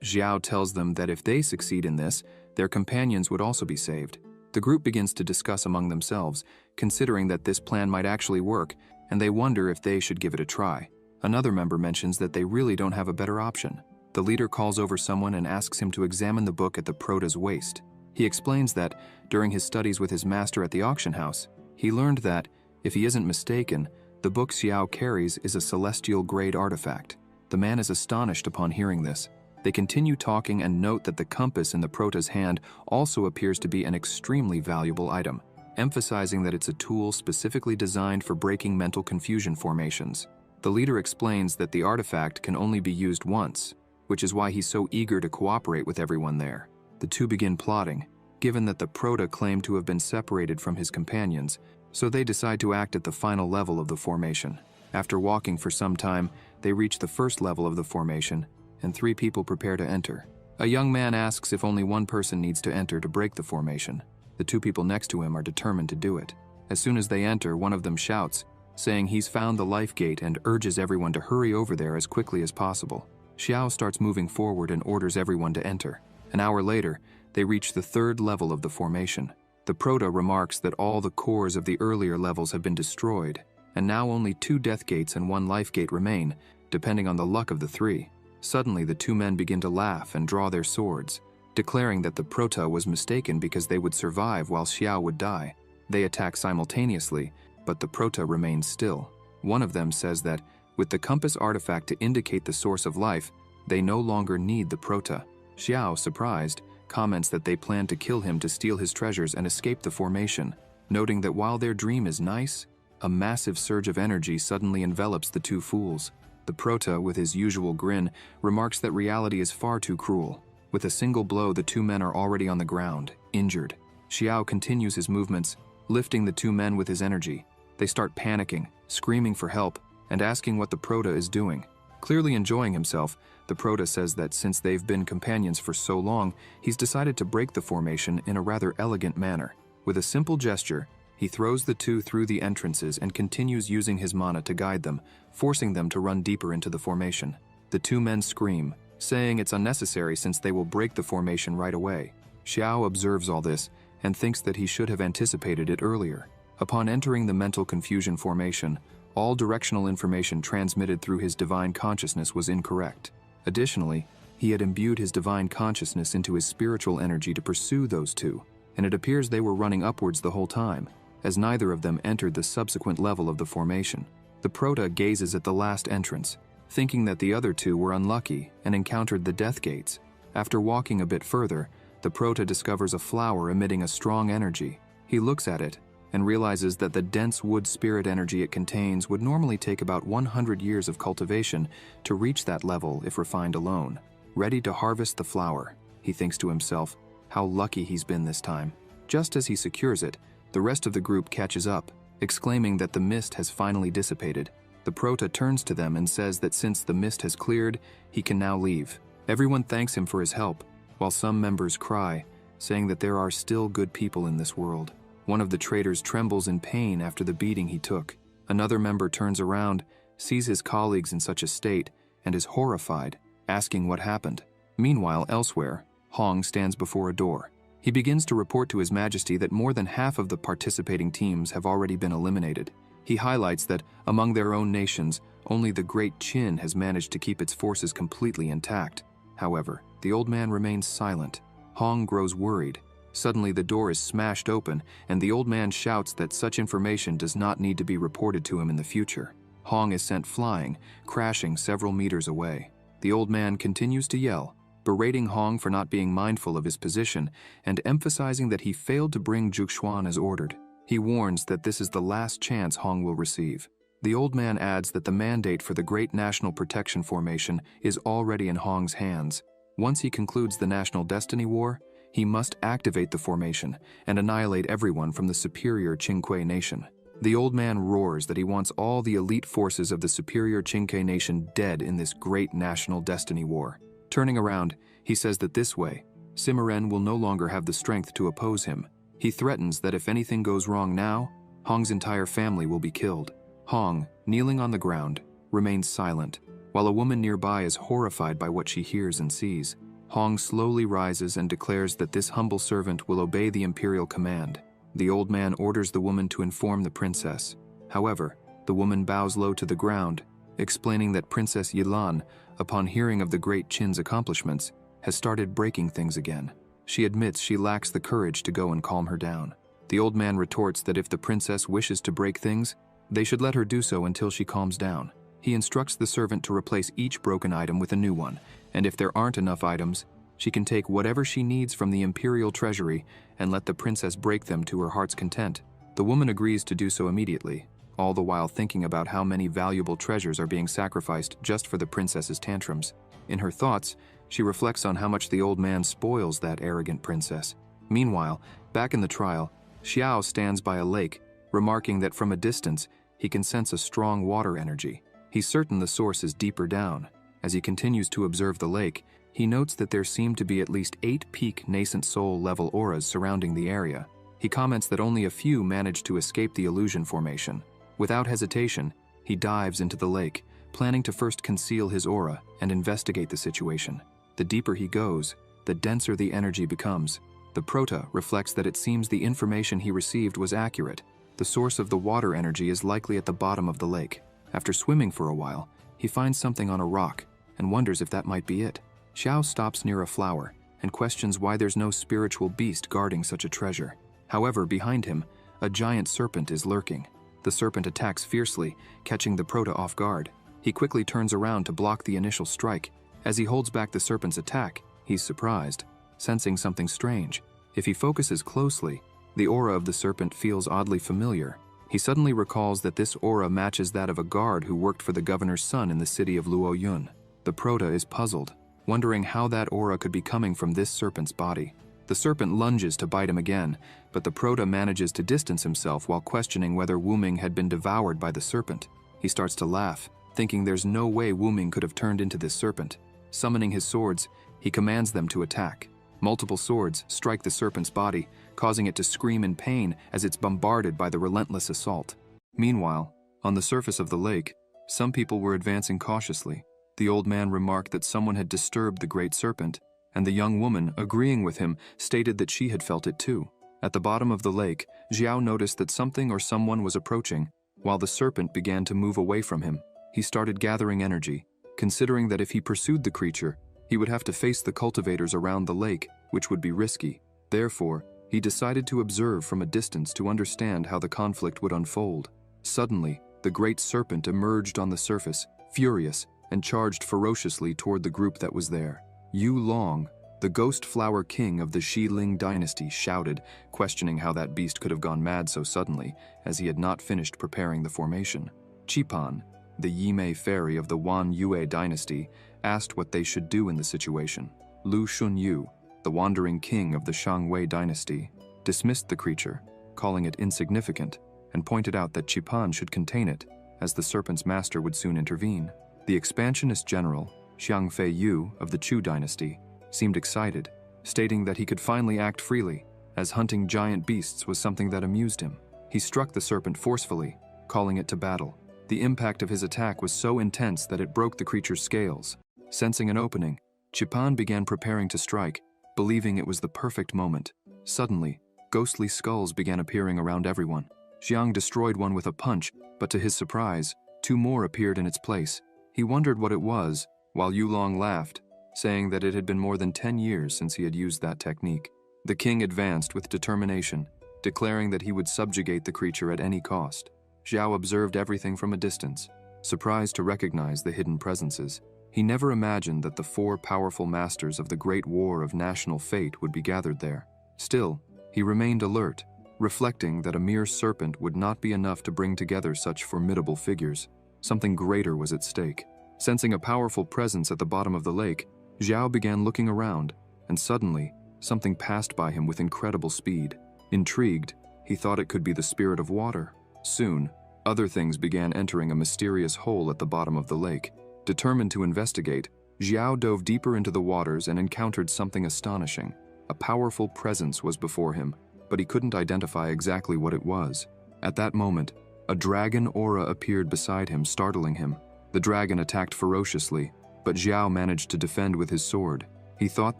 Xiao tells them that if they succeed in this, their companions would also be saved. The group begins to discuss among themselves, considering that this plan might actually work, and they wonder if they should give it a try. Another member mentions that they really don't have a better option. The leader calls over someone and asks him to examine the book at the prota's waist. He explains that, during his studies with his master at the auction house, he learned that, if he isn't mistaken, the book Xiao carries is a celestial grade artifact. The man is astonished upon hearing this. They continue talking and note that the compass in the prota's hand also appears to be an extremely valuable item, emphasizing that it's a tool specifically designed for breaking mental confusion formations. The leader explains that the artifact can only be used once, which is why he's so eager to cooperate with everyone there. The two begin plotting, given that the prota claimed to have been separated from his companions, so they decide to act at the final level of the formation. After walking for some time, they reach the first level of the formation, and 3 people prepare to enter. A young man asks if only one person needs to enter to break the formation. The 2 people next to him are determined to do it. As soon as they enter, one of them shouts, saying he's found the life gate and urges everyone to hurry over there as quickly as possible. Xiao starts moving forward and orders everyone to enter. An hour later, they reach the 3rd level of the formation. The prota remarks that all the cores of the earlier levels have been destroyed, and now only 2 death gates and 1 life gate remain, depending on the luck of the 3. Suddenly, the 2 men begin to laugh and draw their swords, declaring that the prota was mistaken because they would survive while Xiao would die. They attack simultaneously, but the prota remains still. One of them says that, with the compass artifact to indicate the source of life, they no longer need the prota. Xiao, surprised, comments that they plan to kill him to steal his treasures and escape the formation, noting that while their dream is nice, a massive surge of energy suddenly envelops the 2 fools. The prota, with his usual grin, remarks that reality is far too cruel. With a single blow, the 2 men are already on the ground, injured. Xiao continues his movements, lifting the 2 men with his energy. They start panicking, screaming for help, and asking what the prota is doing. Clearly enjoying himself, the prota says that since they've been companions for so long, he's decided to break the formation in a rather elegant manner. With a simple gesture, he throws the 2 through the entrances and continues using his mana to guide them, forcing them to run deeper into the formation. The 2 men scream, saying it's unnecessary since they will break the formation right away. Xiao observes all this and thinks that he should have anticipated it earlier. Upon entering the mental confusion formation, all directional information transmitted through his divine consciousness was incorrect. Additionally, he had imbued his divine consciousness into his spiritual energy to pursue those 2, and it appears they were running upwards the whole time, as neither of them entered the subsequent level of the formation. The prota gazes at the last entrance, thinking that the other 2 were unlucky and encountered the death gates. After walking a bit further, the prota discovers a flower emitting a strong energy. He looks at it and realizes that the dense wood spirit energy it contains would normally take about 100 years of cultivation to reach that level if refined alone. Ready to harvest the flower, he thinks to himself, how lucky he's been this time. Just as he secures it, the rest of the group catches up, exclaiming that the mist has finally dissipated. The prota turns to them and says that since the mist has cleared, he can now leave. Everyone thanks him for his help, while some members cry, saying that there are still good people in this world. One of the traitors trembles in pain after the beating he took. Another member turns around, sees his colleagues in such a state, and is horrified, asking what happened. Meanwhile, elsewhere, Hong stands before a door. He begins to report to His Majesty that more than half of the participating teams have already been eliminated. He highlights that, among their own nations, only the Great Qin has managed to keep its forces completely intact. However, the old man remains silent. Hong grows worried. Suddenly the door is smashed open, and the old man shouts that such information does not need to be reported to him in the future. Hong is sent flying, crashing several meters away. The old man continues to yell, berating Hong for not being mindful of his position and emphasizing that he failed to bring Juxuan as ordered. He warns that this is the last chance Hong will receive. The old man adds that the mandate for the Great National Protection Formation is already in Hong's hands. Once he concludes the National Destiny War, he must activate the formation and annihilate everyone from the superior Qingque nation. The old man roars that he wants all the elite forces of the superior Qingque nation dead in this great national destiny war. Turning around, he says that this way, Sumuhan will no longer have the strength to oppose him. He threatens that if anything goes wrong now, Hong's entire family will be killed. Hong, kneeling on the ground, remains silent, while a woman nearby is horrified by what she hears and sees. Hong slowly rises and declares that this humble servant will obey the imperial command. The old man orders the woman to inform the princess. However, the woman bows low to the ground, explaining that Princess Yilan, upon hearing of the great Qin's accomplishments, has started breaking things again. She admits she lacks the courage to go and calm her down. The old man retorts that if the princess wishes to break things, they should let her do so until she calms down. He instructs the servant to replace each broken item with a new one, and if there aren't enough items, she can take whatever she needs from the imperial treasury and let the princess break them to her heart's content. The woman agrees to do so immediately, all the while thinking about how many valuable treasures are being sacrificed just for the princess's tantrums. In her thoughts, she reflects on how much the old man spoils that arrogant princess. Meanwhile, back in the trial, Xiao stands by a lake, remarking that from a distance, he can sense a strong water energy. He's certain the source is deeper down. As he continues to observe the lake, he notes that there seem to be at least 8 peak nascent soul level auras surrounding the area. He comments that only a few managed to escape the illusion formation. Without hesitation, he dives into the lake, planning to first conceal his aura and investigate the situation. The deeper he goes, the denser the energy becomes. The prota reflects that it seems the information he received was accurate. The source of the water energy is likely at the bottom of the lake. After swimming for a while, he finds something on a rock and wonders if that might be it. Xiao stops near a flower and questions why there's no spiritual beast guarding such a treasure. However, behind him, a giant serpent is lurking. The serpent attacks fiercely, catching the prota off guard. He quickly turns around to block the initial strike. As he holds back the serpent's attack, he's surprised, sensing something strange. If he focuses closely, the aura of the serpent feels oddly familiar. He suddenly recalls that this aura matches that of a guard who worked for the governor's son in the city of Lu Yun. The prota is puzzled, wondering how that aura could be coming from this serpent's body. The serpent lunges to bite him again, but the prota manages to distance himself while questioning whether Wu Ming had been devoured by the serpent. He starts to laugh, thinking there's no way Wu Ming could have turned into this serpent. Summoning his swords, he commands them to attack. Multiple swords strike the serpent's body, causing it to scream in pain as it's bombarded by the relentless assault. Meanwhile, on the surface of the lake, some people were advancing cautiously. The old man remarked that someone had disturbed the great serpent, and the young woman, agreeing with him, stated that she had felt it too. At the bottom of the lake, Xiao noticed that something or someone was approaching, while the serpent began to move away from him. He started gathering energy, considering that if he pursued the creature, he would have to face the cultivators around the lake, which would be risky. Therefore, he decided to observe from a distance to understand how the conflict would unfold. Suddenly, the great serpent emerged on the surface, furious, and charged ferociously toward the group that was there. Yu Long, the ghost flower king of the Xiling dynasty, shouted, questioning how that beast could have gone mad so suddenly, as he had not finished preparing the formation. Qipan, the Yimei fairy of the Wan Yue dynasty, asked what they should do in the situation. Lu Shunyu, the wandering king of the Shangwei dynasty, dismissed the creature, calling it insignificant, and pointed out that Qipan should contain it, as the serpent's master would soon intervene. The expansionist general, Xiang Fei Yu of the Chu dynasty, seemed excited, stating that he could finally act freely, as hunting giant beasts was something that amused him. He struck the serpent forcefully, calling it to battle. The impact of his attack was so intense that it broke the creature's scales. Sensing an opening, Qipan began preparing to strike, believing it was the perfect moment. Suddenly, ghostly skulls began appearing around everyone. Xiang destroyed one with a punch, but to his surprise, 2 more appeared in its place. He wondered what it was, while Yulong laughed, saying that it had been more than 10 years since he had used that technique. The king advanced with determination, declaring that he would subjugate the creature at any cost. Xiao observed everything from a distance, surprised to recognize the hidden presences. He never imagined that the 4 powerful masters of the Great War of National Fate would be gathered there. Still, he remained alert, reflecting that a mere serpent would not be enough to bring together such formidable figures. Something greater was at stake. Sensing a powerful presence at the bottom of the lake, Xiao began looking around, and suddenly, something passed by him with incredible speed. Intrigued, he thought it could be the spirit of water. Soon, other things began entering a mysterious hole at the bottom of the lake. Determined to investigate, Xiao dove deeper into the waters and encountered something astonishing. A powerful presence was before him, but he couldn't identify exactly what it was. At that moment, a dragon aura appeared beside him, startling him. The dragon attacked ferociously, but Xiao managed to defend with his sword. He thought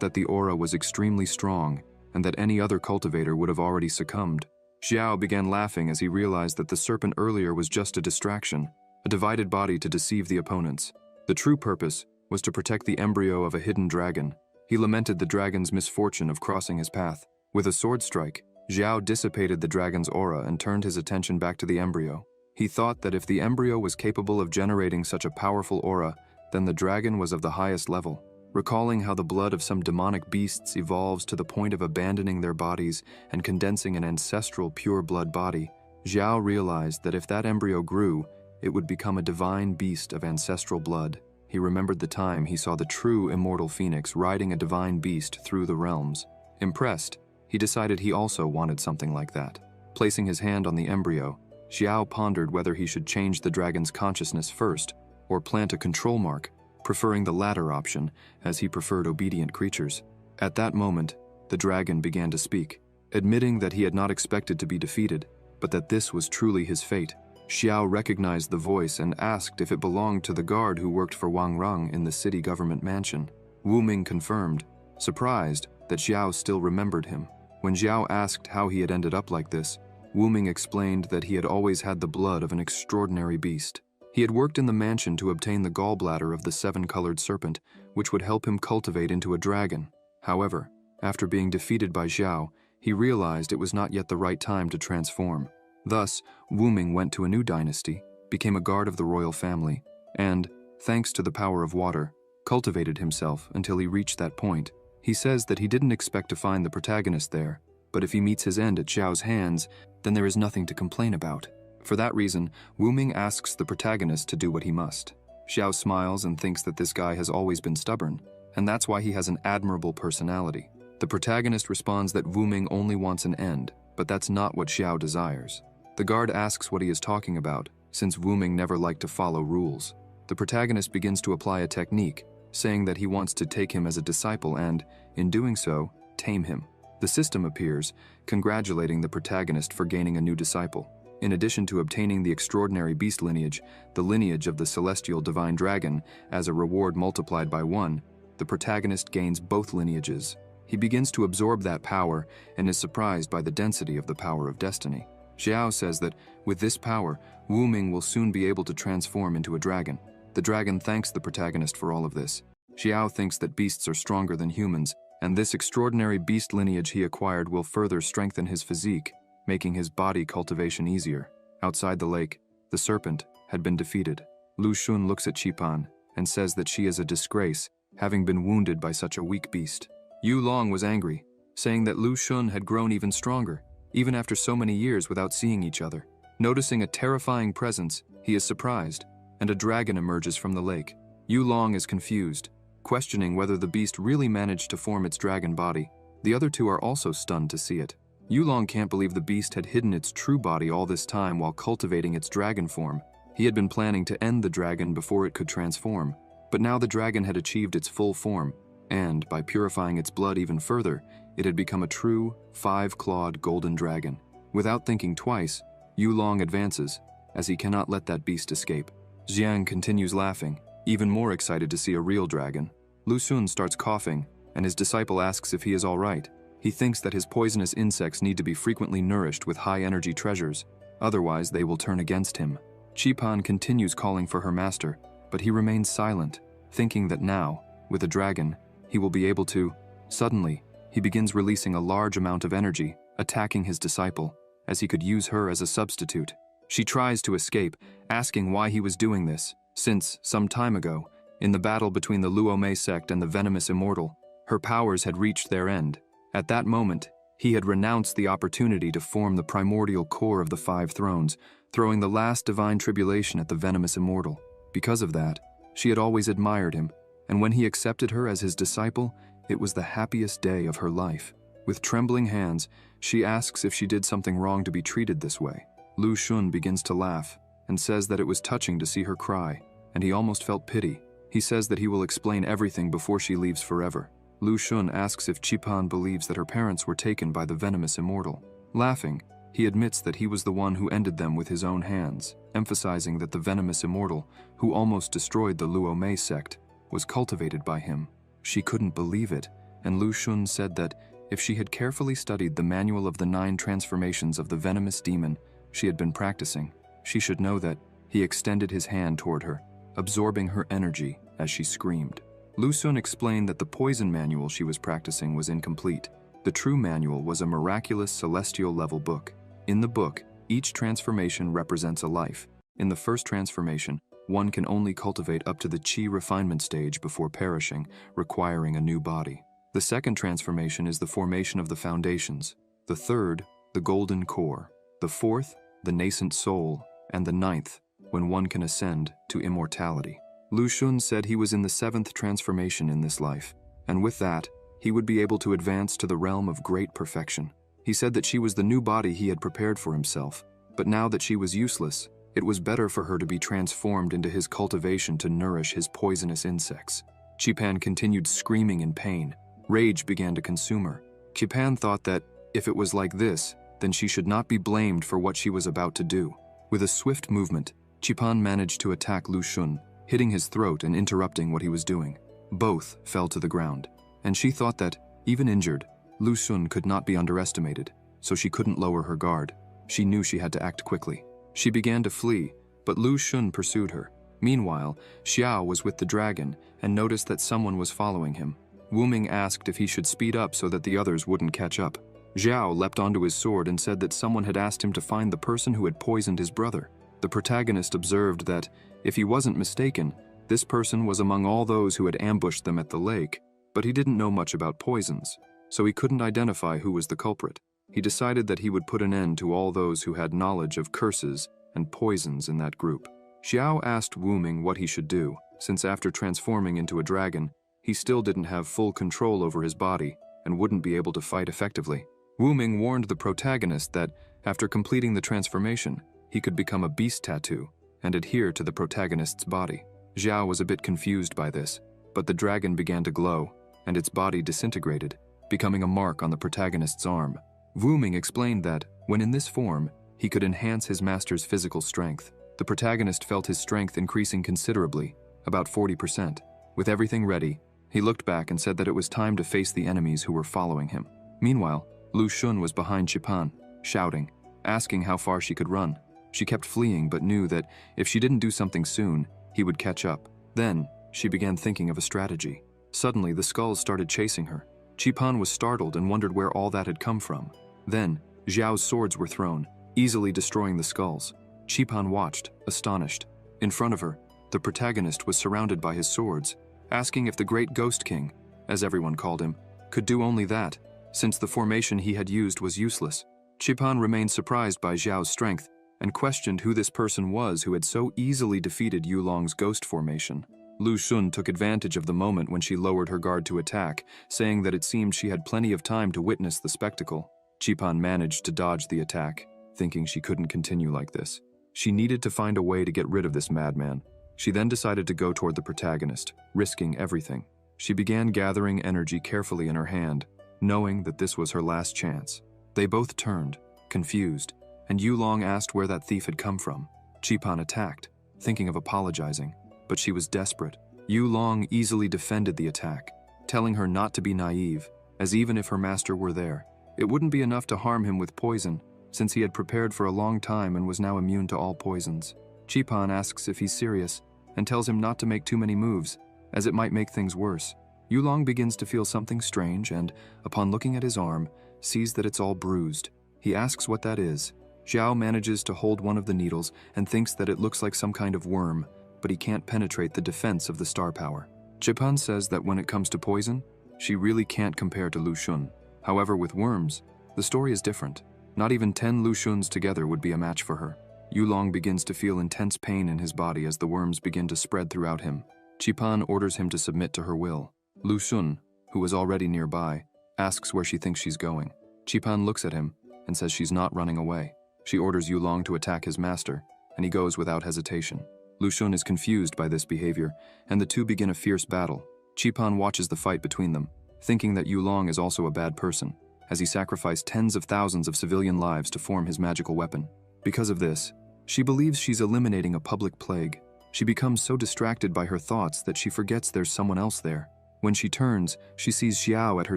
that the aura was extremely strong and that any other cultivator would have already succumbed. Xiao began laughing as he realized that the serpent earlier was just a distraction, a divided body to deceive the opponents. The true purpose was to protect the embryo of a hidden dragon. He lamented the dragon's misfortune of crossing his path. With a sword strike, Xiao dissipated the dragon's aura and turned his attention back to the embryo. He thought that if the embryo was capable of generating such a powerful aura, then the dragon was of the highest level. Recalling how the blood of some demonic beasts evolves to the point of abandoning their bodies and condensing an ancestral pure blood body, Xiao realized that if that embryo grew, it would become a divine beast of ancestral blood. He remembered the time he saw the true immortal phoenix riding a divine beast through the realms. Impressed, he decided he also wanted something like that. Placing his hand on the embryo, Xiao pondered whether he should change the dragon's consciousness first or plant a control mark, preferring the latter option as he preferred obedient creatures. At that moment, the dragon began to speak, admitting that he had not expected to be defeated, but that this was truly his fate. Xiao recognized the voice and asked if it belonged to the guard who worked for Wang in the city government mansion. Wu Ming confirmed, surprised that Xiao still remembered him. When Xiao asked how he had ended up like this, Wu Ming explained that he had always had the blood of an extraordinary beast. He had worked in the mansion to obtain the gallbladder of the seven-colored serpent, which would help him cultivate into a dragon. However, after being defeated by Xiao, he realized it was not yet the right time to transform. Thus, Wu Ming went to a new dynasty, became a guard of the royal family, and, thanks to the power of water, cultivated himself until he reached that point. He says that he didn't expect to find the protagonist there, but if he meets his end at Xiao's hands, then there is nothing to complain about. For that reason, Wu Ming asks the protagonist to do what he must. Xiao smiles and thinks that this guy has always been stubborn, and that's why he has an admirable personality. The protagonist responds that Wu Ming only wants an end, but that's not what Xiao desires. The guard asks what he is talking about, since Wu Ming never liked to follow rules. The protagonist begins to apply a technique, saying that he wants to take him as a disciple and, in doing so, tame him. The system appears, congratulating the protagonist for gaining a new disciple. In addition to obtaining the extraordinary beast lineage, the lineage of the celestial divine dragon, as a reward multiplied by 1, the protagonist gains both lineages. He begins to absorb that power and is surprised by the density of the power of destiny. Xiao says that, with this power, Wu Ming will soon be able to transform into a dragon. The dragon thanks the protagonist for all of this. Xiao thinks that beasts are stronger than humans, and this extraordinary beast lineage he acquired will further strengthen his physique, making his body cultivation easier. Outside the lake, the serpent had been defeated. Lu Yun looks at Qipan and says that she is a disgrace, having been wounded by such a weak beast. Yu Long was angry, saying that Lu Yun had grown even stronger, even after so many years without seeing each other. Noticing a terrifying presence, he is surprised, and a dragon emerges from the lake. Yu Long is confused, questioning whether the beast really managed to form its dragon body. The other two are also stunned to see it. Yu Long can't believe the beast had hidden its true body all this time while cultivating its dragon form. He had been planning to end the dragon before it could transform, but now the dragon had achieved its full form, and, by purifying its blood even further, it had become a true, 5-clawed golden dragon. Without thinking twice, Yu Long advances, as he cannot let that beast escape. Xiang continues laughing, even more excited to see a real dragon. Lu Yun starts coughing, and his disciple asks if he is all right. He thinks that his poisonous insects need to be frequently nourished with high-energy treasures, otherwise they will turn against him. Qipan continues calling for her master, but he remains silent, thinking that now, with a dragon, he will be able to. Suddenly, he begins releasing a large amount of energy, attacking his disciple, as he could use her as a substitute. She tries to escape, asking why he was doing this, since, some time ago, in the battle between the Luo Sect and the venomous immortal, her powers had reached their end. At that moment, he had renounced the opportunity to form the primordial core of the 5 thrones, throwing the last divine tribulation at the venomous immortal. Because of that, she had always admired him, and when he accepted her as his disciple, it was the happiest day of her life. With trembling hands, she asks if she did something wrong to be treated this way. Lu Yun begins to laugh, and says that it was touching to see her cry, and he almost felt pity. He says that he will explain everything before she leaves forever. Lu Yun asks if Qipan believes that her parents were taken by the venomous immortal. Laughing, he admits that he was the one who ended them with his own hands, emphasizing that the venomous immortal, who almost destroyed the Luo Sect, was cultivated by him. She couldn't believe it, and Lu Yun said that if she had carefully studied the manual of the 9 transformations of the venomous demon she had been practicing, she should know that he extended his hand toward her, absorbing her energy as she screamed. Lu Yun explained that the poison manual she was practicing was incomplete. The true manual was a miraculous celestial level book. In the book, each transformation represents a life. In the first transformation, one can only cultivate up to the qi refinement stage before perishing, requiring a new body. The second transformation is the formation of the foundations. The third, the golden core. The fourth, the nascent soul. And the ninth, when one can ascend to immortality. Lu Yun said he was in the 7th transformation in this life, and with that, he would be able to advance to the realm of great perfection. He said that she was the new body he had prepared for himself, but now that she was useless, it was better for her to be transformed into his cultivation to nourish his poisonous insects. Qipan continued screaming in pain. Rage began to consume her. Qipan thought that, if it was like this, then she should not be blamed for what she was about to do. With a swift movement, Qipan managed to attack Lu Yun, hitting his throat and interrupting what he was doing. Both fell to the ground, and she thought that, even injured, Lu Yun could not be underestimated, so she couldn't lower her guard. She knew she had to act quickly. She began to flee, but Lu Yun pursued her. Meanwhile, Xiao was with the dragon and noticed that someone was following him. Wu Ming asked if he should speed up so that the others wouldn't catch up. Xiao leapt onto his sword and said that someone had asked him to find the person who had poisoned his brother. The protagonist observed that, if he wasn't mistaken, this person was among all those who had ambushed them at the lake, but he didn't know much about poisons, so he couldn't identify who was the culprit. He decided that he would put an end to all those who had knowledge of curses and poisons in that group. Xiao asked Wu Ming what he should do, since after transforming into a dragon, he still didn't have full control over his body and wouldn't be able to fight effectively. Wu Ming warned the protagonist that, after completing the transformation, he could become a beast tattoo and adhere to the protagonist's body. Xiao was a bit confused by this, but the dragon began to glow, and its body disintegrated, becoming a mark on the protagonist's arm. Wu Ming explained that, when in this form, he could enhance his master's physical strength. The protagonist felt his strength increasing considerably, about 40%. With everything ready, he looked back and said that it was time to face the enemies who were following him. Meanwhile, Lu Yun was behind Qipan, shouting, asking how far she could run. She kept fleeing but knew that if she didn't do something soon, he would catch up. Then, she began thinking of a strategy. Suddenly, the skulls started chasing her. Qipan was startled and wondered where all that had come from. Then, Xiao's swords were thrown, easily destroying the skulls. Qipan watched, astonished. In front of her, the protagonist was surrounded by his swords, asking if the Great Ghost King, as everyone called him, could do only that, since the formation he had used was useless. Qipan remained surprised by Xiao's strength and questioned who this person was who had so easily defeated Yulong's ghost formation. Lu Yun took advantage of the moment when she lowered her guard to attack, saying that it seemed she had plenty of time to witness the spectacle. Qipan managed to dodge the attack, thinking she couldn't continue like this. She needed to find a way to get rid of this madman. She then decided to go toward the protagonist, risking everything. She began gathering energy carefully in her hand, knowing that this was her last chance. They both turned, confused, and Yulong asked where that thief had come from. Qipan attacked, thinking of apologizing, but she was desperate. Yulong easily defended the attack, telling her not to be naive, as even if her master were there, it wouldn't be enough to harm him with poison, since he had prepared for a long time and was now immune to all poisons. Qipan asks if he's serious, and tells him not to make too many moves, as it might make things worse. Yulong begins to feel something strange and, upon looking at his arm, sees that it's all bruised. He asks what that is. Xiao manages to hold one of the needles and thinks that it looks like some kind of worm, but he can't penetrate the defense of the star power. Qipan says that when it comes to poison, she really can't compare to Lu Yun. However, with worms, the story is different. Not even 10 Lu Yuns together would be a match for her. Yulong begins to feel intense pain in his body as the worms begin to spread throughout him. Qipan orders him to submit to her will. Lu Yun, who was already nearby, asks where she thinks she's going. Qipan looks at him and says she's not running away. She orders Yulong to attack his master, and he goes without hesitation. Lu Yun is confused by this behavior, and the two begin a fierce battle. Qipan watches the fight between them, thinking that Yulong is also a bad person, as he sacrificed tens of thousands of civilian lives to form his magical weapon. Because of this, she believes she's eliminating a public plague. She becomes so distracted by her thoughts that she forgets there's someone else there. When she turns, she sees Xiao at her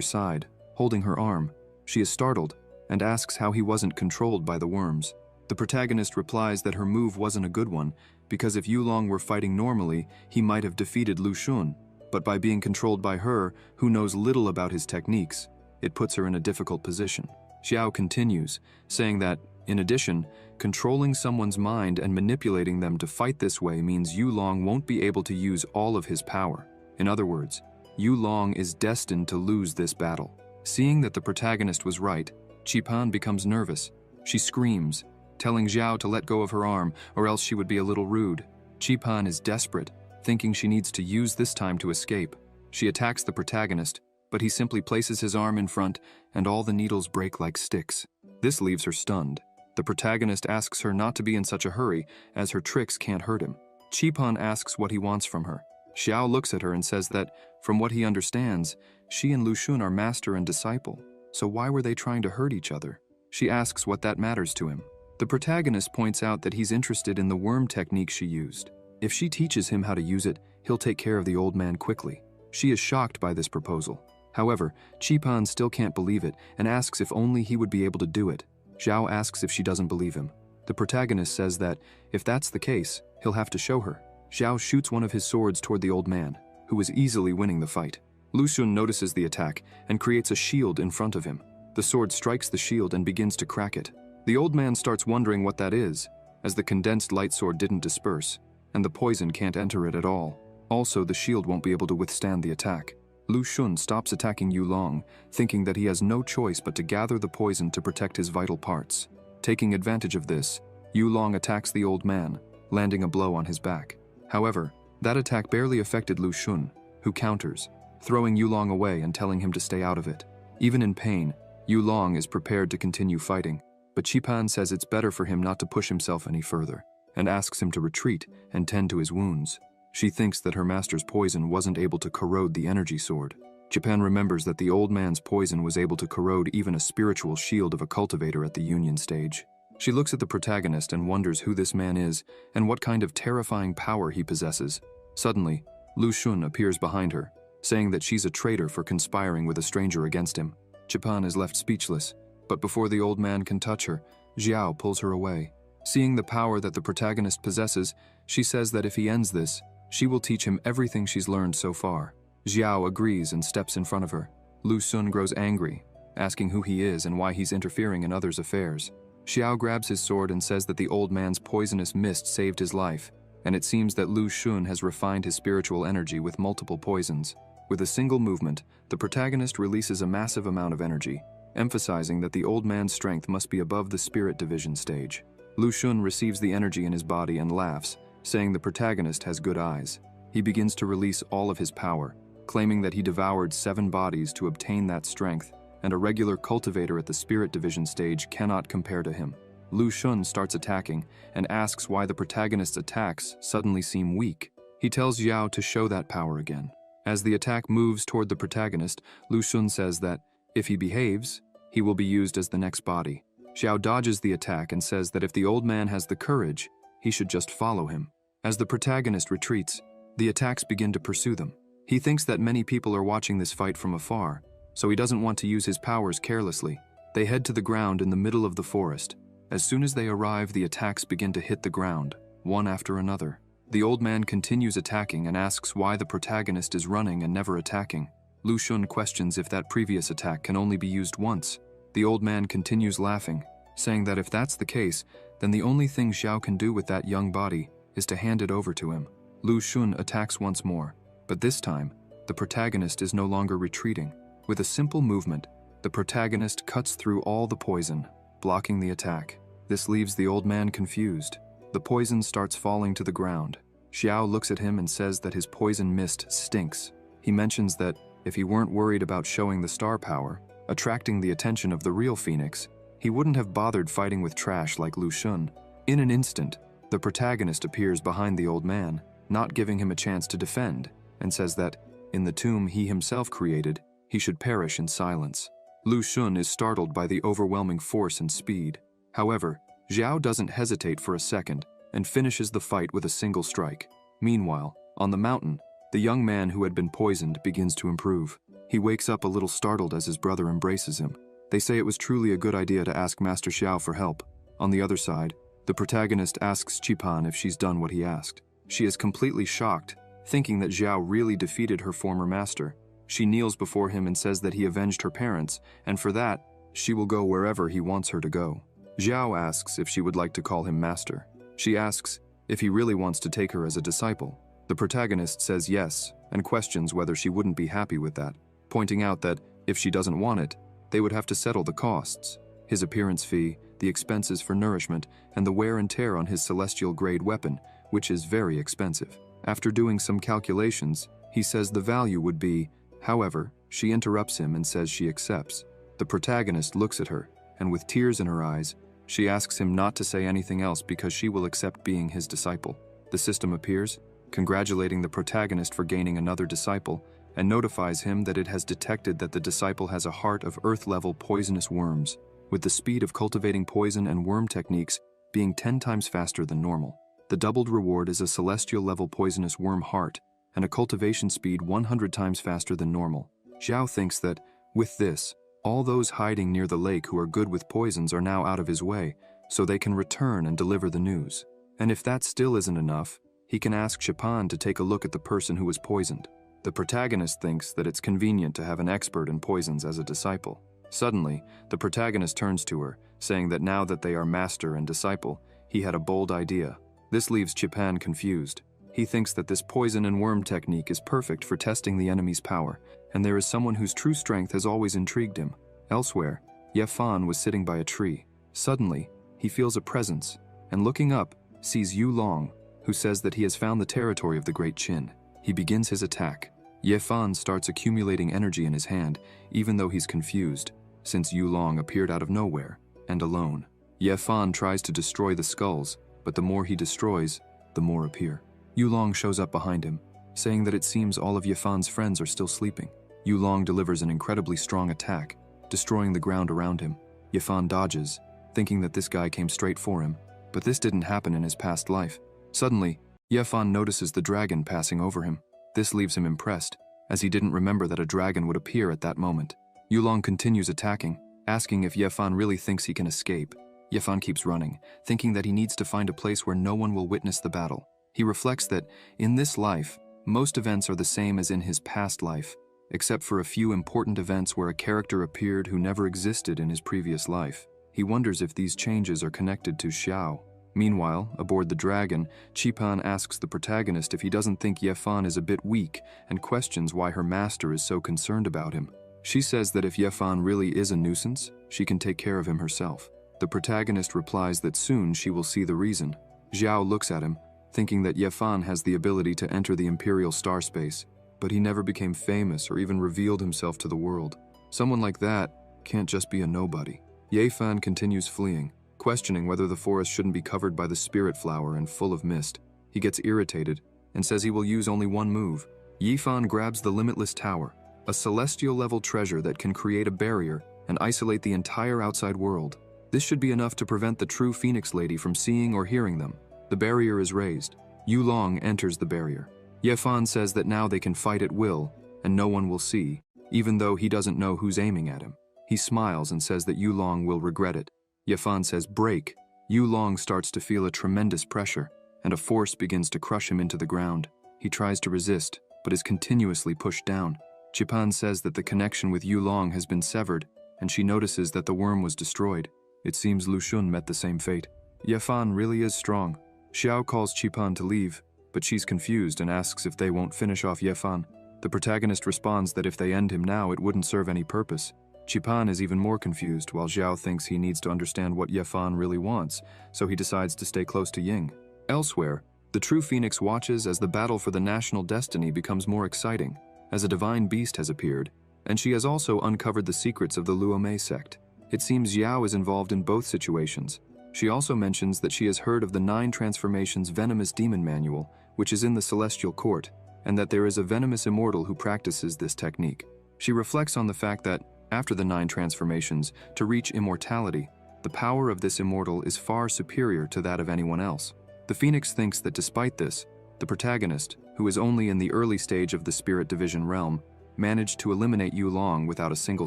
side, holding her arm. She is startled and asks how he wasn't controlled by the worms. The protagonist replies that her move wasn't a good one, because if Yulong were fighting normally, he might have defeated Lu Xun, but by being controlled by her, who knows little about his techniques, it puts her in a difficult position. Xiao continues, saying that, in addition, controlling someone's mind and manipulating them to fight this way means Yulong won't be able to use all of his power. In other words, Yulong is destined to lose this battle. Seeing that the protagonist was right, Qipan becomes nervous. She screams, telling Xiao to let go of her arm or else she would be a little rude. Qipan is desperate, thinking she needs to use this time to escape. She attacks the protagonist, but he simply places his arm in front and all the needles break like sticks. This leaves her stunned. The protagonist asks her not to be in such a hurry, as her tricks can't hurt him. Qipan asks what he wants from her. Xiao looks at her and says that, from what he understands, she and Lu Xun are master and disciple, so why were they trying to hurt each other? She asks what that matters to him. The protagonist points out that he's interested in the worm technique she used. If she teaches him how to use it, he'll take care of the old man quickly. She is shocked by this proposal. However, Qipan still can't believe it and asks if only he would be able to do it. Xiao asks if she doesn't believe him. The protagonist says that, if that's the case, he'll have to show her. Xiao shoots one of his swords toward the old man, who is easily winning the fight. Lu Xun notices the attack and creates a shield in front of him. The sword strikes the shield and begins to crack it. The old man starts wondering what that is, as the condensed light sword didn't disperse, and the poison can't enter it at all. Also, the shield won't be able to withstand the attack. Lu Xun stops attacking Yulong, thinking that he has no choice but to gather the poison to protect his vital parts. Taking advantage of this, Yulong attacks the old man, landing a blow on his back. However, that attack barely affected Lu Xun, who counters, throwing Yulong away and telling him to stay out of it. Even in pain, Yulong is prepared to continue fighting, but Qipan says it's better for him not to push himself any further, and asks him to retreat and tend to his wounds. She thinks that her master's poison wasn't able to corrode the energy sword. Japan remembers that the old man's poison was able to corrode even a spiritual shield of a cultivator at the Union stage. She looks at the protagonist and wonders who this man is and what kind of terrifying power he possesses. Suddenly, Lu Xun appears behind her, saying that she's a traitor for conspiring with a stranger against him. Japan is left speechless, but before the old man can touch her, Xiao pulls her away. Seeing the power that the protagonist possesses, she says that if he ends this, she will teach him everything she's learned so far. Xiao agrees and steps in front of her. Lu Xun grows angry, asking who he is and why he's interfering in others' affairs. Xiao grabs his sword and says that the old man's poisonous mist saved his life, and it seems that Lu Xun has refined his spiritual energy with multiple poisons. With a single movement, the protagonist releases a massive amount of energy, emphasizing that the old man's strength must be above the spirit division stage. Lu Xun receives the energy in his body and laughs, saying the protagonist has good eyes. He begins to release all of his power, claiming that he devoured 7 bodies to obtain that strength, and a regular cultivator at the spirit division stage cannot compare to him. Lu Xun starts attacking and asks why the protagonist's attacks suddenly seem weak. He tells Xiao to show that power again. As the attack moves toward the protagonist, Lu Xun says that, if he behaves, he will be used as the next body. Xiao dodges the attack and says that if the old man has the courage, he should just follow him. As the protagonist retreats, the attacks begin to pursue them. He thinks that many people are watching this fight from afar, so he doesn't want to use his powers carelessly. They head to the ground in the middle of the forest. As soon as they arrive, the attacks begin to hit the ground, one after another. The old man continues attacking and asks why the protagonist is running and never attacking. Lu Xun questions if that previous attack can only be used once. The old man continues laughing, saying that if that's the case, then the only thing Xiao can do with that young body is to hand it over to him. Lu Xun attacks once more, but this time, the protagonist is no longer retreating. With a simple movement, the protagonist cuts through all the poison, blocking the attack. This leaves the old man confused. The poison starts falling to the ground. Xiao looks at him and says that his poison mist stinks. He mentions that if he weren't worried about showing the star power, attracting the attention of the real Phoenix, he wouldn't have bothered fighting with trash like Lu Xun. In an instant, the protagonist appears behind the old man, not giving him a chance to defend, and says that, in the tomb he himself created, he should perish in silence. Lu Xun is startled by the overwhelming force and speed. However, Xiao doesn't hesitate for a second and finishes the fight with a single strike. Meanwhile, on the mountain, The young man who had been poisoned begins to improve. He wakes up a little startled as his brother embraces him. They say it was truly a good idea to ask Master Xiao for help. On the other side, the protagonist asks Qipan if she's done what he asked. She is completely shocked, thinking that Xiao really defeated her former master. She kneels before him and says that he avenged her parents, and for that, she will go wherever he wants her to go. Xiao asks if she would like to call him master. She asks if he really wants to take her as a disciple. The protagonist says yes, and questions whether she wouldn't be happy with that, pointing out that if she doesn't want it, they would have to settle the costs, his appearance fee, the expenses for nourishment, and the wear and tear on his celestial-grade weapon, which is very expensive. After doing some calculations, he says the value would be. However, she interrupts him and says she accepts. The protagonist looks at her, and with tears in her eyes, she asks him not to say anything else because she will accept being his disciple. The system appears, congratulating the protagonist for gaining another disciple, and notifies him that it has detected that the disciple has a heart of earth-level poisonous worms, with the speed of cultivating poison and worm techniques being 10 times faster than normal. The doubled reward is a celestial-level poisonous worm heart, and a cultivation speed 100 times faster than normal. Xiao thinks that, with this, all those hiding near the lake who are good with poisons are now out of his way, so they can return and deliver the news. And if that still isn't enough, he can ask Qipan to take a look at the person who was poisoned. The protagonist thinks that it's convenient to have an expert in poisons as a disciple. Suddenly, the protagonist turns to her, saying that now that they are master and disciple, he had a bold idea. This leaves Qipan confused. He thinks that this poison and worm technique is perfect for testing the enemy's power, and there is someone whose true strength has always intrigued him. Elsewhere, Yafan was sitting by a tree. Suddenly, he feels a presence, and looking up, sees Yu Long, who says that he has found the territory of the Great Qin. He begins his attack. Yafan starts accumulating energy in his hand, even though he's confused, since Yu Long appeared out of nowhere, and alone. Yafan tries to destroy the skulls, but the more he destroys, the more appear. Yu Long shows up behind him, saying that it seems all of Yafan's friends are still sleeping. Yu Long delivers an incredibly strong attack, destroying the ground around him. Yafan dodges, thinking that this guy came straight for him, but this didn't happen in his past life. Suddenly, Yafan notices the dragon passing over him. This leaves him impressed, as he didn't remember that a dragon would appear at that moment. Yu Long continues attacking, asking if Yafan really thinks he can escape. Yafan keeps running, thinking that he needs to find a place where no one will witness the battle. He reflects that, in this life, most events are the same as in his past life, except for a few important events where a character appeared who never existed in his previous life. He wonders if these changes are connected to Xiao. Meanwhile, aboard the dragon, Qipan asks the protagonist if he doesn't think Yafan is a bit weak and questions why her master is so concerned about him. She says that if Yafan really is a nuisance, she can take care of him herself. The protagonist replies that soon she will see the reason. Xiao looks at him, thinking that Yafan has the ability to enter the Imperial star space, but he never became famous or even revealed himself to the world. Someone like that can't just be a nobody. Yafan continues fleeing, questioning whether the forest shouldn't be covered by the spirit flower and full of mist. He gets irritated and says he will use only one move. Yifan grabs the Limitless Tower, a celestial-level treasure that can create a barrier and isolate the entire outside world. This should be enough to prevent the true Phoenix Lady from seeing or hearing them. The barrier is raised. Yu Long enters the barrier. Yafan says that now they can fight at will, and no one will see, even though he doesn't know who's aiming at him. He smiles and says that Yu Long will regret it. Yafan says break. Yu Long starts to feel a tremendous pressure, and a force begins to crush him into the ground. He tries to resist, but is continuously pushed down. Qipan says that the connection with Yu Long has been severed, and she notices that the worm was destroyed. It seems Lu Yun met the same fate. Yafan really is strong. Xiao calls Qipan to leave, but she's confused and asks if they won't finish off Yafan. The protagonist responds that if they end him now, it wouldn't serve any purpose. Qipan is even more confused, while Xiao thinks he needs to understand what Yafan really wants, so he decides to stay close to Ying. Elsewhere, the true Phoenix watches as the battle for the national destiny becomes more exciting, as a divine beast has appeared, and she has also uncovered the secrets of the Luomei sect. It seems Xiao is involved in both situations. She also mentions that she has heard of the 9 Transformations Venomous Demon Manual, which is in the Celestial Court, and that there is a venomous immortal who practices this technique. She reflects on the fact that, after the 9 transformations, to reach immortality, the power of this immortal is far superior to that of anyone else. The Phoenix thinks that despite this, the protagonist, who is only in the early stage of the Spirit Division realm, managed to eliminate Yu Long without a single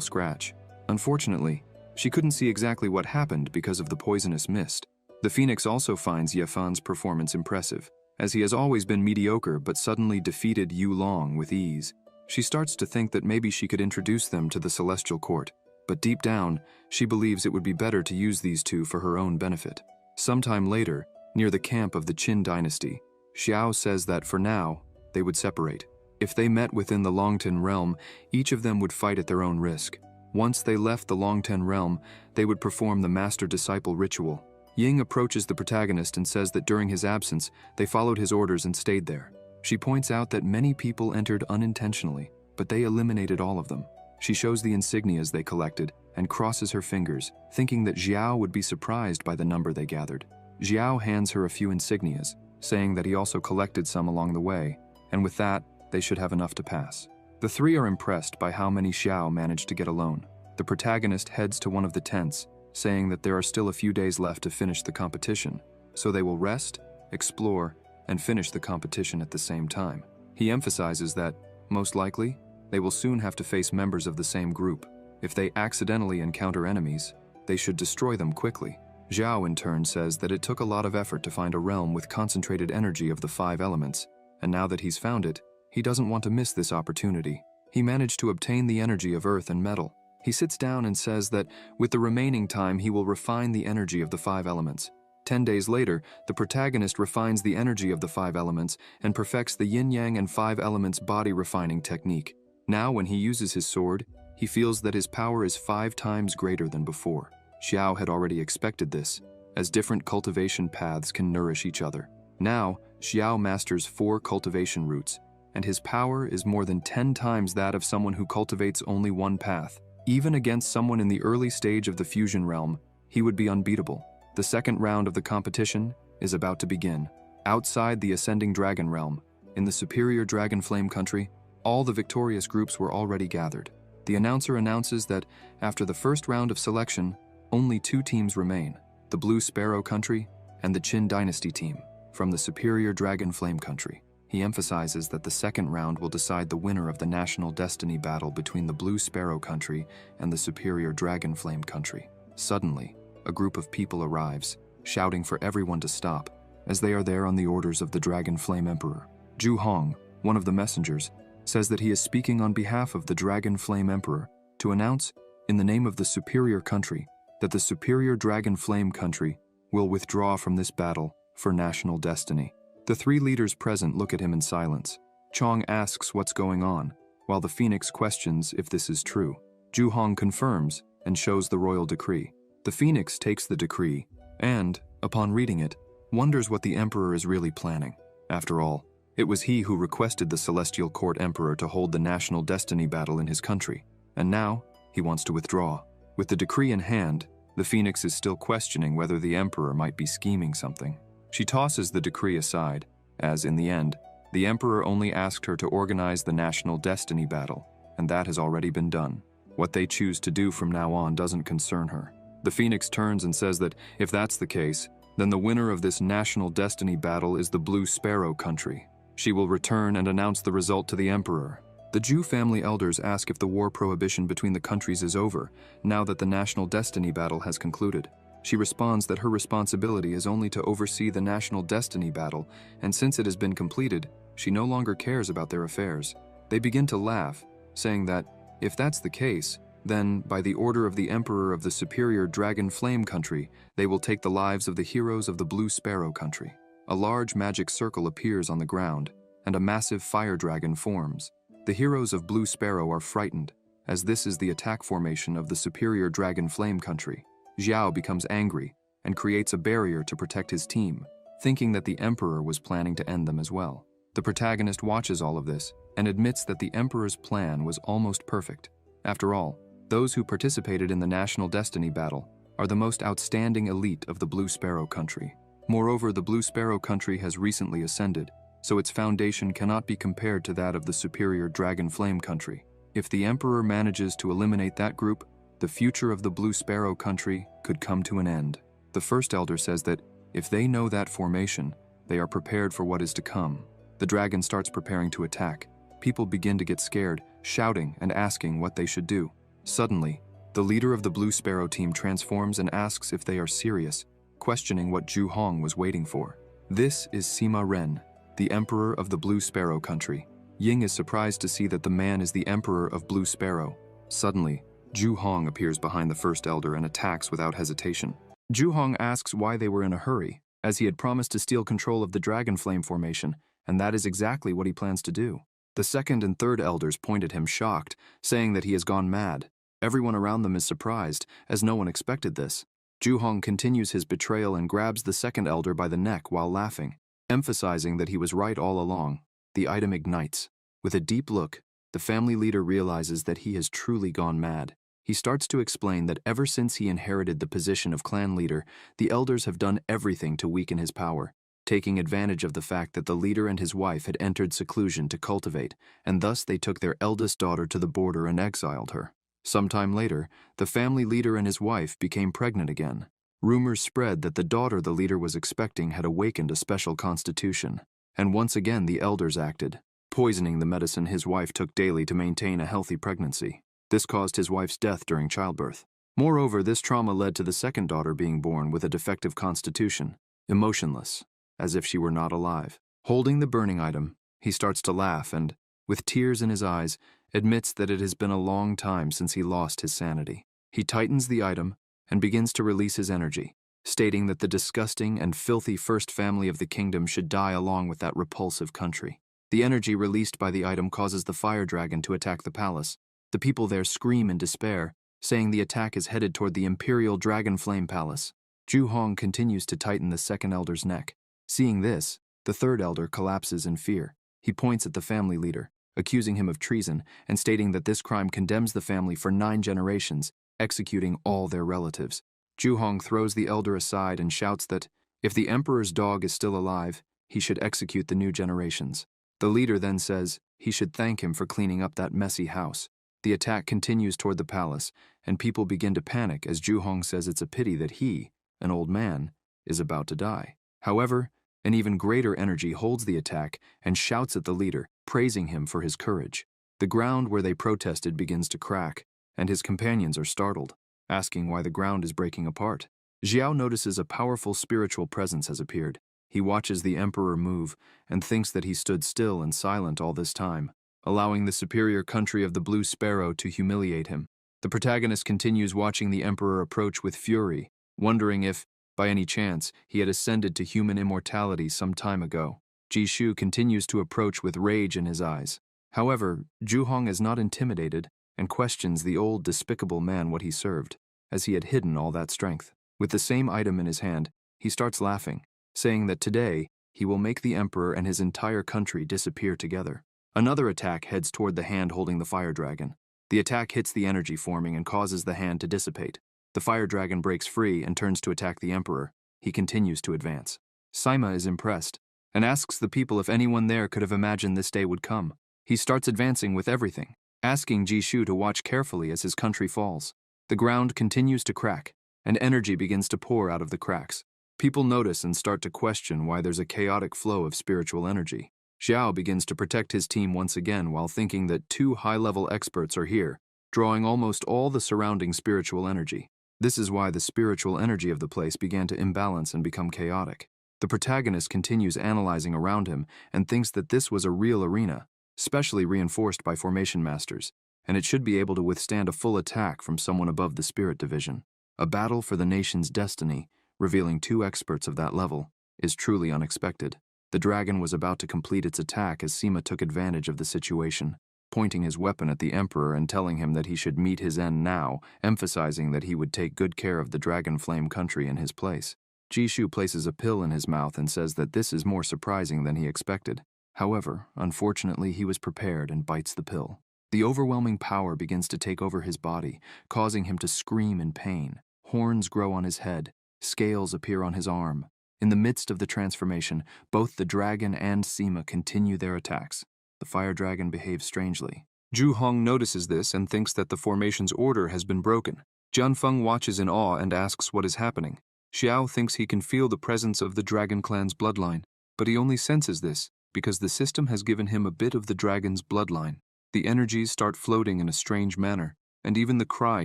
scratch. Unfortunately, she couldn't see exactly what happened because of the poisonous mist. The Phoenix also finds Yafan's performance impressive, as he has always been mediocre but suddenly defeated Yu Long with ease. She starts to think that maybe she could introduce them to the Celestial Court, but deep down, she believes it would be better to use these two for her own benefit. Sometime later, near the camp of the Qin dynasty, Xiao says that for now, they would separate. If they met within the Longtan realm, each of them would fight at their own risk. Once they left the Longtan realm, they would perform the master-disciple ritual. Ying approaches the protagonist and says that during his absence, they followed his orders and stayed there. She points out that many people entered unintentionally, but they eliminated all of them. She shows the insignias they collected and crosses her fingers, thinking that Xiao would be surprised by the number they gathered. Xiao hands her a few insignias, saying that he also collected some along the way, and with that, they should have enough to pass. The three are impressed by how many Xiao managed to get alone. The protagonist heads to one of the tents, saying that there are still a few days left to finish the competition, so they will rest, explore, and finish the competition at the same time. He emphasizes that, most likely, they will soon have to face members of the same group. If they accidentally encounter enemies, they should destroy them quickly. Xiao in turn says that it took a lot of effort to find a realm with concentrated energy of the 5 elements, and now that he's found it, he doesn't want to miss this opportunity. He managed to obtain the energy of earth and metal. He sits down and says that with the remaining time he will refine the energy of the 5 elements. 10 days later, the protagonist refines the energy of the 5 elements and perfects the yin-yang and 5 elements body refining technique. Now when he uses his sword, he feels that his power is 5 times greater than before. Xiao had already expected this, as different cultivation paths can nourish each other. Now, Xiao masters 4 cultivation routes, and his power is more than 10 times that of someone who cultivates only one path. Even against someone in the early stage of the fusion realm, he would be unbeatable. The second round of the competition is about to begin. Outside the ascending dragon realm, in the superior dragon flame country, all the victorious groups were already gathered. The announcer announces that after the first round of selection, only 2 teams remain, the Blue Sparrow country and the Qin dynasty team from the superior dragon flame country. He emphasizes that the second round will decide the winner of the national destiny battle between the Blue Sparrow country and the superior dragon flame country. Suddenly, a group of people arrives, shouting for everyone to stop, as they are there on the orders of the Dragon Flame Emperor. Zhu Hong, one of the messengers, says that he is speaking on behalf of the Dragon Flame Emperor to announce, in the name of the superior country, that the superior Dragon Flame country will withdraw from this battle for national destiny. The 3 leaders present look at him in silence. Chong asks what's going on, while the Phoenix questions if this is true. Zhu Hong confirms and shows the royal decree. The Phoenix takes the decree and, upon reading it, wonders what the Emperor is really planning. After all, it was he who requested the Celestial Court Emperor to hold the national destiny battle in his country, and now he wants to withdraw. With the decree in hand, the Phoenix is still questioning whether the Emperor might be scheming something. She tosses the decree aside, as in the end, the Emperor only asked her to organize the national destiny battle, and that has already been done. What they choose to do from now on doesn't concern her. The Phoenix turns and says that if that's the case, then the winner of this national destiny battle is the Blue Sparrow country. She will return and announce the result to the Emperor. The Zhu family elders ask if the war prohibition between the countries is over, now that the national destiny battle has concluded. She responds that her responsibility is only to oversee the national destiny battle, and since it has been completed, she no longer cares about their affairs. They begin to laugh, saying that, if that's the case, then, by the order of the Emperor of the superior Dragon Flame country, they will take the lives of the heroes of the Blue Sparrow country. A large magic circle appears on the ground, and a massive fire dragon forms. The heroes of Blue Sparrow are frightened, as this is the attack formation of the superior Dragon Flame country. Xiao becomes angry and creates a barrier to protect his team, thinking that the Emperor was planning to end them as well. The protagonist watches all of this and admits that the Emperor's plan was almost perfect. After all, those who participated in the national destiny battle are the most outstanding elite of the Blue Sparrow country. Moreover, the Blue Sparrow country has recently ascended, so its foundation cannot be compared to that of the superior Dragon Flame country. If the Emperor manages to eliminate that group, the future of the Blue Sparrow country could come to an end. The first elder says that if they know that formation, they are prepared for what is to come. The dragon starts preparing to attack. People begin to get scared, shouting and asking what they should do. Suddenly, the leader of the Blue Sparrow team transforms and asks if they are serious, questioning what Zhu Hong was waiting for. This is Sima Ren, the emperor of the Blue Sparrow country. Ying is surprised to see that the man is the emperor of Blue Sparrow. Suddenly, Zhu Hong appears behind the first elder and attacks without hesitation. Zhu Hong asks why they were in a hurry, as he had promised to steal control of the Dragon Flame formation, and that is exactly what he plans to do. The second and third elders point at him shocked, saying that he has gone mad. Everyone around them is surprised, as no one expected this. Zhu Hong continues his betrayal and grabs the second elder by the neck while laughing, emphasizing that he was right all along. The item ignites. With a deep look, the family leader realizes that he has truly gone mad. He starts to explain that ever since he inherited the position of clan leader, the elders have done everything to weaken his power, taking advantage of the fact that the leader and his wife had entered seclusion to cultivate, and thus they took their eldest daughter to the border and exiled her. Sometime later, the family leader and his wife became pregnant again. Rumors spread that the daughter the leader was expecting had awakened a special constitution, and once again the elders acted, poisoning the medicine his wife took daily to maintain a healthy pregnancy. This caused his wife's death during childbirth. Moreover, this trauma led to the second daughter being born with a defective constitution, emotionless, as if she were not alive. Holding the burning item, he starts to laugh and, with tears in his eyes, admits that it has been a long time since he lost his sanity. He tightens the item and begins to release his energy, stating that the disgusting and filthy first family of the kingdom should die along with that repulsive country. The energy released by the item causes the fire dragon to attack the palace. The people there scream in despair, saying the attack is headed toward the Imperial Dragon Flame Palace. Zhu Hong continues to tighten the second elder's neck. Seeing this, the third elder collapses in fear. He points at the family leader, accusing him of treason and stating that this crime condemns the family for 9 generations, executing all their relatives. Zhu Hong throws the elder aside and shouts that, if the emperor's dog is still alive, he should execute the new generations. The leader then says he should thank him for cleaning up that messy house. The attack continues toward the palace, and people begin to panic as Zhu Hong says it's a pity that he, an old man, is about to die. However, an even greater energy holds the attack and shouts at the leader, praising him for his courage. The ground where they protested begins to crack, and his companions are startled, asking why the ground is breaking apart. Xiao notices a powerful spiritual presence has appeared. He watches the emperor move and thinks that he stood still and silent all this time, allowing the superior country of the Blue Sparrow to humiliate him. The protagonist continues watching the emperor approach with fury, wondering if, by any chance, he had ascended to human immortality some time ago. Jishu continues to approach with rage in his eyes. However, Zhu Hong is not intimidated and questions the old despicable man what he served, as he had hidden all that strength. With the same item in his hand, he starts laughing, saying that today he will make the emperor and his entire country disappear together. Another attack heads toward the hand holding the fire dragon. The attack hits the energy forming and causes the hand to dissipate. The fire dragon breaks free and turns to attack the emperor. He continues to advance. Sima is impressed and asks the people if anyone there could have imagined this day would come. He starts advancing with everything, asking Jishu to watch carefully as his country falls. The ground continues to crack, and energy begins to pour out of the cracks. People notice and start to question why there's a chaotic flow of spiritual energy. Xiao begins to protect his team once again while thinking that 2 high-level experts are here, drawing almost all the surrounding spiritual energy. This is why the spiritual energy of the place began to imbalance and become chaotic. The protagonist continues analyzing around him and thinks that this was a real arena, specially reinforced by formation masters, and it should be able to withstand a full attack from someone above the spirit division. A battle for the nation's destiny, revealing 2 experts of that level, is truly unexpected. The dragon was about to complete its attack as Sima took advantage of the situation, pointing his weapon at the emperor and telling him that he should meet his end now, emphasizing that he would take good care of the dragon flame country in his place. Jishu places a pill in his mouth and says that this is more surprising than he expected. However, unfortunately, he was prepared and bites the pill. The overwhelming power begins to take over his body, causing him to scream in pain. Horns grow on his head, scales appear on his arm. In the midst of the transformation, both the dragon and Sima continue their attacks. The fire dragon behaves strangely. Zhu Hong notices this and thinks that the formation's order has been broken. Jianfeng watches in awe and asks what is happening. Xiao thinks he can feel the presence of the dragon clan's bloodline, but he only senses this because the system has given him a bit of the dragon's bloodline. The energies start floating in a strange manner, and even the cry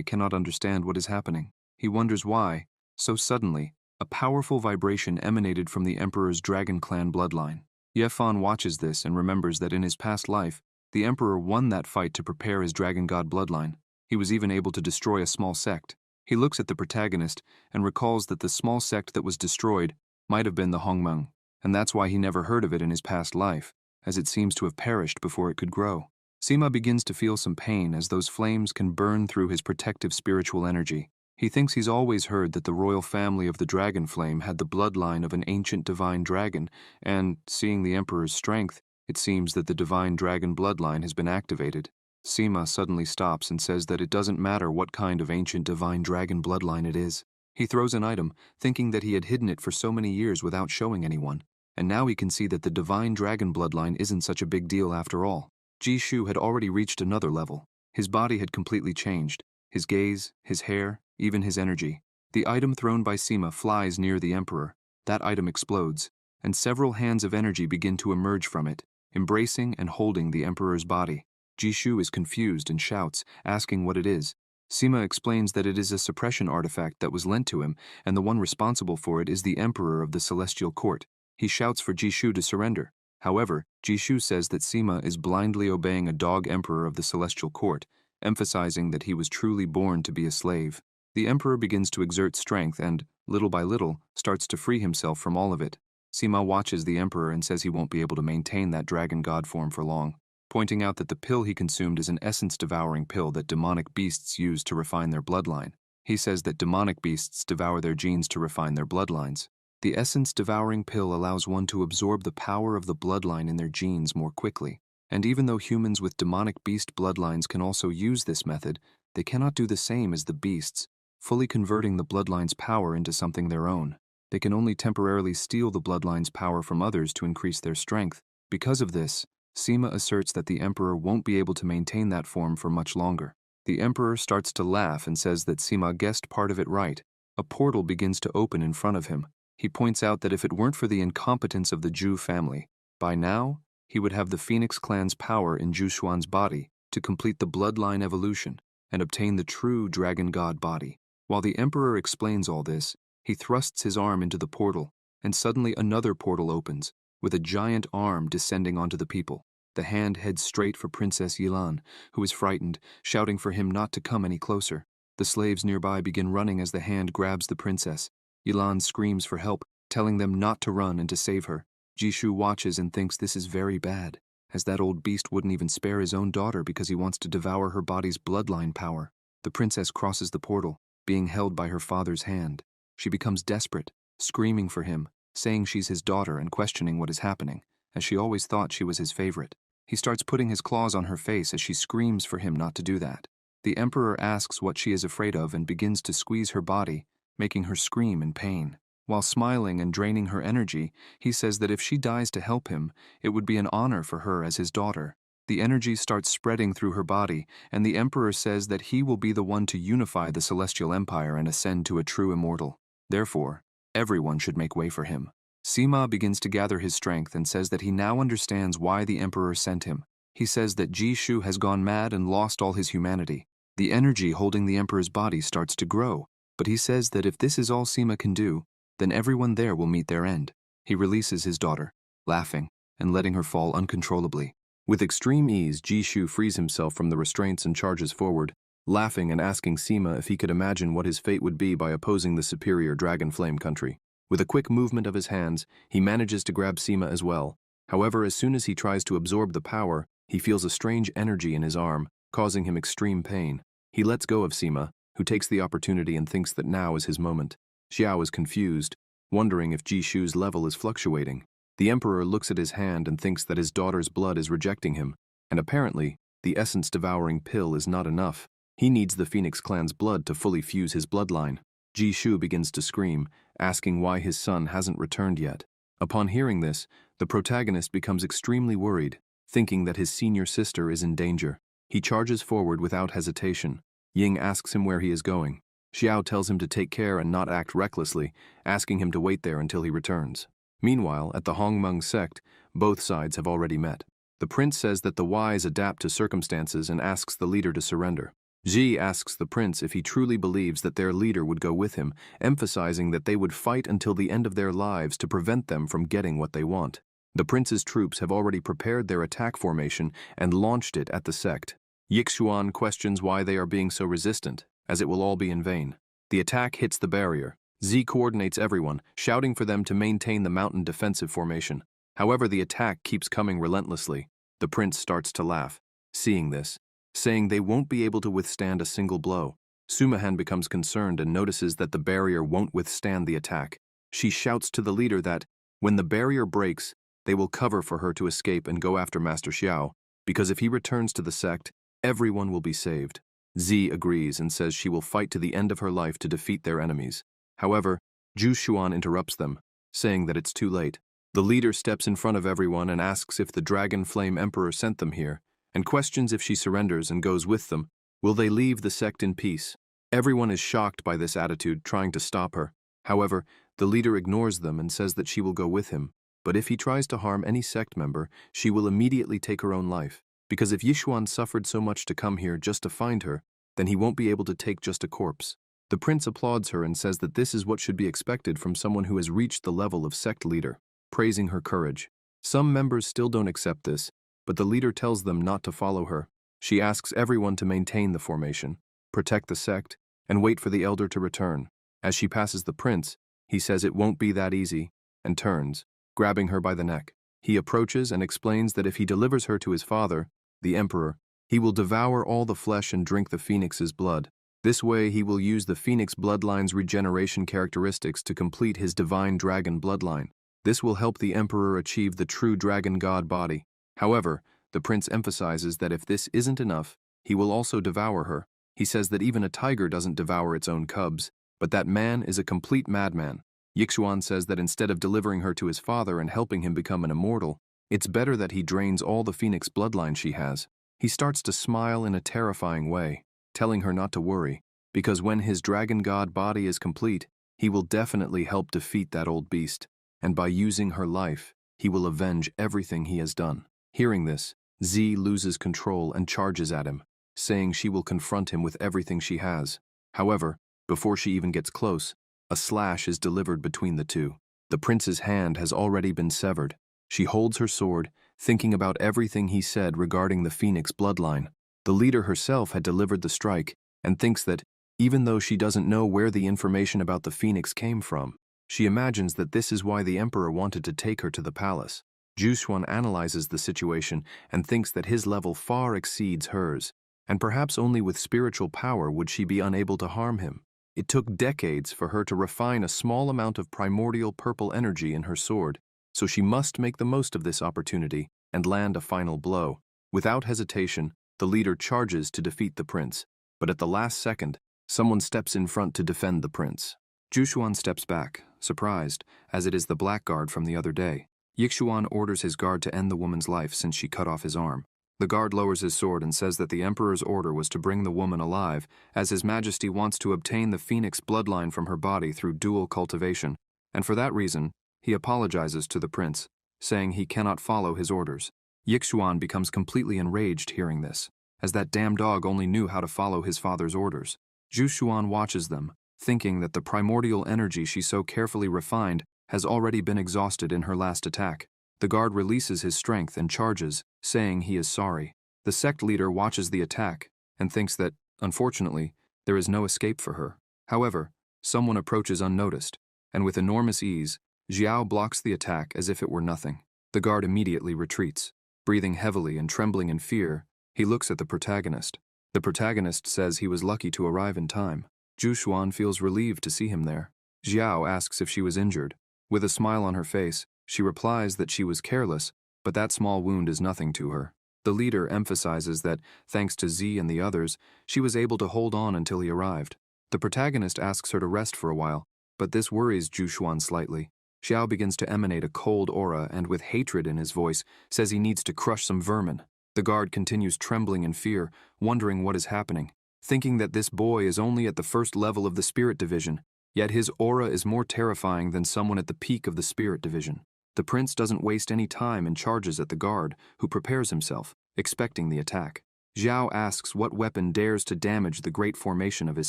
cannot understand what is happening. He wonders why, so suddenly, a powerful vibration emanated from the Emperor's Dragon Clan bloodline. Yafan watches this and remembers that in his past life, the Emperor won that fight to prepare his Dragon God bloodline. He was even able to destroy a small sect. He looks at the protagonist and recalls that the small sect that was destroyed might have been the Hongmeng, and that's why he never heard of it in his past life, as it seems to have perished before it could grow. Sima begins to feel some pain as those flames can burn through his protective spiritual energy. He thinks he's always heard that the royal family of the Dragon Flame had the bloodline of an ancient divine dragon, and, seeing the Emperor's strength, it seems that the divine dragon bloodline has been activated. Sima suddenly stops and says that it doesn't matter what kind of ancient divine dragon bloodline it is. He throws an item, thinking that he had hidden it for so many years without showing anyone, and now he can see that the divine dragon bloodline isn't such a big deal after all. Jishu had already reached another level. His body had completely changed. His gaze, his hair, even his energy. The item thrown by Sima flies near the Emperor. That item explodes, and several hands of energy begin to emerge from it, embracing and holding the Emperor's body. Jishu is confused and shouts, asking what it is. Sima explains that it is a suppression artifact that was lent to him, and the one responsible for it is the Emperor of the Celestial Court. He shouts for Jishu to surrender. However, Jishu says that Sima is blindly obeying a dog Emperor of the Celestial Court, emphasizing that he was truly born to be a slave. The Emperor begins to exert strength and, little by little, starts to free himself from all of it. Sima watches the Emperor and says he won't be able to maintain that dragon god form for long, pointing out that the pill he consumed is an essence-devouring pill that demonic beasts use to refine their bloodline. He says that demonic beasts devour their genes to refine their bloodlines. The essence-devouring pill allows one to absorb the power of the bloodline in their genes more quickly, and even though humans with demonic beast bloodlines can also use this method, they cannot do the same as the beasts, fully converting the bloodline's power into something their own. They can only temporarily steal the bloodline's power from others to increase their strength. Because of this, Sima asserts that the Emperor won't be able to maintain that form for much longer. The Emperor starts to laugh and says that Sima guessed part of it right. A portal begins to open in front of him. He points out that if it weren't for the incompetence of the Zhu family, by now, he would have the Phoenix clan's power in Zhu Xuan's body to complete the bloodline evolution and obtain the true dragon god body. While the Emperor explains all this, he thrusts his arm into the portal, and suddenly another portal opens, with a giant arm descending onto the people. The hand heads straight for Princess Yilan, who is frightened, shouting for him not to come any closer. The slaves nearby begin running as the hand grabs the princess. Yilan screams for help, telling them not to run and to save her. Jishu watches and thinks this is very bad, as that old beast wouldn't even spare his own daughter because he wants to devour her body's bloodline power. The princess crosses the portal, being held by her father's hand. She becomes desperate, screaming for him, saying she's his daughter and questioning what is happening, as she always thought she was his favorite. He starts putting his claws on her face as she screams for him not to do that. The Emperor asks what she is afraid of and begins to squeeze her body, making her scream in pain. While smiling and draining her energy, he says that if she dies to help him, it would be an honor for her as his daughter. The energy starts spreading through her body, and the Emperor says that he will be the one to unify the Celestial Empire and ascend to a true immortal. Therefore, everyone should make way for him. Sima begins to gather his strength and says that he now understands why the Emperor sent him. He says that Jishu has gone mad and lost all his humanity. The energy holding the Emperor's body starts to grow, but he says that if this is all Sima can do, then everyone there will meet their end. He releases his daughter, laughing and letting her fall uncontrollably. With extreme ease, Jishu frees himself from the restraints and charges forward, laughing and asking Sima if he could imagine what his fate would be by opposing the superior Dragon Flame country. With a quick movement of his hands, he manages to grab Sima as well. However, as soon as he tries to absorb the power, he feels a strange energy in his arm, causing him extreme pain. He lets go of Sima, who takes the opportunity and thinks that now is his moment. Xiao is confused, wondering if Jishu's level is fluctuating. The Emperor looks at his hand and thinks that his daughter's blood is rejecting him, and apparently, the essence-devouring pill is not enough. He needs the Phoenix clan's blood to fully fuse his bloodline. Jishu begins to scream, asking why his son hasn't returned yet. Upon hearing this, the protagonist becomes extremely worried, thinking that his senior sister is in danger. He charges forward without hesitation. Ying asks him where he is going. Xiao tells him to take care and not act recklessly, asking him to wait there until he returns. Meanwhile, at the Hongmeng sect, both sides have already met. The prince says that the wise adapt to circumstances and asks the leader to surrender. Ji asks the prince if he truly believes that their leader would go with him, emphasizing that they would fight until the end of their lives to prevent them from getting what they want. The prince's troops have already prepared their attack formation and launched it at the sect. Yixuan questions why they are being so resistant, as it will all be in vain. The attack hits the barrier. Z coordinates everyone, shouting for them to maintain the mountain defensive formation. However, the attack keeps coming relentlessly. The prince starts to laugh, seeing this, saying they won't be able to withstand a single blow. Sumuhan becomes concerned and notices that the barrier won't withstand the attack. She shouts to the leader that, when the barrier breaks, they will cover for her to escape and go after Master Xiao, because if he returns to the sect, everyone will be saved. Z agrees and says she will fight to the end of her life to defeat their enemies. However, Zhu Xuan interrupts them, saying that it's too late. The leader steps in front of everyone and asks if the Dragon Flame Emperor sent them here, and questions if she surrenders and goes with them, will they leave the sect in peace? Everyone is shocked by this attitude, trying to stop her. However, the leader ignores them and says that she will go with him, but if he tries to harm any sect member, she will immediately take her own life, because if Yixuan suffered so much to come here just to find her, then he won't be able to take just a corpse. The prince applauds her and says that this is what should be expected from someone who has reached the level of sect leader, praising her courage. Some members still don't accept this, but the leader tells them not to follow her. She asks everyone to maintain the formation, protect the sect, and wait for the elder to return. As she passes the prince, he says it won't be that easy, and turns, grabbing her by the neck. He approaches and explains that if he delivers her to his father, the emperor, he will devour all the flesh and drink the phoenix's blood. This way he will use the phoenix bloodline's regeneration characteristics to complete his divine dragon bloodline. This will help the emperor achieve the true dragon god body. However, the prince emphasizes that if this isn't enough, he will also devour her. He says that even a tiger doesn't devour its own cubs, but that man is a complete madman. Yixuan says that instead of delivering her to his father and helping him become an immortal, it's better that he drains all the phoenix bloodline she has. He starts to smile in a terrifying way, telling her not to worry, because when his dragon god body is complete, he will definitely help defeat that old beast, and by using her life, he will avenge everything he has done. Hearing this, Z loses control and charges at him, saying she will confront him with everything she has. However, before she even gets close, a slash is delivered between the two. The prince's hand has already been severed. She holds her sword, thinking about everything he said regarding the phoenix bloodline. The leader herself had delivered the strike, and thinks that, even though she doesn't know where the information about the phoenix came from, she imagines that this is why the emperor wanted to take her to the palace. Zhu Xuan analyzes the situation and thinks that his level far exceeds hers, and perhaps only with spiritual power would she be unable to harm him. It took decades for her to refine a small amount of primordial purple energy in her sword, so she must make the most of this opportunity and land a final blow. Without hesitation, the leader charges to defeat the prince, but at the last second, someone steps in front to defend the prince. Zhu Xuan steps back, surprised, as it is the blackguard from the other day. Yixuan orders his guard to end the woman's life since she cut off his arm. The guard lowers his sword and says that the emperor's order was to bring the woman alive, as his majesty wants to obtain the phoenix bloodline from her body through dual cultivation, and for that reason, he apologizes to the prince, saying he cannot follow his orders. Yixuan becomes completely enraged hearing this, as that damn dog only knew how to follow his father's orders. Zhu Xuan watches them, thinking that the primordial energy she so carefully refined has already been exhausted in her last attack. The guard releases his strength and charges, saying he is sorry. The sect leader watches the attack and thinks that, unfortunately, there is no escape for her. However, someone approaches unnoticed, and with enormous ease, Xiao blocks the attack as if it were nothing. The guard immediately retreats. Breathing heavily and trembling in fear, he looks at the protagonist. The protagonist says he was lucky to arrive in time. Zhu Xuan feels relieved to see him there. Xiao asks if she was injured. With a smile on her face, she replies that she was careless, but that small wound is nothing to her. The leader emphasizes that, thanks to Z and the others, she was able to hold on until he arrived. The protagonist asks her to rest for a while, but this worries Zhu Xuan slightly. Xiao begins to emanate a cold aura and, with hatred in his voice, says he needs to crush some vermin. The guard continues trembling in fear, wondering what is happening, thinking that this boy is only at the first level of the spirit division, yet his aura is more terrifying than someone at the peak of the spirit division. The prince doesn't waste any time and charges at the guard, who prepares himself, expecting the attack. Xiao asks what weapon dares to damage the great formation of his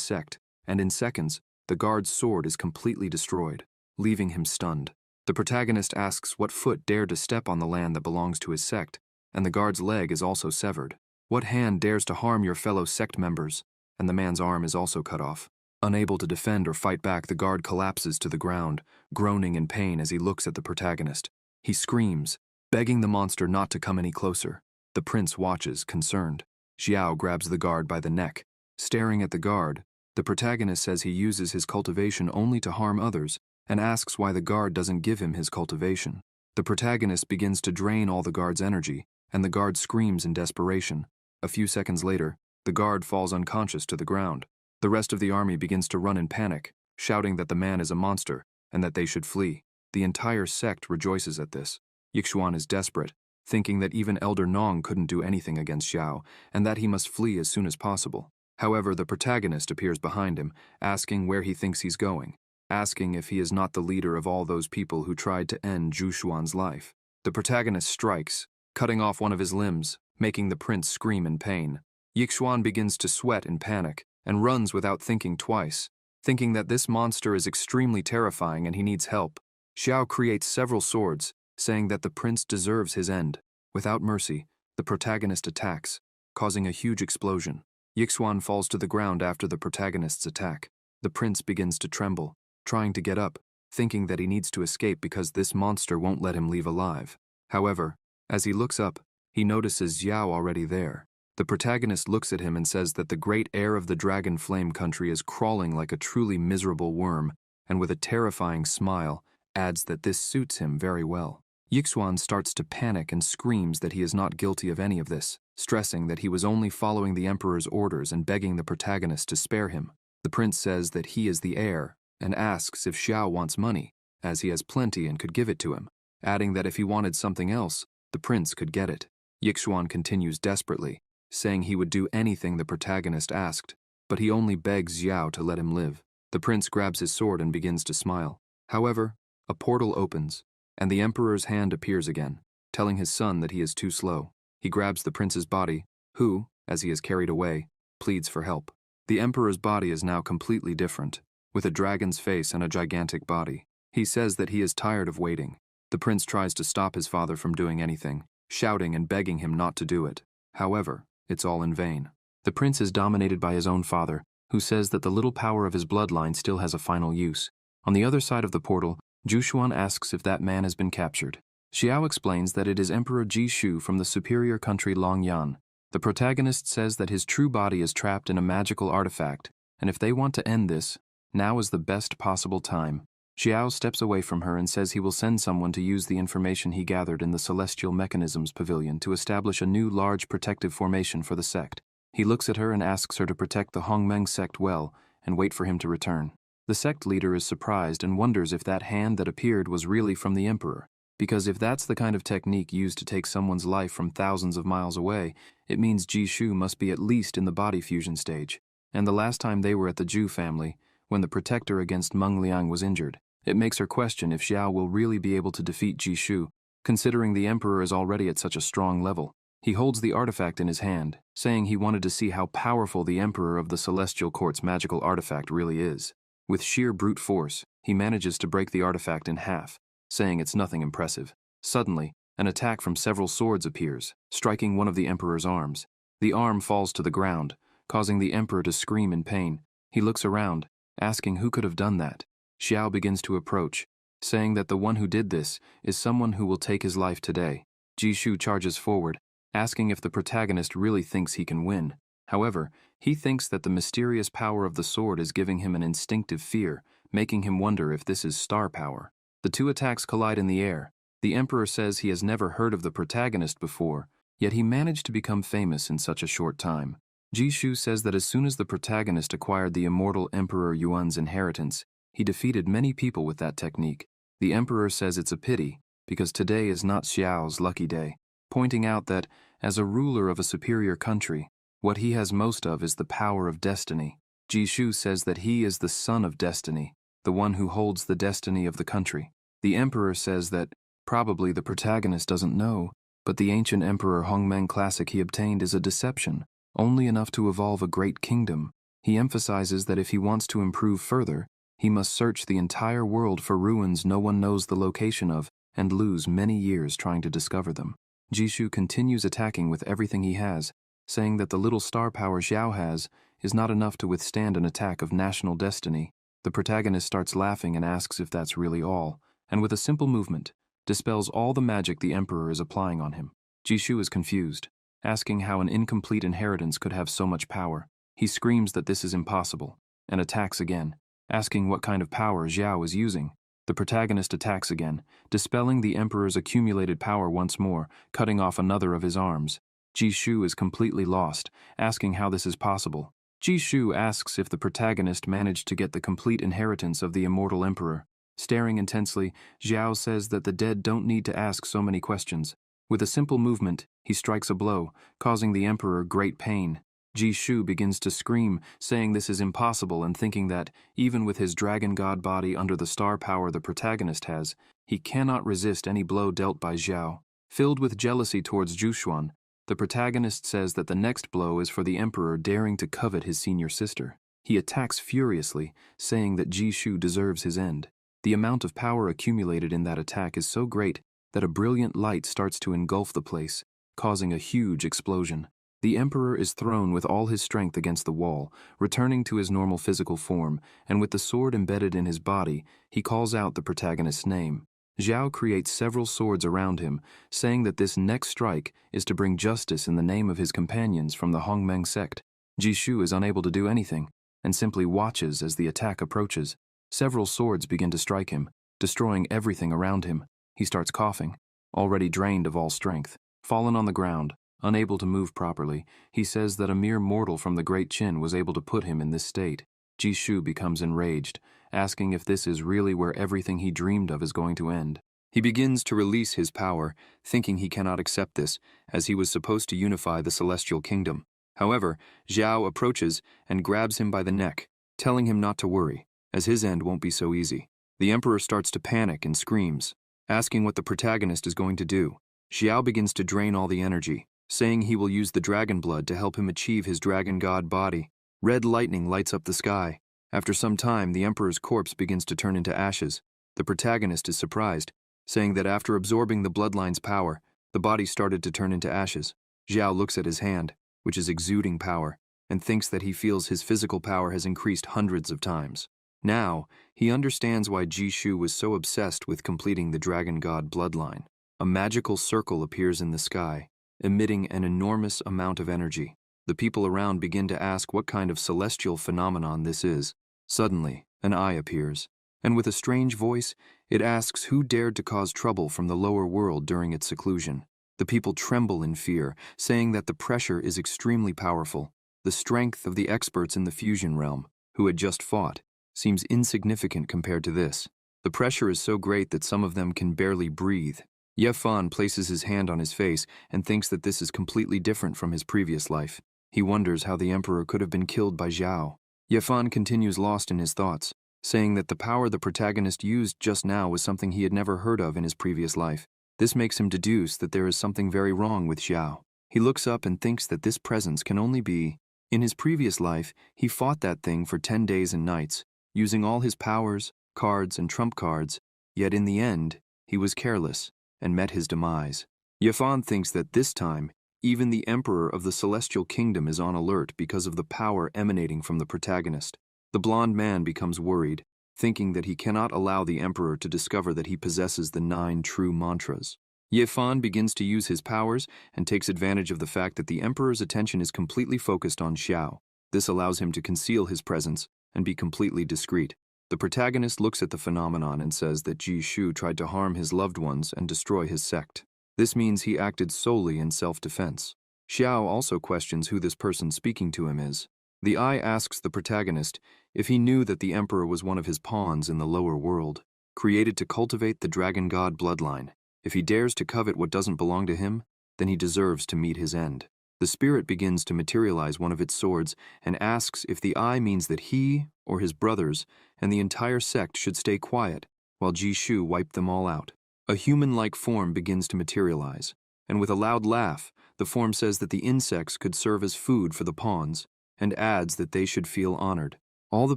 sect, and in seconds, the guard's sword is completely destroyed, leaving him stunned. The protagonist asks what foot dared to step on the land that belongs to his sect, and the guard's leg is also severed. What hand dares to harm your fellow sect members? And the man's arm is also cut off. Unable to defend or fight back, the guard collapses to the ground, groaning in pain as he looks at the protagonist. He screams, begging the monster not to come any closer. The prince watches, concerned. Xiao grabs the guard by the neck. Staring at the guard, the protagonist says he uses his cultivation only to harm others, and asks why the guard doesn't give him his cultivation. The protagonist begins to drain all the guard's energy, and the guard screams in desperation. A few seconds later, the guard falls unconscious to the ground. The rest of the army begins to run in panic, shouting that the man is a monster and that they should flee. The entire sect rejoices at this. Yixuan is desperate, thinking that even Elder Nong couldn't do anything against Xiao and that he must flee as soon as possible. However, the protagonist appears behind him, asking where he thinks he's going, asking if he is not the leader of all those people who tried to end Zhu Xuan's life. The protagonist strikes, cutting off one of his limbs, making the prince scream in pain. Yixuan begins to sweat in panic and runs without thinking twice, thinking that this monster is extremely terrifying and he needs help. Xiao creates several swords, saying that the prince deserves his end. Without mercy, the protagonist attacks, causing a huge explosion. Yixuan falls to the ground after the protagonist's attack. The prince begins to tremble, trying to get up, thinking that he needs to escape because this monster won't let him leave alive. However, as he looks up, he notices Xiao already there. The protagonist looks at him and says that the great heir of the Dragon Flame country is crawling like a truly miserable worm, and with a terrifying smile, adds that this suits him very well. Yixuan starts to panic and screams that he is not guilty of any of this, stressing that he was only following the emperor's orders and begging the protagonist to spare him. The prince says that he is the heir, and asks if Xiao wants money, as he has plenty and could give it to him, adding that if he wanted something else, the prince could get it. Yixuan continues desperately, saying he would do anything the protagonist asked, but he only begs Xiao to let him live. The prince grabs his sword and begins to smile. However, a portal opens, and the emperor's hand appears again, telling his son that he is too slow. He grabs the prince's body, who, as he is carried away, pleads for help. The emperor's body is now completely different, with a dragon's face and a gigantic body. He says that he is tired of waiting. The prince tries to stop his father from doing anything, shouting and begging him not to do it. However, it's all in vain. The prince is dominated by his own father, who says that the little power of his bloodline still has a final use. On the other side of the portal, Zhu Xuan asks if that man has been captured. Xiao explains that it is Emperor Jishu from the superior country Longyan. The protagonist says that his true body is trapped in a magical artifact, and if they want to end this, now is the best possible time. Xiao steps away from her and says he will send someone to use the information he gathered in the Celestial Mechanisms Pavilion to establish a new large protective formation for the sect. He looks at her and asks her to protect the Hongmeng sect well and wait for him to return. The sect leader is surprised and wonders if that hand that appeared was really from the emperor, because if that's the kind of technique used to take someone's life from thousands of miles away, it means Jishu must be at least in the body fusion stage. And the last time they were at the Zhu family, when the protector against Meng Liang was injured, it makes her question if Xiao will really be able to defeat Jishu, considering the emperor is already at such a strong level. He holds the artifact in his hand, saying he wanted to see how powerful the emperor of the Celestial Court's magical artifact really is. With sheer brute force, he manages to break the artifact in half, saying it's nothing impressive. Suddenly, an attack from several swords appears, striking one of the emperor's arms. The arm falls to the ground, causing the emperor to scream in pain. He looks around, asking who could have done that. Xiao begins to approach, saying that the one who did this is someone who will take his life today. Jishu charges forward, asking if the protagonist really thinks he can win. However, he thinks that the mysterious power of the sword is giving him an instinctive fear, making him wonder if this is star power. The two attacks collide in the air. The emperor says he has never heard of the protagonist before, yet he managed to become famous in such a short time. Jishu says that as soon as the protagonist acquired the immortal Emperor Yuan's inheritance, he defeated many people with that technique. The emperor says it's a pity, because today is not Xiao's lucky day, pointing out that, as a ruler of a superior country, what he has most of is the power of destiny. Jishu says that he is the son of destiny, the one who holds the destiny of the country. The emperor says that Probably the protagonist doesn't know, but the ancient Emperor Hongmeng classic he obtained is a deception, only enough to evolve a great kingdom. He emphasizes that if he wants to improve further, he must search the entire world for ruins no one knows the location of and lose many years trying to discover them. Jishu continues attacking with everything he has, saying that the little star power Xiao has is not enough to withstand an attack of national destiny. The protagonist starts laughing and asks if that's really all, and with a simple movement, dispels all the magic the Emperor is applying on him. Jishu is confused, asking how an incomplete inheritance could have so much power. He screams that this is impossible, and attacks again, asking what kind of power Xiao is using. The protagonist attacks again, dispelling the Emperor's accumulated power once more, cutting off another of his arms. Jishu is completely lost, asking how this is possible. Jishu asks if the protagonist managed to get the complete inheritance of the immortal Emperor. Staring intensely, Xiao says that the dead don't need to ask so many questions. With a simple movement, he strikes a blow, causing the Emperor great pain. Jishu begins to scream, saying this is impossible and thinking that, even with his dragon god body under the star power the protagonist has, he cannot resist any blow dealt by Xiao. Filled with jealousy towards Su Yuan, the protagonist says that the next blow is for the Emperor daring to covet his senior sister. He attacks furiously, saying that Jishu deserves his end. The amount of power accumulated in that attack is so great that a brilliant light starts to engulf the place, causing a huge explosion. The Emperor is thrown with all his strength against the wall, returning to his normal physical form, and with the sword embedded in his body, he calls out the protagonist's name. Xiao creates several swords around him, saying that this next strike is to bring justice in the name of his companions from the Hongmeng Sect. Jishu is unable to do anything, and simply watches as the attack approaches. Several swords begin to strike him, destroying everything around him. He starts coughing, already drained of all strength. Fallen on the ground, unable to move properly, he says that a mere mortal from the Great Qin was able to put him in this state. Jishu becomes enraged, asking if this is really where everything he dreamed of is going to end. He begins to release his power, thinking he cannot accept this, as he was supposed to unify the celestial kingdom. However, Xiao approaches and grabs him by the neck, telling him not to worry, as his end won't be so easy. The Emperor starts to panic and screams, asking what the protagonist is going to do. Xiao begins to drain all the energy, saying he will use the dragon blood to help him achieve his dragon god body. Red lightning lights up the sky. After some time, the Emperor's corpse begins to turn into ashes. The protagonist is surprised, saying that after absorbing the bloodline's power, the body started to turn into ashes. Xiao looks at his hand, which is exuding power, and thinks that he feels his physical power has increased hundreds of times. Now, he understands why Jishu was so obsessed with completing the dragon god bloodline. A magical circle appears in the sky, emitting an enormous amount of energy. The people around begin to ask what kind of celestial phenomenon this is. Suddenly, an eye appears, and with a strange voice, it asks who dared to cause trouble from the lower world during its seclusion. The people tremble in fear, saying that the pressure is extremely powerful. The strength of the experts in the fusion realm, who had just fought, seems insignificant compared to this. The pressure is so great that some of them can barely breathe. Yafan places his hand on his face and thinks that this is completely different from his previous life. He wonders how the Emperor could have been killed by Xiao. Yafan continues lost in his thoughts, saying that the power the protagonist used just now was something he had never heard of in his previous life. This makes him deduce that there is something very wrong with Xiao. He looks up and thinks that this presence can only be. In his previous life, he fought that thing for 10 days and nights, using all his powers, cards, and trump cards, yet in the end, he was careless and met his demise. Yafan thinks that this time, even the Emperor of the Celestial Kingdom is on alert because of the power emanating from the protagonist. The blonde man becomes worried, thinking that he cannot allow the Emperor to discover that he possesses the 9 true mantras. Yafan begins to use his powers and takes advantage of the fact that the Emperor's attention is completely focused on Xiao. This allows him to conceal his presence and be completely discreet. The protagonist looks at the phenomenon and says that Jishu tried to harm his loved ones and destroy his sect. This means he acted solely in self-defense. Xiao also questions who this person speaking to him is. The eye asks the protagonist if he knew that the Emperor was one of his pawns in the lower world, created to cultivate the dragon god bloodline. If he dares to covet what doesn't belong to him, then he deserves to meet his end. The spirit begins to materialize one of its swords and asks if the eye means that he, or his brothers, and the entire sect should stay quiet, while Jishu wiped them all out. A human-like form begins to materialize, and with a loud laugh, the form says that the insects could serve as food for the pawns, and adds that they should feel honored. All the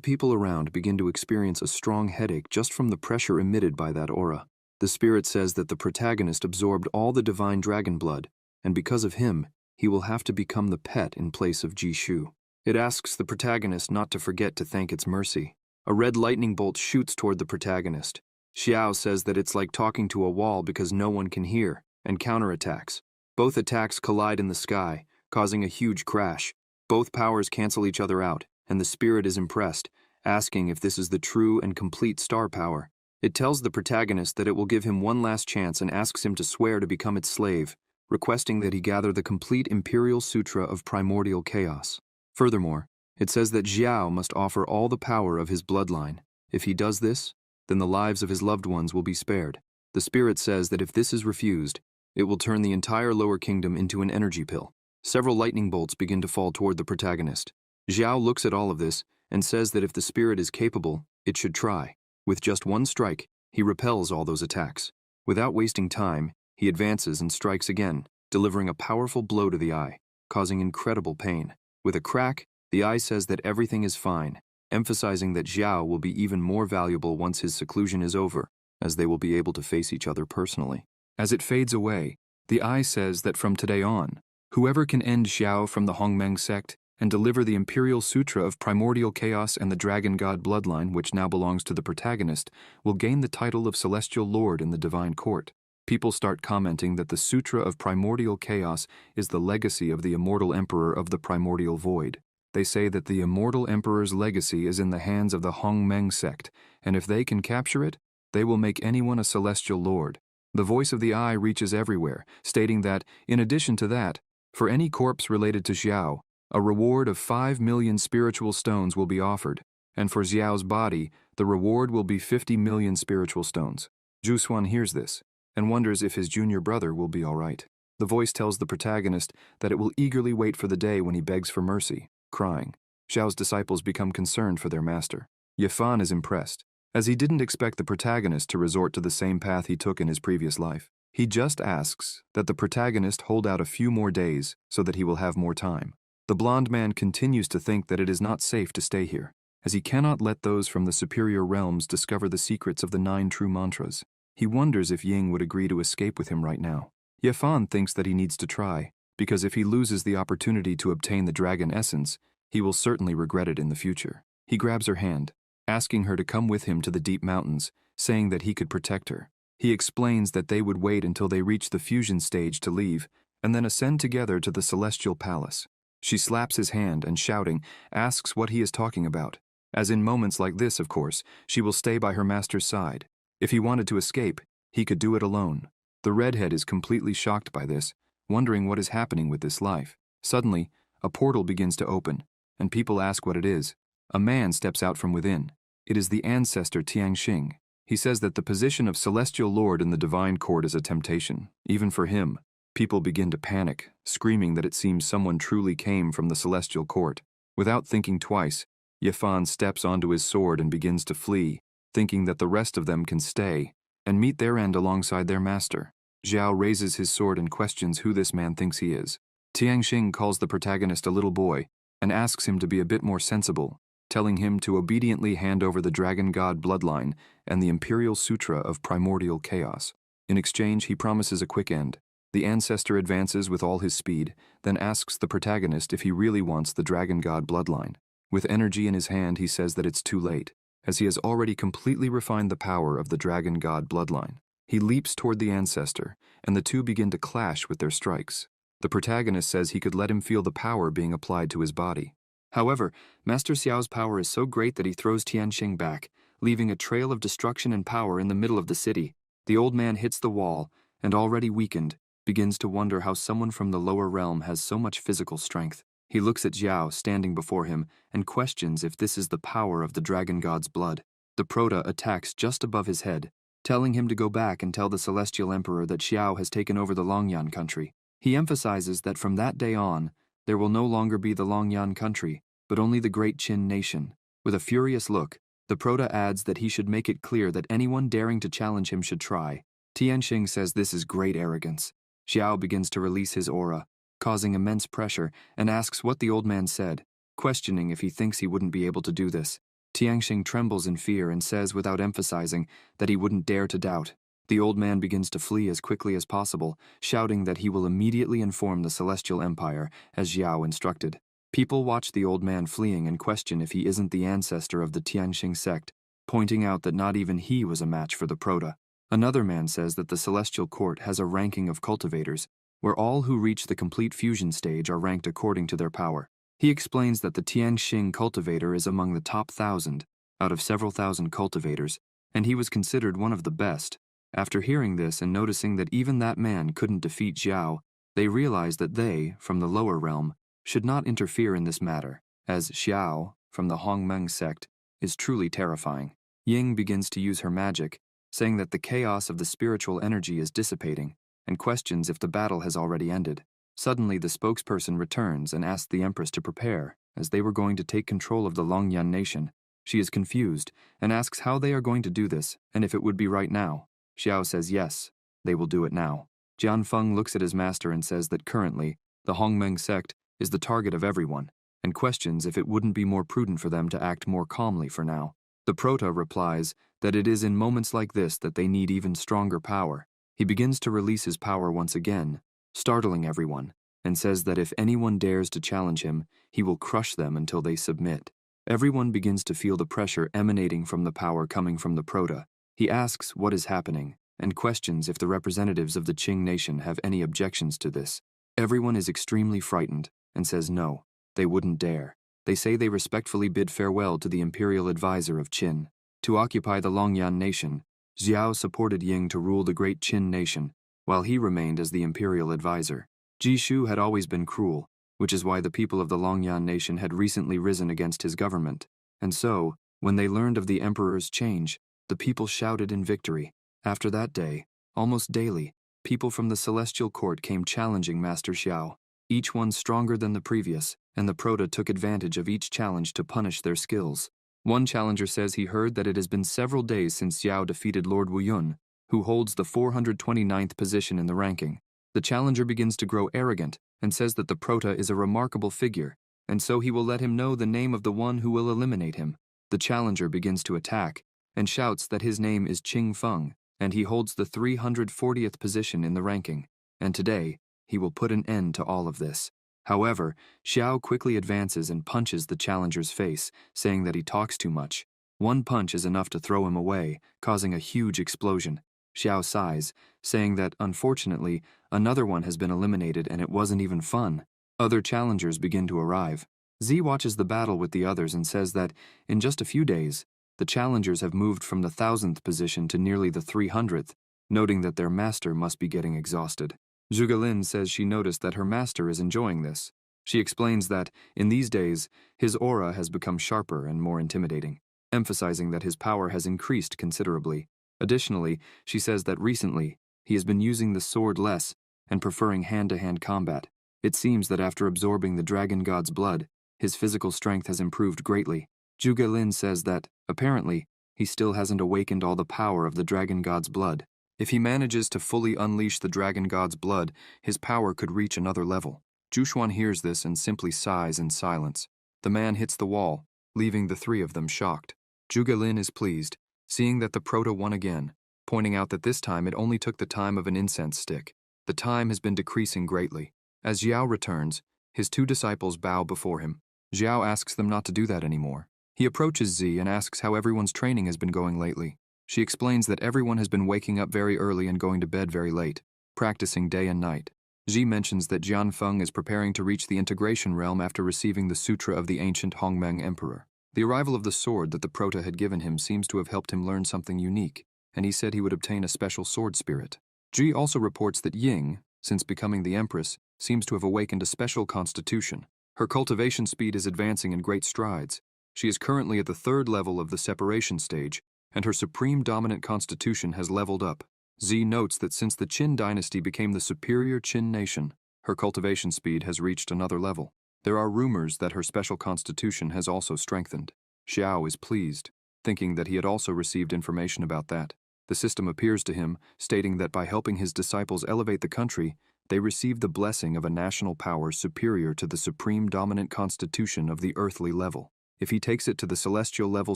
people around begin to experience a strong headache just from the pressure emitted by that aura. The spirit says that the protagonist absorbed all the divine dragon blood, and because of him, he will have to become the pet in place of Jishu. It asks the protagonist not to forget to thank its mercy. A red lightning bolt shoots toward the protagonist. Xiao says that it's like talking to a wall because no one can hear, and counterattacks. Both attacks collide in the sky, causing a huge crash. Both powers cancel each other out, and the spirit is impressed, asking if this is the true and complete star power. It tells the protagonist that it will give him one last chance and asks him to swear to become its slave, requesting that he gather the complete Imperial Sutra of Primordial Chaos. Furthermore, it says that Xiao must offer all the power of his bloodline. If he does this, then the lives of his loved ones will be spared. The spirit says that if this is refused, it will turn the entire lower kingdom into an energy pill. Several lightning bolts begin to fall toward the protagonist. Xiao looks at all of this and says that if the spirit is capable, it should try. With just one strike, he repels all those attacks. Without wasting time, he advances and strikes again, delivering a powerful blow to the eye, causing incredible pain. With a crack, the eye says that everything is fine, emphasizing that Xiao will be even more valuable once his seclusion is over, as they will be able to face each other personally. As it fades away, the eye says that from today on, whoever can end Xiao from the Hongmeng sect and deliver the Imperial Sutra of Primordial Chaos and the Dragon God bloodline, which now belongs to the protagonist, will gain the title of Celestial Lord in the Divine Court. People start commenting that the Sutra of Primordial Chaos is the legacy of the immortal emperor of the Primordial Void. They say that the immortal emperor's legacy is in the hands of the Hongmeng sect, and if they can capture it, they will make anyone a Celestial Lord. The voice of the eye reaches everywhere, stating that, in addition to that, for any corpse related to Xiao, a reward of 5 million spiritual stones will be offered, and for Xiao's body, the reward will be 50 million spiritual stones. Su Yuan hears this, and wonders if his junior brother will be all right. The voice tells the protagonist that it will eagerly wait for the day when he begs for mercy, crying. Xiao's disciples become concerned for their master. Yafan is impressed, as he didn't expect the protagonist to resort to the same path he took in his previous life. He just asks that the protagonist hold out a few more days so that he will have more time. The blonde man continues to think that it is not safe to stay here, as he cannot let those from the superior realms discover the secrets of the 9 true mantras. He wonders if Ying would agree to escape with him right now. Yafan thinks that he needs to try, because if he loses the opportunity to obtain the dragon essence, he will certainly regret it in the future. He grabs her hand, asking her to come with him to the deep mountains, saying that he could protect her. He explains that they would wait until they reach the fusion stage to leave, and then ascend together to the celestial palace. She slaps his hand and, shouting, asks what he is talking about. As in moments like this, of course, she will stay by her master's side. If he wanted to escape, he could do it alone. The redhead is completely shocked by this, wondering what is happening with this life. Suddenly, a portal begins to open, and people ask what it is. A man steps out from within. It is the ancestor Tianxing. He says that the position of Celestial Lord in the Divine Court is a temptation, even for him. People begin to panic, screaming that it seems someone truly came from the Celestial Court. Without thinking twice, Yafan steps onto his sword and begins to flee, thinking that the rest of them can stay and meet their end alongside their master. Xiao raises his sword and questions who this man thinks he is. Tianxing calls the protagonist a little boy and asks him to be a bit more sensible, telling him to obediently hand over the Dragon God bloodline and the Imperial Sutra of Primordial Chaos. In exchange, he promises a quick end. The ancestor advances with all his speed, then asks the protagonist if he really wants the Dragon God bloodline. With energy in his hand, he says that it's too late, as he has already completely refined the power of the Dragon God bloodline. He leaps toward the ancestor, and the two begin to clash with their strikes. The protagonist says he could let him feel the power being applied to his body. However, Master Xiao's power is so great that he throws Tianxing back, leaving a trail of destruction and power in the middle of the city. The old man hits the wall, and already weakened, begins to wonder how someone from the lower realm has so much physical strength. He looks at Xiao standing before him and questions if this is the power of the Dragon God's blood. The Prota attacks just above his head, telling him to go back and tell the Celestial Emperor that Xiao has taken over the Longyan country. He emphasizes that from that day on, there will no longer be the Longyan country, but only the Great Qin nation. With a furious look, the Prota adds that he should make it clear that anyone daring to challenge him should try, Tianxing says this is great arrogance. Xiao begins to release his aura, causing immense pressure, and asks what the old man said, questioning if he thinks he wouldn't be able to do this. Tianxing trembles in fear and says without emphasizing that he wouldn't dare to doubt. The old man begins to flee as quickly as possible, shouting that he will immediately inform the Celestial Empire, as Xiao instructed. People watch the old man fleeing and question if he isn't the ancestor of the Tianxing sect, pointing out that not even he was a match for the Prota. Another man says that the Celestial Court has a ranking of cultivators, where all who reach the complete fusion stage are ranked according to their power. He explains that the Tianxing cultivator is among the top 1,000 out of several thousand cultivators, and he was considered one of the best. After hearing this and noticing that even that man couldn't defeat Xiao, they realize that they, from the lower realm, should not interfere in this matter, as Xiao, from the Hongmeng sect, is truly terrifying. Ying begins to use her magic, saying that the chaos of the spiritual energy is dissipating, and questions if the battle has already ended. Suddenly, the spokesperson returns and asks the empress to prepare, as they were going to take control of the Longyan nation. She is confused and asks how they are going to do this and if it would be right now. Xiao says yes, they will do it now. Jianfeng looks at his master and says that currently, the Hongmeng sect is the target of everyone, and questions if it wouldn't be more prudent for them to act more calmly for now. The Prota replies that it is in moments like this that they need even stronger power. He begins to release his power once again, startling everyone, and says that if anyone dares to challenge him, he will crush them until they submit. Everyone begins to feel the pressure emanating from the power coming from the Prota. He asks what is happening, and questions if the representatives of the Qing nation have any objections to this. Everyone is extremely frightened, and says no, they wouldn't dare. They say they respectfully bid farewell to the imperial advisor of Qin. To occupy the Longyan nation, Xiao supported Ying to rule the great Qin nation, while he remained as the imperial advisor. Jishu had always been cruel, which is why the people of the Longyan nation had recently risen against his government. And so, when they learned of the emperor's change, the people shouted in victory. After that day, almost daily, people from the Celestial Court came challenging Master Xiao, each one stronger than the previous, and the Prota took advantage of each challenge to punish their skills. One challenger says he heard that it has been several days since Xiao defeated Lord Wu Yun, who holds the 429th position in the ranking. The challenger begins to grow arrogant and says that the Prota is a remarkable figure, and so he will let him know the name of the one who will eliminate him. The challenger begins to attack, and shouts that his name is Qing Feng, and he holds the 340th position in the ranking, and today, he will put an end to all of this. However, Xiao quickly advances and punches the challenger's face, saying that he talks too much. One punch is enough to throw him away, causing a huge explosion. Xiao sighs, saying that, unfortunately, another one has been eliminated and it wasn't even fun. Other challengers begin to arrive. Z watches the battle with the others and says that, in just a few days, the challengers have moved from the 1,000th position to nearly the 300th, noting that their master must be getting exhausted. Zhugelin says she noticed that her master is enjoying this. She explains that, in these days, his aura has become sharper and more intimidating, emphasizing that his power has increased considerably. Additionally, she says that recently, he has been using the sword less and preferring hand-to-hand combat. It seems that after absorbing the dragon god's blood, his physical strength has improved greatly. Zhugelin says that, apparently, he still hasn't awakened all the power of the dragon god's blood. If he manages to fully unleash the dragon god's blood, his power could reach another level. Jushuan hears this and simply sighs in silence. The man hits the wall, leaving the three of them shocked. Zhugelin is pleased, seeing that the Prota won again, pointing out that this time it only took the time of an incense stick. The time has been decreasing greatly. As Xiao returns, his two disciples bow before him. Xiao asks them not to do that anymore. He approaches Z and asks how everyone's training has been going lately. She explains that everyone has been waking up very early and going to bed very late, practicing day and night. Xi mentions that Jianfeng is preparing to reach the integration realm after receiving the Sutra of the ancient Hongmeng Emperor. The arrival of the sword that the Prota had given him seems to have helped him learn something unique, and he said he would obtain a special sword spirit. Xi also reports that Ying, since becoming the empress, seems to have awakened a special constitution. Her cultivation speed is advancing in great strides. She is currently at the 3rd level of the separation stage, and her supreme dominant constitution has leveled up. Z notes that since the Qin dynasty became the superior Qin nation, her cultivation speed has reached another level. There are rumors that her special constitution has also strengthened. Xiao is pleased, thinking that he had also received information about that. The system appears to him, stating that by helping his disciples elevate the country, they receive the blessing of a national power superior to the supreme dominant constitution of the earthly level. If he takes it to the celestial level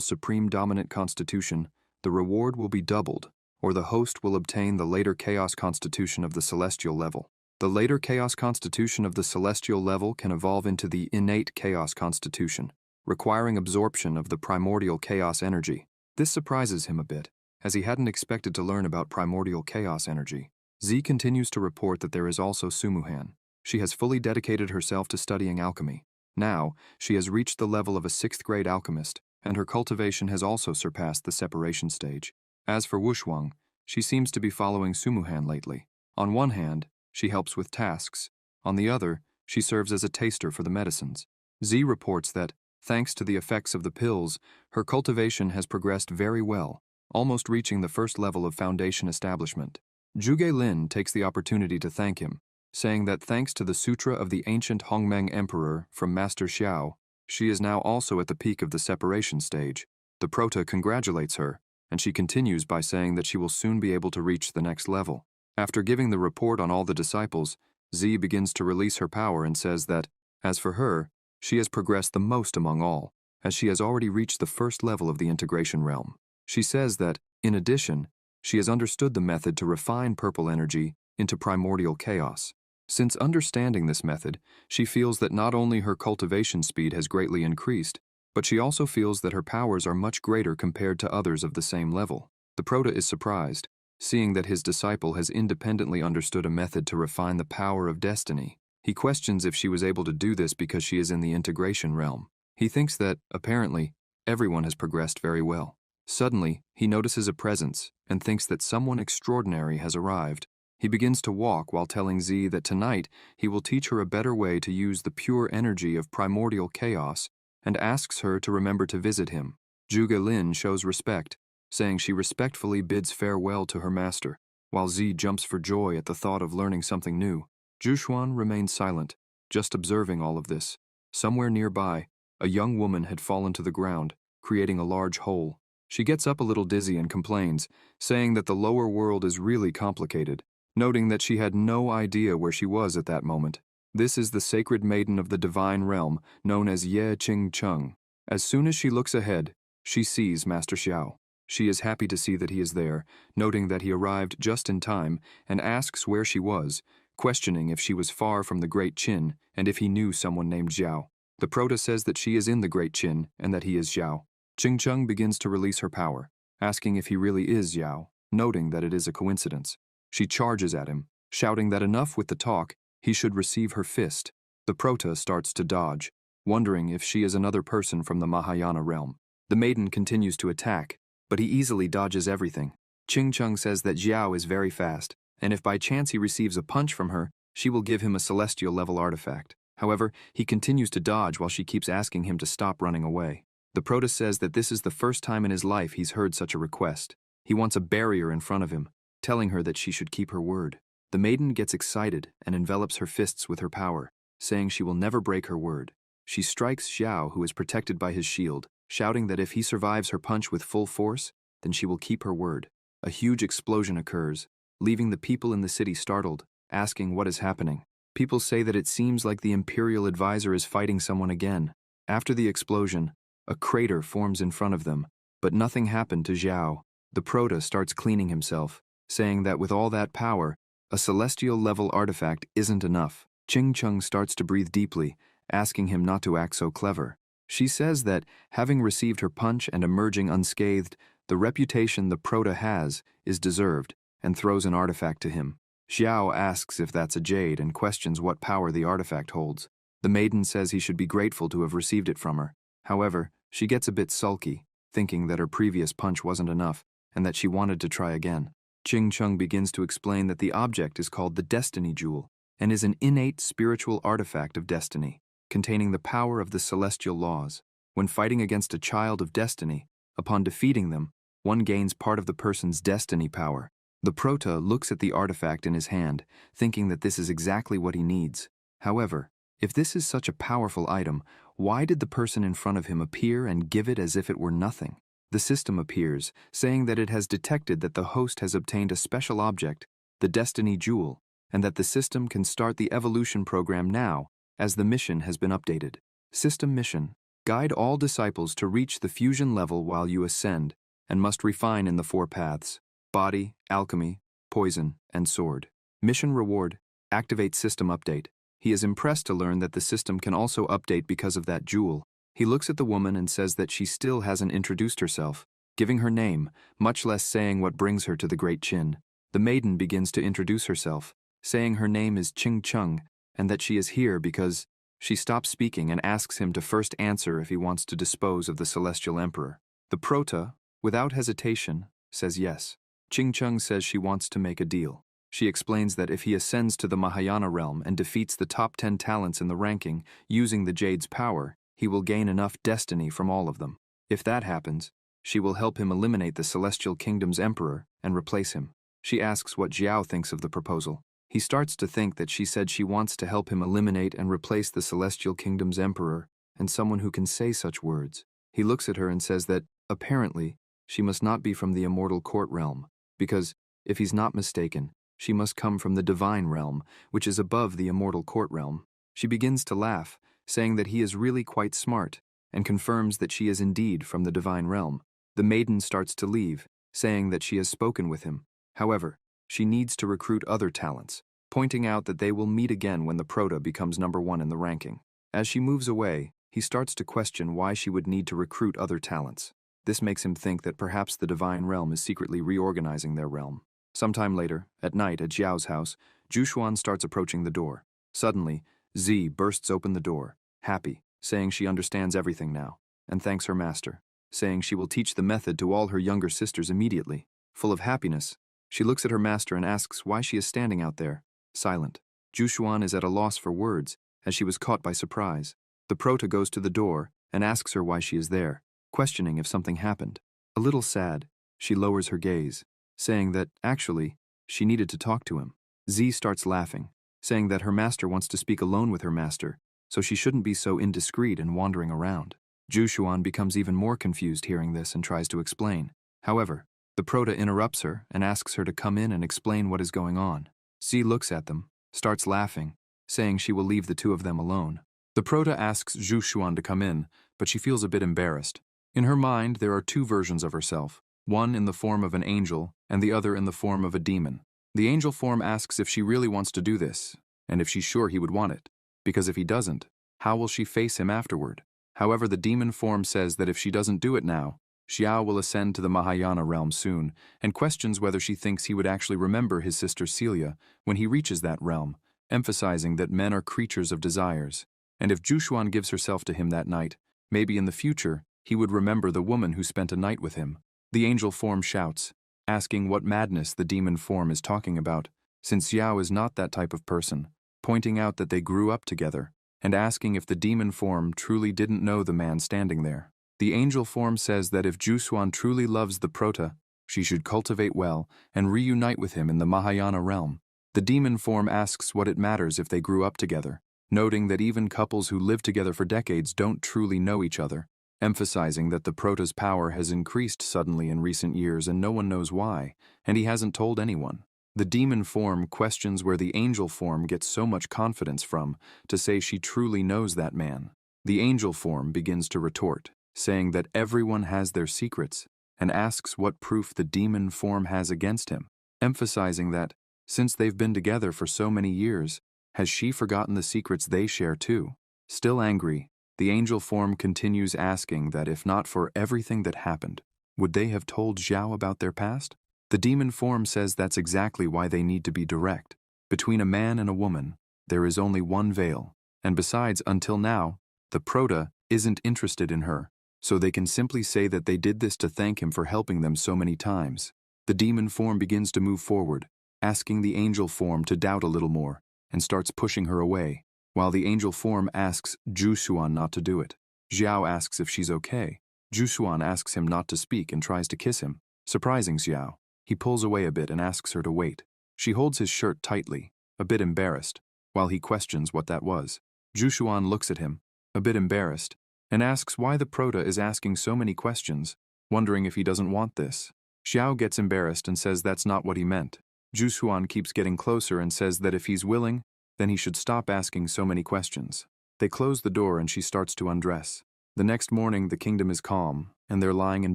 supreme dominant constitution, the reward will be doubled, or the host will obtain the later chaos constitution of the celestial level. The later chaos constitution of the celestial level can evolve into the innate chaos constitution, requiring absorption of the primordial chaos energy. This surprises him a bit, as he hadn't expected to learn about primordial chaos energy. Z continues to report that there is also Sumuhan. She has fully dedicated herself to studying alchemy. Now, she has reached the level of a 6th grade alchemist, and her cultivation has also surpassed the separation stage. As for Wang, she seems to be following Sumuhan lately. On one hand, she helps with tasks. On the other, she serves as a taster for the medicines. Z reports that, thanks to the effects of the pills, her cultivation has progressed very well, almost reaching the first level of foundation establishment. Zhuge Lin takes the opportunity to thank him, saying that thanks to the Sutra of the ancient Hongmeng Emperor from Master Xiao, she is now also at the peak of the separation stage. The Prota congratulates her, and she continues by saying that she will soon be able to reach the next level. After giving the report on all the disciples, Z begins to release her power and says that, as for her, she has progressed the most among all, as she has already reached the first level of the integration realm. She says that, in addition, she has understood the method to refine purple energy into primordial chaos. Since understanding this method, she feels that not only her cultivation speed has greatly increased, but she also feels that her powers are much greater compared to others of the same level. The Prota is surprised, seeing that his disciple has independently understood a method to refine the power of destiny. He questions if she was able to do this because she is in the integration realm. He thinks that, apparently, everyone has progressed very well. Suddenly, he notices a presence and thinks that someone extraordinary has arrived. He begins to walk while telling Z that tonight he will teach her a better way to use the pure energy of primordial chaos and asks her to remember to visit him. Zhuge Lin shows respect, saying she respectfully bids farewell to her master, while Z jumps for joy at the thought of learning something new. Zhu remains silent, just observing all of this. Somewhere nearby, a young woman had fallen to the ground, creating a large hole. She gets up a little dizzy and complains, saying that the lower world is really complicated, noting that she had no idea where she was at that moment. This is the sacred maiden of the divine realm, known as Ye Ching Chung. As soon as she looks ahead, she sees Master Xiao. She is happy to see that he is there, noting that he arrived just in time, and asks where she was, questioning if she was far from the Great Qin and if he knew someone named Xiao. The Prota says that she is in the Great Qin and that he is Xiao. Ching begins to release her power, asking if he really is Xiao, noting that it is a coincidence. She charges at him, shouting that enough with the talk, he should receive her fist. The Prota starts to dodge, wondering if she is another person from the Mahayana realm. The maiden continues to attack, but he easily dodges everything. Ching says that Xiao is very fast, and if by chance he receives a punch from her, she will give him a celestial level artifact. However, he continues to dodge while she keeps asking him to stop running away. The Prota says that this is the first time in his life he's heard such a request. He wants a barrier in front of him, telling her that she should keep her word. The maiden gets excited and envelops her fists with her power, saying she will never break her word. She strikes Xiao, who is protected by his shield, shouting that if he survives her punch with full force, then she will keep her word. A huge explosion occurs, leaving the people in the city startled, asking what is happening. People say that it seems like the Imperial Advisor is fighting someone again. After the explosion, a crater forms in front of them, but nothing happened to Xiao. The Prota starts cleaning himself, saying that with all that power, a celestial level artifact isn't enough. Ching starts to breathe deeply, asking him not to act so clever. She says that, having received her punch and emerging unscathed, the reputation the Prota has is deserved, and throws an artifact to him. Xiao asks if that's a jade and questions what power the artifact holds. The maiden says he should be grateful to have received it from her. However, she gets a bit sulky, thinking that her previous punch wasn't enough, and that she wanted to try again. Ching begins to explain that the object is called the Destiny Jewel, and is an innate spiritual artifact of destiny, containing the power of the celestial laws. When fighting against a child of destiny, upon defeating them, one gains part of the person's destiny power. The Prota looks at the artifact in his hand, thinking that this is exactly what he needs. However, if this is such a powerful item, why did the person in front of him appear and give it as if it were nothing? The system appears, saying that it has detected that the host has obtained a special object, the Destiny Jewel, and that the system can start the evolution program now, as the mission has been updated. System mission: guide all disciples to reach the fusion level while you ascend, and must refine in the 4 paths: body, alchemy, poison, and sword. Mission reward: activate system update. He is impressed to learn that the system can also update because of that jewel. He looks at the woman and says that she still hasn't introduced herself, giving her name, much less saying what brings her to the Great Chin. The maiden begins to introduce herself, saying her name is Ching Chung, and that she is here because she stops speaking and asks him to first answer if he wants to dispose of the Celestial Emperor. The Prota, without hesitation, says yes. Ching Chung says she wants to make a deal. She explains that if he ascends to the Mahayana realm and defeats the top 10 talents in the ranking using the Jade's power, he will gain enough destiny from all of them. If that happens, she will help him eliminate the Celestial Kingdom's emperor and replace him. She asks what Xiao thinks of the proposal. He starts to think that she said she wants to help him eliminate and replace the Celestial Kingdom's emperor and someone who can say such words. He looks at her and says that, apparently, she must not be from the immortal court realm, because, if he's not mistaken, she must come from the divine realm, which is above the immortal court realm. She begins to laugh, saying that he is really quite smart, and confirms that she is indeed from the divine realm. The maiden starts to leave, saying that she has spoken with him. However, she needs to recruit other talents, pointing out that they will meet again when the Prota becomes number 1 in the ranking. As she moves away, he starts to question why she would need to recruit other talents. This makes him think that perhaps the divine realm is secretly reorganizing their realm. Sometime later, at night at Xiao's house, Su Yuan starts approaching the door. Suddenly, Z bursts open the door, happy, saying she understands everything now, and thanks her master, saying she will teach the method to all her younger sisters immediately. Full of happiness, she looks at her master and asks why she is standing out there, silent. Su Yuan is at a loss for words, as she was caught by surprise. The Prota goes to the door and asks her why she is there, questioning if something happened. A little sad, she lowers her gaze, saying that, actually, she needed to talk to him. Z starts laughing, saying that her master wants to speak alone with her master, so she shouldn't be so indiscreet and wandering around. Su Yuan becomes even more confused hearing this and tries to explain. However, the Prota interrupts her and asks her to come in and explain what is going on. Z looks at them, starts laughing, saying she will leave the two of them alone. The Prota asks Su Yuan to come in, but she feels a bit embarrassed. In her mind, there are 2 versions of herself, one in the form of an angel and the other in the form of a demon. The angel form asks if she really wants to do this, and if she's sure he would want it, because if he doesn't, how will she face him afterward? However, the demon form says that if she doesn't do it now, Xiao will ascend to the Mahayana realm soon, and questions whether she thinks he would actually remember his sister Celia when he reaches that realm, emphasizing that men are creatures of desires, and if Su Yuan gives herself to him that night, maybe in the future, he would remember the woman who spent a night with him. The angel form shouts, asking what madness the demon form is talking about, since Xiao is not that type of person, pointing out that they grew up together, and asking if the demon form truly didn't know the man standing there. The angel form says that if Su Yuan truly loves the Prota, she should cultivate well and reunite with him in the Mahayana realm. The demon form asks what it matters if they grew up together, noting that even couples who live together for decades don't truly know each other, emphasizing that the Prota's power has increased suddenly in recent years and no one knows why, and he hasn't told anyone. The demon form questions where the angel form gets so much confidence from to say she truly knows that man. The angel form begins to retort, saying that everyone has their secrets, and asks what proof the demon form has against him, emphasizing that, since they've been together for so many years, has she forgotten the secrets they share too? Still angry, the angel form continues asking that if not for everything that happened, would they have told Xiao about their past? The demon form says that's exactly why they need to be direct. Between a man and a woman, there is only one veil, and besides, until now, the Prota isn't interested in her, so they can simply say that they did this to thank him for helping them so many times. The demon form begins to move forward, asking the angel form to doubt a little more, and starts pushing her away, while the angel form asks Su Yuan not to do it. Xiao asks if she's okay. Su Yuan asks him not to speak and tries to kiss him, surprising Xiao. He pulls away a bit and asks her to wait. She holds his shirt tightly, a bit embarrassed, while he questions what that was. Su Yuan looks at him, a bit embarrassed, and asks why the Prota is asking so many questions, wondering if he doesn't want this. Xiao gets embarrassed and says that's not what he meant. Su Yuan keeps getting closer and says that if he's willing, then he should stop asking so many questions. They close the door and she starts to undress. The next morning, the kingdom is calm, and they're lying in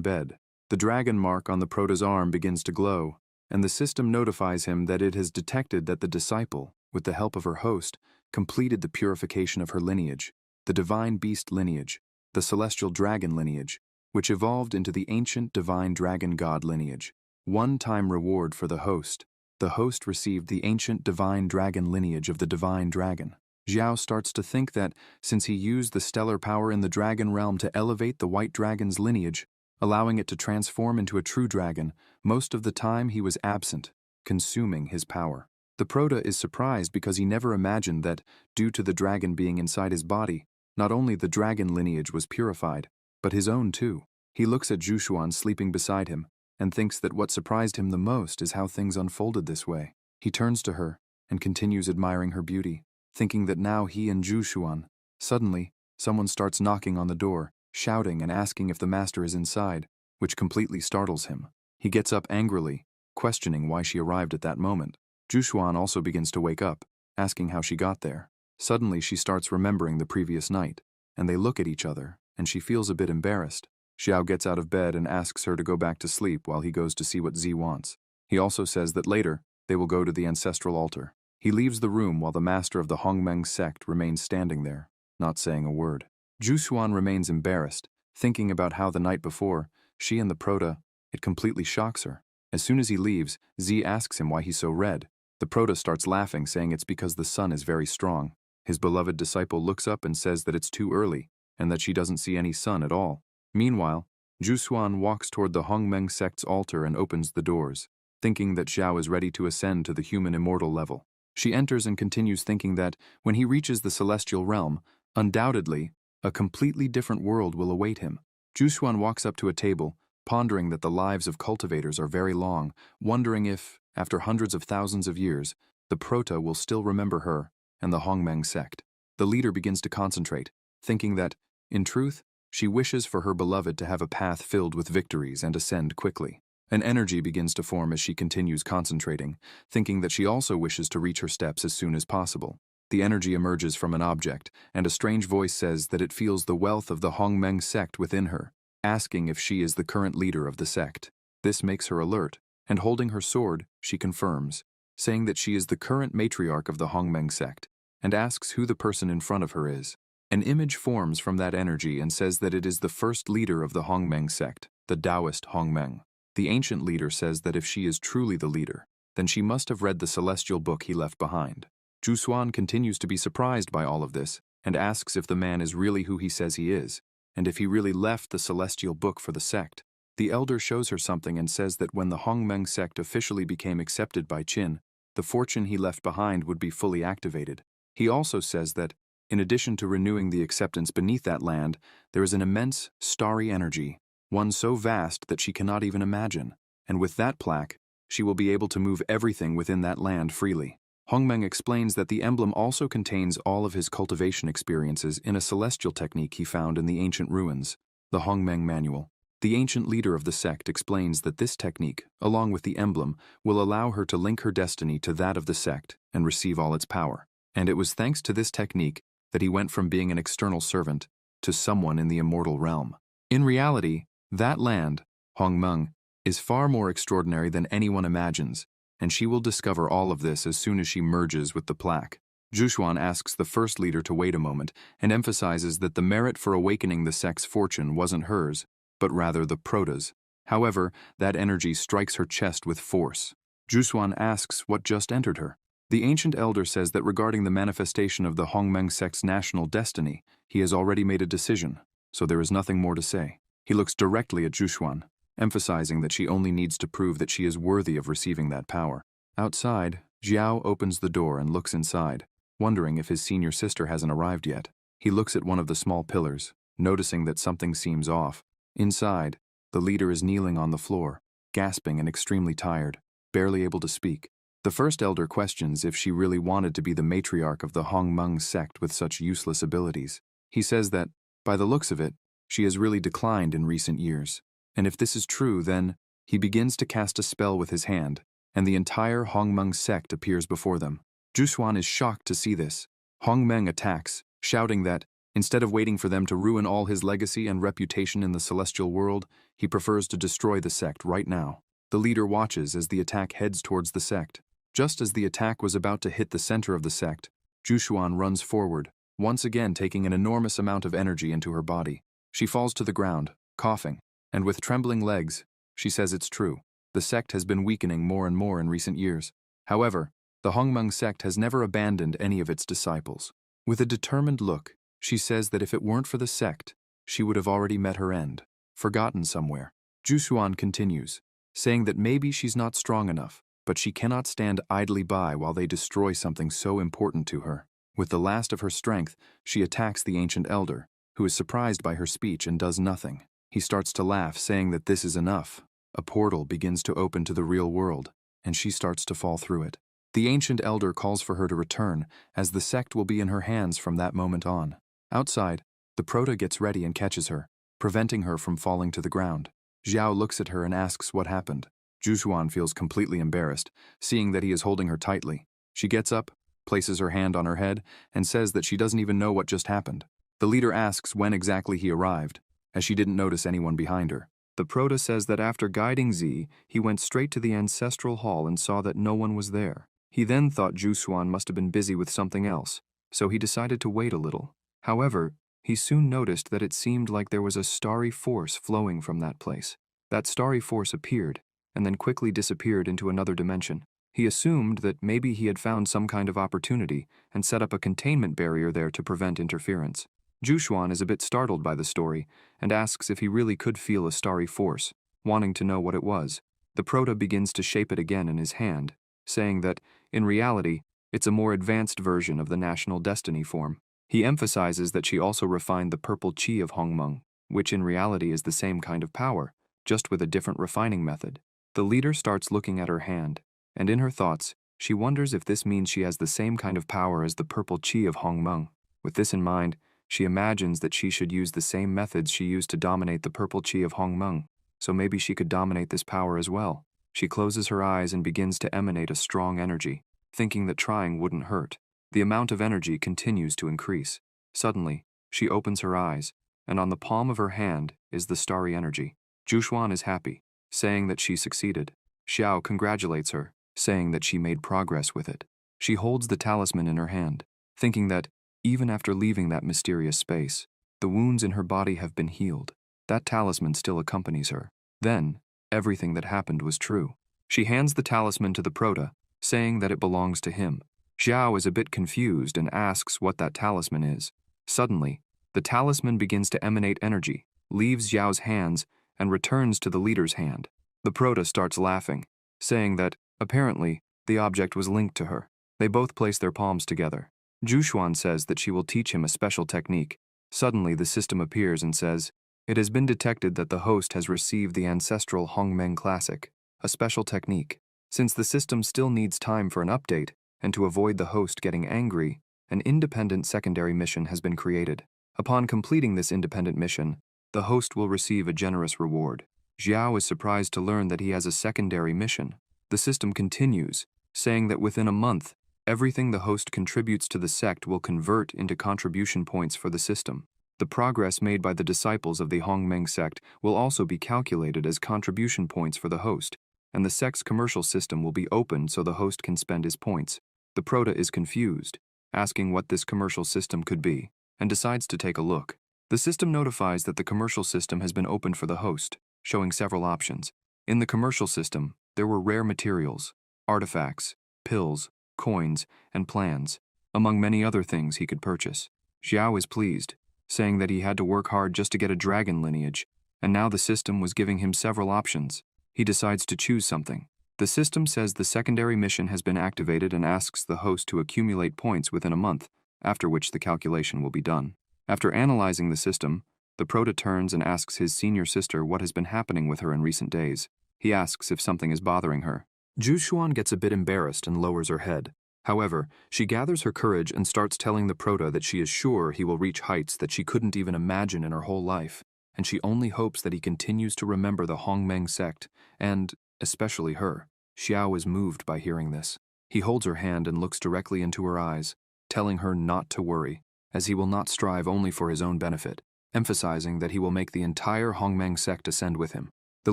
bed. The dragon mark on the prota's arm begins to glow, and the system notifies him that it has detected that the disciple, with the help of her host, completed the purification of her lineage, the divine beast lineage, the celestial dragon lineage, which evolved into the ancient divine dragon god lineage. One-time reward for the host. The host received the ancient divine dragon lineage of the divine dragon. Xiao starts to think that, since he used the stellar power in the dragon realm to elevate the white dragon's lineage, allowing it to transform into a true dragon, most of the time he was absent, consuming his power. The prota is surprised because he never imagined that, due to the dragon being inside his body, not only the dragon lineage was purified, but his own too. He looks at Su Yuan sleeping beside him, and thinks that what surprised him the most is how things unfolded this way. He turns to her, and continues admiring her beauty, thinking that now he and Su Yuan. Suddenly, someone starts knocking on the door, shouting and asking if the master is inside, which completely startles him. He gets up angrily, questioning why she arrived at that moment. Su Yuan also begins to wake up, asking how she got there. Suddenly she starts remembering the previous night, and they look at each other, and she feels a bit embarrassed. Xiao gets out of bed and asks her to go back to sleep while he goes to see what Z wants. He also says that later, they will go to the ancestral altar. He leaves the room while the master of the Hongmeng sect remains standing there, not saying a word. Su Yuan remains embarrassed, thinking about how the night before, she and the prota, it completely shocks her. As soon as he leaves, Z asks him why he's so red. The prota starts laughing, saying it's because the sun is very strong. His beloved disciple looks up and says that it's too early, and that she doesn't see any sun at all. Meanwhile, Su Yuan walks toward the Hongmeng sect's altar and opens the doors, thinking that Xiao is ready to ascend to the human immortal level. She enters and continues thinking that, when he reaches the celestial realm, undoubtedly, a completely different world will await him. Su Yuan walks up to a table, pondering that the lives of cultivators are very long, wondering if, after hundreds of thousands of years, the prota will still remember her and the Hongmeng sect. The leader begins to concentrate, thinking that, in truth, she wishes for her beloved to have a path filled with victories and ascend quickly. An energy begins to form as she continues concentrating, thinking that she also wishes to reach her steps as soon as possible. The energy emerges from an object, and a strange voice says that it feels the wealth of the Hongmeng sect within her, asking if she is the current leader of the sect. This makes her alert, and holding her sword, she confirms, saying that she is the current matriarch of the Hongmeng sect, and asks who the person in front of her is. An image forms from that energy and says that it is the first leader of the Hongmeng sect, the Taoist Hongmeng. The ancient leader says that if she is truly the leader, then she must have read the celestial book he left behind. Su Yuan continues to be surprised by all of this, and asks if the man is really who he says he is, and if he really left the celestial book for the sect. The elder shows her something and says that when the Hongmeng sect officially became accepted by Qin, the fortune he left behind would be fully activated. He also says that, in addition to renewing the acceptance beneath that land, there is an immense, starry energy, one so vast that she cannot even imagine, and with that plaque, she will be able to move everything within that land freely. Hongmeng explains that the emblem also contains all of his cultivation experiences in a celestial technique he found in the ancient ruins, the Hongmeng Manual. The ancient leader of the sect explains that this technique, along with the emblem, will allow her to link her destiny to that of the sect and receive all its power. And it was thanks to this technique that he went from being an external servant to someone in the immortal realm. In reality, that land, Hongmeng, is far more extraordinary than anyone imagines, and she will discover all of this as soon as she merges with the plaque. Su Yuan asks the first leader to wait a moment and emphasizes that the merit for awakening the sect's fortune wasn't hers, but rather the prota's. However, that energy strikes her chest with force. Su Yuan asks what just entered her. The ancient elder says that regarding the manifestation of the Hongmeng sect's national destiny, he has already made a decision, so there is nothing more to say. He looks directly at Su Yuan, emphasizing that she only needs to prove that she is worthy of receiving that power. Outside, Xiao opens the door and looks inside, wondering if his senior sister hasn't arrived yet. He looks at one of the small pillars, noticing that something seems off. Inside, the leader is kneeling on the floor, gasping and extremely tired, barely able to speak. The first elder questions if she really wanted to be the matriarch of the Hongmeng sect with such useless abilities. He says that, by the looks of it, she has really declined in recent years, And if this is true, then he begins to cast a spell with his hand, and the entire Hongmeng sect appears before them. Su Yuan is shocked to see this. Hongmeng attacks, shouting that, instead of waiting for them to ruin all his legacy and reputation in the celestial world, he prefers to destroy the sect right now. The leader watches as the attack heads towards the sect. Just as the attack was about to hit the center of the sect, Su Yuan runs forward, once again taking an enormous amount of energy into her body. She falls to the ground, coughing, and with trembling legs, she says it's true. The sect has been weakening more and more in recent years. However, the Hongmeng sect has never abandoned any of its disciples. With a determined look, she says that if it weren't for the sect, she would have already met her end, forgotten somewhere. Su Yuan continues, saying that maybe she's not strong enough, but she cannot stand idly by while they destroy something so important to her. With the last of her strength, she attacks the ancient elder, who is surprised by her speech and does nothing. He starts to laugh, saying that this is enough. A portal begins to open to the real world, and she starts to fall through it. The ancient elder calls for her to return, as the sect will be in her hands from that moment on. Outside, the Prota gets ready and catches her, preventing her from falling to the ground. Xiao looks at her and asks what happened. Su Yuan feels completely embarrassed, seeing that he is holding her tightly. She gets up, places her hand on her head, and says that she doesn't even know what just happened. The leader asks when exactly he arrived, as she didn't notice anyone behind her. The Prota says that after guiding Z, he went straight to the ancestral hall and saw that no one was there. He then thought Su Yuan must have been busy with something else, so he decided to wait a little. However, he soon noticed that it seemed like there was a starry force flowing from that place. That starry force appeared, and then quickly disappeared into another dimension. He assumed that maybe he had found some kind of opportunity and set up a containment barrier there to prevent interference. Su Yuan is a bit startled by the story and asks if he really could feel a starry force, wanting to know what it was. The Prota begins to shape it again in his hand, saying that, in reality, it's a more advanced version of the national destiny form. He emphasizes that she also refined the purple qi of Hongmeng, which in reality is the same kind of power, just with a different refining method. The leader starts looking at her hand, and in her thoughts, she wonders if this means she has the same kind of power as the purple qi of Hongmeng. With this in mind, she imagines that she should use the same methods she used to dominate the purple qi of Hongmeng, so maybe she could dominate this power as well. She closes her eyes and begins to emanate a strong energy, thinking that trying wouldn't hurt. The amount of energy continues to increase. Suddenly, she opens her eyes, and on the palm of her hand is the starry energy. Su Yuan is happy, saying that she succeeded. Xiao congratulates her, saying that she made progress with it. She holds the talisman in her hand, thinking that, even after leaving that mysterious space, the wounds in her body have been healed. That talisman still accompanies her. Then, everything that happened was true. She hands the talisman to the Prota, saying that it belongs to him. Xiao is a bit confused and asks what that talisman is. Suddenly, the talisman begins to emanate energy, leaves Xiao's hands, and returns to the leader's hand. The Prota starts laughing, saying that, apparently, the object was linked to her. They both place their palms together. Su Yuan says that she will teach him a special technique. Suddenly, the system appears and says, "It has been detected that the host has received the ancestral Hongmeng Classic, a special technique. Since the system still needs time for an update, and to avoid the host getting angry, an independent secondary mission has been created. Upon completing this independent mission, the host will receive a generous reward." Xiao is surprised to learn that he has a secondary mission. The system continues, saying that within a month, everything the host contributes to the sect will convert into contribution points for the system. The progress made by the disciples of the Hongmeng sect will also be calculated as contribution points for the host, and the sect's commercial system will be opened so the host can spend his points. The Prota is confused, asking what this commercial system could be, and decides to take a look. The system notifies that the commercial system has been opened for the host, showing several options. In the commercial system, there were rare materials, artifacts, pills, coins, and plans, among many other things he could purchase. Xiao is pleased, saying that he had to work hard just to get a dragon lineage, and now the system was giving him several options. He decides to choose something. The system says the secondary mission has been activated and asks the host to accumulate points within a month, after which the calculation will be done. After analyzing the system, the Prota turns and asks his senior sister what has been happening with her in recent days. He asks if something is bothering her. Su Yuan gets a bit embarrassed and lowers her head. However, she gathers her courage and starts telling the Prota that she is sure he will reach heights that she couldn't even imagine in her whole life, and she only hopes that he continues to remember the Hongmeng sect, and, especially her. Xiao is moved by hearing this. He holds her hand and looks directly into her eyes, telling her not to worry, as he will not strive only for his own benefit, emphasizing that he will make the entire Hongmeng sect ascend with him. The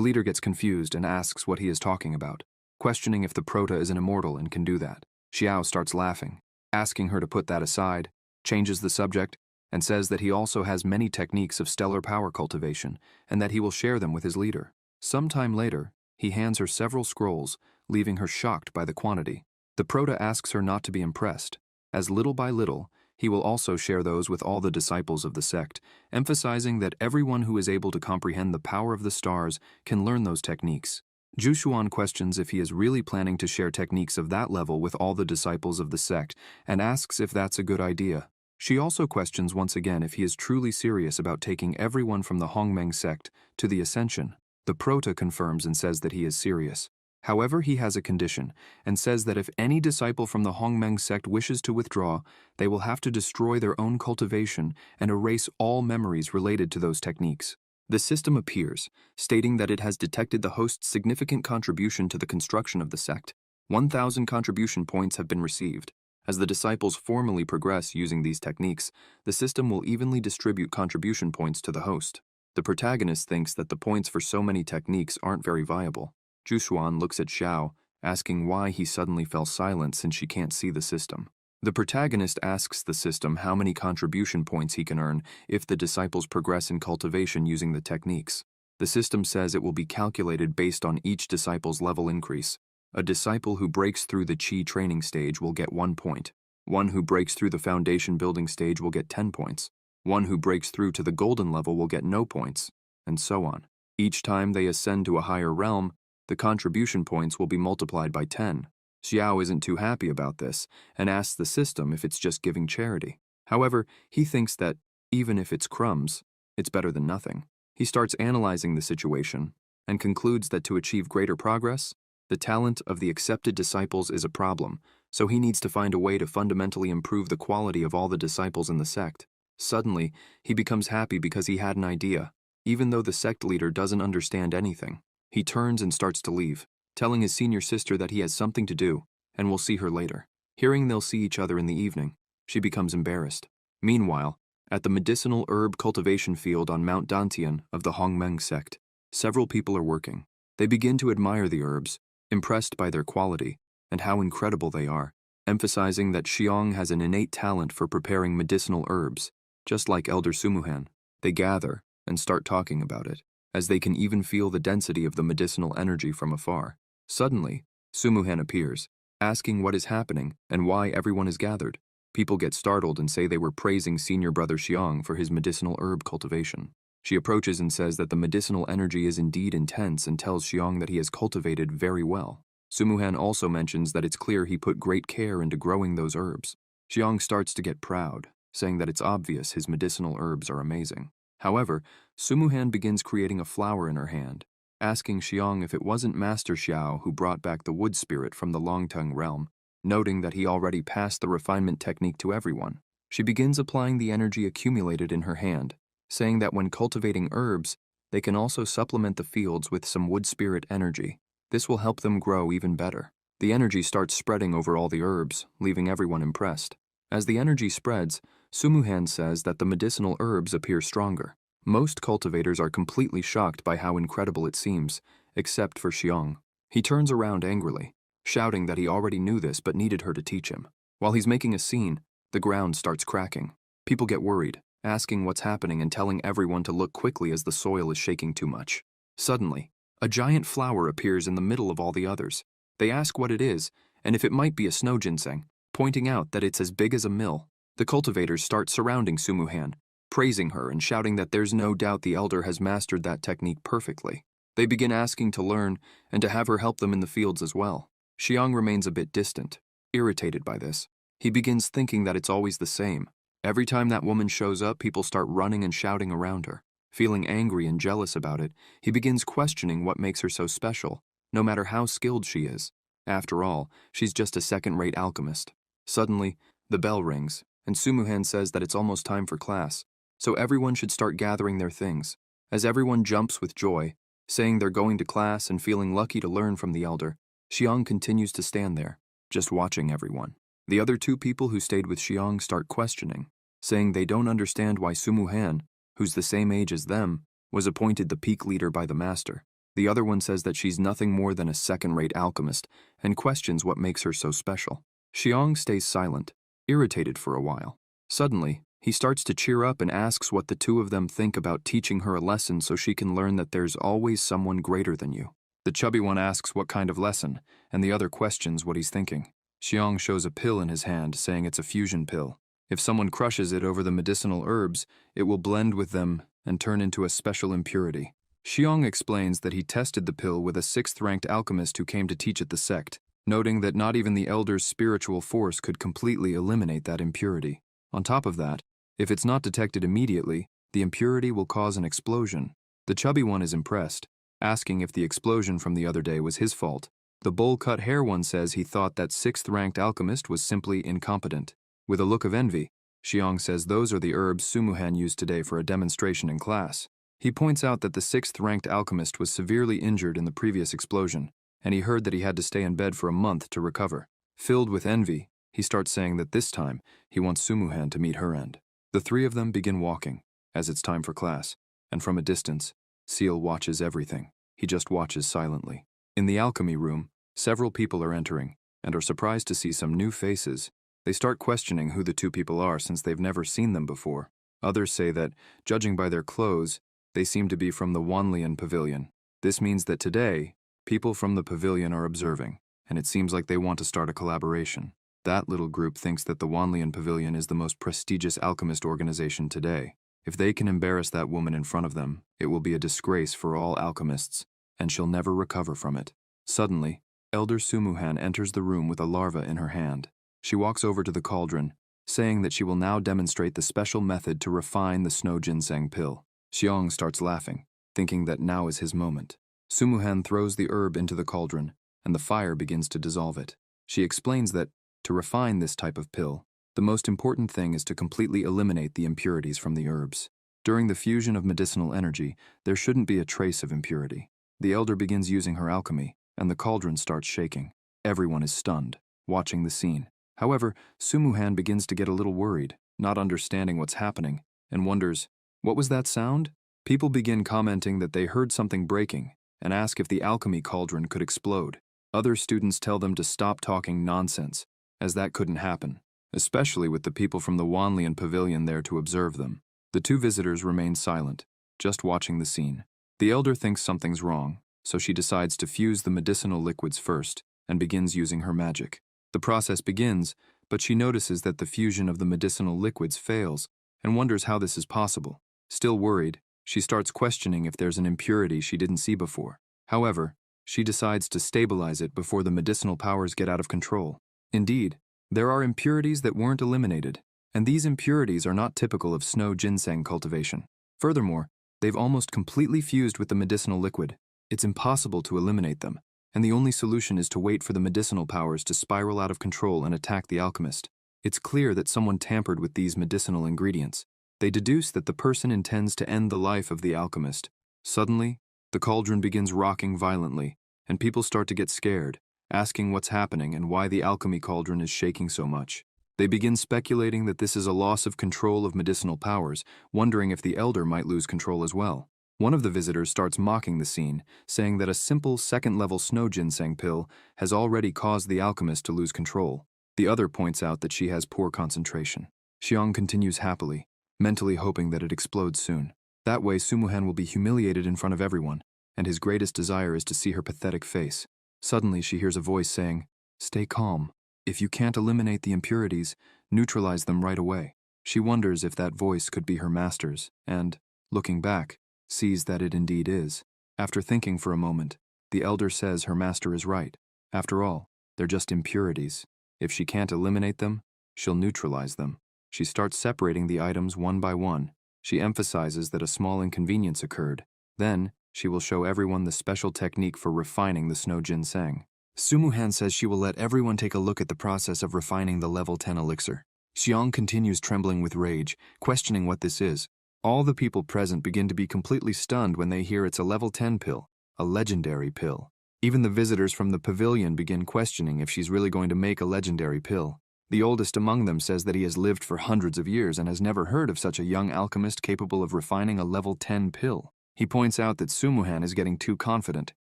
leader gets confused and asks what he is talking about, questioning if the Prota is an immortal and can do that. Xiao starts laughing, asking her to put that aside, changes the subject, and says that he also has many techniques of stellar power cultivation and that he will share them with his leader. Sometime later, he hands her several scrolls, leaving her shocked by the quantity. The Prota asks her not to be impressed, as little by little, he will also share those with all the disciples of the sect, emphasizing that everyone who is able to comprehend the power of the stars can learn those techniques. Su Yuan questions if he is really planning to share techniques of that level with all the disciples of the sect and asks if that's a good idea. She also questions once again if he is truly serious about taking everyone from the Hongmeng sect to the Ascension. The Prota confirms and says that he is serious. However, he has a condition and says that if any disciple from the Hongmeng sect wishes to withdraw, they will have to destroy their own cultivation and erase all memories related to those techniques. The system appears, stating that it has detected the host's significant contribution to the construction of the sect. 1,000 contribution points have been received. As the disciples formally progress using these techniques, the system will evenly distribute contribution points to the host. The protagonist thinks that the points for so many techniques aren't very viable. Su Yuan looks at Xiao, asking why he suddenly fell silent since she can't see the system. The protagonist asks the system how many contribution points he can earn if the disciples progress in cultivation using the techniques. The system says it will be calculated based on each disciple's level increase. A disciple who breaks through the Qi training stage will get 1 point. One who breaks through the foundation building stage will get 10 points. One who breaks through to the golden level will get no points, and so on. Each time they ascend to a higher realm, the contribution points will be multiplied by 10. Xiao isn't too happy about this and asks the system if it's just giving charity. However, he thinks that, even if it's crumbs, it's better than nothing. He starts analyzing the situation and concludes that to achieve greater progress, the talent of the accepted disciples is a problem, so he needs to find a way to fundamentally improve the quality of all the disciples in the sect. Suddenly, he becomes happy because he had an idea, even though the sect leader doesn't understand anything. He turns and starts to leave, telling his senior sister that he has something to do and will see her later. Hearing they'll see each other in the evening, she becomes embarrassed. Meanwhile, at the medicinal herb cultivation field on Mount Dantian of the Hongmeng sect, several people are working. They begin to admire the herbs, impressed by their quality and how incredible they are, emphasizing that Xiong has an innate talent for preparing medicinal herbs. Just like Elder Sumuhan, they gather and start talking about it, as they can even feel the density of the medicinal energy from afar. Suddenly, Sumuhan appears, asking what is happening and why everyone is gathered. People get startled and say they were praising senior brother Xiong for his medicinal herb cultivation. She approaches and says that the medicinal energy is indeed intense and tells Xiong that he has cultivated very well. Sumuhan also mentions that it's clear he put great care into growing those herbs. Xiong starts to get proud, saying that it's obvious his medicinal herbs are amazing. However, Sumuhan begins creating a flower in her hand, asking Xiong if it wasn't Master Xiao who brought back the wood spirit from the Longtongue realm, noting that he already passed the refinement technique to everyone. She begins applying the energy accumulated in her hand, saying that when cultivating herbs, they can also supplement the fields with some wood spirit energy. This will help them grow even better. The energy starts spreading over all the herbs, leaving everyone impressed. As the energy spreads, Sumuhan says that the medicinal herbs appear stronger. Most cultivators are completely shocked by how incredible it seems, except for Xiong. He turns around angrily, shouting that he already knew this but needed her to teach him. While he's making a scene, the ground starts cracking. People get worried, asking what's happening and telling everyone to look quickly as the soil is shaking too much. Suddenly, a giant flower appears in the middle of all the others. They ask what it is, and if it might be a snow ginseng, pointing out that it's as big as a mill. The cultivators start surrounding Sumuhan, praising her and shouting that there's no doubt the elder has mastered that technique perfectly. They begin asking to learn and to have her help them in the fields as well. Xiong remains a bit distant, irritated by this. He begins thinking that it's always the same. Every time that woman shows up, people start running and shouting around her. Feeling angry and jealous about it, he begins questioning what makes her so special, no matter how skilled she is. After all, she's just a second-rate alchemist. Suddenly, the bell rings, and Sumuhan says that it's almost time for class, so everyone should start gathering their things. As everyone jumps with joy, saying they're going to class and feeling lucky to learn from the elder, Xiang continues to stand there, just watching everyone. The other two people who stayed with Xiang start questioning, saying they don't understand why Sumuhan, who's the same age as them, was appointed the peak leader by the master. The other one says that she's nothing more than a second-rate alchemist and questions what makes her so special. Xiang stays silent, irritated for a while. Suddenly, he starts to cheer up and asks what the two of them think about teaching her a lesson so she can learn that there's always someone greater than you. The chubby one asks what kind of lesson, and the other questions what he's thinking. Xiang shows a pill in his hand, saying it's a fusion pill. If someone crushes it over the medicinal herbs, it will blend with them and turn into a special impurity. Xiang explains that he tested the pill with a 6th-ranked alchemist who came to teach at the sect, noting that not even the elder's spiritual force could completely eliminate that impurity. On top of that, if it's not detected immediately, the impurity will cause an explosion. The chubby one is impressed, asking if the explosion from the other day was his fault. The bowl-cut hair one says he thought that 6th-ranked alchemist was simply incompetent. With a look of envy, Xiang says those are the herbs Sumuhan used today for a demonstration in class. He points out that the 6th-ranked alchemist was severely injured in the previous explosion, and he heard that he had to stay in bed for a month to recover. Filled with envy, he starts saying that this time he wants Sumuhan to meet her end. The three of them begin walking, as it's time for class, and from a distance, Seal watches everything. He just watches silently. In the alchemy room, several people are entering, and are surprised to see some new faces. They start questioning who the two people are since they've never seen them before. Others say that, judging by their clothes, they seem to be from the Wanlian pavilion. This means that today, people from the pavilion are observing, and it seems like they want to start a collaboration. That little group thinks that the Wanlian pavilion is the most prestigious alchemist organization today. If they can embarrass that woman in front of them, it will be a disgrace for all alchemists, and she'll never recover from it. Suddenly, Elder Sumuhan enters the room with a larva in her hand. She walks over to the cauldron, saying that she will now demonstrate the special method to refine the snow ginseng pill. Xiang starts laughing, thinking that now is his moment. Sumuhan throws the herb into the cauldron, and the fire begins to dissolve it. She explains that, to refine this type of pill, the most important thing is to completely eliminate the impurities from the herbs. During the fusion of medicinal energy, there shouldn't be a trace of impurity. The elder begins using her alchemy, and the cauldron starts shaking. Everyone is stunned, watching the scene. However, Sumuhan begins to get a little worried, not understanding what's happening, and wonders, what was that sound? People begin commenting that they heard something breaking, and ask if the alchemy cauldron could explode. Other students tell them to stop talking nonsense, as that couldn't happen, especially with the people from the Wanlian pavilion there to observe them. The two visitors remain silent, just watching the scene. The elder thinks something's wrong, so she decides to fuse the medicinal liquids first, and begins using her magic. The process begins, but she notices that the fusion of the medicinal liquids fails, and wonders how this is possible. Still worried, she starts questioning if there's an impurity she didn't see before. However, she decides to stabilize it before the medicinal powers get out of control. Indeed, there are impurities that weren't eliminated, and these impurities are not typical of snow ginseng cultivation. Furthermore, they've almost completely fused with the medicinal liquid. It's impossible to eliminate them, and the only solution is to wait for the medicinal powers to spiral out of control and attack the alchemist. It's clear that someone tampered with these medicinal ingredients. They deduce that the person intends to end the life of the alchemist. Suddenly, the cauldron begins rocking violently, and people start to get scared, asking what's happening and why the alchemy cauldron is shaking so much. They begin speculating that this is a loss of control of medicinal powers, wondering if the elder might lose control as well. One of the visitors starts mocking the scene, saying that a simple second-level snow ginseng pill has already caused the alchemist to lose control. The other points out that she has poor concentration. Xiang continues happily, mentally hoping that it explodes soon. That way Sumuhan will be humiliated in front of everyone, and his greatest desire is to see her pathetic face. Suddenly she hears a voice saying, "Stay calm. If you can't eliminate the impurities, neutralize them right away." She wonders if that voice could be her master's, and, looking back, sees that it indeed is. After thinking for a moment, the elder says her master is right. After all, they're just impurities. If she can't eliminate them, she'll neutralize them. She starts separating the items one by one. She emphasizes that a small inconvenience occurred. Then, she will show everyone the special technique for refining the snow ginseng. Sumuhan says she will let everyone take a look at the process of refining the level 10 elixir. Xiang continues trembling with rage, questioning what this is. All the people present begin to be completely stunned when they hear it's a level 10 pill, a legendary pill. Even the visitors from the pavilion begin questioning if she's really going to make a legendary pill. The oldest among them says that he has lived for hundreds of years and has never heard of such a young alchemist capable of refining a level 10 pill. He points out that Sumuhan is getting too confident,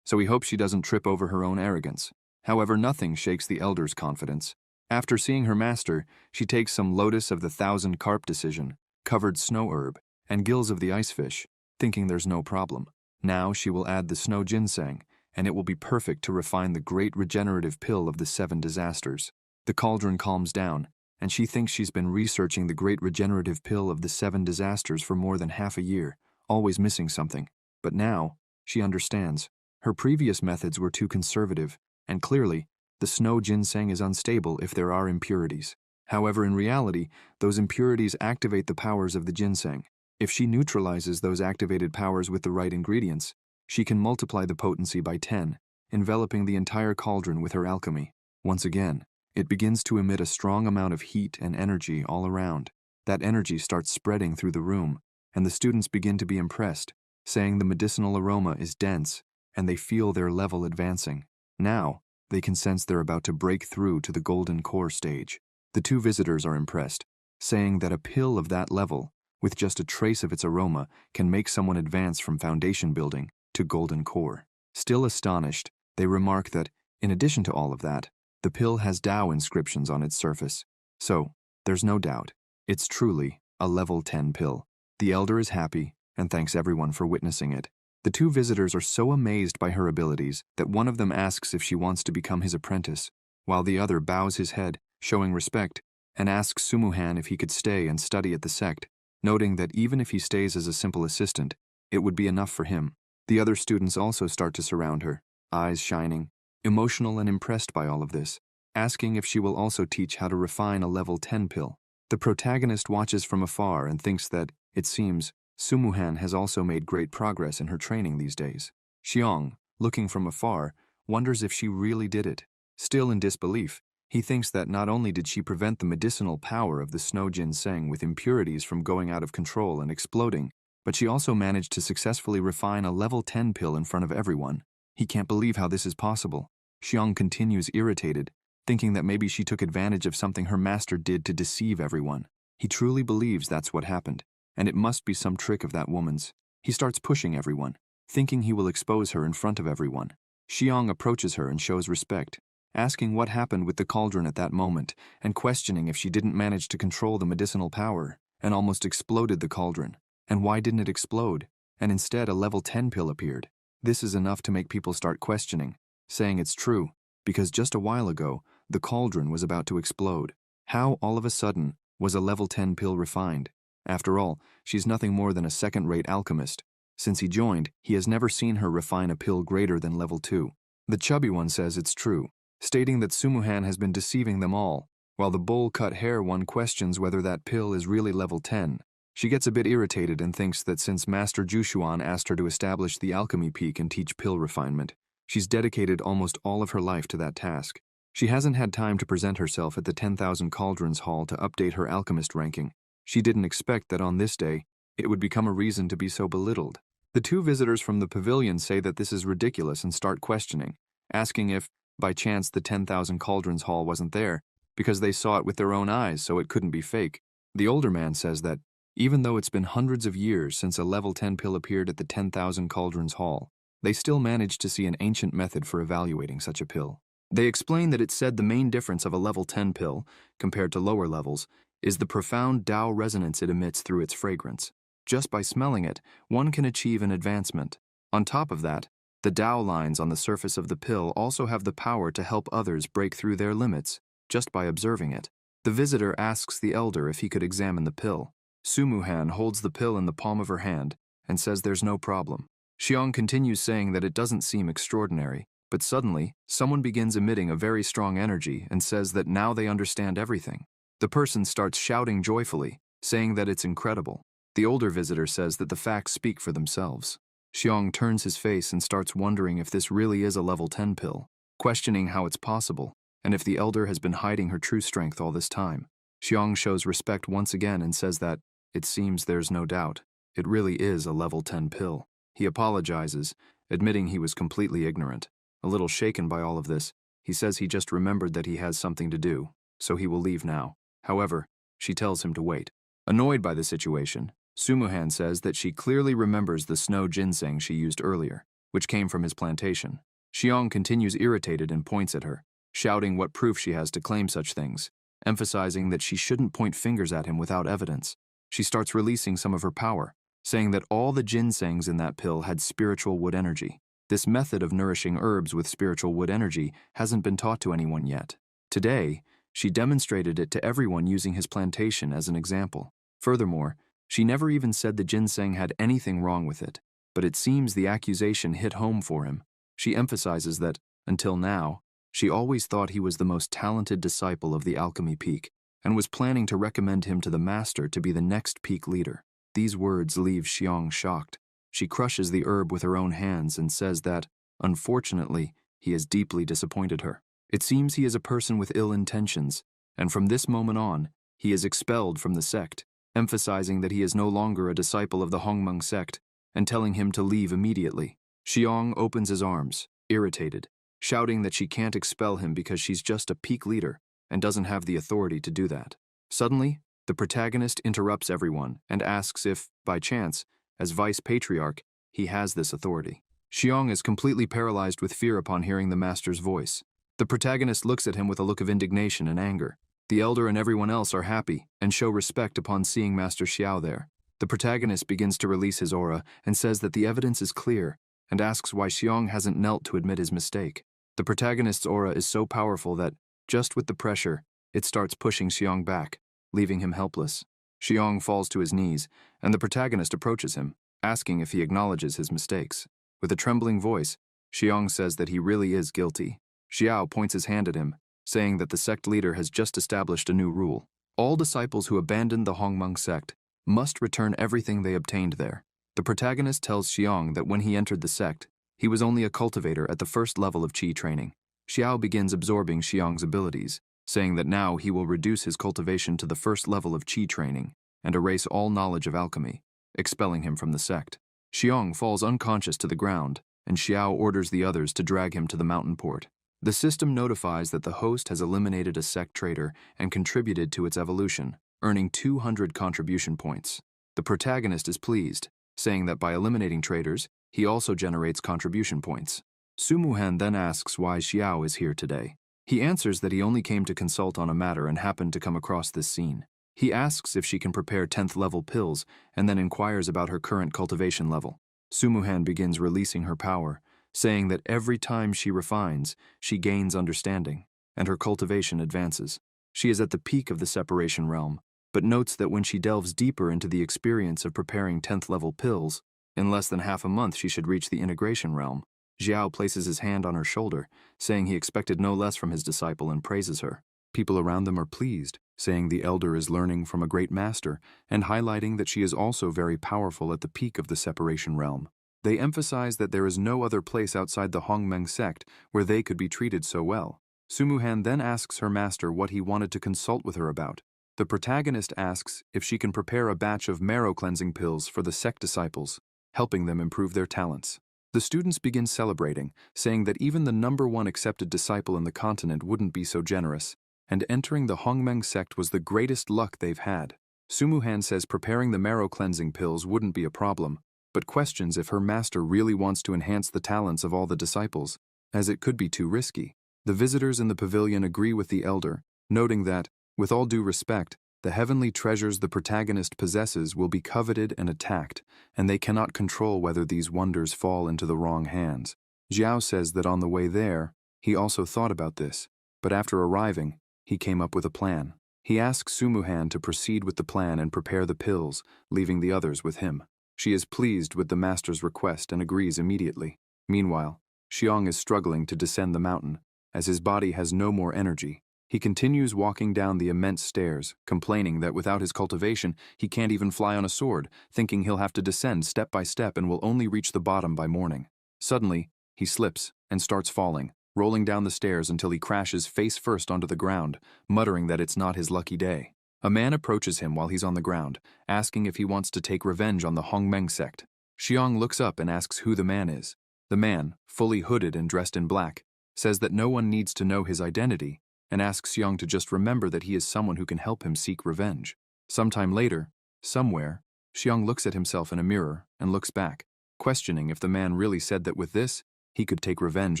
so he hopes she doesn't trip over her own arrogance. However, nothing shakes the elder's confidence. After seeing her master, she takes some lotus of the 1,000 carp decision, covered snow herb, and gills of the ice fish, thinking there's no problem. Now she will add the snow ginseng, and it will be perfect to refine the great regenerative pill of the 7 disasters. The cauldron calms down, and she thinks she's been researching the great regenerative pill of the 7 disasters for more than half a year, always missing something. But now, she understands. Her previous methods were too conservative, and clearly, the snow ginseng is unstable if there are impurities. However, in reality, those impurities activate the powers of the ginseng. If she neutralizes those activated powers with the right ingredients, she can multiply the potency by 10, enveloping the entire cauldron with her alchemy. Once again, it begins to emit a strong amount of heat and energy all around. That energy starts spreading through the room, and the students begin to be impressed, saying the medicinal aroma is dense, and they feel their level advancing. Now, they can sense they're about to break through to the golden core stage. The 2 visitors are impressed, saying that a pill of that level, with just a trace of its aroma, can make someone advance from foundation building to golden core. Still astonished, they remark that, in addition to all of that, the pill has Dao inscriptions on its surface. So, there's no doubt, it's truly a level 10 pill. The elder is happy and thanks everyone for witnessing it. The 2 visitors are so amazed by her abilities that one of them asks if she wants to become his apprentice, while the other bows his head, showing respect, and asks Sumuhan if he could stay and study at the Sect, noting that even if he stays as a simple assistant, it would be enough for him. The other students also start to surround her, eyes shining, emotional and impressed by all of this, asking if she will also teach how to refine a level 10 pill. The protagonist watches from afar and thinks that, it seems, Sumuhan has also made great progress in her training these days. Xiao, looking from afar, wonders if she really did it. Still in disbelief, he thinks that not only did she prevent the medicinal power of the snow ginseng with impurities from going out of control and exploding, but she also managed to successfully refine a level 10 pill in front of everyone. He can't believe how this is possible. Xiao continues irritated, thinking that maybe she took advantage of something her master did to deceive everyone. He truly believes that's what happened, and it must be some trick of that woman's. He starts pushing everyone, thinking he will expose her in front of everyone. Xiao approaches her and shows respect, asking what happened with the cauldron at that moment, and questioning if she didn't manage to control the medicinal power, and almost exploded the cauldron. And why didn't it explode, and instead a level 10 pill appeared? This is enough to make people start questioning, saying it's true, because just a while ago, the cauldron was about to explode. How, all of a sudden, was a level 10 pill refined? After all, she's nothing more than a second-rate alchemist. Since he joined, he has never seen her refine a pill greater than level 2. The chubby one says it's true, stating that Sumuhan has been deceiving them all, while the bowl-cut hair one questions whether that pill is really level 10. She gets a bit irritated and thinks that since Master Su Yuan asked her to establish the alchemy peak and teach pill refinement, she's dedicated almost all of her life to that task. She hasn't had time to present herself at the 10,000 Cauldrons Hall to update her alchemist ranking. She didn't expect that on this day, it would become a reason to be so belittled. The 2 visitors from the pavilion say that this is ridiculous and start questioning, asking if, by chance, the 10,000 Cauldrons Hall wasn't there, because they saw it with their own eyes, so it couldn't be fake. The older man says that, even though it's been hundreds of years since a level 10 pill appeared at the 10,000 Cauldrons Hall, they still managed to see an ancient method for evaluating such a pill. They explain that it said the main difference of a level 10 pill, compared to lower levels, is the profound Dao resonance it emits through its fragrance. Just by smelling it, one can achieve an advancement. On top of that, the Dao lines on the surface of the pill also have the power to help others break through their limits, just by observing it. The visitor asks the elder if he could examine the pill. Sumuhan holds the pill in the palm of her hand and says there's no problem. Xiao continues saying that it doesn't seem extraordinary, but suddenly, someone begins emitting a very strong energy and says that now they understand everything. The person starts shouting joyfully, saying that it's incredible. The older visitor says that the facts speak for themselves. Xiao turns his face and starts wondering if this really is a level 10 pill, questioning how it's possible, and if the elder has been hiding her true strength all this time. Xiao shows respect once again and says that, it seems there's no doubt. It really is a level 10 pill. He apologizes, admitting he was completely ignorant. A little shaken by all of this, he says he just remembered that he has something to do, so he will leave now. However, she tells him to wait. Annoyed by the situation, Sumuhan says that she clearly remembers the snow ginseng she used earlier, which came from his plantation. Xiao continues irritated and points at her, shouting what proof she has to claim such things, emphasizing that she shouldn't point fingers at him without evidence. She starts releasing some of her power, saying that all the ginsengs in that pill had spiritual wood energy. This method of nourishing herbs with spiritual wood energy hasn't been taught to anyone yet. Today, she demonstrated it to everyone using his plantation as an example. Furthermore, she never even said the ginseng had anything wrong with it, but it seems the accusation hit home for him. She emphasizes that, until now, she always thought he was the most talented disciple of the alchemy peak, and was planning to recommend him to the master to be the next peak leader. These words leave Xiang shocked. She crushes the herb with her own hands and says that, unfortunately, he has deeply disappointed her. It seems he is a person with ill intentions, and from this moment on, he is expelled from the sect, emphasizing that he is no longer a disciple of the Hongmeng sect, and telling him to leave immediately. Xiang opens his arms, irritated, shouting that she can't expel him because she's just a peak leader and doesn't have the authority to do that. Suddenly, the protagonist interrupts everyone and asks if, by chance, as vice patriarch, he has this authority. Xiang is completely paralyzed with fear upon hearing the master's voice. The protagonist looks at him with a look of indignation and anger. The elder and everyone else are happy and show respect upon seeing Master Xiao there. The protagonist begins to release his aura and says that the evidence is clear and asks why Xiang hasn't knelt to admit his mistake. The protagonist's aura is so powerful that, just with the pressure, it starts pushing Xiang back, leaving him helpless. Xiang falls to his knees, and the protagonist approaches him, asking if he acknowledges his mistakes. With a trembling voice, Xiang says that he really is guilty. Xiao points his hand at him, saying that the sect leader has just established a new rule. All disciples who abandon the Hongmeng sect must return everything they obtained there. The protagonist tells Xiang that when he entered the sect, he was only a cultivator at the first level of qi training. Xiao begins absorbing Xiang's abilities, saying that now he will reduce his cultivation to the first level of qi training and erase all knowledge of alchemy, expelling him from the sect. Xiang falls unconscious to the ground, and Xiao orders the others to drag him to the mountain port. The system notifies that the host has eliminated a sect traitor and contributed to its evolution, earning 200 contribution points. The protagonist is pleased, saying that by eliminating traitors, he also generates contribution points. Sumuhan then asks why Xiao is here today. He answers that he only came to consult on a matter and happened to come across this scene. He asks if she can prepare 10th level pills and then inquires about her current cultivation level. Sumuhan begins releasing her power, saying that every time she refines, she gains understanding, and her cultivation advances. She is at the peak of the separation realm, but notes that when she delves deeper into the experience of preparing 10th level pills, in less than half a month she should reach the integration realm. Xiao places his hand on her shoulder, saying he expected no less from his disciple and praises her. People around them are pleased, saying the elder is learning from a great master and highlighting that she is also very powerful at the peak of the separation realm. They emphasize that there is no other place outside the Hongmeng sect where they could be treated so well. Sumuhan then asks her master what he wanted to consult with her about. The protagonist asks if she can prepare a batch of marrow cleansing pills for the sect disciples, helping them improve their talents. The students begin celebrating, saying that even the #1 accepted disciple in the continent wouldn't be so generous, and entering the Hongmeng sect was the greatest luck they've had. Sumuhan says preparing the marrow cleansing pills wouldn't be a problem, but questions if her master really wants to enhance the talents of all the disciples, as it could be too risky. The visitors in the pavilion agree with the elder, noting that, with all due respect, the heavenly treasures the protagonist possesses will be coveted and attacked, and they cannot control whether these wonders fall into the wrong hands. Xiao says that on the way there, he also thought about this, but after arriving, he came up with a plan. He asks Sumuhan to proceed with the plan and prepare the pills, leaving the others with him. She is pleased with the master's request and agrees immediately. Meanwhile, Xiang is struggling to descend the mountain, as his body has no more energy. He continues walking down the immense stairs, complaining that without his cultivation, he can't even fly on a sword, thinking he'll have to descend step by step and will only reach the bottom by morning. Suddenly, he slips and starts falling, rolling down the stairs until he crashes face first onto the ground, muttering that it's not his lucky day. A man approaches him while he's on the ground, asking if he wants to take revenge on the Hongmeng sect. Xiang looks up and asks who the man is. The man, fully hooded and dressed in black, says that no one needs to know his identity and asks Xiang to just remember that he is someone who can help him seek revenge. Sometime later, somewhere, Xiang looks at himself in a mirror and looks back, questioning if the man really said that with this, he could take revenge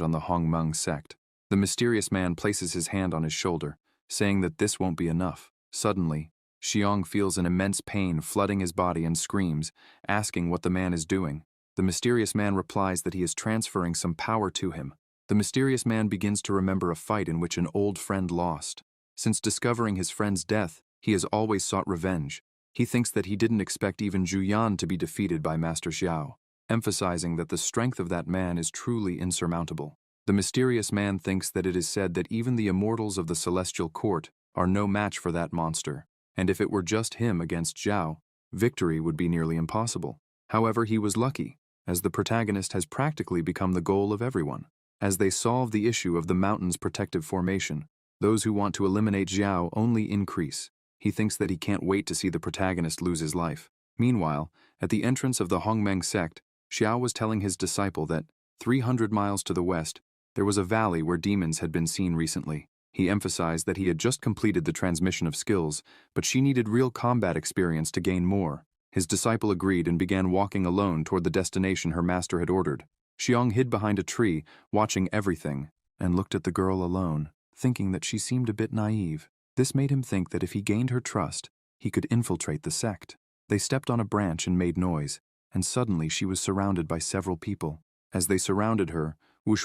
on the Hongmeng sect. The mysterious man places his hand on his shoulder, saying that this won't be enough. Suddenly, Xiang feels an immense pain flooding his body and screams, asking what the man is doing. The mysterious man replies that he is transferring some power to him. The mysterious man begins to remember a fight in which an old friend lost. Since discovering his friend's death, he has always sought revenge. He thinks that he didn't expect even Su Yuan to be defeated by Master Xiao, emphasizing that the strength of that man is truly insurmountable. The mysterious man thinks that it is said that even the immortals of the celestial court are no match for that monster, and if it were just him against Xiao, victory would be nearly impossible. However, he was lucky, as the protagonist has practically become the goal of everyone. As they solve the issue of the mountain's protective formation, those who want to eliminate Xiao only increase. He thinks that he can't wait to see the protagonist lose his life. Meanwhile, at the entrance of the Hongmeng sect, Xiao was telling his disciple that, 300 miles to the west, there was a valley where demons had been seen recently. He emphasized that he had just completed the transmission of skills, but she needed real combat experience to gain more. His disciple agreed and began walking alone toward the destination her master had ordered. Xiang hid behind a tree, watching everything, and looked at the girl alone, thinking that she seemed a bit naive. This made him think that if he gained her trust, he could infiltrate the sect. They stepped on a branch and made noise, and suddenly she was surrounded by several people. As they surrounded her,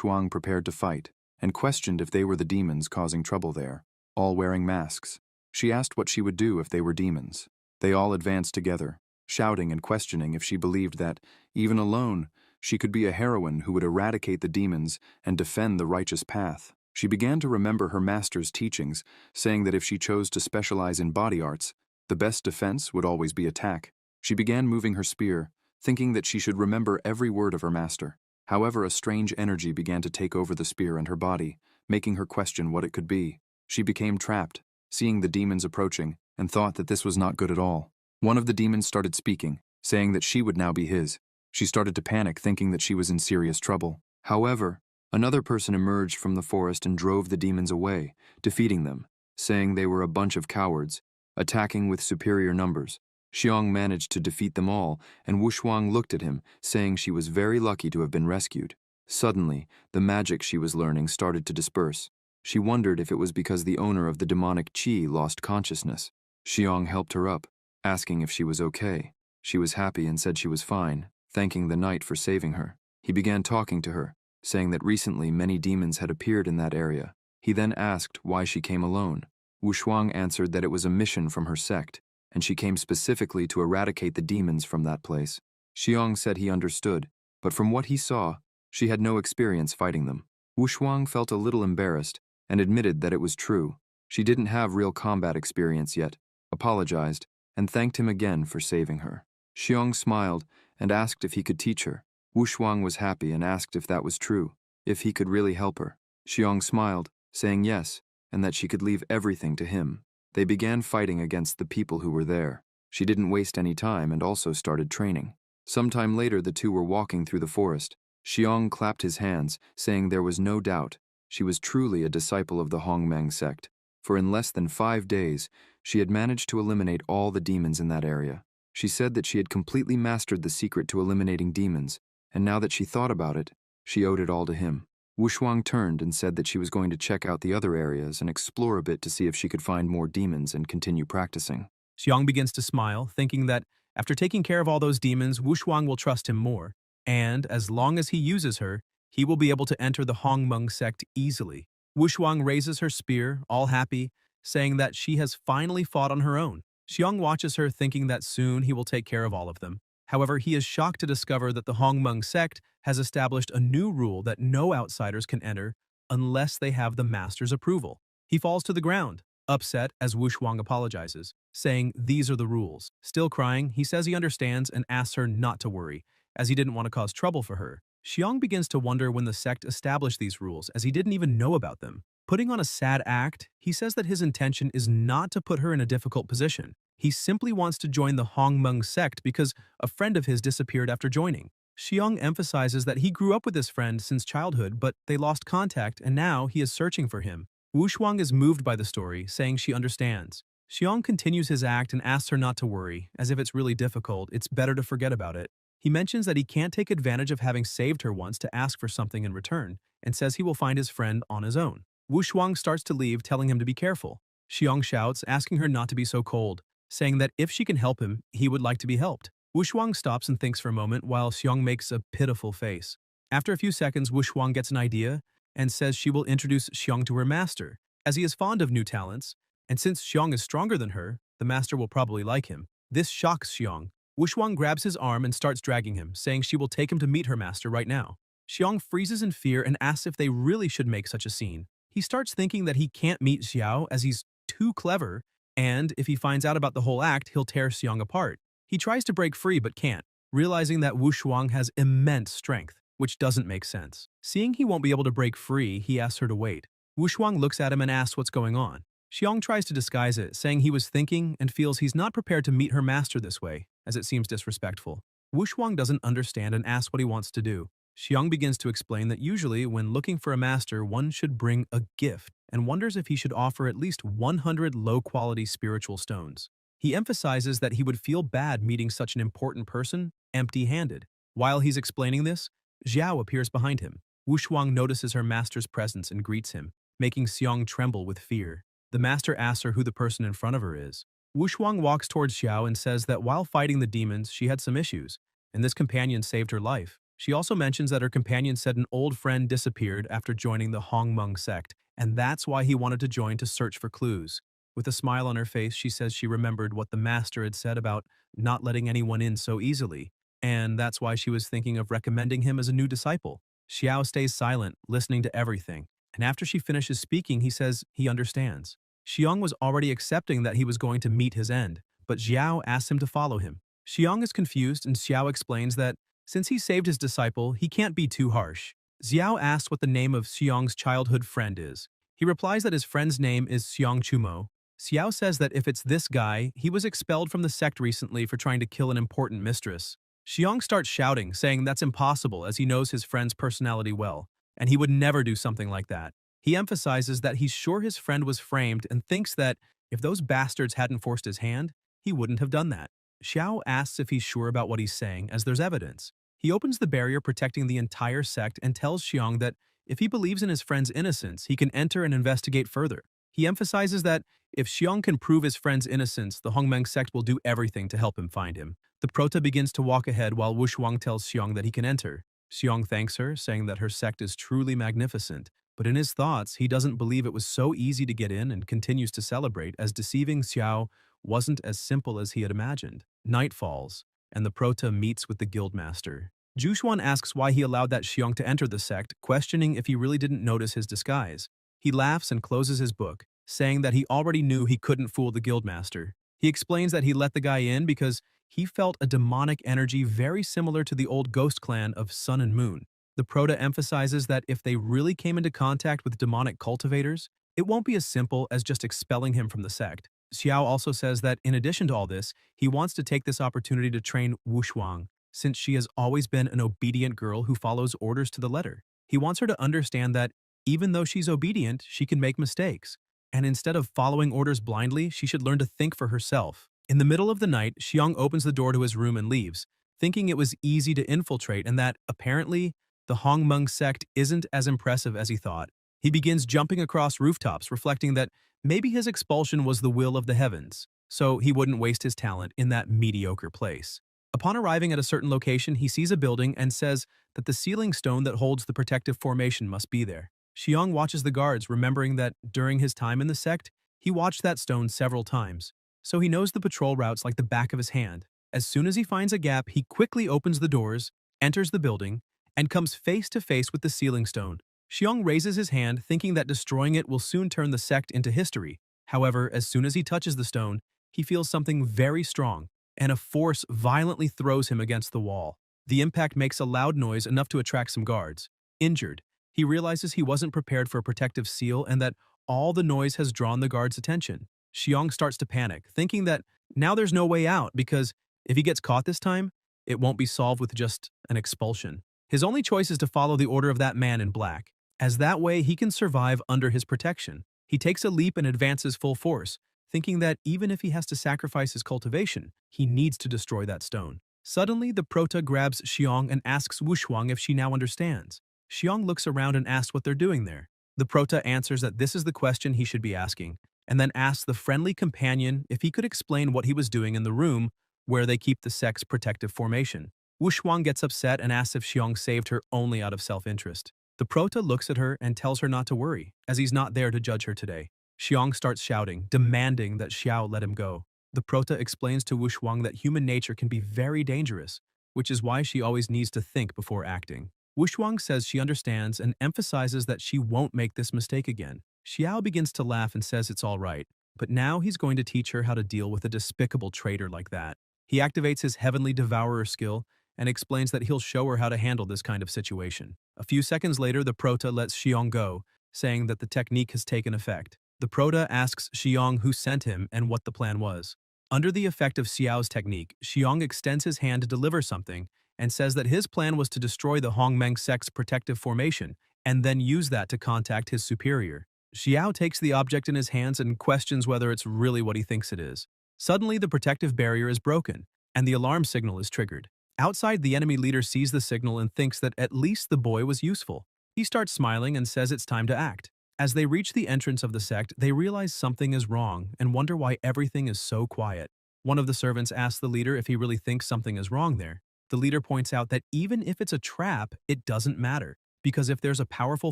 Wang prepared to fight, and questioned if they were the demons causing trouble there, all wearing masks. She asked what she would do if they were demons. They all advanced together, shouting and questioning if she believed that, even alone, she could be a heroine who would eradicate the demons and defend the righteous path. She began to remember her master's teachings, saying that if she chose to specialize in body arts, the best defense would always be attack. She began moving her spear, thinking that she should remember every word of her master. However, a strange energy began to take over the spear and her body, making her question what it could be. She became trapped, seeing the demons approaching, and thought that this was not good at all. One of the demons started speaking, saying that she would now be his. She started to panic, thinking that she was in serious trouble. However, another person emerged from the forest and drove the demons away, defeating them, saying they were a bunch of cowards, attacking with superior numbers. Xiang managed to defeat them all, and Wang looked at him, saying she was very lucky to have been rescued. Suddenly, the magic she was learning started to disperse. She wondered if it was because the owner of the demonic qi lost consciousness. Xiang helped her up, asking if she was okay. She was happy and said she was fine, thanking the knight for saving her. He began talking to her, saying that recently many demons had appeared in that area. He then asked why she came alone. Wang answered that it was a mission from her sect, and she came specifically to eradicate the demons from that place. Xiang said he understood, but from what he saw, she had no experience fighting them. Wang felt a little embarrassed and admitted that it was true. She didn't have real combat experience yet, apologized, and thanked him again for saving her. Xiang smiled and asked if he could teach her. Wang was happy and asked if that was true, if he could really help her. Xiang smiled, saying yes, and that she could leave everything to him. They began fighting against the people who were there. She didn't waste any time and also started training. Sometime later, the two were walking through the forest. Xiang clapped his hands, saying there was no doubt she was truly a disciple of the Hongmeng sect, for in less than 5 days, she had managed to eliminate all the demons in that area. She said that she had completely mastered the secret to eliminating demons, and now that she thought about it, she owed it all to him. Wang turned and said that she was going to check out the other areas and explore a bit to see if she could find more demons and continue practicing. Xiang begins to smile, thinking that after taking care of all those demons, Wang will trust him more, and as long as he uses her, he will be able to enter the Hongmeng sect easily. Wang raises her spear, all happy, saying that she has finally fought on her own. Xiang watches her, thinking that soon he will take care of all of them. However, he is shocked to discover that the Hongmeng sect has established a new rule that no outsiders can enter unless they have the master's approval. He falls to the ground, upset as Wang apologizes, saying these are the rules. Still crying, he says he understands and asks her not to worry, as he didn't want to cause trouble for her. Xiang begins to wonder when the sect established these rules, as he didn't even know about them. Putting on a sad act, he says that his intention is not to put her in a difficult position. He simply wants to join the Hongmeng sect because a friend of his disappeared after joining. Xiong emphasizes that he grew up with this friend since childhood, but they lost contact and now he is searching for him. Wu Shuang is moved by the story, saying she understands. Xiong continues his act and asks her not to worry, as if it's really difficult, it's better to forget about it. He mentions that he can't take advantage of having saved her once to ask for something in return, and says he will find his friend on his own. Wu Shuang starts to leave, telling him to be careful. Xiong shouts, asking her not to be so cold, saying that if she can help him, he would like to be helped. Wu Shuang stops and thinks for a moment while Xiong makes a pitiful face. After a few seconds, Wu Shuang gets an idea and says she will introduce Xiong to her master, as he is fond of new talents, and since Xiong is stronger than her, the master will probably like him. This shocks Xiong. Wu Shuang grabs his arm and starts dragging him, saying she will take him to meet her master right now. Xiong freezes in fear and asks if they really should make such a scene. He starts thinking that he can't meet Xiao as he's too clever, and if he finds out about the whole act, he'll tear Xiong apart. He tries to break free but can't, realizing that Wu Shuang has immense strength, which doesn't make sense. Seeing he won't be able to break free, he asks her to wait. Wu Shuang looks at him and asks what's going on. Xiong tries to disguise it, saying he was thinking and feels he's not prepared to meet her master this way, as it seems disrespectful. Wu Shuang doesn't understand and asks what he wants to do. Xiong begins to explain that usually when looking for a master, one should bring a gift, and wonders if he should offer at least 100 low-quality spiritual stones. He emphasizes that he would feel bad meeting such an important person empty-handed. While he's explaining this, Xiao appears behind him. Wu Shuang notices her master's presence and greets him, making Xiong tremble with fear. The master asks her who the person in front of her is. Wu Shuang walks towards Xiao and says that while fighting the demons, she had some issues, and this companion saved her life. She also mentions that her companion said an old friend disappeared after joining the Hongmeng sect, and that's why he wanted to join to search for clues. With a smile on her face, she says she remembered what the master had said about not letting anyone in so easily, and that's why she was thinking of recommending him as a new disciple. Xiao stays silent, listening to everything, and after she finishes speaking, he says he understands. Xiong was already accepting that he was going to meet his end, but Xiao asks him to follow him. Xiong is confused and Xiao explains that since he saved his disciple, he can't be too harsh. Xiao asks what the name of Xiong's childhood friend is. He replies that his friend's name is Xiong Chumo. Xiao says that if it's this guy, he was expelled from the sect recently for trying to kill an important mistress. Xiong starts shouting, saying that's impossible as he knows his friend's personality well, and he would never do something like that. He emphasizes that he's sure his friend was framed and thinks that if those bastards hadn't forced his hand, he wouldn't have done that. Xiao asks if he's sure about what he's saying, as there's evidence. He opens the barrier protecting the entire sect and tells Xiong that if he believes in his friend's innocence, he can enter and investigate further. He emphasizes that if Xiong can prove his friend's innocence, the Hongmeng sect will do everything to help him find him. The prota begins to walk ahead while Wu Shuang tells Xiong that he can enter. Xiong thanks her, saying that her sect is truly magnificent, but in his thoughts, he doesn't believe it was so easy to get in and continues to celebrate as deceiving Xiao wasn't as simple as he had imagined. Night falls, and the prota meets with the guildmaster. Jushuan asks why he allowed that Xiong to enter the sect, questioning if he really didn't notice his disguise. He laughs and closes his book, saying that he already knew he couldn't fool the guildmaster. He explains that he let the guy in because he felt a demonic energy very similar to the old ghost clan of Sun and Moon. The prota emphasizes that if they really came into contact with demonic cultivators, it won't be as simple as just expelling him from the sect. Xiao also says that in addition to all this, he wants to take this opportunity to train Wu Shuang, since she has always been an obedient girl who follows orders to the letter. He wants her to understand that even though she's obedient, she can make mistakes, and instead of following orders blindly, she should learn to think for herself. In the middle of the night, Xiong opens the door to his room and leaves, thinking it was easy to infiltrate and that, apparently, the Hongmeng sect isn't as impressive as he thought. He begins jumping across rooftops, reflecting that maybe his expulsion was the will of the heavens, so he wouldn't waste his talent in that mediocre place. Upon arriving at a certain location, he sees a building and says that the ceiling stone that holds the protective formation must be there. Xiong watches the guards, remembering that during his time in the sect, he watched that stone several times, so he knows the patrol routes like the back of his hand. As soon as he finds a gap, he quickly opens the doors, enters the building, and comes face to face with the ceiling stone. Xiong raises his hand, thinking that destroying it will soon turn the sect into history. However, as soon as he touches the stone, he feels something very strong, and a force violently throws him against the wall. The impact makes a loud noise enough to attract some guards. Injured, He realizes he wasn't prepared for a protective seal and that all the noise has drawn the guard's attention. Xiong starts to panic, thinking that now there's no way out because if he gets caught this time, it won't be solved with just an expulsion. His only choice is to follow the order of that man in black, as that way he can survive under his protection. He takes a leap and advances full force, thinking that even if he has to sacrifice his cultivation, he needs to destroy that stone. Suddenly, the prota grabs Xiong and asks Wushuang if she now understands. Xiong looks around and asks what they're doing there. The prota answers that this is the question he should be asking, and then asks the friendly companion if he could explain what he was doing in the room where they keep the Sect's protective formation. Wushuang gets upset and asks if Xiong saved her only out of self-interest. The prota looks at her and tells her not to worry, as he's not there to judge her today. Xiong starts shouting, demanding that Xiao let him go. The prota explains to Wushuang that human nature can be very dangerous, which is why she always needs to think before acting. Wushuang says she understands and emphasizes that she won't make this mistake again. Xiao begins to laugh and says it's all right, but now he's going to teach her how to deal with a despicable traitor like that. He activates his Heavenly Devourer skill and explains that he'll show her how to handle this kind of situation. A few seconds later, the prota lets Xiong go, saying that the technique has taken effect. The prota asks Xiong who sent him and what the plan was. Under the effect of Xiao's technique, Xiong extends his hand to deliver something and says that his plan was to destroy the Hongmeng sect's protective formation and then use that to contact his superior. Xiao takes the object in his hands and questions whether it's really what he thinks it is. Suddenly, the protective barrier is broken, and the alarm signal is triggered. Outside, the enemy leader sees the signal and thinks that at least the boy was useful. He starts smiling and says it's time to act. As they reach the entrance of the sect, they realize something is wrong and wonder why everything is so quiet. One of the servants asks the leader if he really thinks something is wrong there. The leader points out that even if it's a trap, it doesn't matter, because if there's a powerful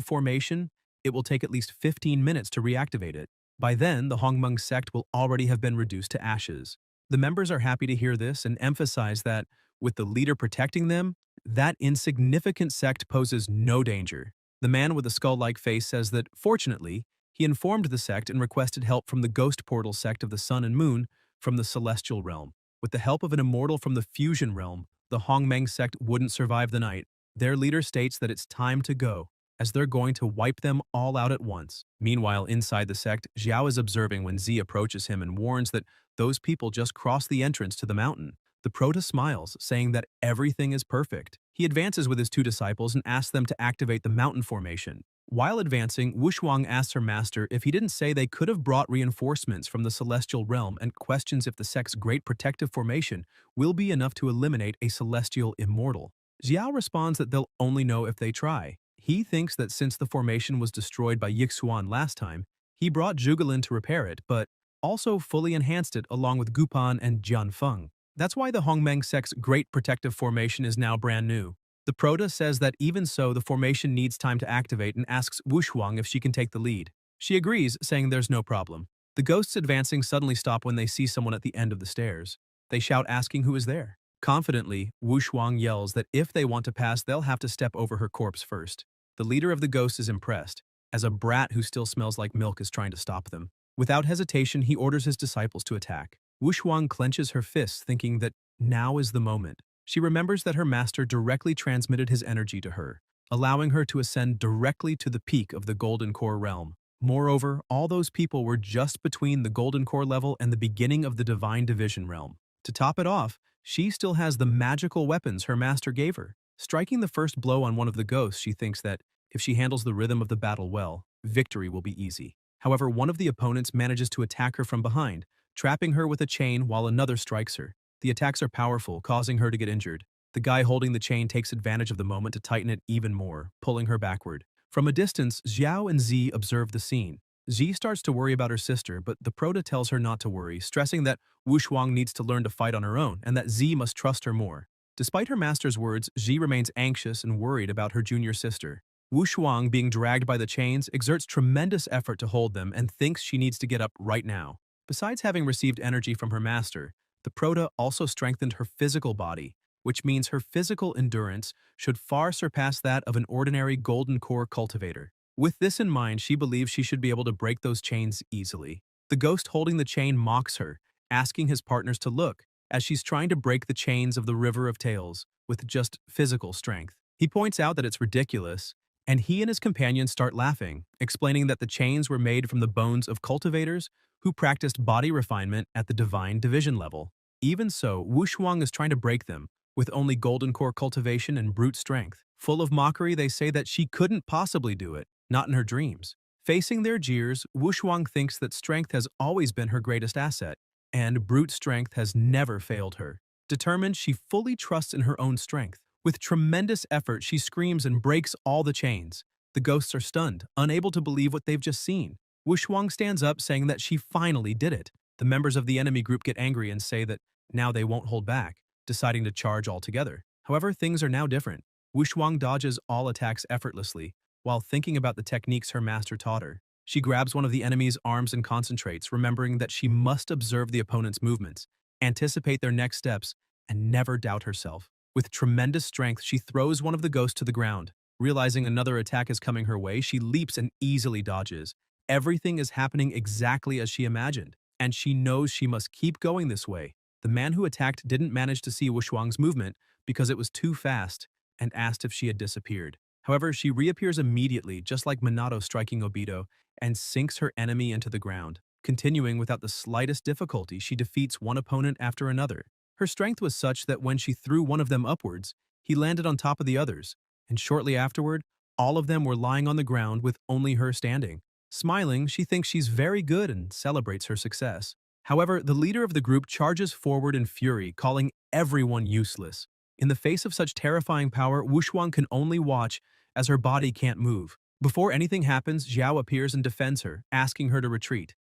formation, it will take at least 15 minutes to reactivate it. By then, the Hongmeng sect will already have been reduced to ashes. The members are happy to hear this and emphasize that, with the leader protecting them, that insignificant sect poses no danger. The man with the skull-like face says that, fortunately, he informed the sect and requested help from the ghost portal sect of the Sun and Moon from the celestial realm. With the help of an immortal from the fusion realm, the Hongmeng sect wouldn't survive the night. Their leader states that it's time to go, as they're going to wipe them all out at once. Meanwhile, inside the sect, Xiao is observing when Z approaches him and warns that those people just crossed the entrance to the mountain. The prota smiles, saying that everything is perfect. He advances with his two disciples and asks them to activate the mountain formation. While advancing, Wushuang asks her master if he didn't say they could have brought reinforcements from the celestial realm and questions if the sect's great protective formation will be enough to eliminate a celestial immortal. Xiao responds that they'll only know if they try. He thinks that since the formation was destroyed by Yixuan last time, he brought Zhugelin to repair it, but also fully enhanced it along with Gupan and Jianfeng. That's why the Hongmeng sect's great protective formation is now brand new. The prota says that even so, the formation needs time to activate and asks Wushuang if she can take the lead. She agrees, saying there's no problem. The ghosts advancing suddenly stop when they see someone at the end of the stairs. They shout asking who is there. Confidently, Wushuang yells that if they want to pass, they'll have to step over her corpse first. The leader of the ghosts is impressed, as a brat who still smells like milk is trying to stop them. Without hesitation, he orders his disciples to attack. Wushuang clenches her fists, thinking that now is the moment. She remembers that her master directly transmitted his energy to her, allowing her to ascend directly to the peak of the Golden Core realm. Moreover, all those people were just between the Golden Core level and the beginning of the Divine Division realm. To top it off, she still has the magical weapons her master gave her. Striking the first blow on one of the ghosts, she thinks that if she handles the rhythm of the battle well, victory will be easy. However, one of the opponents manages to attack her from behind, trapping her with a chain while another strikes her. The attacks are powerful, causing her to get injured. The guy holding the chain takes advantage of the moment to tighten it even more, pulling her backward. From a distance, Xiao and Z observe the scene. Z starts to worry about her sister, but the prota tells her not to worry, stressing that Wushuang needs to learn to fight on her own and that Z must trust her more. Despite her master's words, Z remains anxious and worried about her junior sister. Wushuang, being dragged by the chains, exerts tremendous effort to hold them and thinks she needs to get up right now. Besides having received energy from her master, the prota also strengthened her physical body, which means her physical endurance should far surpass that of an ordinary golden core cultivator. With this in mind, she believes she should be able to break those chains easily. The ghost holding the chain mocks her, asking his partners to look, as she's trying to break the chains of the River of Tales with just physical strength. He points out that it's ridiculous, and he and his companions start laughing, explaining that the chains were made from the bones of cultivators who practiced body refinement at the divine division level. Even so, Wang is trying to break them, with only golden core cultivation and brute strength. Full of mockery, they say that she couldn't possibly do it, not in her dreams. Facing their jeers, Wang thinks that strength has always been her greatest asset, and brute strength has never failed her. Determined, she fully trusts in her own strength. With tremendous effort, she screams and breaks all the chains. The ghosts are stunned, unable to believe what they've just seen. Wang stands up, saying that she finally did it. The members of the enemy group get angry and say that now they won't hold back, deciding to charge altogether. However, things are now different. Wang dodges all attacks effortlessly, while thinking about the techniques her master taught her. She grabs one of the enemy's arms and concentrates, remembering that she must observe the opponent's movements, anticipate their next steps, and never doubt herself. With tremendous strength, she throws one of the ghosts to the ground. Realizing another attack is coming her way, she leaps and easily dodges. Everything is happening exactly as she imagined, and she knows she must keep going this way. The man who attacked didn't manage to see Wang's movement because it was too fast and asked if she had disappeared. However, she reappears immediately, just like Minato striking Obito, and sinks her enemy into the ground. Continuing without the slightest difficulty, she defeats one opponent after another. Her strength was such that when she threw one of them upwards, he landed on top of the others, and shortly afterward, all of them were lying on the ground with only her standing. Smiling, she thinks she's very good and celebrates her success. However, the leader of the group charges forward in fury, calling everyone useless. In the face of such terrifying power, Wang can only watch as her body can't move. Before anything happens, Xiao appears and defends her, asking her to retreat.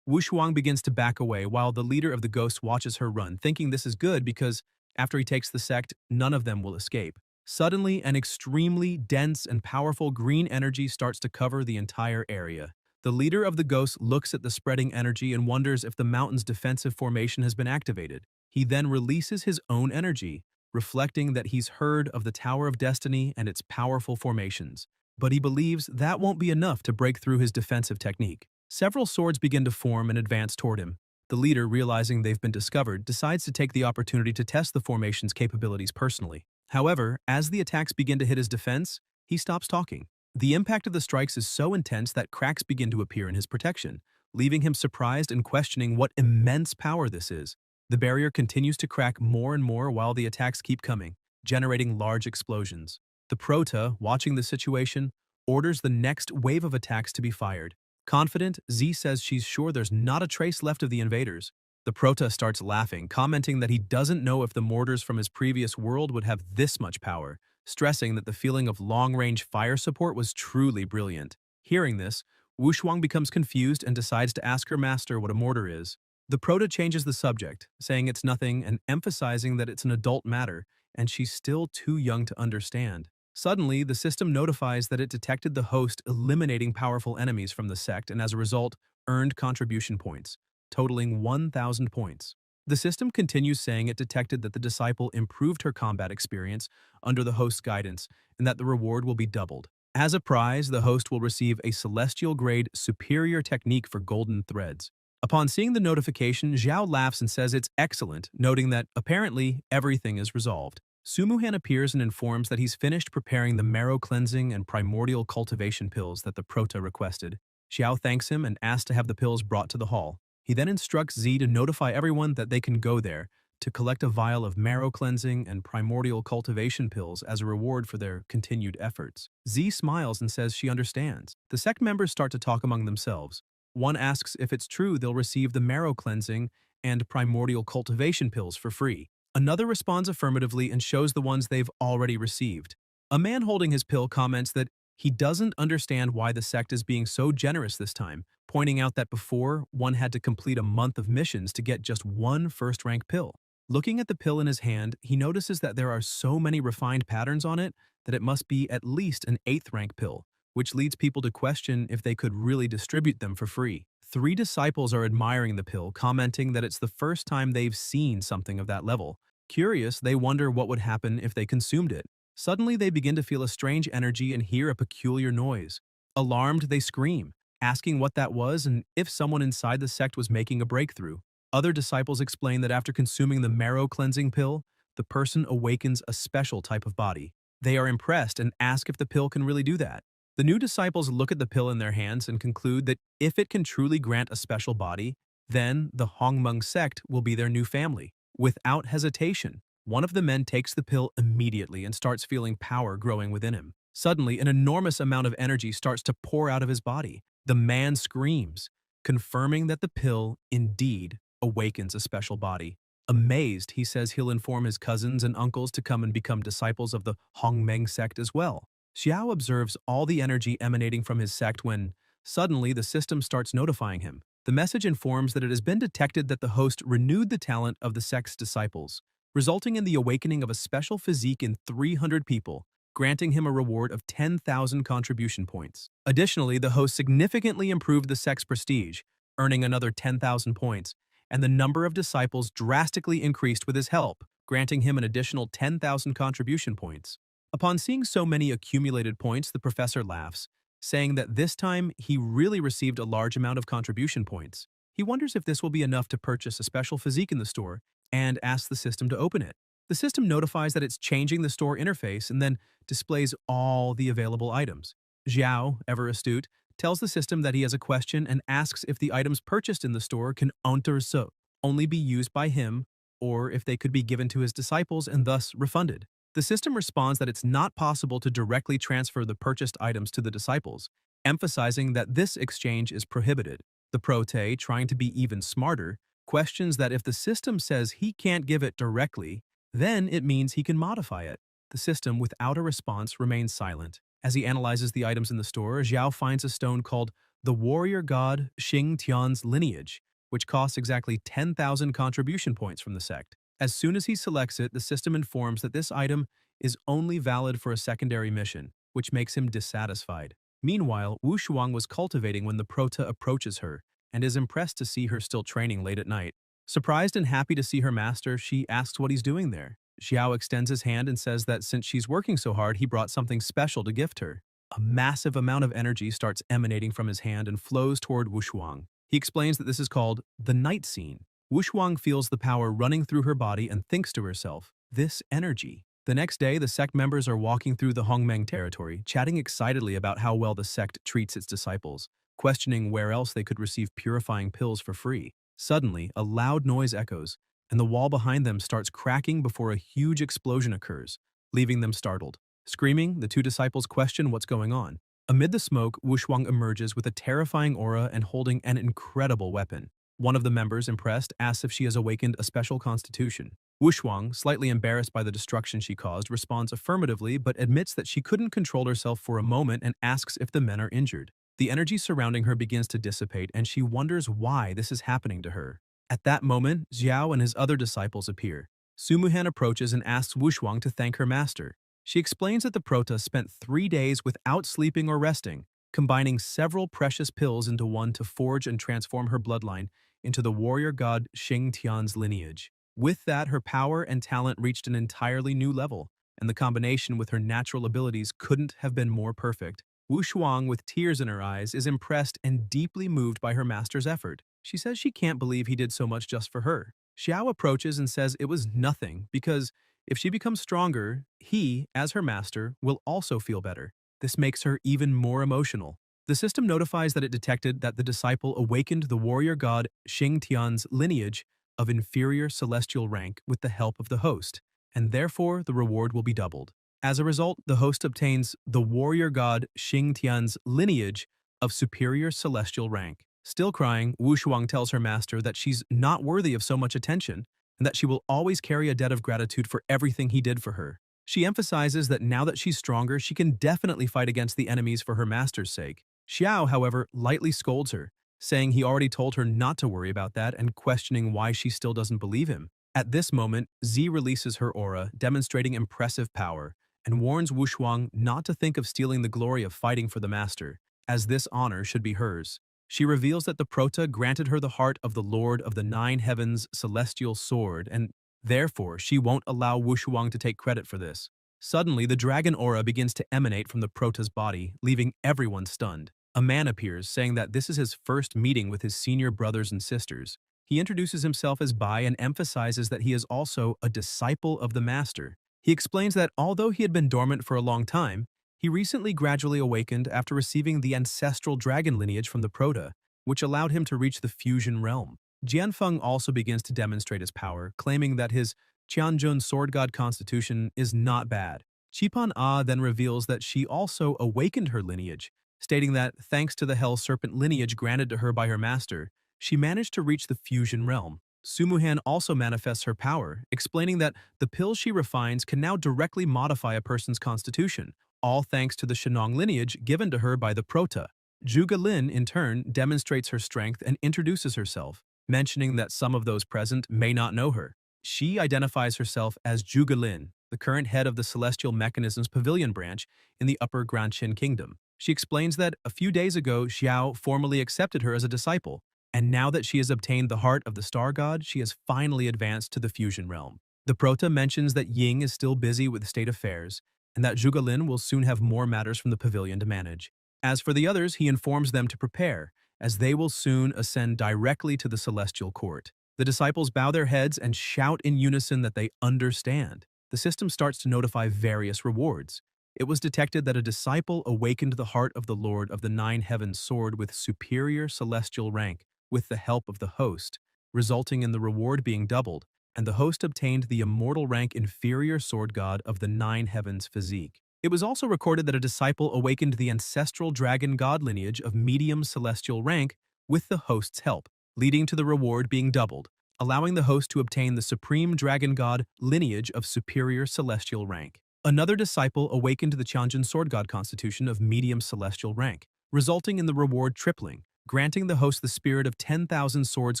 Wang begins to back away while the leader of the ghosts watches her run, thinking this is good because after he takes the sect, none of them will escape. Suddenly, an extremely dense and powerful green energy starts to cover the entire area. The leader of the ghosts looks at the spreading energy and wonders if the mountain's defensive formation has been activated. He then releases his own energy, reflecting that he's heard of the Tower of Destiny and its powerful formations. But he believes that won't be enough to break through his defensive technique. Several swords begin to form and advance toward him. The leader, realizing they've been discovered, decides to take the opportunity to test the formation's capabilities personally. However, as the attacks begin to hit his defense, he stops talking. The impact of the strikes is so intense that cracks begin to appear in his protection, leaving him surprised and questioning what immense power this is. The barrier continues to crack more and more while the attacks keep coming, generating large explosions. The Prota, watching the situation, orders the next wave of attacks to be fired. Confident, Z says she's sure there's not a trace left of the invaders. The Prota starts laughing, commenting that he doesn't know if the mortars from his previous world would have this much power, stressing that the feeling of long-range fire support was truly brilliant. Hearing this, Wang becomes confused and decides to ask her master what a mortar is. The Prota changes the subject, saying it's nothing and emphasizing that it's an adult matter, and she's still too young to understand. Suddenly, the system notifies that it detected the host eliminating powerful enemies from the sect and as a result, earned contribution points, totaling 1,000 points. The system continues saying it detected that the disciple improved her combat experience under the host's guidance and that the reward will be doubled. As a prize, the host will receive a celestial-grade superior technique for golden threads. Upon seeing the notification, Xiao laughs and says it's excellent, noting that, apparently, everything is resolved. Sumuhan appears and informs that he's finished preparing the marrow cleansing and primordial cultivation pills that the Prota requested. Xiao thanks him and asks to have the pills brought to the hall. He then instructs Z to notify everyone that they can go there to collect a vial of marrow cleansing and primordial cultivation pills as a reward for their continued efforts. Z smiles and says she understands. The sect members start to talk among themselves. One asks if it's true they'll receive the marrow cleansing and primordial cultivation pills for free. Another responds affirmatively and shows the ones they've already received. A man holding his pill comments that he doesn't understand why the sect is being so generous this time, pointing out that before, one had to complete a month of missions to get just one first-rank pill. Looking at the pill in his hand, he notices that there are so many refined patterns on it that it must be at least an 8th-rank pill, which leads people to question if they could really distribute them for free. 3 disciples are admiring the pill, commenting that it's the first time they've seen something of that level. Curious, they wonder what would happen if they consumed it. Suddenly, they begin to feel a strange energy and hear a peculiar noise. Alarmed, they scream, asking what that was and if someone inside the sect was making a breakthrough. Other disciples explain that after consuming the marrow cleansing pill, the person awakens a special type of body. They are impressed and ask if the pill can really do that. The new disciples look at the pill in their hands and conclude that if it can truly grant a special body, then the Hongmeng sect will be their new family. Without hesitation, one of the men takes the pill immediately and starts feeling power growing within him. Suddenly, an enormous amount of energy starts to pour out of his body. The man screams, confirming that the pill indeed awakens a special body. Amazed, he says he'll inform his cousins and uncles to come and become disciples of the Hongmeng sect as well. Xiao observes all the energy emanating from his sect when, suddenly, the system starts notifying him. The message informs that it has been detected that the host renewed the talent of the sect's disciples, resulting in the awakening of a special physique in 300 people, granting him a reward of 10,000 contribution points. Additionally, the host significantly improved the sect's prestige, earning another 10,000 points, and the number of disciples drastically increased with his help, granting him an additional 10,000 contribution points. Upon seeing so many accumulated points, the professor laughs, saying that this time he really received a large amount of contribution points. He wonders if this will be enough to purchase a special physique in the store and asks the system to open it. The system notifies that it's changing the store interface and then displays all the available items. Xiao, ever astute, tells the system that he has a question and asks if the items purchased in the store can only be used by him or if they could be given to his disciples and thus refunded. The system responds that it's not possible to directly transfer the purchased items to the disciples, emphasizing that this exchange is prohibited. The prote, trying to be even smarter, questions that if the system says he can't give it directly, then it means he can modify it. The system, without a response, remains silent. As he analyzes the items in the store, Xiao finds a stone called the warrior god Xing Tian's lineage, which costs exactly 10,000 contribution points from the sect. As soon as he selects it, the system informs that this item is only valid for a secondary mission, which makes him dissatisfied. Meanwhile, Wu Shuang was cultivating when the prota approaches her and is impressed to see her still training late at night. Surprised and happy to see her master, she asks what he's doing there. Xiao extends his hand and says that since she's working so hard, he brought something special to gift her. A massive amount of energy starts emanating from his hand and flows toward Wu Shuang. He explains that this is called the night scene. Wu Shuang feels the power running through her body and thinks to herself, this energy. The next day, the sect members are walking through the Hongmeng territory, chatting excitedly about how well the sect treats its disciples, questioning where else they could receive purifying pills for free. Suddenly, a loud noise echoes, and the wall behind them starts cracking before a huge explosion occurs, leaving them startled. Screaming, the two disciples question what's going on. Amid the smoke, Wu Shuang emerges with a terrifying aura and holding an incredible weapon. One of the members, impressed, asks if she has awakened a special constitution. Wu Shuang, slightly embarrassed by the destruction she caused, responds affirmatively but admits that she couldn't control herself for a moment and asks if the men are injured. The energy surrounding her begins to dissipate and she wonders why this is happening to her. At that moment, Xiao and his other disciples appear. Sumuhan approaches and asks Wu Shuang to thank her master. She explains that the prota spent 3 days without sleeping or resting, combining several precious pills into one to forge and transform her bloodline into the warrior god Xing Tian's lineage. With that, her power and talent reached an entirely new level, and the combination with her natural abilities couldn't have been more perfect. Wu Shuang, with tears in her eyes, is impressed and deeply moved by her master's effort. She says she can't believe he did so much just for her. Xiao approaches and says it was nothing because if she becomes stronger, he, as her master, will also feel better. This makes her even more emotional. The system notifies that it detected that the disciple awakened the warrior god Xing Tian's lineage of inferior celestial rank with the help of the host, and therefore the reward will be doubled. As a result, the host obtains the warrior god Xing Tian's lineage of superior celestial rank. Still crying, Wu Shuang tells her master that she's not worthy of so much attention and that she will always carry a debt of gratitude for everything he did for her. She emphasizes that now that she's stronger, she can definitely fight against the enemies for her master's sake. Xiao, however, lightly scolds her, saying he already told her not to worry about that and questioning why she still doesn't believe him. At this moment, Z releases her aura, demonstrating impressive power, and warns Wu Shuang not to think of stealing the glory of fighting for the master, as this honor should be hers. She reveals that the prota granted her the heart of the Lord of the Nine Heavens' celestial sword, and therefore she won't allow Wu Shuang to take credit for this. Suddenly, the dragon aura begins to emanate from the prota's body, leaving everyone stunned. A man appears, saying that this is his first meeting with his senior brothers and sisters. He introduces himself as Bai and emphasizes that he is also a disciple of the master. He explains that although he had been dormant for a long time, He recently gradually awakened after receiving the ancestral dragon lineage from the Prota, which allowed him to reach the fusion realm. Jianfeng also begins to demonstrate his power, claiming that his Qianjun sword god constitution is not bad. Qipan A then reveals that she also awakened her lineage, stating that thanks to the Hell Serpent lineage granted to her by her master, she managed to reach the fusion realm. Sumuhan also manifests her power, explaining that the pills she refines can now directly modify a person's constitution, all thanks to the Shenong lineage given to her by the Prota. Zhuge Lin, in turn, demonstrates her strength and introduces herself, mentioning that some of those present may not know her. She identifies herself as Zhuge Lin, the current head of the Celestial Mechanisms Pavilion branch in the Upper Granqin Kingdom. She explains that a few days ago, Xiao formally accepted her as a disciple, and now that she has obtained the heart of the star god, she has finally advanced to the fusion realm. The Prota mentions that Ying is still busy with state affairs, and that Zhuge Lin will soon have more matters from the pavilion to manage. As for the others, he informs them to prepare, as they will soon ascend directly to the celestial court. The disciples bow their heads and shout in unison that they understand. The system starts to notify various rewards. It was detected that a disciple awakened the heart of the Lord of the Nine Heavens sword with superior celestial rank, with the help of the host, resulting in the reward being doubled, and the host obtained the immortal rank inferior sword god of the Nine Heavens physique. It was also recorded that a disciple awakened the ancestral dragon god lineage of medium celestial rank with the host's help, leading to the reward being doubled, allowing the host to obtain the supreme dragon god lineage of superior celestial rank. Another disciple awakened the Tianjin sword god constitution of medium celestial rank, resulting in the reward tripling, granting the host the spirit of 10,000 swords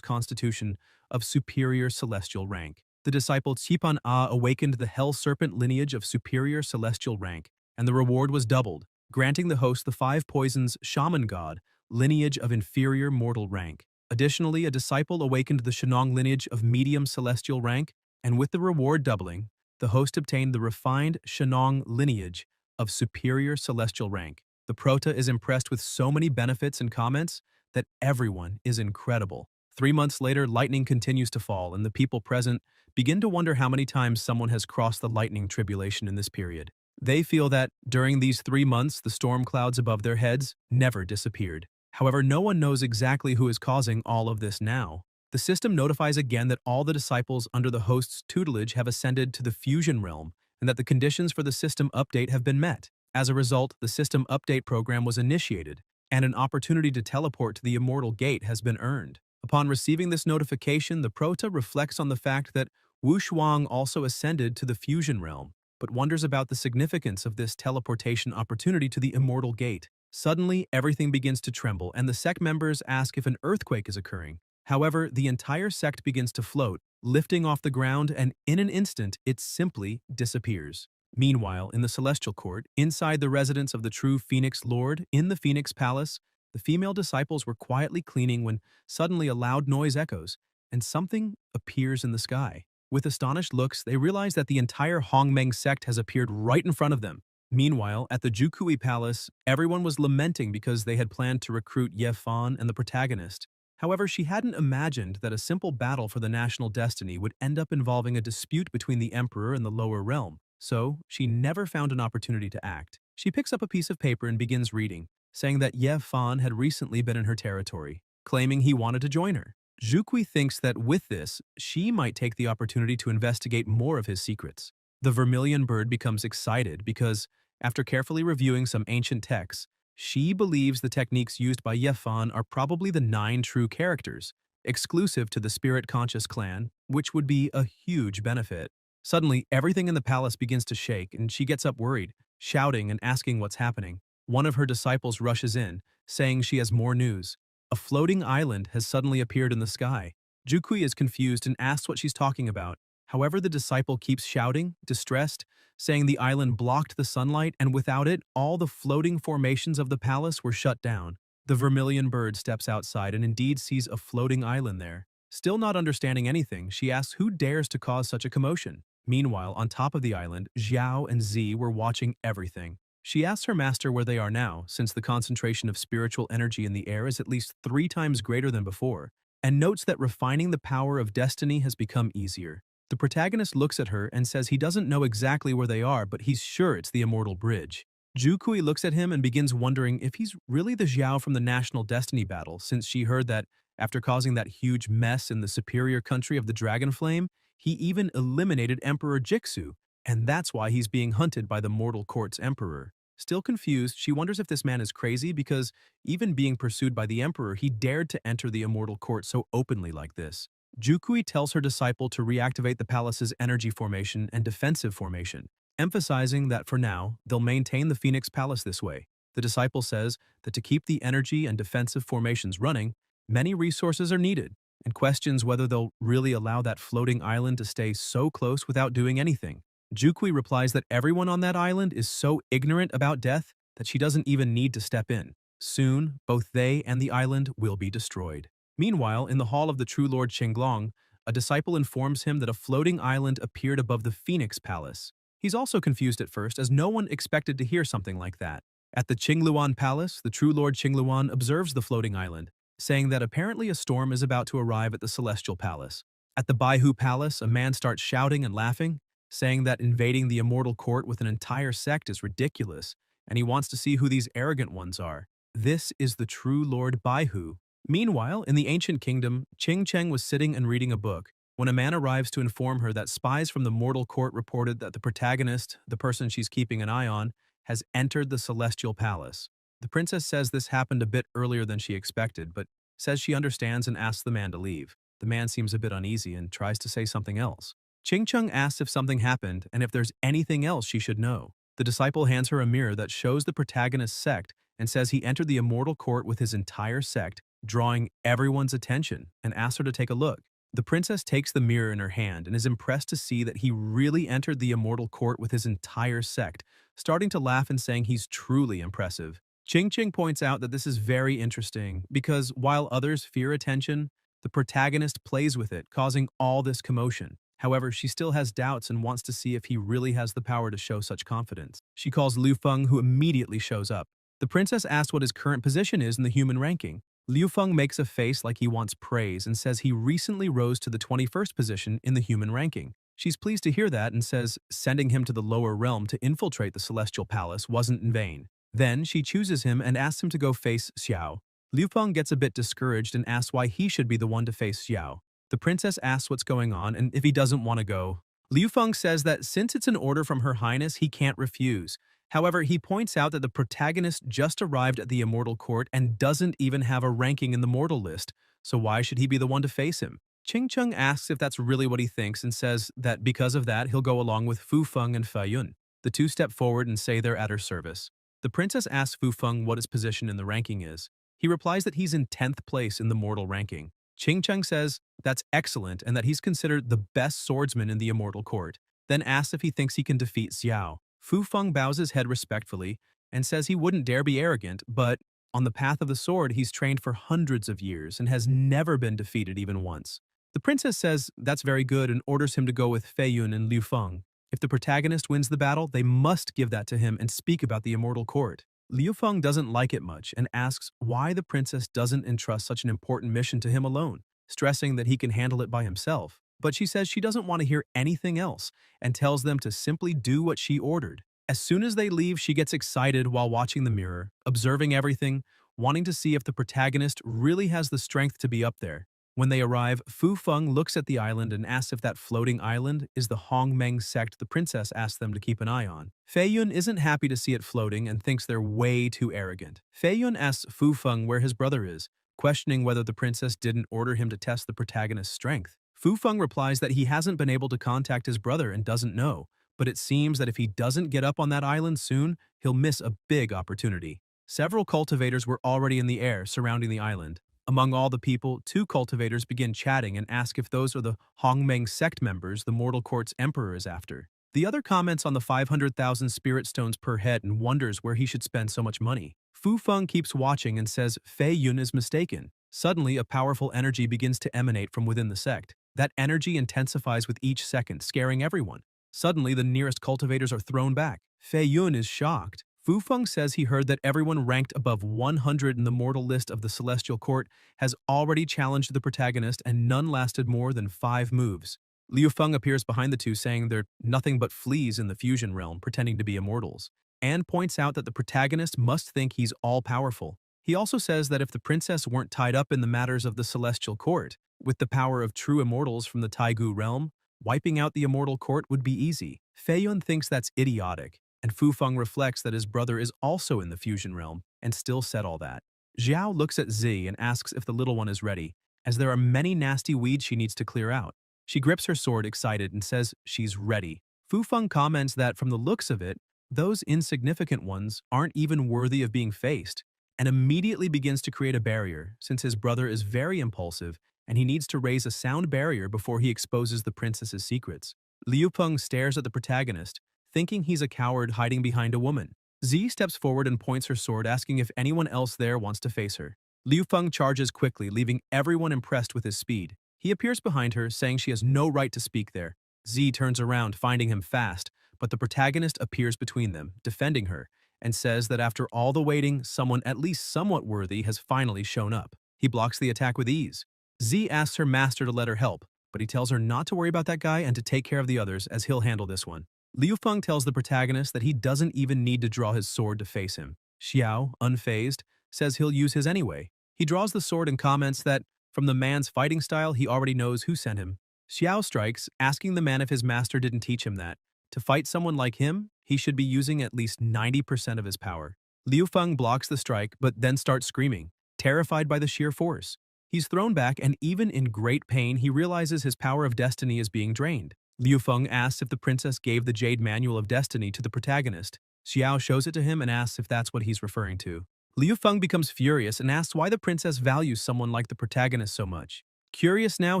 constitution of superior celestial rank. The disciple Qipan A awakened the Hell Serpent lineage of superior celestial rank, and the reward was doubled, granting the host the 5 poisons shaman god lineage of inferior mortal rank. Additionally, a disciple awakened the Shenong lineage of medium celestial rank, and with the reward doubling, the host obtained the refined Shenong lineage of superior celestial rank. The Prota is impressed with so many benefits and comments that everyone is incredible. 3 months later, lightning continues to fall, and the people present begin to wonder how many times someone has crossed the lightning tribulation in this period. They feel that, during these 3 months, the storm clouds above their heads never disappeared. However, no one knows exactly who is causing all of this now. The system notifies again that all the disciples under the host's tutelage have ascended to the fusion realm, and that the conditions for the system update have been met. As a result, the system update program was initiated, and an opportunity to teleport to the Immortal Gate has been earned. Upon receiving this notification, the Prota reflects on the fact that Wang also ascended to the fusion realm, but wonders about the significance of this teleportation opportunity to the Immortal Gate. Suddenly, everything begins to tremble, and the Sect members ask if an earthquake is occurring. However, the entire Sect begins to float, lifting off the ground, and in an instant, it simply disappears. Meanwhile, in the Celestial Court, inside the residence of the true Phoenix Lord, in the Phoenix Palace, the female disciples were quietly cleaning when suddenly a loud noise echoes, and something appears in the sky. With astonished looks, they realize that the entire Hongmeng sect has appeared right in front of them. Meanwhile, at the Jukui Palace, everyone was lamenting because they had planned to recruit Yafan and the protagonist. However, she hadn't imagined that a simple battle for the national destiny would end up involving a dispute between the emperor and the lower realm, so she never found an opportunity to act. She picks up a piece of paper and begins reading, saying that Yafan had recently been in her territory, claiming he wanted to join her. Zhukui thinks that with this, she might take the opportunity to investigate more of his secrets. The vermilion bird becomes excited because, after carefully reviewing some ancient texts, she believes the techniques used by Yafan are probably the 9 true characters, exclusive to the spirit-conscious clan, which would be a huge benefit. Suddenly, everything in the palace begins to shake, and she gets up worried, shouting and asking what's happening. One of her disciples rushes in, saying she has more news. A floating island has suddenly appeared in the sky. Jukui is confused and asks what she's talking about. However, the disciple keeps shouting, distressed, saying the island blocked the sunlight, and without it, all the floating formations of the palace were shut down. The vermilion bird steps outside and indeed sees a floating island there. Still not understanding anything, she asks who dares to cause such a commotion. Meanwhile, on top of the island, Xiao and Z were watching everything. She asks her master where they are now, since the concentration of spiritual energy in the air is at least 3 times greater than before, and notes that refining the power of destiny has become easier. The protagonist looks at her and says he doesn't know exactly where they are, but he's sure it's the Immortal Bridge. Jukui looks at him and begins wondering if he's really the Xiao from the National Destiny battle, since she heard that after causing that huge mess in the superior country of the Dragon Flame, he even eliminated Emperor Jixu, and that's why he's being hunted by the Mortal Court's Emperor. Still confused, she wonders if this man is crazy because, even being pursued by the Emperor, he dared to enter the Immortal Court so openly like this. Jukui tells her disciple to reactivate the palace's energy formation and defensive formation, emphasizing that for now, they'll maintain the Phoenix Palace this way. The disciple says that to keep the energy and defensive formations running, many resources are needed, and questions whether they'll really allow that floating island to stay so close without doing anything. Jukui replies that everyone on that island is so ignorant about death that she doesn't even need to step in. Soon, both they and the island will be destroyed. Meanwhile, in the hall of the true Lord Qinglong, a disciple informs him that a floating island appeared above the Phoenix Palace. He's also confused at first, as no one expected to hear something like that. At the Qingluan Palace, the true Lord Qingluan observes the floating island, saying that apparently a storm is about to arrive at the Celestial Palace. At the Baihu Palace, a man starts shouting and laughing, saying that invading the Immortal Court with an entire sect is ridiculous, and he wants to see who these arrogant ones are. This is the true Lord Baihu. Meanwhile, in the ancient kingdom, Qing Cheng was sitting and reading a book when a man arrives to inform her that spies from the Mortal Court reported that the protagonist, the person she's keeping an eye on, has entered the Celestial Palace. The princess says this happened a bit earlier than she expected, but says she understands and asks the man to leave. The man seems a bit uneasy and tries to say something else. Qing Cheng asks if something happened and if there's anything else she should know. The disciple hands her a mirror that shows the protagonist's sect and says he entered the Immortal Court with his entire sect, drawing everyone's attention, and asks her to take a look. The princess takes the mirror in her hand and is impressed to see that he really entered the Immortal Court with his entire sect, starting to laugh and saying he's truly impressive. Qing Qing points out that this is very interesting because while others fear attention, the protagonist plays with it, causing all this commotion. However, she still has doubts and wants to see if he really has the power to show such confidence. She calls Liu Feng, who immediately shows up. The princess asks what his current position is in the human ranking. Liu Feng makes a face like he wants praise and says he recently rose to the 21st position in the human ranking. She's pleased to hear that and says sending him to the lower realm to infiltrate the Celestial Palace wasn't in vain. Then she chooses him and asks him to go face Xiao. Liu Feng gets a bit discouraged and asks why he should be the one to face Xiao. The princess asks what's going on and if he doesn't want to go. Liu Feng says that since it's an order from Her Highness, he can't refuse. However, he points out that the protagonist just arrived at the Immortal Court and doesn't even have a ranking in the mortal list, so why should he be the one to face him? Qing Cheng asks if that's really what he thinks and says that because of that, he'll go along with Fu Feng and Fei Yun. The two step forward and say they're at her service. The princess asks Fu Feng what his position in the ranking is. He replies that he's in 10th place in the mortal ranking. Qing Cheng says that's excellent and that he's considered the best swordsman in the Immortal Court, then asks if he thinks he can defeat Xiao. Fu Feng bows his head respectfully and says he wouldn't dare be arrogant, but on the path of the sword he's trained for hundreds of years and has never been defeated even once. The princess says that's very good and orders him to go with Fei Yun and Liu Feng. If the protagonist wins the battle, they must give that to him and speak about the Immortal Court. Liu Feng doesn't like it much and asks why the princess doesn't entrust such an important mission to him alone, stressing that he can handle it by himself. But she says she doesn't want to hear anything else and tells them to simply do what she ordered. As soon as they leave, she gets excited while watching the mirror, observing everything, wanting to see if the protagonist really has the strength to be up there. When they arrive, Fu Feng looks at the island and asks if that floating island is the Hongmeng sect the princess asked them to keep an eye on. Fei Yun isn't happy to see it floating and thinks they're way too arrogant. Fei Yun asks Fu Feng where his brother is, questioning whether the princess didn't order him to test the protagonist's strength. Fu Feng replies that he hasn't been able to contact his brother and doesn't know, but it seems that if he doesn't get up on that island soon, he'll miss a big opportunity. Several cultivators were already in the air surrounding the island. Among all the people, two cultivators begin chatting and ask if those are the Hongmeng sect members the Mortal Court's emperor is after. The other comments on the 500,000 spirit stones per head and wonders where he should spend so much money. Fu Feng keeps watching and says Fei Yun is mistaken. Suddenly, a powerful energy begins to emanate from within the sect. That energy intensifies with each second, scaring everyone. Suddenly, the nearest cultivators are thrown back. Fei Yun is shocked. Fu Feng says he heard that everyone ranked above 100 in the mortal list of the Celestial Court has already challenged the protagonist and none lasted more than 5 moves. Liu Feng appears behind the two saying they're nothing but fleas in the fusion realm pretending to be immortals. and points out that the protagonist must think he's all-powerful. He also says that if the princess weren't tied up in the matters of the celestial court, with the power of true immortals from the Taigu realm, wiping out the immortal court would be easy. Fei Yun thinks that's idiotic, and Fu Feng reflects that his brother is also in the fusion realm and still said all that. Xiao looks at Zi and asks if the little one is ready, as there are many nasty weeds she needs to clear out. She grips her sword excited and says she's ready. Fu Feng comments that from the looks of it, those insignificant ones aren't even worthy of being faced, and immediately begins to create a barrier since his brother is very impulsive and he needs to raise a sound barrier before he exposes the princess's secrets. Liu Peng stares at the protagonist, thinking he's a coward hiding behind a woman. Z steps forward and points her sword, asking if anyone else there wants to face her. Liu Feng charges quickly, leaving everyone impressed with his speed. He appears behind her, saying she has no right to speak there. Z turns around, finding him fast, but the protagonist appears between them, defending her, and says that after all the waiting, someone at least somewhat worthy has finally shown up. He blocks the attack with ease. Z asks her master to let her help, but he tells her not to worry about that guy and to take care of the others as he'll handle this one. Liu Feng tells the protagonist that he doesn't even need to draw his sword to face him. Xiao, unfazed, says he'll use his anyway. He draws the sword and comments that, from the man's fighting style, he already knows who sent him. Xiao strikes, asking the man if his master didn't teach him that. To fight someone like him, he should be using at least 90% of his power. Liu Feng blocks the strike, but then starts screaming, terrified by the sheer force. He's thrown back, and even in great pain, he realizes his power of destiny is being drained. Liu Feng asks if the princess gave the Jade Manual of Destiny to the protagonist. Xiao shows it to him and asks if that's what he's referring to. Liu Feng becomes furious and asks why the princess values someone like the protagonist so much. Curious now,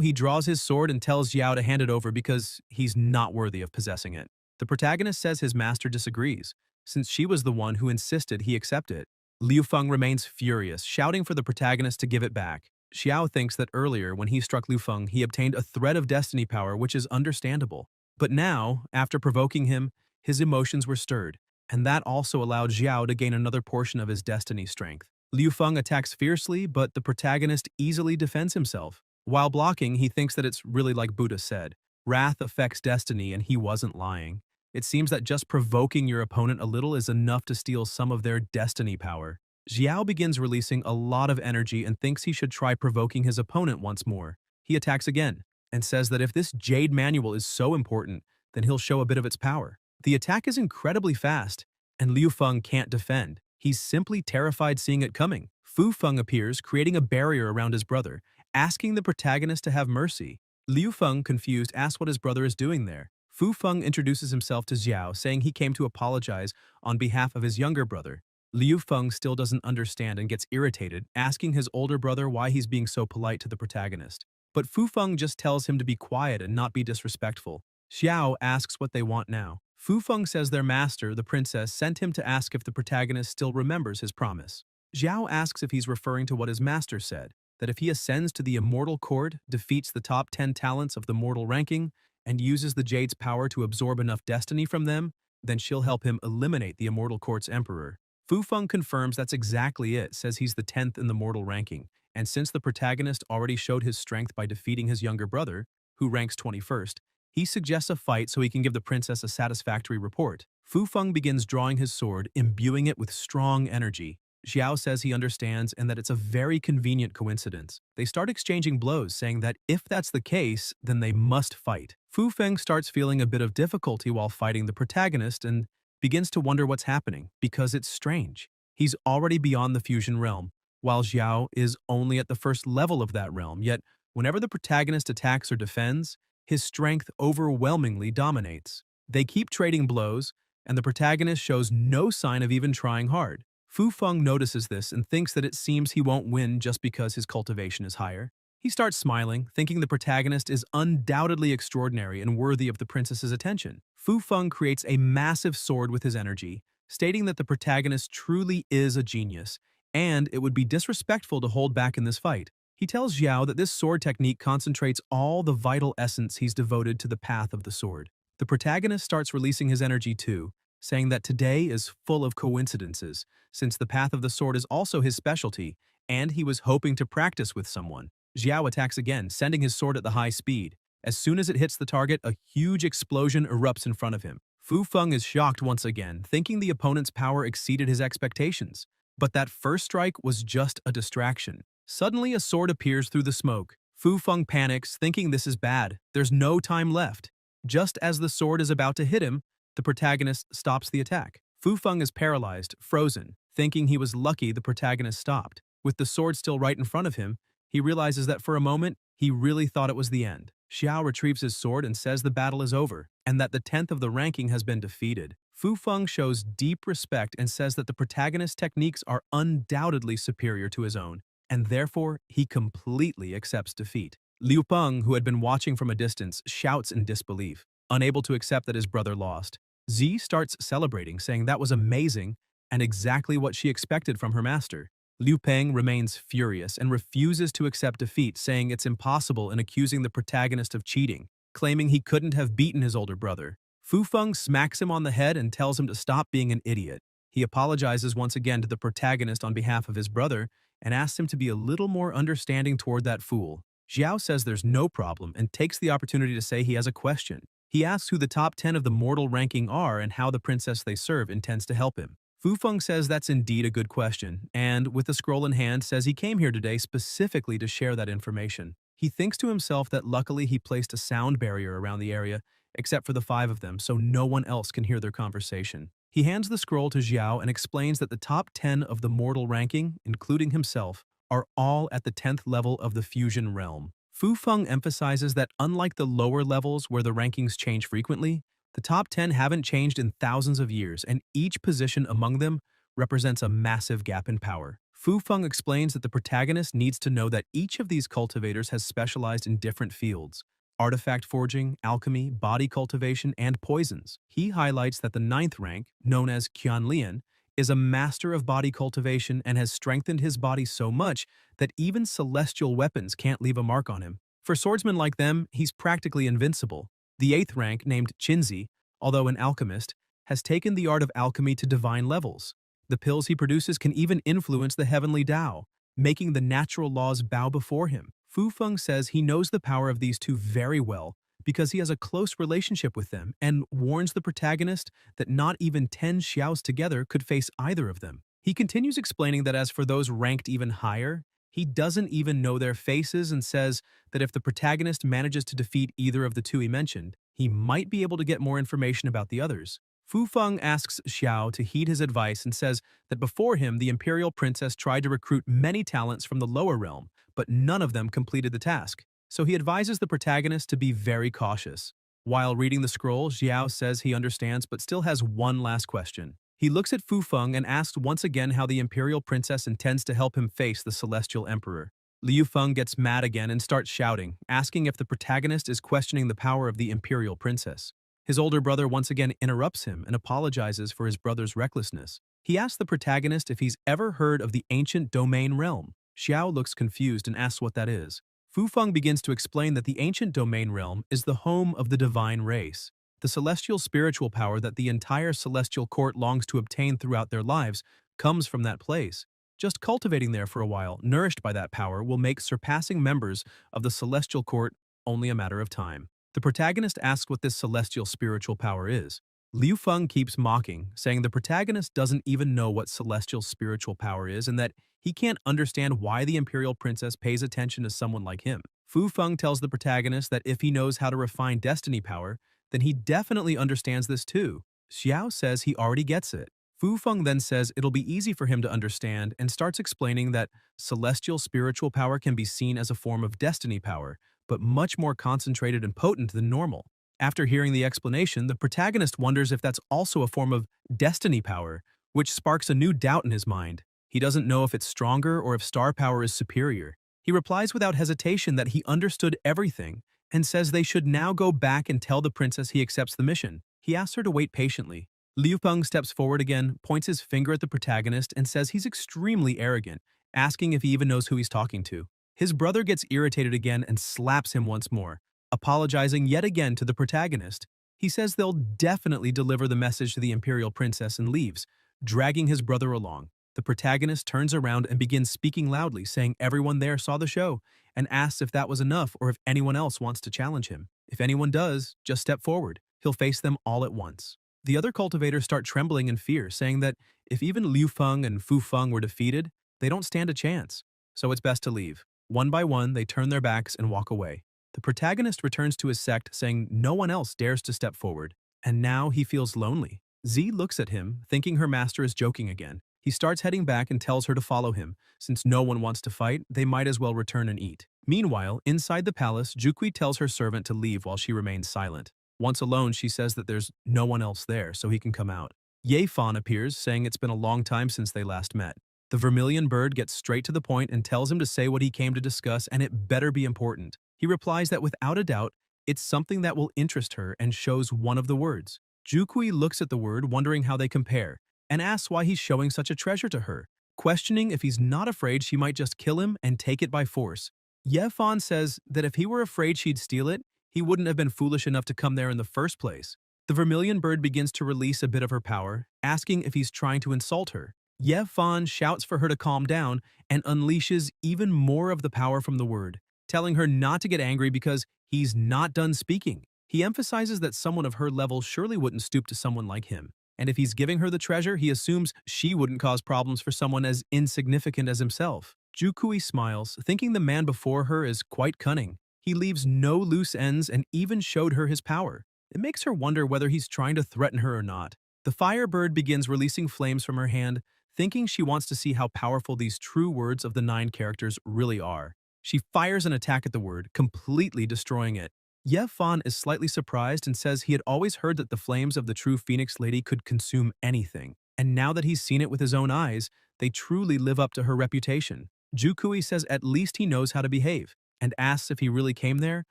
he draws his sword and tells Xiao to hand it over because he's not worthy of possessing it. The protagonist says his master disagrees, since she was the one who insisted he accept it. Liu Feng remains furious, shouting for the protagonist to give it back. Xiao thinks that earlier, when he struck Liu Feng, he obtained a thread of destiny power, which is understandable. But now, after provoking him, his emotions were stirred, and that also allowed Xiao to gain another portion of his destiny strength. Liu Feng attacks fiercely, but the protagonist easily defends himself. While blocking, he thinks that it's really like Buddha said, wrath affects destiny, and he wasn't lying. It seems that just provoking your opponent a little is enough to steal some of their destiny power. Xiao begins releasing a lot of energy and thinks he should try provoking his opponent once more. He attacks again, and says that if this Jade Manual is so important, then he'll show a bit of its power. The attack is incredibly fast, and Liu Feng can't defend. He's simply terrified seeing it coming. Fu Feng appears, creating a barrier around his brother, asking the protagonist to have mercy. Liu Feng, confused, asks what his brother is doing there. Fu Feng introduces himself to Xiao, saying he came to apologize on behalf of his younger brother. Liu Feng still doesn't understand and gets irritated, asking his older brother why he's being so polite to the protagonist. But Fu Feng just tells him to be quiet and not be disrespectful. Xiao asks what they want now. Fu Feng says their master, the princess, sent him to ask if the protagonist still remembers his promise. Xiao asks if he's referring to what his master said, that if he ascends to the immortal court, defeats the top 10 talents of the mortal ranking, and uses the Jade's power to absorb enough destiny from them, then she'll help him eliminate the immortal court's emperor. Fu Feng confirms that's exactly it, says he's the 10th in the mortal ranking, and since the protagonist already showed his strength by defeating his younger brother, who ranks 21st, he suggests a fight so he can give the princess a satisfactory report. Fu Feng begins drawing his sword, imbuing it with strong energy. Xiao says he understands and that it's a very convenient coincidence. They start exchanging blows, saying that if that's the case, then they must fight. Fu Feng starts feeling a bit of difficulty while fighting the protagonist and begins to wonder what's happening, because it's strange. He's already beyond the fusion realm, while Xiao is only at the first level of that realm, yet whenever the protagonist attacks or defends, his strength overwhelmingly dominates. They keep trading blows, and the protagonist shows no sign of even trying hard. Fu Feng notices this and thinks that it seems he won't win just because his cultivation is higher. He starts smiling, thinking the protagonist is undoubtedly extraordinary and worthy of the princess's attention. Fu Feng creates a massive sword with his energy, stating that the protagonist truly is a genius, and it would be disrespectful to hold back in this fight. He tells Xiao that this sword technique concentrates all the vital essence he's devoted to the path of the sword. The protagonist starts releasing his energy too, saying that today is full of coincidences, since the path of the sword is also his specialty, and he was hoping to practice with someone. Xiao attacks again, sending his sword at the high speed. As soon as it hits the target, a huge explosion erupts in front of him. Fu Feng is shocked once again, thinking the opponent's power exceeded his expectations. But that first strike was just a distraction. Suddenly, a sword appears through the smoke. Fu Feng panics, thinking this is bad. There's no time left. Just as the sword is about to hit him, the protagonist stops the attack. Fu Feng is paralyzed, frozen, thinking he was lucky the protagonist stopped. With the sword still right in front of him, he realizes that for a moment, he really thought it was the end. Xiao retrieves his sword and says the battle is over, and that the 10th of the ranking has been defeated. Fu Feng shows deep respect and says that the protagonist's techniques are undoubtedly superior to his own, and therefore he completely accepts defeat. Liu Peng, who had been watching from a distance, shouts in disbelief, unable to accept that his brother lost. Zi starts celebrating, saying that was amazing and exactly what she expected from her master. Liu Peng remains furious and refuses to accept defeat, saying it's impossible and accusing the protagonist of cheating, claiming he couldn't have beaten his older brother. Fu Feng smacks him on the head and tells him to stop being an idiot. He apologizes once again to the protagonist on behalf of his brother and asks him to be a little more understanding toward that fool. Xiao says there's no problem and takes the opportunity to say he has a question. He asks who the top 10 of the mortal ranking are and how the princess they serve intends to help him. Fu Feng says that's indeed a good question, and with the scroll in hand says he came here today specifically to share that information. He thinks to himself that luckily he placed a sound barrier around the area, except for the 5 of them, so no one else can hear their conversation. He hands the scroll to Xiao and explains that the top 10 of the mortal ranking, including himself, are all at the 10th level of the fusion realm. Fu Feng emphasizes that unlike the lower levels where the rankings change frequently, the top 10 haven't changed in thousands of years, and each position among them represents a massive gap in power. Fu Feng explains that the protagonist needs to know that each of these cultivators has specialized in different fields: artifact forging, alchemy, body cultivation, and poisons. He highlights that the 9th rank, known as Qianlian, is a master of body cultivation and has strengthened his body so much that even celestial weapons can't leave a mark on him. For swordsmen like them, he's practically invincible. The 8th rank, named Qinzi, although an alchemist, has taken the art of alchemy to divine levels. The pills he produces can even influence the heavenly Dao, making the natural laws bow before him. Fu Feng says he knows the power of these two very well because he has a close relationship with them and warns the protagonist that not even 10 Xiaos together could face either of them. He continues explaining that as for those ranked even higher, he doesn't even know their faces and says that if the protagonist manages to defeat either of the two he mentioned, he might be able to get more information about the others. Fu Feng asks Xiao to heed his advice and says that before him the imperial princess tried to recruit many talents from the lower realm, but none of them completed the task. So he advises the protagonist to be very cautious. While reading the scroll, Xiao says he understands but still has one last question. He looks at Fu Feng and asks once again how the imperial princess intends to help him face the celestial emperor. Liu Feng gets mad again and starts shouting, asking if the protagonist is questioning the power of the imperial princess. His older brother once again interrupts him and apologizes for his brother's recklessness. He asks the protagonist if he's ever heard of the ancient domain realm. Xiao looks confused and asks what that is. Fu Feng begins to explain that the ancient domain realm is the home of the divine race. The celestial spiritual power that the entire celestial court longs to obtain throughout their lives comes from that place. Just cultivating there for a while, nourished by that power, will make surpassing members of the celestial court only a matter of time. The protagonist asks what this celestial spiritual power is. Liu Feng keeps mocking, saying the protagonist doesn't even know what celestial spiritual power is and that he can't understand why the imperial princess pays attention to someone like him. Fu Feng tells the protagonist that if he knows how to refine destiny power, then he definitely understands this too. Xiao says he already gets it. Fu Feng then says it'll be easy for him to understand and starts explaining that celestial spiritual power can be seen as a form of destiny power, but much more concentrated and potent than normal. After hearing the explanation, the protagonist wonders if that's also a form of destiny power, which sparks a new doubt in his mind. He doesn't know if it's stronger or if star power is superior. He replies without hesitation that he understood everything and says they should now go back and tell the princess he accepts the mission. He asks her to wait patiently. Liu Peng steps forward again, points his finger at the protagonist, and says he's extremely arrogant, asking if he even knows who he's talking to. His brother gets irritated again and slaps him once more, apologizing yet again to the protagonist. He says they'll definitely deliver the message to the imperial princess and leaves, dragging his brother along. The protagonist turns around and begins speaking loudly, saying everyone there saw the show, and asks if that was enough or if anyone else wants to challenge him. If anyone does, just step forward. He'll face them all at once. The other cultivators start trembling in fear, saying that if even Liu Feng and Fu Feng were defeated, they don't stand a chance. So it's best to leave. One by one, they turn their backs and walk away. The protagonist returns to his sect, saying no one else dares to step forward. And now he feels lonely. Z looks at him, thinking her master is joking again. He starts heading back and tells her to follow him. Since no one wants to fight, they might as well return and eat. Meanwhile, inside the palace, Jukui tells her servant to leave while she remains silent. Once alone, she says that there's no one else there, so he can come out. Yafan appears, saying it's been a long time since they last met. The vermilion bird gets straight to the point and tells him to say what he came to discuss, and it better be important. He replies that without a doubt, it's something that will interest her and shows one of the words. Jukui looks at the word, wondering how they compare, and asks why he's showing such a treasure to her, questioning if he's not afraid she might just kill him and take it by force. Yafan says that if he were afraid she'd steal it, he wouldn't have been foolish enough to come there in the first place. The vermilion bird begins to release a bit of her power, asking if he's trying to insult her. Yafan shouts for her to calm down and unleashes even more of the power from the word, telling her not to get angry because he's not done speaking. He emphasizes that someone of her level surely wouldn't stoop to someone like him, and if he's giving her the treasure, he assumes she wouldn't cause problems for someone as insignificant as himself. Jukui smiles, thinking the man before her is quite cunning. He leaves no loose ends and even showed her his power. It makes her wonder whether he's trying to threaten her or not. The firebird begins releasing flames from her hand, thinking she wants to see how powerful these true words of the 9 characters really are. She fires an attack at the word, completely destroying it. Yafan is slightly surprised and says he had always heard that the flames of the true Phoenix Lady could consume anything, and now that he's seen it with his own eyes, they truly live up to her reputation. Jukui says at least he knows how to behave, and asks if he really came there,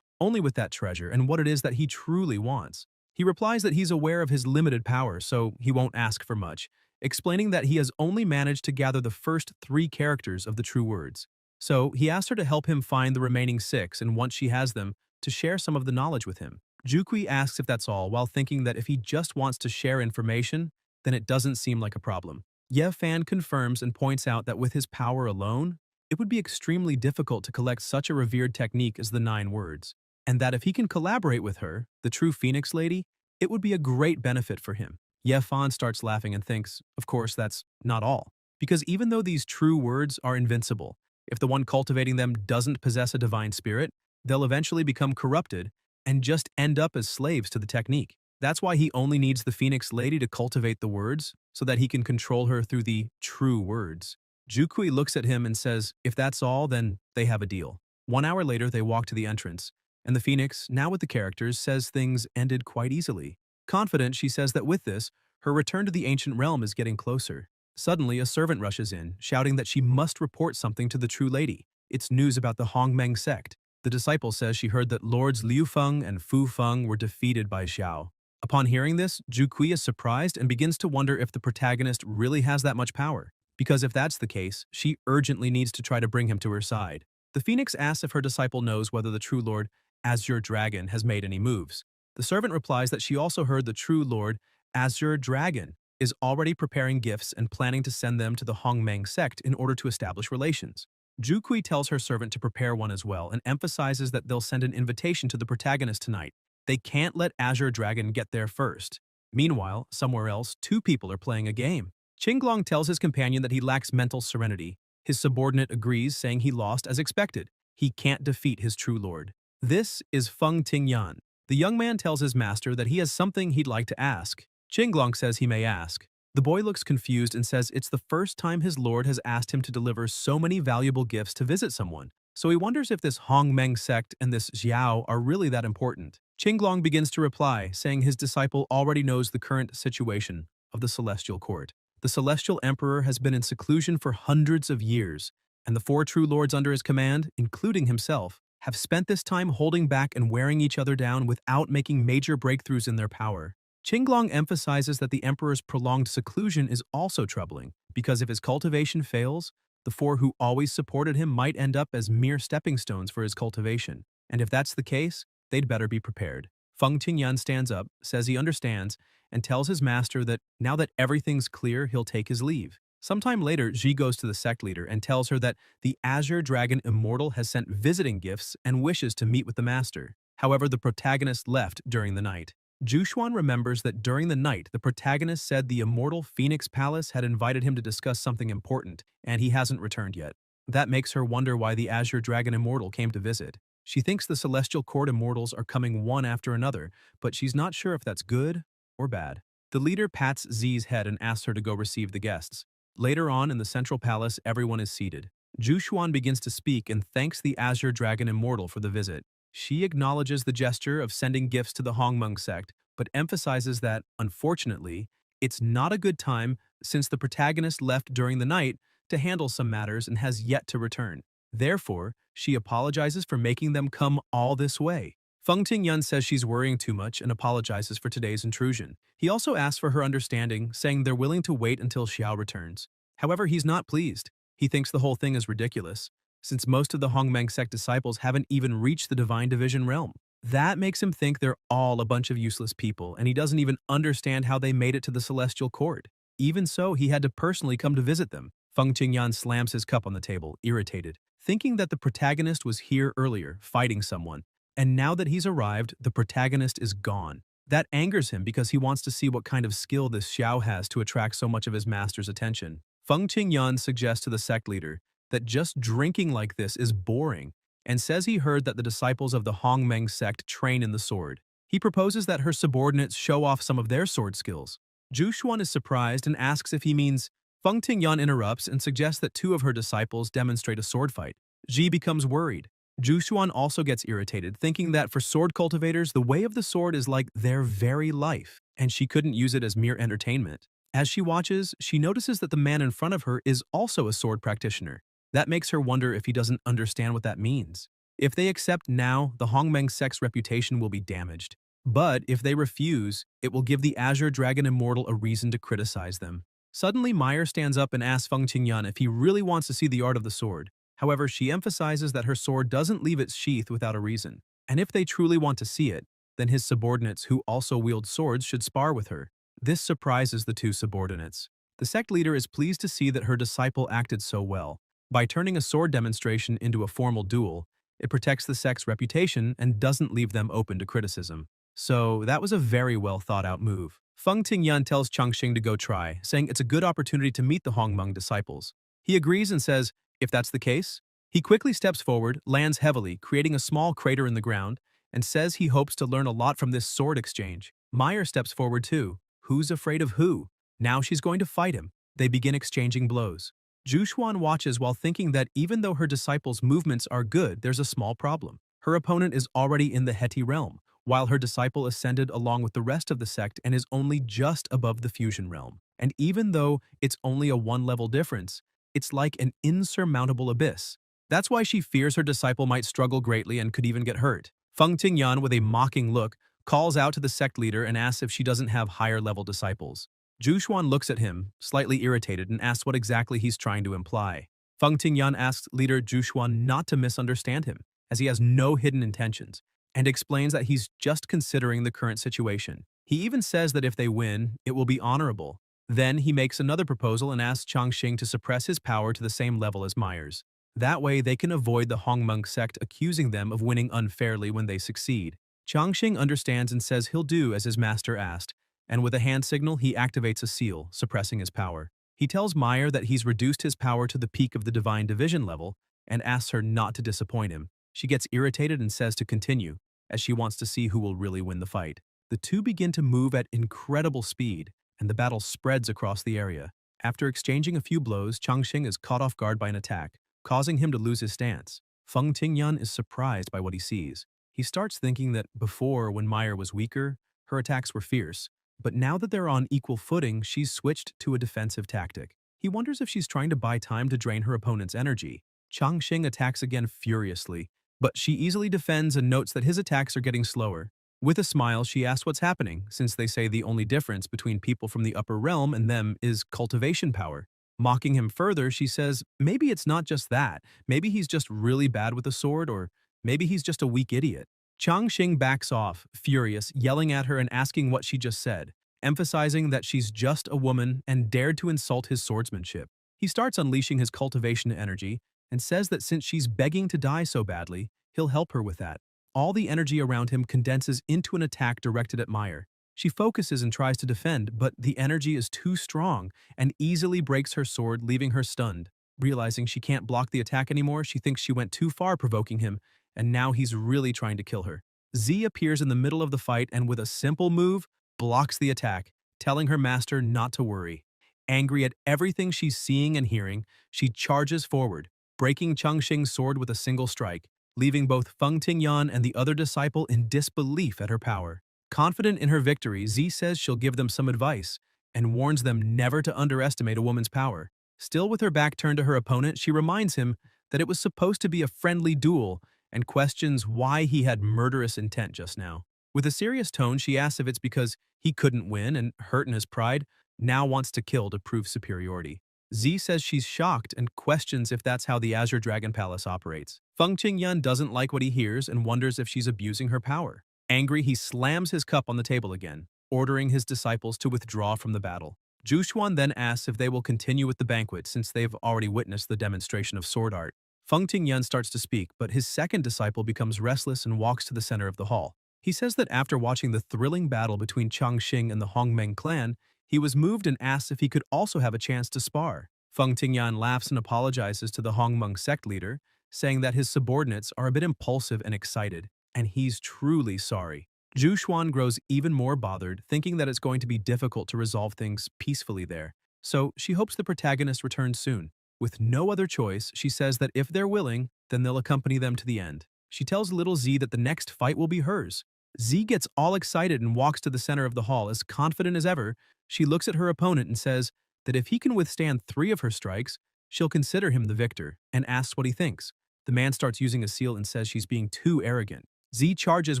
only with that treasure and what it is that he truly wants. He replies that he's aware of his limited power, so he won't ask for much, explaining that he has only managed to gather the first 3 characters of the true words. So he asks her to help him find the remaining 6, and once she has them, to share some of the knowledge with him. Jukui asks if that's all, while thinking that if he just wants to share information, then it doesn't seem like a problem. Yafan confirms and points out that with his power alone, it would be extremely difficult to collect such a revered technique as the 9 words, and that if he can collaborate with her, the true Phoenix Lady, it would be a great benefit for him. Yafan starts laughing and thinks, of course, that's not all, because even though these true words are invincible, if the one cultivating them doesn't possess a divine spirit, they'll eventually become corrupted and just end up as slaves to the technique. That's why he only needs the Phoenix Lady to cultivate the words, so that he can control her through the true words. Jukui looks at him and says, if that's all, then they have a deal. 1 hour later, they walk to the entrance, and the Phoenix, now with the characters, says things ended quite easily. Confident, she says that with this, her return to the ancient realm is getting closer. Suddenly, a servant rushes in, shouting that she must report something to the true lady. It's news about the Hongmeng Sect. The disciple says she heard that Lords Liu Feng and Fu Feng were defeated by Xiao. Upon hearing this, Jukui is surprised and begins to wonder if the protagonist really has that much power, because if that's the case, she urgently needs to try to bring him to her side. The Phoenix asks if her disciple knows whether the true Lord, Azure Dragon, has made any moves. The servant replies that she also heard the true Lord, Azure Dragon, is already preparing gifts and planning to send them to the Hongmeng Sect in order to establish relations. Jukui tells her servant to prepare one as well and emphasizes that they'll send an invitation to the protagonist tonight. They can't let Azure Dragon get there first. Meanwhile, somewhere else, 2 people are playing a game. Qinglong tells his companion that he lacks mental serenity. His subordinate agrees, saying he lost as expected. He can't defeat his true lord. This is Feng Tingyan. The young man tells his master that he has something he'd like to ask. Qinglong says he may ask. The boy looks confused and says it's the first time his lord has asked him to deliver so many valuable gifts to visit someone, so he wonders if this Hongmeng sect and this Xiao are really that important. Qinglong begins to reply, saying his disciple already knows the current situation of the celestial court. The celestial emperor has been in seclusion for hundreds of years, and the 4 true lords under his command, including himself, have spent this time holding back and wearing each other down without making major breakthroughs in their power. Qinglong emphasizes that the emperor's prolonged seclusion is also troubling, because if his cultivation fails, the 4 who always supported him might end up as mere stepping stones for his cultivation, and if that's the case, they'd better be prepared. Feng Tingyan stands up, says he understands, and tells his master that now that everything's clear, he'll take his leave. Sometime later, Ji goes to the sect leader and tells her that the Azure Dragon Immortal has sent visiting gifts and wishes to meet with the master. However, the protagonist left during the night. Jushuan remembers that during the night, the protagonist said the immortal Phoenix Palace had invited him to discuss something important, and he hasn't returned yet. That makes her wonder why the Azure Dragon Immortal came to visit. She thinks the Celestial Court Immortals are coming one after another, but she's not sure if that's good or bad. The leader pats Z's head and asks her to go receive the guests. Later on in the Central Palace, everyone is seated. Jushuan begins to speak and thanks the Azure Dragon Immortal for the visit. She acknowledges the gesture of sending gifts to the Hongmeng sect, but emphasizes that, unfortunately, it's not a good time since the protagonist left during the night to handle some matters and has yet to return. Therefore, she apologizes for making them come all this way. Feng Tingyun says she's worrying too much and apologizes for today's intrusion. He also asks for her understanding, saying they're willing to wait until Xiao returns. However, he's not pleased. He thinks the whole thing is ridiculous, since most of the Hongmeng sect disciples haven't even reached the Divine Division realm. That makes him think they're all a bunch of useless people, and he doesn't even understand how they made it to the Celestial Court. Even so, he had to personally come to visit them. Feng Qingyan slams his cup on the table, irritated, thinking that the protagonist was here earlier, fighting someone, and now that he's arrived, the protagonist is gone. That angers him because he wants to see what kind of skill this Xiao has to attract so much of his master's attention. Feng Qingyan suggests to the sect leader that just drinking like this is boring, and says he heard that the disciples of the Hongmeng sect train in the sword. He proposes that her subordinates show off some of their sword skills. Jushuan is surprised and asks if he means. Feng Tingyan interrupts and suggests that two of her disciples demonstrate a sword fight. Ji becomes worried. Jushuan also gets irritated, thinking that for sword cultivators, the way of the sword is like their very life, and she couldn't use it as mere entertainment. As she watches, she notices that the man in front of her is also a sword practitioner. That makes her wonder if he doesn't understand what that means. If they accept now, the Hongmeng sect's reputation will be damaged. But if they refuse, it will give the Azure Dragon Immortal a reason to criticize them. Suddenly, Meyer stands up and asks Feng Qingyan if he really wants to see the art of the sword. However, she emphasizes that her sword doesn't leave its sheath without a reason. And if they truly want to see it, then his subordinates who also wield swords should spar with her. This surprises the two subordinates. The sect leader is pleased to see that her disciple acted so well. By turning a sword demonstration into a formal duel, it protects the sect's reputation and doesn't leave them open to criticism. So that was a very well thought out move. Feng Tingyan tells Changxing to go try, saying it's a good opportunity to meet the Hongmeng disciples. He agrees and says, if that's the case, he quickly steps forward, lands heavily, creating a small crater in the ground, and says he hopes to learn a lot from this sword exchange. Meyer steps forward too. Who's afraid of who? Now she's going to fight him. They begin exchanging blows. Jushuan watches while thinking that even though her disciple's movements are good, there's a small problem. Her opponent is already in the Heti realm, while her disciple ascended along with the rest of the sect and is only just above the fusion realm. And even though it's only a one-level difference, it's like an insurmountable abyss. That's why she fears her disciple might struggle greatly and could even get hurt. Feng Tingyan, with a mocking look, calls out to the sect leader and asks if she doesn't have higher-level disciples. Jushuan looks at him, slightly irritated, and asks what exactly he's trying to imply. Feng Tingyan asks leader Jushuan not to misunderstand him, as he has no hidden intentions, and explains that he's just considering the current situation. He even says that if they win, it will be honorable. Then he makes another proposal and asks Changxing to suppress his power to the same level as Meyer's. That way they can avoid the Hongmeng sect accusing them of winning unfairly when they succeed. Changxing understands and says he'll do as his master asked, and with a hand signal he activates a seal, suppressing his power. He tells Meyer that he's reduced his power to the peak of the Divine Division level and asks her not to disappoint him. She gets irritated and says to continue, as she wants to see who will really win the fight. The two begin to move at incredible speed, and the battle spreads across the area. After exchanging a few blows, Changxing is caught off guard by an attack, causing him to lose his stance. Feng Tingyan is surprised by what he sees. He starts thinking that before, when Meyer was weaker, her attacks were fierce, but now that they're on equal footing, she's switched to a defensive tactic. He wonders if she's trying to buy time to drain her opponent's energy. Changxing attacks again furiously, but she easily defends and notes that his attacks are getting slower. With a smile, she asks what's happening, since they say the only difference between people from the upper realm and them is cultivation power. Mocking him further, she says maybe it's not just that, maybe he's just really bad with a sword, or maybe he's just a weak idiot. Changxing backs off, furious, yelling at her and asking what she just said, emphasizing that she's just a woman and dared to insult his swordsmanship. He starts unleashing his cultivation energy and says that since she's begging to die so badly, he'll help her with that. all the energy around him condenses into an attack directed at Meyer. She focuses and tries to defend, but the energy is too strong and easily breaks her sword, leaving her stunned. Realizing she can't block the attack anymore, she thinks she went too far provoking him, and now he's really trying to kill her. Z appears in the middle of the fight and with a simple move, blocks the attack, telling her master not to worry. Angry at everything she's seeing and hearing, she charges forward, breaking Changxing's sword with a single strike, leaving both Feng Tingyan and the other disciple in disbelief at her power. Confident in her victory, Z says she'll give them some advice and warns them never to underestimate a woman's power. Still with her back turned to her opponent, she reminds him that it was supposed to be a friendly duel and questions why he had murderous intent just now. With a serious tone, she asks if it's because he couldn't win and, hurt in his pride, now wants to kill to prove superiority. Z says she's shocked and questions if that's how the Azure Dragon Palace operates. Feng Qingyun doesn't like what he hears and wonders if she's abusing her power. Angry, he slams his cup on the table again, ordering his disciples to withdraw from the battle. Zhu Xuan then asks if they will continue with the banquet since they've already witnessed the demonstration of sword art. Feng Tingyan starts to speak, but his second disciple becomes restless and walks to the center of the hall. He says that after watching the thrilling battle between Changxing and the Hongmeng clan, he was moved and asks if he could also have a chance to spar. Feng Tingyan laughs and apologizes to the Hongmeng sect leader, saying that his subordinates are a bit impulsive and excited, and he's truly sorry. Zhu Xuan grows even more bothered, thinking that it's going to be difficult to resolve things peacefully there. So she hopes the protagonist returns soon. With no other choice, she says that if they're willing, then they'll accompany them to the end. She tells little Z that the next fight will be hers. Z gets all excited and walks to the center of the hall. As confident as ever, she looks at her opponent and says that if he can withstand 3 of her strikes, she'll consider him the victor, and asks what he thinks. The man starts using a seal and says she's being too arrogant. Z charges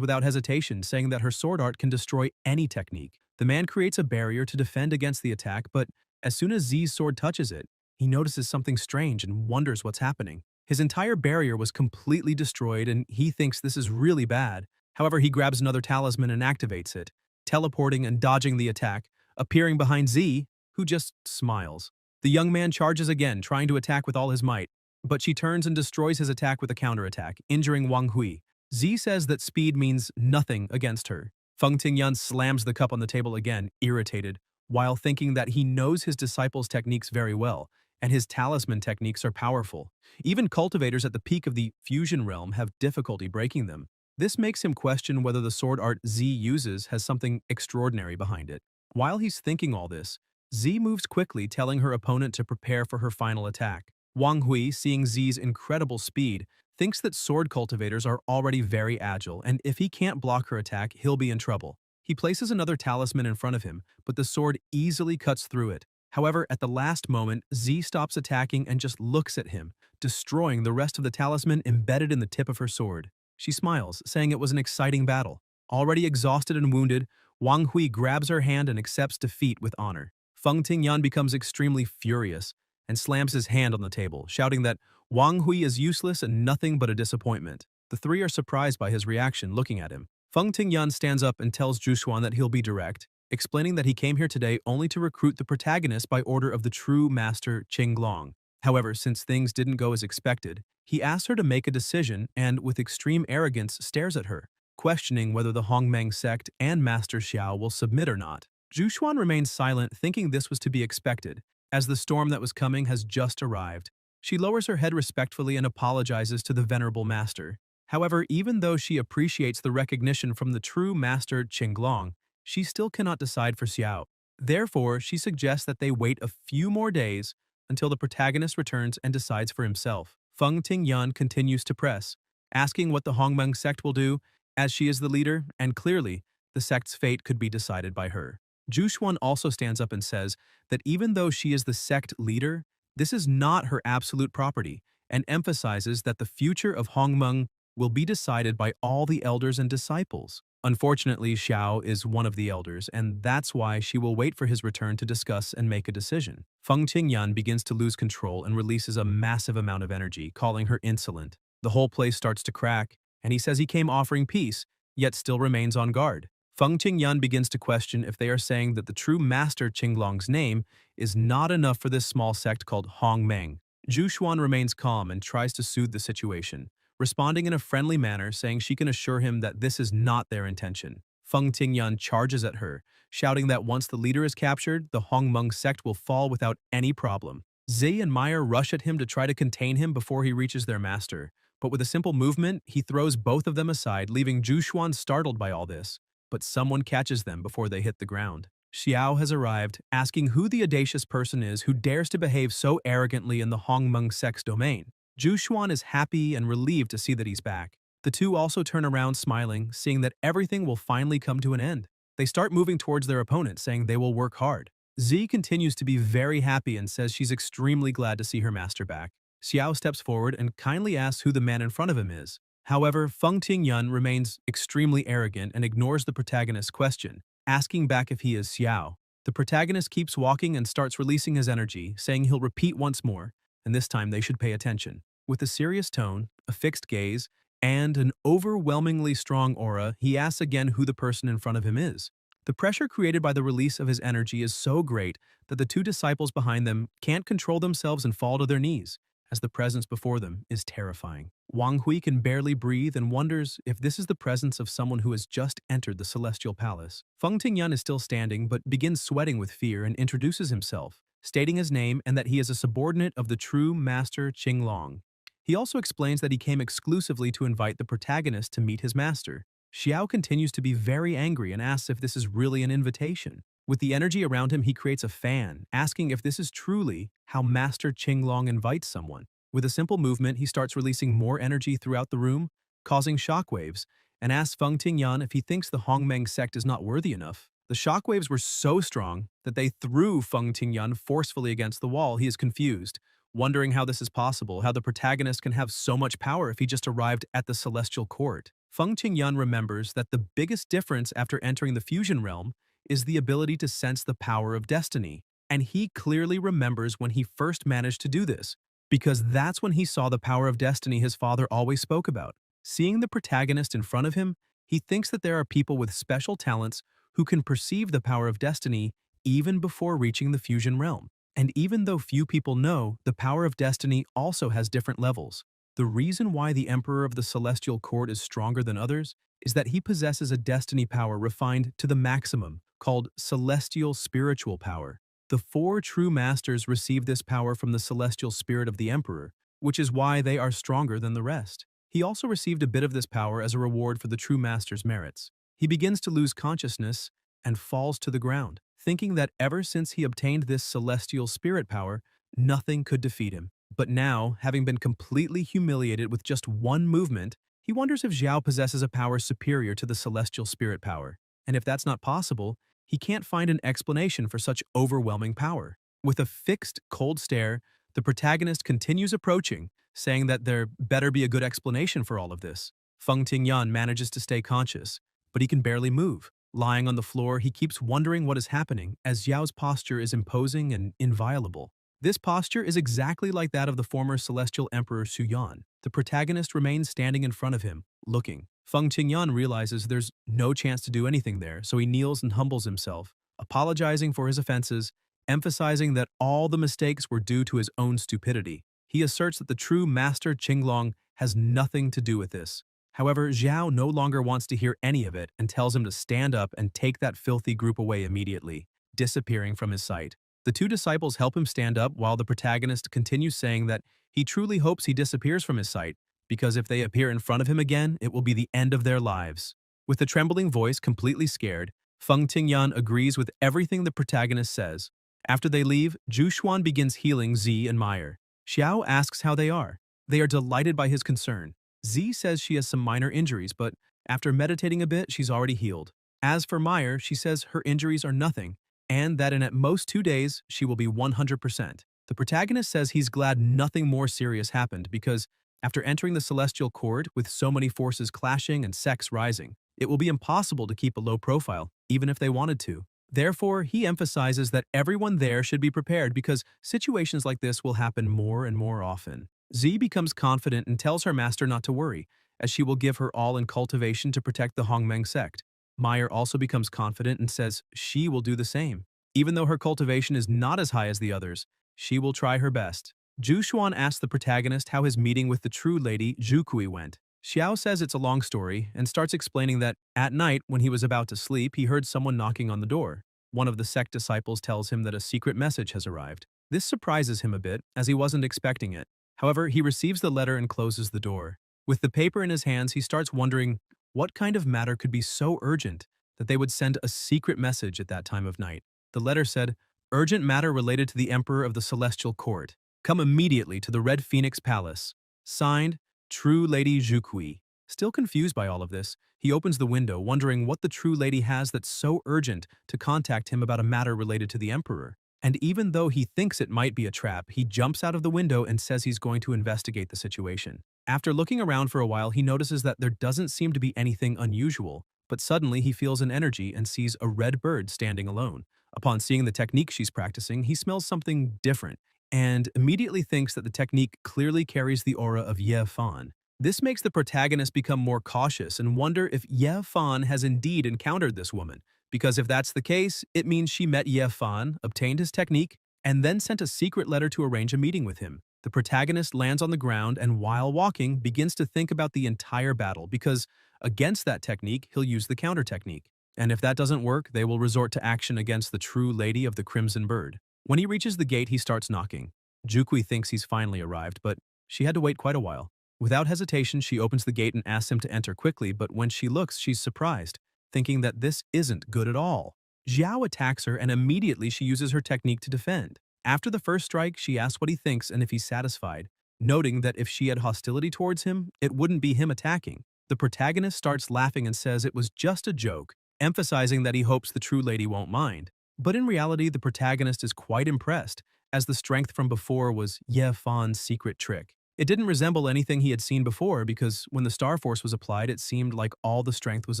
without hesitation, saying that her sword art can destroy any technique. The man creates a barrier to defend against the attack, but as soon as Z's sword touches it, he notices something strange and wonders what's happening. His entire barrier was completely destroyed, and he thinks this is really bad. However, he grabs another talisman and activates it, teleporting and dodging the attack, appearing behind Z, who just smiles. The young man charges again, trying to attack with all his might, but she turns and destroys his attack with a counterattack, injuring Wang Hui. Z says that speed means nothing against her. Feng Tingyan slams the cup on the table again, irritated, while thinking that he knows his disciples' techniques very well, and his talisman techniques are powerful. Even cultivators at the peak of the fusion realm have difficulty breaking them. This makes him question whether the sword art Z uses has something extraordinary behind it. While he's thinking all this, Z moves quickly, telling her opponent to prepare for her final attack. Wang Hui, seeing Z's incredible speed, thinks that sword cultivators are already very agile, and if he can't block her attack, he'll be in trouble. He places another talisman in front of him, but the sword easily cuts through it. However, at the last moment, Z stops attacking and just looks at him, destroying the rest of the talisman embedded in the tip of her sword. She smiles, saying it was an exciting battle. Already exhausted and wounded, Wang Hui grabs her hand and accepts defeat with honor. Feng Tingyan becomes extremely furious and slams his hand on the table, shouting that Wang Hui is useless and nothing but a disappointment. The 3 are surprised by his reaction, looking at him. Feng Tingyan stands up and tells Zhu Xuan that he'll be direct, explaining that he came here today only to recruit the protagonist by order of the true master Qinglong. However, since things didn't go as expected, he asks her to make a decision and, with extreme arrogance, stares at her, questioning whether the Hongmeng sect and Master Xiao will submit or not. Zhu Xuan remains silent, thinking this was to be expected, as the storm that was coming has just arrived. She lowers her head respectfully and apologizes to the venerable master. However, even though she appreciates the recognition from the true master Qinglong, she still cannot decide for Xiao. Therefore, she suggests that they wait a few more days until the protagonist returns and decides for himself. Feng Tingyan continues to press, asking what the Hongmeng sect will do, as she is the leader, and clearly, the sect's fate could be decided by her. Zhu Xuan also stands up and says that even though she is the sect leader, this is not her absolute property, and emphasizes that the future of Hongmeng will be decided by all the elders and disciples. Unfortunately, Xiao is one of the elders, and that's why she will wait for his return to discuss and make a decision. Feng Tingyan begins to lose control and releases a massive amount of energy, calling her insolent. The whole place starts to crack, and he says he came offering peace, yet still remains on guard. Feng Tingyan begins to question if they are saying that the true master Qinglong's name is not enough for this small sect called Hongmeng. Zhu Xuan remains calm and tries to soothe the situation, responding in a friendly manner saying she can assure him that this is not their intention. Feng Tingyun charges at her, shouting that once the leader is captured, the Hongmeng sect will fall without any problem. Zi and Meyer rush at him to try to contain him before he reaches their master, but with a simple movement, he throws both of them aside, leaving Zhu Xuan startled by all this. But someone catches them before they hit the ground. Xiao has arrived, asking who the audacious person is who dares to behave so arrogantly in the Hongmeng sect's domain. Zhu Xuan is happy and relieved to see that he's back. The two also turn around smiling, seeing that everything will finally come to an end. They start moving towards their opponent, saying they will work hard. Z continues to be very happy and says she's extremely glad to see her master back. Xiao steps forward and kindly asks who the man in front of him is. However, Feng Tingyun remains extremely arrogant and ignores the protagonist's question, asking back if he is Xiao. The protagonist keeps walking and starts releasing his energy, saying he'll repeat once more, and this time they should pay attention. With a serious tone, a fixed gaze, and an overwhelmingly strong aura, he asks again who the person in front of him is. The pressure created by the release of his energy is so great that the two disciples behind them can't control themselves and fall to their knees, as the presence before them is terrifying. Wang Hui can barely breathe and wonders if this is the presence of someone who has just entered the celestial palace. Feng Tingyun is still standing but begins sweating with fear and introduces himself, stating his name and that he is a subordinate of the true master Qinglong. He also explains that he came exclusively to invite the protagonist to meet his master. Xiao continues to be very angry and asks if this is really an invitation. With the energy around him, he creates a fan, asking if this is truly how Master Qinglong invites someone. With a simple movement, he starts releasing more energy throughout the room, causing shockwaves, and asks Feng Tingyun if he thinks the Hongmeng sect is not worthy enough. The shockwaves were so strong that they threw Feng Tingyun forcefully against the wall. He is confused, wondering how this is possible, how the protagonist can have so much power if he just arrived at the celestial court. Feng Tingyun remembers that the biggest difference after entering the fusion realm is the ability to sense the power of destiny, and he clearly remembers when he first managed to do this, because that's when he saw the power of destiny his father always spoke about. Seeing the protagonist in front of him, he thinks that there are people with special talents who can perceive the power of destiny even before reaching the fusion realm. And even though few people know, the power of destiny also has different levels. The reason why the Emperor of the Celestial Court is stronger than others is that he possesses a destiny power refined to the maximum, called celestial spiritual power. The four true masters receive this power from the celestial spirit of the Emperor, which is why they are stronger than the rest. He also received a bit of this power as a reward for the true master's merits. He begins to lose consciousness and falls to the ground, thinking that ever since he obtained this celestial spirit power, nothing could defeat him. But now, having been completely humiliated with just one movement, he wonders if Xiao possesses a power superior to the celestial spirit power. And if that's not possible, he can't find an explanation for such overwhelming power. With a fixed, cold stare, the protagonist continues approaching, saying that there better be a good explanation for all of this. Feng Tingyun manages to stay conscious, but he can barely move. Lying on the floor, he keeps wondering what is happening as Xiao's posture is imposing and inviolable. This posture is exactly like that of the former celestial emperor Su Yuan. The protagonist remains standing in front of him, looking. Feng Tingyun realizes there's no chance to do anything there, so he kneels and humbles himself, apologizing for his offenses, emphasizing that all the mistakes were due to his own stupidity. He asserts that the true master Qinglong has nothing to do with this. However, Xiao no longer wants to hear any of it and tells him to stand up and take that filthy group away immediately, disappearing from his sight. The two disciples help him stand up while the protagonist continues saying that he truly hopes he disappears from his sight, because if they appear in front of him again, it will be the end of their lives. With a trembling voice, completely scared, Feng Tingyun agrees with everything the protagonist says. After they leave, Zhu Xuan begins healing Z and Meyer. Xiao asks how they are. They are delighted by his concern. Z says she has some minor injuries, but after meditating a bit, she's already healed. As for Meyer, she says her injuries are nothing, and that in at most 2 days, she will be 100%. The protagonist says he's glad nothing more serious happened because after entering the celestial court with so many forces clashing and sects rising, it will be impossible to keep a low profile, even if they wanted to. Therefore, he emphasizes that everyone there should be prepared because situations like this will happen more and more often. Z becomes confident and tells her master not to worry, as she will give her all in cultivation to protect the Hongmeng sect. Meyer also becomes confident and says she will do the same. Even though her cultivation is not as high as the others, she will try her best. Su Yuan asks the protagonist how his meeting with the true lady Zhu went. Xiao says it's a long story and starts explaining that at night, when he was about to sleep, he heard someone knocking on the door. One of the sect disciples tells him that a secret message has arrived. This surprises him a bit, as he wasn't expecting it. However, he receives the letter and closes the door. With the paper in his hands, he starts wondering what kind of matter could be so urgent that they would send a secret message at that time of night. The letter said, "Urgent matter related to the Emperor of the Celestial Court. Come immediately to the Red Phoenix Palace. Signed, True Lady Zhu." Still confused by all of this, he opens the window, wondering what the true lady has that's so urgent to contact him about a matter related to the Emperor. And even though he thinks it might be a trap, he jumps out of the window and says he's going to investigate the situation. After looking around for a while, he notices that there doesn't seem to be anything unusual, but suddenly he feels an energy and sees a red bird standing alone. Upon seeing the technique she's practicing, he smells something different and immediately thinks that the technique clearly carries the aura of Yafan. This makes the protagonist become more cautious and wonder if Yafan has indeed encountered this woman, because if that's the case, it means she met Yafan, obtained his technique, and then sent a secret letter to arrange a meeting with him. The protagonist lands on the ground and while walking begins to think about the entire battle because against that technique, he'll use the counter technique. And if that doesn't work, they will resort to action against the true lady of the Crimson Bird. When he reaches the gate, he starts knocking. Zhu thinks he's finally arrived, but she had to wait quite a while. Without hesitation, she opens the gate and asks him to enter quickly, but when she looks, she's surprised, thinking that this isn't good at all. Xiao attacks her and immediately she uses her technique to defend. After the first strike, she asks what he thinks and if he's satisfied, noting that if she had hostility towards him, it wouldn't be him attacking. The protagonist starts laughing and says it was just a joke, emphasizing that he hopes the true lady won't mind. But in reality, the protagonist is quite impressed, as the strength from before was Yafan's secret trick. It didn't resemble anything he had seen before because when the Star Force was applied, it seemed like all the strength was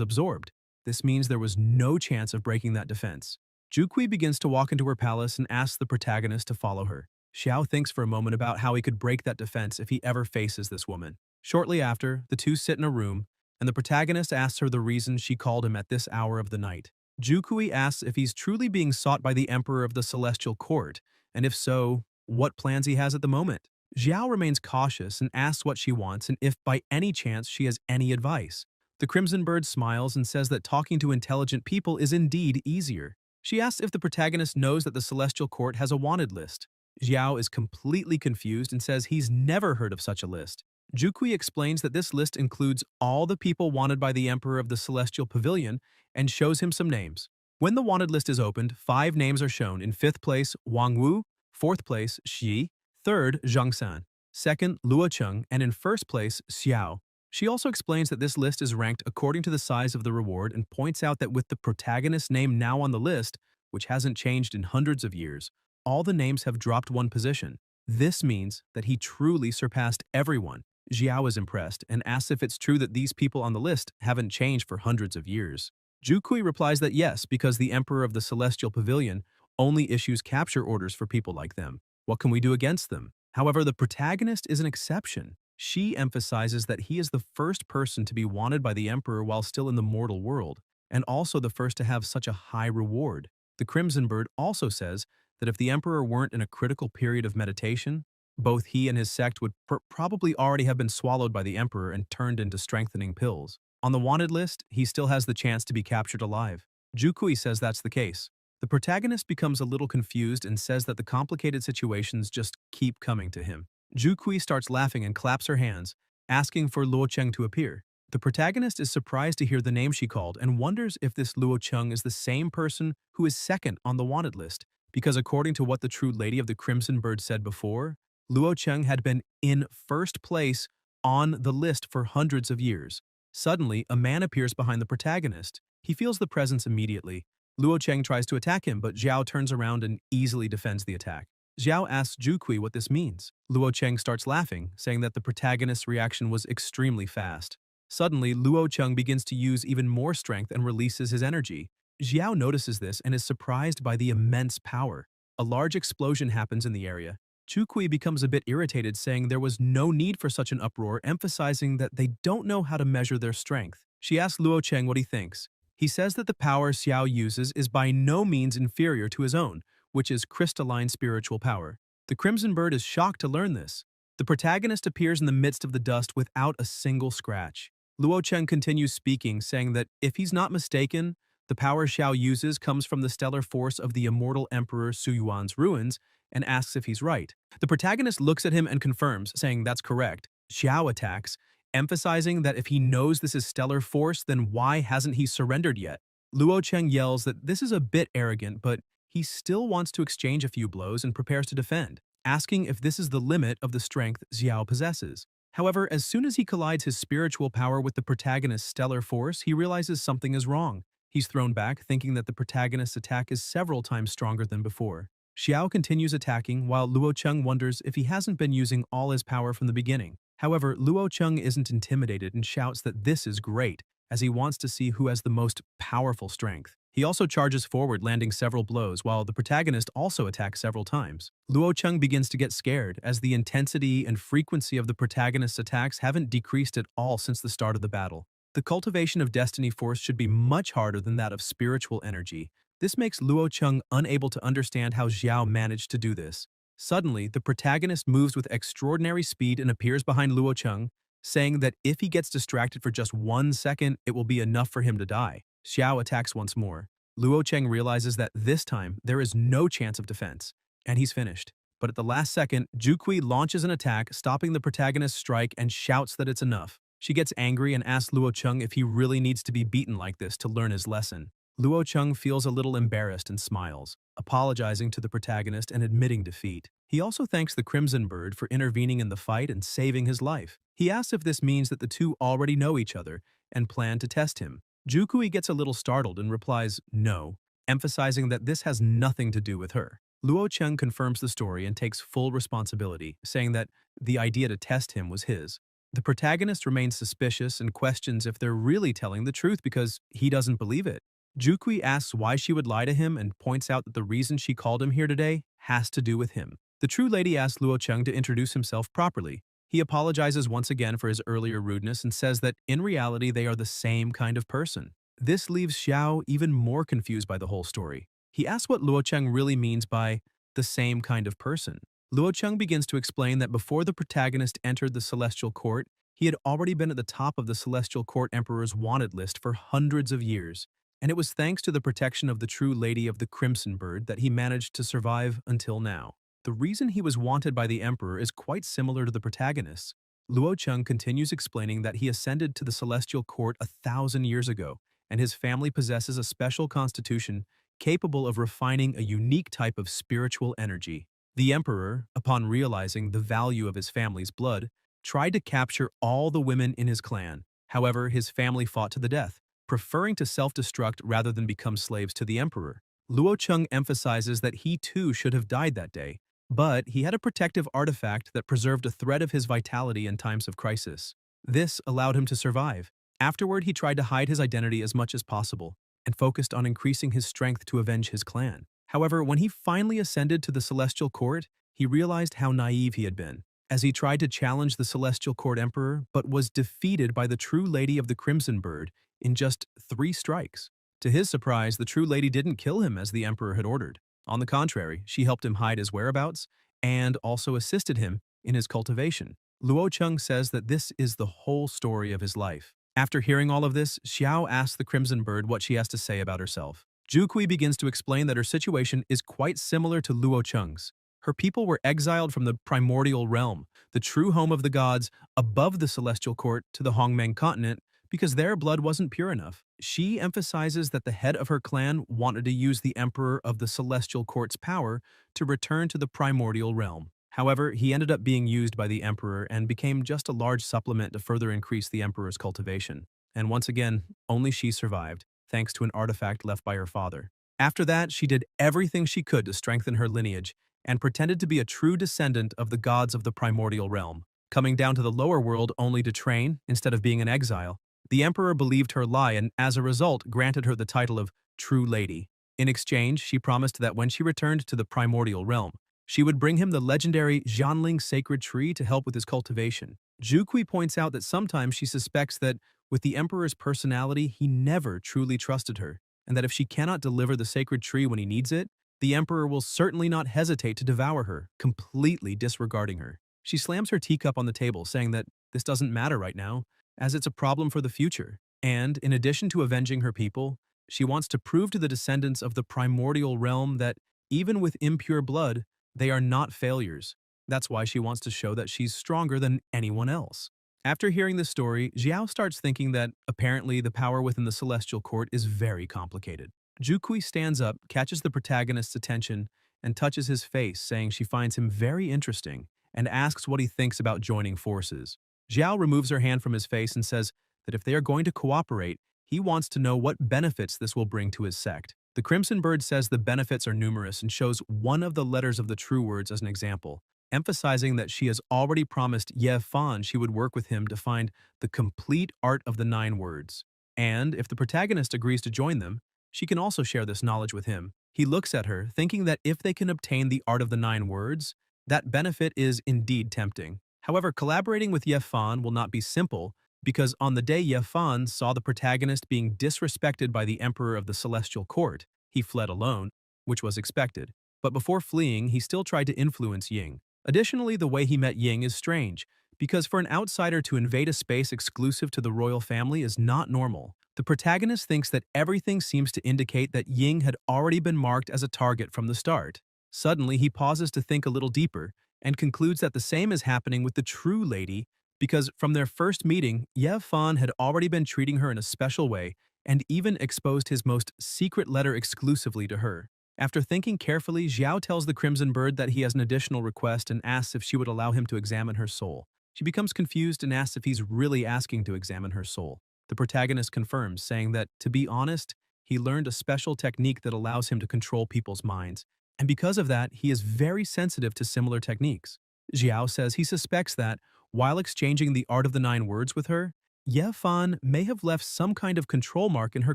absorbed. This means there was no chance of breaking that defense. Zhu begins to walk into her palace and asks the protagonist to follow her. Xiao thinks for a moment about how he could break that defense if he ever faces this woman. Shortly after, the two sit in a room, and the protagonist asks her the reason she called him at this hour of the night. Zhu asks if he's truly being sought by the Emperor of the Celestial Court, and if so, what plans he has at the moment. Xiao remains cautious and asks what she wants and if by any chance she has any advice. The Crimson Bird smiles and says that talking to intelligent people is indeed easier. She asks if the protagonist knows that the Celestial Court has a wanted list. Xiao is completely confused and says he's never heard of such a list. Zhu explains that this list includes all the people wanted by the Emperor of the Celestial Pavilion and shows him some names. When the wanted list is opened, 5 names are shown. In 5th place, Wang, 4th place, Xi, 3rd, Zhang San, 2nd, Luo, and in 1st place, Xiao. She also explains that this list is ranked according to the size of the reward and points out that with the protagonist's name now on the list, which hasn't changed in hundreds of years, all the names have dropped 1 position. This means that he truly surpassed everyone. Xiao is impressed and asks if it's true that these people on the list haven't changed for hundreds of years. Zhu replies that yes, because the Emperor of the Celestial Pavilion only issues capture orders for people like them. What can we do against them? However, the protagonist is an exception. She emphasizes that he is the first person to be wanted by the Emperor while still in the mortal world, and also the first to have such a high reward. The Crimson Bird also says that if the Emperor weren't in a critical period of meditation, both he and his sect would probably already have been swallowed by the Emperor and turned into strengthening pills. On the wanted list, he still has the chance to be captured alive. Zhu says that's the case. The protagonist becomes a little confused and says that the complicated situations just keep coming to him. Zhu starts laughing and claps her hands, asking for Luo Cheng to appear. The protagonist is surprised to hear the name she called and wonders if this Luo Cheng is the same person who is 2nd on the wanted list, because according to what the true lady of the Crimson Bird said before, Luo Cheng had been in 1st place on the list for hundreds of years. Suddenly, a man appears behind the protagonist. He feels the presence immediately. Luo Cheng tries to attack him, but Xiao turns around and easily defends the attack. Xiao asks Zhu what this means. Luo Cheng starts laughing, saying that the protagonist's reaction was extremely fast. Suddenly, Luo Cheng begins to use even more strength and releases his energy. Xiao notices this and is surprised by the immense power. A large explosion happens in the area. Zhu becomes a bit irritated, saying there was no need for such an uproar, emphasizing that they don't know how to measure their strength. She asks Luo Cheng what he thinks. He says that the power Xiao uses is by no means inferior to his own, which is crystalline spiritual power. The Crimson Bird is shocked to learn this. The protagonist appears in the midst of the dust without a single scratch. Luo Cheng continues speaking, saying that if he's not mistaken, the power Xiao uses comes from the stellar force of the immortal Emperor Su Yuan's ruins, and asks if he's right. The protagonist looks at him and confirms, saying that's correct. Xiao attacks, emphasizing that if he knows this is stellar force, then why hasn't he surrendered yet? Luo Cheng yells that this is a bit arrogant, but he still wants to exchange a few blows and prepares to defend, asking if this is the limit of the strength Xiao possesses. However, as soon as he collides his spiritual power with the protagonist's stellar force, he realizes something is wrong. He's thrown back, thinking that the protagonist's attack is several times stronger than before. Xiao continues attacking, while Luo Cheng wonders if he hasn't been using all his power from the beginning. However, Luo Cheng isn't intimidated and shouts that this is great, as he wants to see who has the most powerful strength. He also charges forward, landing several blows, while the protagonist also attacks several times. Luo Cheng begins to get scared, as the intensity and frequency of the protagonist's attacks haven't decreased at all since the start of the battle. The cultivation of destiny force should be much harder than that of spiritual energy. This makes Luo Cheng unable to understand how Xiao managed to do this. Suddenly, the protagonist moves with extraordinary speed and appears behind Luo Cheng, saying that if he gets distracted for just 1 second, it will be enough for him to die. Xiao attacks once more. Luo Cheng realizes that this time there is no chance of defense, and he's finished. But at the last second, Juqi launches an attack, stopping the protagonist's strike, and shouts that it's enough. She gets angry and asks Luo Cheng if he really needs to be beaten like this to learn his lesson. Luo Cheng feels a little embarrassed and smiles, apologizing to the protagonist and admitting defeat. He also thanks the Crimson Bird for intervening in the fight and saving his life. He asks if this means that the two already know each other and plan to test him. Jukui gets a little startled and replies no, emphasizing that this has nothing to do with her. Luo Cheng confirms the story and takes full responsibility, saying that the idea to test him was his. The protagonist remains suspicious and questions if they're really telling the truth because he doesn't believe it. Jukui asks why she would lie to him and points out that the reason she called him here today has to do with him. The true lady asks Luo Cheng to introduce himself properly. He apologizes once again for his earlier rudeness and says that in reality they are the same kind of person. This leaves Xiao even more confused by the whole story. He asks what Luo Cheng really means by the same kind of person. Luo Cheng begins to explain that before the protagonist entered the Celestial Court, he had already been at the top of the Celestial Court Emperor's wanted list for hundreds of years, and it was thanks to the protection of the true lady of the Crimson Bird that he managed to survive until now. The reason he was wanted by the Emperor is quite similar to the protagonist's. Luo Cheng continues explaining that he ascended to the Celestial Court 1,000 years ago, and his family possesses a special constitution capable of refining a unique type of spiritual energy. The Emperor, upon realizing the value of his family's blood, tried to capture all the women in his clan. However, his family fought to the death, preferring to self-destruct rather than become slaves to the Emperor. Luo Cheng emphasizes that he too should have died that day, but he had a protective artifact that preserved a thread of his vitality in times of crisis. This allowed him to survive. Afterward, he tried to hide his identity as much as possible and focused on increasing his strength to avenge his clan. However, when he finally ascended to the Celestial Court, he realized how naive he had been, as he tried to challenge the Celestial Court Emperor but was defeated by the true lady of the Crimson Bird in just 3 strikes. To his surprise, the true lady didn't kill him as the Emperor had ordered. On the contrary, she helped him hide his whereabouts and also assisted him in his cultivation. Luo Cheng says that this is the whole story of his life. After hearing all of this, Xiao asks the Crimson Bird what she has to say about herself. Jukui begins to explain that her situation is quite similar to Luo Cheng's. Her people were exiled from the primordial realm, the true home of the gods, above the Celestial Court to the Hongmeng continent, because their blood wasn't pure enough. She emphasizes that the head of her clan wanted to use the Emperor of the Celestial Court's power to return to the primordial realm. However, he ended up being used by the Emperor and became just a large supplement to further increase the Emperor's cultivation. And once again, only she survived, thanks to an artifact left by her father. After that, she did everything she could to strengthen her lineage and pretended to be a true descendant of the gods of the primordial realm, coming down to the lower world only to train instead of being in exile. The Emperor believed her lie and, as a result, granted her the title of True Lady. In exchange, she promised that when she returned to the primordial realm, she would bring him the legendary Jianling sacred tree to help with his cultivation. Jukui points out that sometimes she suspects that, with the Emperor's personality, he never truly trusted her, and that if she cannot deliver the sacred tree when he needs it, the emperor will certainly not hesitate to devour her, completely disregarding her. She slams her teacup on the table, saying that this doesn't matter right now, as it's a problem for the future. And, in addition to avenging her people, she wants to prove to the descendants of the primordial realm that, even with impure blood, they are not failures. That's why she wants to show that she's stronger than anyone else. After hearing this story, Xiao starts thinking that, apparently, the power within the celestial court is very complicated. Jukui stands up, catches the protagonist's attention, and touches his face, saying she finds him very interesting, and asks what he thinks about joining forces. Xiao removes her hand from his face and says that if they are going to cooperate, he wants to know what benefits this will bring to his sect. The Crimson Bird says the benefits are numerous and shows one of the letters of the true words as an example, emphasizing that she has already promised Yafan she would work with him to find the complete art of the 9 words. And if the protagonist agrees to join them, she can also share this knowledge with him. He looks at her, thinking that if they can obtain the art of the 9 words, that benefit is indeed tempting. However, collaborating with Yafan will not be simple, because on the day Yafan saw the protagonist being disrespected by the Emperor of the Celestial Court, he fled alone, which was expected. But before fleeing, he still tried to influence Ying. Additionally, the way he met Ying is strange, because for an outsider to invade a space exclusive to the royal family is not normal. The protagonist thinks that everything seems to indicate that Ying had already been marked as a target from the start. Suddenly, he pauses to think a little deeper, and concludes that the same is happening with the true lady, because from their first meeting, Yafan had already been treating her in a special way and even exposed his most secret letter exclusively to her. After thinking carefully, Xiao tells the Crimson Bird that he has an additional request and asks if she would allow him to examine her soul. She becomes confused and asks if he's really asking to examine her soul. The protagonist confirms, saying that, to be honest, he learned a special technique that allows him to control people's minds, and because of that, he is very sensitive to similar techniques. Xiao says he suspects that, while exchanging the art of the 9 words with her, Yafan may have left some kind of control mark in her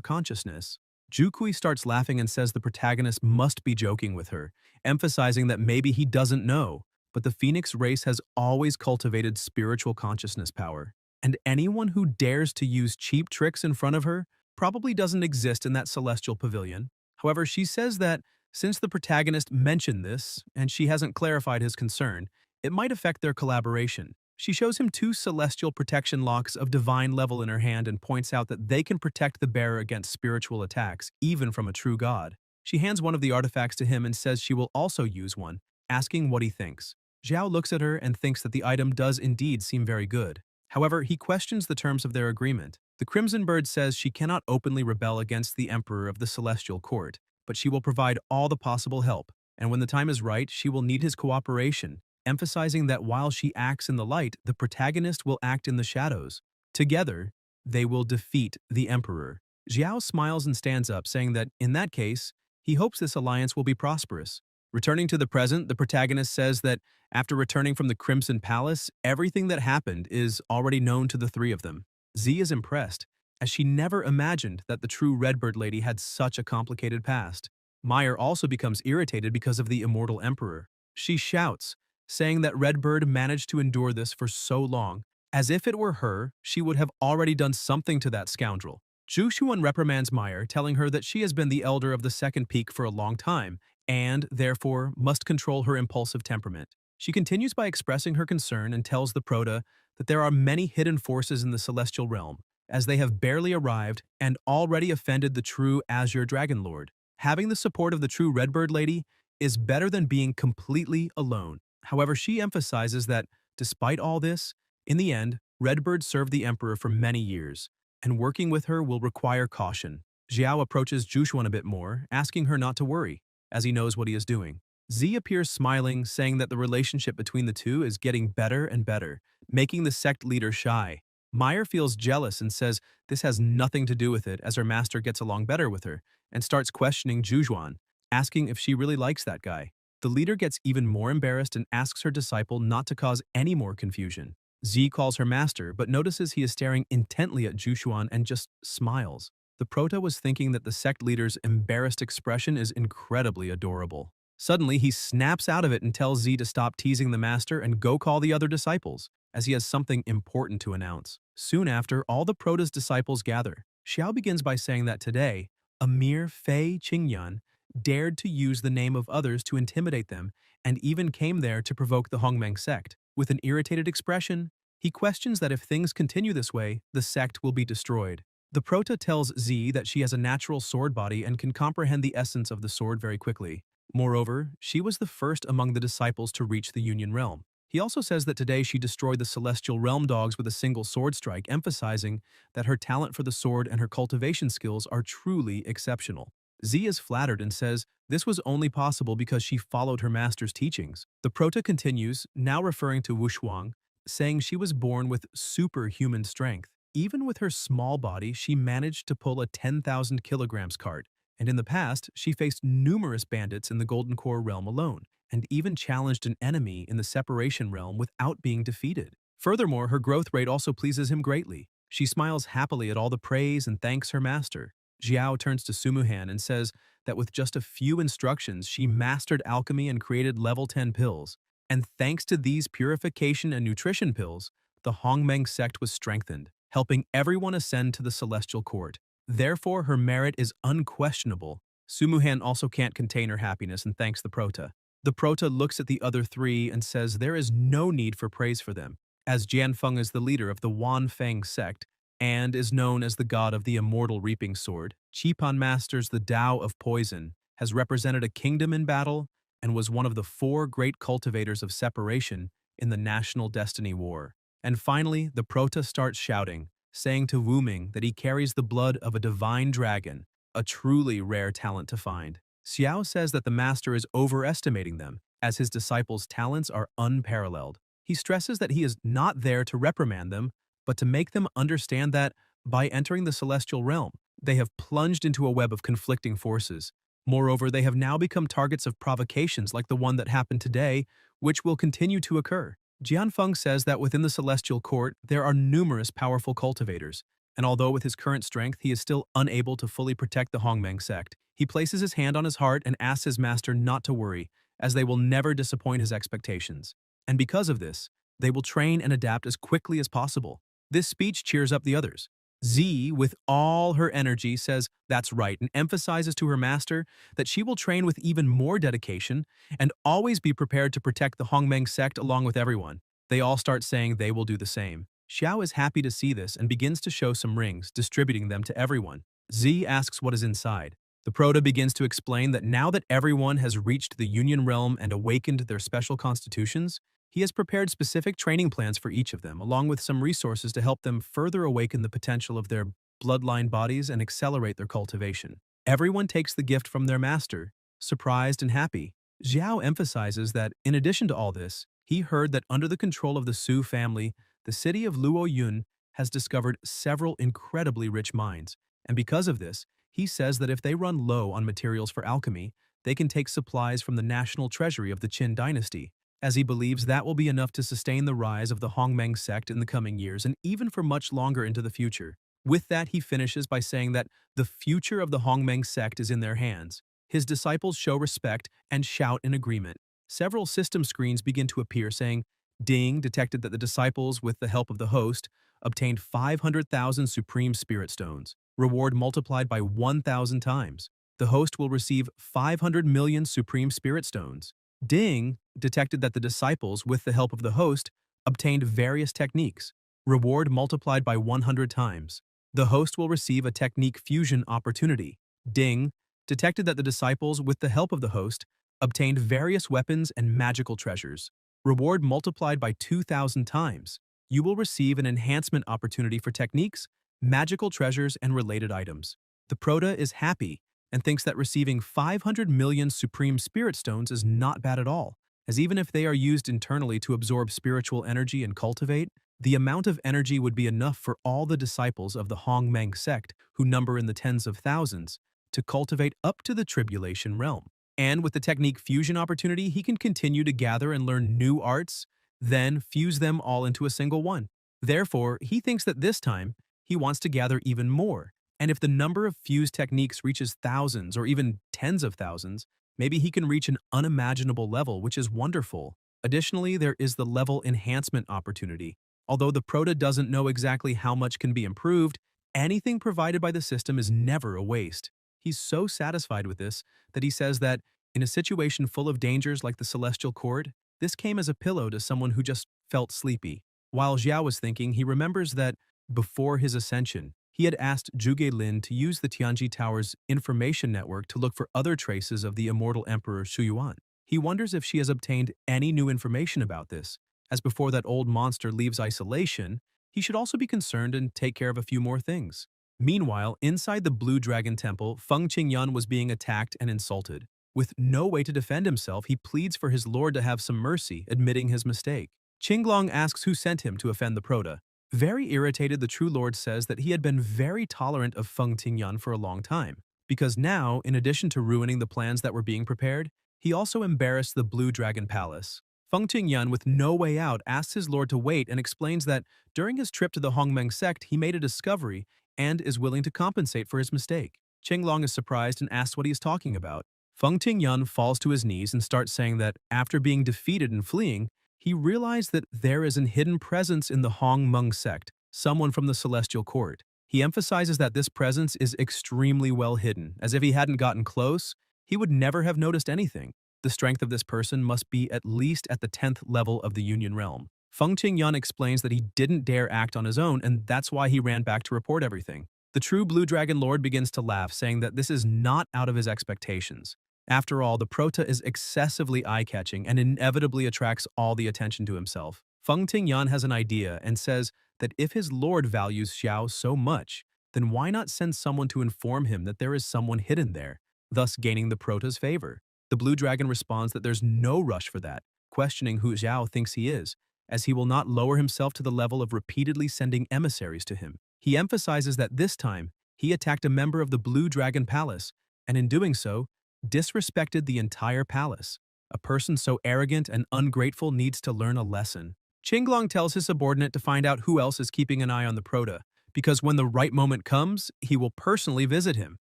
consciousness. Jukui starts laughing and says the protagonist must be joking with her, emphasizing that maybe he doesn't know, but the Phoenix race has always cultivated spiritual consciousness power, and anyone who dares to use cheap tricks in front of her probably doesn't exist in that celestial pavilion. However, she says that since the protagonist mentioned this, and she hasn't clarified his concern, it might affect their collaboration. She shows him 2 celestial protection locks of divine level in her hand and points out that they can protect the bearer against spiritual attacks, even from a true god. She hands one of the artifacts to him and says she will also use one, asking what he thinks. Xiao looks at her and thinks that the item does indeed seem very good. However, he questions the terms of their agreement. The Crimson Bird says she cannot openly rebel against the Emperor of the Celestial Court, but she will provide all the possible help, and when the time is right, she will need his cooperation, emphasizing that while she acts in the light, the protagonist will act in the shadows. Together, they will defeat the Emperor. Xiao smiles and stands up, saying that, in that case, he hopes this alliance will be prosperous. Returning to the present, the protagonist says that after returning from the Crimson Palace, everything that happened is already known to the 3 of them. Z is impressed, as she never imagined that the true Redbird lady had such a complicated past. Meyer also becomes irritated because of the immortal emperor. She shouts, saying that Redbird managed to endure this for so long. As if it were her, she would have already done something to that scoundrel. Su Yuan reprimands Meyer, telling her that she has been the elder of the second peak for a long time, and, therefore, must control her impulsive temperament. She continues by expressing her concern and tells the Prota that there are many hidden forces in the celestial realm, as they have barely arrived and already offended the true Azure Dragon Lord. Having the support of the true Redbird lady is better than being completely alone. However, she emphasizes that, despite all this, in the end, Redbird served the Emperor for many years, and working with her will require caution. Xiao approaches Jushuan a bit more, asking her not to worry, as he knows what he is doing. Z appears smiling, saying that the relationship between the two is getting better and better, making the sect leader shy. Meyer feels jealous and says this has nothing to do with it, as her master gets along better with her, and starts questioning Jushuan, asking if she really likes that guy. The leader gets even more embarrassed and asks her disciple not to cause any more confusion. Z calls her master, but notices he is staring intently at Jushuan and just smiles. The Prota was thinking that the sect leader's embarrassed expression is incredibly adorable. Suddenly, he snaps out of it and tells Z to stop teasing the master and go call the other disciples, as he has something important to announce. Soon after, all the Prota's disciples gather. Xiao begins by saying that today, Amir Fei Qingyan dared to use the name of others to intimidate them, and even came there to provoke the Hongmeng sect. With an irritated expression, he questions that if things continue this way, the sect will be destroyed. The Prota tells Z that she has a natural sword body and can comprehend the essence of the sword very quickly. Moreover, she was the first among the disciples to reach the Union realm. He also says that today she destroyed the celestial realm dogs with a single sword strike, emphasizing that her talent for the sword and her cultivation skills are truly exceptional. Z is flattered and says this was only possible because she followed her master's teachings. The Prota continues, now referring to Wang, saying she was born with superhuman strength. Even with her small body, she managed to pull a 10,000 kilograms cart, and in the past, she faced numerous bandits in the Golden Core realm alone, and even challenged an enemy in the Separation realm without being defeated. Furthermore, her growth rate also pleases him greatly. She smiles happily at all the praise and thanks her master. Xiao turns to Sumuhan and says that with just a few instructions, she mastered alchemy and created level 10 pills. And thanks to these purification and nutrition pills, the Hongmeng sect was strengthened, helping everyone ascend to the celestial court. Therefore, her merit is unquestionable. Sumuhan also can't contain her happiness and thanks the Prota. The Prota looks at the other three and says there is no need for praise for them, as Jianfeng is the leader of the Wanfeng sect and is known as the god of the immortal reaping sword. Qipan masters the Dao of poison, has represented a kingdom in battle, and was one of the 4 great cultivators of separation in the National Destiny War. And finally, the Prota starts shouting, saying to Wu Ming that he carries the blood of a divine dragon, a truly rare talent to find. Xiao says that the master is overestimating them, as his disciples' talents are unparalleled. He stresses that he is not there to reprimand them, but to make them understand that, by entering the celestial realm, they have plunged into a web of conflicting forces. Moreover, they have now become targets of provocations like the one that happened today, which will continue to occur. Jianfeng says that within the celestial court, there are numerous powerful cultivators, and although with his current strength he is still unable to fully protect the Hongmeng sect, he places his hand on his heart and asks his master not to worry, as they will never disappoint his expectations. And because of this, they will train and adapt as quickly as possible. This speech cheers up the others. Z, with all her energy, says that's right and emphasizes to her master that she will train with even more dedication and always be prepared to protect the Hongmeng sect along with everyone. They all start saying they will do the same. Xiao is happy to see this and begins to show some rings, distributing them to everyone. Z asks what is inside. The Prota begins to explain that now that everyone has reached the Union realm and awakened their special constitutions, he has prepared specific training plans for each of them, along with some resources to help them further awaken the potential of their bloodline bodies and accelerate their cultivation. Everyone takes the gift from their master, surprised and happy. Xiao emphasizes that, in addition to all this, he heard that under the control of the Su family, the city of Lu Yun has discovered several incredibly rich mines, and because of this, he says that if they run low on materials for alchemy, they can take supplies from the national treasury of the Qin dynasty, as he believes that will be enough to sustain the rise of the Hongmeng sect in the coming years and even for much longer into the future. With that, he finishes by saying that the future of the Hongmeng sect is in their hands. His disciples show respect and shout in agreement. Several system screens begin to appear saying, Ding detected that the disciples, with the help of the host, obtained 500,000 supreme spirit stones, reward multiplied by 1,000 times. The host will receive 500 million supreme spirit stones. Ding detected that the disciples, with the help of the host, obtained various techniques, reward multiplied by 100 times. The host will receive a technique fusion opportunity. Ding detected that the disciples, with the help of the host, obtained various weapons and magical treasures, reward multiplied by 2,000 times. You will receive an enhancement opportunity for techniques, magical treasures, and related items. The Prota is happy and thinks that receiving 500 million supreme spirit stones is not bad at all, as even if they are used internally to absorb spiritual energy and cultivate, the amount of energy would be enough for all the disciples of the Hongmeng sect, who number in the tens of thousands, to cultivate up to the tribulation realm. And with the technique fusion opportunity, he can continue to gather and learn new arts, then fuse them all into a single one. Therefore, he thinks that this time, he wants to gather even more. And if the number of fused techniques reaches thousands or even tens of thousands, maybe he can reach an unimaginable level, which is wonderful. Additionally, there is the level enhancement opportunity. Although the Prota doesn't know exactly how much can be improved, anything provided by the system is never a waste. He's so satisfied with this that he says that in a situation full of dangers like the celestial cord, this came as a pillow to someone who just felt sleepy. While Xiao was thinking, he remembers that before his ascension, he had asked Zhuge Lin to use the Tianji Tower's information network to look for other traces of the immortal emperor Su Yuan. He wonders if she has obtained any new information about this, as before that old monster leaves isolation, he should also be concerned and take care of a few more things. Meanwhile, inside the Blue Dragon Temple, Feng Qingyun was being attacked and insulted. With no way to defend himself, he pleads for his lord to have some mercy, admitting his mistake. Qinglong asks who sent him to offend the Prota. Very irritated, the true lord says that he had been very tolerant of Feng Qingyun for a long time, because now, in addition to ruining the plans that were being prepared, he also embarrassed the Blue Dragon Palace. Feng Qingyun, with no way out, asks his lord to wait and explains that during his trip to the Hongmeng sect, he made a discovery and is willing to compensate for his mistake. Qinglong is surprised and asks what he is talking about. Feng Qingyun falls to his knees and starts saying that after being defeated and fleeing, he realized that there is an hidden presence in the Hongmeng sect, someone from the celestial court. He emphasizes that this presence is extremely well hidden, as if he hadn't gotten close, he would never have noticed anything. The strength of this person must be at least at the 10th level of the Union realm. Feng Qingyun explains that he didn't dare act on his own, and that's why he ran back to report everything. The true Blue Dragon Lord begins to laugh, saying that this is not out of his expectations. After all, the Prota is excessively eye-catching and inevitably attracts all the attention to himself. Feng Qingyun has an idea and says that if his lord values Xiao so much, then why not send someone to inform him that there is someone hidden there, thus gaining the Prota's favor? The Blue Dragon responds that there's no rush for that, questioning who Xiao thinks he is, as he will not lower himself to the level of repeatedly sending emissaries to him. He emphasizes that this time, he attacked a member of the Blue Dragon Palace, and in doing so, disrespected the entire palace. A person so arrogant and ungrateful needs to learn a lesson. Qinglong tells his subordinate to find out who else is keeping an eye on the Prota, because when the right moment comes, he will personally visit him.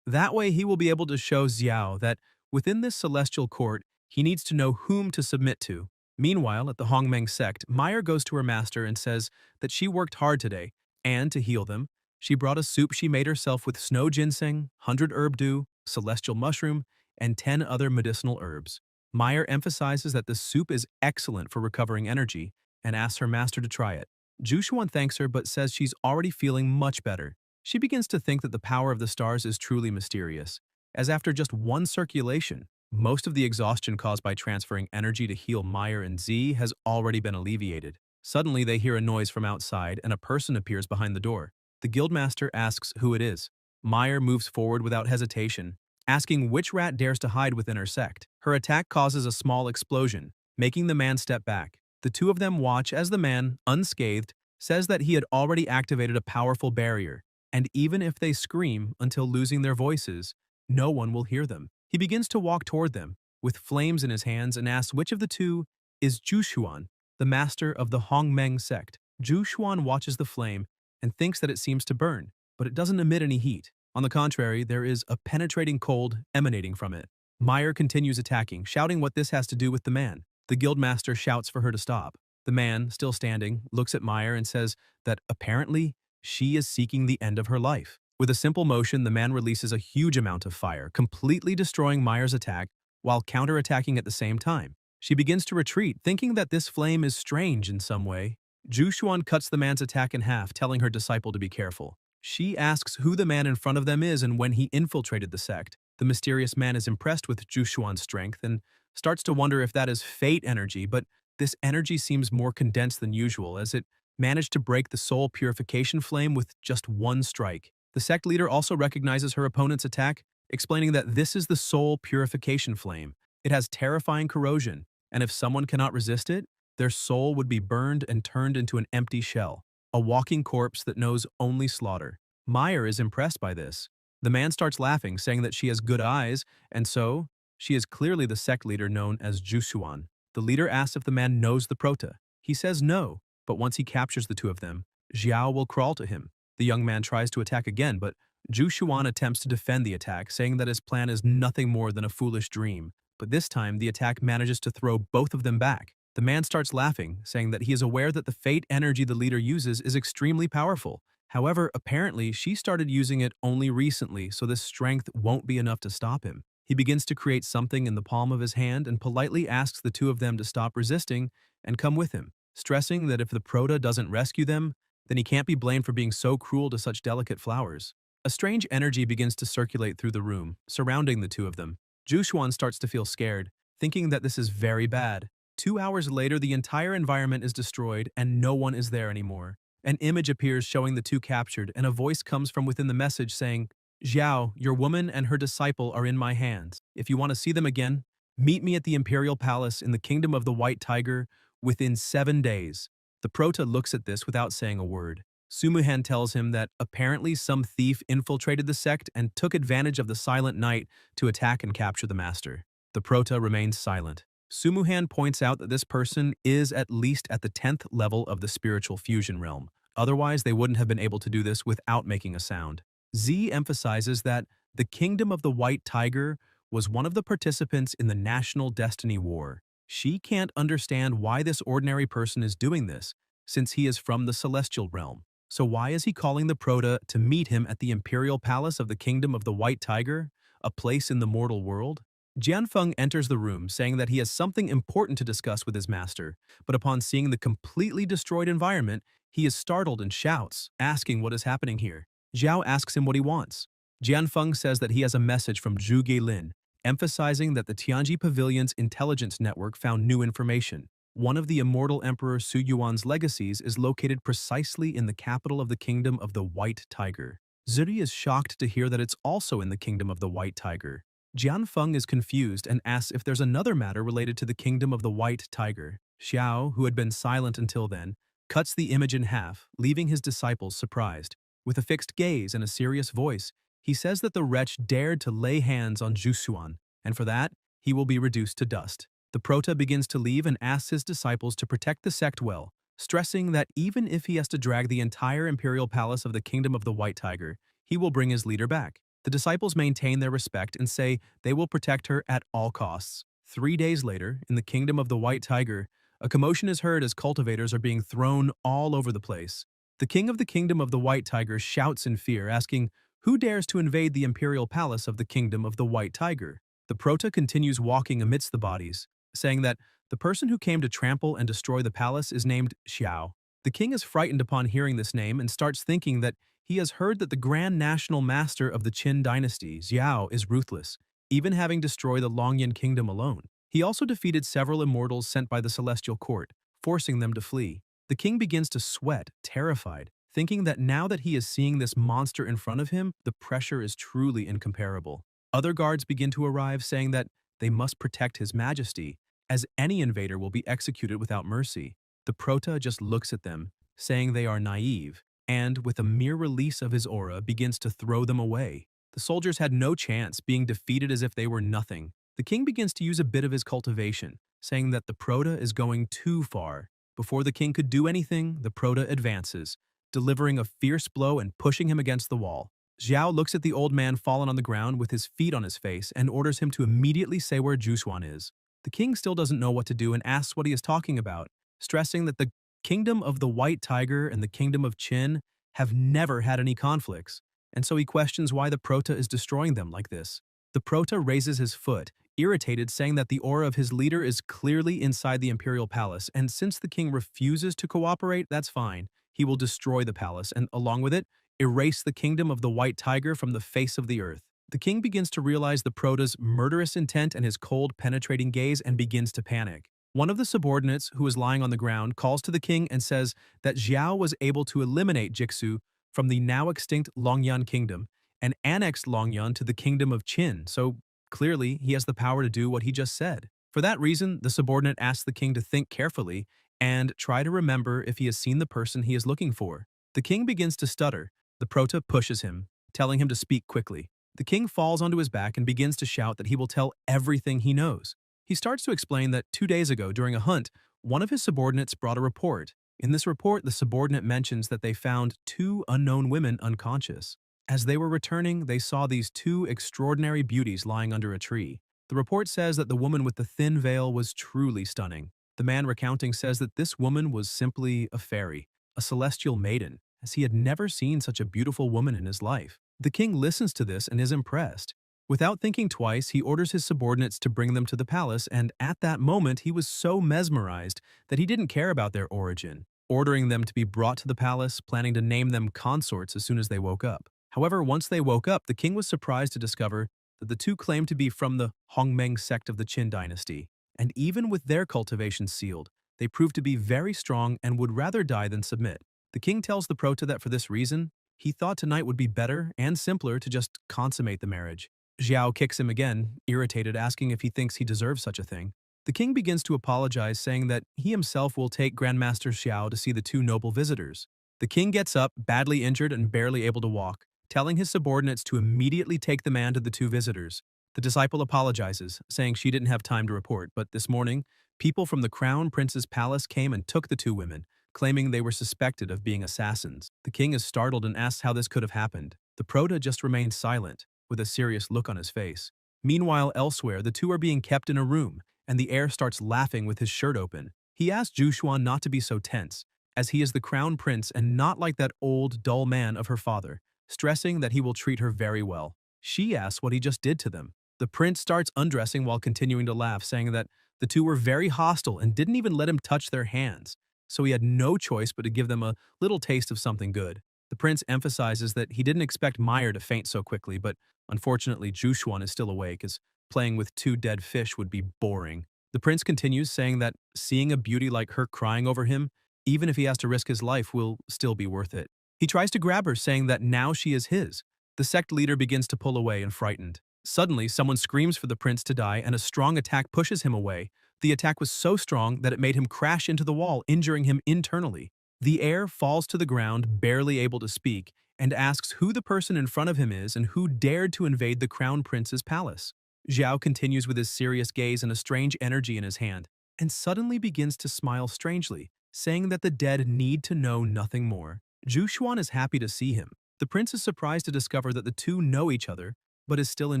That way he will be able to show Xiao that within this celestial court, he needs to know whom to submit to. Meanwhile, at the Hongmeng sect, Meyer goes to her master and says that she worked hard today, and to heal them, she brought a soup she made herself with snow ginseng, 100 herb dew, celestial mushroom, and 10 other medicinal herbs. Meyer emphasizes that the soup is excellent for recovering energy and asks her master to try it. Zhu Xuan thanks her but says she's already feeling much better. She begins to think that the power of the stars is truly mysterious, as after just one circulation, most of the exhaustion caused by transferring energy to heal Meyer and Z has already been alleviated. Suddenly, they hear a noise from outside and a person appears behind the door. The guildmaster asks who it is. Meyer moves forward without hesitation, asking which rat dares to hide within her sect. Her attack causes a small explosion, making the man step back. The two of them watch as the man, unscathed, says that he had already activated a powerful barrier, and even if they scream until losing their voices, no one will hear them. He begins to walk toward them, with flames in his hands, and asks which of the two is Zhu Xuan, the master of the Hongmeng sect. Zhu Xuan watches the flame and thinks that it seems to burn, but it doesn't emit any heat. On the contrary, there is a penetrating cold emanating from it. Meyer continues attacking, shouting what this has to do with the man. The guildmaster shouts for her to stop. The man, still standing, looks at Meyer and says that apparently she is seeking the end of her life. With a simple motion, the man releases a huge amount of fire, completely destroying Meyer's attack while counterattacking at the same time. She begins to retreat, thinking that this flame is strange in some way. Zhu Xuan cuts the man's attack in half, telling her disciple to be careful. She asks who the man in front of them is and when he infiltrated the sect. The mysterious man is impressed with Zhu Xuan's strength and starts to wonder if that is fate energy, but this energy seems more condensed than usual as it managed to break the soul purification flame with just one strike. The sect leader also recognizes her opponent's attack, explaining that this is the soul purification flame. It has terrifying corrosion, and if someone cannot resist it, their soul would be burned and turned into an empty shell, a walking corpse that knows only slaughter. Meyer is impressed by this. The man starts laughing, saying that she has good eyes, and so, she is clearly the sect leader known as Zhu Xuan. The leader asks if the man knows the Prota. He says no, but once he captures the two of them, Xiao will crawl to him. The young man tries to attack again, but Zhu Xuan attempts to defend the attack, saying that his plan is nothing more than a foolish dream. But this time, the attack manages to throw both of them back. The man starts laughing, saying that he is aware that the fate energy the leader uses is extremely powerful, However, apparently, she started using it only recently, so this strength won't be enough to stop him. He begins to create something in the palm of his hand and politely asks the two of them to stop resisting and come with him, stressing that if the Prota doesn't rescue them, then he can't be blamed for being so cruel to such delicate flowers. A strange energy begins to circulate through the room, surrounding the two of them. Su Yuan starts to feel scared, thinking that this is very bad. 2 hours later, the entire environment is destroyed and no one is there anymore. An image appears showing the two captured, and a voice comes from within the message saying, Xiao, your woman and her disciple are in my hands. If you want to see them again, meet me at the Imperial Palace in the Kingdom of the White Tiger within 7 days. The Prota looks at this without saying a word. Sumuhan tells him that apparently some thief infiltrated the sect and took advantage of the silent night to attack and capture the master. The Prota remains silent. Sumuhan points out that this person is at least at the 10th level of the spiritual fusion realm. Otherwise, they wouldn't have been able to do this without making a sound. Z emphasizes that the Kingdom of the White Tiger was one of the participants in the National Destiny War. She can't understand why this ordinary person is doing this, since he is from the Celestial Realm. So why is he calling the Prota to meet him at the Imperial Palace of the Kingdom of the White Tiger, a place in the mortal world? Jianfeng enters the room, saying that he has something important to discuss with his master, but upon seeing the completely destroyed environment, he is startled and shouts, asking what is happening here. Xiao asks him what he wants. Jianfeng says that he has a message from Zhu Geilin, emphasizing that the Tianji Pavilion's intelligence network found new information. One of the immortal Emperor Su Yuan's legacies is located precisely in the capital of the Kingdom of the White Tiger. Zuri is shocked to hear that it's also in the Kingdom of the White Tiger. Jianfeng is confused and asks if there's another matter related to the Kingdom of the White Tiger. Xiao, who had been silent until then, cuts the image in half, leaving his disciples surprised. With a fixed gaze and a serious voice, he says that the wretch dared to lay hands on Su Yuan, and for that, he will be reduced to dust. The Prota begins to leave and asks his disciples to protect the sect well, stressing that even if he has to drag the entire imperial palace of the Kingdom of the White Tiger, he will bring his leader back. The disciples maintain their respect and say they will protect her at all costs. 3 days later, in the Kingdom of the White Tiger, a commotion is heard as cultivators are being thrown all over the place. The king of the Kingdom of the White Tiger shouts in fear, asking, "Who dares to invade the imperial palace of the Kingdom of the White Tiger?" The Prota continues walking amidst the bodies, saying that the person who came to trample and destroy the palace is named Xiao. The king is frightened upon hearing this name and starts thinking that he has heard that the Grand National Master of the Qin dynasty, Xiao, is ruthless, even having destroyed the Longyan Kingdom alone. He also defeated several immortals sent by the Celestial Court, forcing them to flee. The king begins to sweat, terrified, thinking that now that he is seeing this monster in front of him, the pressure is truly incomparable. Other guards begin to arrive, saying that they must protect His Majesty, as any invader will be executed without mercy. The Prota just looks at them, saying they are naive, and, with a mere release of his aura, begins to throw them away. The soldiers had no chance, being defeated as if they were nothing. The king begins to use a bit of his cultivation, saying that the Prota is going too far. Before the king could do anything, the Prota advances, delivering a fierce blow and pushing him against the wall. Xiao looks at the old man fallen on the ground with his feet on his face and orders him to immediately say where Su Yuan is. The king still doesn't know what to do and asks what he is talking about, stressing that the Kingdom of the White Tiger and the Kingdom of Qin have never had any conflicts, and so he questions why the Prota is destroying them like this. The Prota raises his foot, irritated, saying that the aura of his leader is clearly inside the imperial palace, and since the king refuses to cooperate, that's fine. He will destroy the palace and, along with it, erase the Kingdom of the White Tiger from the face of the earth. The king begins to realize the Prota's murderous intent and his cold, penetrating gaze and begins to panic. One of the subordinates, who is lying on the ground, calls to the king and says that Xiao was able to eliminate Jixu from the now extinct Longyan Kingdom and annexed Longyan to the Kingdom of Qin, so clearly he has the power to do what he just said. For that reason, the subordinate asks the king to think carefully and try to remember if he has seen the person he is looking for. The king begins to stutter. The Prota pushes him, telling him to speak quickly. The king falls onto his back and begins to shout that he will tell everything he knows. He starts to explain that 2 days ago during a hunt, one of his subordinates brought a report. In this report, the subordinate mentions that they found 2 unknown women unconscious. As they were returning, they saw these 2 extraordinary beauties lying under a tree. The report says that the woman with the thin veil was truly stunning. The man recounting says that this woman was simply a fairy, a celestial maiden. as he had never seen such a beautiful woman in his life. The king listens to this and is impressed. Without thinking twice, he orders his subordinates to bring them to the palace, and at that moment he was so mesmerized that he didn't care about their origin, ordering them to be brought to the palace, planning to name them consorts as soon as they woke up. However, once they woke up, the king was surprised to discover that the two claimed to be from the Hongmeng sect of the Qin dynasty, and even with their cultivation sealed, they proved to be very strong and would rather die than submit. The king tells the prota that for this reason, he thought tonight would be better and simpler to just consummate the marriage. Xiao kicks him again, irritated, asking if he thinks he deserves such a thing. The king begins to apologize, saying that he himself will take Grandmaster Xiao to see the two noble visitors. The king gets up, badly injured and barely able to walk, telling his subordinates to immediately take the man to the two visitors. The disciple apologizes, saying she didn't have time to report, but this morning, people from the crown prince's palace came and took the two women, claiming they were suspected of being assassins. The king is startled and asks how this could have happened. The prota just remains silent, with a serious look on his face. Meanwhile, elsewhere, the two are being kept in a room, and the heir starts laughing with his shirt open. He asks Su Yuan not to be so tense, as he is the crown prince and not like that old, dull man of her father, stressing that he will treat her very well. She asks what he just did to them. The prince starts undressing while continuing to laugh, saying that the two were very hostile and didn't even let him touch their hands, so he had no choice but to give them a little taste of something good. The prince emphasizes that he didn't expect Meyer to faint so quickly, but unfortunately Su Yuan is still awake, as playing with two dead fish would be boring. The prince continues, saying that seeing a beauty like her crying over him, even if he has to risk his life, will still be worth it. He tries to grab her, saying that now she is his. The sect leader begins to pull away and frightened. Suddenly, someone screams for the prince to die and a strong attack pushes him away. The attack was so strong that it made him crash into the wall, injuring him internally. The heir falls to the ground, barely able to speak, and asks who the person in front of him is and who dared to invade the crown prince's palace. Xiao continues with his serious gaze and a strange energy in his hand, and suddenly begins to smile strangely, saying that the dead need to know nothing more. Su Yuan is happy to see him. The prince is surprised to discover that the two know each other, but is still in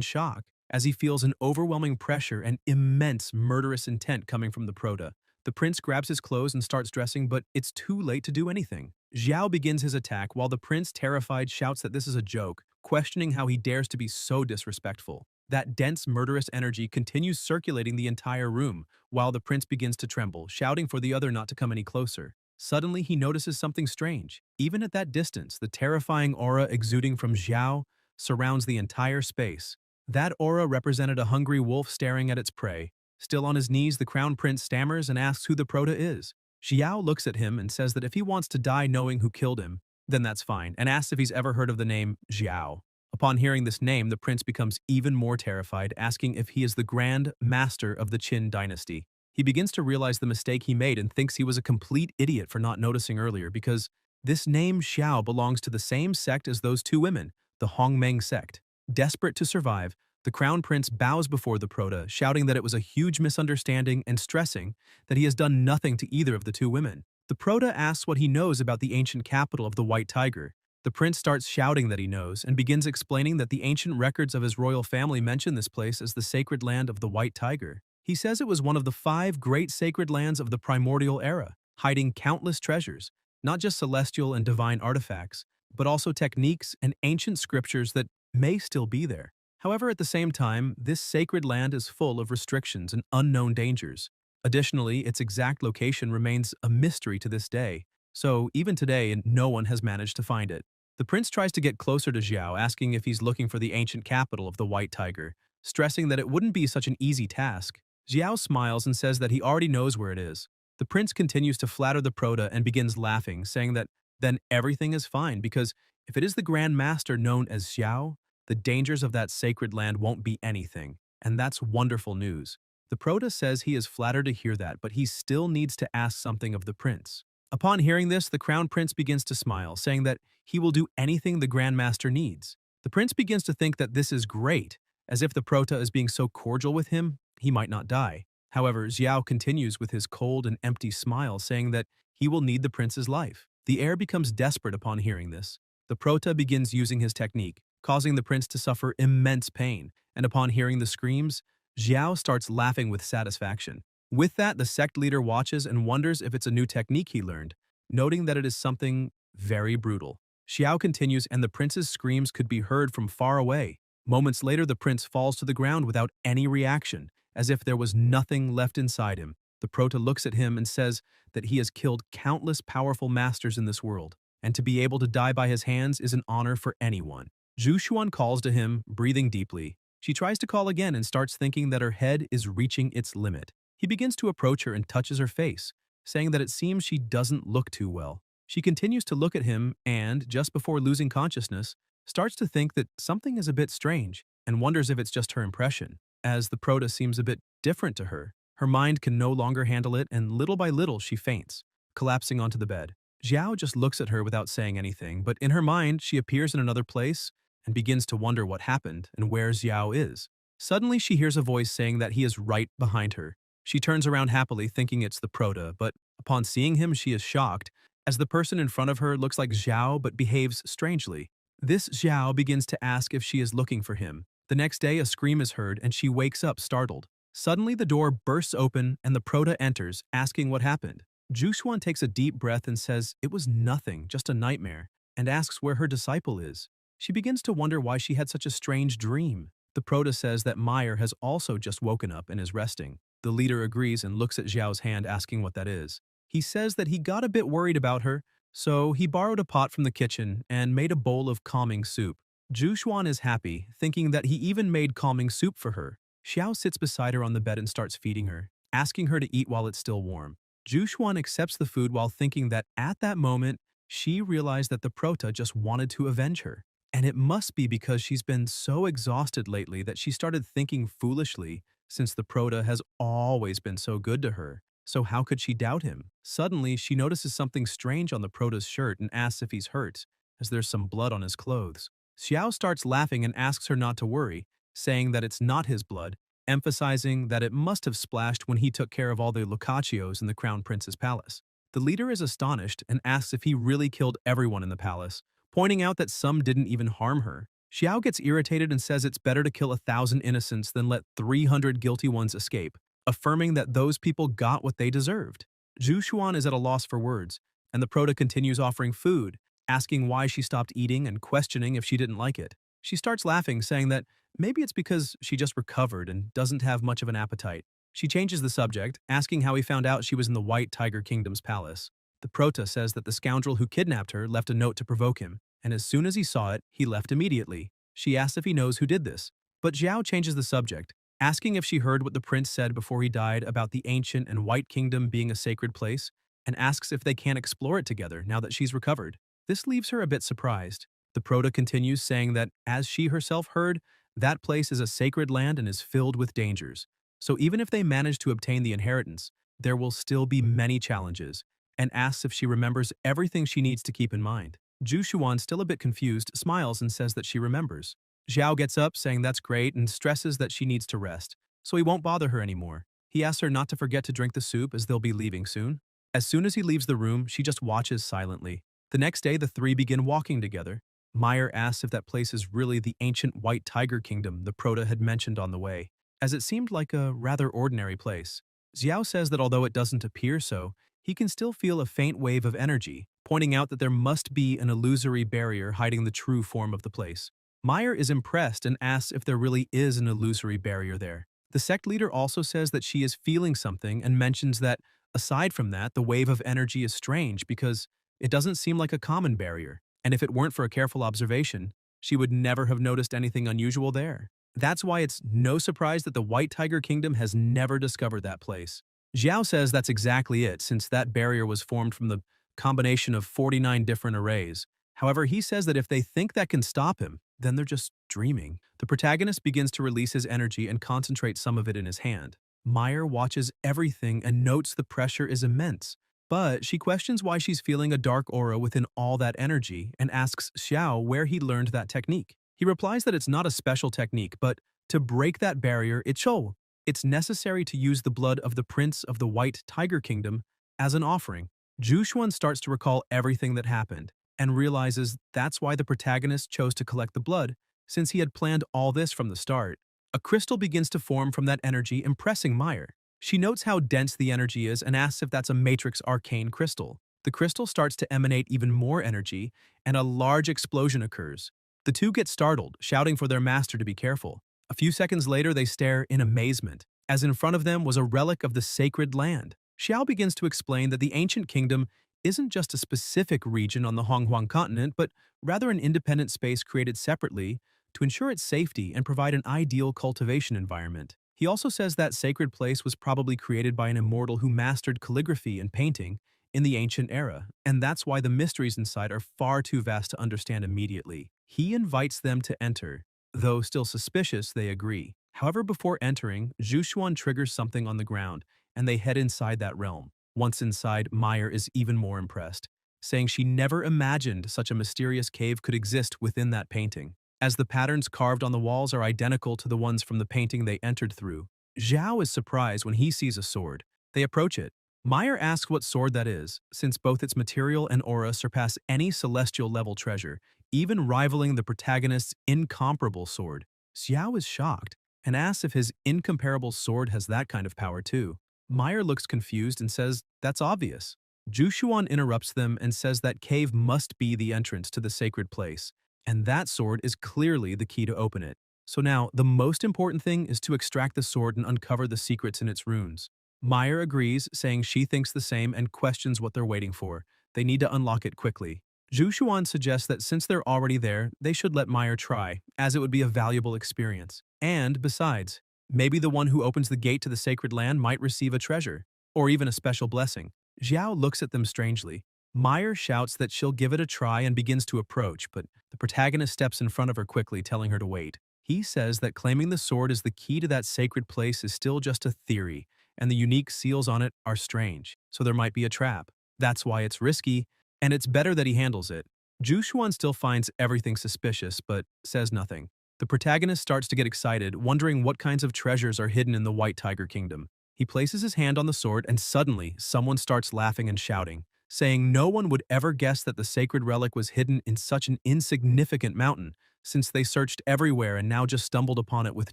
shock, as he feels an overwhelming pressure and immense murderous intent coming from the prota. The prince grabs his clothes and starts dressing, but it's too late to do anything. Xiao begins his attack while the prince, terrified, shouts that this is a joke, questioning how he dares to be so disrespectful. That dense, murderous energy continues circulating the entire room, while the prince begins to tremble, shouting for the other not to come any closer. Suddenly, he notices something strange. Even at that distance, the terrifying aura exuding from Xiao surrounds the entire space. That aura represented a hungry wolf staring at its prey. Still on his knees, the crown prince stammers and asks who the prota is. Xiao looks at him and says that if he wants to die knowing who killed him, then that's fine, and asks if he's ever heard of the name Xiao. Upon hearing this name, the prince becomes even more terrified, asking if he is the Grand Master of the Qin dynasty. He begins to realize the mistake he made and thinks he was a complete idiot for not noticing earlier, because this name Xiao belongs to the same sect as those two women, the Hongmeng sect. Desperate to survive, the crown prince bows before the prota, shouting that it was a huge misunderstanding and stressing that he has done nothing to either of the two women. The prota asks what he knows about the ancient capital of the White Tiger. The prince starts shouting that he knows and begins explaining that the ancient records of his royal family mention this place as the sacred land of the White Tiger. He says it was one of the 5 great sacred lands of the primordial era, hiding countless treasures, not just celestial and divine artifacts, but also techniques and ancient scriptures that may still be there. However, at the same time, this sacred land is full of restrictions and unknown dangers. Additionally, its exact location remains a mystery to this day, so even today, no one has managed to find it. The prince tries to get closer to Xiao, asking if he's looking for the ancient capital of the White Tiger, stressing that it wouldn't be such an easy task. Xiao smiles and says that he already knows where it is. The prince continues to flatter the prota and begins laughing, saying that then everything is fine because if it is the Grand Master known as Xiao, the dangers of that sacred land won't be anything, and that's wonderful news. The prota says he is flattered to hear that, but he still needs to ask something of the prince. Upon hearing this, the crown prince begins to smile, saying that he will do anything the Grand Master needs. The prince begins to think that this is great, as if the prota is being so cordial with him, he might not die. However, Xiao continues with his cold and empty smile, saying that he will need the prince's life. The heir becomes desperate upon hearing this. The prota begins using his technique, causing the prince to suffer immense pain, and upon hearing the screams, Xiao starts laughing with satisfaction. With that, the sect leader watches and wonders if it's a new technique he learned, noting that it is something very brutal. Xiao continues and the prince's screams could be heard from far away. Moments later, the prince falls to the ground without any reaction, as if there was nothing left inside him. The prota looks at him and says that he has killed countless powerful masters in this world, and to be able to die by his hands is an honor for anyone. Su Yuan calls to him, breathing deeply. She tries to call again and starts thinking that her head is reaching its limit. He begins to approach her and touches her face, saying that it seems she doesn't look too well. She continues to look at him and, just before losing consciousness, starts to think that something is a bit strange and wonders if it's just her impression, as the prota seems a bit different to her. Her mind can no longer handle it, and little by little she faints, collapsing onto the bed. Xiao just looks at her without saying anything, but in her mind she appears in another place and begins to wonder what happened and where Xiao is. Suddenly she hears a voice saying that he is right behind her. She turns around happily thinking it's the prota, but upon seeing him she is shocked, as the person in front of her looks like Xiao but behaves strangely. This Xiao begins to ask if she is looking for him. The next day, a scream is heard and she wakes up startled. Suddenly, the door bursts open and the prota enters, asking what happened. Su Yuan takes a deep breath and says it was nothing, just a nightmare, and asks where her disciple is. She begins to wonder why she had such a strange dream. The prota says that Meyer has also just woken up and is resting. The leader agrees and looks at Xiao's hand, asking what that is. He says that he got a bit worried about her, so he borrowed a pot from the kitchen and made a bowl of calming soup. Su Yuan is happy, thinking that he even made calming soup for her. Xiao sits beside her on the bed and starts feeding her, asking her to eat while it's still warm. Su Yuan accepts the food while thinking that at that moment, she realized that the prota just wanted to avenge her. And it must be because she's been so exhausted lately that she started thinking foolishly, since the prota has always been so good to her. So how could she doubt him? Suddenly, she notices something strange on the prota's shirt and asks if he's hurt, as there's some blood on his clothes. Xiao starts laughing and asks her not to worry, saying that it's not his blood, emphasizing that it must have splashed when he took care of all the Lucaccios in the Crown Prince's palace. The leader is astonished and asks if he really killed everyone in the palace, pointing out that some didn't even harm her. Xiao gets irritated and says it's better to kill 1,000 innocents than let 300 guilty ones escape, affirming that those people got what they deserved. Su Yuan is at a loss for words, and the prota continues offering food, asking why she stopped eating and questioning if she didn't like it. She starts laughing, saying that maybe it's because she just recovered and doesn't have much of an appetite. She changes the subject, asking how he found out she was in the White Tiger Kingdom's palace. The prota says that the scoundrel who kidnapped her left a note to provoke him, and as soon as he saw it, he left immediately. She asks if he knows who did this, but Xiao changes the subject, asking if she heard what the prince said before he died about the ancient and White Kingdom being a sacred place, and asks if they can't explore it together now that she's recovered. This leaves her a bit surprised. The prota continues, saying that, as she herself heard, that place is a sacred land and is filled with dangers. So even if they manage to obtain the inheritance, there will still be many challenges, and asks if she remembers everything she needs to keep in mind. Su Yuan, still a bit confused, smiles and says that she remembers. Xiao gets up, saying that's great, and stresses that she needs to rest, so he won't bother her anymore. He asks her not to forget to drink the soup as they'll be leaving soon. As soon as he leaves the room, she just watches silently. The next day, the three begin walking together. Meyer asks if that place is really the ancient White Tiger Kingdom the prota had mentioned on the way, as it seemed like a rather ordinary place. Xiao says that although it doesn't appear so, he can still feel a faint wave of energy, pointing out that there must be an illusory barrier hiding the true form of the place. Meyer is impressed and asks if there really is an illusory barrier there. The sect leader also says that she is feeling something and mentions that, aside from that, the wave of energy is strange because it doesn't seem like a common barrier, and if it weren't for a careful observation, she would never have noticed anything unusual there. That's why it's no surprise that the White Tiger Kingdom has never discovered that place. Xiao says that's exactly it, since that barrier was formed from the combination of 49 different arrays. However, he says that if they think that can stop him, then they're just dreaming. The protagonist begins to release his energy and concentrate some of it in his hand. Meyer watches everything and notes the pressure is immense, but she questions why she's feeling a dark aura within all that energy and asks Xiao where he learned that technique. He replies that it's not a special technique, but to break that barrier, it's necessary to use the blood of the Prince of the White Tiger Kingdom as an offering. Su Yuan starts to recall everything that happened and realizes that's why the protagonist chose to collect the blood, since he had planned all this from the start. A crystal begins to form from that energy, impressing Meyer. She notes how dense the energy is and asks if that's a matrix arcane crystal. The crystal starts to emanate even more energy, and a large explosion occurs. The two get startled, shouting for their master to be careful. A few seconds later, they stare in amazement, as in front of them was a relic of the sacred land. Xiao begins to explain that the ancient kingdom isn't just a specific region on the Honghuang continent, but rather an independent space created separately to ensure its safety and provide an ideal cultivation environment. He also says that sacred place was probably created by an immortal who mastered calligraphy and painting in the ancient era, and that's why the mysteries inside are far too vast to understand immediately. He invites them to enter. Though still suspicious, they agree. However, before entering, Su Yuan triggers something on the ground, and they head inside that realm. Once inside, Meyer is even more impressed, saying she never imagined such a mysterious cave could exist within that painting. As the patterns carved on the walls are identical to the ones from the painting they entered through, Xiao is surprised when he sees a sword. They approach it. Meyer asks what sword that is, since both its material and aura surpass any celestial-level treasure, even rivaling the protagonist's incomparable sword. Xiao is shocked and asks if his incomparable sword has that kind of power too. Meyer looks confused and says that's obvious. Su Yuan interrupts them and says that cave must be the entrance to the sacred place, and that sword is clearly the key to open it. So now, the most important thing is to extract the sword and uncover the secrets in its runes. Meyer agrees, saying she thinks the same and questions what they're waiting for. They need to unlock it quickly. Su Yuan suggests that since they're already there, they should let Meyer try, as it would be a valuable experience. And, besides, maybe the one who opens the gate to the sacred land might receive a treasure, or even a special blessing. Xiao looks at them strangely. Meyer shouts that she'll give it a try and begins to approach, but the protagonist steps in front of her quickly, telling her to wait. He says that claiming the sword as the key to that sacred place is still just a theory, and the unique seals on it are strange, so there might be a trap. That's why it's risky, and it's better that he handles it. Su Yuan still finds everything suspicious, but says nothing. The protagonist starts to get excited, wondering what kinds of treasures are hidden in the White Tiger Kingdom. He places his hand on the sword, and suddenly, someone starts laughing and shouting, saying no one would ever guess that the sacred relic was hidden in such an insignificant mountain, since they searched everywhere and now just stumbled upon it with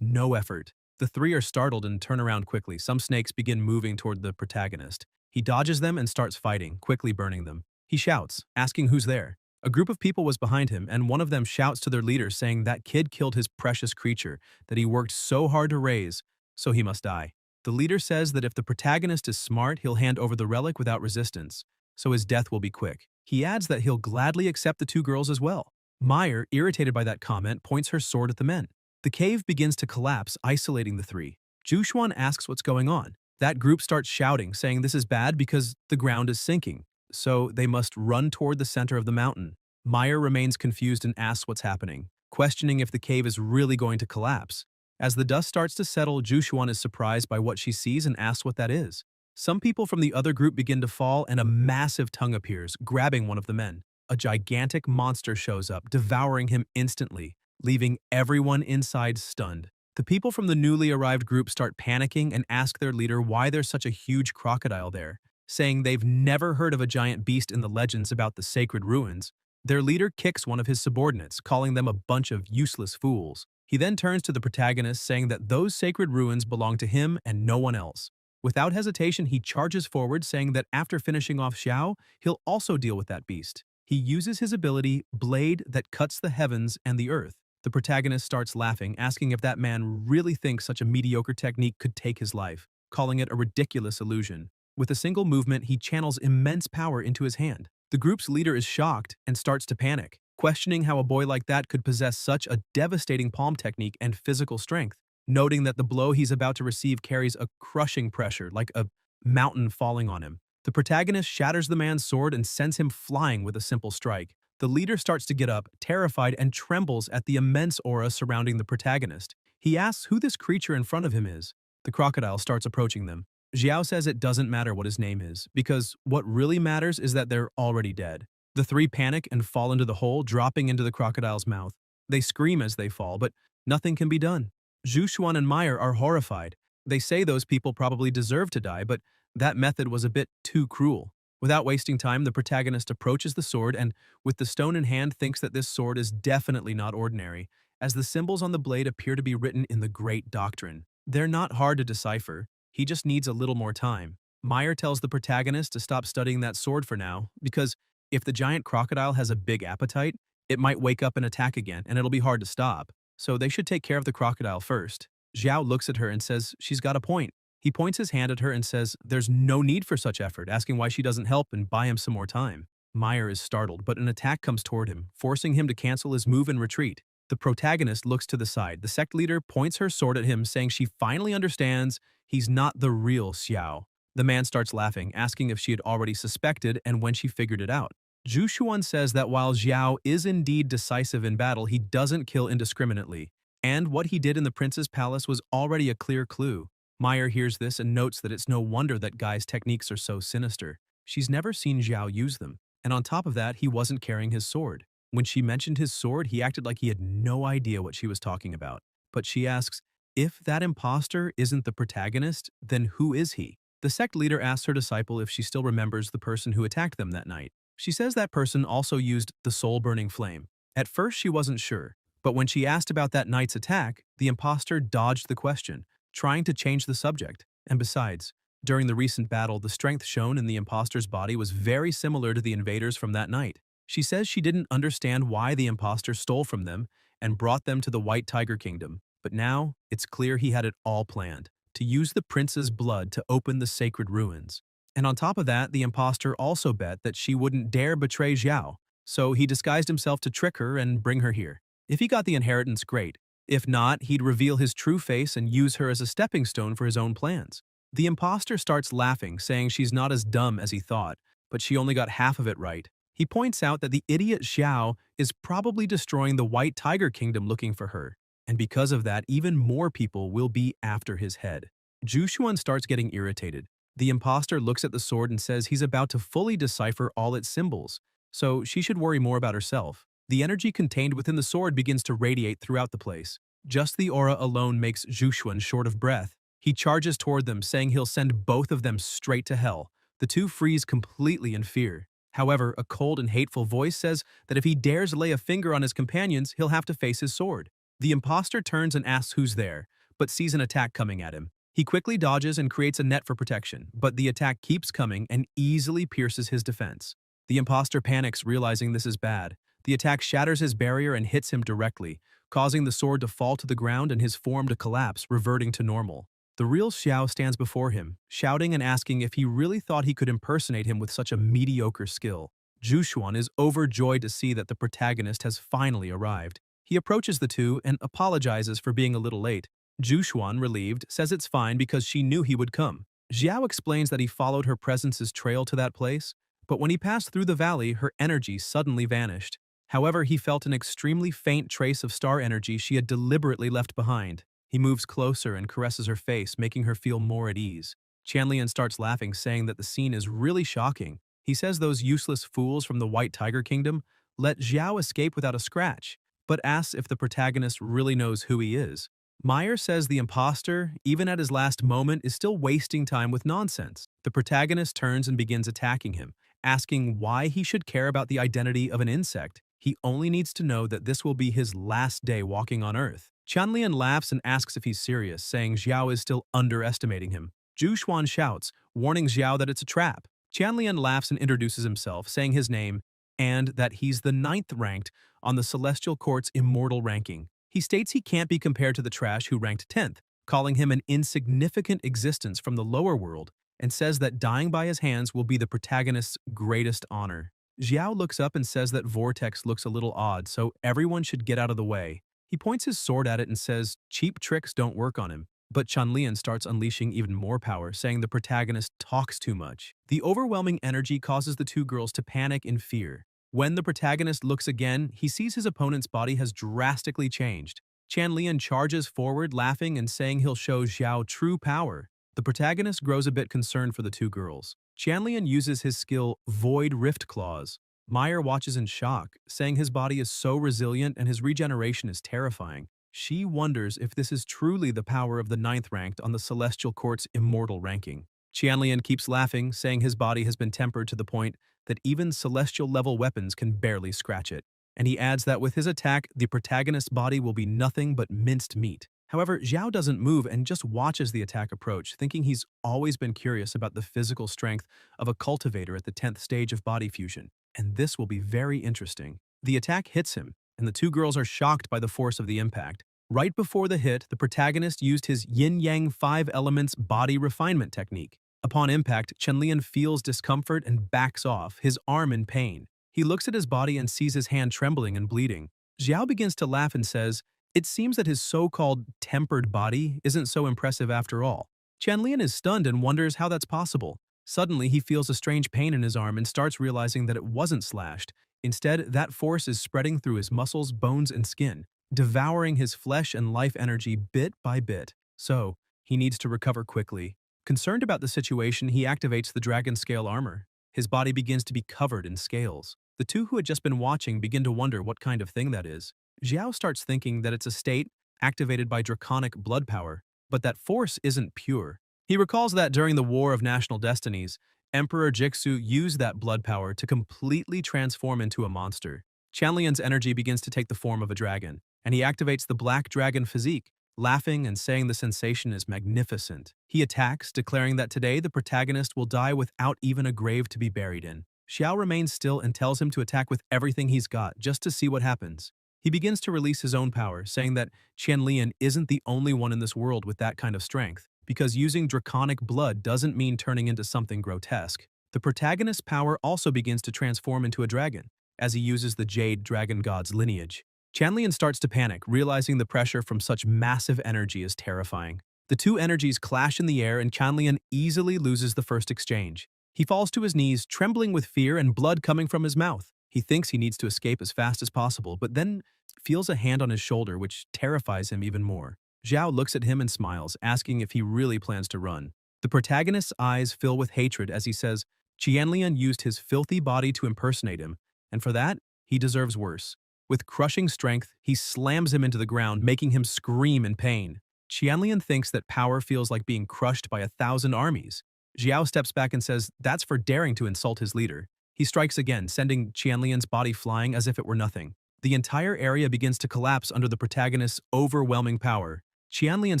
no effort. The three are startled and turn around quickly. Some snakes begin moving toward the protagonist. He dodges them and starts fighting, quickly burning them. He shouts, asking who's there. A group of people was behind him, and one of them shouts to their leader, saying that kid killed his precious creature that he worked so hard to raise, so he must die. The leader says that if the protagonist is smart, he'll hand over the relic without resistance, so his death will be quick. He adds that he'll gladly accept the two girls as well. Meyer, irritated by that comment, points her sword at the men. The cave begins to collapse, isolating the three. Su Yuan asks what's going on. That group starts shouting, saying this is bad because the ground is sinking, so they must run toward the center of the mountain. Meyer remains confused and asks what's happening, questioning if the cave is really going to collapse. As the dust starts to settle, Su Yuan is surprised by what she sees and asks what that is. Some people from the other group begin to fall, and a massive tongue appears, grabbing one of the men. A gigantic monster shows up, devouring him instantly, leaving everyone inside stunned. The people from the newly arrived group start panicking and ask their leader why there's such a huge crocodile there, saying they've never heard of a giant beast in the legends about the sacred ruins. Their leader kicks one of his subordinates, calling them a bunch of useless fools. He then turns to the protagonist, saying that those sacred ruins belong to him and no one else. Without hesitation, he charges forward, saying that after finishing off Xiao, he'll also deal with that beast. He uses his ability, Blade, that cuts the heavens and the earth. The protagonist starts laughing, asking if that man really thinks such a mediocre technique could take his life, calling it a ridiculous illusion. With a single movement, he channels immense power into his hand. The group's leader is shocked and starts to panic, questioning how a boy like that could possess such a devastating palm technique and physical strength, noting that the blow he's about to receive carries a crushing pressure, like a mountain falling on him. The protagonist shatters the man's sword and sends him flying with a simple strike. The leader starts to get up, terrified, and trembles at the immense aura surrounding the protagonist. He asks who this creature in front of him is. The crocodile starts approaching them. Xiao says it doesn't matter what his name is, because what really matters is that they're already dead. The three panic and fall into the hole, dropping into the crocodile's mouth. They scream as they fall, but nothing can be done. Su Yuan and Meyer are horrified. They say those people probably deserve to die, but that method was a bit too cruel. Without wasting time, the protagonist approaches the sword and, with the stone in hand, thinks that this sword is definitely not ordinary, as the symbols on the blade appear to be written in the Great Doctrine. They're not hard to decipher. He just needs a little more time. Meyer tells the protagonist to stop studying that sword for now, because if the giant crocodile has a big appetite, it might wake up and attack again, and it'll be hard to stop. So they should take care of the crocodile first. Xiao looks at her and says she's got a point. He points his hand at her and says there's no need for such effort, asking why she doesn't help and buy him some more time. Meyer is startled, but an attack comes toward him, forcing him to cancel his move and retreat. The protagonist looks to the side. The sect leader points her sword at him, saying she finally understands he's not the real Xiao. The man starts laughing, asking if she had already suspected and when she figured it out. Su Yuan says that while Xiao is indeed decisive in battle, he doesn't kill indiscriminately, and what he did in the prince's palace was already a clear clue. Meyer hears this and notes that it's no wonder that Guy's techniques are so sinister. She's never seen Xiao use them, and on top of that, he wasn't carrying his sword. When she mentioned his sword, he acted like he had no idea what she was talking about. But she asks, if that imposter isn't the protagonist, then who is he? The sect leader asks her disciple if she still remembers the person who attacked them that night. She says that person also used the soul-burning flame. At first, she wasn't sure, but when she asked about that night's attack, the imposter dodged the question, trying to change the subject. And besides, during the recent battle, the strength shown in the imposter's body was very similar to the invaders from that night. She says she didn't understand why the imposter stole from them and brought them to the White Tiger Kingdom, but now it's clear he had it all planned, to use the prince's blood to open the sacred ruins. And on top of that, the imposter also bet that she wouldn't dare betray Xiao, so he disguised himself to trick her and bring her here. If he got the inheritance, great. If not, he'd reveal his true face and use her as a stepping stone for his own plans. The imposter starts laughing, saying she's not as dumb as he thought, but she only got half of it right. He points out that the idiot Xiao is probably destroying the White Tiger Kingdom looking for her, and because of that, even more people will be after his head. Su Yuan starts getting irritated. The imposter looks at the sword and says he's about to fully decipher all its symbols, so she should worry more about herself. The energy contained within the sword begins to radiate throughout the place. Just the aura alone makes Su Yuan short of breath. He charges toward them, saying he'll send both of them straight to hell. The two freeze completely in fear. However, a cold and hateful voice says that if he dares lay a finger on his companions, he'll have to face his sword. The imposter turns and asks who's there, but sees an attack coming at him. He quickly dodges and creates a net for protection, but the attack keeps coming and easily pierces his defense. The imposter panics, realizing this is bad. The attack shatters his barrier and hits him directly, causing the sword to fall to the ground and his form to collapse, reverting to normal. The real Xiao stands before him, shouting and asking if he really thought he could impersonate him with such a mediocre skill. Su Yuan is overjoyed to see that the protagonist has finally arrived. He approaches the two and apologizes for being a little late. Su Yuan, relieved, says it's fine because she knew he would come. Xiao explains that he followed her presence's trail to that place, but when he passed through the valley, her energy suddenly vanished. However, he felt an extremely faint trace of star energy she had deliberately left behind. He moves closer and caresses her face, making her feel more at ease. Chanlian starts laughing, saying that the scene is really shocking. He says those useless fools from the White Tiger Kingdom let Xiao escape without a scratch, but asks if the protagonist really knows who he is. Meyer says the imposter, even at his last moment, is still wasting time with nonsense. The protagonist turns and begins attacking him, asking why he should care about the identity of an insect. He only needs to know that this will be his last day walking on Earth. Chanlian laughs and asks if he's serious, saying Xiao is still underestimating him. Su Yuan shouts, warning Xiao that it's a trap. Chanlian laughs and introduces himself, saying his name, and that he's the 9th ranked on the Celestial Court's immortal ranking. He states he can't be compared to the trash who ranked 10th, calling him an insignificant existence from the lower world, and says that dying by his hands will be the protagonist's greatest honor. Xiao looks up and says that Vortex looks a little odd, so everyone should get out of the way. He points his sword at it and says cheap tricks don't work on him. But Chanlian starts unleashing even more power, saying the protagonist talks too much. The overwhelming energy causes the two girls to panic in fear. When the protagonist looks again, he sees his opponent's body has drastically changed. Chanlian charges forward, laughing and saying he'll show Xiao true power. The protagonist grows a bit concerned for the two girls. Chanlian uses his skill Void Rift Claws. Meyer watches in shock, saying his body is so resilient and his regeneration is terrifying. She wonders if this is truly the power of the 9th ranked on the Celestial Court's immortal ranking. Chanlian keeps laughing, saying his body has been tempered to the point that even celestial-level weapons can barely scratch it. And he adds that with his attack, the protagonist's body will be nothing but minced meat. However, Xiao doesn't move and just watches the attack approach, thinking he's always been curious about the physical strength of a cultivator at the 10th stage of body fusion, and this will be very interesting. The attack hits him, and the two girls are shocked by the force of the impact. Right before the hit, the protagonist used his yin-yang 5 elements body refinement technique. Upon impact, Chenlian feels discomfort and backs off, his arm in pain. He looks at his body and sees his hand trembling and bleeding. Xiao begins to laugh and says, "It seems that his so-called tempered body isn't so impressive after all." Chenlian is stunned and wonders how that's possible. Suddenly, he feels a strange pain in his arm and starts realizing that it wasn't slashed. Instead, that force is spreading through his muscles, bones, and skin, devouring his flesh and life energy bit by bit. So, he needs to recover quickly. Concerned about the situation, he activates the dragon scale armor. His body begins to be covered in scales. The two who had just been watching begin to wonder what kind of thing that is. Xiao starts thinking that it's a state activated by draconic blood power, but that force isn't pure. He recalls that during the War of National Destinies, Emperor Jixu used that blood power to completely transform into a monster. Chanlian's energy begins to take the form of a dragon, and he activates the black dragon physique, laughing and saying the sensation is magnificent. He attacks, declaring that today the protagonist will die without even a grave to be buried in. Xiao remains still and tells him to attack with everything he's got, just to see what happens. He begins to release his own power, saying that Qianlian isn't the only one in this world with that kind of strength, because using draconic blood doesn't mean turning into something grotesque. The protagonist's power also begins to transform into a dragon, as he uses the Jade Dragon God's lineage. Chanlian starts to panic, realizing the pressure from such massive energy is terrifying. The two energies clash in the air and Chanlian easily loses the first exchange. He falls to his knees, trembling with fear and blood coming from his mouth. He thinks he needs to escape as fast as possible, but then feels a hand on his shoulder, which terrifies him even more. Xiao looks at him and smiles, asking if he really plans to run. The protagonist's eyes fill with hatred as he says, Qianlian used his filthy body to impersonate him, and for that, he deserves worse. With crushing strength, he slams him into the ground, making him scream in pain. Qianlian thinks that power feels like being crushed by 1,000 armies. Xiao steps back and says that's for daring to insult his leader. He strikes again, sending Qianlian's body flying as if it were nothing. The entire area begins to collapse under the protagonist's overwhelming power. Qianlian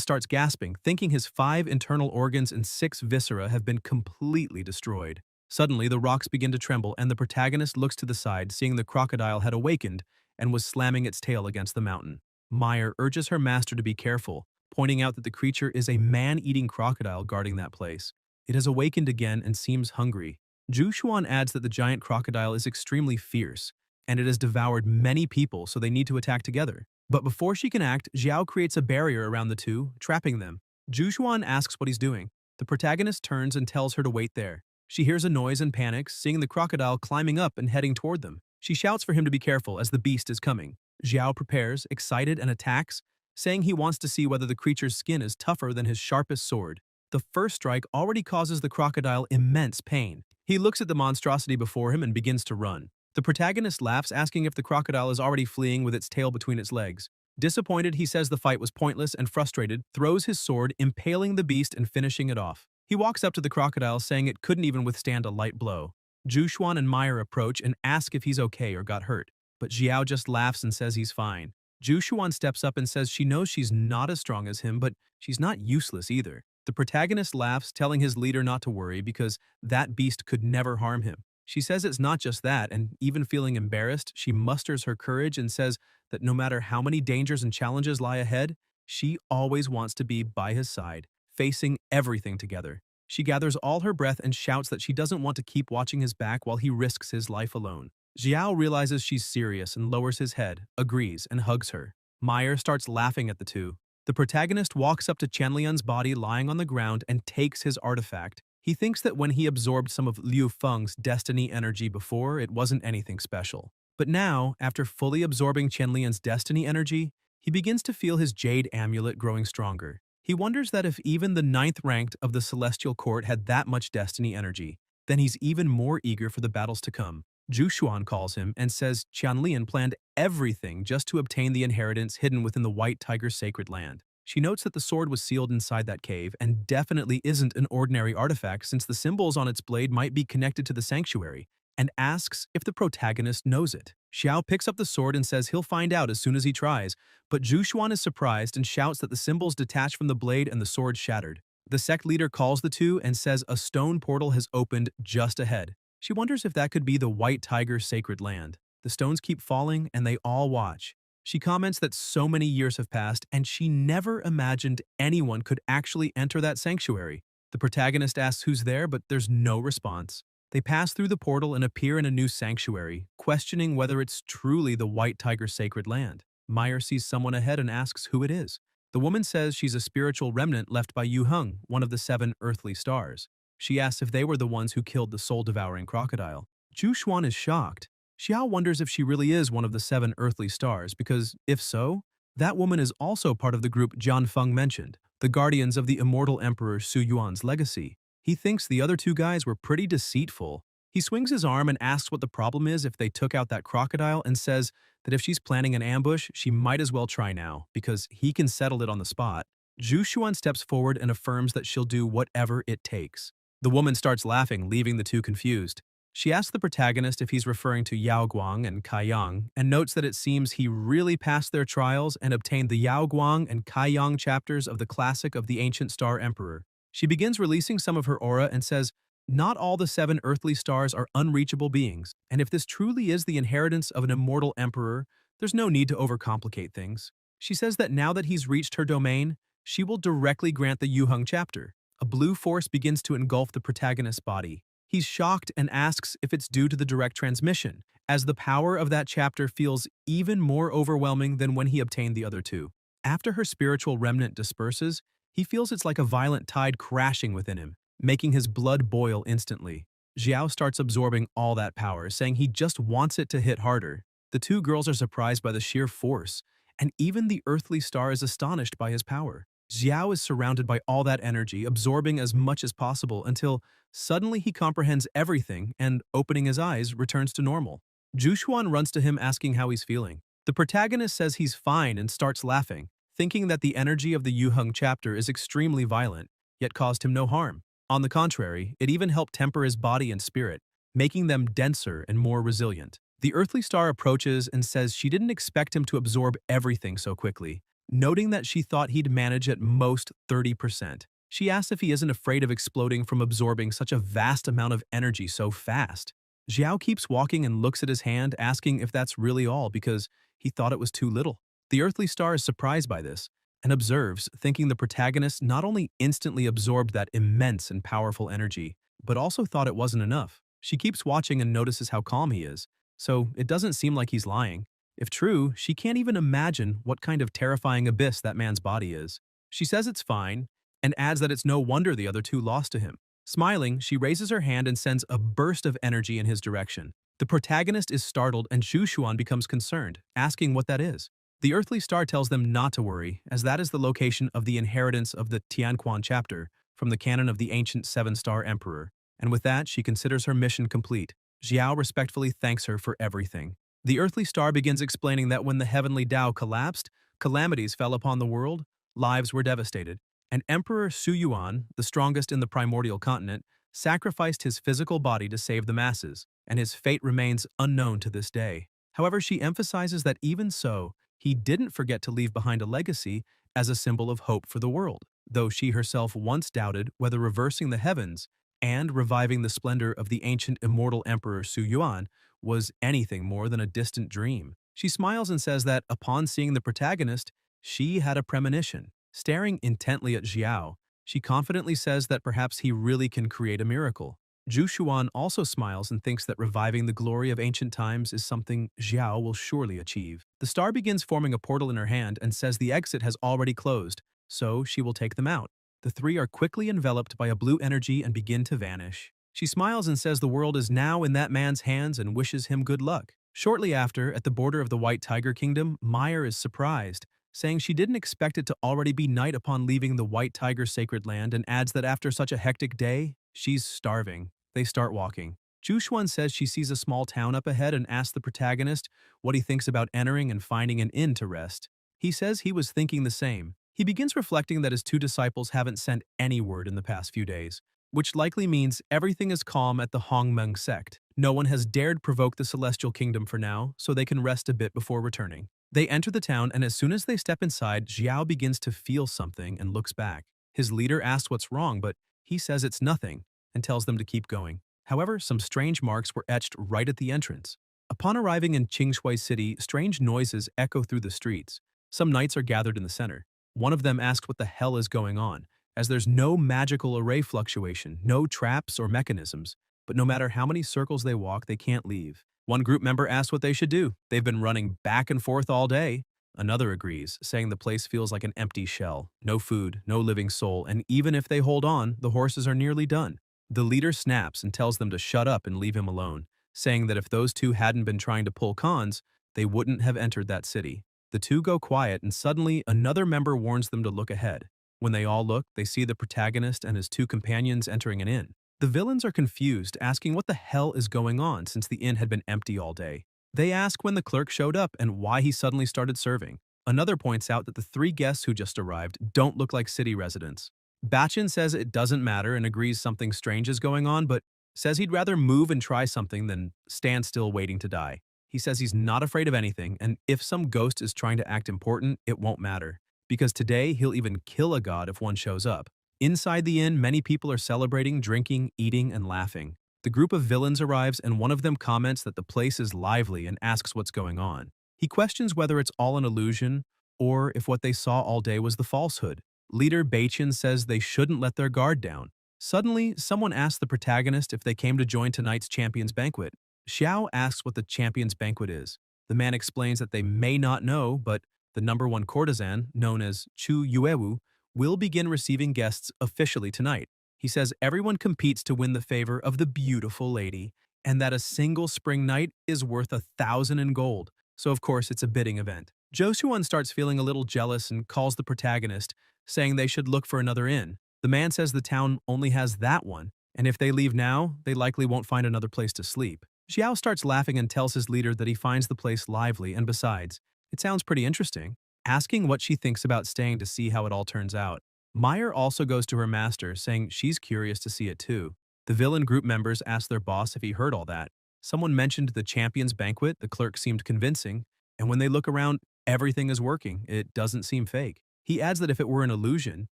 starts gasping, thinking his 5 internal organs and 6 viscera have been completely destroyed. Suddenly, the rocks begin to tremble and the protagonist looks to the side, seeing the crocodile had awakened and was slamming its tail against the mountain. Meyer urges her master to be careful, pointing out that the creature is a man-eating crocodile guarding that place. It has awakened again and seems hungry. Su Yuan adds that the giant crocodile is extremely fierce, and it has devoured many people, so they need to attack together. But before she can act, Xiao creates a barrier around the two, trapping them. Su Yuan asks what he's doing. The protagonist turns and tells her to wait there. She hears a noise and panics, seeing the crocodile climbing up and heading toward them. She shouts for him to be careful as the beast is coming. Xiao prepares, excited, and attacks, saying he wants to see whether the creature's skin is tougher than his sharpest sword. The first strike already causes the crocodile immense pain. He looks at the monstrosity before him and begins to run. The protagonist laughs, asking if the crocodile is already fleeing with its tail between its legs. Disappointed, he says the fight was pointless and frustrated, throws his sword, impaling the beast and finishing it off. He walks up to the crocodile, saying it couldn't even withstand a light blow. Su Yuan and Meyer approach and ask if he's okay or got hurt, but Xiao just laughs and says he's fine. Su Yuan steps up and says she knows she's not as strong as him, but she's not useless either. The protagonist laughs, telling his leader not to worry because that beast could never harm him. She says it's not just that, and even feeling embarrassed, she musters her courage and says that no matter how many dangers and challenges lie ahead, she always wants to be by his side, facing everything together. She gathers all her breath and shouts that she doesn't want to keep watching his back while he risks his life alone. Xiao realizes she's serious and lowers his head, agrees, and hugs her. Meyer starts laughing at the two. The protagonist walks up to Qianlian's body lying on the ground and takes his artifact. He thinks that when he absorbed some of Liu Feng's destiny energy before, it wasn't anything special. But now, after fully absorbing Qianlian's destiny energy, he begins to feel his jade amulet growing stronger. He wonders that if even the 9th ranked of the Celestial Court had that much destiny energy, then he's even more eager for the battles to come. Su Yuan calls him and says Qianlian planned everything just to obtain the inheritance hidden within the White Tiger's sacred land. She notes that the sword was sealed inside that cave and definitely isn't an ordinary artifact since the symbols on its blade might be connected to the sanctuary, and asks if the protagonist knows it. Xiao picks up the sword and says he'll find out as soon as he tries, but Su Yuan is surprised and shouts that the symbols detach from the blade and the sword shattered. The sect leader calls the two and says a stone portal has opened just ahead. She wonders if that could be the White Tiger's sacred land. The stones keep falling and they all watch. She comments that so many years have passed and she never imagined anyone could actually enter that sanctuary. The protagonist asks who's there, but there's no response. They pass through the portal and appear in a new sanctuary, questioning whether it's truly the White Tiger's sacred land. Meyer sees someone ahead and asks who it is. The woman says she's a spiritual remnant left by Yu Heng, one of the 7 earthly stars. She asks if they were the ones who killed the soul-devouring crocodile. Su Yuan is shocked. Xiao wonders if she really is one of the 7 earthly stars because, if so, that woman is also part of the group Jian Feng mentioned, the guardians of the immortal Emperor Su Yuan's legacy. He thinks the other 2 guys were pretty deceitful. He swings his arm and asks what the problem is if they took out that crocodile and says that if she's planning an ambush, she might as well try now, because he can settle it on the spot. Su Yuan steps forward and affirms that she'll do whatever it takes. The woman starts laughing, leaving the 2 confused. She asks the protagonist if he's referring to Yao Guang and Kai Yang, and notes that it seems he really passed their trials and obtained the Yao Guang and Kai Yang chapters of the classic of the Ancient Star Emperor. She begins releasing some of her aura and says, not all the 7 earthly stars are unreachable beings, and if this truly is the inheritance of an immortal emperor, there's no need to overcomplicate things. She says that now that he's reached her domain, she will directly grant the Yu Heng chapter. A blue force begins to engulf the protagonist's body. He's shocked and asks if it's due to the direct transmission, as the power of that chapter feels even more overwhelming than when he obtained the other 2. After her spiritual remnant disperses, he feels it's like a violent tide crashing within him, making his blood boil instantly. Xiao starts absorbing all that power, saying he just wants it to hit harder. The 2 girls are surprised by the sheer force, and even the earthly star is astonished by his power. Xiao is surrounded by all that energy, absorbing as much as possible until suddenly he comprehends everything and, opening his eyes, returns to normal. Su Yuan runs to him asking how he's feeling. The protagonist says he's fine and starts laughing, thinking that the energy of the Yu Heng chapter is extremely violent, yet caused him no harm. On the contrary, it even helped temper his body and spirit, making them denser and more resilient. The earthly star approaches and says she didn't expect him to absorb everything so quickly, noting that she thought he'd manage at most 30%. She asks if he isn't afraid of exploding from absorbing such a vast amount of energy so fast. Xiao keeps walking and looks at his hand, asking if that's really all because he thought it was too little. The earthly star is surprised by this and observes, thinking the protagonist not only instantly absorbed that immense and powerful energy, but also thought it wasn't enough. She keeps watching and notices how calm he is, so it doesn't seem like he's lying. If true, she can't even imagine what kind of terrifying abyss that man's body is. She says it's fine, and adds that it's no wonder the other 2 lost to him. Smiling, she raises her hand and sends a burst of energy in his direction. The protagonist is startled and Su Yuan becomes concerned, asking what that is. The earthly star tells them not to worry, as that is the location of the inheritance of the Tianquan chapter from the canon of the ancient 7-star emperor, and with that she considers her mission complete. Xiao respectfully thanks her for everything. The earthly star begins explaining that when the heavenly Dao collapsed, calamities fell upon the world, lives were devastated, and Emperor Su Yuan, the strongest in the primordial continent, sacrificed his physical body to save the masses, and his fate remains unknown to this day. However, she emphasizes that even so, he didn't forget to leave behind a legacy as a symbol of hope for the world, though she herself once doubted whether reversing the heavens and reviving the splendor of the ancient immortal Emperor Su Yuan was anything more than a distant dream. She smiles and says that, upon seeing the protagonist, she had a premonition. Staring intently at Xiao, she confidently says that perhaps he really can create a miracle. Su Yuan also smiles and thinks that reviving the glory of ancient times is something Xiao will surely achieve. The star begins forming a portal in her hand and says the exit has already closed, so she will take them out. The 3 are quickly enveloped by a blue energy and begin to vanish. She smiles and says the world is now in that man's hands and wishes him good luck. Shortly after, at the border of the White Tiger Kingdom, Meyer is surprised, saying she didn't expect it to already be night upon leaving the White Tiger's sacred land, and adds that after such a hectic day, she's starving. They start walking. Su Yuan says she sees a small town up ahead and asks the protagonist what he thinks about entering and finding an inn to rest. He says he was thinking the same. He begins reflecting that his 2 disciples haven't sent any word in the past few days. which likely means everything is calm at the Hongmeng sect. No one has dared provoke the Celestial Kingdom for now, so they can rest a bit before returning. They enter the town, and as soon as they step inside, Xiao begins to feel something and looks back. His leader asks what's wrong, but he says it's nothing and tells them to keep going. However, some strange marks were etched right at the entrance. Upon arriving in Qingshui City, strange noises echo through the streets. Some knights are gathered in the center. One of them asks what the hell is going on, as there's no magical array fluctuation, no traps or mechanisms, but no matter how many circles they walk, they can't leave. One group member asks what they should do. They've been running back and forth all day. Another agrees, saying the place feels like an empty shell. No food, no living soul, and even if they hold on, the horses are nearly done. The leader snaps and tells them to shut up and leave him alone, saying that if those two hadn't been trying to pull cons, they wouldn't have entered that city. The two go quiet, and suddenly another member warns them to look ahead. When they all look, they see the protagonist and his two companions entering an inn. The villains are confused, asking what the hell is going on since the inn had been empty all day. They ask when the clerk showed up and why he suddenly started serving. Another points out that the three guests who just arrived don't look like city residents. Bachin says it doesn't matter and agrees something strange is going on, but says he'd rather move and try something than stand still waiting to die. He says he's not afraid of anything, and if some ghost is trying to act important, it won't matter, because today he'll even kill a god if one shows up. Inside the inn, many people are celebrating, drinking, eating, and laughing. The group of villains arrives, and one of them comments that the place is lively and asks what's going on. He questions whether it's all an illusion or if what they saw all day was the falsehood. Leader Beichin says they shouldn't let their guard down. Suddenly, someone asks the protagonist if they came to join tonight's Champions Banquet. Xiao asks what the Champions Banquet is. The man explains that they may not know, but the #1 courtesan, known as Chu Yuewu, will begin receiving guests officially tonight. He says everyone competes to win the favor of the beautiful lady, and that a single spring night is worth 1,000 in gold. So of course it's a bidding event. Su Yuan starts feeling a little jealous and calls the protagonist, saying they should look for another inn. The man says the town only has that one, and if they leave now, they likely won't find another place to sleep. Xiao starts laughing and tells his leader that he finds the place lively, and besides, it sounds pretty interesting, asking what she thinks about staying to see how it all turns out. Meyer also goes to her master, saying she's curious to see it too. The villain group members ask their boss if he heard all that. Someone mentioned the Champions Banquet, the clerk seemed convincing, and when they look around, everything is working. It doesn't seem fake. He adds that if it were an illusion,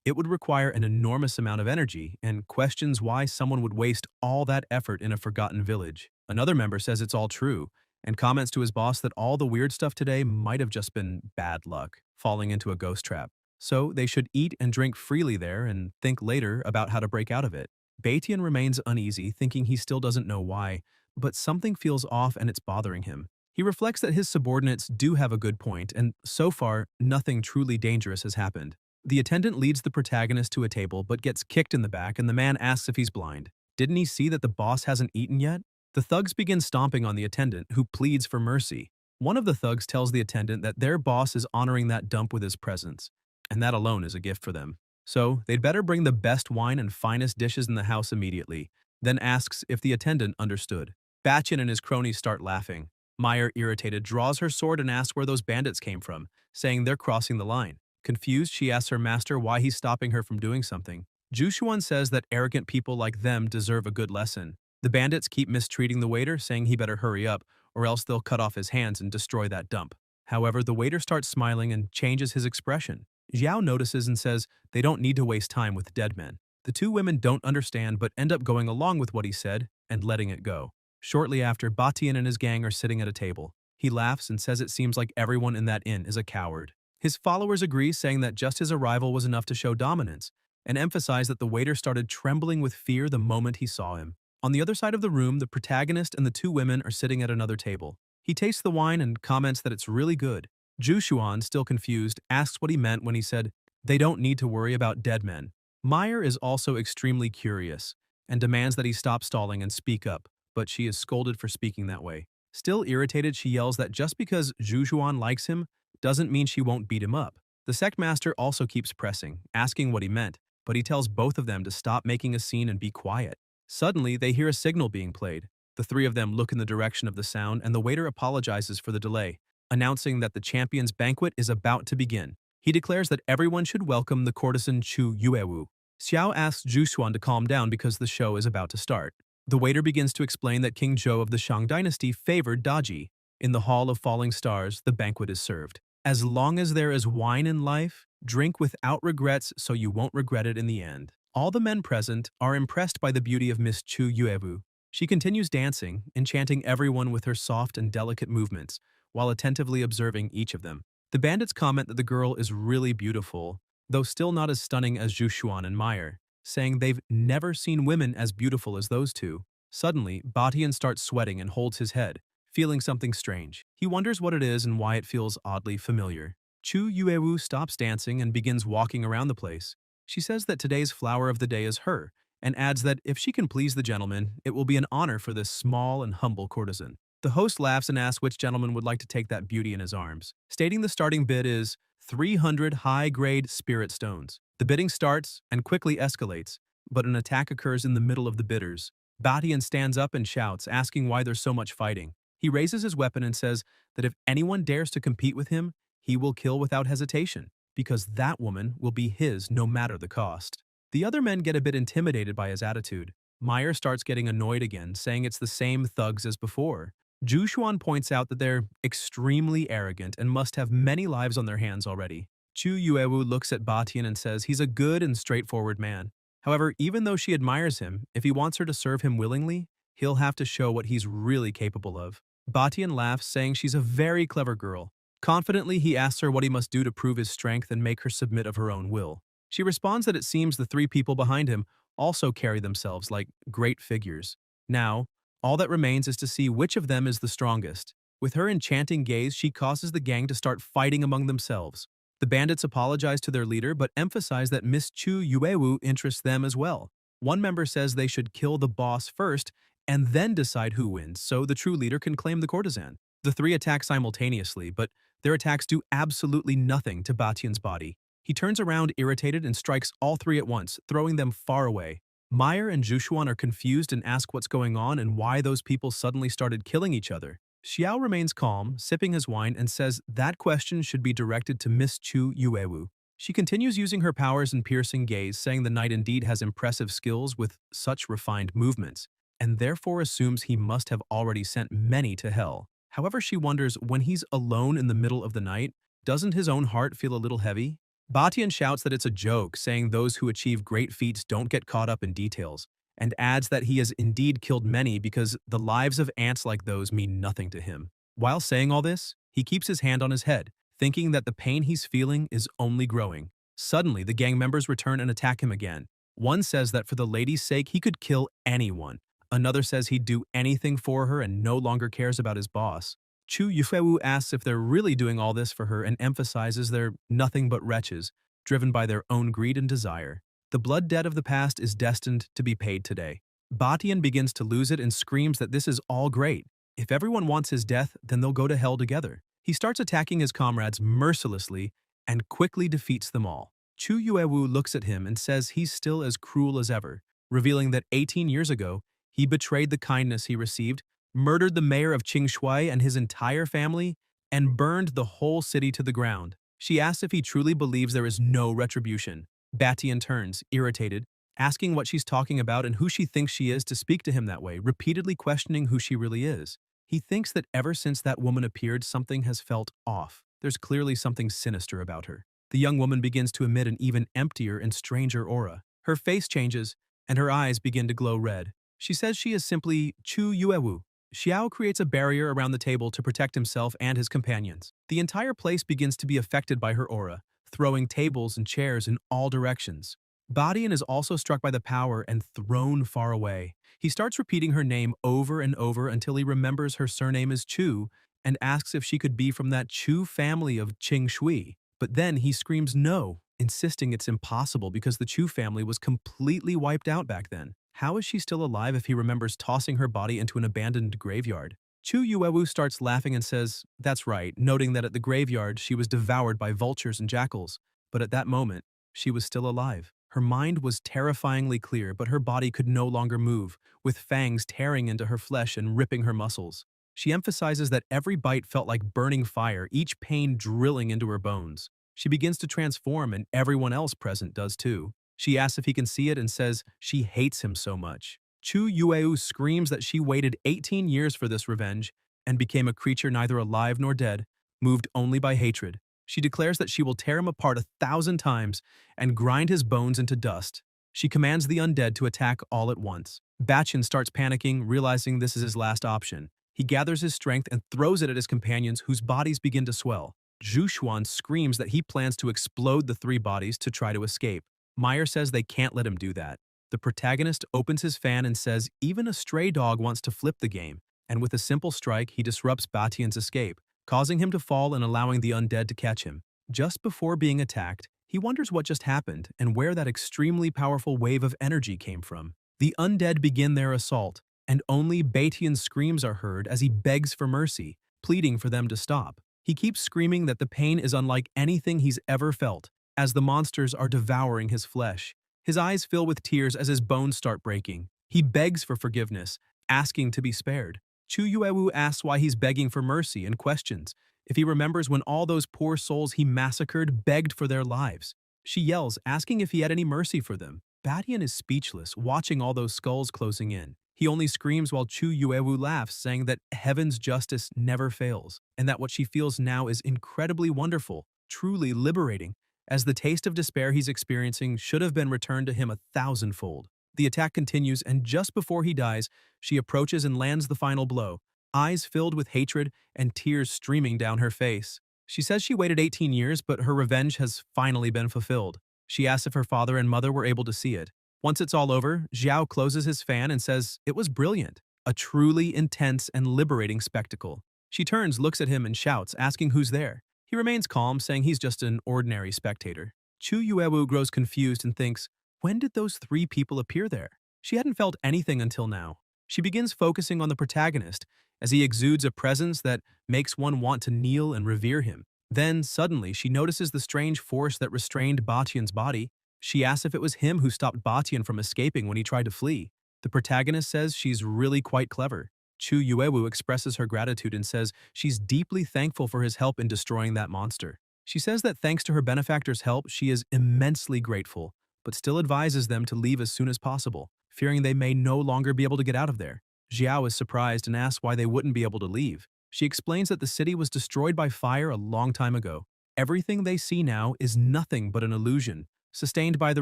it would require an enormous amount of energy, and questions why someone would waste all that effort in a forgotten village. Another member says it's all true, and comments to his boss that all the weird stuff today might have just been bad luck, falling into a ghost trap. So they should eat and drink freely there and think later about how to break out of it. Baitian remains uneasy, thinking he still doesn't know why, but something feels off and it's bothering him. He reflects that his subordinates do have a good point, and so far, nothing truly dangerous has happened. The attendant leads the protagonist to a table but gets kicked in the back, and the man asks if he's blind. Didn't he see that the boss hasn't eaten yet? The thugs begin stomping on the attendant, who pleads for mercy. One of the thugs tells the attendant that their boss is honoring that dump with his presence, and that alone is a gift for them. So they'd better bring the best wine and finest dishes in the house immediately, then asks if the attendant understood. Bachin and his cronies start laughing. Meyer, irritated, draws her sword and asks where those bandits came from, saying they're crossing the line. Confused, she asks her master why he's stopping her from doing something. Su Yuan says that arrogant people like them deserve a good lesson. The bandits keep mistreating the waiter, saying he better hurry up, or else they'll cut off his hands and destroy that dump. However, the waiter starts smiling and changes his expression. Xiao notices and says they don't need to waste time with dead men. The two women don't understand but end up going along with what he said and letting it go. Shortly after, Batian and his gang are sitting at a table. He laughs and says it seems like everyone in that inn is a coward. His followers agree, saying that just his arrival was enough to show dominance, and emphasize that the waiter started trembling with fear the moment he saw him. On the other side of the room, the protagonist and the two women are sitting at another table. He tastes the wine and comments that it's really good. Su Yuan, still confused, asks what he meant when he said, they don't need to worry about dead men. Meyer is also extremely curious, and demands that he stop stalling and speak up, but she is scolded for speaking that way. Still irritated, she yells that just because Su Yuan likes him, doesn't mean she won't beat him up. The sect master also keeps pressing, asking what he meant, but he tells both of them to stop making a scene and be quiet. Suddenly, they hear a signal being played. The three of them look in the direction of the sound, and the waiter apologizes for the delay, announcing that the Champions Banquet is about to begin. He declares that everyone should welcome the courtesan Chu Yuewu. Xiao asks Su Yuan to calm down because the show is about to start. The waiter begins to explain that King Zhou of the Shang dynasty favored Daji. In the Hall of Falling Stars, the banquet is served. As long as there is wine in life, drink without regrets so you won't regret it in the end. All the men present are impressed by the beauty of Miss Chu Yuewu. She continues dancing, enchanting everyone with her soft and delicate movements, while attentively observing each of them. The bandits comment that the girl is really beautiful, though still not as stunning as Su Yuan and Meyer, saying they've never seen women as beautiful as those two. Suddenly, Batian starts sweating and holds his head, feeling something strange. He wonders what it is and why it feels oddly familiar. Chu Yuewu stops dancing and begins walking around the place. She says that today's flower of the day is her, and adds that if she can please the gentleman, it will be an honor for this small and humble courtesan. The host laughs and asks which gentleman would like to take that beauty in his arms, stating the starting bid is 300 high-grade spirit stones. The bidding starts and quickly escalates, but an attack occurs in the middle of the bidders. Batian stands up and shouts, asking why there's so much fighting. He raises his weapon and says that if anyone dares to compete with him, he will kill without hesitation, because that woman will be his no matter the cost. The other men get a bit intimidated by his attitude. Meyer starts getting annoyed again, saying it's the same thugs as before. Su Yuan points out that they're extremely arrogant and must have many lives on their hands already. Chu Yuewu looks at Batian and says he's a good and straightforward man. However, even though she admires him, if he wants her to serve him willingly, he'll have to show what he's really capable of. Batian laughs, saying she's a very clever girl. Confidently, he asks her what he must do to prove his strength and make her submit of her own will. She responds that it seems the three people behind him also carry themselves like great figures. Now, all that remains is to see which of them is the strongest. With her enchanting gaze, she causes the gang to start fighting among themselves. The bandits apologize to their leader but emphasize that Miss Chu Yuewu interests them as well. One member says they should kill the boss first and then decide who wins so the true leader can claim the courtesan. The three attack simultaneously, but their attacks do absolutely nothing to Batian's body. He turns around irritated and strikes all three at once, throwing them far away. Meyer and Su Yuan are confused and ask what's going on and why those people suddenly started killing each other. Xiao remains calm, sipping his wine, and says that question should be directed to Miss Chu Yuewu. She continues using her powers and piercing gaze, saying the knight indeed has impressive skills with such refined movements, and therefore assumes he must have already sent many to hell. However, she wonders, when he's alone in the middle of the night, doesn't his own heart feel a little heavy? Batian shouts that it's a joke, saying those who achieve great feats don't get caught up in details, and adds that he has indeed killed many because the lives of ants like those mean nothing to him. While saying all this, he keeps his hand on his head, thinking that the pain he's feeling is only growing. Suddenly, the gang members return and attack him again. One says that for the lady's sake, he could kill anyone. Another says he'd do anything for her and no longer cares about his boss. Chu Yuewu asks if they're really doing all this for her and emphasizes they're nothing but wretches, driven by their own greed and desire. The blood debt of the past is destined to be paid today. Batian begins to lose it and screams that this is all great. If everyone wants his death, then they'll go to hell together. He starts attacking his comrades mercilessly and quickly defeats them all. Chu Yuewu looks at him and says he's still as cruel as ever, revealing that 18 years ago, he betrayed the kindness he received, murdered the mayor of Qingshui and his entire family, and burned the whole city to the ground. She asks if he truly believes there is no retribution. Batian turns, irritated, asking what she's talking about and who she thinks she is to speak to him that way, repeatedly questioning who she really is. He thinks that ever since that woman appeared, something has felt off. There's clearly something sinister about her. The young woman begins to emit an even emptier and stranger aura. Her face changes, and her eyes begin to glow red. She says she is simply Chu Yuewu. Xiao creates a barrier around the table to protect himself and his companions. The entire place begins to be affected by her aura, throwing tables and chairs in all directions. Batian is also struck by the power and thrown far away. He starts repeating her name over and over until he remembers her surname is Chu and asks if she could be from that Chu family of Qingshui. But then he screams no, insisting it's impossible because the Chu family was completely wiped out back then. How is she still alive if he remembers tossing her body into an abandoned graveyard? Chu Yuewu starts laughing and says, that's right, noting that at the graveyard she was devoured by vultures and jackals. But at that moment, she was still alive. Her mind was terrifyingly clear, but her body could no longer move, with fangs tearing into her flesh and ripping her muscles. She emphasizes that every bite felt like burning fire, each pain drilling into her bones. She begins to transform, and everyone else present does too. She asks if he can see it and says she hates him so much. Chu Yueu screams that she waited 18 years for this revenge and became a creature neither alive nor dead, moved only by hatred. She declares that she will tear him apart 1,000 times and grind his bones into dust. She commands the undead to attack all at once. Batian starts panicking, realizing this is his last option. He gathers his strength and throws it at his companions, whose bodies begin to swell. Zhu Xuan screams that he plans to explode the three bodies to try to escape. Meyer says they can't let him do that. The protagonist opens his fan and says even a stray dog wants to flip the game, and with a simple strike he disrupts Batian's escape, causing him to fall and allowing the undead to catch him. Just before being attacked, he wonders what just happened and where that extremely powerful wave of energy came from. The undead begin their assault, and only Batian's screams are heard as he begs for mercy, pleading for them to stop. He keeps screaming that the pain is unlike anything he's ever felt, as the monsters are devouring his flesh. His eyes fill with tears as his bones start breaking. He begs for forgiveness, asking to be spared. Chu Yuewu asks why he's begging for mercy and questions if he remembers when all those poor souls he massacred begged for their lives. She yells, asking if he had any mercy for them. Batian is speechless, watching all those skulls closing in. He only screams while Chu Yuewu laughs, saying that heaven's justice never fails, and that what she feels now is incredibly wonderful, truly liberating, as the taste of despair he's experiencing should have been returned to him 1,000-fold. The attack continues, and just before he dies, she approaches and lands the final blow, eyes filled with hatred and tears streaming down her face. She says she waited 18 years, but her revenge has finally been fulfilled. She asks if her father and mother were able to see it. Once it's all over, Xiao closes his fan and says it was brilliant, a truly intense and liberating spectacle. She turns, looks at him, and shouts, asking who's there. He remains calm, saying he's just an ordinary spectator. Chu Yuewu grows confused and thinks, when did those three people appear there? She hadn't felt anything until now. She begins focusing on the protagonist, as he exudes a presence that makes one want to kneel and revere him. Then, suddenly, she notices the strange force that restrained Batian's body. She asks if it was him who stopped Batian from escaping when he tried to flee. The protagonist says she's really quite clever. Chu Yuewu expresses her gratitude and says she's deeply thankful for his help in destroying that monster. She says that thanks to her benefactor's help, she is immensely grateful, but still advises them to leave as soon as possible, fearing they may no longer be able to get out of there. Xiao is surprised and asks why they wouldn't be able to leave. She explains that the city was destroyed by fire a long time ago. Everything they see now is nothing but an illusion, sustained by the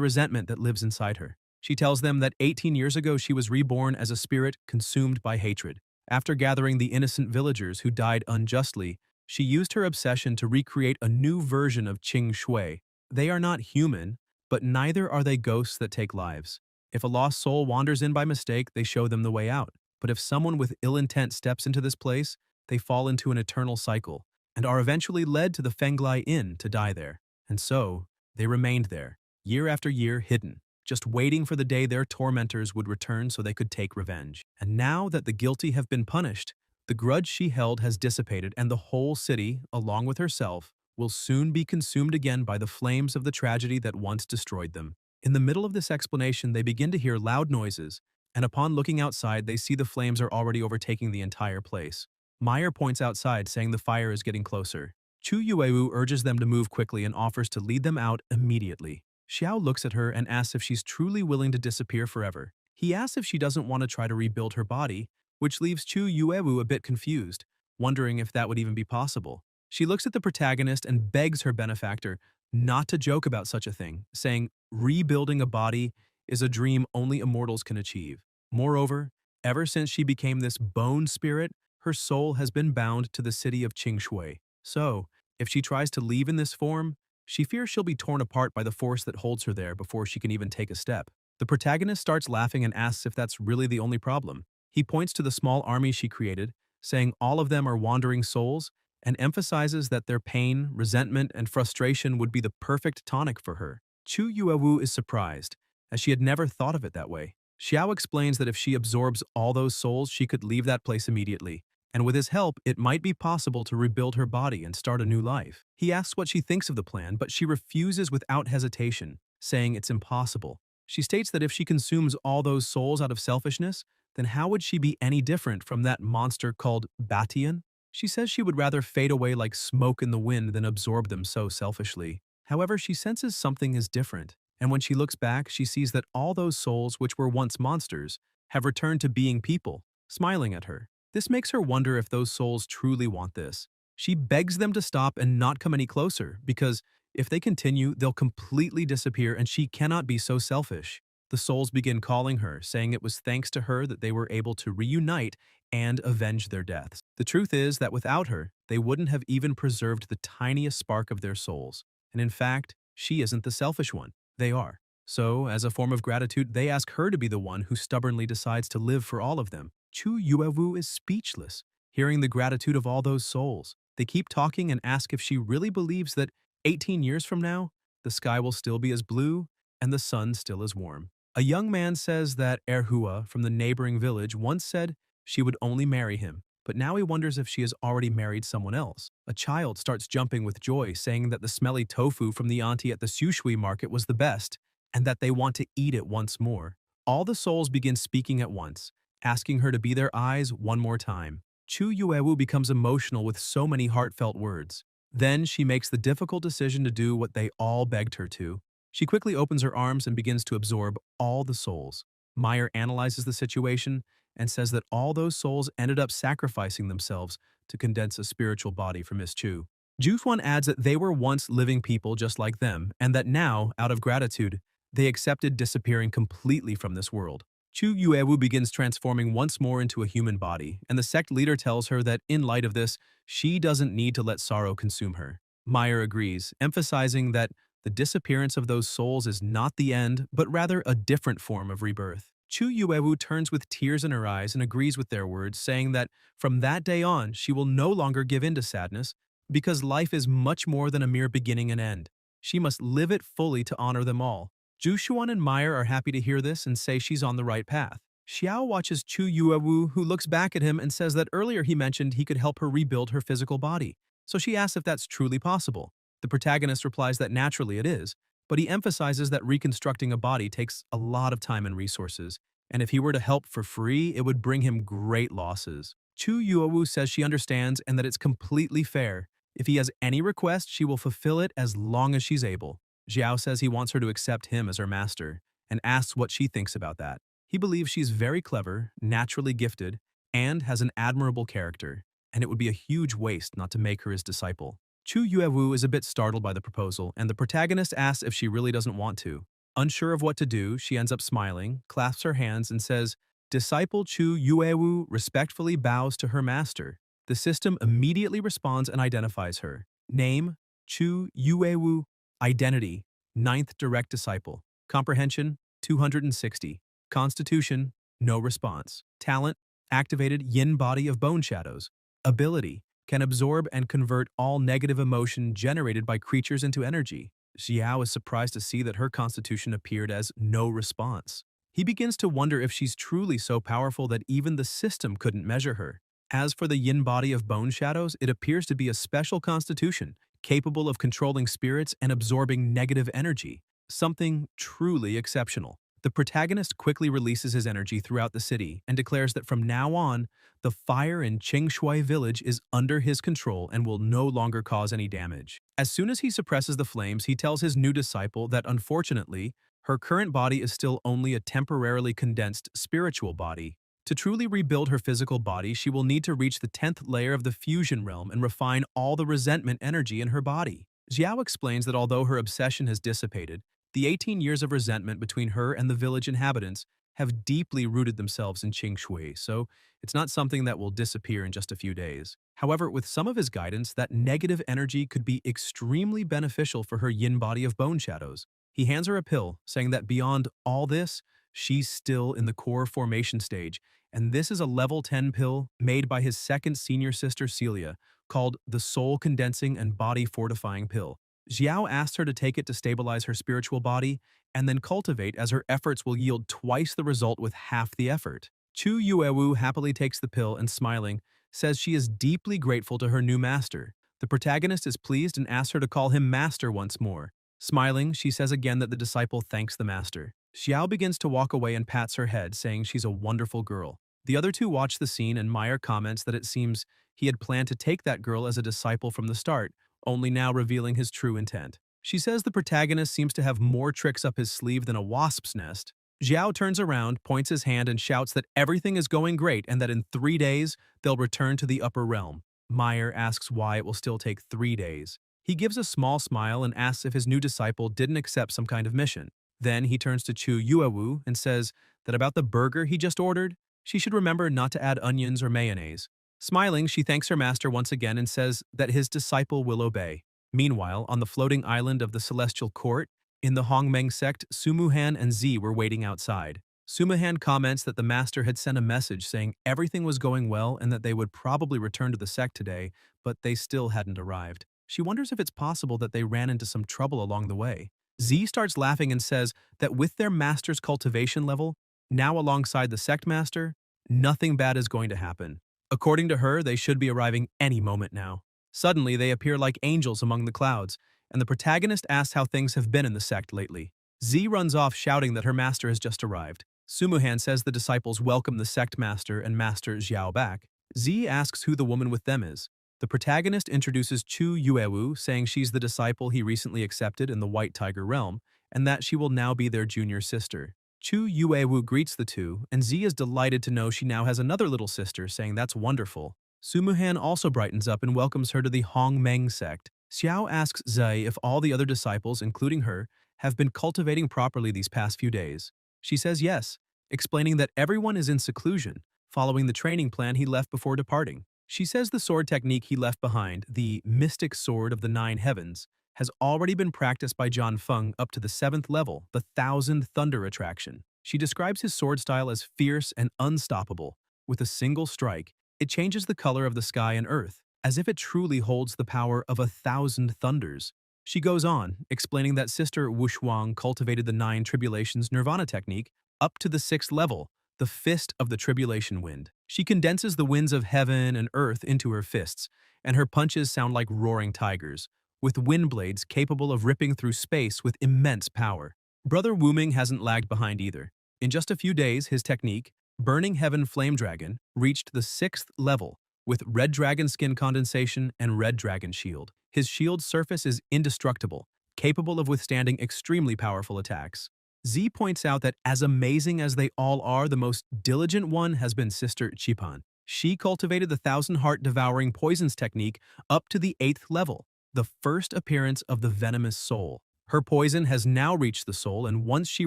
resentment that lives inside her. She tells them that 18 years ago she was reborn as a spirit consumed by hatred. After gathering the innocent villagers who died unjustly, she used her obsession to recreate a new version of Qing Shui. They are not human, but neither are they ghosts that take lives. If a lost soul wanders in by mistake, they show them the way out. But if someone with ill intent steps into this place, they fall into an eternal cycle and are eventually led to the Fenglai Inn to die there. And so, they remained there, year after year hidden, just waiting for the day their tormentors would return so they could take revenge. And now that the guilty have been punished, the grudge she held has dissipated, and the whole city, along with herself, will soon be consumed again by the flames of the tragedy that once destroyed them. In the middle of this explanation, they begin to hear loud noises, and upon looking outside, they see the flames are already overtaking the entire place. Meyer points outside, saying the fire is getting closer. Chu Yuewu urges them to move quickly and offers to lead them out immediately. Xiao looks at her and asks if she's truly willing to disappear forever. He asks if she doesn't want to try to rebuild her body, which leaves Chu Yuewu a bit confused, wondering if that would even be possible. She looks at the protagonist and begs her benefactor not to joke about such a thing, saying rebuilding a body is a dream only immortals can achieve. Moreover, ever since she became this bone spirit, her soul has been bound to the city of Qingshui. So, if she tries to leave in this form, she fears she'll be torn apart by the force that holds her there before she can even take a step. The protagonist starts laughing and asks if that's really the only problem. He points to the small army she created, saying all of them are wandering souls, and emphasizes that their pain, resentment, and frustration would be the perfect tonic for her. Chu Yuewu is surprised, as she had never thought of it that way. Xiao explains that if she absorbs all those souls, she could leave that place immediately, and with his help, it might be possible to rebuild her body and start a new life. He asks what she thinks of the plan, but she refuses without hesitation, saying it's impossible. She states that if she consumes all those souls out of selfishness, then how would she be any different from that monster called Batian? She says she would rather fade away like smoke in the wind than absorb them so selfishly. However, she senses something is different. And when she looks back, she sees that all those souls which were once monsters have returned to being people, smiling at her. This makes her wonder if those souls truly want this. She begs them to stop and not come any closer, because if they continue, they'll completely disappear and she cannot be so selfish. The souls begin calling her, saying it was thanks to her that they were able to reunite and avenge their deaths. The truth is that without her, they wouldn't have even preserved the tiniest spark of their souls. And in fact, she isn't the selfish one. They are. So, as a form of gratitude, they ask her to be the one who stubbornly decides to live for all of them. Chu Yuewu is speechless, hearing the gratitude of all those souls. They keep talking and ask if she really believes that 18 years from now, the sky will still be as blue and the sun still as warm. A young man says that Erhua from the neighboring village once said she would only marry him, but now he wonders if she has already married someone else. A child starts jumping with joy, saying that the smelly tofu from the auntie at the Sushui market was the best, and that they want to eat it once more. All the souls begin speaking at once, asking her to be their eyes one more time. Chu Yuewu becomes emotional with so many heartfelt words. Then she makes the difficult decision to do what they all begged her to. She quickly opens her arms and begins to absorb all the souls. Meyer analyzes the situation and says that all those souls ended up sacrificing themselves to condense a spiritual body for Miss Chu. Juhuan adds that they were once living people just like them, and that now, out of gratitude, they accepted disappearing completely from this world. Chu Yuewu begins transforming once more into a human body, and the sect leader tells her that in light of this, she doesn't need to let sorrow consume her. Meyer agrees, emphasizing that the disappearance of those souls is not the end, but rather a different form of rebirth. Chu Yuewu turns with tears in her eyes and agrees with their words, saying that from that day on, she will no longer give in to sadness, because life is much more than a mere beginning and end. She must live it fully to honor them all. Jushuan and Meyer are happy to hear this and say she's on the right path. Xiao watches Chu Yuewu, who looks back at him and says that earlier he mentioned he could help her rebuild her physical body, so she asks if that's truly possible. The protagonist replies that naturally it is, but he emphasizes that reconstructing a body takes a lot of time and resources, and if he were to help for free, it would bring him great losses. Chu Yuewu says she understands and that it's completely fair. If he has any request, she will fulfill it as long as she's able. Xiao says he wants her to accept him as her master, and asks what she thinks about that. He believes she's very clever, naturally gifted, and has an admirable character, and it would be a huge waste not to make her his disciple. Chu Yuewu is a bit startled by the proposal, and the protagonist asks if she really doesn't want to. Unsure of what to do, she ends up smiling, clasps her hands, and says, "Disciple Chu Yuewu respectfully bows to her master." The system immediately responds and identifies her. Name, Chu Yuewu. Identity, 9th direct disciple. Comprehension, 260. Constitution, no response. Talent, activated yin body of bone shadows. Ability, can absorb and convert all negative emotion generated by creatures into energy. Xiao is surprised to see that her constitution appeared as no response. He begins to wonder if she's truly so powerful that even the system couldn't measure her. As for the yin body of bone shadows, it appears to be a special constitution, capable of controlling spirits and absorbing negative energy, something truly exceptional. The protagonist quickly releases his energy throughout the city and declares that from now on, the fire in Qingshui village is under his control and will no longer cause any damage. As soon as he suppresses the flames, he tells his new disciple that unfortunately, her current body is still only a temporarily condensed spiritual body. To truly rebuild her physical body, she will need to reach the 10th layer of the fusion realm and refine all the resentment energy in her body. Xiao explains that although her obsession has dissipated, the 18 years of resentment between her and the village inhabitants have deeply rooted themselves in Qingshui, so it's not something that will disappear in just a few days. However, with some of his guidance, that negative energy could be extremely beneficial for her yin body of bone shadows. He hands her a pill, saying that beyond all this, she's still in the core formation stage, and this is a level 10 pill made by his second senior sister Celia, called the Soul Condensing and Body Fortifying Pill. Xiao asks her to take it to stabilize her spiritual body, and then cultivate, as her efforts will yield twice the result with half the effort. Chu Yuewu happily takes the pill and, smiling, says she is deeply grateful to her new master. The protagonist is pleased and asks her to call him master once more. Smiling, she says again that the disciple thanks the master. Xiao begins to walk away and pats her head, saying she's a wonderful girl. The other two watch the scene, and Meyer comments that it seems he had planned to take that girl as a disciple from the start, only now revealing his true intent. She says the protagonist seems to have more tricks up his sleeve than a wasp's nest. Xiao turns around, points his hand, and shouts that everything is going great and that in 3 days, they'll return to the upper realm. Meyer asks why it will still take 3 days. He gives a small smile and asks if his new disciple didn't accept some kind of mission. Then he turns to Chu Yuewu and says that about the burger he just ordered, she should remember not to add onions or mayonnaise. Smiling, she thanks her master once again and says that his disciple will obey. Meanwhile, on the floating island of the Celestial Court, in the Hongmeng sect, Sumuhan and Z were waiting outside. Sumuhan comments that the master had sent a message saying everything was going well and that they would probably return to the sect today, but they still hadn't arrived. She wonders if it's possible that they ran into some trouble along the way. Z starts laughing and says that with their master's cultivation level, now alongside the sect master, nothing bad is going to happen. According to her, they should be arriving any moment now. Suddenly, they appear like angels among the clouds, and the protagonist asks how things have been in the sect lately. Z runs off shouting that her master has just arrived. Sumuhan says the disciples welcome the sect master and master Xiao back. Z asks who the woman with them is. The protagonist introduces Chu Yuewu, saying she's the disciple he recently accepted in the White Tiger realm, and that she will now be their junior sister. Chu Yuewu greets the two, and Z is delighted to know she now has another little sister, saying that's wonderful. Sumuhan also brightens up and welcomes her to the Hongmeng sect. Xiao asks Zai if all the other disciples, including her, have been cultivating properly these past few days. She says yes, explaining that everyone is in seclusion, following the training plan he left before departing. She says the sword technique he left behind, the mystic sword of the 9 heavens, has already been practiced by John Feng up to the 7th level, the 1,000 Thunder attraction. She describes his sword style as fierce and unstoppable. With a single strike, it changes the color of the sky and earth, as if it truly holds the power of 1,000 thunders. She goes on, explaining that Sister Wang cultivated the 9 tribulations nirvana technique up to the 6th level, the fist of the tribulation wind. She condenses the winds of heaven and earth into her fists, and her punches sound like roaring tigers, with wind blades capable of ripping through space with immense power. Brother Wuming hasn't lagged behind either. In just a few days, his technique, Burning Heaven Flame Dragon, reached the 6th level, with Red Dragon Skin Condensation and Red Dragon Shield. His shield's surface is indestructible, capable of withstanding extremely powerful attacks. Z points out that as amazing as they all are, the most diligent one has been Sister Chipan. She cultivated the 1,000-heart devouring poisons technique up to the 8th level, the first appearance of the venomous soul. Her poison has now reached the soul, and once she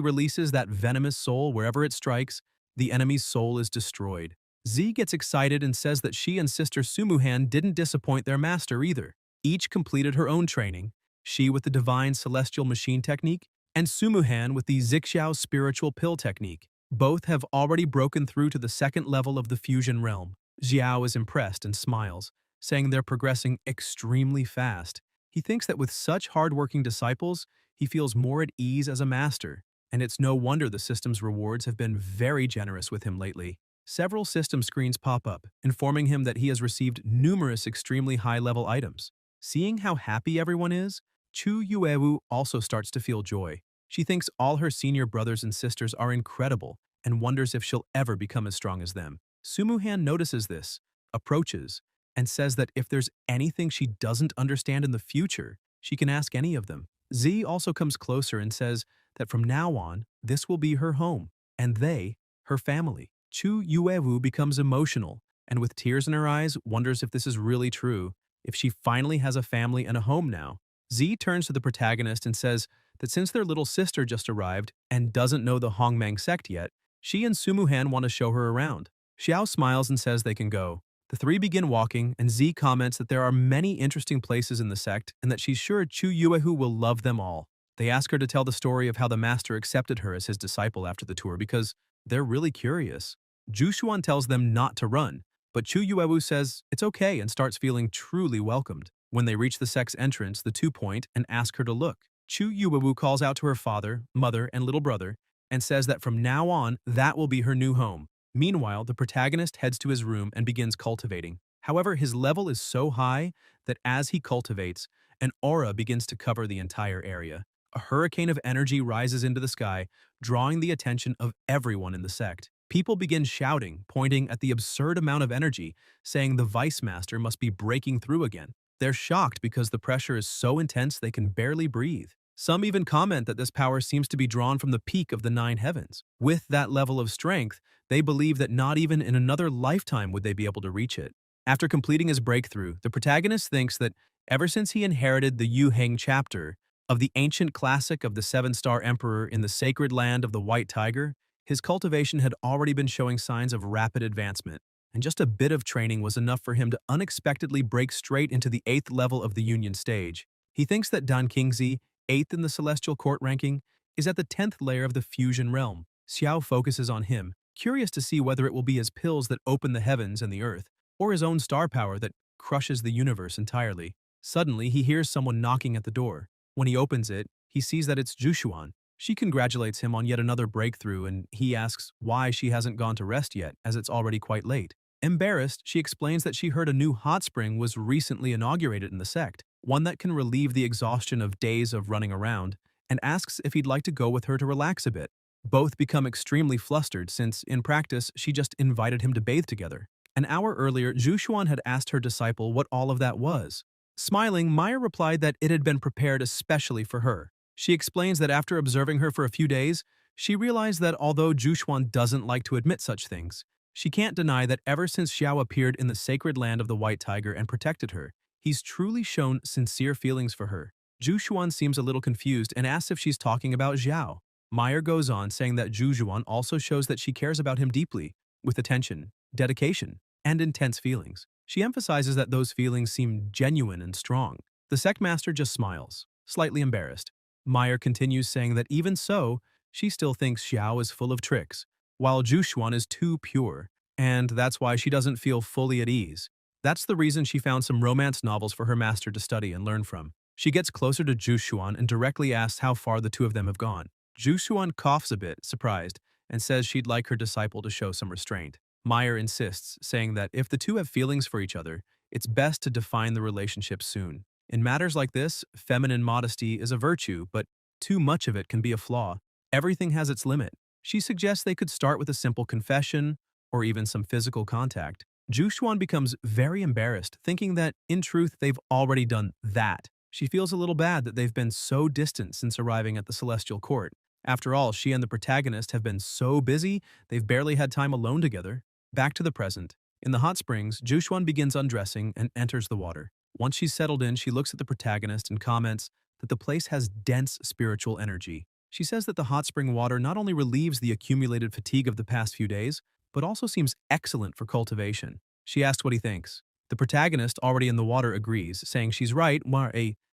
releases that venomous soul wherever it strikes, the enemy's soul is destroyed. Z gets excited and says that she and Sister Sumuhan didn't disappoint their master either. Each completed her own training, she with the divine celestial machine technique, and Sumuhan with the Zixiao spiritual pill technique. Both have already broken through to the 2nd level of the fusion realm. Xiao is impressed and smiles, saying they're progressing extremely fast. He thinks that with such hard-working disciples, he feels more at ease as a master, and it's no wonder the system's rewards have been very generous with him lately. Several system screens pop up, informing him that he has received numerous extremely high-level items. Seeing how happy everyone is, Chu Yuewu also starts to feel joy. She thinks all her senior brothers and sisters are incredible and wonders if she'll ever become as strong as them. Sumuhan notices this, approaches, and says that if there's anything she doesn't understand in the future, she can ask any of them. Z also comes closer and says that from now on, this will be her home, and they, her family. Chu Yuewu becomes emotional, and with tears in her eyes, wonders if this is really true, if she finally has a family and a home now. Z turns to the protagonist and says that since their little sister just arrived and doesn't know the Hongmeng sect yet, she and Sumuhan want to show her around. Xiao smiles and says they can go. The three begin walking, and Z comments that there are many interesting places in the sect and that she's sure Chu Yuehu will love them all. They ask her to tell the story of how the master accepted her as his disciple after the tour because they're really curious. Su Yuan tells them not to run, but Chu Yuewu says it's okay and starts feeling truly welcomed. When they reach the sect's entrance, the two point and ask her to look. Chu Yuewu calls out to her father, mother, and little brother and says that from now on, that will be her new home. Meanwhile, the protagonist heads to his room and begins cultivating. However, his level is so high that as he cultivates, an aura begins to cover the entire area. A hurricane of energy rises into the sky, drawing the attention of everyone in the sect. People begin shouting, pointing at the absurd amount of energy, saying the Vice Master must be breaking through again. They're shocked because the pressure is so intense they can barely breathe. Some even comment that this power seems to be drawn from the peak of the nine heavens. With that level of strength, they believe that not even in another lifetime would they be able to reach it. After completing his breakthrough, the protagonist thinks that ever since he inherited the Yu Heng chapter of the ancient classic of the seven-star emperor in the sacred land of the White Tiger, his cultivation had already been showing signs of rapid advancement, and just a bit of training was enough for him to unexpectedly break straight into the 8th level of the Union stage. He thinks that Dan Qingzi, 8th in the Celestial Court ranking, is at the 10th layer of the Fusion realm. Xiao focuses on him, curious to see whether it will be his pills that open the heavens and the earth, or his own star power that crushes the universe entirely. Suddenly, he hears someone knocking at the door. When he opens it, he sees that it's Su Yuan. She congratulates him on yet another breakthrough, and he asks why she hasn't gone to rest yet, as it's already quite late. Embarrassed, she explains that she heard a new hot spring was recently inaugurated in the sect, one that can relieve the exhaustion of days of running around, and asks if he'd like to go with her to relax a bit. Both become extremely flustered since, in practice, she just invited him to bathe together. An hour earlier, Su Yuan had asked her disciple what all of that was. Smiling, Maya replied that it had been prepared especially for her. She explains that after observing her for a few days, she realized that although Su Yuan doesn't like to admit such things, she can't deny that ever since Xiao appeared in the sacred land of the White Tiger and protected her, he's truly shown sincere feelings for her. Su Yuan seems a little confused and asks if she's talking about Xiao. Meyer goes on saying that Su Yuan also shows that she cares about him deeply, with attention, dedication, and intense feelings. She emphasizes that those feelings seem genuine and strong. The sect master just smiles, slightly embarrassed. Meyer continues saying that even so, she still thinks Xiao is full of tricks, while Su Yuan is too pure, and that's why she doesn't feel fully at ease. That's the reason she found some romance novels for her master to study and learn from. She gets closer to Su Yuan and directly asks how far the two of them have gone. Su Yuan coughs a bit, surprised, and says she'd like her disciple to show some restraint. Meyer insists, saying that if the two have feelings for each other, it's best to define the relationship soon. In matters like this, feminine modesty is a virtue, but too much of it can be a flaw. Everything has its limit. She suggests they could start with a simple confession, or even some physical contact. Su Yuan becomes very embarrassed, thinking that, in truth, they've already done that. She feels a little bad that they've been so distant since arriving at the Celestial Court. After all, she and the protagonist have been so busy, they've barely had time alone together. Back to the present. In the hot springs, Su Yuan begins undressing and enters the water. Once she's settled in, she looks at the protagonist and comments that the place has dense spiritual energy. She says that the hot spring water not only relieves the accumulated fatigue of the past few days, but also seems excellent for cultivation. She asks what he thinks. The protagonist, already in the water, agrees, saying she's right,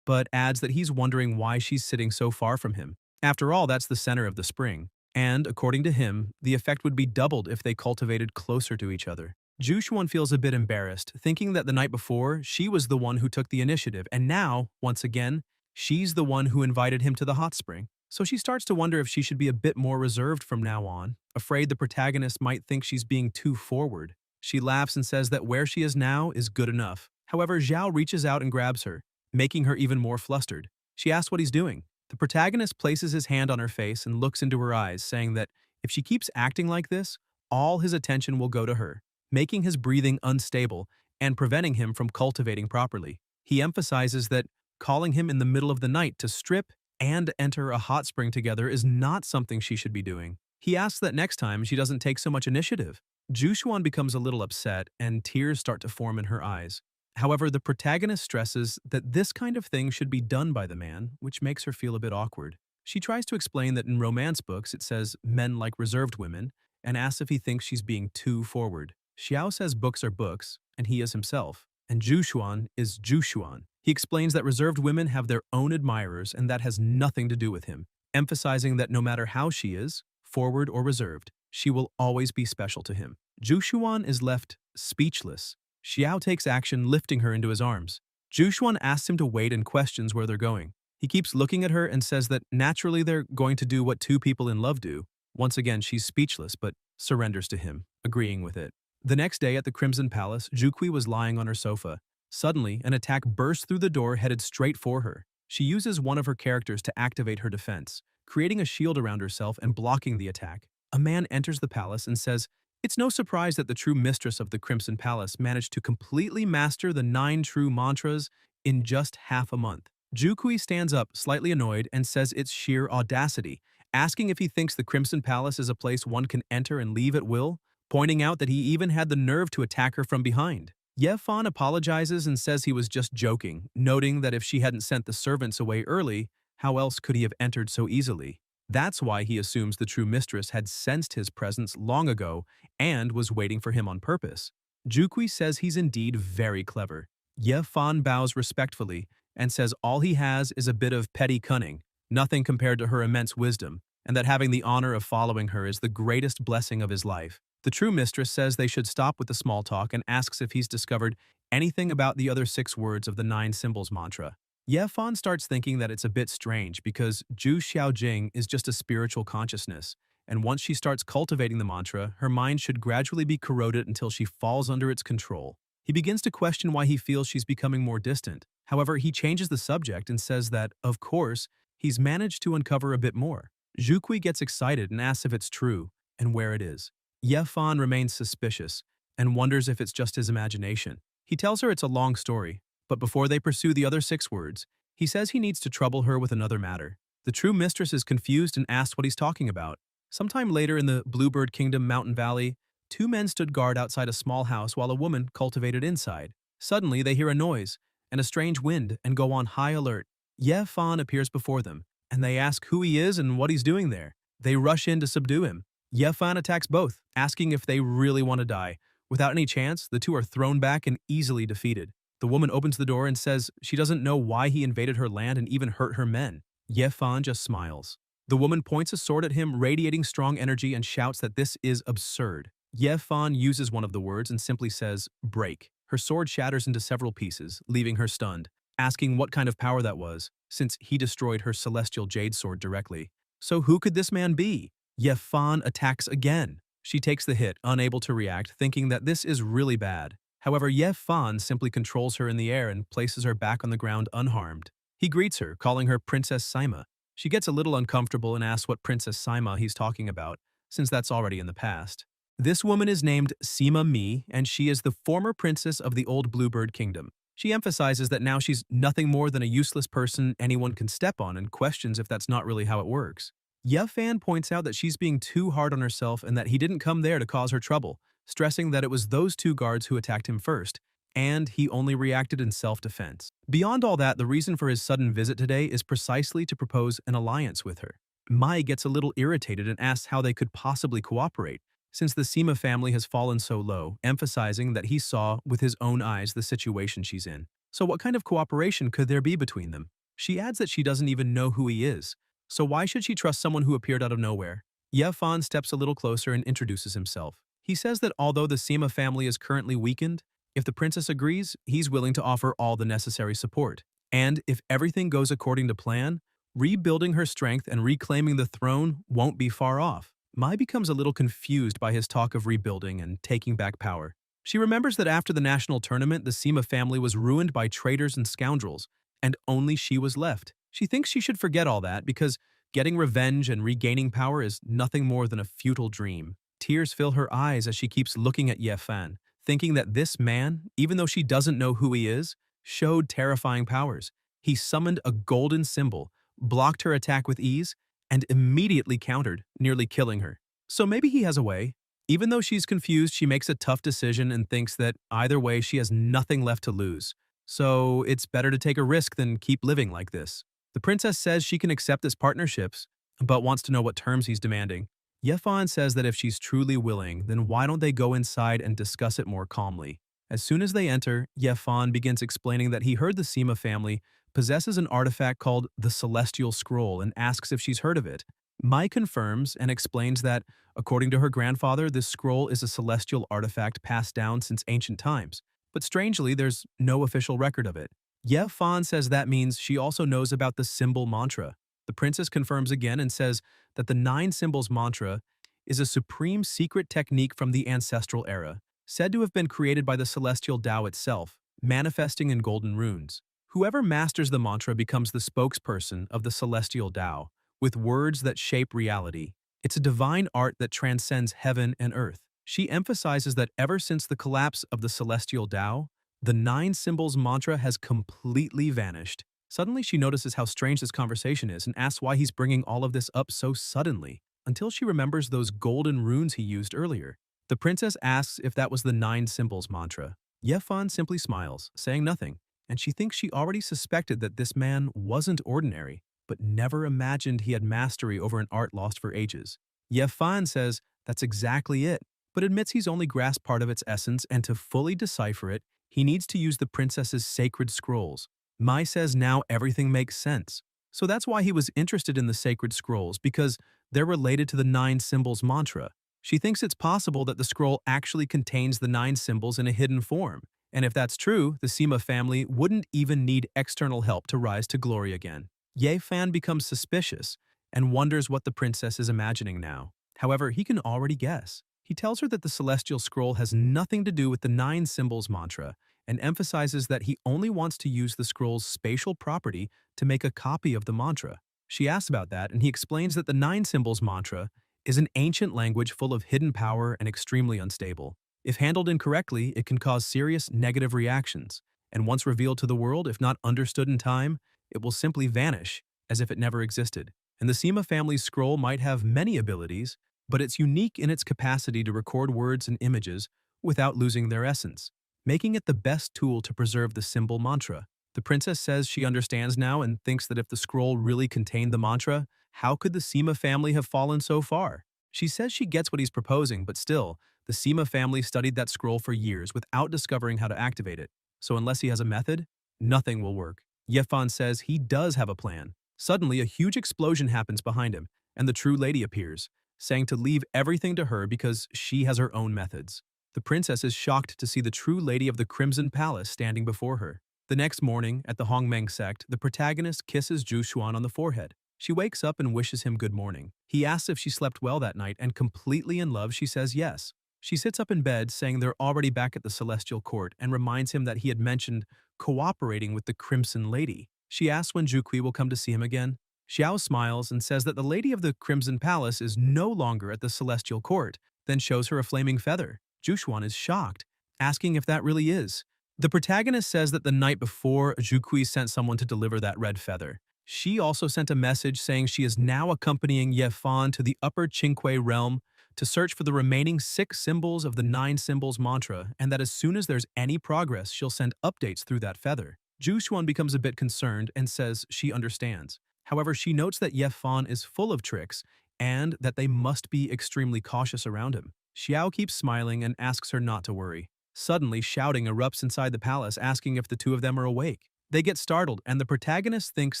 but adds that he's wondering why she's sitting so far from him. After all, that's the center of the spring. And, according to him, the effect would be doubled if they cultivated closer to each other. Su Yuan feels a bit embarrassed, thinking that the night before, she was the one who took the initiative, and now, once again, she's the one who invited him to the hot spring. So she starts to wonder if she should be a bit more reserved from now on, afraid the protagonist might think she's being too forward. She laughs and says that where she is now is good enough. However, Xiao reaches out and grabs her, making her even more flustered. She asks what he's doing. The protagonist places his hand on her face and looks into her eyes, saying that if she keeps acting like this, all his attention will go to her, making his breathing unstable and preventing him from cultivating properly. He emphasizes that calling him in the middle of the night to strip and enter a hot spring together is not something she should be doing. He asks that next time she doesn't take so much initiative. Su Yuan becomes a little upset and tears start to form in her eyes. However, the protagonist stresses that this kind of thing should be done by the man, which makes her feel a bit awkward. She tries to explain that in romance books it says men like reserved women, and asks if he thinks she's being too forward. Xiao says books are books, and he is himself, and Su Yuan is Su Yuan. He explains that reserved women have their own admirers and that has nothing to do with him, emphasizing that no matter how she is, forward or reserved, she will always be special to him. Su Yuan is left speechless. Xiao takes action, lifting her into his arms. Su Yuan asks him to wait and questions where they're going. He keeps looking at her and says that naturally they're going to do what two people in love do. Once again, she's speechless, but surrenders to him, agreeing with it. The next day at the Crimson Palace, Zhuqi was lying on her sofa. Suddenly, an attack burst through the door headed straight for her. She uses one of her characters to activate her defense, creating a shield around herself and blocking the attack. A man enters the palace and says, It's no surprise that the true mistress of the Crimson Palace managed to completely master the 9 true mantras in just half a month. Jukui stands up, slightly annoyed, and says it's sheer audacity, asking if he thinks the Crimson Palace is a place one can enter and leave at will, pointing out that he even had the nerve to attack her from behind. Yafan apologizes and says he was just joking, noting that if she hadn't sent the servants away early, how else could he have entered so easily? That's why he assumes the true mistress had sensed his presence long ago and was waiting for him on purpose. Jukui says he's indeed very clever. Yafan bows respectfully and says all he has is a bit of petty cunning, nothing compared to her immense wisdom, and that having the honor of following her is the greatest blessing of his life. The true mistress says they should stop with the small talk and asks if he's discovered anything about the other 6 words of the 9 symbols mantra. Yafan starts thinking that it's a bit strange because Zhu Xiaojing is just a spiritual consciousness, and once she starts cultivating the mantra, her mind should gradually be corroded until she falls under its control. He begins to question why he feels she's becoming more distant. However, he changes the subject and says that, of course, he's managed to uncover a bit more. Jukui gets excited and asks if it's true and where it is. Yafan remains suspicious and wonders if it's just his imagination. He tells her it's a long story, but before they pursue the other 6 words, he says he needs to trouble her with another matter. The true mistress is confused and asks what he's talking about. Sometime later in the Bluebird Kingdom mountain valley, 2 men stood guard outside a small house while a woman cultivated inside. Suddenly, they hear a noise and a strange wind and go on high alert. Yafan appears before them, and they ask who he is and what he's doing there. They rush in to subdue him. Yafan attacks both, asking if they really want to die. Without any chance, the 2 are thrown back and easily defeated. The woman opens the door and says she doesn't know why he invaded her land and even hurt her men. Yafan just smiles. The woman points a sword at him, radiating strong energy, and shouts that this is absurd. Yafan uses one of the words and simply says, break. Her sword shatters into several pieces, leaving her stunned, asking what kind of power that was, since he destroyed her celestial jade sword directly. So who could this man be? Yafan attacks again. She takes the hit, unable to react, thinking that this is really bad. However, Yafan simply controls her in the air and places her back on the ground unharmed. He greets her, calling her Princess Saima. She gets a little uncomfortable and asks what Princess Saima he's talking about, since that's already in the past. This woman is named Sima Mi, and she is the former princess of the old Bluebird Kingdom. She emphasizes that now she's nothing more than a useless person anyone can step on and questions if that's not really how it works. Yafan points out that she's being too hard on herself and that he didn't come there to cause her trouble, stressing that it was those 2 guards who attacked him first, and he only reacted in self-defense. Beyond all that, the reason for his sudden visit today is precisely to propose an alliance with her. Mai gets a little irritated and asks how they could possibly cooperate, since the Sima family has fallen so low, emphasizing that he saw with his own eyes the situation she's in. So what kind of cooperation could there be between them? She adds that she doesn't even know who he is, so why should she trust someone who appeared out of nowhere? Yafan steps a little closer and introduces himself. He says that although the Sima family is currently weakened, if the princess agrees, he's willing to offer all the necessary support. And if everything goes according to plan, rebuilding her strength and reclaiming the throne won't be far off. Mai becomes a little confused by his talk of rebuilding and taking back power. She remembers that after the national tournament, the Sima family was ruined by traitors and scoundrels, and only she was left. She thinks she should forget all that because getting revenge and regaining power is nothing more than a futile dream. Tears fill her eyes as she keeps looking at Yafan, thinking that this man, even though she doesn't know who he is, showed terrifying powers. He summoned a golden symbol, blocked her attack with ease, and immediately countered, nearly killing her. So maybe he has a way. Even though she's confused, she makes a tough decision and thinks that either way she has nothing left to lose. So it's better to take a risk than keep living like this. The princess says she can accept this partnership, but wants to know what terms he's demanding. Yafan says that if she's truly willing, then why don't they go inside and discuss it more calmly? As soon as they enter, Yafan begins explaining that he heard the Sima family possesses an artifact called the Celestial Scroll and asks if she's heard of it. Mai confirms and explains that, according to her grandfather, this scroll is a celestial artifact passed down since ancient times. But strangely, there's no official record of it. Yafan says that means she also knows about the symbol mantra. The princess confirms again and says that the 9 symbols mantra is a supreme secret technique from the ancestral era, said to have been created by the celestial Dao itself, manifesting in golden runes. Whoever masters the mantra becomes the spokesperson of the celestial Dao, with words that shape reality. It's a divine art that transcends heaven and earth. She emphasizes that ever since the collapse of the celestial Dao, the nine symbols mantra has completely vanished. Suddenly, she notices how strange this conversation is and asks why he's bringing all of this up so suddenly, until she remembers those golden runes he used earlier. The princess asks if that was the nine symbols mantra. Yafan simply smiles, saying nothing, and she thinks she already suspected that this man wasn't ordinary, but never imagined he had mastery over an art lost for ages. Yafan says that's exactly it, but admits he's only grasped part of its essence, and to fully decipher it, he needs to use the princess's sacred scrolls. Mai says now everything makes sense. So that's why he was interested in the sacred scrolls, because they're related to the nine symbols mantra. She thinks it's possible that the scroll actually contains the nine symbols in a hidden form. And if that's true, the Sima family wouldn't even need external help to rise to glory again. Yafan becomes suspicious and wonders what the princess is imagining now. However, he can already guess. He tells her that the celestial scroll has nothing to do with the nine symbols mantra and emphasizes that he only wants to use the scroll's spatial property to make a copy of the mantra. She asks about that, and he explains that the nine symbols mantra is an ancient language full of hidden power and extremely unstable. If handled incorrectly, it can cause serious negative reactions, and once revealed to the world, if not understood in time, it will simply vanish as if it never existed. And the Sima family's scroll might have many abilities, but it's unique in its capacity to record words and images without losing their essence, making it the best tool to preserve the symbol mantra. The princess says she understands now and thinks that if the scroll really contained the mantra, how could the Sima family have fallen so far? She says she gets what he's proposing, but still, the Sima family studied that scroll for years without discovering how to activate it. So unless he has a method, nothing will work. Yafan says he does have a plan. Suddenly, a huge explosion happens behind him, and the true lady appears, saying to leave everything to her because she has her own methods. The princess is shocked to see the true lady of the Crimson Palace standing before her. The next morning, at the Hongmeng sect, the protagonist kisses Su Yuan on the forehead. She wakes up and wishes him good morning. He asks if she slept well that night, and completely in love, she says yes. She sits up in bed, saying they're already back at the Celestial Court, and reminds him that he had mentioned cooperating with the Crimson Lady. She asks when Zhuqi will come to see him again. Xiao smiles and says that the lady of the Crimson Palace is no longer at the Celestial Court, then shows her a flaming feather. Su Yuan is shocked, asking if that really is. The protagonist says that the night before, Zhuqi sent someone to deliver that red feather. She also sent a message saying she is now accompanying Yafan to the Upper Qingque realm to search for the remaining 6 symbols of the 9 symbols mantra, and that as soon as there's any progress, she'll send updates through that feather. Su Yuan becomes a bit concerned and says she understands. However, she notes that Yafan is full of tricks and that they must be extremely cautious around him. Xiao keeps smiling and asks her not to worry. Suddenly, shouting erupts inside the palace, asking if the two of them are awake. They get startled, and the protagonist thinks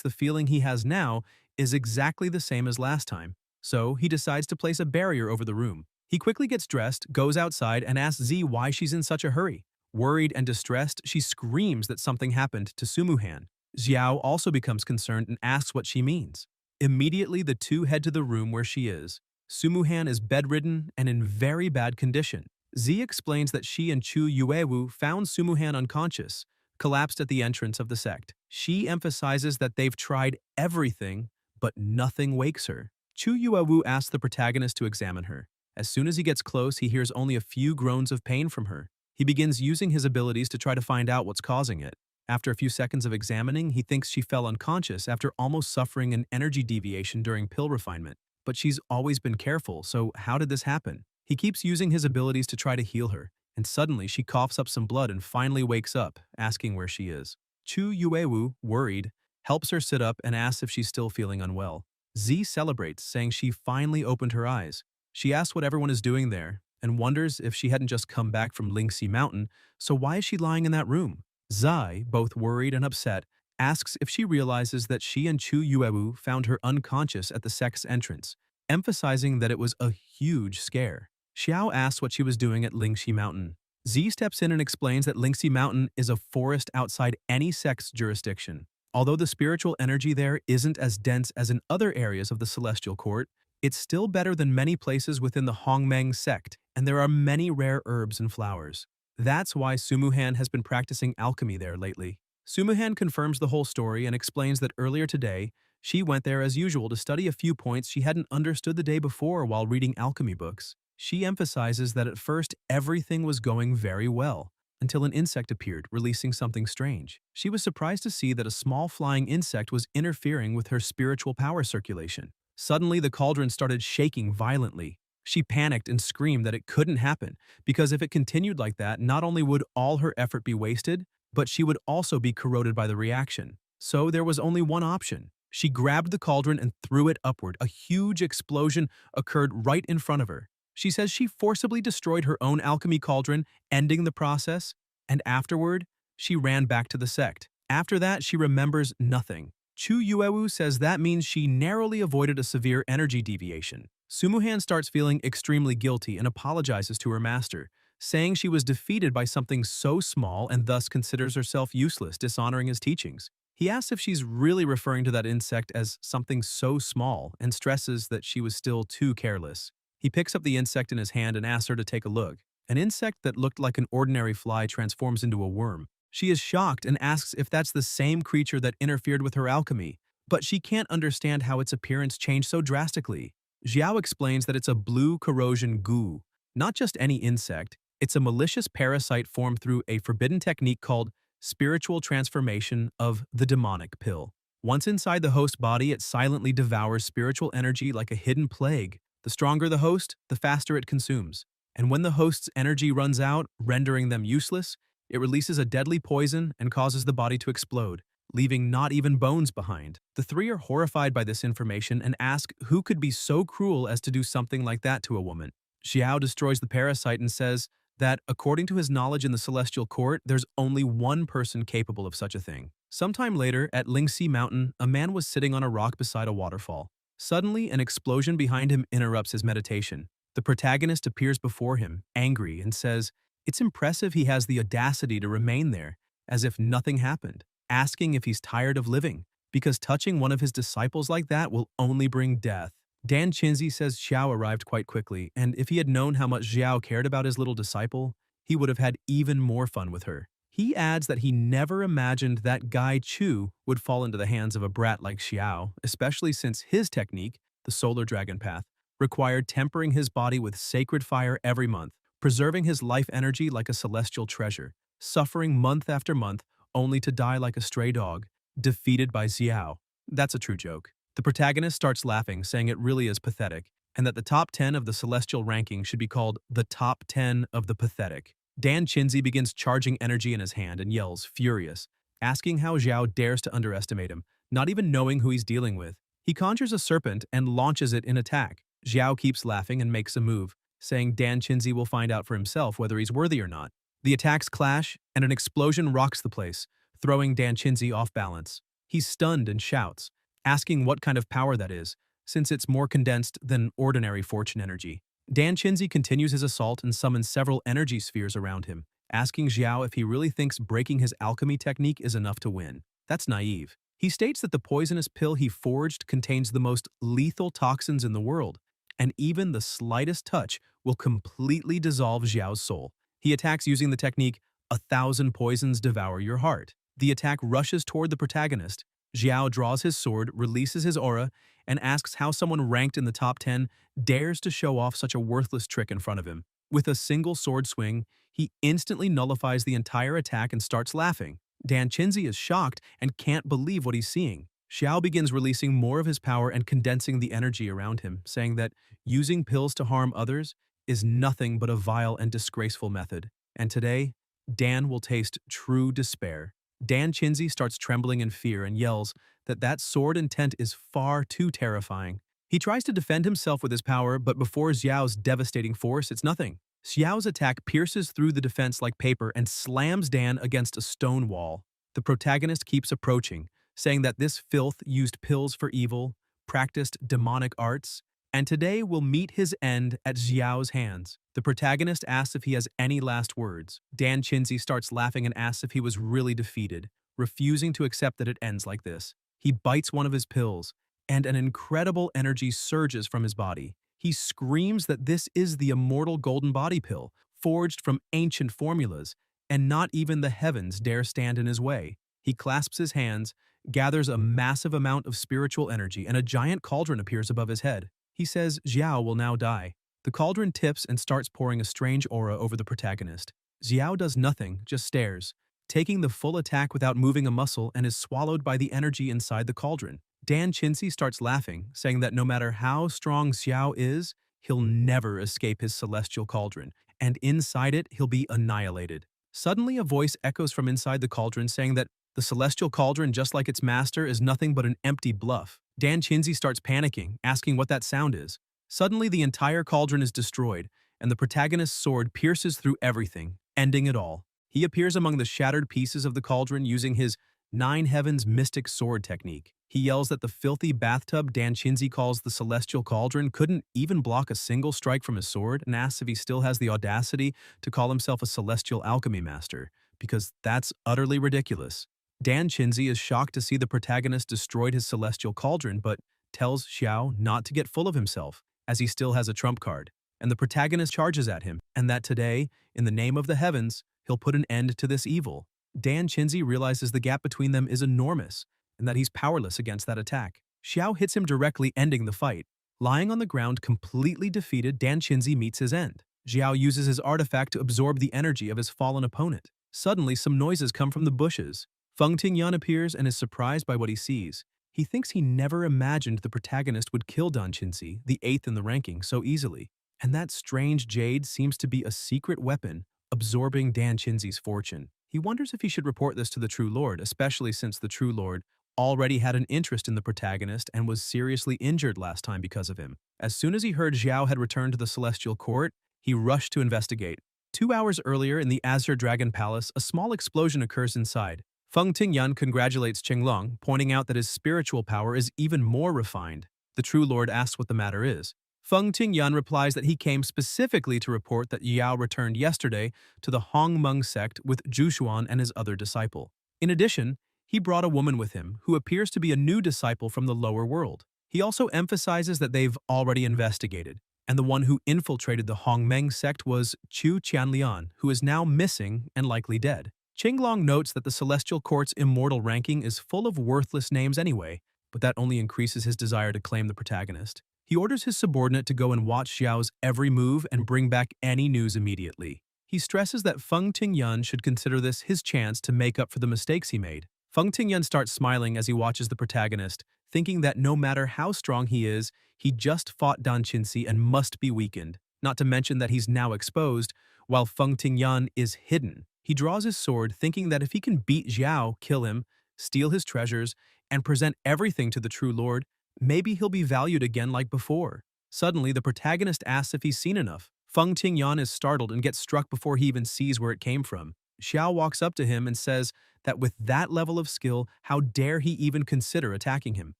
the feeling he has now is exactly the same as last time. So, he decides to place a barrier over the room. He quickly gets dressed, goes outside, and asks Z why she's in such a hurry. Worried and distressed, she screams that something happened to Sumuhan. Xiao also becomes concerned and asks what she means. Immediately, the two head to the room where she is. Sumuhan is bedridden and in very bad condition. Z explains that she and Chu Yuewu found Sumuhan unconscious, collapsed at the entrance of the sect. She emphasizes that they've tried everything, but nothing wakes her. Chu Yuewu asks the protagonist to examine her. As soon as he gets close, he hears only a few groans of pain from her. He begins using his abilities to try to find out what's causing it. After a few seconds of examining, he thinks she fell unconscious after almost suffering an energy deviation during pill refinement. But she's always been careful, so how did this happen? He keeps using his abilities to try to heal her, and suddenly she coughs up some blood and finally wakes up, asking where she is. Chu Yuewu, worried, helps her sit up and asks if she's still feeling unwell. Z celebrates, saying she finally opened her eyes. She asks what everyone is doing there, and wonders if she hadn't just come back from Lingxi Mountain, so why is she lying in that room? Zai, both worried and upset, asks if she realizes that she and Chu Yuewu found her unconscious at the sect's entrance, emphasizing that it was a huge scare. Xiao asks what she was doing at Lingxi Mountain. Z steps in and explains that Lingxi Mountain is a forest outside any sect's jurisdiction. Although the spiritual energy there isn't as dense as in other areas of the Celestial Court, it's still better than many places within the Hongmeng sect, and there are many rare herbs and flowers. That's why Sumuhan has been practicing alchemy there lately. Sumuhan confirms the whole story and explains that earlier today, she went there as usual to study a few points she hadn't understood the day before while reading alchemy books. She emphasizes that at first everything was going very well, until an insect appeared, releasing something strange. She was surprised to see that a small flying insect was interfering with her spiritual power circulation. Suddenly, the cauldron started shaking violently. She panicked and screamed that it couldn't happen, because if it continued like that, not only would all her effort be wasted, but she would also be corroded by the reaction. So there was only one option. She grabbed the cauldron and threw it upward. A huge explosion occurred right in front of her. She says she forcibly destroyed her own alchemy cauldron, ending the process, and afterward, she ran back to the sect. After that, she remembers nothing. Chu Yuewu says that means she narrowly avoided a severe energy deviation. Sumuhan starts feeling extremely guilty and apologizes to her master, saying she was defeated by something so small and thus considers herself useless, dishonoring his teachings. He asks if she's really referring to that insect as something so small and stresses that she was still too careless. He picks up the insect in his hand and asks her to take a look. An insect that looked like an ordinary fly transforms into a worm. She is shocked and asks if that's the same creature that interfered with her alchemy, but she can't understand how its appearance changed so drastically. Xiao explains that it's a blue corrosion goo. Not just any insect, it's a malicious parasite formed through a forbidden technique called spiritual transformation of the demonic pill. Once inside the host body, it silently devours spiritual energy like a hidden plague. The stronger the host, the faster it consumes. And when the host's energy runs out, rendering them useless, it releases a deadly poison and causes the body to explode, leaving not even bones behind. The three are horrified by this information and ask who could be so cruel as to do something like that to a woman. Xiao destroys the parasite and says that, according to his knowledge in the celestial court, there's only one person capable of such a thing. Sometime later, at Lingxi Mountain, a man was sitting on a rock beside a waterfall. Suddenly, an explosion behind him interrupts his meditation. The protagonist appears before him, angry, and says it's impressive he has the audacity to remain there, as if nothing happened, asking if he's tired of living, because touching one of his disciples like that will only bring death. Dan Chinzi says Xiao arrived quite quickly, and if he had known how much Xiao cared about his little disciple, he would have had even more fun with her. He adds that he never imagined that Guy Chu would fall into the hands of a brat like Xiao, especially since his technique, the Solar Dragon Path, required tempering his body with sacred fire every month, preserving his life energy like a celestial treasure, suffering month after month only to die like a stray dog, defeated by Xiao. That's a true joke. The protagonist starts laughing, saying it really is pathetic, and that the top 10 of the celestial ranking should be called the top 10 of the pathetic. Dan Chinzi begins charging energy in his hand and yells, furious, asking how Xiao dares to underestimate him, not even knowing who he's dealing with. He conjures a serpent and launches it in attack. Xiao keeps laughing and makes a move, saying Dan Chinzi will find out for himself whether he's worthy or not. The attacks clash, and an explosion rocks the place, throwing Dan Chinzi off balance. He's stunned and shouts, asking what kind of power that is, since it's more condensed than ordinary fortune energy. Dan Chinzi continues his assault and summons several energy spheres around him, asking Xiao if he really thinks breaking his alchemy technique is enough to win. That's naive. He states that the poisonous pill he forged contains the most lethal toxins in the world, and even the slightest touch will completely dissolve Xiao's soul. He attacks using the technique, 1,000 poisons devour your heart. The attack rushes toward the protagonist. Xiao draws his sword, releases his aura, and asks how someone ranked in the top 10 dares to show off such a worthless trick in front of him. With a single sword swing, he instantly nullifies the entire attack and starts laughing. Dan Chinzi is shocked and can't believe what he's seeing. Xiao begins releasing more of his power and condensing the energy around him, saying that using pills to harm others is nothing but a vile and disgraceful method. And today, Dan will taste true despair. Dan Chinzi starts trembling in fear and yells that sword intent is far too terrifying. He tries to defend himself with his power, but before Xiao's devastating force, it's nothing. Xiao's attack pierces through the defense like paper and slams Dan against a stone wall. The protagonist keeps approaching, saying that this filth used pills for evil, practiced demonic arts, and today will meet his end at Xiao's hands. The protagonist asks if he has any last words. Dan Chinzi starts laughing and asks if he was really defeated, refusing to accept that it ends like this. He bites one of his pills, and an incredible energy surges from his body. He screams that this is the immortal golden body pill, forged from ancient formulas, and not even the heavens dare stand in his way. He clasps his hands, gathers a massive amount of spiritual energy, and a giant cauldron appears above his head. He says Xiao will now die. The cauldron tips and starts pouring a strange aura over the protagonist. Xiao does nothing, just stares, taking the full attack without moving a muscle and is swallowed by the energy inside the cauldron. Dan Qinzi starts laughing, saying that no matter how strong Xiao is, he'll never escape his celestial cauldron, and inside it he'll be annihilated. Suddenly a voice echoes from inside the cauldron saying that the celestial cauldron, just like its master, is nothing but an empty bluff. Dan Qinzi starts panicking, asking what that sound is. Suddenly the entire cauldron is destroyed, and the protagonist's sword pierces through everything, ending it all. He appears among the shattered pieces of the cauldron using his Nine Heavens mystic sword technique. He yells that the filthy bathtub Dan Qinzi calls the celestial cauldron couldn't even block a single strike from his sword, and asks if he still has the audacity to call himself a celestial alchemy master, because that's utterly ridiculous. Dan Qinzi is shocked to see the protagonist destroyed his celestial cauldron, but tells Xiao not to get full of himself, as he still has a trump card. And the protagonist charges at him, and that today, in the name of the heavens, he'll put an end to this evil. Dan Qinzi realizes the gap between them is enormous, and that he's powerless against that attack. Xiao hits him directly, ending the fight. Lying on the ground, completely defeated, Dan Qinzi meets his end. Xiao uses his artifact to absorb the energy of his fallen opponent. Suddenly, some noises come from the bushes. Confronting appears and is surprised by what he sees. He thinks he never imagined the protagonist would kill Dan Qinzi, the 8th in the ranking, so easily. And that strange jade seems to be a secret weapon, absorbing Dan Qinzi's fortune. He wonders if he should report this to the True Lord, especially since the True Lord already had an interest in the protagonist and was seriously injured last time because of him. As soon as he heard Xiao had returned to the Celestial Court, he rushed to investigate. 2 hours earlier in the Azure Dragon Palace, a small explosion occurs inside. Confronting congratulates Qinglong, pointing out that his spiritual power is even more refined. The True Lord asks what the matter is. Confronting replies that he came specifically to report that Yao returned yesterday to the Hongmeng sect with Su Yuan and his other disciple. In addition, he brought a woman with him who appears to be a new disciple from the lower world. He also emphasizes that they've already investigated, and the one who infiltrated the Hongmeng sect was Chu Qianlian, who is now missing and likely dead. Qinglong notes that the Celestial Court's immortal ranking is full of worthless names anyway, but that only increases his desire to claim the protagonist. He orders his subordinate to go and watch Xiao's every move and bring back any news immediately. He stresses that Confronting should consider this his chance to make up for the mistakes he made. Confronting starts smiling as he watches the protagonist, thinking that no matter how strong he is, he just fought Dan Qinzi and must be weakened, not to mention that he's now exposed, while Confronting is hidden. He draws his sword, thinking that if he can beat Xiao, kill him, steal his treasures, and present everything to the True Lord, maybe he'll be valued again like before. Suddenly, the protagonist asks if he's seen enough. Confronting is startled and gets struck before he even sees where it came from. Xiao walks up to him and says that with that level of skill, how dare he even consider attacking him.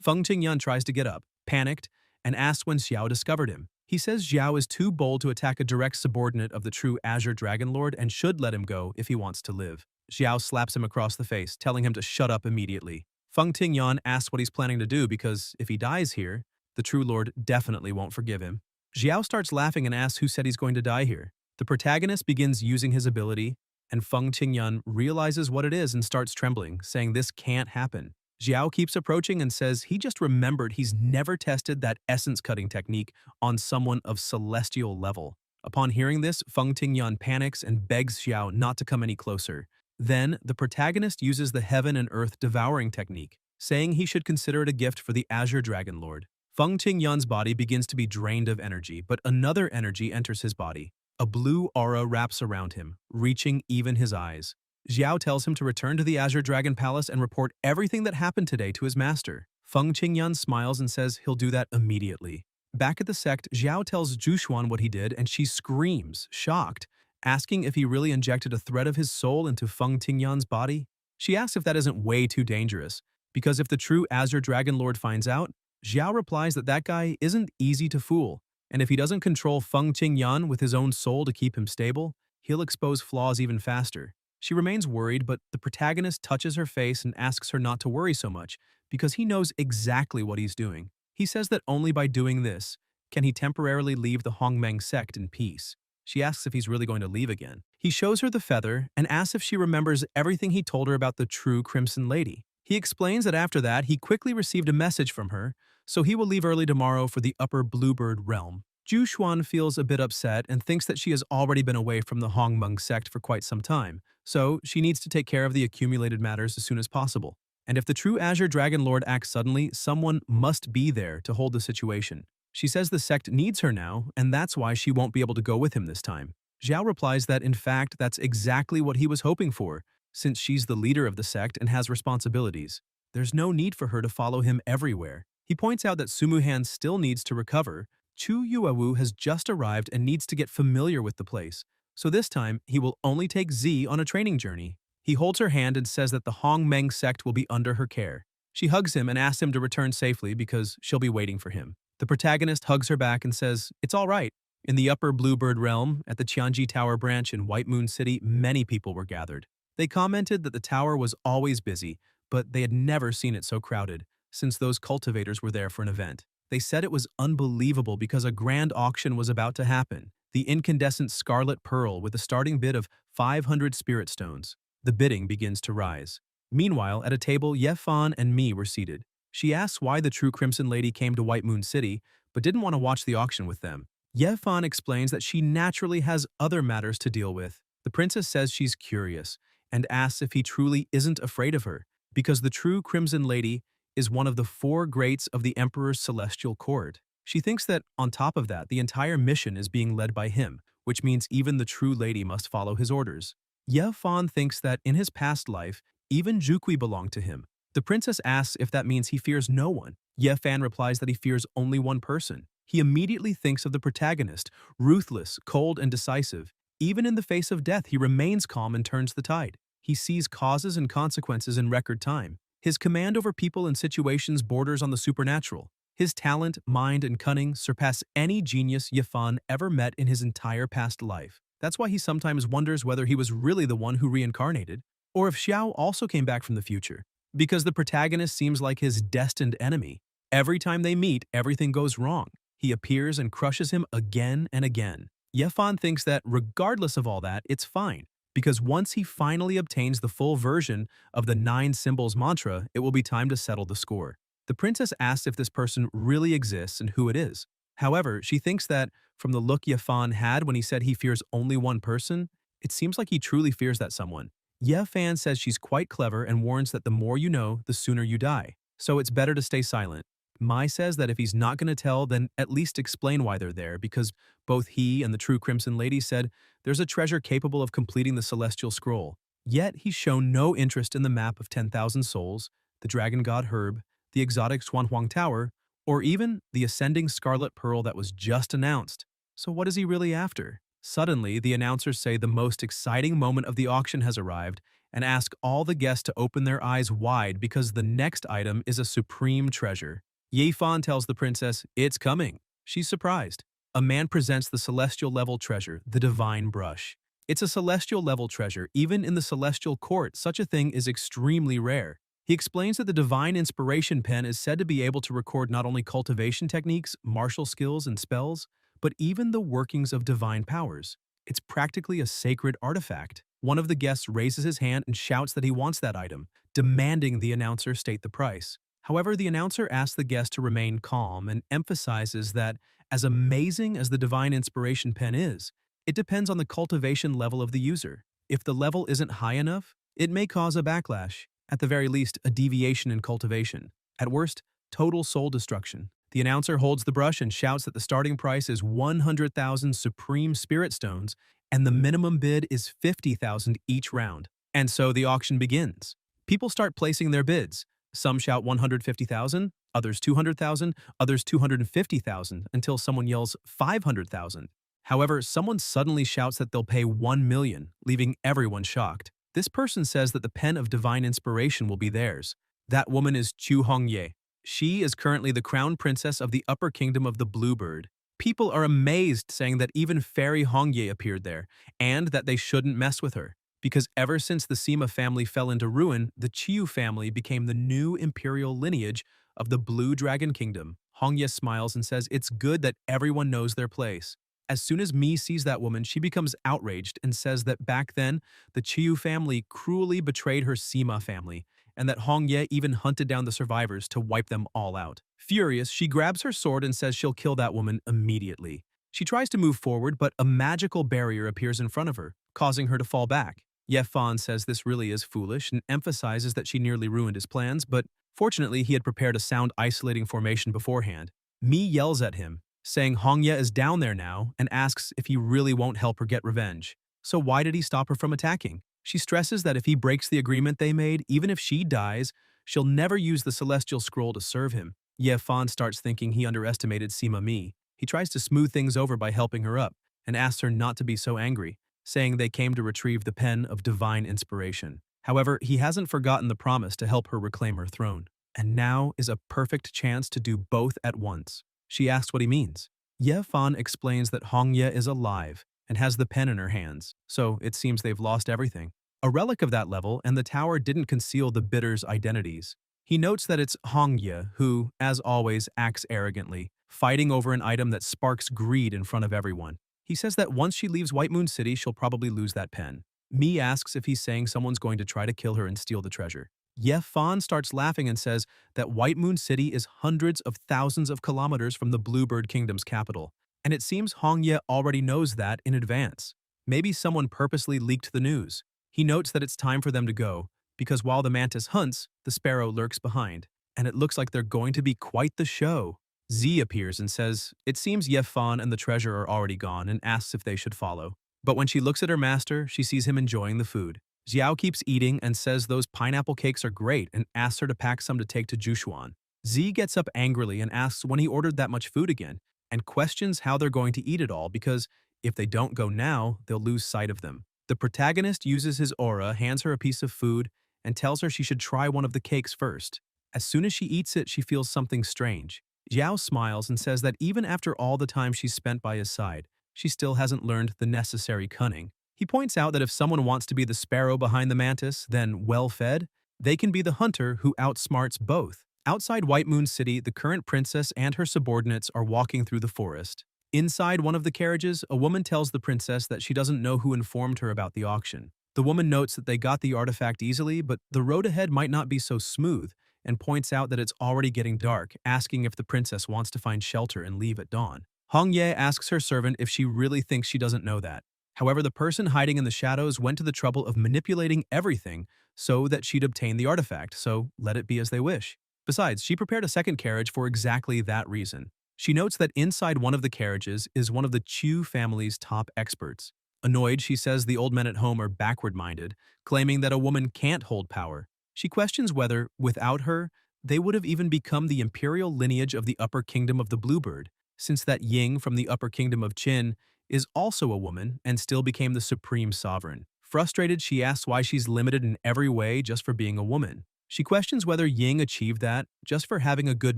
Confronting tries to get up, panicked, and asks when Xiao discovered him. He says Xiao is too bold to attack a direct subordinate of the true Azure Dragon Lord and should let him go if he wants to live. Xiao slaps him across the face, telling him to shut up immediately. Confronting asks what he's planning to do because if he dies here, the True Lord definitely won't forgive him. Xiao starts laughing and asks who said he's going to die here. The protagonist begins using his ability, and Confronting realizes what it is and starts trembling, saying this can't happen. Xiao keeps approaching and says he just remembered he's never tested that essence-cutting technique on someone of celestial level. Upon hearing this, Confronting panics and begs Xiao not to come any closer. Then, the protagonist uses the Heaven and Earth devouring technique, saying he should consider it a gift for the Azure Dragon Lord. Confronting's body begins to be drained of energy, but another energy enters his body. A blue aura wraps around him, reaching even his eyes. Xiao tells him to return to the Azure Dragon Palace and report everything that happened today to his master. Confronting smiles and says he'll do that immediately. Back at the sect, Xiao tells Su Yuan what he did and she screams, shocked, asking if he really injected a thread of his soul into Confronting's body. She asks if that isn't way too dangerous, because if the true Azure Dragon Lord finds out, Xiao replies that that guy isn't easy to fool, and if he doesn't control Confronting with his own soul to keep him stable, he'll expose flaws even faster. She remains worried, but the protagonist touches her face and asks her not to worry so much, because he knows exactly what he's doing. He says that only by doing this can he temporarily leave the Hongmeng sect in peace. She asks if he's really going to leave again. He shows her the feather and asks if she remembers everything he told her about the true Crimson Lady. He explains that after that, he quickly received a message from her, so he will leave early tomorrow for the Upper Bluebird realm. Ju Xuan feels a bit upset and thinks that she has already been away from the Hongmeng sect for quite some time, so she needs to take care of the accumulated matters as soon as possible. And if the true Azure Dragon Lord acts suddenly, someone must be there to hold the situation. She says the sect needs her now, and that's why she won't be able to go with him this time. Xiao replies that in fact that's exactly what he was hoping for, since she's the leader of the sect and has responsibilities. There's no need for her to follow him everywhere. He points out that Sumuhan still needs to recover. Chu Yuawu has just arrived and needs to get familiar with the place, so this time he will only take Z on a training journey. He holds her hand and says that the Hongmeng sect will be under her care. She hugs him and asks him to return safely because she'll be waiting for him. The protagonist hugs her back and says, "It's all right." In the upper Bluebird realm, at the Qianji Tower branch in White Moon City, many people were gathered. They commented that the tower was always busy, but they had never seen it so crowded, since those cultivators were there for an event. They said it was unbelievable because a grand auction was about to happen. The incandescent scarlet pearl with a starting bid of 500 spirit stones. The bidding begins to rise. Meanwhile, at a table, Yafan and me were seated. She asks why the true Crimson Lady came to White Moon City, but didn't want to watch the auction with them. Yafan explains that she naturally has other matters to deal with. The princess says she's curious, and asks if he truly isn't afraid of her, because the true Crimson Lady is one of the four greats of the Emperor's celestial court. She thinks that, on top of that, the entire mission is being led by him, which means even the true lady must follow his orders. Yafan thinks that in his past life, even Jukui belonged to him. The princess asks if that means he fears no one. Yafan replies that he fears only one person. He immediately thinks of the protagonist, ruthless, cold, and decisive. Even in the face of death, he remains calm and turns the tide. He sees causes and consequences in record time. His command over people and situations borders on the supernatural. His talent, mind, and cunning surpass any genius Yafan ever met in his entire past life. That's why he sometimes wonders whether he was really the one who reincarnated, or if Xiao also came back from the future. Because the protagonist seems like his destined enemy. Every time they meet, everything goes wrong. He appears and crushes him again and again. Yafan thinks that regardless of all that, it's fine, because once he finally obtains the full version of the 9 symbols mantra, it will be time to settle the score. The princess asks if this person really exists and who it is. However, she thinks that, from the look Yafan had when he said he fears only one person, it seems like he truly fears that someone. Yafan says she's quite clever and warns that the more you know, the sooner you die. So it's better to stay silent. Mai says that if he's not going to tell, then at least explain why they're there, because both he and the true Crimson Lady said there's a treasure capable of completing the Celestial Scroll. Yet he's shown no interest in the map of 10,000 souls, the Dragon God Herb, the exotic Xuanhuang Tower, or even the ascending Scarlet Pearl that was just announced. So what is he really after? Suddenly, the announcers say the most exciting moment of the auction has arrived and ask all the guests to open their eyes wide because the next item is a supreme treasure. Yafan tells the princess, "It's coming." She's surprised. A man presents the celestial level treasure, the divine brush. It's a celestial level treasure. Even in the celestial court, such a thing is extremely rare. He explains that the divine inspiration pen is said to be able to record not only cultivation techniques, martial skills, and spells, but even the workings of divine powers. It's practically a sacred artifact. One of the guests raises his hand and shouts that he wants that item, demanding the announcer state the price. However, the announcer asks the guest to remain calm and emphasizes that, as amazing as the divine inspiration pen is, it depends on the cultivation level of the user. If the level isn't high enough, it may cause a backlash, at the very least a deviation in cultivation. At worst, total soul destruction. The announcer holds the brush and shouts that the starting price is 100,000 supreme spirit stones and the minimum bid is 50,000 each round. And so the auction begins. People start placing their bids. Some shout 150,000, others 200,000, others 250,000, until someone yells 500,000. However, someone suddenly shouts that they'll pay 1 million, leaving everyone shocked. This person says that the pen of divine inspiration will be theirs. That woman is Chu Hongye. She is currently the crown princess of the upper kingdom of the Bluebird. People are amazed, saying that even Fairy Hongye appeared there, and that they shouldn't mess with her. Because ever since the Sima family fell into ruin, the Qiu family became the new imperial lineage of the Blue Dragon Kingdom. Hongye smiles and says it's good that everyone knows their place. As soon as Mi sees that woman, she becomes outraged and says that back then, the Qiu family cruelly betrayed her Sima family, and that Hongye even hunted down the survivors to wipe them all out. Furious, she grabs her sword and says she'll kill that woman immediately. She tries to move forward, but a magical barrier appears in front of her, causing her to fall back. Yafan says this really is foolish and emphasizes that she nearly ruined his plans, but fortunately he had prepared a sound isolating formation beforehand. Mi yells at him, saying Hongye is down there now and asks if he really won't help her get revenge. So why did he stop her from attacking? She stresses that if he breaks the agreement they made, even if she dies, she'll never use the celestial scroll to serve him. Yefan starts thinking he underestimated Sima Mi. He tries to smooth things over by helping her up and asks her not to be so angry, saying they came to retrieve the pen of divine inspiration. However, he hasn't forgotten the promise to help her reclaim her throne. And now is a perfect chance to do both at once. She asks what he means. Yefan explains that Hongye is alive and has the pen in her hands, so it seems they've lost everything. A relic of that level, and the tower didn't conceal the bidders' identities. He notes that it's Hongye who, as always, acts arrogantly, fighting over an item that sparks greed in front of everyone. He says that once she leaves White Moon City, she'll probably lose that pen. Mi asks if he's saying someone's going to try to kill her and steal the treasure. Yefan starts laughing and says that White Moon City is hundreds of thousands of kilometers from the Bluebird Kingdom's capital, and it seems Hongye already knows that in advance. Maybe someone purposely leaked the news. He notes that it's time for them to go, because while the mantis hunts, the sparrow lurks behind, and it looks like they're going to be quite the show. Z appears and says it seems Yefan and the treasure are already gone and asks if they should follow. But when she looks at her master, she sees him enjoying the food. Xiao keeps eating and says those pineapple cakes are great and asks her to pack some to take to Jushuan. Z gets up angrily and asks when he ordered that much food again, and questions how they're going to eat it all because if they don't go now, they'll lose sight of them. The protagonist uses his aura, hands her a piece of food, and tells her she should try one of the cakes first. As soon as she eats it, she feels something strange. Xiao smiles and says that even after all the time she's spent by his side, she still hasn't learned the necessary cunning. He points out that if someone wants to be the sparrow behind the mantis, then well-fed, they can be the hunter who outsmarts both. Outside White Moon City, the current princess and her subordinates are walking through the forest. Inside one of the carriages, a woman tells the princess that she doesn't know who informed her about the auction. The woman notes that they got the artifact easily, but the road ahead might not be so smooth, and points out that it's already getting dark, asking if the princess wants to find shelter and leave at dawn. Hongye asks her servant if she really thinks she doesn't know that. However, the person hiding in the shadows went to the trouble of manipulating everything so that she'd obtain the artifact, so let it be as they wish. Besides, she prepared a second carriage for exactly that reason. She notes that inside one of the carriages is one of the Chu family's top experts. Annoyed, she says the old men at home are backward-minded, claiming that a woman can't hold power. She questions whether, without her, they would have even become the imperial lineage of the Upper Kingdom of the Bluebird, since that Ying from the Upper Kingdom of Qin is also a woman and still became the supreme sovereign. Frustrated, she asks why she's limited in every way just for being a woman. She questions whether Ying achieved that just for having a good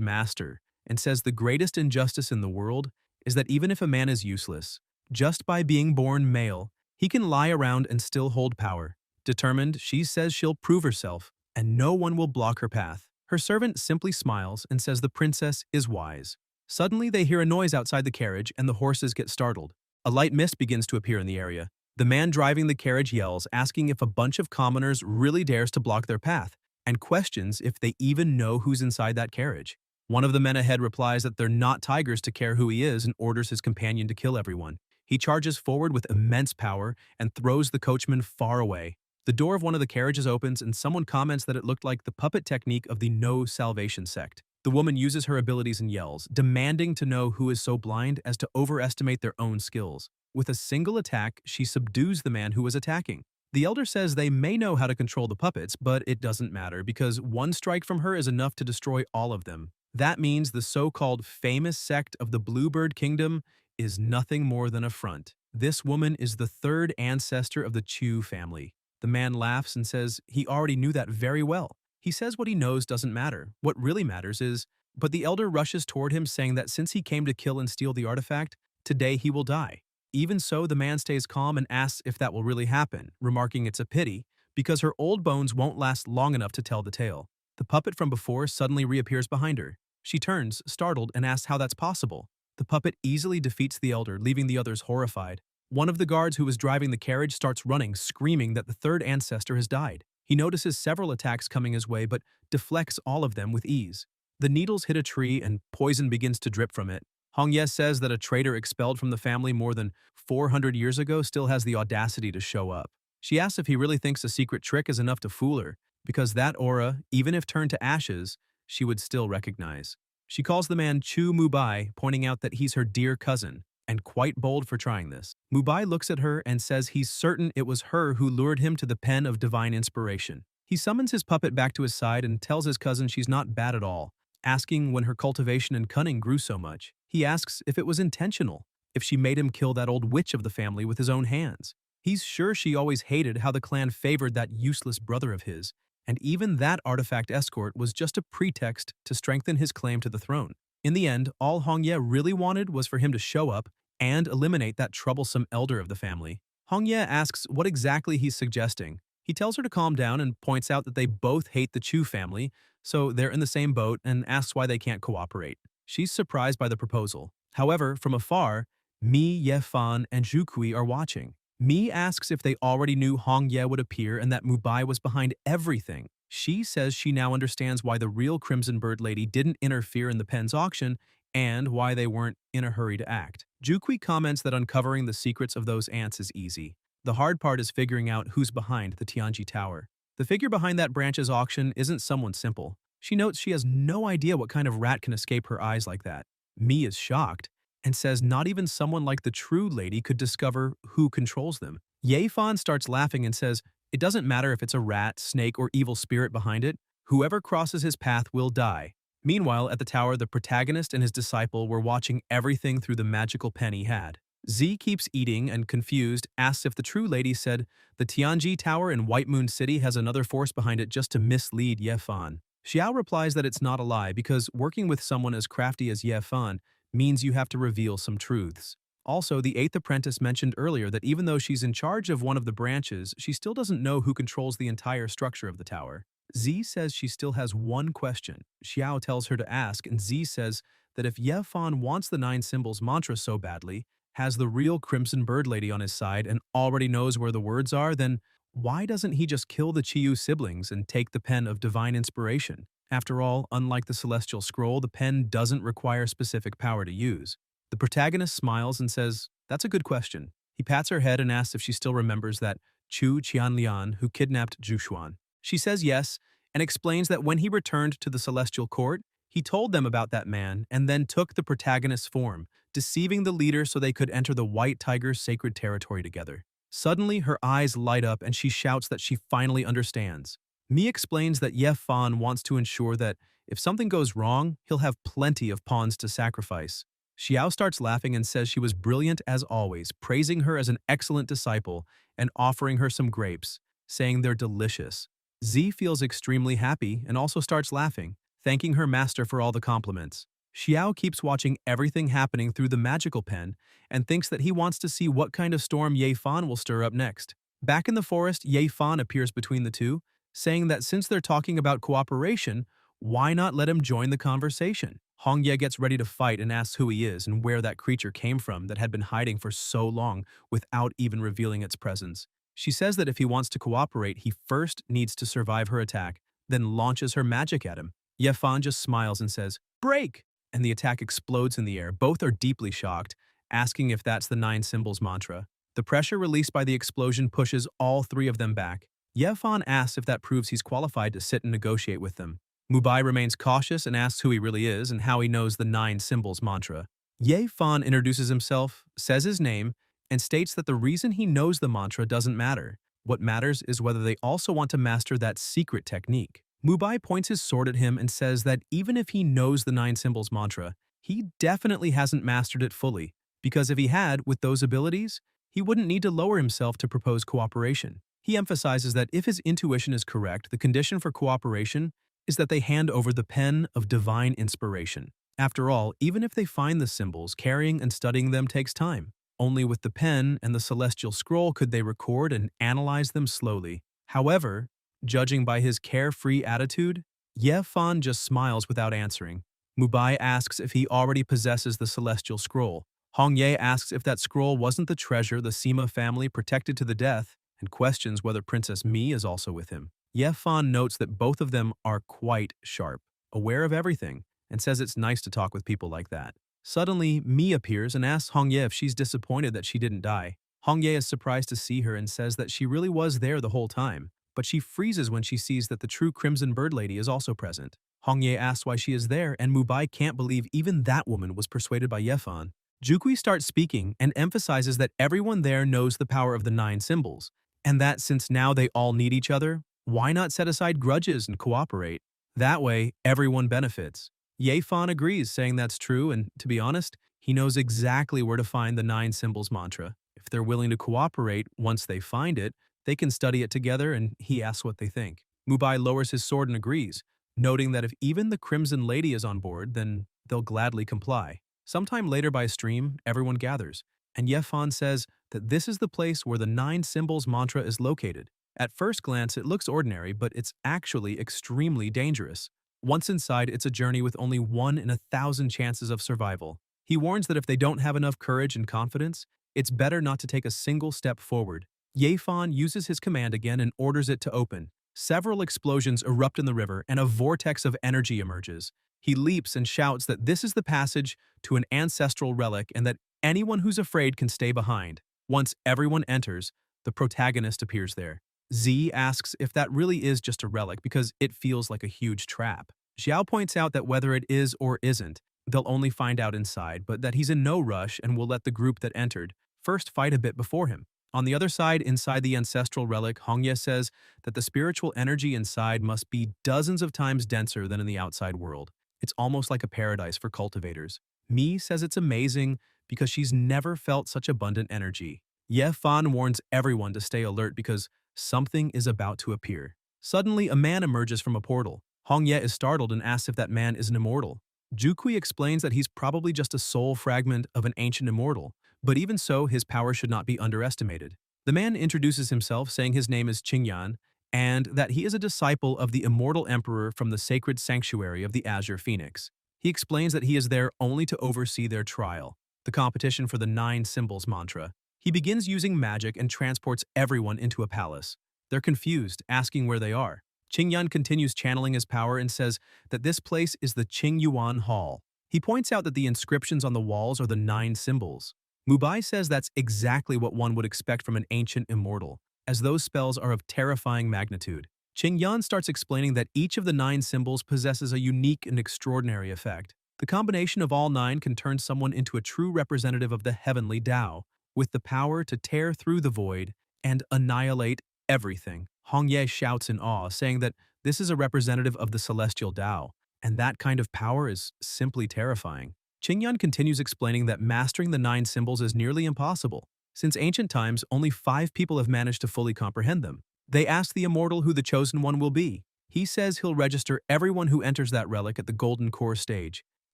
master, and says the greatest injustice in the world is that even if a man is useless, just by being born male, he can lie around and still hold power. Determined, she says she'll prove herself, and no one will block her path. Her servant simply smiles and says the princess is wise. Suddenly, they hear a noise outside the carriage and the horses get startled. A light mist begins to appear in the area. The man driving the carriage yells, asking if a bunch of commoners really dares to block their path, and questions if they even know who's inside that carriage. One of the men ahead replies that they're not tigers to care who he is and orders his companion to kill everyone. He charges forward with immense power and throws the coachman far away. The door of one of the carriages opens and someone comments that it looked like the puppet technique of the No Salvation Sect. The woman uses her abilities and yells, demanding to know who is so blind as to overestimate their own skills. With a single attack, she subdues the man who was attacking. The elder says they may know how to control the puppets, but it doesn't matter because one strike from her is enough to destroy all of them. That means the so-called famous sect of the Bluebird Kingdom is nothing more than a front. This woman is the third ancestor of the Chu family. The man laughs and says he already knew that very well. He says what he knows doesn't matter. What really matters is, but the elder rushes toward him saying that since he came to kill and steal the artifact, today he will die. Even so, the man stays calm and asks if that will really happen, remarking it's a pity, because her old bones won't last long enough to tell the tale. The puppet from before suddenly reappears behind her. She turns, startled, and asks how that's possible. The puppet easily defeats the elder, leaving the others horrified. One of the guards who was driving the carriage starts running, screaming that the third ancestor has died. He notices several attacks coming his way, but deflects all of them with ease. The needles hit a tree and poison begins to drip from it. Hong Ye says that a traitor expelled from the family more than 400 years ago still has the audacity to show up. She asks if he really thinks a secret trick is enough to fool her, because that aura, even if turned to ashes, she would still recognize. She calls the man Chu Mubai, pointing out that he's her dear cousin, and quite bold for trying this. Mubai looks at her and says he's certain it was her who lured him to the pen of divine inspiration. He summons his puppet back to his side and tells his cousin she's not bad at all, asking when her cultivation and cunning grew so much. He asks if it was intentional, if she made him kill that old witch of the family with his own hands. He's sure she always hated how the clan favored that useless brother of his, and even that artifact escort was just a pretext to strengthen his claim to the throne. In the end, all Hong Ye really wanted was for him to show up and eliminate that troublesome elder of the family. Hong Ye asks what exactly he's suggesting. He tells her to calm down and points out that they both hate the Chu family, so they're in the same boat, and asks why they can't cooperate. She's surprised by the proposal. However, from afar, Mi, Yafan, and Zhukui are watching. Mi asks if they already knew Hong Ye would appear and that Mubai was behind everything. She says she now understands why the real Crimson Bird lady didn't interfere in the pen's auction and why they weren't in a hurry to act. Zhukui comments that uncovering the secrets of those ants is easy. The hard part is figuring out who's behind the Tianji Tower. The figure behind that branch's auction isn't someone simple. She notes she has no idea what kind of rat can escape her eyes like that. Mi is shocked and says not even someone like the true lady could discover who controls them. Yafan starts laughing and says, it doesn't matter if it's a rat, snake, or evil spirit behind it. Whoever crosses his path will die. Meanwhile, at the tower, the protagonist and his disciple were watching everything through the magical pen he had. Z keeps eating and, confused, asks if the true lady said the Tianji Tower in White Moon City has another force behind it just to mislead Yafan. Xiao replies that it's not a lie because working with someone as crafty as Yafan means you have to reveal some truths. Also, the 8th apprentice mentioned earlier that even though she's in charge of one of the branches, she still doesn't know who controls the entire structure of the tower. Z says she still has one question. Xiao tells her to ask, and Z says that if Yafan wants the 9 symbols mantra so badly, has the real Crimson Bird lady on his side, and already knows where the words are, then why doesn't he just kill the Qiyu siblings and take the pen of divine inspiration? After all, unlike the Celestial Scroll, the pen doesn't require specific power to use. The protagonist smiles and says, that's a good question. He pats her head and asks if she still remembers that Chu Qianlian who kidnapped Zhu. She says yes, and explains that when he returned to the Celestial Court, he told them about that man and then took the protagonist's form, deceiving the leader so they could enter the White Tiger's sacred territory together. Suddenly, her eyes light up and she shouts that she finally understands. Mi explains that Yafan wants to ensure that if something goes wrong, he'll have plenty of pawns to sacrifice. Xiao starts laughing and says she was brilliant as always, praising her as an excellent disciple and offering her some grapes, saying they're delicious. Z feels extremely happy and also starts laughing, thanking her master for all the compliments. Xiao keeps watching everything happening through the magical pen and thinks that he wants to see what kind of storm Yafan will stir up next. Back in the forest, Yafan appears between the two, saying that since they're talking about cooperation, why not let him join the conversation? Hong Ye gets ready to fight and asks who he is and where that creature came from that had been hiding for so long without even revealing its presence. She says that if he wants to cooperate, he first needs to survive her attack, then launches her magic at him. Yafan just smiles and says, break! And the attack explodes in the air. Both are deeply shocked, asking if that's the 9 symbols mantra. The pressure released by the explosion pushes all 3 of them back. Yafan asks if that proves he's qualified to sit and negotiate with them. Mubai remains cautious and asks who he really is and how he knows the 9 symbols mantra. Yafan introduces himself, says his name, and states that the reason he knows the mantra doesn't matter. What matters is whether they also want to master that secret technique. Mubai points his sword at him and says that even if he knows the 9 symbols mantra, he definitely hasn't mastered it fully, because if he had, with those abilities, he wouldn't need to lower himself to propose cooperation. He emphasizes that if his intuition is correct, the condition for cooperation is that they hand over the pen of divine inspiration. After all, even if they find the symbols, carrying and studying them takes time. Only with the pen and the celestial scroll could they record and analyze them slowly. However, judging by his carefree attitude, Yafan just smiles without answering. Mubai asks if he already possesses the celestial scroll. Hong Ye asks if that scroll wasn't the treasure the Sima family protected to the death, and questions whether Princess Mi is also with him. Yafan notes that both of them are quite sharp, aware of everything, and says it's nice to talk with people like that. Suddenly, Mi appears and asks Hongye if she's disappointed that she didn't die. Hongye is surprised to see her and says that she really was there the whole time, but she freezes when she sees that the true Crimson Bird Lady is also present. Hongye asks why she is there, and Mubai can't believe even that woman was persuaded by Yafan. Jukui starts speaking and emphasizes that everyone there knows the power of the 9 symbols, and that since now they all need each other, why not set aside grudges and cooperate? That way, everyone benefits. Yafan agrees, saying that's true, and to be honest, he knows exactly where to find the 9 symbols mantra. If they're willing to cooperate once they find it, they can study it together, and he asks what they think. Mubai lowers his sword and agrees, noting that if even the Crimson Lady is on board, then they'll gladly comply. Sometime later by a stream, everyone gathers, and Yefan says that this is the place where the 9 symbols mantra is located. At first glance, it looks ordinary, but it's actually extremely dangerous. Once inside, it's a journey with only 1 in 1,000 chances of survival. He warns that if they don't have enough courage and confidence, it's better not to take a single step forward. Yafan uses his command again and orders it to open. Several explosions erupt in the river and a vortex of energy emerges. He leaps and shouts that this is the passage to an ancestral relic and that anyone who's afraid can stay behind. Once everyone enters, the protagonist appears there. Z asks if that really is just a relic because it feels like a huge trap. Xiao points out that whether it is or isn't, they'll only find out inside, but that he's in no rush and will let the group that entered first fight a bit before him. On the other side, inside the ancestral relic, Hongye says that the spiritual energy inside must be dozens of times denser than in the outside world. It's almost like a paradise for cultivators. Mi says it's amazing because she's never felt such abundant energy. Yefan warns everyone to stay alert because something is about to appear. Suddenly, a man emerges from a portal. Hongye is startled and asks if that man is an immortal. Jukui explains that he's probably just a soul fragment of an ancient immortal, but even so, his power should not be underestimated. The man introduces himself, saying his name is Qingyan, and that he is a disciple of the immortal emperor from the sacred sanctuary of the Azure Phoenix. He explains that he is there only to oversee their trial, the competition for the 9 symbols mantra. He begins using magic and transports everyone into a palace. They're confused, asking where they are. Qingyan continues channeling his power and says that this place is the Qingyuan Hall. He points out that the inscriptions on the walls are the 9 symbols. Mubai says that's exactly what one would expect from an ancient immortal, as those spells are of terrifying magnitude. Qingyan starts explaining that each of the 9 symbols possesses a unique and extraordinary effect. The combination of all 9 can turn someone into a true representative of the heavenly Dao, with the power to tear through the void and annihilate everything. Hongye shouts in awe, saying that this is a representative of the celestial Dao, and that kind of power is simply terrifying. Qingyan continues explaining that mastering the 9 symbols is nearly impossible. Since ancient times, only 5 people have managed to fully comprehend them. They ask the immortal who the chosen one will be. He says he'll register everyone who enters that relic at the Golden Core stage.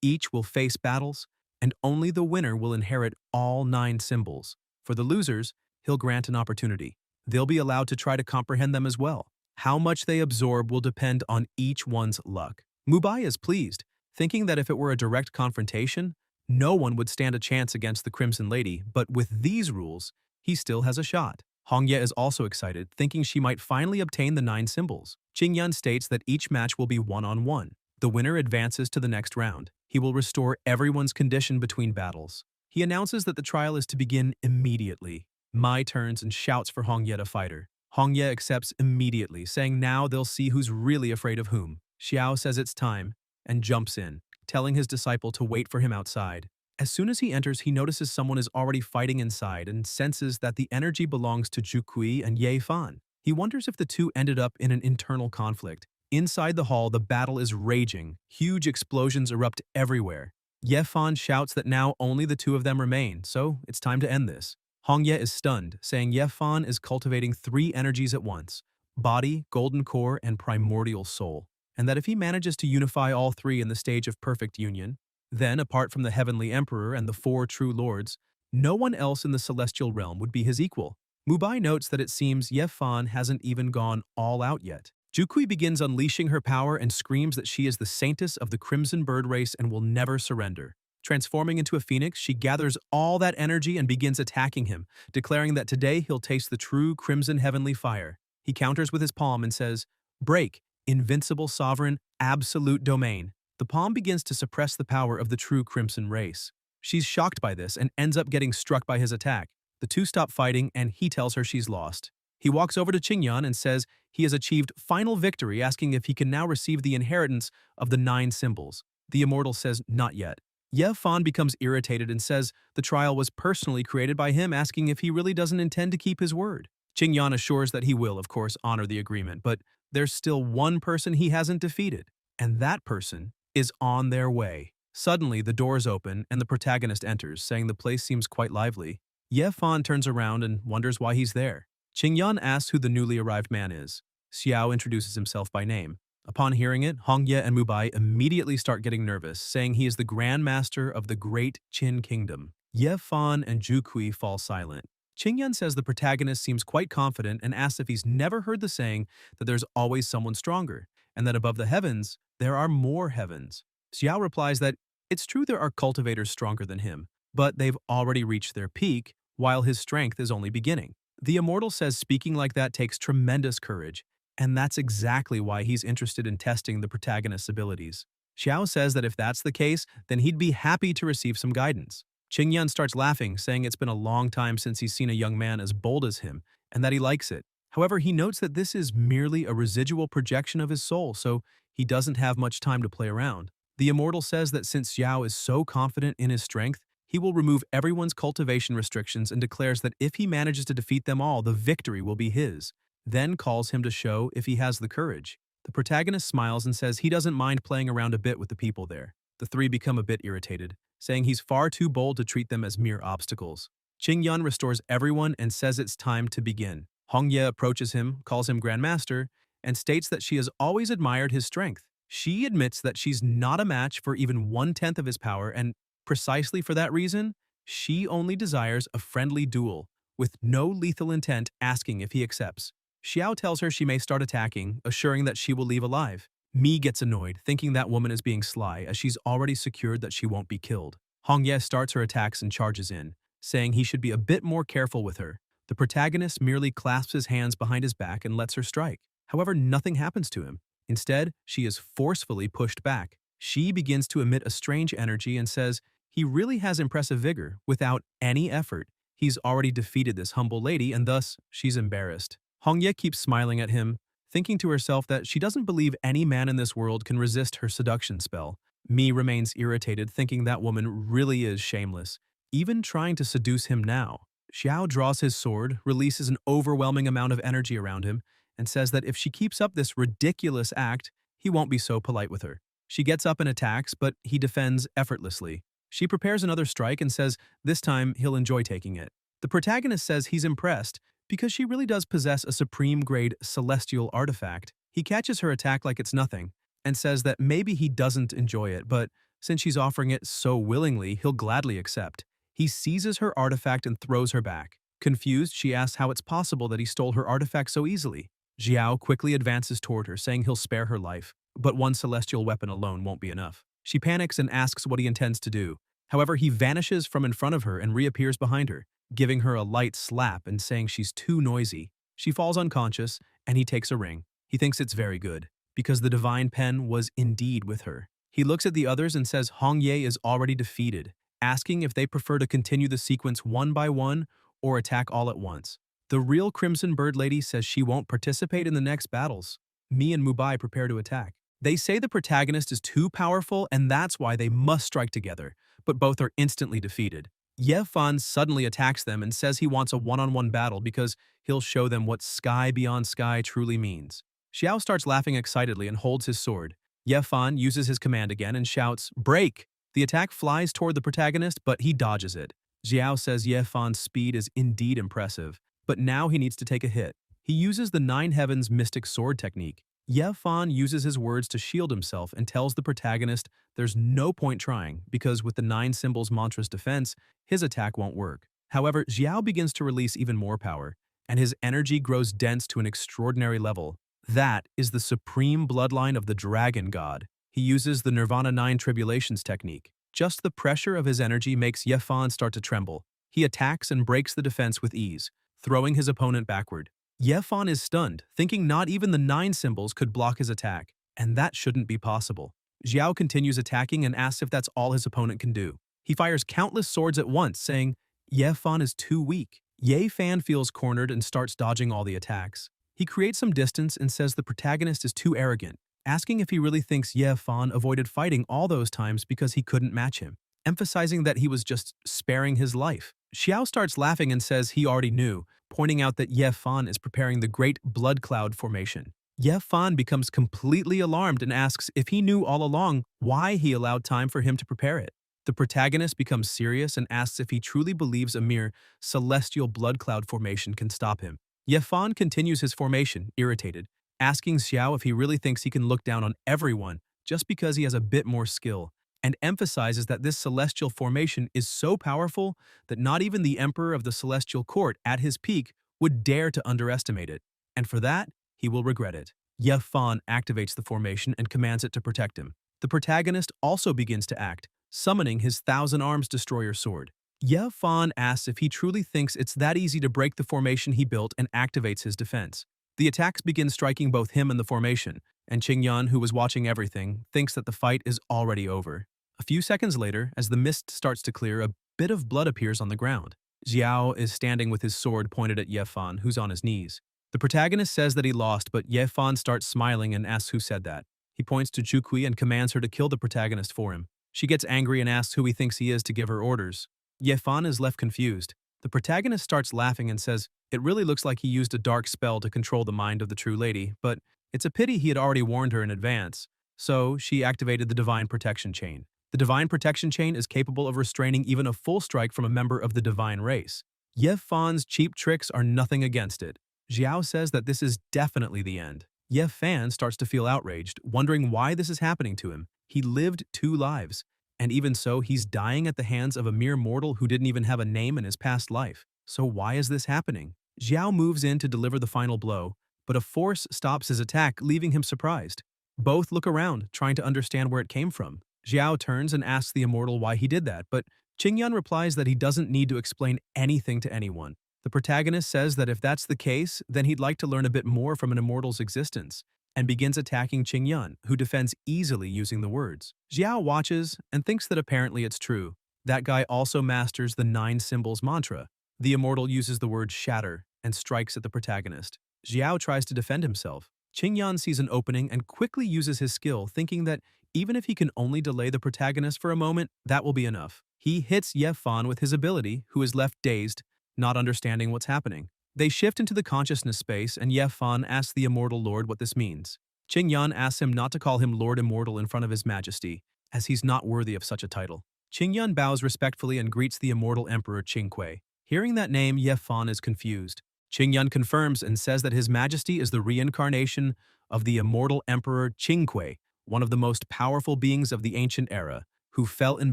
Each will face battles, and only the winner will inherit all 9 symbols. For the losers, he'll grant an opportunity. They'll be allowed to try to comprehend them as well. How much they absorb will depend on each one's luck. Mubai is pleased, thinking that if it were a direct confrontation, no one would stand a chance against the Crimson Lady, but with these rules, he still has a shot. Hongye is also excited, thinking she might finally obtain the 9 symbols. Qingyan states that each match will be one-on-one. The winner advances to the next round. He will restore everyone's condition between battles. He announces that the trial is to begin immediately. Mai turns and shouts for Hongye to fight her. Hongye accepts immediately, saying now they'll see who's really afraid of whom. Xiao says it's time and jumps in, telling his disciple to wait for him outside. As soon as he enters, he notices someone is already fighting inside and senses that the energy belongs to Jukui and Yafan. He wonders if the two ended up in an internal conflict. Inside the hall, the battle is raging. Huge explosions erupt everywhere. Yafan shouts that now only the 2 of them remain, so it's time to end this. Hongye is stunned, saying Yafan is cultivating 3 energies at once: body, golden core, and primordial soul, and that if he manages to unify all 3 in the stage of perfect union, then, apart from the Heavenly Emperor and the 4 true lords, no one else in the celestial realm would be his equal. Mubai notes that it seems Yafan hasn't even gone all out yet. Jukui begins unleashing her power and screams that she is the saintess of the Crimson Bird race and will never surrender. Transforming into a phoenix, she gathers all that energy and begins attacking him, declaring that today he'll taste the true crimson heavenly fire. He counters with his palm and says, "Break, invincible sovereign, absolute domain." The palm begins to suppress the power of the true crimson race. She's shocked by this and ends up getting struck by his attack. The two stop fighting and he tells her she's lost. He walks over to Qingyan and says he has achieved final victory, asking if he can now receive the inheritance of the 9 symbols. The immortal says not yet. Yafan becomes irritated and says the trial was personally created by him, asking if he really doesn't intend to keep his word. Qingyan assures that he will, of course, honor the agreement, but there's still one person he hasn't defeated, and that person is on their way. Suddenly, the doors open and the protagonist enters, saying the place seems quite lively. Yafan turns around and wonders why he's there. Qingyan asks who the newly arrived man is. Xiao introduces himself by name. Upon hearing it, Hongye and Mubai immediately start getting nervous, saying he is the Grand Master of the Great Qin Kingdom. Yefan and Jukui fall silent. Qingyan says the protagonist seems quite confident and asks if he's never heard the saying that there's always someone stronger, and that above the heavens, there are more heavens. Xiao replies that it's true there are cultivators stronger than him, but they've already reached their peak, while his strength is only beginning. The immortal says speaking like that takes tremendous courage, and that's exactly why he's interested in testing the protagonist's abilities. Xiao says that if that's the case, then he'd be happy to receive some guidance. Qingyan starts laughing, saying it's been a long time since he's seen a young man as bold as him, and that he likes it. However, he notes that this is merely a residual projection of his soul, so he doesn't have much time to play around. The immortal says that since Xiao is so confident in his strength, he will remove everyone's cultivation restrictions and declares that if he manages to defeat them all, the victory will be his. Then calls him to show if he has the courage. The protagonist smiles and says he doesn't mind playing around a bit with the people there. The three become a bit irritated, saying he's far too bold to treat them as mere obstacles. Qingyan restores everyone and says it's time to begin. Hongye approaches him, calls him Grandmaster, and states that she has always admired his strength. She admits that she's not a match for even 1/10 of his power, and precisely for that reason, she only desires a friendly duel, with no lethal intent, asking if he accepts. Xiao tells her she may start attacking, assuring that she will leave alive. Mi gets annoyed, thinking that woman is being sly, as she's already secured that she won't be killed. Hongye starts her attacks and charges in, saying he should be a bit more careful with her. The protagonist merely clasps his hands behind his back and lets her strike. However, nothing happens to him. Instead, she is forcefully pushed back. She begins to emit a strange energy and says he really has impressive vigor. Without any effort, he's already defeated this humble lady, and thus, she's embarrassed. Hongye keeps smiling at him, thinking to herself that she doesn't believe any man in this world can resist her seduction spell. Mi remains irritated, thinking that woman really is shameless, even trying to seduce him now. Xiao draws his sword, releases an overwhelming amount of energy around him, and says that if she keeps up this ridiculous act, he won't be so polite with her. She gets up and attacks, but he defends effortlessly. She prepares another strike and says this time he'll enjoy taking it. The protagonist says he's impressed because she really does possess a supreme-grade celestial artifact. He catches her attack like it's nothing and says that maybe he doesn't enjoy it, but since she's offering it so willingly, he'll gladly accept. He seizes her artifact and throws her back. Confused, she asks how it's possible that he stole her artifact so easily. Xiao quickly advances toward her, saying he'll spare her life, but one celestial weapon alone won't be enough. She panics and asks what he intends to do. However, he vanishes from in front of her and reappears behind her, giving her a light slap and saying she's too noisy. She falls unconscious, and he takes a ring. He thinks it's very good, because the divine pen was indeed with her. He looks at the others and says Hongye is already defeated, asking if they prefer to continue the sequence one by one or attack all at once. The real Crimson Bird Lady says she won't participate in the next battles. Mi and Mubai prepare to attack. They say the protagonist is too powerful and that's why they must strike together, but both are instantly defeated. Yafan suddenly attacks them and says he wants a one-on-one battle because he'll show them what sky beyond sky truly means. Xiao starts laughing excitedly and holds his sword. Yafan uses his command again and shouts, "Break!" The attack flies toward the protagonist, but he dodges it. Xiao says Yafan's speed is indeed impressive, but now he needs to take a hit. He uses the Nine Heavens mystic sword technique. Yafan uses his words to shield himself and tells the protagonist there's no point trying because with the 9 symbols mantra's defense, his attack won't work. However, Xiao begins to release even more power, and his energy grows dense to an extraordinary level. That is the supreme bloodline of the dragon god. He uses the Nirvana 9 tribulations technique. Just the pressure of his energy makes Yafan start to tremble. He attacks and breaks the defense with ease, throwing his opponent backward. Yafan is stunned, thinking not even the 9 symbols could block his attack, and that shouldn't be possible. Xiao continues attacking and asks if that's all his opponent can do. He fires countless swords at once, saying, Yafan is too weak. Yafan feels cornered and starts dodging all the attacks. He creates some distance and says the protagonist is too arrogant, asking if he really thinks Yafan avoided fighting all those times because he couldn't match him, emphasizing that he was just sparing his life. Xiao starts laughing and says he already knew, pointing out that Yafan is preparing the Great Blood Cloud formation. Yafan becomes completely alarmed and asks if he knew all along why he allowed time for him to prepare it. The protagonist becomes serious and asks if he truly believes a mere celestial blood cloud formation can stop him. Yafan continues his formation, irritated, asking Xiao if he really thinks he can look down on everyone just because he has a bit more skill, and emphasizes that this celestial formation is so powerful that not even the emperor of the celestial court at his peak would dare to underestimate it, and for that, he will regret it. Yafan activates the formation and commands it to protect him. The protagonist also begins to act, summoning his Thousand Arms Destroyer sword. Yafan asks if he truly thinks it's that easy to break the formation he built and activates his defense. The attacks begin striking both him and the formation, and Qingyun, who was watching everything, thinks that the fight is already over. A few seconds later, as the mist starts to clear, a bit of blood appears on the ground. Xiao is standing with his sword pointed at Yafan, who's on his knees. The protagonist says that he lost, but Yafan starts smiling and asks who said that. He points to Zhukui and commands her to kill the protagonist for him. She gets angry and asks who he thinks he is to give her orders. Yafan is left confused. The protagonist starts laughing and says it really looks like he used a dark spell to control the mind of the true lady, but it's a pity he had already warned her in advance. So she activated the Divine Protection Chain. The Divine Protection Chain is capable of restraining even a full strike from a member of the divine race. Yafan's cheap tricks are nothing against it. Xiao says that this is definitely the end. Yafan starts to feel outraged, wondering why this is happening to him. He lived 2 lives, and even so, he's dying at the hands of a mere mortal who didn't even have a name in his past life. So why is this happening? Xiao moves in to deliver the final blow, but a force stops his attack, leaving him surprised. Both look around, trying to understand where it came from. Xiao turns and asks the immortal why he did that, but Qingyun replies that he doesn't need to explain anything to anyone. The protagonist says that if that's the case, then he'd like to learn a bit more from an immortal's existence, and begins attacking Qingyun, who defends easily using the words. Xiao watches and thinks that apparently it's true. That guy also masters the 9 symbols mantra. The immortal uses the word shatter and strikes at the protagonist. Xiao tries to defend himself. Qingyun sees an opening and quickly uses his skill, thinking that even if he can only delay the protagonist for a moment, that will be enough. He hits Yafan with his ability, who is left dazed, not understanding what's happening. They shift into the consciousness space, and Yafan asks the Immortal Lord what this means. Qingyun asks him not to call him Lord Immortal in front of His Majesty, as he's not worthy of such a title. Qingyun bows respectfully and greets the Immortal Emperor Qingque. Hearing that name, Yafan is confused. Qingyun confirms and says that His Majesty is the reincarnation of the Immortal Emperor Qingque, one of the most powerful beings of the ancient era, who fell in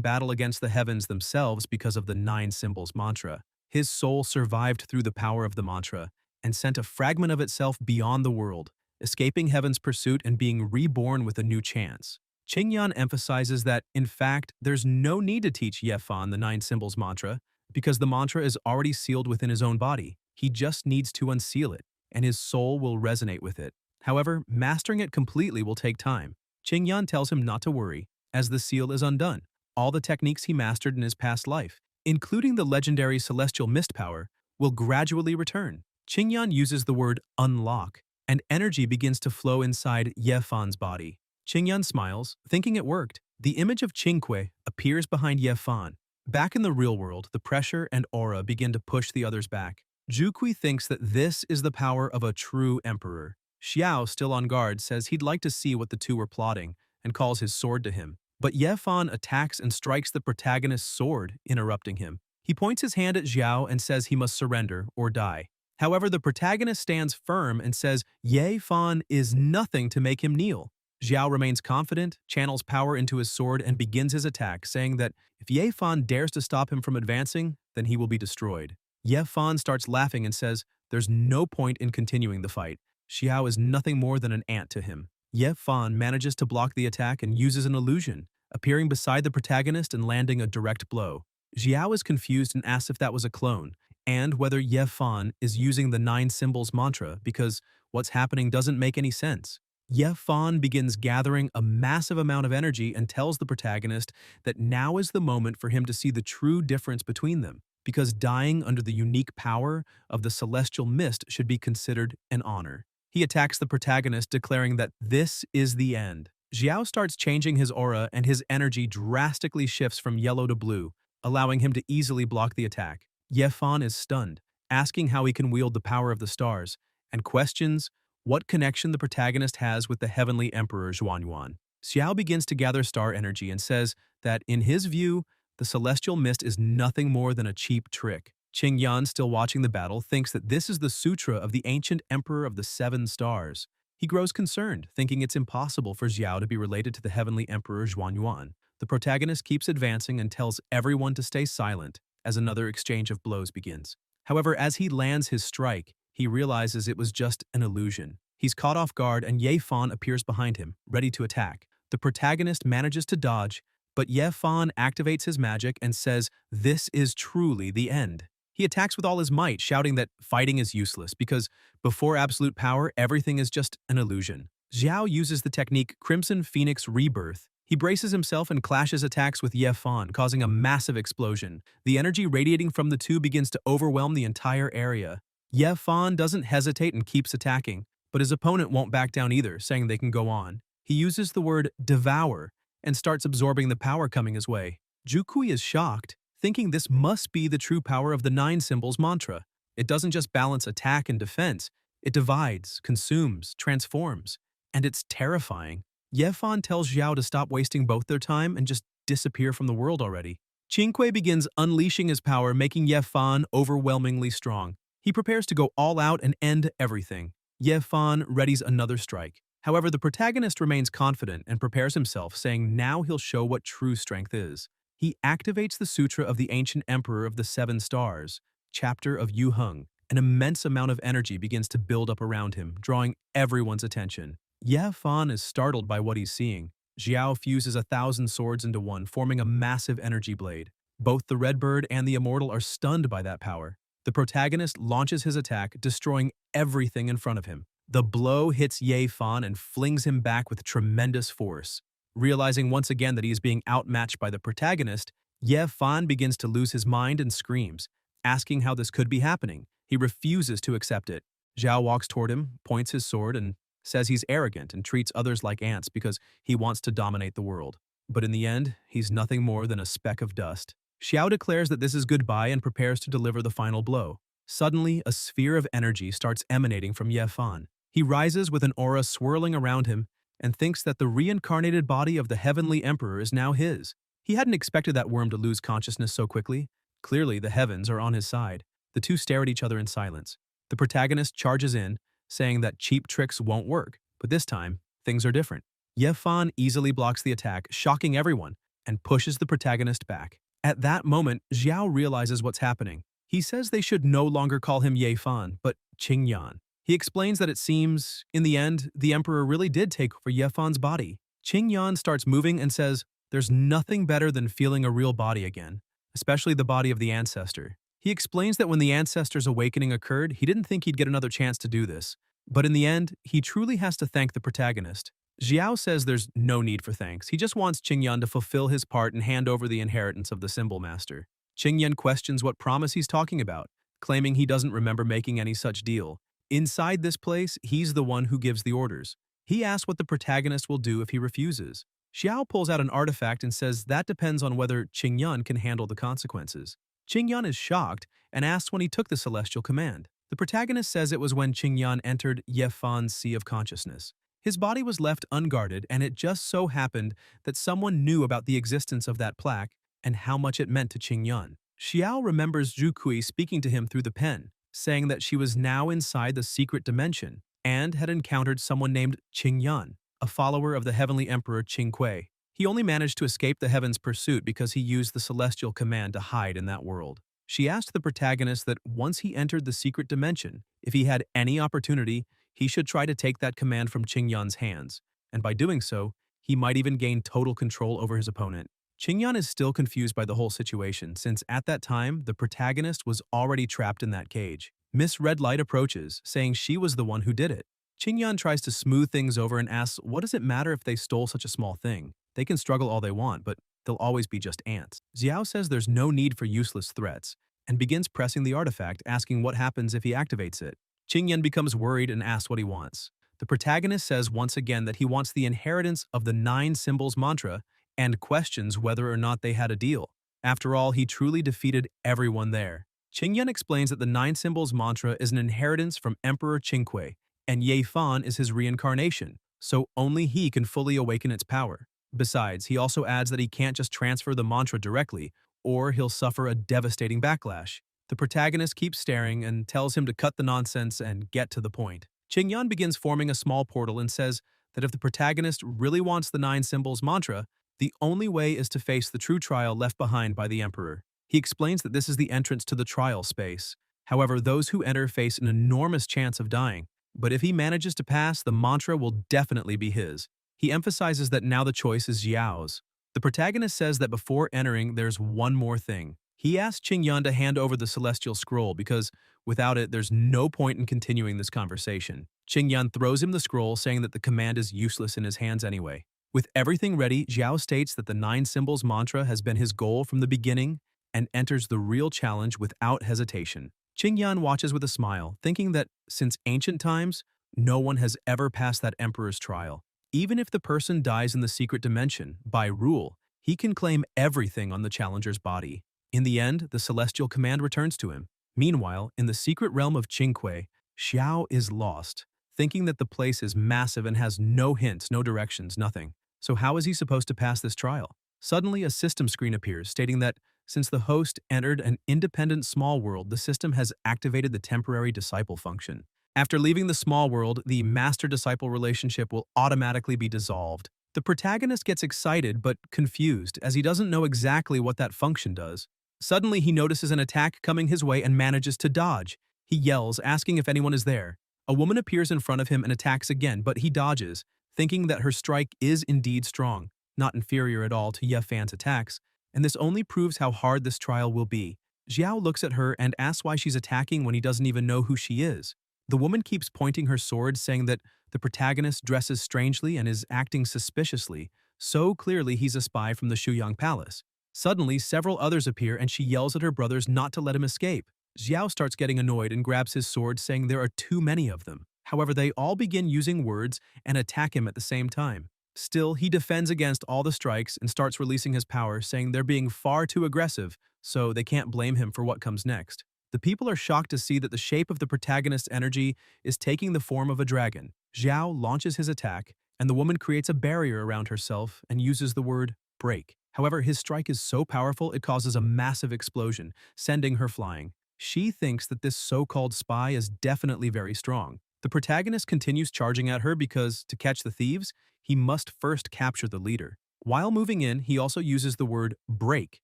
battle against the heavens themselves because of the 9 symbols mantra. His soul survived through the power of the mantra and sent a fragment of itself beyond the world, escaping heaven's pursuit and being reborn with a new chance. Qingyun emphasizes that, in fact, there's no need to teach Yafan the 9 symbols mantra because the mantra is already sealed within his own body. He just needs to unseal it, and his soul will resonate with it. However, mastering it completely will take time. Qingyun tells him not to worry, as the seal is undone. All the techniques he mastered in his past life, including the legendary celestial mist power, will gradually return. Qingyun uses the word unlock, and energy begins to flow inside Yafan's body. Qingyun smiles, thinking it worked. The image of Qingque appears behind Yafan. Back in the real world, the pressure and aura begin to push the others back. Zhukui thinks that this is the power of a true emperor. Xiao, still on guard, says he'd like to see what the two were plotting and calls his sword to him. But Yafan attacks and strikes the protagonist's sword, interrupting him. He points his hand at Xiao and says he must surrender or die. However, the protagonist stands firm and says Yafan is nothing to make him kneel. Xiao remains confident, channels power into his sword, and begins his attack, saying that if Yafan dares to stop him from advancing, then he will be destroyed. Yafan starts laughing and says there's no point in continuing the fight. Xiao is nothing more than an ant to him. Yafan manages to block the attack and uses an illusion, appearing beside the protagonist and landing a direct blow. Xiao is confused and asks if that was a clone, and whether Yafan is using the 9 symbols mantra because what's happening doesn't make any sense. Yafan begins gathering a massive amount of energy and tells the protagonist that now is the moment for him to see the true difference between them, because dying under the unique power of the celestial mist should be considered an honor. He attacks the protagonist, declaring that this is the end. Xiao starts changing his aura and his energy drastically shifts from yellow to blue, allowing him to easily block the attack. Yefan is stunned, asking how he can wield the power of the stars, and questions what connection the protagonist has with the heavenly emperor Su Yuan. Xiao begins to gather star energy and says that, in his view, the celestial mist is nothing more than a cheap trick. Qingyan, still watching the battle, thinks that this is the sutra of the ancient emperor of the seven stars. He grows concerned, thinking it's impossible for Xiao to be related to the heavenly emperor Su Yuan. The protagonist keeps advancing and tells everyone to stay silent as another exchange of blows begins. However, as he lands his strike, he realizes it was just an illusion. He's caught off guard and Yafan appears behind him, ready to attack. The protagonist manages to dodge, but Yafan activates his magic and says this is truly the end. He attacks with all his might, shouting that fighting is useless because before absolute power, everything is just an illusion. Xiao uses the technique Crimson Phoenix Rebirth. He braces himself and clashes attacks with Yafan, causing a massive explosion. The energy radiating from the two begins to overwhelm the entire area. Yafan doesn't hesitate and keeps attacking, but his opponent won't back down either, saying they can go on. He uses the word devour and starts absorbing the power coming his way. Jukui is shocked, thinking this must be the true power of the Nine Symbols mantra. It doesn't just balance attack and defense, it divides, consumes, transforms, and it's terrifying. Yefan tells Xiao to stop wasting both their time and just disappear from the world already. Qingque begins unleashing his power, making Yefan overwhelmingly strong. He prepares to go all out and end everything. Yefan readies another strike. However, the protagonist remains confident and prepares himself, saying now he'll show what true strength is. He activates the Sutra of the Ancient Emperor of the Seven Stars, chapter of Yu Heng. An immense amount of energy begins to build up around him, drawing everyone's attention. Yafan is startled by what he's seeing. Xiao fuses 1,000 swords into one, forming a massive energy blade. Both the Red Bird and the Immortal are stunned by that power. The protagonist launches his attack, destroying everything in front of him. The blow hits Yafan and flings him back with tremendous force. Realizing once again that he is being outmatched by the protagonist, Yafan begins to lose his mind and screams, asking how this could be happening. He refuses to accept it. Xiao walks toward him, points his sword, and says he's arrogant and treats others like ants because he wants to dominate the world. But in the end, he's nothing more than a speck of dust. Xiao declares that this is goodbye and prepares to deliver the final blow. Suddenly, a sphere of energy starts emanating from Yafan. He rises with an aura swirling around him and thinks that the reincarnated body of the heavenly emperor is now his. He hadn't expected that worm to lose consciousness so quickly. Clearly, the heavens are on his side. The two stare at each other in silence. The protagonist charges in, saying that cheap tricks won't work, but this time, things are different. Yafan easily blocks the attack, shocking everyone, and pushes the protagonist back. At that moment, Xiao realizes what's happening. He says they should no longer call him Yafan, but Qingyan. He explains that it seems, in the end, the emperor really did take over Yafan's body. Qingyan starts moving and says, there's nothing better than feeling a real body again, especially the body of the ancestor. He explains that when the ancestor's awakening occurred, he didn't think he'd get another chance to do this. But in the end, he truly has to thank the protagonist. Xiao says there's no need for thanks. He just wants Qingyan to fulfill his part and hand over the inheritance of the symbol master. Qingyan questions what promise he's talking about, claiming he doesn't remember making any such deal. Inside this place, he's the one who gives the orders. He asks what the protagonist will do if he refuses. Xiao pulls out an artifact and says that depends on whether Qingyan can handle the consequences. Qingyan is shocked and asks when he took the celestial command. The protagonist says it was when Qingyan entered Yafan's Sea of Consciousness. His body was left unguarded, and it just so happened that someone knew about the existence of that plaque and how much it meant to Qingyan. Xiao remembers Jukui speaking to him through the pen, saying that she was now inside the secret dimension and had encountered someone named Qingyan, a follower of the heavenly emperor Qingque. He only managed to escape the heavens' pursuit because he used the celestial command to hide in that world. She asked the protagonist that once he entered the secret dimension, if he had any opportunity, he should try to take that command from Qingyan's hands, and by doing so, he might even gain total control over his opponent. Qingyan is still confused by the whole situation, since at that time, the protagonist was already trapped in that cage. Miss Red Light approaches, saying she was the one who did it. Qingyan tries to smooth things over and asks, what does it matter if they stole such a small thing? They can struggle all they want, but they'll always be just ants. Xiao says there's no need for useless threats, and begins pressing the artifact, asking what happens if he activates it. Qingyan becomes worried and asks what he wants. The protagonist says once again that he wants the inheritance of the 9 symbols mantra and questions whether or not they had a deal. After all, he truly defeated everyone there. Qingyan explains that the 9 symbols mantra is an inheritance from Emperor Qingque, and Yafan is his reincarnation, so only he can fully awaken its power. Besides, he also adds that he can't just transfer the mantra directly, or he'll suffer a devastating backlash. The protagonist keeps staring and tells him to cut the nonsense and get to the point. Qingyan begins forming a small portal and says that if the protagonist really wants the 9 symbols mantra, the only way is to face the true trial left behind by the Emperor. He explains that this is the entrance to the trial space. However, those who enter face an enormous chance of dying, but if he manages to pass, the mantra will definitely be his. He emphasizes that now the choice is Xiao's. The protagonist says that before entering, there's one more thing. He asks Qingyan to hand over the celestial scroll because, without it, there's no point in continuing this conversation. Qingyan throws him the scroll, saying that the command is useless in his hands anyway. With everything ready, Xiao states that the 9 symbols mantra has been his goal from the beginning and enters the real challenge without hesitation. Qingyan watches with a smile, thinking that, since ancient times, no one has ever passed that emperor's trial. Even if the person dies in the secret dimension, by rule, he can claim everything on the challenger's body. In the end, the celestial command returns to him. Meanwhile, in the secret realm of Qingque, Xiao is lost, thinking that the place is massive and has no hints, no directions, nothing. So how is he supposed to pass this trial? Suddenly, a system screen appears, stating that since the host entered an independent small world, the system has activated the temporary disciple function. After leaving the small world, the master-disciple relationship will automatically be dissolved. The protagonist gets excited but confused, as he doesn't know exactly what that function does. Suddenly, he notices an attack coming his way and manages to dodge. He yells, asking if anyone is there. A woman appears in front of him and attacks again, but he dodges, thinking that her strike is indeed strong, not inferior at all to Yafan's attacks, and this only proves how hard this trial will be. Xiao looks at her and asks why she's attacking when he doesn't even know who she is. The woman keeps pointing her sword, saying that the protagonist dresses strangely and is acting suspiciously, so clearly he's a spy from the Su Yuan palace. Suddenly, several others appear and she yells at her brothers not to let him escape. Xiao starts getting annoyed and grabs his sword, saying there are too many of them. However, they all begin using words and attack him at the same time. Still, he defends against all the strikes and starts releasing his power, saying they're being far too aggressive, so they can't blame him for what comes next. The people are shocked to see that the shape of the protagonist's energy is taking the form of a dragon. Xiao launches his attack, and the woman creates a barrier around herself and uses the word break. However, his strike is so powerful it causes a massive explosion, sending her flying. She thinks that this so-called spy is definitely very strong. The protagonist continues charging at her because, to catch the thieves, he must first capture the leader. While moving in, he also uses the word break,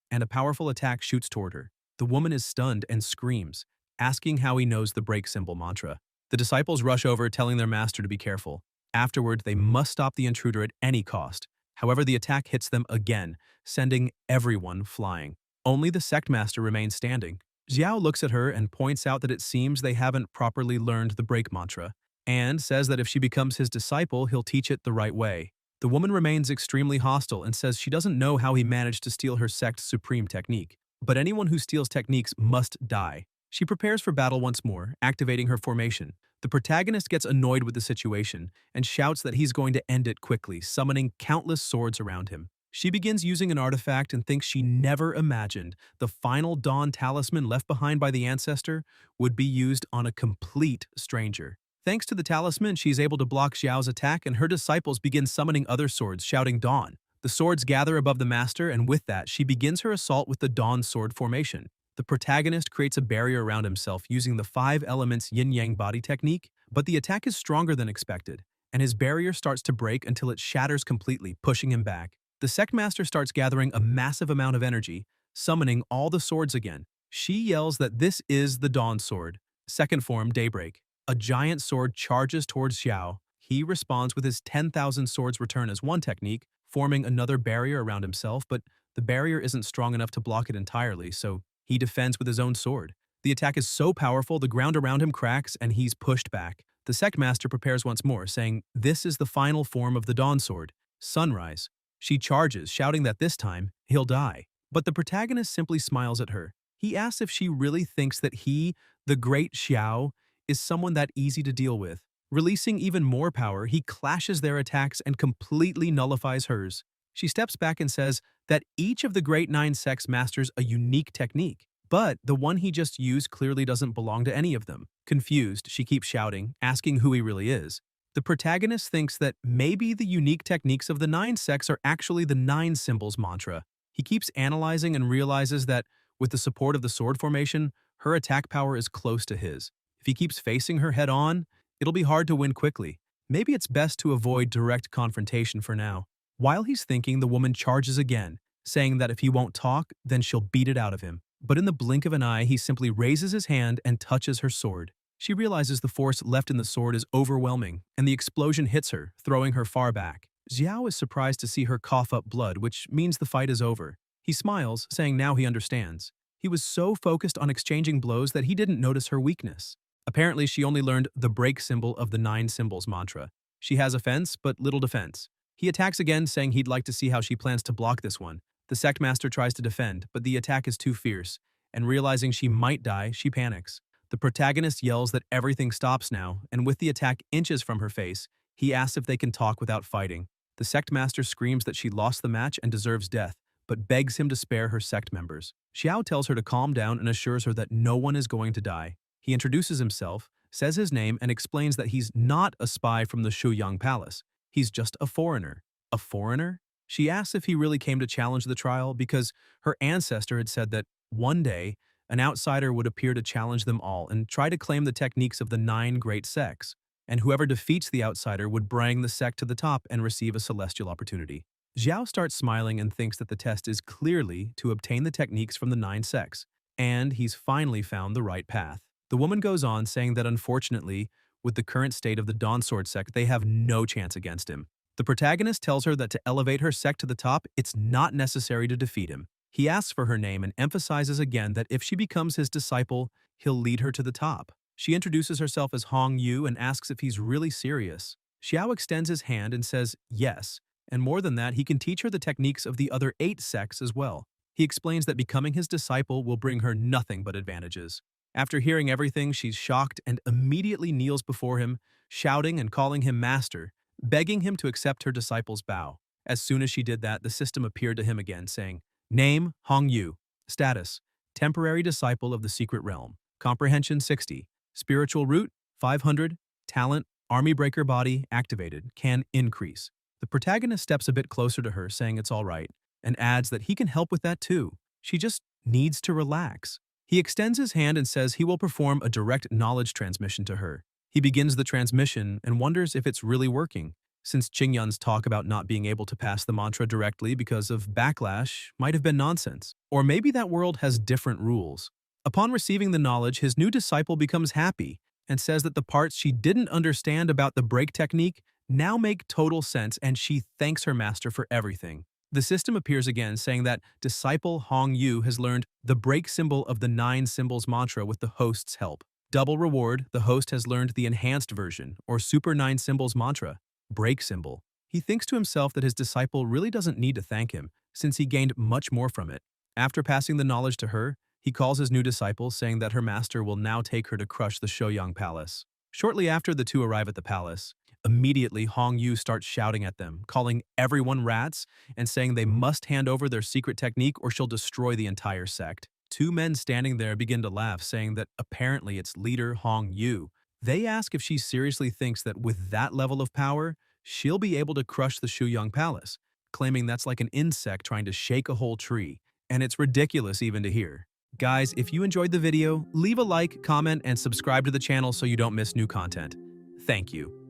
and a powerful attack shoots toward her. The woman is stunned and screams, asking how he knows the break symbol mantra. The disciples rush over, telling their master to be careful. Afterward, they must stop the intruder at any cost. However, the attack hits them again, sending everyone flying. Only the sect master remains standing. Xiao looks at her and points out that it seems they haven't properly learned the break mantra, and says that if she becomes his disciple, he'll teach it the right way. The woman remains extremely hostile and says she doesn't know how he managed to steal her sect's supreme technique. But anyone who steals techniques must die. She prepares for battle once more, activating her formation. The protagonist gets annoyed with the situation and shouts that he's going to end it quickly, summoning countless swords around him. She begins using an artifact and thinks she never imagined the final Dawn talisman left behind by the ancestor would be used on a complete stranger. Thanks to the talisman, she's able to block Xiao's attack, and her disciples begin summoning other swords, shouting Dawn. The swords gather above the master, and with that, she begins her assault with the Dawn sword formation. The protagonist creates a barrier around himself using the 5 elements yin-yang body technique, but the attack is stronger than expected, and his barrier starts to break until it shatters completely, pushing him back. The sect master starts gathering a massive amount of energy, summoning all the swords again. She yells that this is the Dawn sword. Second form, Daybreak. A giant sword charges towards Xiao. He responds with his 10,000 swords return as one technique, forming another barrier around himself, but the barrier isn't strong enough to block it entirely, so he defends with his own sword. The attack is so powerful, the ground around him cracks and he's pushed back. The Sect Master prepares once more, saying this is the final form of the Dawn Sword, Sunrise. She charges, shouting that this time, he'll die. But the protagonist simply smiles at her. He asks if she really thinks that he, the great Xiao, is someone that easy to deal with. Releasing even more power, he clashes their attacks and completely nullifies hers. She steps back and says that each of the Great Nine Sects masters a unique technique, but the one he just used clearly doesn't belong to any of them. Confused, she keeps shouting, asking who he really is. The protagonist thinks that maybe the unique techniques of the Nine Sects are actually the Nine Symbols mantra. He keeps analyzing and realizes that, with the support of the sword formation, her attack power is close to his. If he keeps facing her head-on, it'll be hard to win quickly. Maybe it's best to avoid direct confrontation for now. While he's thinking, the woman charges again, saying that if he won't talk, then she'll beat it out of him. But in the blink of an eye, he simply raises his hand and touches her sword. She realizes the force left in the sword is overwhelming, and the explosion hits her, throwing her far back. Xiao is surprised to see her cough up blood, which means the fight is over. He smiles, saying now he understands. He was so focused on exchanging blows that he didn't notice her weakness. Apparently, she only learned the break symbol of the Nine Symbols mantra. She has offense, but little defense. He attacks again, saying he'd like to see how she plans to block this one. The Sect Master tries to defend, but the attack is too fierce, and realizing she might die, she panics. The protagonist yells that everything stops now, and with the attack inches from her face, he asks if they can talk without fighting. The Sect Master screams that she lost the match and deserves death, but begs him to spare her sect members. Xiao tells her to calm down and assures her that no one is going to die. He introduces himself, says his name, and explains that he's not a spy from the Shu Yuan palace. He's just a foreigner. A foreigner? She asks if he really came to challenge the trial because her ancestor had said that one day, an outsider would appear to challenge them all and try to claim the techniques of the 9 great sects, and whoever defeats the outsider would bring the sect to the top and receive a celestial opportunity. Xiao starts smiling and thinks that the test is clearly to obtain the techniques from the 9 sects, and he's finally found the right path. The woman goes on, saying that unfortunately, with the current state of the Dawn Sword sect, they have no chance against him. The protagonist tells her that to elevate her sect to the top, it's not necessary to defeat him. He asks for her name and emphasizes again that if she becomes his disciple, he'll lead her to the top. She introduces herself as Hong Yu and asks if he's really serious. Xiao extends his hand and says yes, and more than that, he can teach her the techniques of the other 8 sects as well. He explains that becoming his disciple will bring her nothing but advantages. After hearing everything, she's shocked and immediately kneels before him, shouting and calling him master, begging him to accept her disciple's bow. As soon as she did that, the system appeared to him again, saying, Name, Hong Yu. Status, temporary disciple of the secret realm. Comprehension 60. Spiritual root, 500. Talent, army breaker body, activated, can increase. The protagonist steps a bit closer to her, saying it's all right, and adds that he can help with that too. She just needs to relax. He extends his hand and says he will perform a direct knowledge transmission to her. He begins the transmission and wonders if it's really working, since Qingyun's talk about not being able to pass the mantra directly because of backlash might have been nonsense. Or maybe that world has different rules. Upon receiving the knowledge, his new disciple becomes happy and says that the parts she didn't understand about the break technique now make total sense, and she thanks her master for everything. The system appears again, saying that disciple Hong Yu has learned the break symbol of the 9 symbols mantra with the host's help. Double reward, the host has learned the enhanced version, or super 9 symbols mantra, break symbol. He thinks to himself that his disciple really doesn't need to thank him, since he gained much more from it. After passing the knowledge to her, he calls his new disciple, saying that her master will now take her to crush the Shouyang Palace. Shortly after the two arrive at the palace, immediately Hong Yu starts shouting at them, calling everyone rats and saying they must hand over their secret technique or she'll destroy the entire sect. 2 men standing there begin to laugh, saying that apparently it's leader Hong Yu. They ask if she seriously thinks that with that level of power, she'll be able to crush the Shouyang Palace, claiming that's like an insect trying to shake a whole tree. And it's ridiculous even to hear. Guys, if you enjoyed the video, leave a like, comment, and subscribe to the channel so you don't miss new content. Thank you.